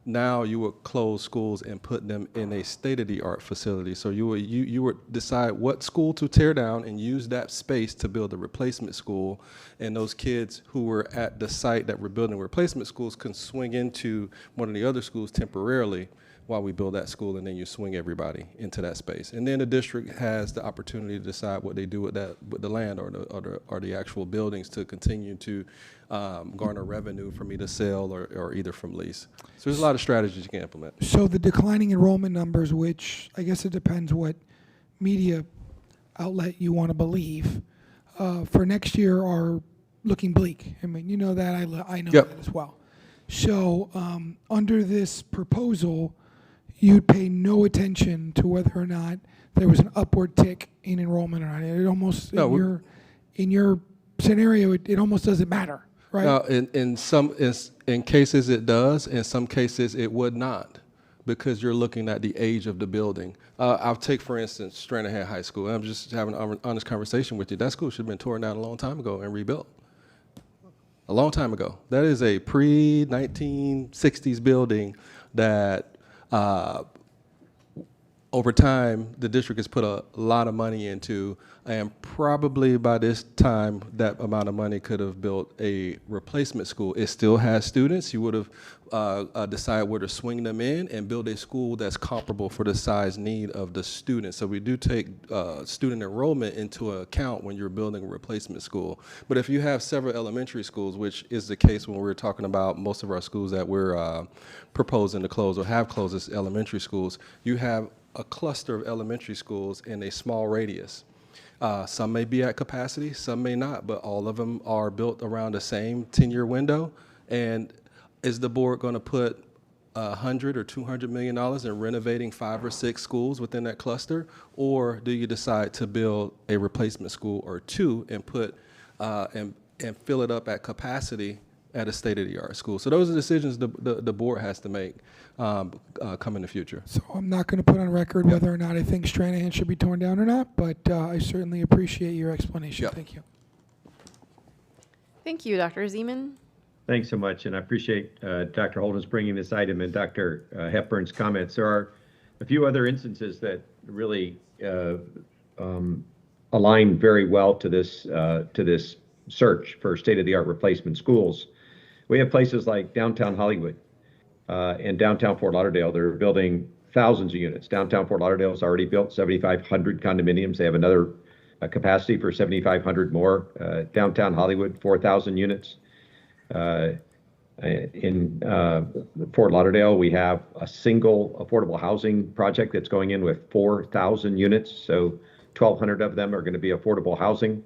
Now you would close schools and put them in a state-of-the-art facility. So you would decide what school to tear down and use that space to build a replacement school. And those kids who were at the site that we're building replacement schools can swing into one of the other schools temporarily while we build that school, and then you swing everybody into that space. And then the district has the opportunity to decide what they do with the land or the actual buildings to continue to garner revenue from either sale or either from lease. So there's a lot of strategies you can implement. So the declining enrollment numbers, which I guess it depends what media outlet you want to believe, for next year are looking bleak. I mean, you know that, I know that as well. So under this proposal, you'd pay no attention to whether or not there was an upward tick in enrollment or not. It almost, in your scenario, it almost doesn't matter, right? Now, in cases it does, in some cases it would not, because you're looking at the age of the building. I'll take, for instance, Stranahan High School. I'm just having an honest conversation with you. That school should have been torn down a long time ago and rebuilt. A long time ago. That is a pre-1960s building that over time, the district has put a lot of money into, and probably by this time, that amount of money could have built a replacement school. It still has students. You would have decided where to swing them in and build a school that's comparable for the size need of the students. So we do take student enrollment into account when you're building a replacement school. But if you have several elementary schools, which is the case when we're talking about most of our schools that we're proposing to close or have closed as elementary schools, you have a cluster of elementary schools in a small radius. Some may be at capacity, some may not, but all of them are built around the same 10-year window. And is the board going to put $100 or $200 million in renovating 5 or 6 schools within that cluster, or do you decide to build a replacement school or 2 and put and fill it up at capacity at a state-of-the-art school? So those are decisions the board has to make come in the future. So I'm not going to put on record whether or not I think Stranahan should be torn down or not, but I certainly appreciate your explanation. Yep. Thank you. Thank you, Dr. Zeman. Thanks so much, and I appreciate Dr. Holden's bringing this item and Dr. Hepburn's comments. There are a few other instances that really align very well to this search for state-of-the-art replacement schools. We have places like downtown Hollywood and downtown Fort Lauderdale. They're building thousands of units. Downtown Fort Lauderdale has already built 7,500 condominiums. They have another capacity for 7,500 more. Downtown Hollywood, 4,000 units. In Fort Lauderdale, we have a single affordable housing project that's going in with 4,000 units. So 1,200 of them are going to be affordable housing.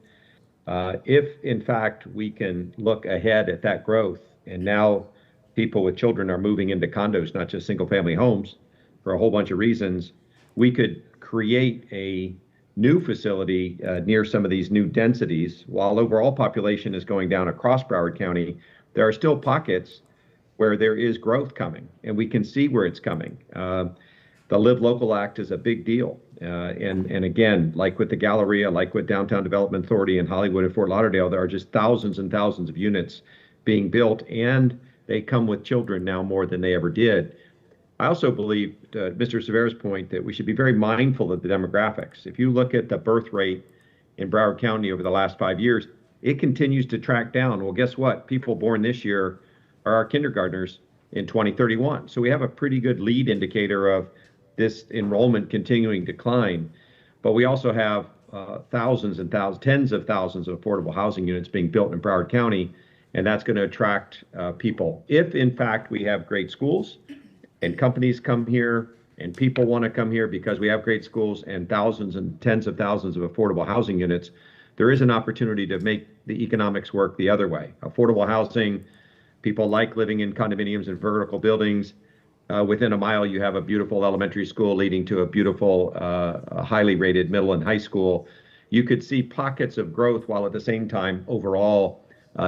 If, in fact, we can look ahead at that growth, and now people with children are moving into condos, not just single-family homes, for a whole bunch of reasons, we could create a new facility near some of these new densities. While overall population is going down across Broward County, there are still pockets where there is growth coming, and we can see where it's coming. The Live Local Act is a big deal. And again, like with the Galleria, like with Downtown Development Authority in Hollywood and Fort Lauderdale, there are just thousands and thousands of units being built, and they come with children now more than they ever did. I also believe, Mr. Severa's point, that we should be very mindful of the demographics. If you look at the birth rate in Broward County over the last 5 years, it continues to track down. Well, guess what? People born this year are our kindergartners in 2031. So we have a pretty good lead indicator of this enrollment continuing to decline. But we also have thousands and thousands, tens of thousands of affordable housing units being built in Broward County, and that's going to attract people. If, in fact, we have great schools and companies come here and people want to come here because we have great schools and thousands and tens of thousands of affordable housing units, there is an opportunity to make the economics work the other way. Affordable housing, people like living in condominiums and vertical buildings. Within a mile, you have a beautiful elementary school leading to a beautiful, highly rated middle and high school. You could see pockets of growth while at the same time overall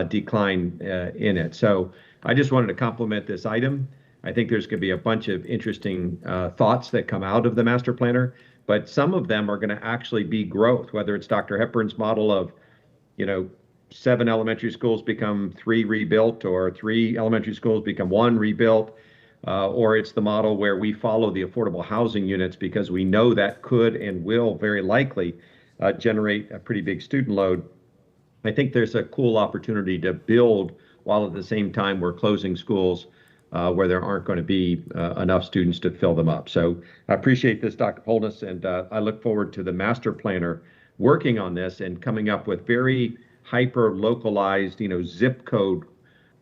decline in it. So I just wanted to compliment this item. I think there's going to be a bunch of interesting thoughts that come out of the master planner, but some of them are going to actually be growth, whether it's Dr. Hepburn's model of, 7 elementary schools become 3 rebuilt, or 3 elementary schools become 1 rebuilt, or it's the model where we follow the affordable housing units because we know that could and will very likely generate a pretty big student load. I think there's a cool opportunity to build while at the same time we're closing schools where there aren't going to be enough students to fill them up. So I appreciate this, Dr. Holness, and I look forward to the master planner working on this and coming up with very hyper-localized, zip code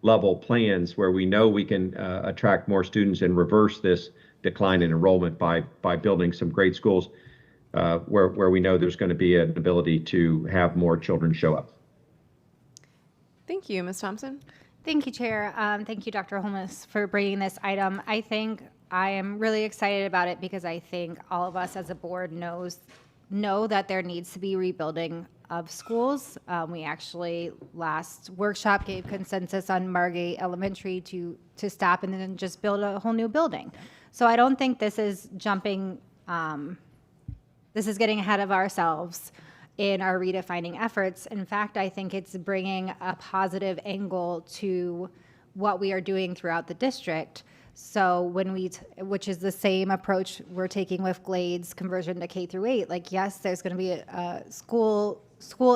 level plans where we know we can attract more students and reverse this decline in enrollment by building some great schools where we know there's going to be an ability to have more children show up. Thank you, Ms. Thompson. Thank you, Chair. Thank you, Dr. Holmes, for bringing this item. I think I am really excited about it because I think all of us as a board know that there needs to be rebuilding of schools. We actually last workshop gave consensus on Margate Elementary to stop and then just build a whole new building. So I don't think this is jumping, this is getting ahead of ourselves in our redefining efforts. In fact, I think it's bringing a positive angle to what we are doing throughout the district. So when which is the same approach we're taking with Glades conversion to K-8. Like, yes, there's going to be a school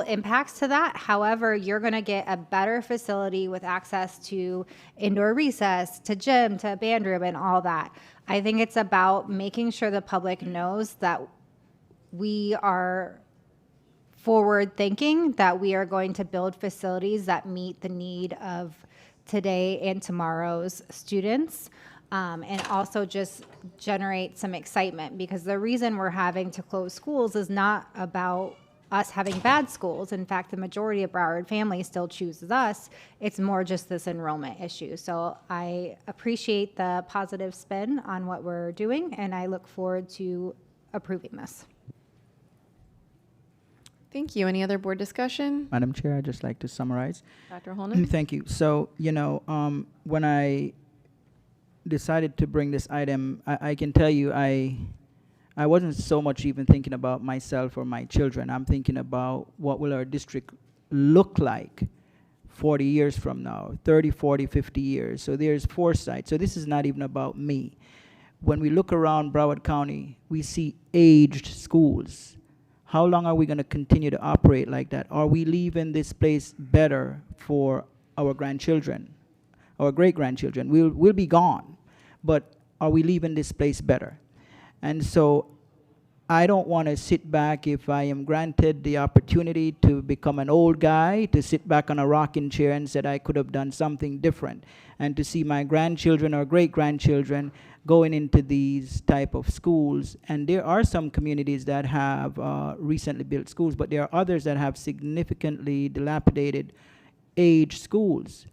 impacts to that. However, you're going to get a better facility with access to indoor recess, to gym, to band room, and all that. I think it's about making sure the public knows that we are forward thinking, that we are going to build facilities that meet the need of today and tomorrow's students, and also just generate some excitement, because the reason we're having to close schools is not about us having bad schools. In fact, the majority of Broward families still chooses us. It's more just this enrollment issue. So I appreciate the positive spin on what we're doing, and I look forward to approving this. Thank you. Any other board discussion? Madam Chair, I'd just like to summarize. Dr. Holness? Thank you. So, when I decided to bring this item, I can tell you I wasn't so much even thinking about myself or my children. I'm thinking about what will our district look like 40 years from now, 30, 40, 50 years. So there's foresight. So this is not even about me. When we look around Broward County, we see aged schools. How long are we going to continue to operate like that? Are we leaving this place better for our grandchildren, our great-grandchildren? We'll be gone, but are we leaving this place better? And so I don't want to sit back if I am granted the opportunity to become an old guy, to sit back on a rocking chair and said I could have done something different, and to see my grandchildren or great-grandchildren going into these type of schools. And there are some communities that have recently built schools, but there are others that have significantly dilapidated aged schools.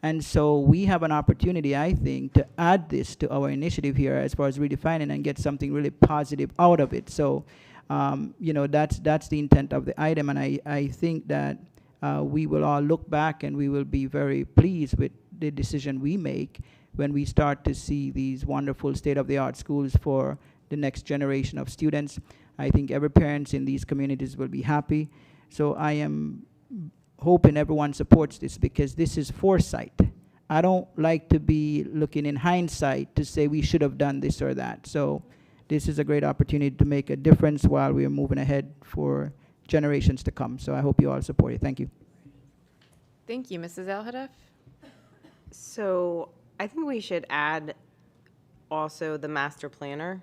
And so we have an opportunity, I think, to add this to our initiative here as far as redefining and get something really positive out of it. So, that's the intent of the item. And I think that we will all look back and we will be very pleased with the decision we make when we start to see these wonderful state-of-the-art schools for the next generation of students. I think every parent in these communities will be happy. So I am hoping everyone supports this, because this is foresight. I don't like to be looking in hindsight to say we should have done this or that. So this is a great opportunity to make a difference while we are moving ahead for generations to come. So I hope you all support it. Thank you. Thank you. Mrs. Alhadeff? So I think we should add also the master planner.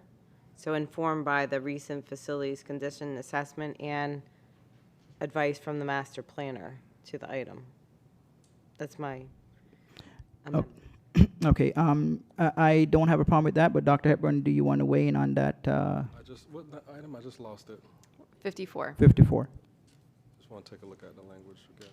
So informed by the recent facilities condition assessment and advice from the master planner to the item. That's my amendment. Okay. I don't have a problem with that, but Dr. Hepburn, do you want to weigh in on that? What item? I just lost it. 54. 54. Just want to take a look at the language again.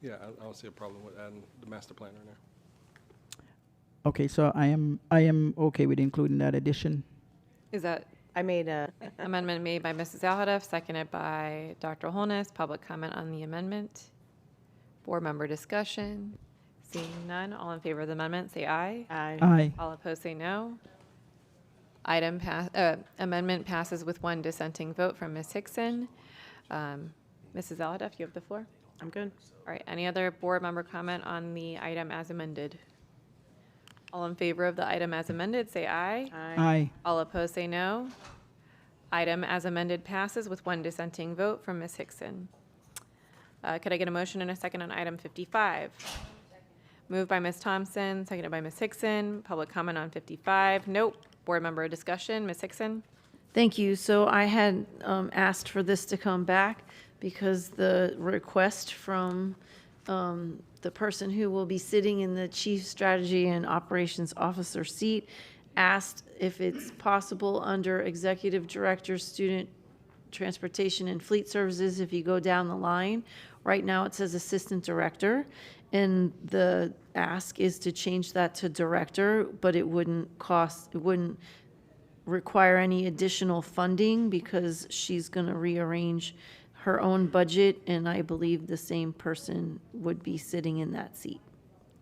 Yeah, I don't see a problem with adding the master planner in there. Okay, so I am okay with including that addition. Is that I made a amendment made by Mrs. Alhadeff, seconded by Dr. Holness? Public comment on the amendment? Board member discussion? Seeing none, all in favor of the amendment, say aye. Aye. Aye. All opposed, say no. Amendment passes with one dissenting vote from Ms. Hickson. Mrs. Alhadeff, you have the floor. I'm good. All right, any other board member comment on the item as amended? All in favor of the item as amended, say aye. Aye. All opposed, say no. Item as amended passes with one dissenting vote from Ms. Hickson. Could I get a motion and a second on item 55? Moved by Ms. Thompson, seconded by Ms. Hickson. Public comment on 55? Nope. Board member discussion, Ms. Hickson? Thank you. So I had asked for this to come back because the request from the person who will be sitting in the Chief Strategy and Operations Officer seat asked if it's possible under Executive Director, Student Transportation and Fleet Services, if you go down the line. Right now it says Assistant Director, and the ask is to change that to Director, but it wouldn't require any additional funding because she's going to rearrange her own budget, and I believe the same person would be sitting in that seat.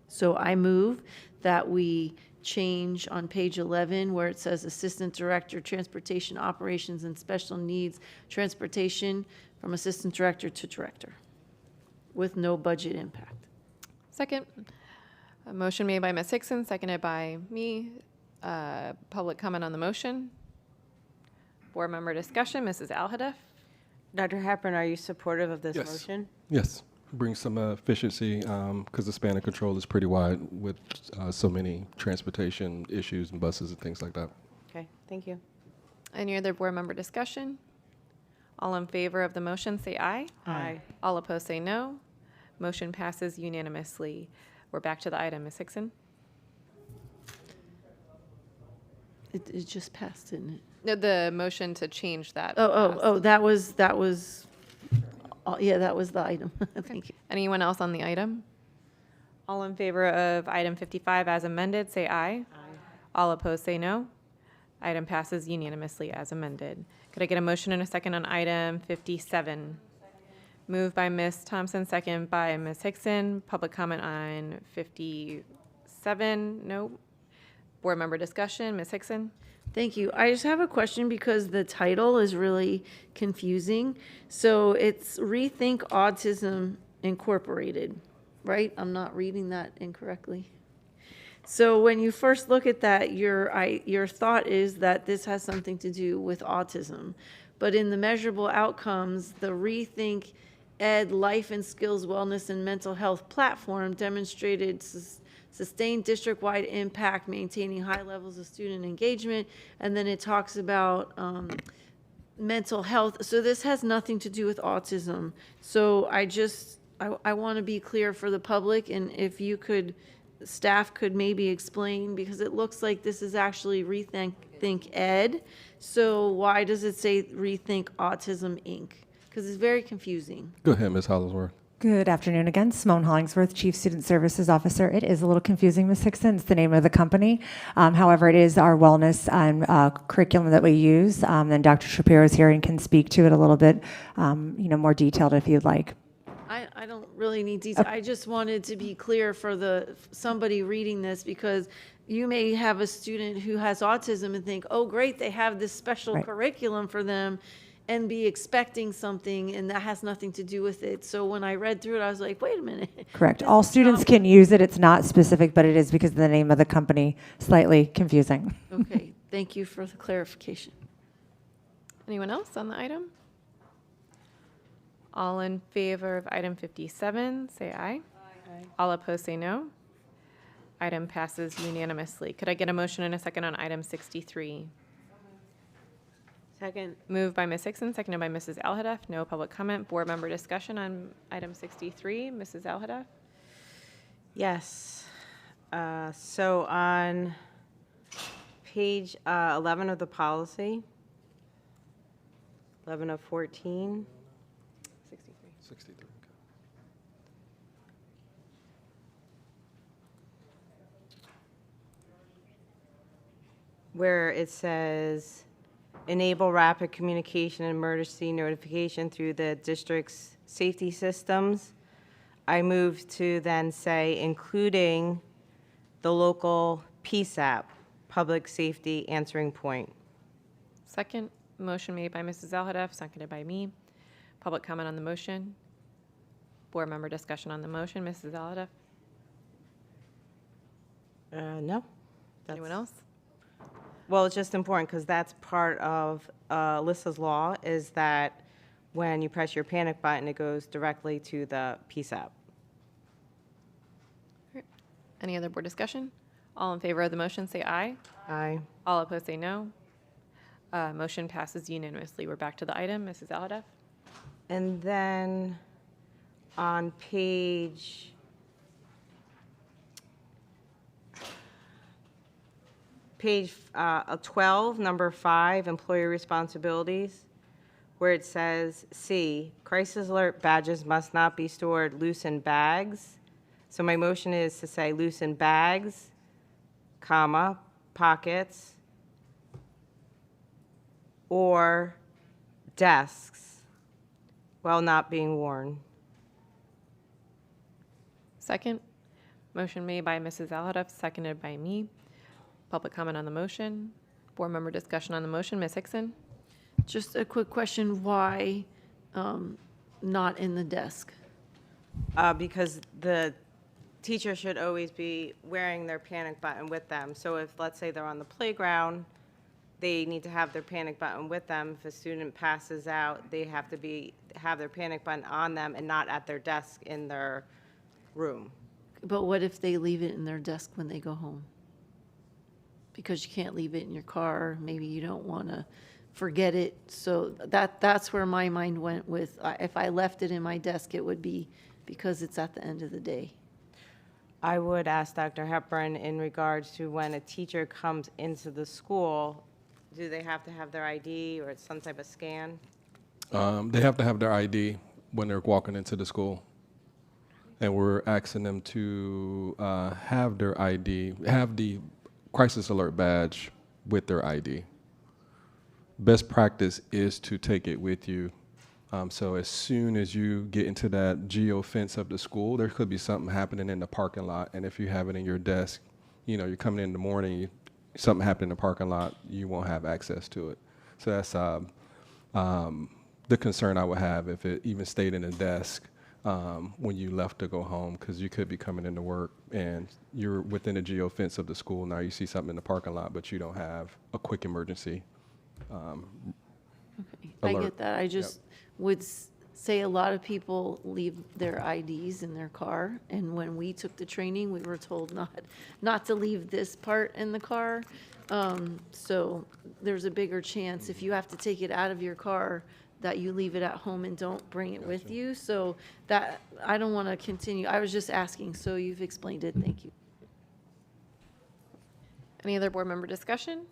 So I move that we change on page 11 where it says Assistant Director, Transportation Operations and Special Needs Transportation, from Assistant Director to Director with no budget impact. Second. A motion made by Ms. Hickson, seconded by me. Public comment on the motion. Board member discussion, Mrs. Alhadeff? Dr. Hepburn, are you supportive of this Yes. motion? Yes, bring some efficiency because the span of control is pretty wide with so many transportation issues and buses and things like that. Okay, thank you. Any other board member discussion? All in favor of the motion, say aye. Aye. All opposed, say no. Motion passes unanimously. We're back to the item. Ms. Hickson? It just passed, didn't it? No, the motion to change that. That was, yeah, that was the item. Thank you. Anyone else on the item? All in favor of item 55 as amended, say aye. Aye. All opposed, say no. Item passes unanimously as amended. Could I get a motion and a second on item 57? Moved by Ms. Thompson, second by Ms. Hickson. Public comment on 57? No. Board member discussion, Ms. Hickson? Thank you. I just have a question because the title is really confusing. So it's Rethink Autism Incorporated, right? I'm not reading that incorrectly. So when you first look at that, your thought is that this has something to do with autism. But in the measurable outcomes, the Rethink Ed Life and Skills Wellness and Mental Health platform demonstrated sustained district-wide impact, maintaining high levels of student engagement, and then it talks about mental health. So this has nothing to do with autism. So I want to be clear for the public, and if you could, staff could maybe explain, because it looks like this is actually Rethink Ed. So why does it say Rethink Autism, Inc.? Because it's very confusing. Go ahead, Ms. Hollingsworth. Good afternoon again. Simone Hollingsworth, Chief Student Services Officer. It is a little confusing, Ms. Hickson. It's the name of the company. However, it is our wellness and curriculum that we use. And Dr. Shapiro is here and can speak to it a little bit, more detailed if you'd like. I don't really need detail. I just wanted to be clear for somebody reading this, because you may have a student who has autism and think, oh, great, they have this special curriculum for them, and be expecting something, and that has nothing to do with it. So when I read through it, I was like, wait a minute. Correct. All students can use it. It's not specific, but it is because of the name of the company. Slightly confusing. Okay, thank you for the clarification. Anyone else on the item? All in favor of item 57, say aye. Aye. All opposed, say no. Item passes unanimously. Could I get a motion and a second on item 63? Second. Moved by Ms. Hickson, seconded by Mrs. Alhadeff. No public comment. Board member discussion on item 63. Mrs. Alhadeff? Yes. So on page 11 of the policy, 11 of 14. 63. Where it says, enable rapid communication and emergency notification through the district's safety systems. I move to then say, including the local PSAP, Public Safety Answering Point. Second. Motion made by Mrs. Alhadeff, seconded by me. Public comment on the motion. Board member discussion on the motion. Mrs. Alhadeff? No. Anyone else? Well, it's just important because that's part of Alyssa's law, is that when you press your panic button, it goes directly to the PSAP. Any other board discussion? All in favor of the motion, say aye. Aye. All opposed, say no. Motion passes unanimously. We're back to the item. Mrs. Alhadeff? And then on page 12, number 5, employee responsibilities, where it says, C, crisis alert badges must not be stored loose in bags. So my motion is to say loose in bags, comma, pockets, or desks while not being worn. Second. Motion made by Mrs. Alhadeff, seconded by me. Public comment on the motion. Board member discussion on the motion. Ms. Hickson? Just a quick question, why not in the desk? Because the teacher should always be wearing their panic button with them. So if, let's say, they're on the playground, they need to have their panic button with them. If a student passes out, they have to have their panic button on them and not at their desk in their room. But what if they leave it in their desk when they go home? Because you can't leave it in your car, maybe you don't want to forget it. So that's where my mind went with, if I left it in my desk, it would be because it's at the end of the day. I would ask Dr. Hepburn in regards to when a teacher comes into the school, do they have to have their ID or some type of scan? They have to have their ID when they're walking into the school. And we're asking them to have their ID, have the crisis alert badge with their ID. Best practice is to take it with you. So as soon as you get into that geo fence of the school, there could be something happening in the parking lot. And if you have it in your desk, you know, you're coming in the morning, something happened in the parking lot, you won't have access to it. So that's the concern I would have if it even stayed in the desk when you left to go home, because you could be coming into work and you're within the geo fence of the school. Now you see something in the parking lot, but you don't have a quick emergency I alert. get that. I just would say a lot of people leave their IDs in their car, and when we took the training, we were told not to leave this part in the car. So there's a bigger chance if you have to take it out of your car that you leave it at home and don't bring it with you. So that, I don't want to continue. I was just asking, so you've explained it. Thank you. Any other board member discussion?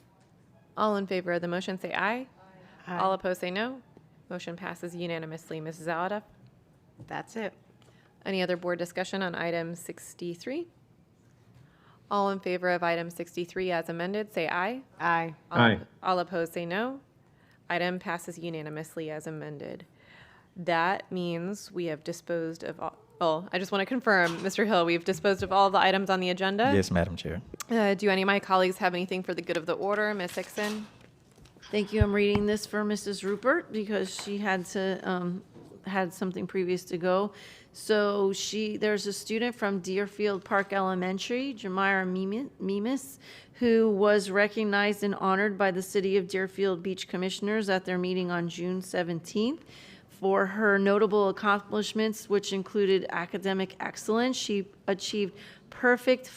All in favor of the motion, say aye. Aye. All opposed, say no. Motion passes unanimously. Mrs. Alada? That's it. Any other board discussion on item 63? All in favor of item 63 as amended, say aye. Aye. Aye. All opposed, say no. Item passes unanimously as amended. That means we have disposed of all, oh, I just want to confirm, Mr. Hill, we've disposed of all the items on the agenda? Yes, Madam Chair. Do any of my colleagues have anything for the good of the order? Ms. Hickson? Thank you. I'm reading this for Mrs. Rupert because she had something previous to go. So there's a student from Deerfield Park Elementary, Jamira Mimis, who was recognized and honored by the City of Deerfield Beach Commissioners at their meeting on June 17th for her notable accomplishments, which included academic excellence. She achieved perfect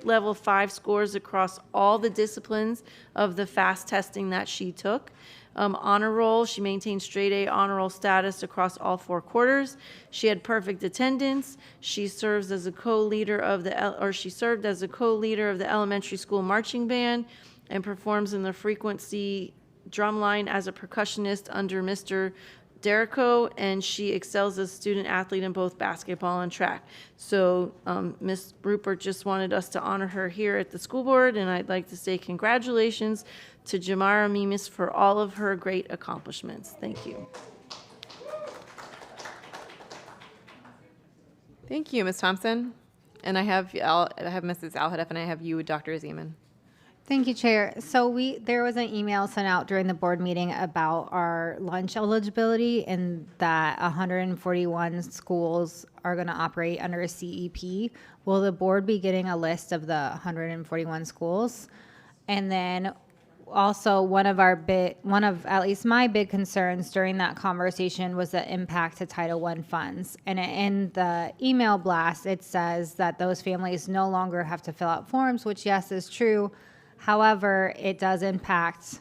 level 5 scores across all the disciplines of the FAST testing that she took. Honor roll, she maintained straight A honor roll status across all 4 quarters. She had perfect attendance. She serves as a co-leader of she served as a co-leader of the elementary school marching band and performs in the frequency drumline as a percussionist under Mr. Derrico, and she excels as a student athlete in both basketball and track. So Ms. Rupert just wanted us to honor her here at the school board, and I'd like to say congratulations to Jamara Mimis for all of her great accomplishments. Thank you. Thank you, Ms. Thompson. And I have Mrs. Alhadeff, and I have you, Dr. Zeman. Thank you, Chair. So there was an email sent out during the board meeting about our lunch eligibility and that 141 schools are going to operate under a CEP. Will the board be getting a list of the 141 schools? And then also one of at least my big concerns during that conversation was the impact to Title I funds. And in the email blast, it says that those families no longer have to fill out forms, which yes is true. However, it does impact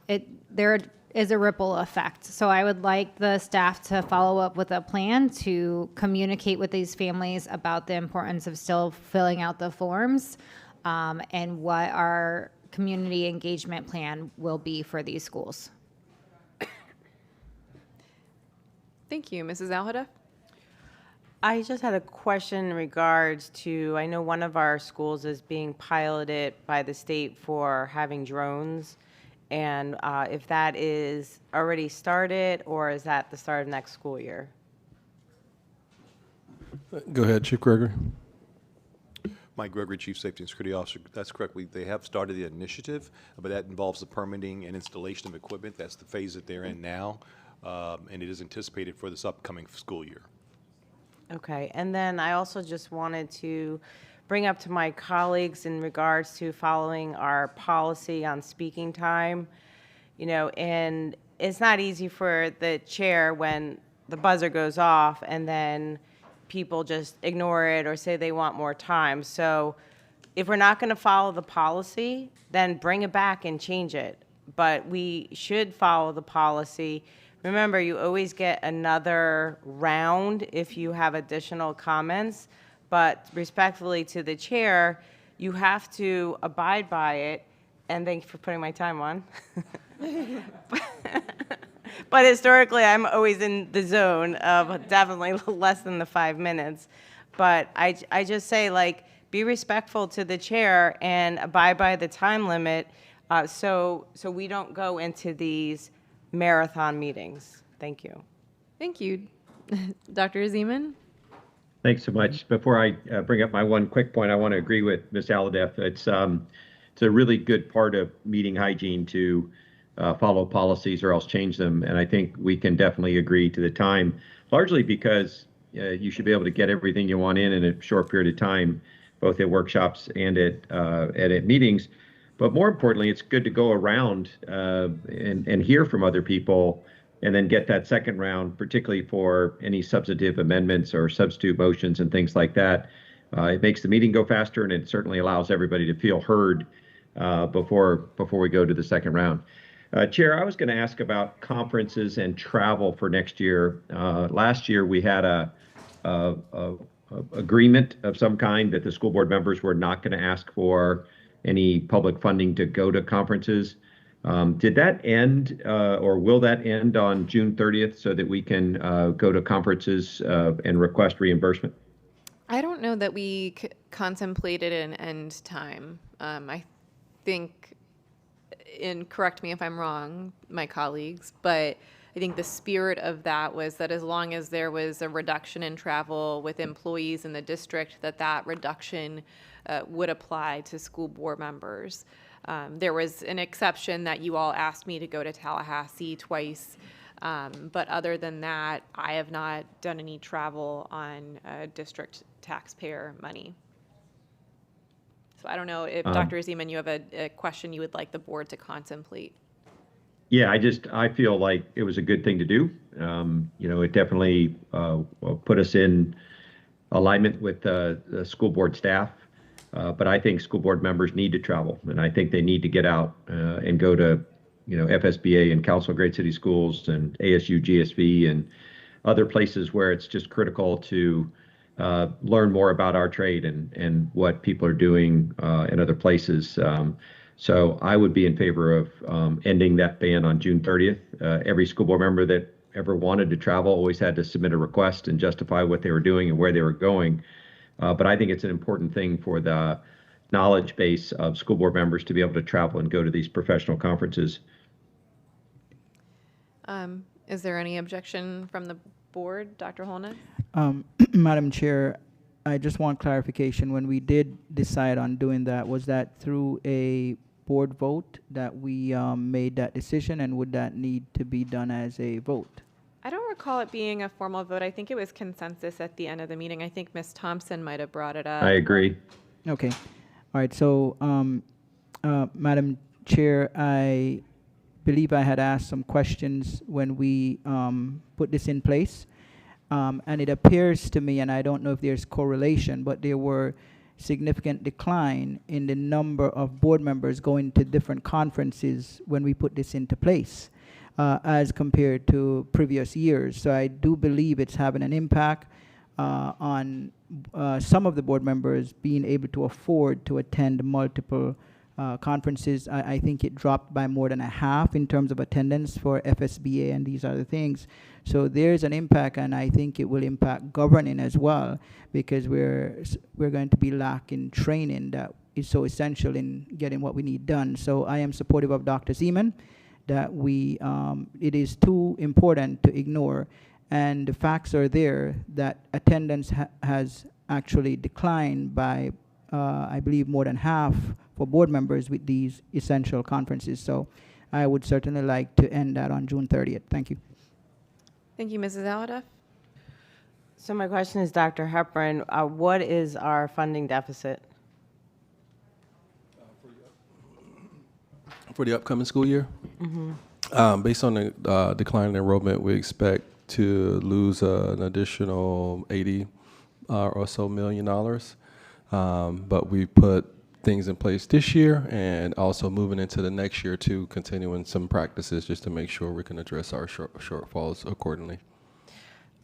it. There is a ripple effect. So I would like the staff to follow up with a plan to communicate with these families about the importance of still filling out the forms and what our community engagement plan will be for these schools. Thank you. Mrs. Alhadeff? I just had a question in regards to, I know one of our schools is being piloted by the state for having drones, and if that is already started, or is that the start of next school year? Go ahead, Chief Gregory. Mike Gregory, Chief Safety and Security Officer. That's correct. They have started the initiative, but that involves the permitting and installation of equipment. That's the phase that they're in now, and it is anticipated for this upcoming school year. Okay, and then I also just wanted to bring up to my colleagues in regards to following our policy on speaking time, and it's not easy for the chair when the buzzer goes off and then people just ignore it or say they want more time. So if we're not going to follow the policy, then bring it back and change it. But we should follow the policy. Remember, you always get another round if you have additional comments, but respectfully to the chair, you have to abide by it. And thank you for putting my time on. But historically, I'm always in the zone of definitely less than the 5 minutes. But I just say, like, be respectful to the chair and abide by the time limit, so we don't go into these marathon meetings. Thank you. Thank you. Dr. Zeman? Thanks so much. Before I bring up my one quick point, I want to agree with Ms. Alhadeff. It's a really good part of meeting hygiene to follow policies or else change them. And I think we can definitely agree to the time, largely because you should be able to get everything you want in a short period of time, both at workshops and at meetings. But more importantly, it's good to go around and hear from other people and then get that second round, particularly for any substantive amendments or substitute motions and things like that. It makes the meeting go faster, and it certainly allows everybody to feel heard before we go to the second round. Chair, I was going to ask about conferences and travel for next year. Last year, we had a agreement of some kind that the school board members were not going to ask for any public funding to go to conferences. Did that end, or will that end on June 30th so that we can go to conferences and request reimbursement? I don't know that we contemplated an end time. I think, and correct me if I'm wrong, my colleagues, but I think the spirit of that was that as long as there was a reduction in travel with employees in the district, that reduction would apply to school board members. There was an exception that you all asked me to go to Tallahassee twice, but other than that, I have not done any travel on district taxpayer money. So I don't know if Dr. Zeman, you have a question you would like the board to contemplate. Yeah, I feel like it was a good thing to do. It definitely put us in alignment with the school board staff. But I think school board members need to travel, and I think they need to get out and go to, FSBA and Council of Great City Schools and ASU, GSV, and other places where it's just critical to learn more about our trade and what people are doing in other places. So I would be in favor of ending that ban on June 30th. Every school board member that ever wanted to travel always had to submit a request and justify what they were doing and where they were going. But I think it's an important thing for the knowledge base of school board members to be able to travel and go to these professional conferences. Is there any objection from the board, Dr. Holness? Madam Chair, I just want clarification. When we did decide on doing that, was that through a board vote that we made that decision, and would that need to be done as a vote? I don't recall it being a formal vote. I think it was consensus at the end of the meeting. I think Ms. Thompson might have brought it up. I agree. Okay. All right. So, Madam Chair, I believe I had asked some questions when we put this in place. And it appears to me, and I don't know if there's correlation, but there were significant decline in the number of board members going to different conferences when we put this into place. As compared to previous years. So I do believe it's having an impact on some of the board members being able to afford to attend multiple conferences. I think it dropped by more than a half in terms of attendance for FSBA and these other things. So there's an impact, and I think it will impact governing as well, because we're going to be lacking training that is so essential in getting what we need done. So I am supportive of Dr. Zeman, that it is too important to ignore, and the facts are there that attendance has actually declined by, I believe, more than half for board members with these essential conferences. So I would certainly like to end that on June 30th. Thank you. Thank you, Mrs. Alhadeff. So my question is, Dr. Hepburn, what is our funding deficit? For the upcoming school year? Based on the decline in enrollment, we expect to lose an additional $80 or so million. But we put things in place this year and also moving into the next year to continuing some practices just to make sure we can address our shortfalls accordingly.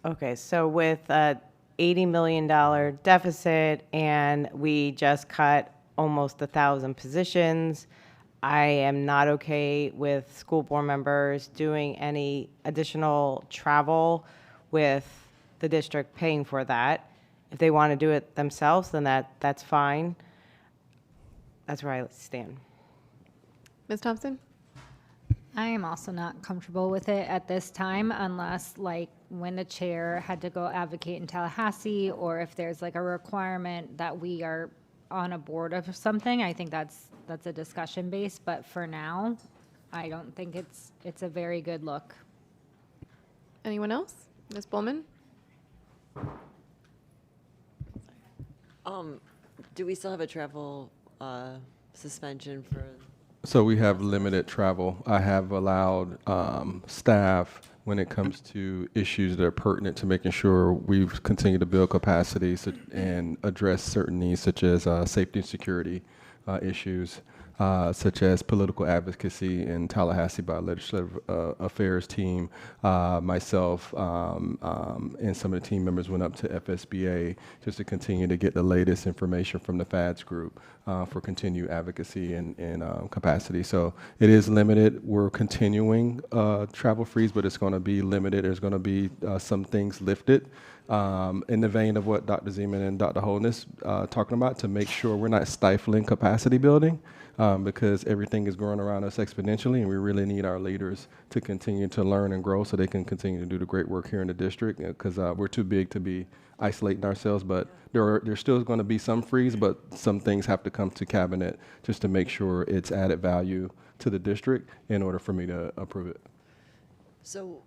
Okay, so with a $80 million deficit and we just cut almost 1,000 positions, I am not okay with school board members doing any additional travel with the district paying for that. If they want to do it themselves, then that's fine. That's where I stand. Ms. Thompson? I am also not comfortable with it at this time unless like when the chair had to go advocate in Tallahassee or if there's like a requirement that we are on a board of something. I think that's a discussion base, but for now, I don't think it's a very good look. Anyone else? Ms. Bowman? Do we still have a travel suspension for? So we have limited travel. I have allowed staff, when it comes to issues that are pertinent to making sure we've continued to build capacity and address certain needs such as safety and security issues, such as political advocacy in Tallahassee by legislative affairs team. Myself and some of the team members went up to FSBA just to continue to get the latest information from the FADS group for continued advocacy and capacity. So it is limited. We're continuing travel freeze, but it's going to be limited. There's going to be some things lifted. In the vein of what Dr. Zeman and Dr. Holness talking about, to make sure we're not stifling capacity building because everything is growing around us exponentially, and we really need our leaders to continue to learn and grow so they can continue to do the great work here in the district, because we're too big to be isolating ourselves. But there's still going to be some freeze, but some things have to come to cabinet just to make sure it's added value to the district in order for me to approve it. So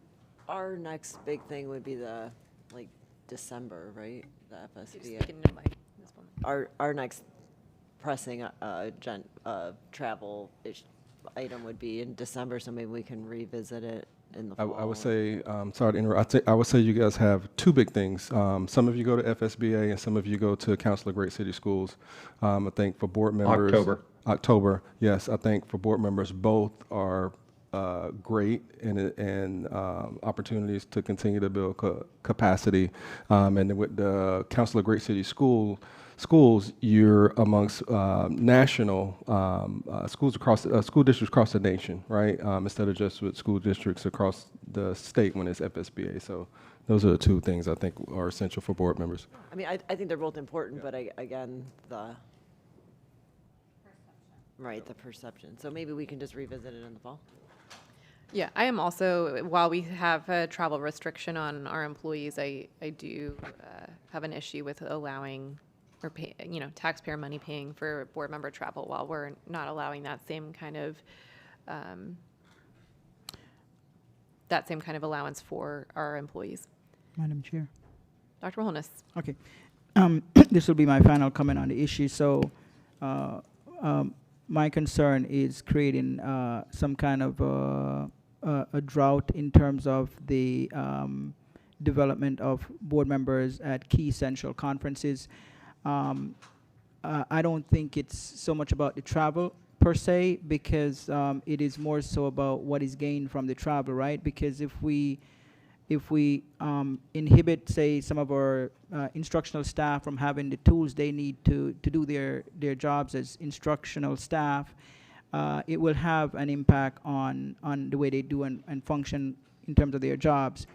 our next big thing would be the December, right? The FSBA. Our next pressing travel item would be in December, so maybe we can revisit it in the fall. I would say, sorry to interrupt, I would say you guys have two big things. Some of you go to FSBA and some of you go to Council of Great City Schools. I think for board members. October, yes. I think for board members, both are great and opportunities to continue to build capacity. And with the Council of Great City Schools, you're amongst national schools across school districts across the nation, right? Instead of just with school districts across the state when it's FSBA. So those are the two things I think are essential for board members. I mean, I think they're both important, but again, the perception. So maybe we can just revisit it in the fall. Yeah, I am also, while we have a travel restriction on our employees, I do have an issue with allowing or pay, taxpayer money paying for board member travel while we're not allowing that same kind of allowance for our employees. Madam Chair. Dr. Holness. Okay. This will be my final comment on the issue. So my concern is creating some kind of a drought in terms of the development of board members at key central conferences. I don't think it's so much about the travel per se, because it is more so about what is gained from the travel, right? Because if we inhibit, say, some of our instructional staff from having the tools they need to do their jobs as instructional staff, it will have an impact on the way they do and function in terms of their jobs.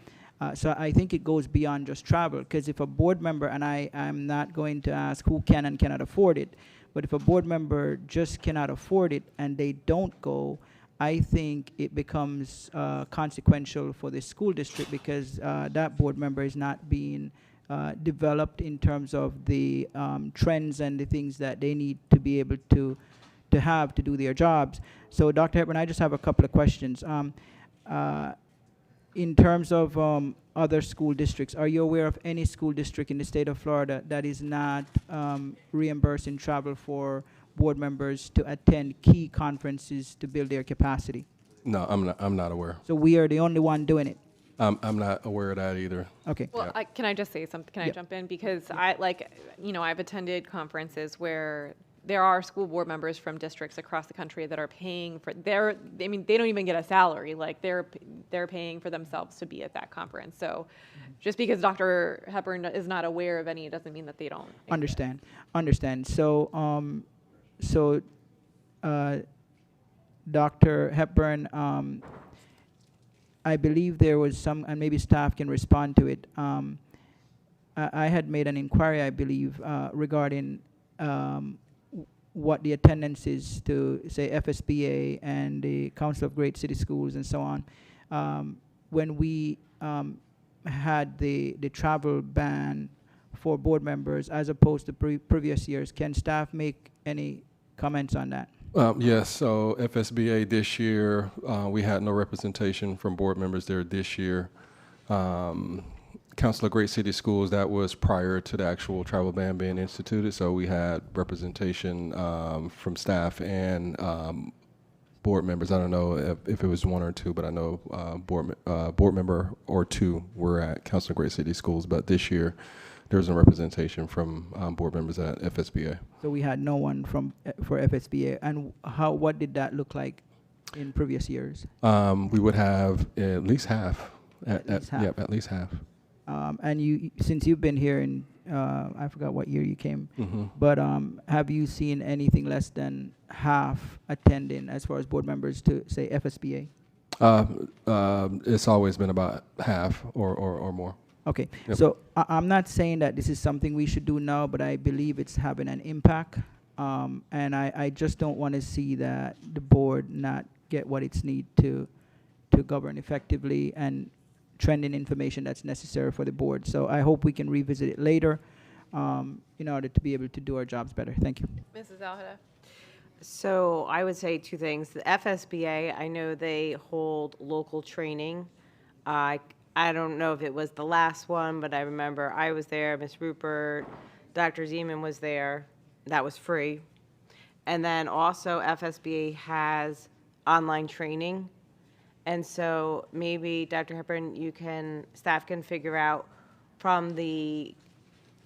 So I think it goes beyond just travel, because if a board member, and I'm not going to ask who can and cannot afford it, but if a board member just cannot afford it and they don't go, I think it becomes consequential for the school district, because that board member is not being developed in terms of the trends and the things that they need to be able to have to do their jobs. So Dr. Hepburn, I just have a couple of questions. In terms of other school districts, are you aware of any school district in the state of Florida that is not reimbursing travel for board members to attend key conferences to build their capacity? No, I'm not aware. So we are the only one doing it? I'm not aware of that either. Okay. Well, can I just say something? Can I jump in? Because I've attended conferences where there are school board members from districts across the country that are paying for their, I mean, they don't even get a salary, like they're paying for themselves to be at that conference. So just because Dr. Hepburn is not aware of any, it doesn't mean that they don't exist. Understand. So, Dr. Hepburn, I believe there was some, and maybe staff can respond to it. I had made an inquiry, I believe, regarding what the attendance is to, say, FSBA and the Council of Great City Schools and so on. When we had the travel ban for board members as opposed to previous years, can staff make any comments on that? Yes, so FSBA this year, we had no representation from board members there this year. Council of Great City Schools, that was prior to the actual travel ban being instituted, so we had representation from staff and board members. I don't know if it was one or two, but I know board member or two were at Council of Great City Schools, but this year there was no representation from board members at FSBA. So we had no one from for FSBA. And what did that look like in previous years? We would have at least half. At least half. Yep, at least half. And you, since you've been here in, I forgot what year you came, but have you seen anything less than half attending as far as board members to, say, FSBA? It's always been about half or more. Okay, Yep. so I'm not saying that this is something we should do now, but I believe it's having an impact. And I just don't want to see that the board not get what it's need to govern effectively and trending information that's necessary for the board. So I hope we can revisit it later in order to be able to do our jobs better. Thank you. Mrs. Alhada? So I would say two things. The FSBA, I know they hold local training. I don't know if it was the last one, but I remember I was there, Ms. Rupert, Dr. Zeman was there. That was free. And then also FSBA has online training. And so maybe, Dr. Hepburn, staff can figure out from the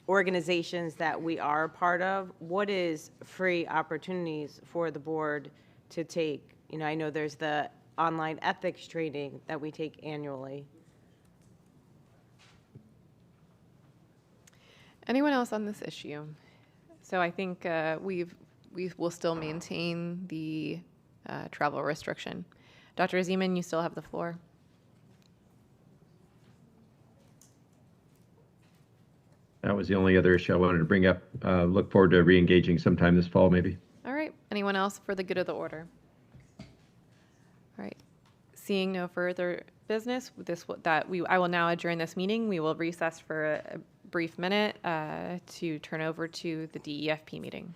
organizations that we are a part of, what is free opportunities for the board to take? You know, I know there's the online ethics training that we take annually. Anyone else on this issue? So I think we will still maintain the travel restriction. Dr. Zeman, you still have the floor. That was the only other issue I wanted to bring up. Look forward to re-engaging sometime this fall, maybe. All right. Anyone else for the good of the order? All right. Seeing no further business, I will now adjourn this meeting. We will recess for a brief minute to turn over to the DEFP meeting.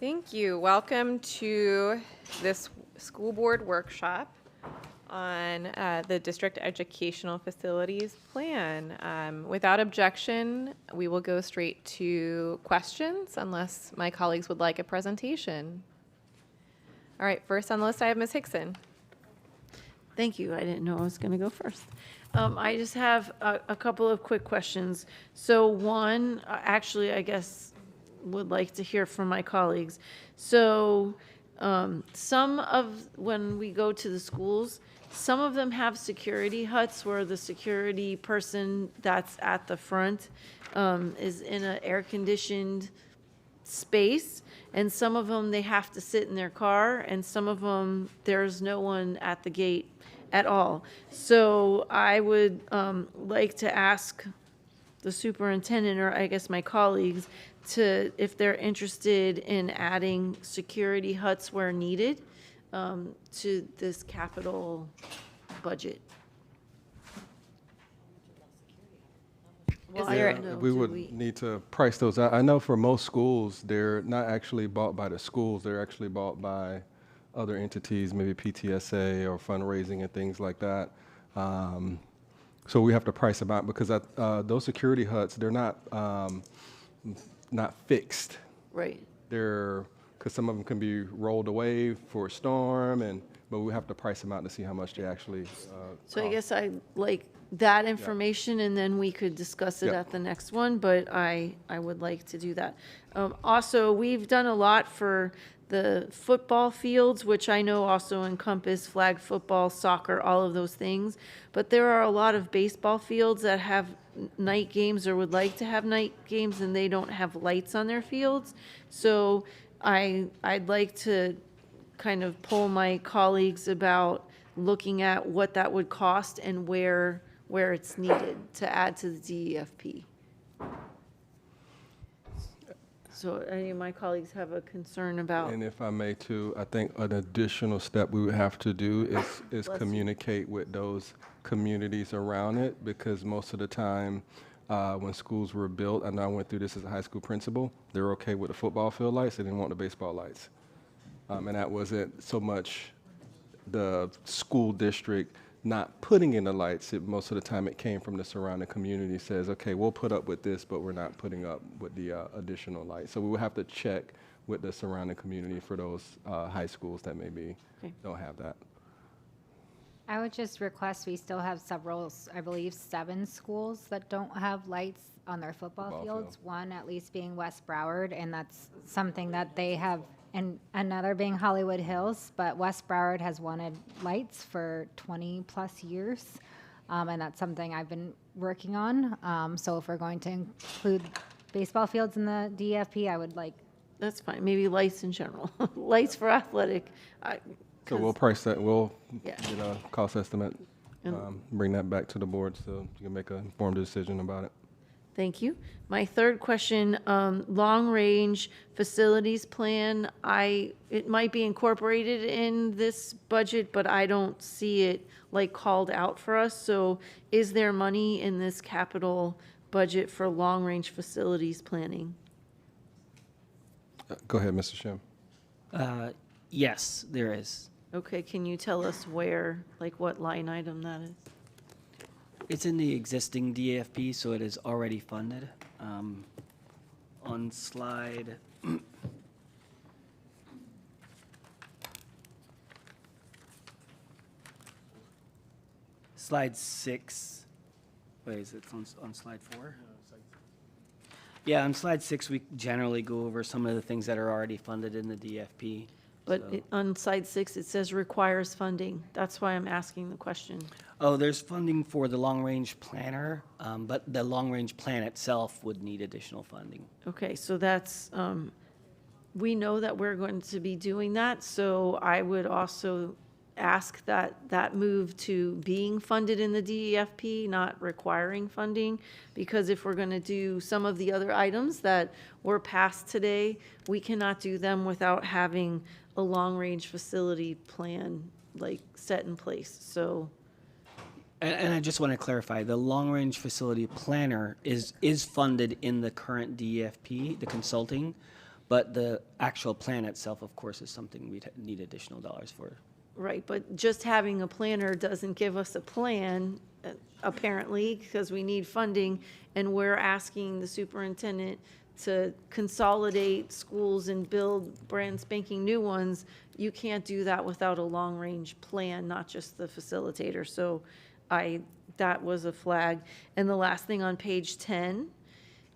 Thank you. Welcome to this school board workshop on the district educational facilities plan. Without objection, we will go straight to questions unless my colleagues would like a presentation. All right, first on the list I have Ms. Hickson. Thank you. I didn't know I was going to go first. I just have a couple of quick questions. So one, actually, I guess, would like to hear from my colleagues. So some of, when we go to the schools, some of them have security huts where the security person that's at the front is in an air-conditioned space, and some of them, they have to sit in their car, and some of them, there's no one at the gate at all. So I would like to ask the superintendent, or I guess my colleagues, to, if they're interested in adding security huts where needed to this capital budget. Well, I don't know. We Do would need to price those out. I know for most schools, they're not actually bought by the schools. They're actually bought by other entities, maybe PTSA or fundraising and things like that. So we have to price them out because those security huts, they're not fixed. Right. They're, because some of them can be rolled away for a storm, but we have to price them out to see how much they actually So I cost. guess I like that information, and then we could discuss it Yeah. at the next one, but I would like to do that. Also, we've done a lot for the football fields, which I know also encompass flag football, soccer, all of those things. But there are a lot of baseball fields that have night games or would like to have night games, and they don't have lights on their fields. So I'd like to kind of poll my colleagues about looking at what that would cost and where it's needed to add to the DEFP. So any of my colleagues have a concern about? And if I may too, I think an additional step we would have to do is Bless you. communicate with those communities around it, because most of the time when schools were built, and I went through this as a high school principal, they were okay with the football field lights, they didn't want the baseball lights. And that wasn't so much the school district not putting in the lights. Most of the time it came from the surrounding community, says, okay, we'll put up with this, but we're not putting up with the additional lights. So we will have to check with the surrounding community for those high schools that maybe don't have that. I would just request, we still have several, I believe 7 schools that don't have lights on their football fields. One at least being West Broward, and that's something that they have, and another being Hollywood Hills, but West Broward has wanted lights for 20 plus years. And that's something I've been working on. So if we're going to include baseball fields in the DFP, I would like. That's fine, maybe lights in general, lights for athletic. So we'll price that, we'll Yeah. get a cost estimate, bring that back to the board so you can make an informed decision about it. Thank you. My third question, long-range facilities plan, it might be incorporated in this budget, but I don't see it like called out for us. So is there money in this capital budget for long-range facilities planning? Go ahead, Mr. Shim. Yes, there is. Okay, can you tell us where, like what line item that is? It's in the existing DFP, so it is already funded. On slide slide 6. Wait, is it on slide 4? Yeah, on slide 6, we generally go over some of the things that are already funded in the DFP. But So- on slide 6, it says requires funding. That's why I'm asking the question. Oh, there's funding for the long-range planner, but the long-range plan itself would need additional funding. Okay, so that's, we know that we're going to be doing that, so I would also ask that move to being funded in the DEFP, not requiring funding, because if we're going to do some of the other items that were passed today, we cannot do them without having a long-range facility plan, like, set in place, so. And I just want to clarify, the long-range facility planner is funded in the current DEFP, the consulting, But the actual plan itself, of course, is something we'd need additional dollars for. Right, but just having a planner doesn't give us a plan, apparently, because we need funding, and we're asking the superintendent to consolidate schools and build brand spanking new ones. You can't do that without a long-range plan, not just the facilitator. So that was a flag. And the last thing on page 10,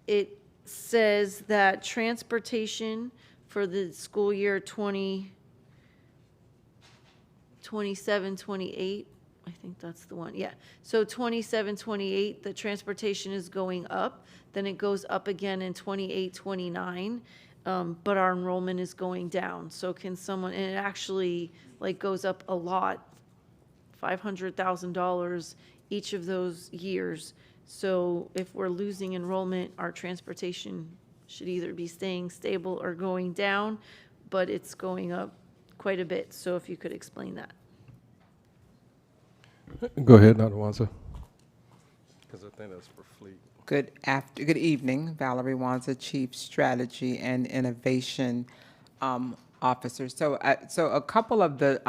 it says that transportation for the school year 27, 28, I think that's the one, yeah. So 27, 28, the transportation is going up, then it goes up again in 28, 29, but our enrollment is going down. So can someone, and it actually like goes up a lot, $500,000 each of those years. So if we're losing enrollment, our transportation should either be staying stable or going down, but it's going up quite a bit. So if you could explain that. Go ahead, Dr. Wanza. Because I think that's for fleet. Good evening, Valerie Wanza, Chief Strategy and Innovation Officer. So a couple of the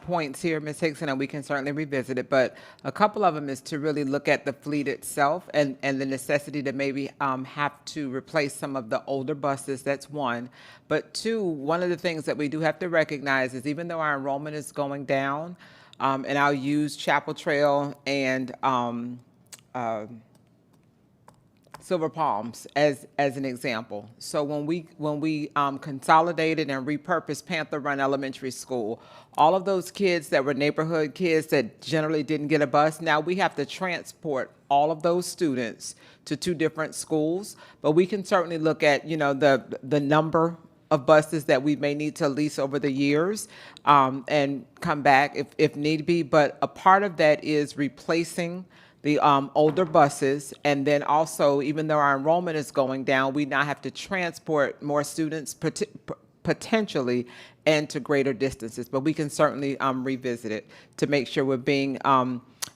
points here, Ms. Hickson, and we can certainly revisit it, but a couple of them is to really look at the fleet itself and the necessity to maybe have to replace some of the older buses. That's one. But two, one of the things that we do have to recognize is even though our enrollment is going down, and I'll use Chapel Trail and Silver Palms as an example. So when we consolidated and repurposed Panther Run Elementary School, all of those kids that were neighborhood kids that generally didn't get a bus, now we have to transport all of those students to two different schools. But we can certainly look at, the number of buses that we may need to lease over the years and come back if need be. But a part of that is replacing the older buses, and then also, even though our enrollment is going down, we now have to transport more students potentially and to greater distances. But we can certainly revisit it to make sure we're being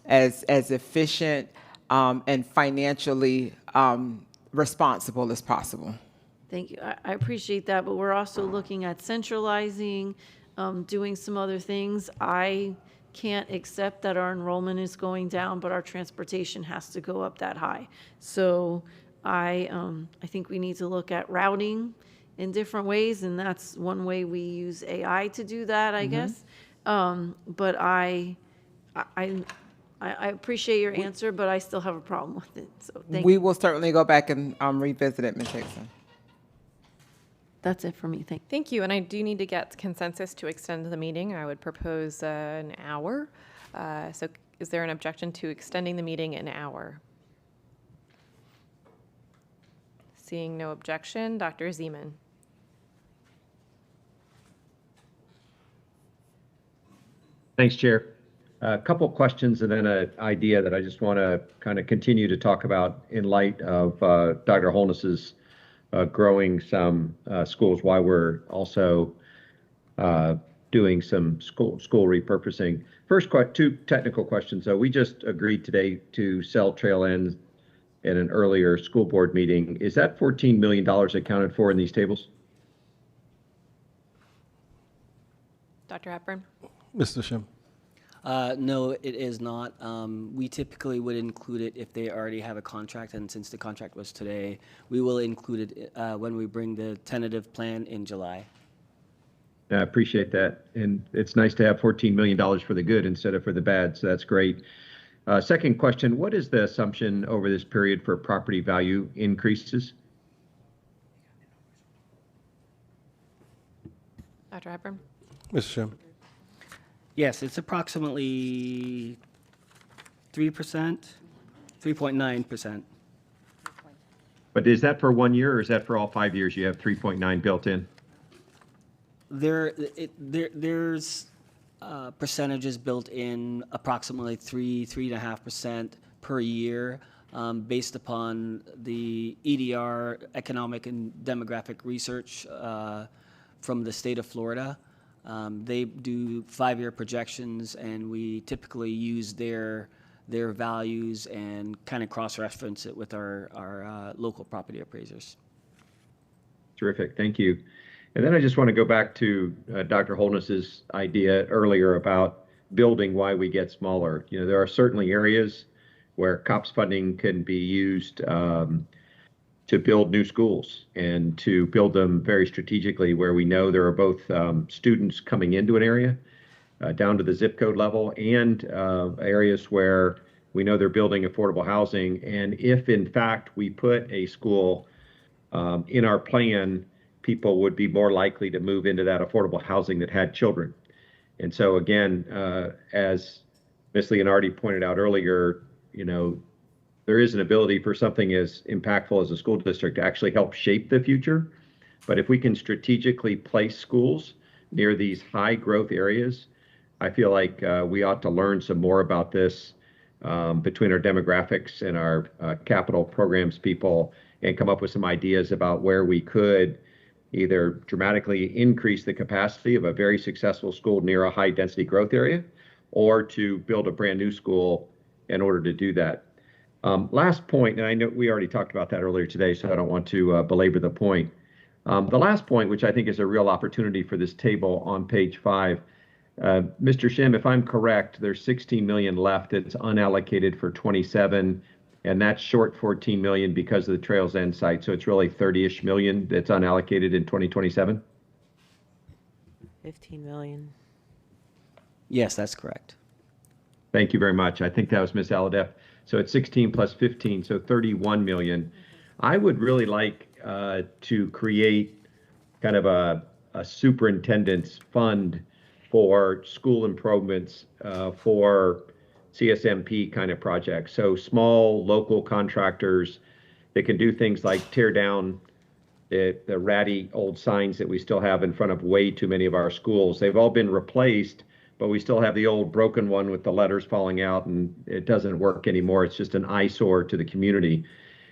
as efficient and financially responsible as possible. Thank you. I appreciate that, but we're also looking at centralizing, doing some other things. I can't accept that our enrollment is going down, but our transportation has to go up that high. So I think we need to look at routing in different ways, and that's one way we use AI to do that, I guess. But I appreciate your answer, but I still have a problem with it. So thank We you. will certainly go back and revisit it, Ms. Hickson. That's it for me. Thank you. And I do need to get consensus to extend the meeting. I would propose an hour. So is there an objection to extending the meeting an hour? Seeing no objection, Dr. Zeman. Thanks, Chair. A couple questions and then an idea that I just want to kind of continue to talk about in light of Dr. Holness's growing some schools while we're also doing some school repurposing. First, two technical questions. We just agreed today to sell trail ends in an earlier school board meeting. Is that $14 million accounted for in these tables? Dr. Hepburn? Mr. Shim. No, it is not. We typically would include it if they already have a contract, and since the contract was today, we will include it when we bring the tentative plan in July. I appreciate that. And it's nice to have $14 million for the good instead of for the bad, so that's great. Second question, what is the assumption over this period for property value increases? Dr. Hepburn? Mr. Shim. Yes, it's approximately 3%, 3.9%. But is that for 1 year or is that for all 5 years? You have 3.9 built in? There's percentages built in approximately 3.5% per year, based upon the EDR, economic and demographic research from the state of Florida. They do 5-year projections, and we typically use their values and kind of cross-reference it with our local property appraisers. Terrific, thank you. And then I just want to go back to Dr. Holness's idea earlier about building why we get smaller. You know, there are certainly areas where COPS funding can be used to build new schools and to build them very strategically where we know there are both students coming into an area down to the zip code level and areas where we know they're building affordable housing. And if in fact we put a school in our plan, people would be more likely to move into that affordable housing that had children. And so again, as Ms. Leonardi pointed out earlier, you know, there is an ability for something as impactful as a school district to actually help shape the future. But if we can strategically place schools near these high growth areas, I feel like we ought to learn some more about this between our demographics and our capital programs people and come up with some ideas about where we could either dramatically increase the capacity of a very successful school near a high density growth area or to build a brand new school in order to do that. Last point, and I know we already talked about that earlier today, so I don't want to belabor the point. The last point, which I think is a real opportunity for this table on page 5, Mr. Shim, if I'm correct, there's 16 million left that's unallocated for 27, and that's short 14 million because of the Trails End site. So it's really 30-ish million that's unallocated in 2027? 15 million. Yes, that's correct. Thank you very much. I think that was Ms. Aladef. So it's 16 plus 15, so 31 million. I would really like to create kind of a superintendent's fund for school improvements for CSMP kind of projects. So small local contractors that can do things like tear down the ratty old signs that we still have in front of way too many of our schools. They've all been replaced, but we still have the old broken one with the letters falling out and it doesn't work anymore. It's just an eyesore to the community.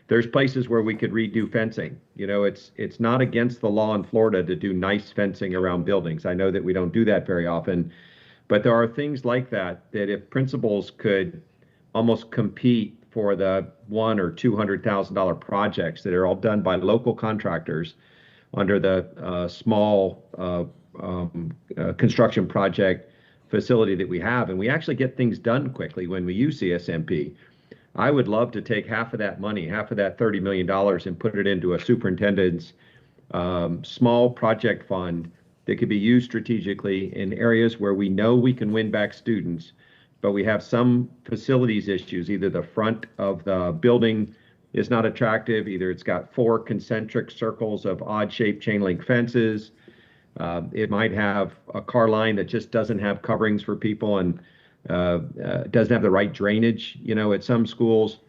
There's places where we could redo fencing. You know, it's not against the law in Florida to do nice fencing around buildings. I know that we don't do that very often, but there are things like that if principals could almost compete for the $100,000 or $200,000 projects that are all done by local contractors under the small construction project facility that we have, and we actually get things done quickly when we use CSMP. I would love to take half of that money, half of that $30 million, and put it into a superintendent's small project fund that could be used strategically in areas where we know we can win back students, but we have some facilities issues. Either the front of the building is not attractive, either it's got 4 concentric circles of odd-shaped chain link fences. It might have a car line that just doesn't have coverings for people and doesn't have the right drainage, you know, at some schools.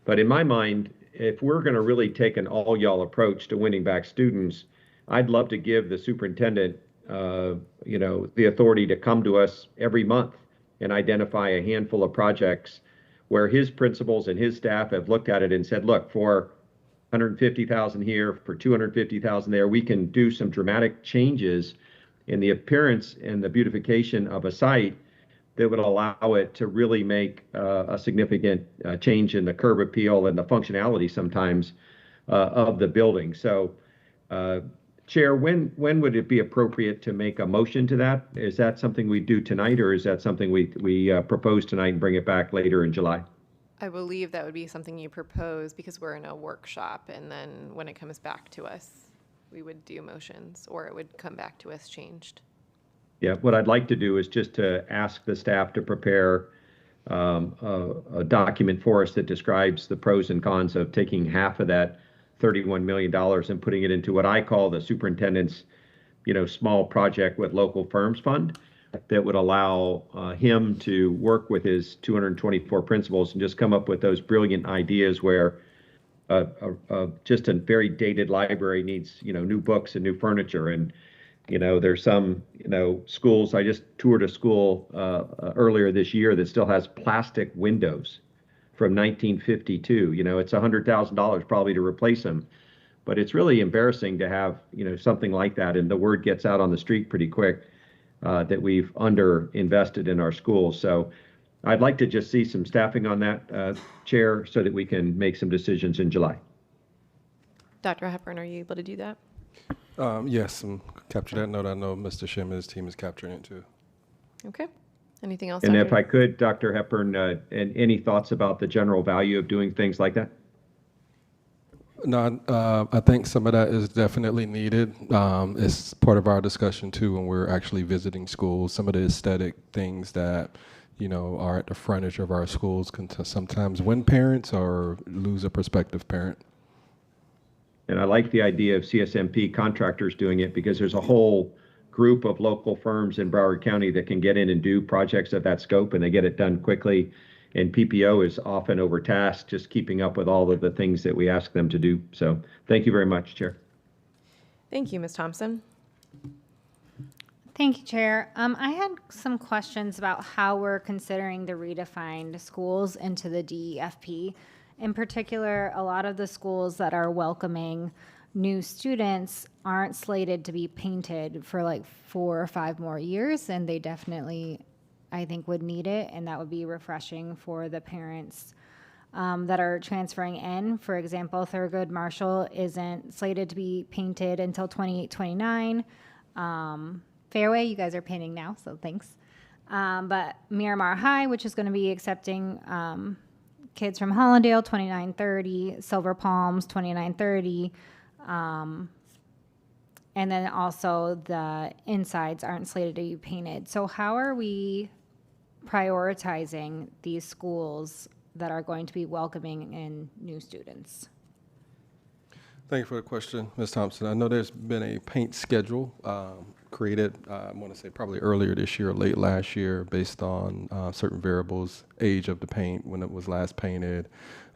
But in my mind, if we're going to really take an all y'all approach to winning back students, I'd love to give the superintendent, you know, the authority to come to us every month and identify a handful of projects where his principals and his staff have looked at it and said, look, for 150,000 here, for 250,000 there, we can do some dramatic changes in the appearance and the beautification of a site that would allow it to really make a significant change in the curb appeal and the functionality sometimes of the building. So, Chair, when would it be appropriate to make a motion to that? Is that something we do tonight, or is that something we propose tonight and bring it back later in July? I believe that would be something you propose because we're in a workshop, and then when it comes back to us, we would do motions, or it would come back to us changed. Yeah, what I'd like to do is just to ask the staff to prepare a document for us that describes the pros and cons of taking half of that $31 million and putting it into what I call the superintendent's, you know, small project with local firms fund that would allow him to work with his 224 principals and just come up with those brilliant ideas where just a very dated library needs, you know, new books and new furniture. And, you know, there's some, you know, schools, I just toured a school earlier this year that still has plastic windows from 1952. You know, it's $100,000 probably to replace them. But it's really embarrassing to have, you know, something like that. And the word gets out on the street pretty quick that we've under-invested in our schools. So I'd like to just see some staffing on that, Chair, so that we can make some decisions in July. Dr. Hepburn, are you able to do that? Yes, and capture that note. I know Mr. Shim and his team is capturing it too. Okay. Anything else? And if Dr. I could, Dr. Hepburn, and any thoughts about the general value of doing things like that? No, I think some of that is definitely needed. It's part of our discussion too when we're actually visiting schools. Some of the aesthetic things that, are at the frontage of our schools can sometimes win parents or lose a prospective parent. And I like the idea of CSMP contractors doing it because there's a whole group of local firms in Broward County that can get in and do projects of that scope, and they get it done quickly. And PPO is often overtasked just keeping up with all of the things that we ask them to do. So thank you very much, Chair. Thank you, Ms. Thompson. Thank you, Chair. I had some questions about how we're considering the redefined schools into the DEFP. In particular, a lot of the schools that are welcoming new students aren't slated to be painted for like 4 or 5 more years, and they definitely, I think, would need it, and that would be refreshing for the parents that are transferring in. For example, Thurgood Marshall isn't slated to be painted until 28-29. Fairway, you guys are painting now, so thanks. But Miramar High, which is going to be accepting kids from Hollandale, 29-30, Silver Palms, 29-30. And then also the insides aren't slated to be painted. So how are we prioritizing these schools that are going to be welcoming in new students? Thank you for the question, Ms. Thompson. I know there's been a paint schedule created, I want to say probably earlier this year or late last year, based on certain variables, age of the paint, when it was last painted,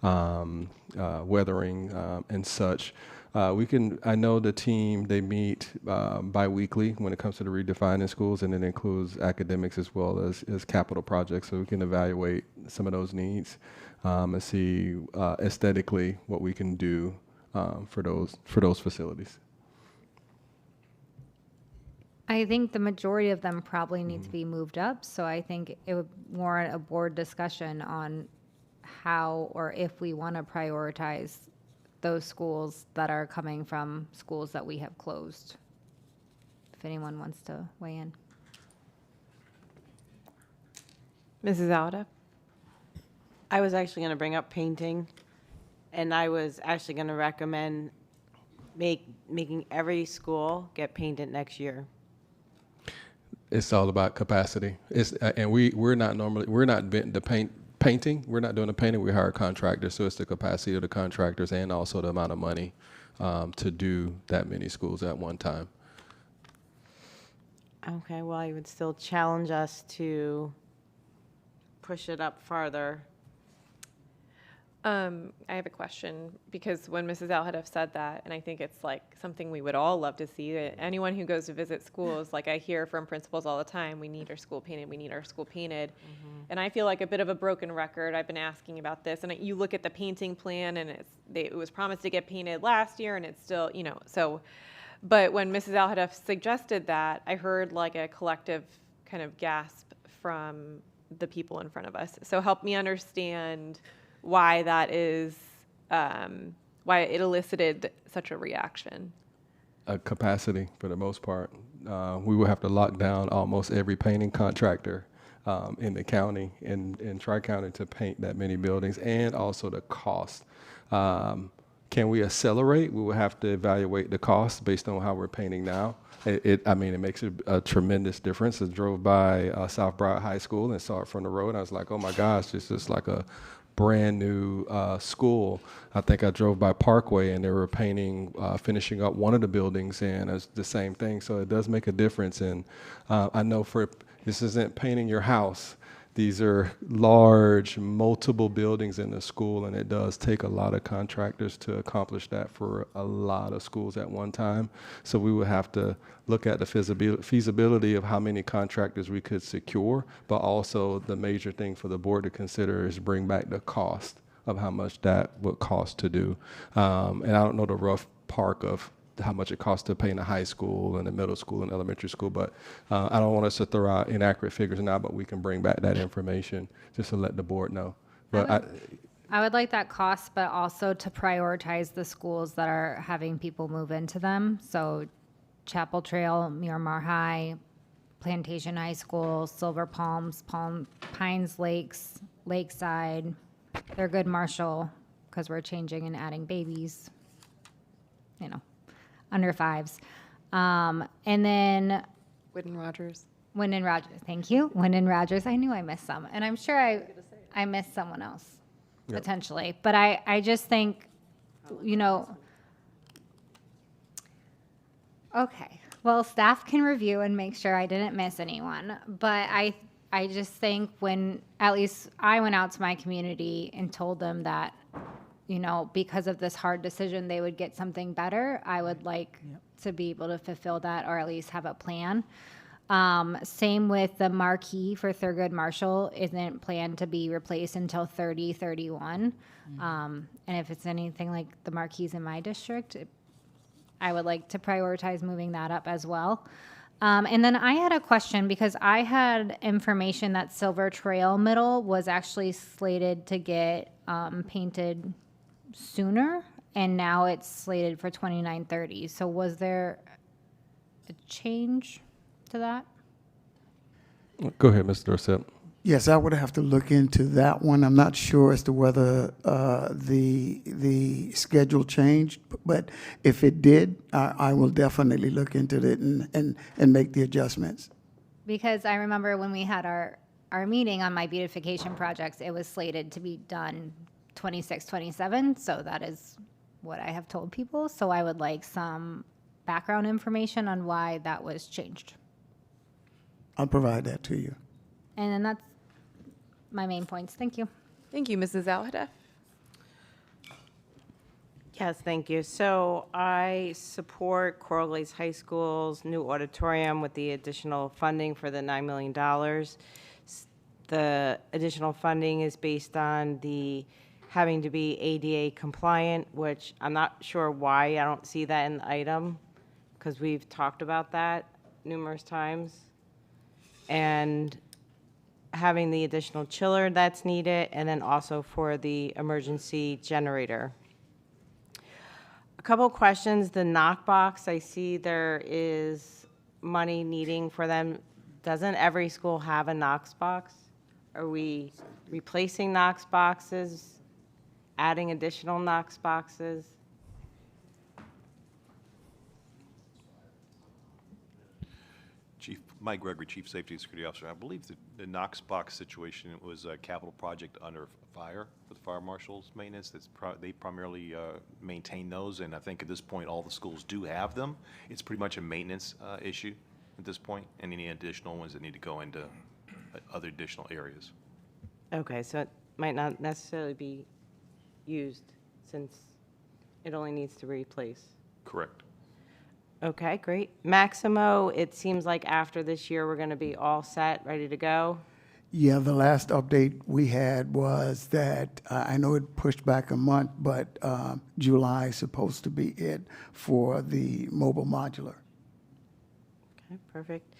weathering, and such. I know the team, they meet bi-weekly when it comes to the redefining schools, and it includes academics as well as capital projects, so we can evaluate some of those needs and see aesthetically what we can do for those facilities. I think the majority of them probably need to be moved up, so I think it would warrant a board discussion on how or if we want to prioritize those schools that are coming from schools that we have closed. If anyone wants to weigh in. Mrs. Alda? I was actually going to bring up painting, and I was actually going to recommend making every school get painted next year. It's all about capacity. And we're not painting. We're not doing the painting. We hire contractors, so it's the capacity of the contractors and also the amount of money to do that many schools at one time. Okay, well, I would still challenge us to push it up farther. I have a question, because when Mrs. Alhadaf said that, and I think it's like something we would all love to see, that anyone who goes to visit schools, like I hear from principals all the time, we need our school painted, we need our school painted. Mm-hmm. And I feel like a bit of a broken record. I've been asking about this, and you look at the painting plan, and it was promised to get painted last year, and it's still, so. But when Mrs. Alhadaf suggested that, I heard like a collective kind of gasp from the people in front of us. So help me understand why that is, why it elicited such a reaction. Capacity, for the most part. We will have to lock down almost every painting contractor in the county, in Tri-County, to paint that many buildings, and also the cost. Can we accelerate? We will have to evaluate the cost based on how we're painting now. It makes a tremendous difference. I drove by South Broward High School and saw it from the road, and I was like, oh my gosh, this is like a brand new school. I think I drove by Parkway and they were painting, finishing up one of the buildings, and it's the same thing. So it does make a difference. And I know this isn't painting your house. These are large, multiple buildings in the school, and it does take a lot of contractors to accomplish that for a lot of schools at one time. So we would have to look at the feasibility of how many contractors we could secure, but also the major thing for the board to consider is bring back the cost of how much that would cost to do. And I don't know the rough park of how much it costs to paint a high school and a middle school and elementary school, but I don't want us to throw out inaccurate figures now, but we can bring back that information just to let the board know. But I would like that cost, but also to prioritize the schools that are having people move into them. So Chapel Trail, Miramar High, Plantation High School, Silver Palms, Pines Lakes, Lakeside, Thurgood Marshall, because we're changing and adding babies, under fives. And then Whitten Rogers. Wyndon Rogers, thank you. Wyndon Rogers, I knew I missed some. And I'm sure I missed someone else, potentially. But I just think, okay. Well, staff can review and make sure I didn't miss anyone. But I just think when, at least I went out to my community and told them that, because of this hard decision, they would get something better. I would like to be able to fulfill that, or at least have a plan. Same with the marquee for Thurgood Marshall isn't planned to be replaced until 3031. And if it's anything like the marquees in my district, I would like to prioritize moving that up as well. And then I had a question because I had information that Silver Trail Middle was actually slated to get painted sooner, and now it's slated for 2930. So was there a change to that? Go ahead, Mr. Dorsett. Yes, I would have to look into that one. I'm not sure as to whether the schedule changed, but if it did, I will definitely look into it and make the adjustments. Because I remember when we had our meeting on my beautification projects, it was slated to be done 26, 27. So that is what I have told people. So I would like some background information on why that was changed. I'll provide that to you. And then that's my main points. Thank you. Thank you, Mrs. Al-Hadaf. Yes, thank you. So I support Coral Glades High School's new auditorium with the additional funding for the $9 million. The additional funding is based on the having to be ADA compliant, which I'm not sure why I don't see that in the item, because we've talked about that numerous times. And having the additional chiller that's needed, and then also for the emergency generator. A couple of questions. The knock box, I see there is money needing for them. Doesn't every school have a Knox box? Are we replacing Knox boxes, adding additional Knox boxes? Chief Mike Gregory, Chief Safety and Security Officer. I believe the Knox box situation was a capital project under fire for the fire marshal's maintenance. They primarily maintain those, and I think at this point all the schools do have them. It's pretty much a maintenance issue at this point, and any additional ones that need to go into other additional areas. Okay, so it might not necessarily be used since it only needs to replace. Correct. Okay, great. Maximo, it seems like after this year, we're going to be all set, ready to go. Yeah, the last update we had was that, I know it pushed back a month, but July is supposed to be it for the mobile modular. Okay, perfect.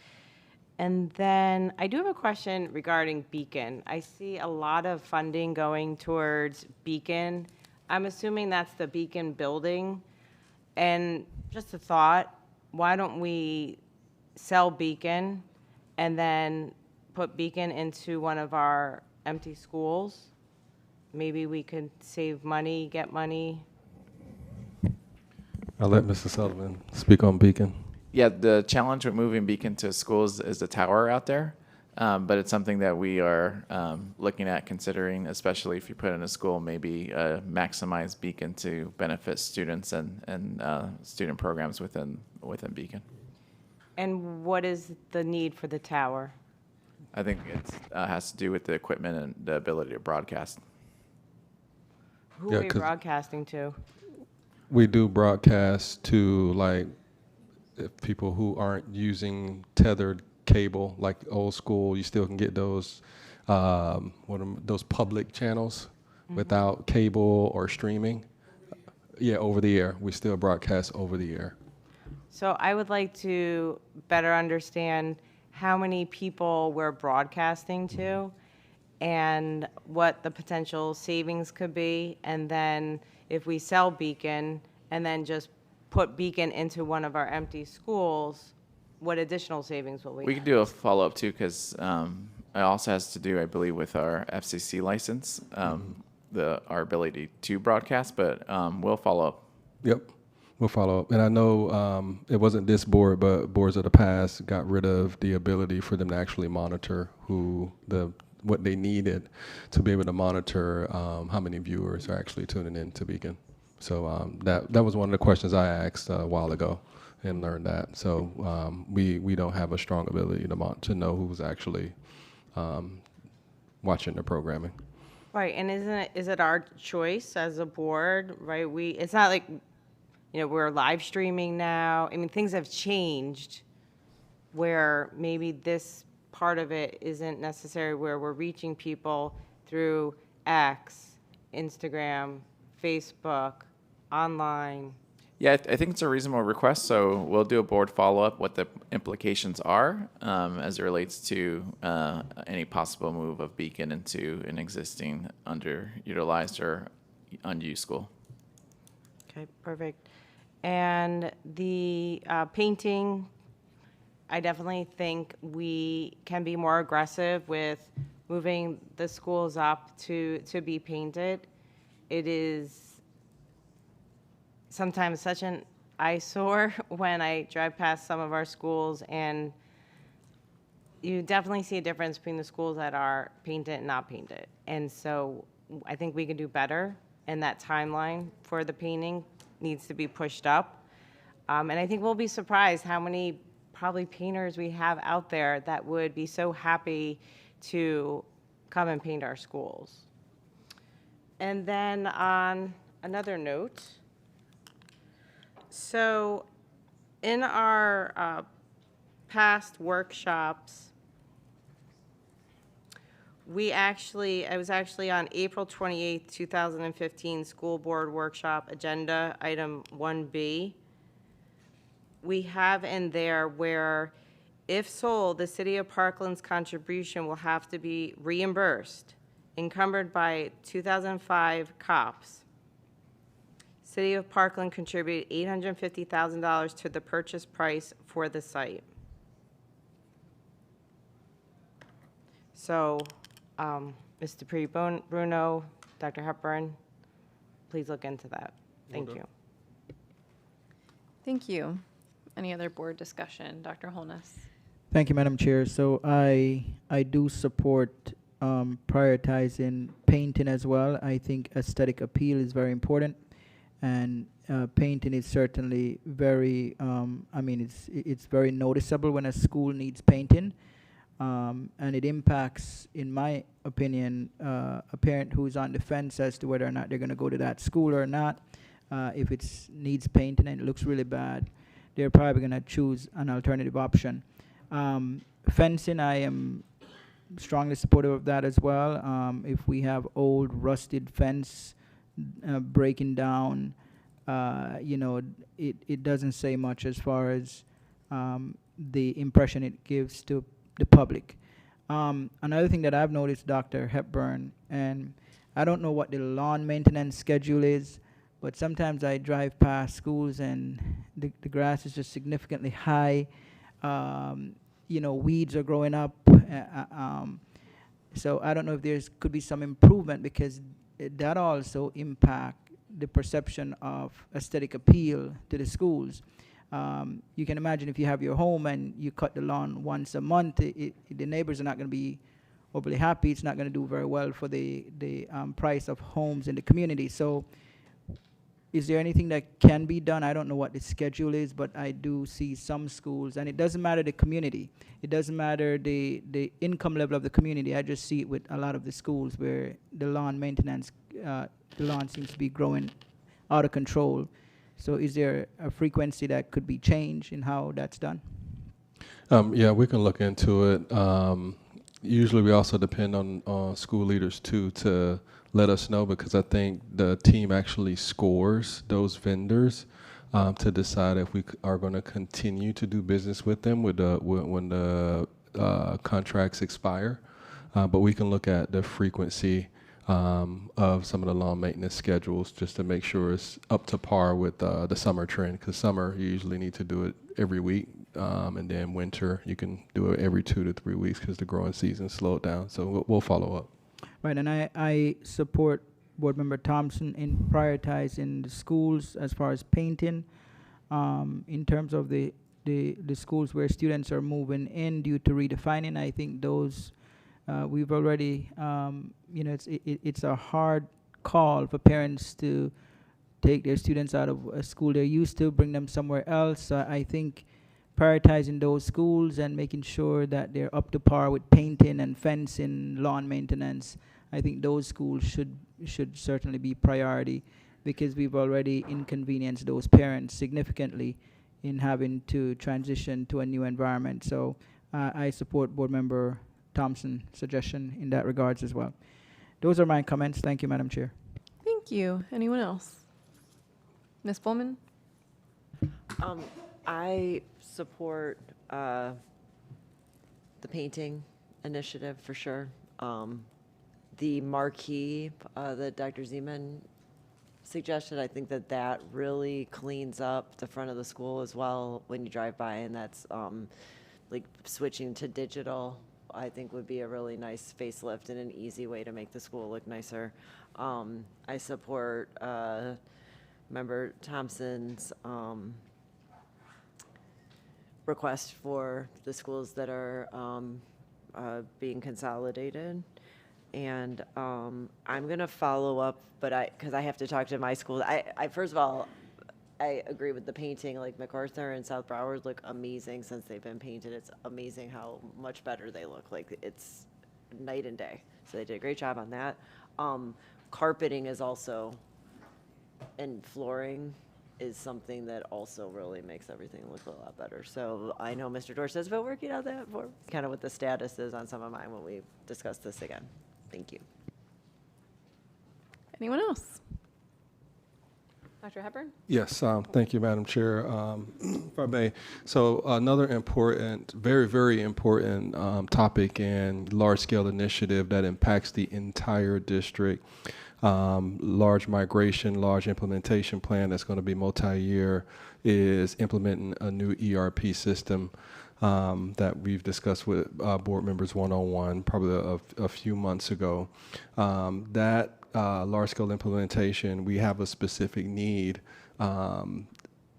And then I do have a question regarding Beacon. I see a lot of funding going towards Beacon. I'm assuming that's the Beacon building. And just a thought, why don't we sell Beacon and then put Beacon into one of our empty schools? Maybe we could save money, get money. I'll let Mr. Sullivan speak on Beacon. Yeah, the challenge with moving Beacon to schools is the tower out there. But it's something that we are looking at considering, especially if you put in a school, maybe maximize Beacon to benefit students and student programs within Beacon. And what is the need for the tower? I think it has to do with the equipment and the ability to broadcast. Who are we broadcasting to? We do broadcast to if people who aren't using tethered cable, like old school. You still can get those those public channels without cable or streaming. Yeah, over the air. We still broadcast over the air. So I would like to better understand how many people we're broadcasting to and what the potential savings could be. And then if we sell Beacon and then just put Beacon into one of our empty schools, what additional savings will we We have? can do a follow-up too, because it also has to do, I believe, with our FCC license, our ability to broadcast, but we'll follow up. Yep, we'll follow up. And I know it wasn't this board, but boards of the past got rid of the ability for them to actually monitor what they needed to be able to monitor how many viewers are actually tuning in to Beacon. So that was one of the questions I asked a while ago and learned that. So we don't have a strong ability to know who's actually watching the programming. Right, and is it our choice as a board, right? It's not like, we're live streaming now. I mean, things have changed where maybe this part of it isn't necessary, where we're reaching people through X, Instagram, Facebook, online. Yeah, I think it's a reasonable request, so we'll do a board follow-up, what the implications are as it relates to any possible move of Beacon into an existing underutilized or unused school. Okay, perfect. And the painting, I definitely think we can be more aggressive with moving the schools up to be painted. It is sometimes such an eyesore when I drive past some of our schools, and you definitely see a difference between the schools that are painted and not painted. And so I think we can do better, and that timeline for the painting needs to be pushed up. And I think we'll be surprised how many probably painters we have out there that would be so happy to come and paint our schools. And then on another note, so in our past workshops, I was actually on April 28th, 2015, school board workshop agenda, item 1B. We have in there where, if sold, the city of Parkland's contribution will have to be reimbursed, encumbered by 2005 COPS. City of Parkland contributed $850,000 to the purchase price for the site. So, Mr. Bruno, Dr. Hepburn, please look into that. Thank you. Thank you. Any other board discussion? Dr. Holness? Thank you, Madam Chair. So I do support prioritizing painting as well. I think aesthetic appeal is very important, and painting is certainly very. It's very noticeable when a school needs painting, and it impacts, in my opinion, a parent who's on the fence as to whether or not they're going to go to that school or not. If it needs painting and it looks really bad, they're probably going to choose an alternative option. Fencing, I am strongly supportive of that as well. If we have old rusted fence breaking down, it doesn't say much as far as the impression it gives to the public. Another thing that I've noticed, Dr. Hepburn, and I don't know what the lawn maintenance schedule is, but sometimes I drive past schools and the grass is just significantly high. Weeds are growing up. So I don't know if there's could be some improvement, because that also impact the perception of aesthetic appeal to the schools. You can imagine if you have your home and you cut the lawn once a month, the neighbors are not going to be overly happy. It's not going to do very well for the price of homes in the community. So is there anything that can be done? I don't know what the schedule is, but I do see some schools, and it doesn't matter the community. It doesn't matter the income level of the community. I just see it with a lot of the schools where the lawn maintenance, the lawn seems to be growing out of control. So is there a frequency that could be changed in how that's done? Yeah, we can look into it. Usually we also depend on school leaders too to let us know, because I think the team actually scores those vendors to decide if we are going to continue to do business with them when the contracts expire. But we can look at the frequency of some of the lawn maintenance schedules, just to make sure it's up to par with the summer trend. Because summer, you usually need to do it every week, and then winter, you can do it every 2 to 3 weeks because the growing season slowed down. So we'll follow up. Right, and I support Board Member Thompson in prioritizing the schools as far as painting. In terms of the schools where students are moving in due to redefining, I think those we've already, it's a hard call for parents to take their students out of a school they're used to, bring them somewhere else. So I think prioritizing those schools and making sure that they're up to par with painting and fencing, lawn maintenance, I think those schools should certainly be priority, because we've already inconvenienced those parents significantly in having to transition to a new environment. So I support Board Member Thompson's suggestion in that regards as well. Those are my comments. Thank you, Madam Chair. Thank you. Anyone else? Ms. Pullman? I support the painting initiative for sure. The marquee that Dr. Zeman suggested, I think that really cleans up the front of the school as well when you drive by, and that's like switching to digital, I think would be a really nice facelift and an easy way to make the school look nicer. I support Member Thompson's request for the schools that are being consolidated. And I'm going to follow up, but because I have to talk to my schools. I first of all, I agree with the painting. Like MacArthur and South Broward look amazing since they've been painted. It's amazing how much better they look. Like it's night and day. So they did a great job on that. Carpeting is also, and flooring is something that also really makes everything look a lot better. So I know Mr. Dorsey's been working on that for kind of what the status is on some of mine when we discuss this again. Thank you. Anyone else? Dr. Hepburn? Yes, thank you, Madam Chair. If I may, so another important, very, very important topic and large-scale initiative that impacts the entire district, large migration, large implementation plan that's going to be multi-year, is implementing a new ERP system that we've discussed with board members one-on-one probably a few months ago. That large-scale implementation, we have a specific need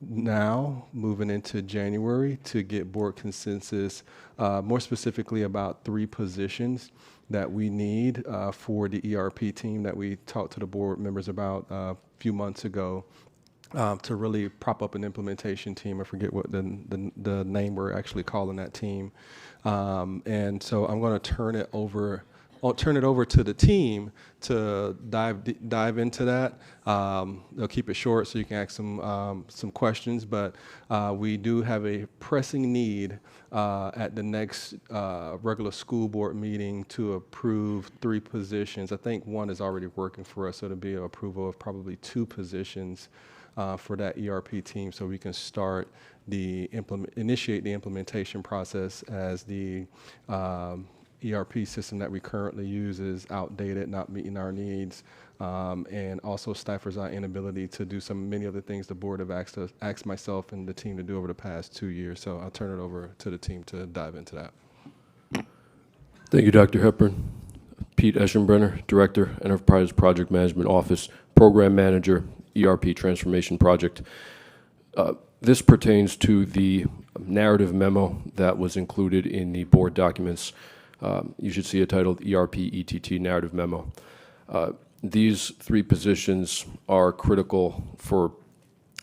now moving into January to get board consensus, more specifically about 3 positions that we need for the ERP team that we talked to the board members about a few months ago. To really prop up an implementation team. I forget what the name we're actually calling that team. And so I'm going to turn it over to the team to dive into that. They'll keep it short so you can ask some questions, but we do have a pressing need at the next regular school board meeting to approve 3 positions. I think 1 is already working for us, so it'll be an approval of probably 2 positions for that ERP team, so we can start initiate the implementation process, as the ERP system that we currently use is outdated, not meeting our needs, and also stifles our inability to do many of the things the board have asked myself and the team to do over the past 2 years. So I'll turn it over to the team to dive into that. Thank you, Dr. Hepburn. Pete Eschenbrenner, Director, Enterprise Project Management Office, Program Manager, ERP Transformation Project. This pertains to the narrative memo that was included in the board documents. You should see it titled ERP ETT Narrative Memo. These 3 positions are critical for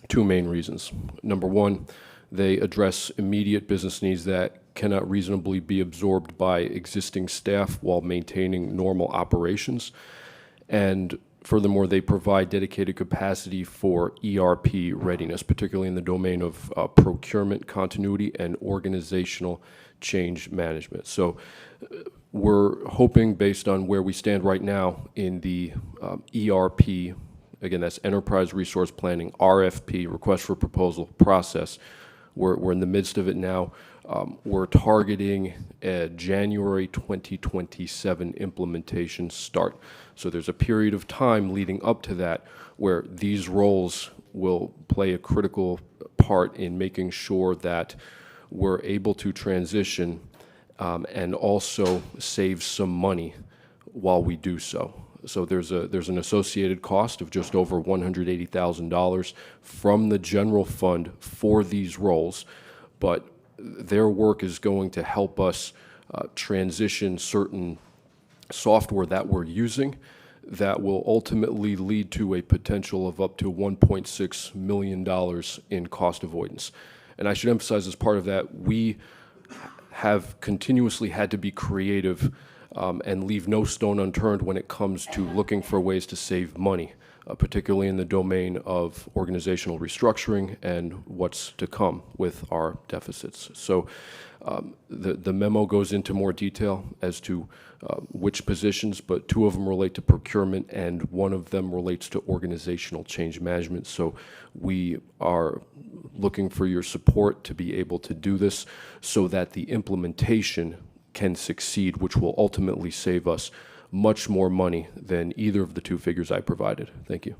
2 main reasons. Number 1, they address immediate business needs that cannot reasonably be absorbed by existing staff while maintaining normal operations. And furthermore, they provide dedicated capacity for ERP readiness, particularly in the domain of procurement continuity and organizational change management. So we're hoping, based on where we stand right now in the ERP, again, that's Enterprise Resource Planning, RFP, Request for Proposal process, we're in the midst of it now. We're targeting a January 2027 implementation start. So there's a period of time leading up to that where these roles will play a critical part in making sure that we're able to transition and also save some money while we do so. So there's an associated cost of just over $180,000 from the general fund for these roles, but their work is going to help us transition certain software that we're using that will ultimately lead to a potential of up to $1.6 million in cost avoidance. And I should emphasize, as part of that, we have continuously had to be creative and leave no stone unturned when it comes to looking for ways to save money, particularly in the domain of organizational restructuring and what's to come with our deficits. So the memo goes into more detail as to which positions, but 2 of them relate to procurement and 1 of them relates to organizational change management. So we are looking for your support to be able to do this so that the implementation can succeed, which will ultimately save us much more money than either of the 2 figures I provided. Thank you.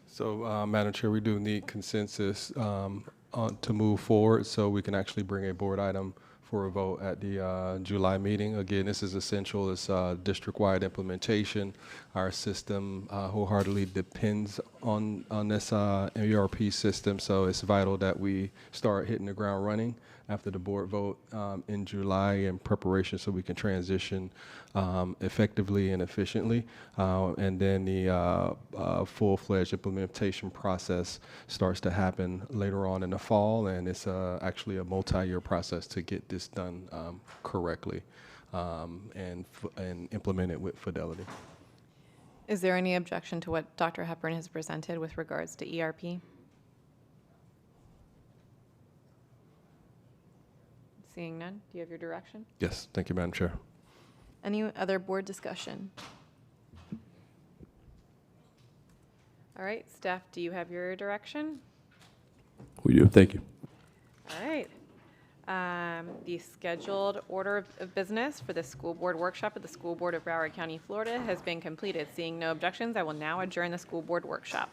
So, Madam Chair, we do need consensus to move forward so we can actually bring a board item for a vote at the July meeting. Again, this is essential. It's district-wide implementation. Our system wholeheartedly depends on this ERP system, so it's vital that we start hitting the ground running after the board vote in July in preparation so we can transition effectively and efficiently. And then the full-fledged implementation process starts to happen later on in the fall, and it's actually a multi-year process to get this done correctly and implement it with fidelity. Is there any objection to what Dr. Hepburn has presented with regards to ERP? Seeing none, do you have your direction? Yes, thank you, Madam Chair. Any other board discussion? All right, staff, do you have your direction? We do. Thank you. All right. The scheduled order of business for the school board workshop at the School Board of Broward County, Florida has been completed. Seeing no objections, I will now adjourn the school board workshop.